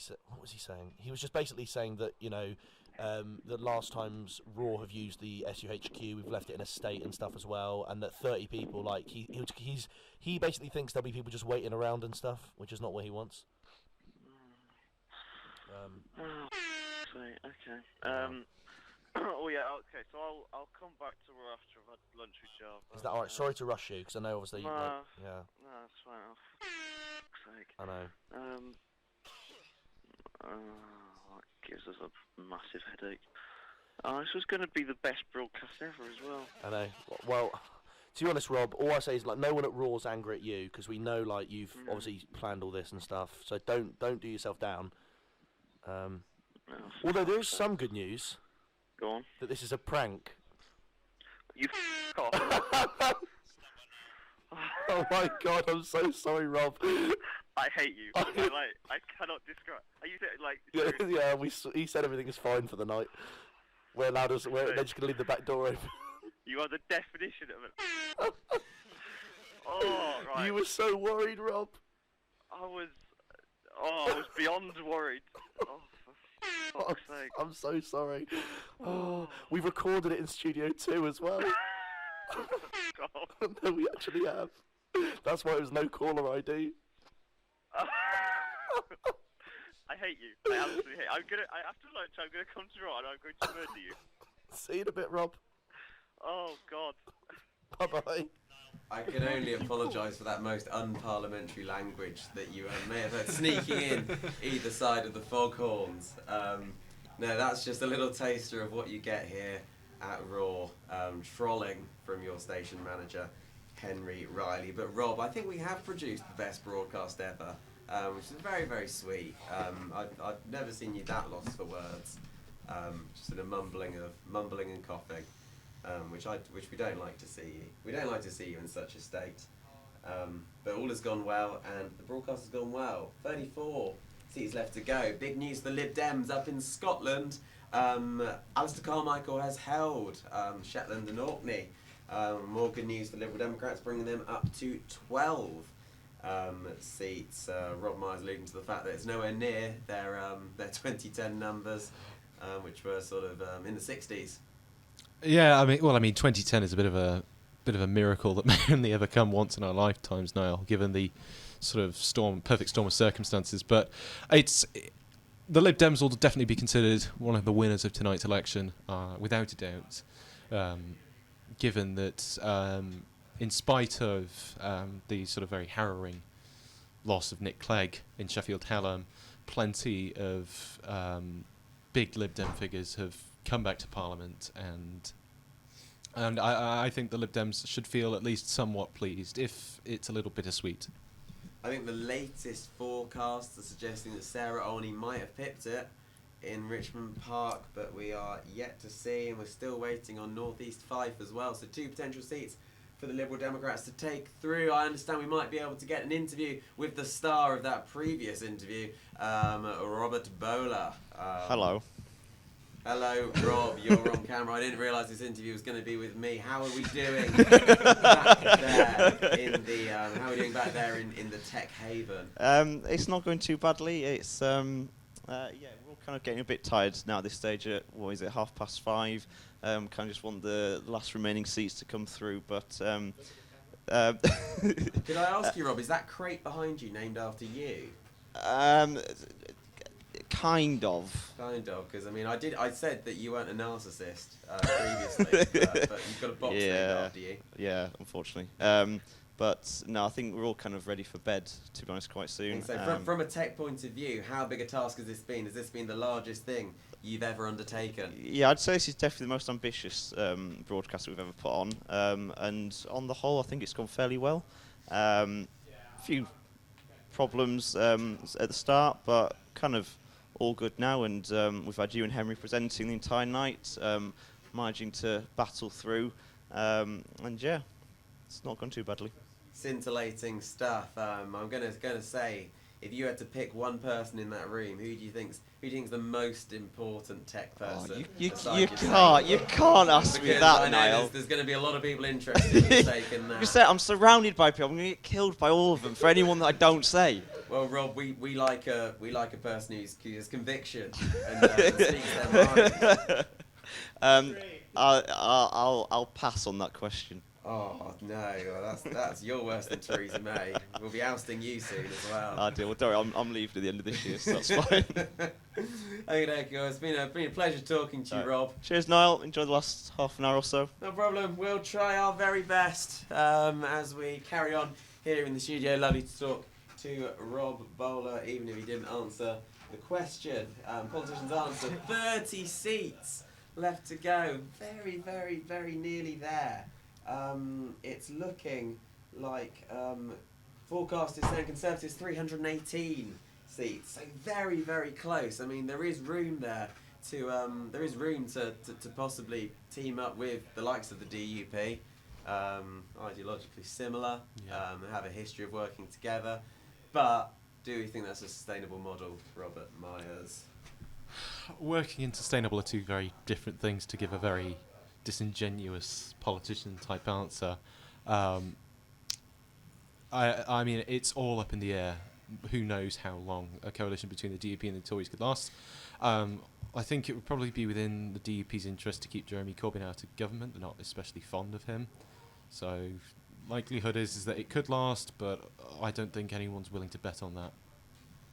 saying? He was just basically saying that the last times Raw have used the SUHQ, we've left it in a state and stuff as well, and that 30 people, like he basically thinks there'll be people just waiting around and stuff, which is not what he wants. Okay. Oh yeah. Okay. So I'll come back to Raw after I've had lunch with Java. Is that alright? Sorry to rush you, because I know obviously. No, yeah. No, that's fine. Oh, for fuck's sake. I know. That gives us a massive headache. This was going to be the best broadcast ever as well. I know. Well, to be honest, Rob, all I say is like no one at Raw's angry at you, because we know like you've obviously planned all this and stuff. So don't do yourself down. Although there is some good news. Go on. That this is a prank. You f*** off. Oh my God! I'm so sorry, Rob. I hate you. I cannot describe. Are you like? Yeah. He said everything is fine for the night. We're allowed us. They're just gonna leave the back door open. You are the definition of it. Oh right. You were so worried, Rob. I was beyond worried. Oh, for fuck's sake. I'm so sorry. Oh, we recorded it in Studio 2 as well. No, we actually have. That's why it was no caller ID. I hate you. I absolutely hate you. After lunch, I'm gonna come to Raw and I'm going to murder you. See you in a bit, Rob. Oh God. Bye bye. I can only apologise for that most unparliamentary language that you may have heard sneaking in either side of the foghorns. No, that's just a little taster of what you get here at Raw, trolling from your station manager, Henry Riley. But Rob, I think we have produced the best broadcast ever, which is very, very sweet. I've never seen you that lost for words, just in a mumbling and coughing. Which we don't like to see. We don't like to see you in such a state. But all has gone well, and the broadcast has gone well. 34 seats left to go. Big news for the Lib Dems up in Scotland. Alistair Carmichael has held Shetland and Orkney. More good news for Liberal Democrats, bringing them up to 12 seats. Rob Myers alluding to the fact that it's nowhere near their 2010 numbers, which were sort of in the 60s. Yeah, I mean, 2010 is a bit of a miracle that may only ever come once in our lifetimes, Niall, given the sort of perfect storm of circumstances. But the Lib Dems will definitely be considered one of the winners of tonight's election, without a doubt. Given that, in spite of the sort of very harrowing loss of Nick Clegg in Sheffield Hallam, plenty of big Lib Dem figures have come back to Parliament, and I think the Lib Dems should feel at least somewhat pleased, if it's a little bittersweet. I think the latest forecasts are suggesting that Sarah Olney might have pipped it in Richmond Park, but we are yet to see, and we're still waiting on North East Fife as well. So 2 potential seats for the Liberal Democrats to take through. I understand we might be able to get an interview with the star of that previous interview, Robert Bowler. Hello. Hello, Rob, you're on camera. I didn't realise this interview was going to be with me. How are we doing back there in the how are we doing back there in the tech haven? It's not going too badly. It's we're all kind of getting a bit tired now at this stage at 5:30. Kind of just want the last remaining seats to come through, but Could I ask you, Rob, is that crate behind you named after you? Kind of. Because I mean, I said that you weren't a narcissist previously, but you've got a box named after you. Yeah, unfortunately. But no, I think we're all kind of ready for bed, to be honest, quite soon. So from a tech point of view, how big a task has this been? Has this been the largest thing you've ever undertaken? Yeah, I'd say this is definitely the most ambitious broadcast that we've ever put on. And on the whole, I think it's gone fairly well. A few problems at the start, but kind of all good now. And we've had you and Henry presenting the entire night, managing to battle through. And yeah, it's not gone too badly. Scintillating stuff. I'm gonna say, if you had to pick one person in that room, who do you think's the most important tech person? You can't ask me that, Niall. There's going to be a lot of people interested in taking that. You said I'm surrounded by people. I'm going to get killed by all of them for anyone that I don't say. Well, Rob, we like a person who has conviction and speaks their mind. I'll pass on that question. Oh no, well, that's you're worse than Theresa May. We'll be ousting you soon as well. I do. Well, don't worry, I'm leaving at the end of this year, so that's fine. Okay, guys, it's been a pleasure talking to you, Rob. Cheers, Niall. Enjoy the last half an hour or so. No problem. We'll try our very best as we carry on here in the studio. Lovely to talk to Rob Bowler, even if he didn't answer the question. Politicians answer. 30 seats left to go. Very, very, very nearly there. It's looking like forecast is saying Conservatives 318 seats, so very, very close. I mean, there is room there to possibly team up with the likes of the DUP, ideologically similar, have a history of working together. But do we think that's a sustainable model, Robert Myers? Working and sustainable are two very different things, to give a very disingenuous politician type answer. I mean, it's all up in the air. Who knows how long a coalition between the DUP and the Tories could last. I think it would probably be within the DUP's interest to keep Jeremy Corbyn out of government. They're not especially fond of him. So likelihood is that it could last, but I don't think anyone's willing to bet on that.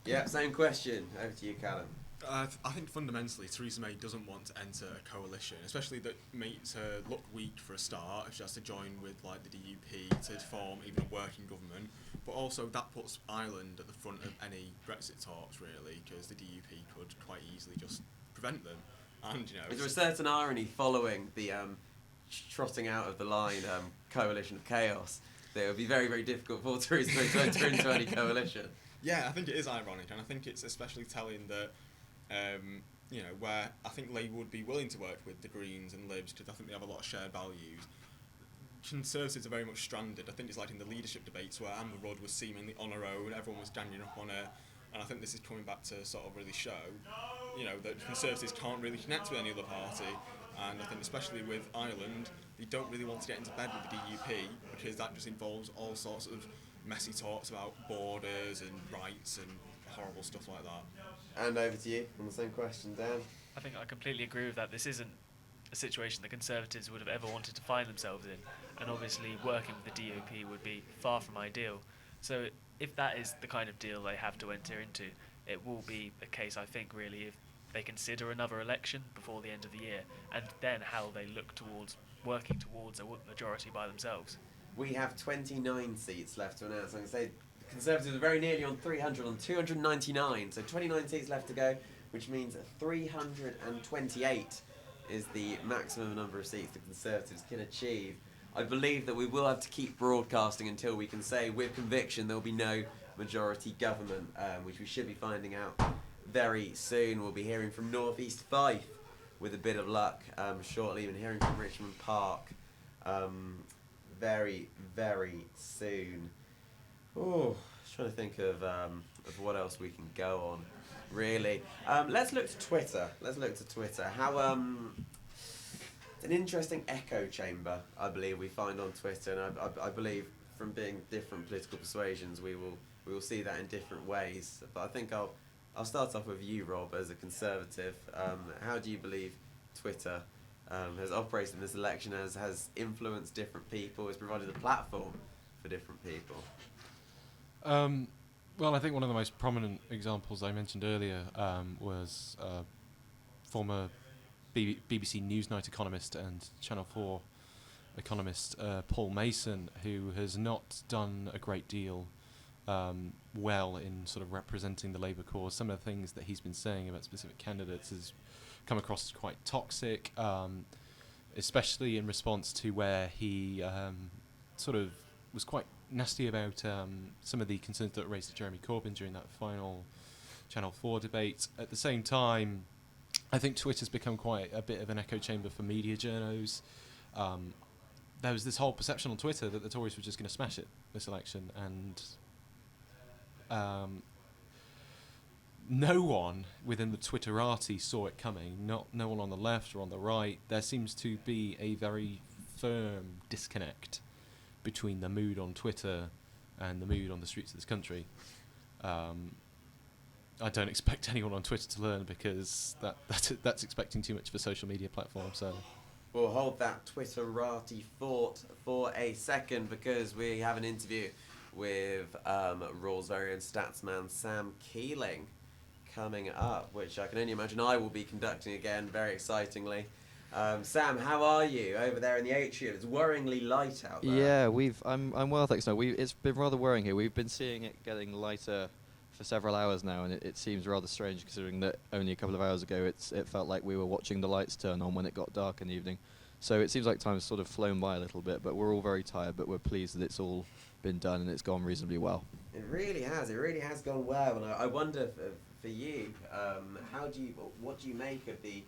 Yeah, same question. Over to you, Callum. I think fundamentally Theresa May doesn't want to enter a coalition, especially that makes her look weak for a start if she has to join with like the DUP to form even a working government. But also that puts Ireland at the front of any Brexit talks, really, because the DUP could quite easily just prevent them. And is there a certain irony following the trotting out of the line coalition of chaos that it would be very, very difficult for Theresa May to enter into any coalition? Yeah, I think it is ironic, and I think it's especially telling that. Where I think Labour would be willing to work with the Greens and Libs because I think they have a lot of shared values. Conservatives are very much stranded. I think it's like in the leadership debates where Amber Rudd was seemingly on her own, everyone was ganging up on her, and I think this is coming back to sort of really show, that Conservatives can't really connect with any other party, and I think especially with Ireland, they don't really want to get into bed with the DUP because that just involves all sorts of messy talks about borders and rights and horrible stuff like that. And over to you on the same question, Dan. I think I completely agree with that. This isn't a situation the Conservatives would have ever wanted to find themselves in, and obviously working with the DUP would be far from ideal. So if that is the kind of deal they have to enter into, it will be a case, I think, really, if they consider another election before the end of the year, and then how they look towards working towards a majority by themselves. We have 29 seats left to announce. I'm going to say Conservatives are very nearly on 300, on 299, so 29 seats left to go, which means 328 is the maximum number of seats the Conservatives can achieve. I believe that we will have to keep broadcasting until we can say with conviction there will be no majority government, which we should be finding out very soon. We'll be hearing from North East Fife with a bit of luck shortly, and hearing from Richmond Park very, very soon. Oh, trying to think of what else we can go on, really. Let's look to Twitter. How an interesting echo chamber, I believe, we find on Twitter, and I believe from being different political persuasions, we will see that in different ways. But I think I'll start off with you, Rob, as a Conservative. How do you believe Twitter has operated in this election, has influenced different people, has provided a platform for different people? Well, I think one of the most prominent examples I mentioned earlier was former BBC Newsnight economist and Channel 4 economist Paul Mason, who has not done a great deal well in sort of representing the Labour cause. Some of the things that he's been saying about specific candidates has come across as quite toxic, especially in response to where he sort of was quite nasty about some of the concerns that were raised to Jeremy Corbyn during that final Channel 4 debate. At the same time, I think Twitter's become quite a bit of an echo chamber for media journos. There was this whole perception on Twitter that the Tories were just going to smash it this election, and no one within the Twitterati saw it coming. No one on the left or on the right. There seems to be a very firm disconnect between the mood on Twitter and the mood on the streets of this country. I don't expect anyone on Twitter to learn, because that's expecting too much of a social media platform. So we'll hold that Twitterati thought for a second, because we have an interview with Raw's very own statsman Sam Keeling coming up, which I can only imagine I will be conducting again, very excitingly. Sam, how are you over there in the atrium? It's worryingly light out there. Yeah, I'm well, thanks. No, it's been rather worrying here. We've been seeing it getting lighter for several hours now, and it seems rather strange considering that only a couple of hours ago it felt like we were watching the lights turn on when it got dark in the evening. So it seems like time's sort of flown by a little bit, but we're all very tired, but we're pleased that it's all been done and it's gone reasonably well. It really has gone well, and I wonder for you, what do you make of the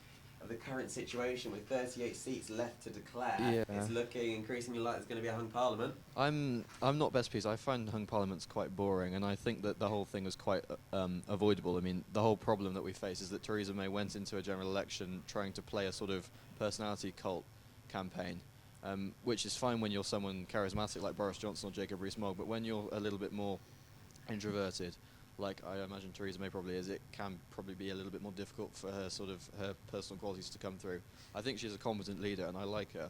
current situation with 38 seats left to declare? Yeah. It's looking increasingly like there's going to be a hung parliament. I'm not best pleased. I find hung parliaments quite boring, and I think that the whole thing was quite avoidable. I mean, the whole problem that we face is that Theresa May went into a general election trying to play a sort of personality cult campaign, which is fine when you're someone charismatic like Boris Johnson or Jacob Rees-Mogg, but when you're a little bit more introverted, like I imagine Theresa May probably is, it can probably be a little bit more difficult for her personal qualities to come through. I think she's a competent leader and I like her,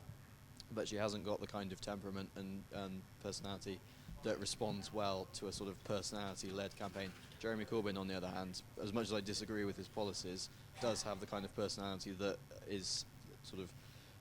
but she hasn't got the kind of temperament and personality that responds well to a sort of personality-led campaign. Jeremy Corbyn, on the other hand, as much as I disagree with his policies, does have the kind of personality that is sort of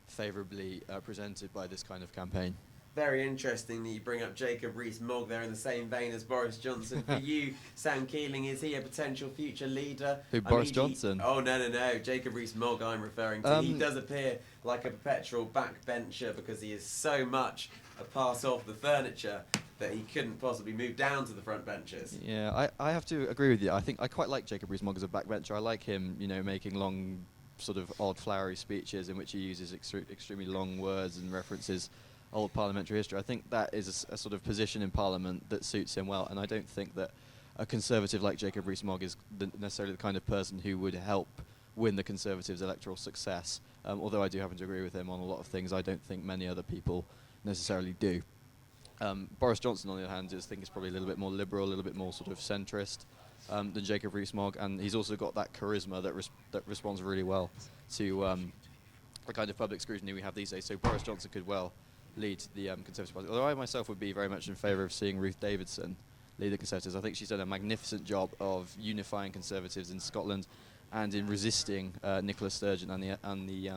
favourably presented by this kind of campaign. Very interesting that you bring up Jacob Rees-Mogg there in the same vein as Boris Johnson. For you, Sam Keeling, is he a potential future leader? Boris Johnson? Oh, no. Jacob Rees-Mogg I'm referring to. He does appear like a perpetual backbencher because he is so much a part of the furniture that he couldn't possibly move down to the front benches. Yeah, I have to agree with you. I think I quite like Jacob Rees-Mogg as a backbencher. I like him, making long, sort of odd, flowery speeches in which he uses extremely long words and references old parliamentary history. I think that is a sort of position in Parliament that suits him well, and I don't think that a Conservative like Jacob Rees-Mogg is necessarily the kind of person who would help win the Conservatives' electoral success. Although I do happen to agree with him on a lot of things, I don't think many other people necessarily do. Boris Johnson, on the other hand, I think is probably a little bit more liberal, a little bit more sort of centrist than Jacob Rees-Mogg, and he's also got that charisma that responds really well to the kind of public scrutiny we have these days. So Boris Johnson could well lead the Conservative Party. Although I myself would be very much in favour of seeing Ruth Davidson lead the Conservatives. I think she's done a magnificent job of unifying Conservatives in Scotland and in resisting Nicola Sturgeon and the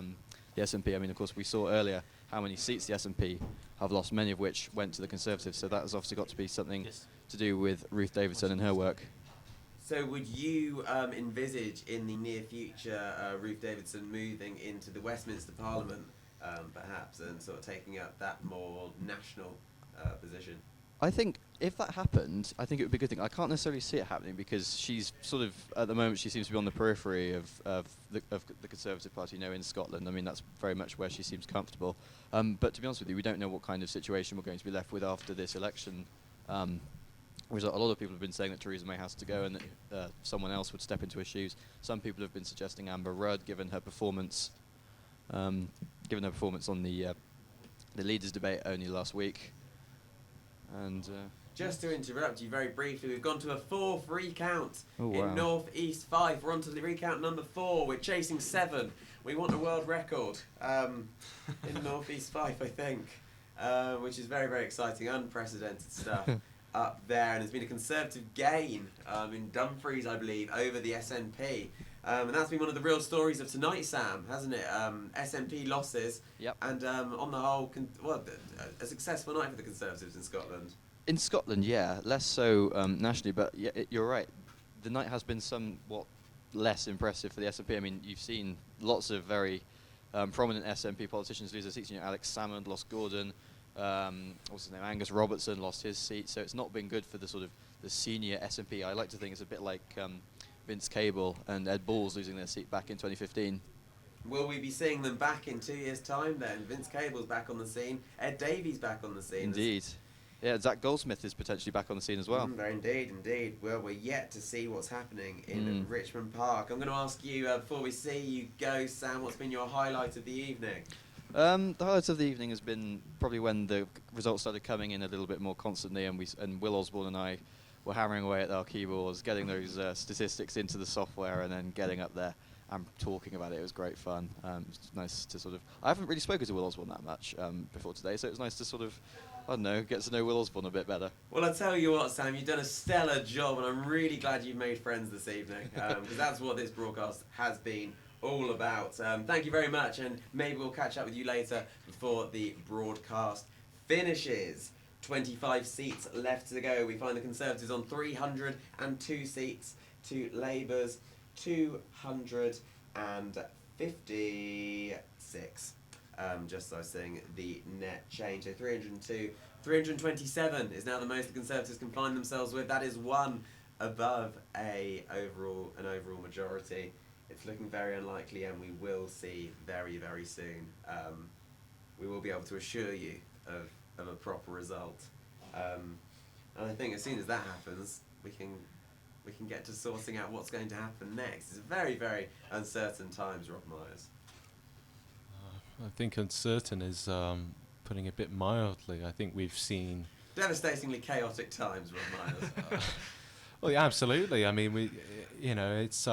SNP. I mean, of course, we saw earlier how many seats the SNP have lost, many of which went to the Conservatives. So that has obviously got to be something to do with Ruth Davidson and her work. So would you envisage in the near future Ruth Davidson moving into the Westminster Parliament, perhaps, and sort of taking up that more national position? I think if that happened, I think it would be a good thing. I can't necessarily see it happening because she's sort of, at the moment, she seems to be on the periphery of the Conservative Party, in Scotland. I mean, that's very much where she seems comfortable. But to be honest with you, we don't know what kind of situation we're going to be left with after this election result. A lot of people have been saying that Theresa May has to go and that someone else would step into her shoes. Some people have been suggesting Amber Rudd, given her performance on the leaders' debate only last week. And just to interrupt you very briefly, we've gone to a 4th recount wow. in North East Fife. We're on to the recount number 4. We're chasing 7. We want a world record in North East Fife, I think, which is very, very exciting, unprecedented stuff up there. And there's been a Conservative gain in Dumfries, I believe, over the SNP. And that's been one of the real stories of tonight, Sam, hasn't it? SNP losses. Yep. And on the whole, a successful night for the Conservatives in Scotland. In Scotland, yeah, less so nationally, but yeah, you're right. The night has been somewhat less impressive for the SNP. I mean, you've seen lots of very prominent SNP politicians lose their seats. You know, Alex Salmond lost Gordon. What's his name? Angus Robertson lost his seat. So it's not been good for the sort of the senior SNP. I like to think it's a bit like Vince Cable and Ed Balls losing their seat back in 2015. Will we be seeing them back in 2 years' time then? Vince Cable's back on the scene. Ed Davies back on the scene. Indeed. Yeah, Zach Goldsmith is potentially back on the scene as well. Indeed. Well, we're yet to see what's happening in Richmond Park. I'm going to ask you, before we see you go, Sam, what's been your highlight of the evening? The highlight of the evening has been probably when the results started coming in a little bit more constantly, and Will Osborne and I were hammering away at our keyboards, getting those statistics into the software, and then getting up there and talking about it. It was great fun. It's nice to sort of... I haven't really spoken to Will Osborne that much before today, so it was nice to sort of, I don't know, get to know Will Osborne a bit better. Well, I tell you what, Sam, you've done a stellar job, and I'm really glad you've made friends this evening, because that's what this broadcast has been all about. Thank you very much, and maybe we'll catch up with you later before the broadcast finishes. 25 seats left to go. We find the Conservatives on 302 seats to Labour's 256. Just so I was saying the net change. So 302, 327 is now the most the Conservatives can find themselves with. That is one above an overall majority. It's looking very unlikely, and we will see very, very soon. We will be able to assure you of a proper result. And I think as soon as that happens, we can get to sorting out what's going to happen next. It's very, very uncertain times, Rob Myers. I think uncertain is putting it a bit mildly. I think we've seen... Devastatingly chaotic times, Rob Myers. Well, yeah, absolutely. I mean, it's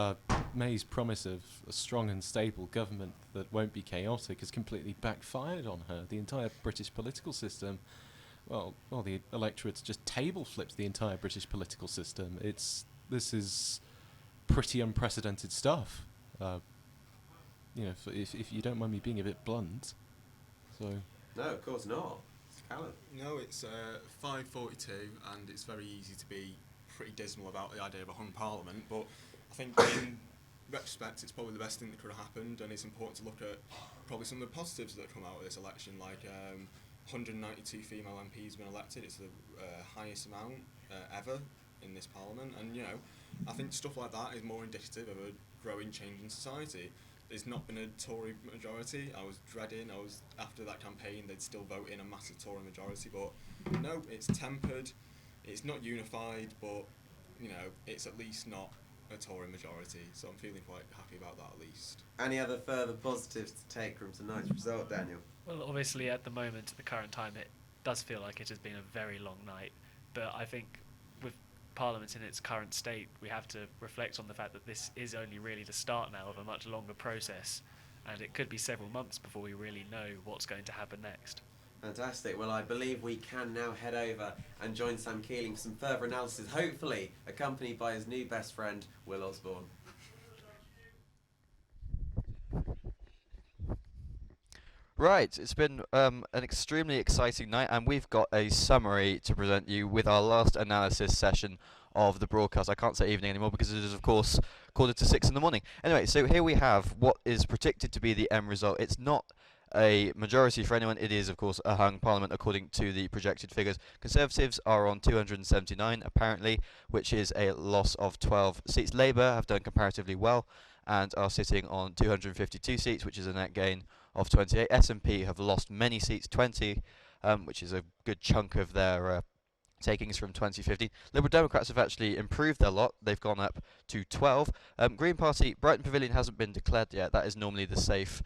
May's promise of a strong and stable government that won't be chaotic has completely backfired on her. The entire British political system, well, the electorate's just table flipped the entire British political system. This is pretty unprecedented stuff. If you don't mind me being a bit blunt, so. No, of course not. Callum. No, it's 5:42, and it's very easy to be pretty dismal about the idea of a hung parliament, but I think in retrospect it's probably the best thing that could have happened, and it's important to look at probably some of the positives that have come out of this election, like 192 female MPs been elected. It's the highest amount ever in this parliament, and I think stuff like that is more indicative of a growing change in society. There's not been a Tory majority. I was after that campaign they'd still vote in a massive Tory majority, but no, it's tempered. It's not unified, but it's at least not a Tory majority, so I'm feeling quite happy about that at least. Any other further positives to take from tonight's result, Daniel? Well, obviously at the moment, at the current time, it does feel like it has been a very long night, but I think with Parliament in its current state, we have to reflect on the fact that this is only really the start now of a much longer process, and it could be several months before we really know what's going to happen next. Fantastic. Well, I believe we can now head over and join Sam Keeling for some further analysis, hopefully accompanied by his new best friend, Will Osborne. Right, it's been an extremely exciting night, and we've got a summary to present you with our last analysis session of the broadcast. I can't say evening anymore because it is, of course, 6:15 in the morning. Anyway, so here we have what is predicted to be the end result. It's not a majority for anyone. It is, of course, a hung parliament according to the projected figures. Conservatives are on 279, apparently, which is a loss of 12 seats. Labour have done comparatively well and are sitting on 252 seats, which is a net gain of 28. SNP have lost many seats, 20, which is a good chunk of their takings from 2015. Liberal Democrats have actually improved their lot. They've gone up to 12. Green Party, Brighton Pavilion hasn't been declared yet. That is normally the safe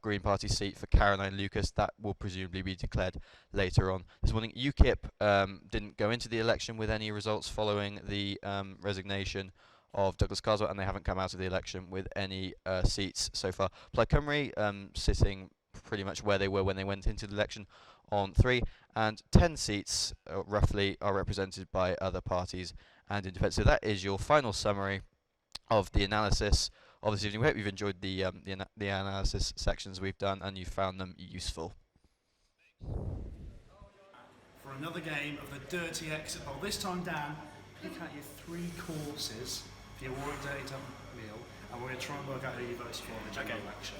Green Party seat for Caroline Lucas. That will presumably be declared later on this morning. UKIP didn't go into the election with any results following the resignation of Douglas Carswell, and they haven't come out of the election with any seats so far. Plaid Cymru sitting pretty much where they were when they went into the election on 3, and 10 seats roughly are represented by other parties and independents. So that is your final summary of the analysis of this evening. We hope you've enjoyed the analysis sections we've done and you found them useful. For another game of the Dirty Exit Bowl. This time, Dan, pick out your 3 courses for your Warwick Dirty meal, and we're going to try and work out who you voted for in the general election.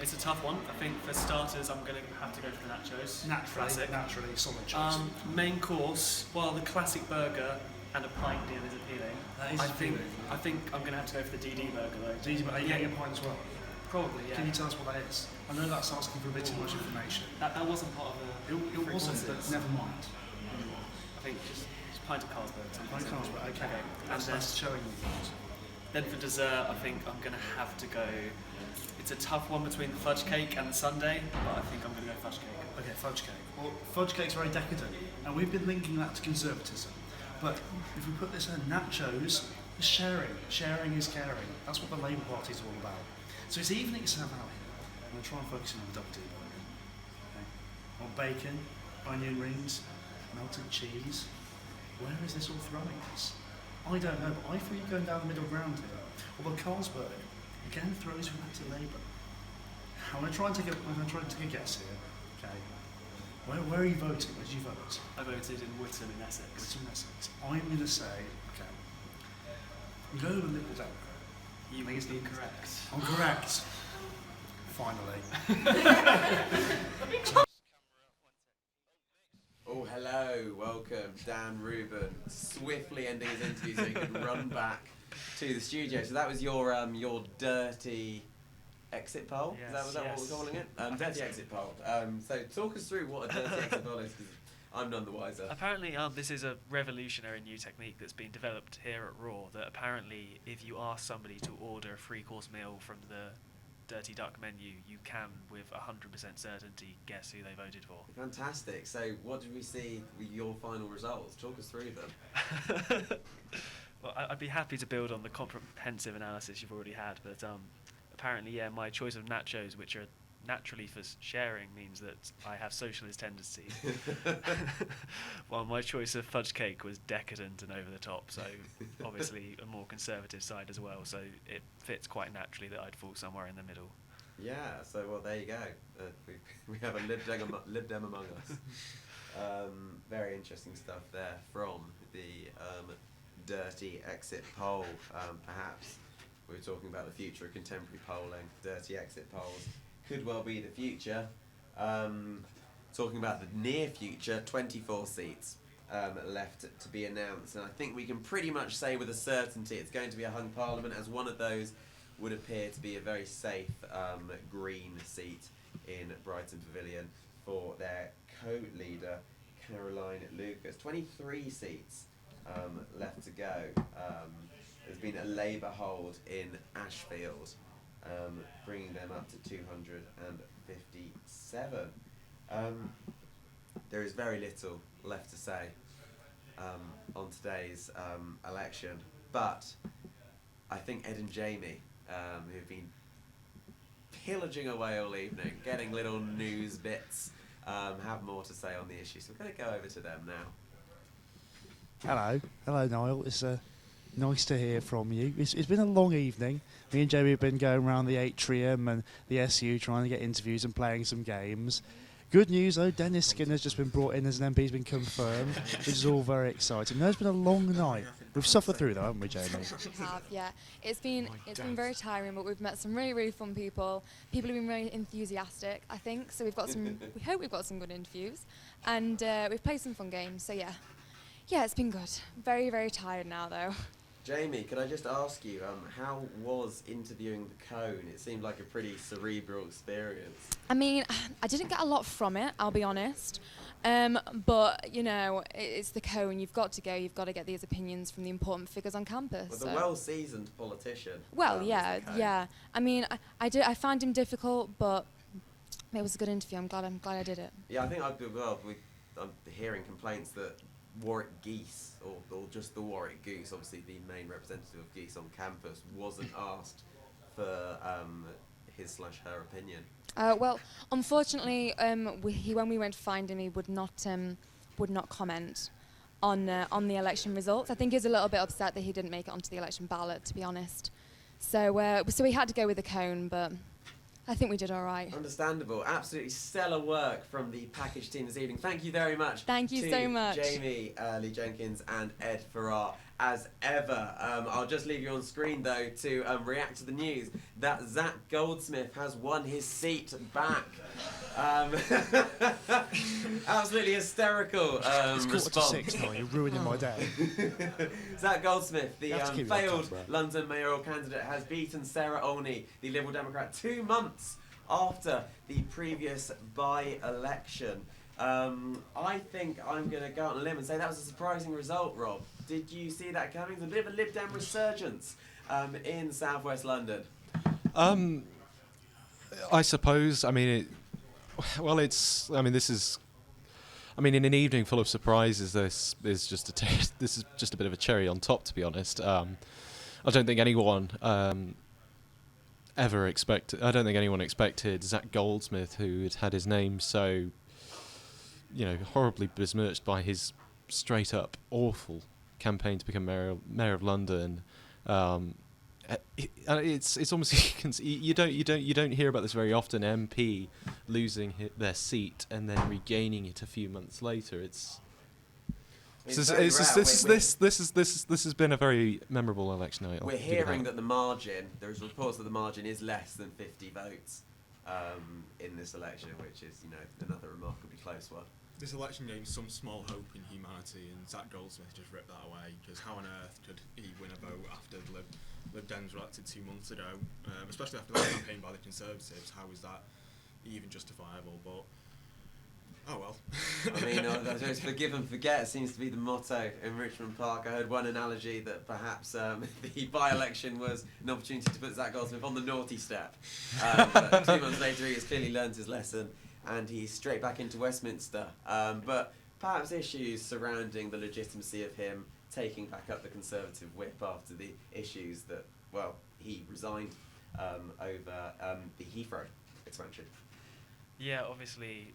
It's a tough one. I think for starters, I'm going to have to go for the nachos. Naturally, solid choice. Main course, well, the classic burger and a pint deal is appealing. That is appealing. I think I'm going to have to go for the DD burger though. DD burger, are you getting a pint as well? Probably, yeah. Can you tell us what that is? I know that's asking for a bit too much information. That wasn't part of the. It wasn't, but never mind. I think just pint of Carlsberg. Pint of Carlsberg, okay. And that's showing you that. Then for dessert, I think I'm going to have to go. It's a tough one between the fudge cake and the sundae, but I think I'm going to go fudge cake. Okay, fudge cake. Well, fudge cake's very decadent, and we've been linking that to conservatism. But if we put this in nachos, it's sharing. Sharing is caring. That's what the Labour Party is all about. So it's evening Sam out here. I'm going to try and focus on the duck tea burger. Okay. On bacon, onion rings, melted cheese. Where is this all throwing us? I don't know, but I feel you're going down the middle ground here. Although Carlsberg again throws you back to Labour. I'm going to try and take a guess here. Okay. Where are you voting? Where did you vote? I voted in Whitton in Essex. Whitton in Essex. I'm going to say, okay, I'm going to a Liberal Democrat. You may be correct. I'm correct. Finally. Oh, hello, welcome, Dan Rubin, swiftly ending his interview so he could run back to the studio. So that was your dirty exit poll? Yes, Is that what we're calling it? Dirty exit poll. So talk us through what a dirty exit poll is, because I'm none the wiser. Apparently, this is a revolutionary new technique that's been developed here at Raw, that apparently if you ask somebody to order a 3-course meal from the Dirty Duck menu, you can, with 100% certainty, guess who they voted for. Fantastic. So what did we see with your final results? Talk us through them. Well, I'd be happy to build on the comprehensive analysis you've already had, but apparently, yeah, my choice of nachos, which are naturally for sharing, means that I have socialist tendencies. While my choice of fudge cake was decadent and over the top, so obviously a more conservative side as well, so it fits quite naturally that I'd fall somewhere in the middle. Yeah, so well, there you go. We have a Lib Dem among us. Very interesting stuff there from the dirty exit poll, perhaps. We were talking about the future of contemporary polling. Dirty exit polls could well be the future. Talking about the near future, 24 seats left to be announced. And I think we can pretty much say with a certainty it's going to be a hung parliament, as one of those would appear to be a very safe green seat in Brighton Pavilion for their co-leader, Caroline Lucas. 23 seats left to go. There's been a Labour hold in Ashfield, bringing them up to 257. There is very little left to say on today's election, but I think Ed and Jamie, who've been pillaging away all evening, getting little news bits, have more to say on the issue. So we're going to go over to them now. Hello, Niall. It's nice to hear from you. It's been a long evening. Me and Jamie have been going around the atrium and the SU trying to get interviews and playing some games. Good news though, Dennis Skinner's just been brought in as an MP, he's been confirmed, which is all very exciting. No, it's been a long night. We've suffered through though, haven't we, Jamie? We have, yeah. It's been very tiring, but we've met some really, really fun people. People have been very enthusiastic, I think. So we hope we've got some good interviews, and we've played some fun games. So yeah, it's been good. Very, very tired now though. Jamie, could I just ask you, how was interviewing the Cone? It seemed like a pretty cerebral experience. I mean, I didn't get a lot from it, I'll be honest. But, you know, it's the Cone. You've got to go. You've got to get these opinions from the important figures on campus. Well, the well-seasoned politician. Well, yeah. I mean, I found him difficult, but it was a good interview. I'm glad I did it. Yeah, I think I'm hearing complaints that Warwick Geese, or just the Warwick Goose, obviously the main representative of Geese on campus, wasn't asked for his/her opinion. Well, unfortunately, when we went to find him, he would not comment. on the election results. I think he was a little bit upset that he didn't make it onto the election ballot, to be honest. So we had to go with the cone, but I think we did all right. Understandable. Absolutely stellar work from the package team this evening. Thank you very much. Thank you to so much. Jamie, Lee Jenkins and Ed Farrar. As ever, I'll just leave you on screen though to react to the news that Zach Goldsmith has won his seat back. Absolutely hysterical It's response. 6 now, you're ruining my day. Zach Goldsmith, the You have to keep that failed up, bro. London mayoral candidate, has beaten Sarah Olney, the Liberal Democrat, 2 months after the previous by-election. I think I'm going to go out on a limb and say that was a surprising result, Rob. Did you see that coming? There's a bit of a Lib Dem resurgence in southwest London. I suppose. I mean, it's. I mean, this is. I mean, in an evening full of surprises, this is just this is just a bit of a cherry on top, to be honest. I don't think anyone ever expected. I don't think anyone expected Zach Goldsmith, who had his name so, horribly besmirched by his straight up awful campaign to become mayor of London. It's almost you don't hear about this very often. MP losing their seat and then regaining it a few months later. This has been a very memorable election night. We're hearing that there's reports that the margin is less than 50 votes in this election, which is another remarkably close one. This election gained some small hope in humanity, and Zach Goldsmith just ripped that away, because how on earth could he win a vote after the Lib Dems were elected 2 months ago, especially after that campaign by the Conservatives? How is that even justifiable? But, oh well. I mean, forgive and forget seems to be the motto in Richmond Park. I heard one analogy that perhaps the by-election was an opportunity to put Zach Goldsmith on the naughty step. But 2 months later, he has clearly learned his lesson, and he's straight back into Westminster. But perhaps issues surrounding the legitimacy of him taking back up the Conservative whip after the issues that, he resigned over the Heathrow expansion. Yeah, obviously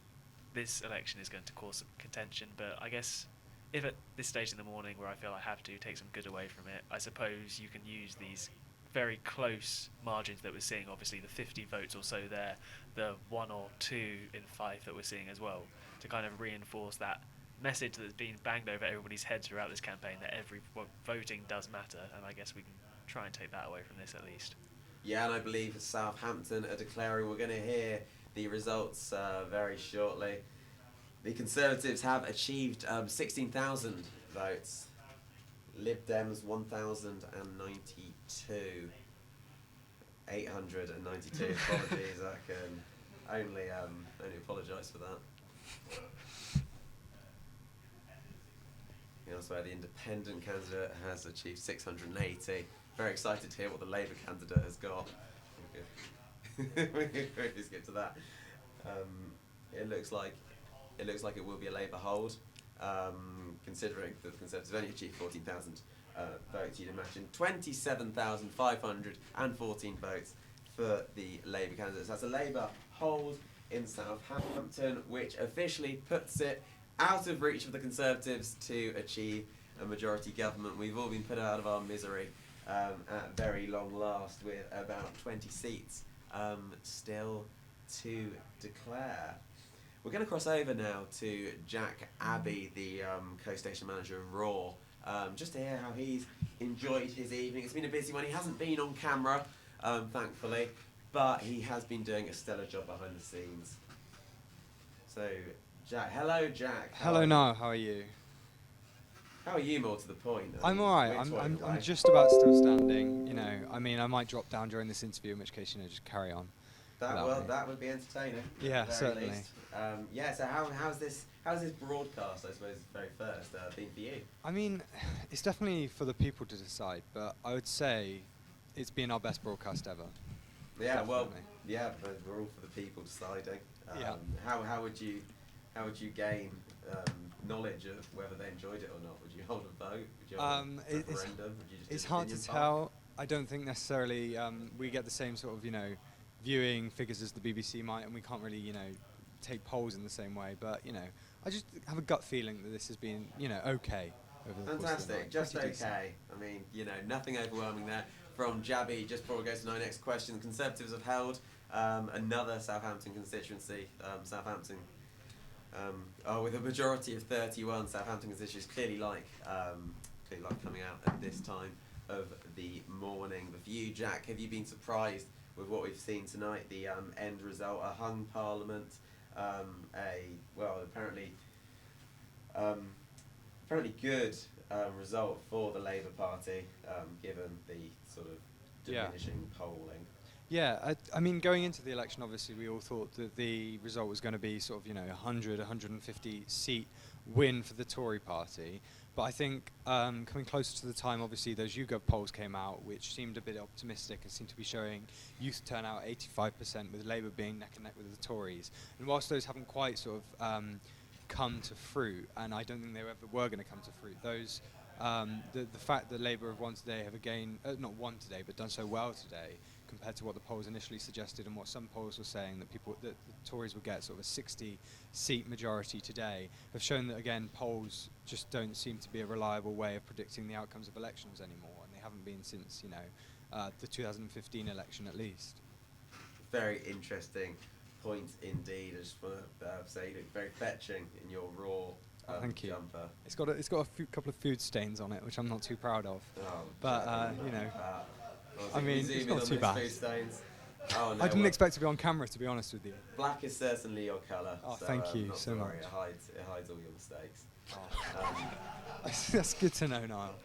this election is going to cause some contention, but I guess if at this stage in the morning where I feel I have to take some good away from it, I suppose you can use these very close margins that we're seeing, obviously the 50 votes or so there, the 1 or 2 in Fife that we're seeing as well, to kind of reinforce that message that's been banged over everybody's heads throughout this campaign, that voting does matter, and I guess we can try and take that away from this at least. Yeah, and I believe Southampton are declaring. We're going to hear the results very shortly. The Conservatives have achieved 16,000 votes. Lib Dems 1,092. 892. Apologies, I can only apologise for that. Elsewhere, the independent candidate has achieved 680. Very excited to hear what the Labour candidate has got. We'll just get to that. It looks like it will be a Labour hold, considering that the Conservatives only achieved 14,000 votes. You'd imagine 27,514 votes for the Labour candidates. That's a Labour hold in Southampton, which officially puts it out of reach of the Conservatives to achieve a majority government. We've all been put out of our misery at very long last, with about 20 seats still to declare. We're going to cross over now to Jack Abbey, the co-station manager of Raw, just to hear how he's enjoyed his evening. It's been a busy one. He hasn't been on camera, thankfully, but he has been doing a stellar job behind the scenes. So, Jack. Hello, Jack. Hello, Niall. How are you? How are you, more to the point? I'm alright. I'm just about still standing. I mean, I might drop down during this interview, in which case, just carry on. That would be entertaining. Yeah, certainly. Least. So how's this broadcast, I suppose, very first, been for you? I mean, it's definitely for the people to decide, but I would say it's been our best broadcast ever. Yeah, definitely. but we're all for the people deciding. Yeah. How would you gain knowledge of whether they enjoyed it or not? Would you hold a vote? Would you hold a referendum? Would you just it's do hard to opinion tell. poll? I don't think necessarily we get the same sort of viewing figures as the BBC might, and we can't really take polls in the same way. But I just have a gut feeling that this has been, okay over the course of the night. Just Pretty okay. decent. I mean, nothing overwhelming there from Jabby. Just before we go to my next question, the Conservatives have held another Southampton constituency. Southampton, with a majority of 31, Southampton constituencies clearly like coming out at this time of the morning. But for you, Jack, have you been surprised with what we've seen tonight? The end result, a hung parliament, apparently good result for the Labour Party, given the sort of diminishing polling. Yeah, I mean, going into the election, obviously, we all thought that the result was going to be sort of, 100, 150 seat win for the Tory party. But I think coming closer to the time, obviously, those YouGov polls came out, which seemed a bit optimistic and seemed to be showing youth turnout 85%, with Labour being neck and neck with the Tories. And whilst those haven't quite sort of come to fruit, and I don't think they ever were going to come to fruit, those the fact that Labour have won today, have again not won today, but done so well today compared to what the polls initially suggested and what some polls were saying that the Tories would get sort of a 60-seat majority today, have shown that again polls just don't seem to be a reliable way of predicting the outcomes of elections anymore, and they haven't been since the 2015 election at least. Very interesting point indeed. I just want to say you look very fetching in your raw Thank you. jumper. It's got a couple of food stains on it, which I'm not too proud of. But I mean, it's not too bad. Oh, no, I didn't expect to be on camera, to be honest with you. Black is certainly your colour. Oh, so, thank you not so to much. worry, it hides all your mistakes. That's good to know, Niall.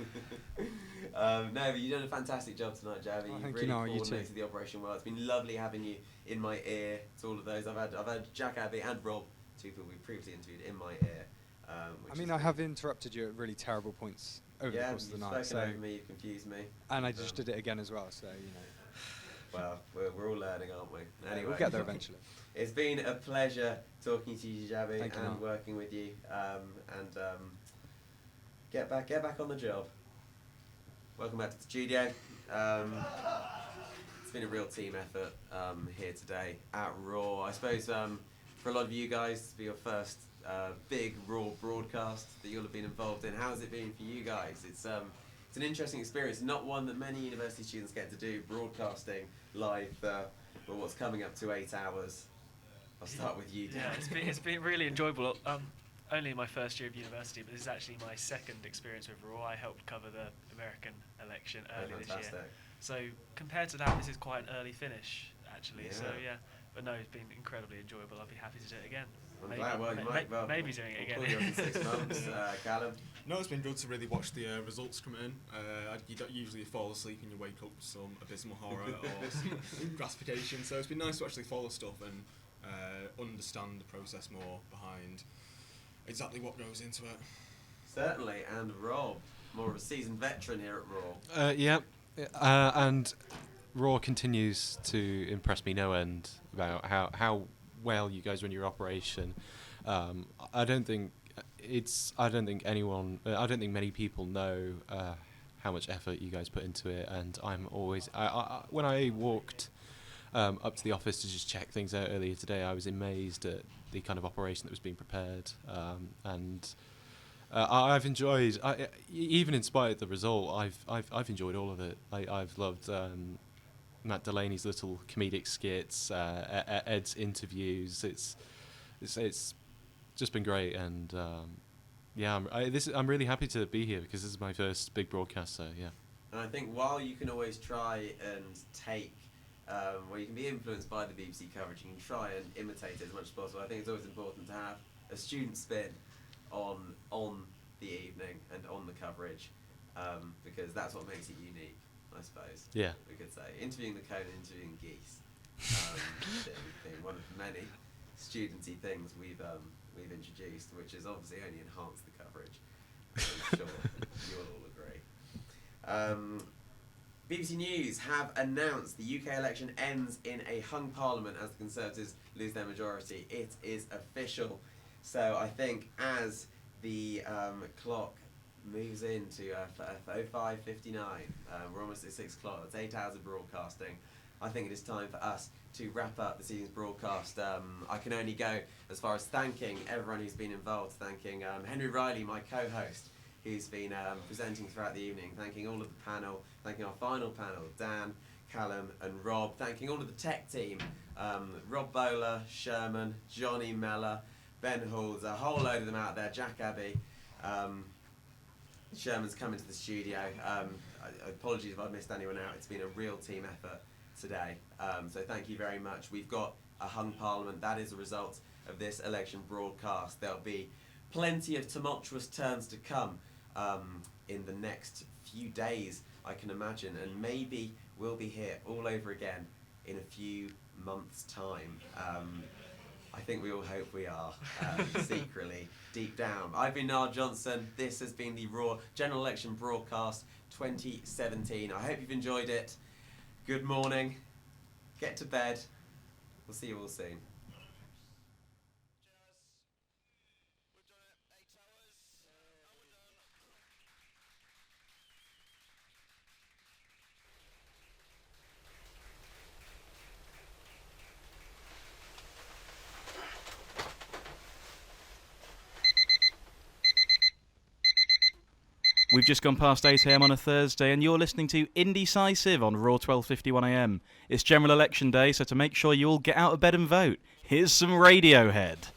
No, but you've done a fantastic job tonight, Javi. You've really coordinated the operation well. It's been lovely having you in my ear to all of those. I've had Jack Abbey and Rob, two people we previously interviewed, in my ear. I have interrupted you at really terrible points over the course of the night. So over me, you've confused me. And I just did it again as well, so Well, we're all learning, aren't we? Anyway, we'll get there eventually. It's been a pleasure talking to you, Javi, Thank you, and Mark. working with you. Get back on the job. Welcome back to the studio. It's been a real team effort here today at Raw. I suppose for a lot of you guys, to be your first big Raw broadcast that you'll have been involved in. How has it been for you guys? It's an interesting experience, not one that many university students get to do, broadcasting live for what's coming up to 8 hours. I'll start with you, Dan. Yeah, it's been really enjoyable. Only my first year of university, but this is actually my second experience with Raw. I helped cover the American election earlier this year. So compared to that, this is quite an early finish, actually. Yeah. So yeah, but no, it's been incredibly enjoyable. I'll be happy to do it again. I'm glad. Maybe doing it again. We'll call you up in 6 months, Callum. No, it's been good to really watch the results come in. You don't usually fall asleep and you wake up with some abysmal horror or some gratification. So it's been nice to actually follow stuff and understand the process more behind exactly what goes into it. Certainly, and Rob, more of a seasoned veteran here at Raw. Yeah, and Raw continues to impress me no end about how well you guys run your operation. I don't think many people know how much effort you guys put into it, and I'm always when I walked up to the office to just check things out earlier today, I was amazed at the kind of operation that was being prepared, and I've enjoyed, even in spite of the result, I've enjoyed all of it. I've loved Matt Delaney's little comedic skits, Ed's interviews. It's just been great, and I'm really happy to be here because this is my first big broadcast. So yeah. And I think while you can always try and take, you can be influenced by the BBC coverage, you can try and imitate it as much as possible. I think it's always important to have a student spin on the evening and on the coverage, because that's what makes it unique, I suppose. Yeah. We could say interviewing the cone, interviewing geese, being one of the many studenty things we've introduced, which has obviously only enhanced the coverage. I'm sure you'll all agree. BBC News have announced the UK election ends in a hung parliament as the Conservatives lose their majority. It is official. So I think as the clock moves into 05:59, we're almost at 6 o'clock. That's 8 hours of broadcasting. I think it is time for us to wrap up this evening's broadcast. I can only go as far as thanking everyone who's been involved, thanking Henry Riley, my co-host, who's been presenting throughout the evening, thanking all of the panel, thanking our final panel, Dan, Callum and Rob, thanking all of the tech team, Rob Bowler, Sherman, Johnny Mellor, Ben Halls, a whole load of them out there, Jack Abbey. Sherman's coming to the studio. Apologies if I've missed anyone out. It's been a real team effort today. So thank you very much. We've got a hung parliament. That is a result of this election broadcast. There'll be plenty of tumultuous turns to come in the next few days, I can imagine, and maybe we'll be here all over again in a few months' time. I think we all hope we are, secretly, deep down. I've been Niall Johnson. This has been the Raw General Election Broadcast 2017. I hope you've enjoyed it. Good morning. Get to bed. We'll see you all soon. We've just gone past 8 AM on a Thursday, and you're listening to Indecisive on Raw 12:51 AM. It's General Election Day, so to make sure you all get out of bed and vote, here's some Radiohead.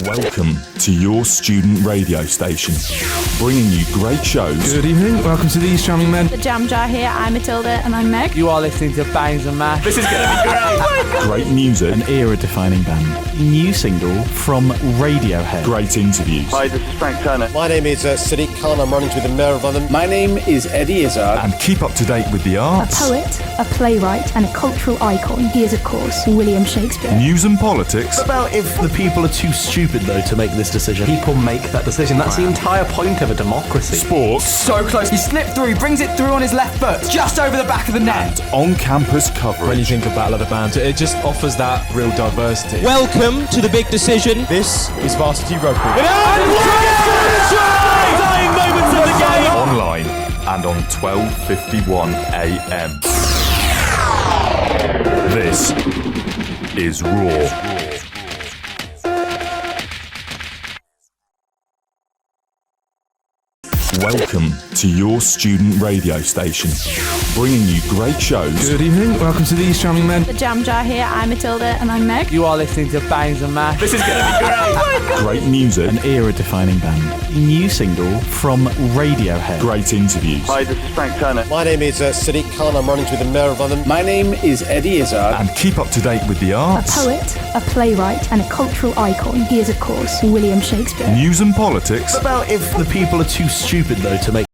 Welcome to your student radio station, bringing you great shows. Good evening, welcome to these Charming Men. The Jam Jar here, I'm Matilda and I'm Meg. You are listening to Bangs and Mash. This is going to be great. Oh great music. An era-defining band. New single from Radiohead. Great interviews. Hi, this is Frank Turner. My name is Sadiq Khan, I'm running to the Mayor of London. My name is Eddie Izzard. And keep up to date with the arts. A poet, a playwright and a cultural icon. He is, of course, William Shakespeare. News and politics. What about if the people are too stupid, though, to make this decision? People make that decision. That's the entire point of a democracy. Sports. So close. He slipped through, he brings it through on his left foot, just over the back of the net. And on-campus coverage. When you think of Battle of the Bands, it just offers that real diversity. Welcome to the big decision. This is Varsity Rugby. Dying moments of the game. Online and on 12:51 AM. This is Raw. Welcome to your student radio station, bringing you great shows. Good evening, welcome to These Charming Men. The Jam Jar here. I'm Matilda, and I'm Meg. You are listening to Bangs and Mash. This is going to be great. Oh my God. Great music. An era-defining band. New single from Radiohead. Great interviews. Hi, this is Frank Turner. My name is Sadiq Khan. I'm running through the Mayor of London. My name is Eddie Izzard. And keep up to date with the A arts, poet, a playwright, and a cultural icon. He is, of course, William Shakespeare. news and politics, What about if the people are too stupid, though, to make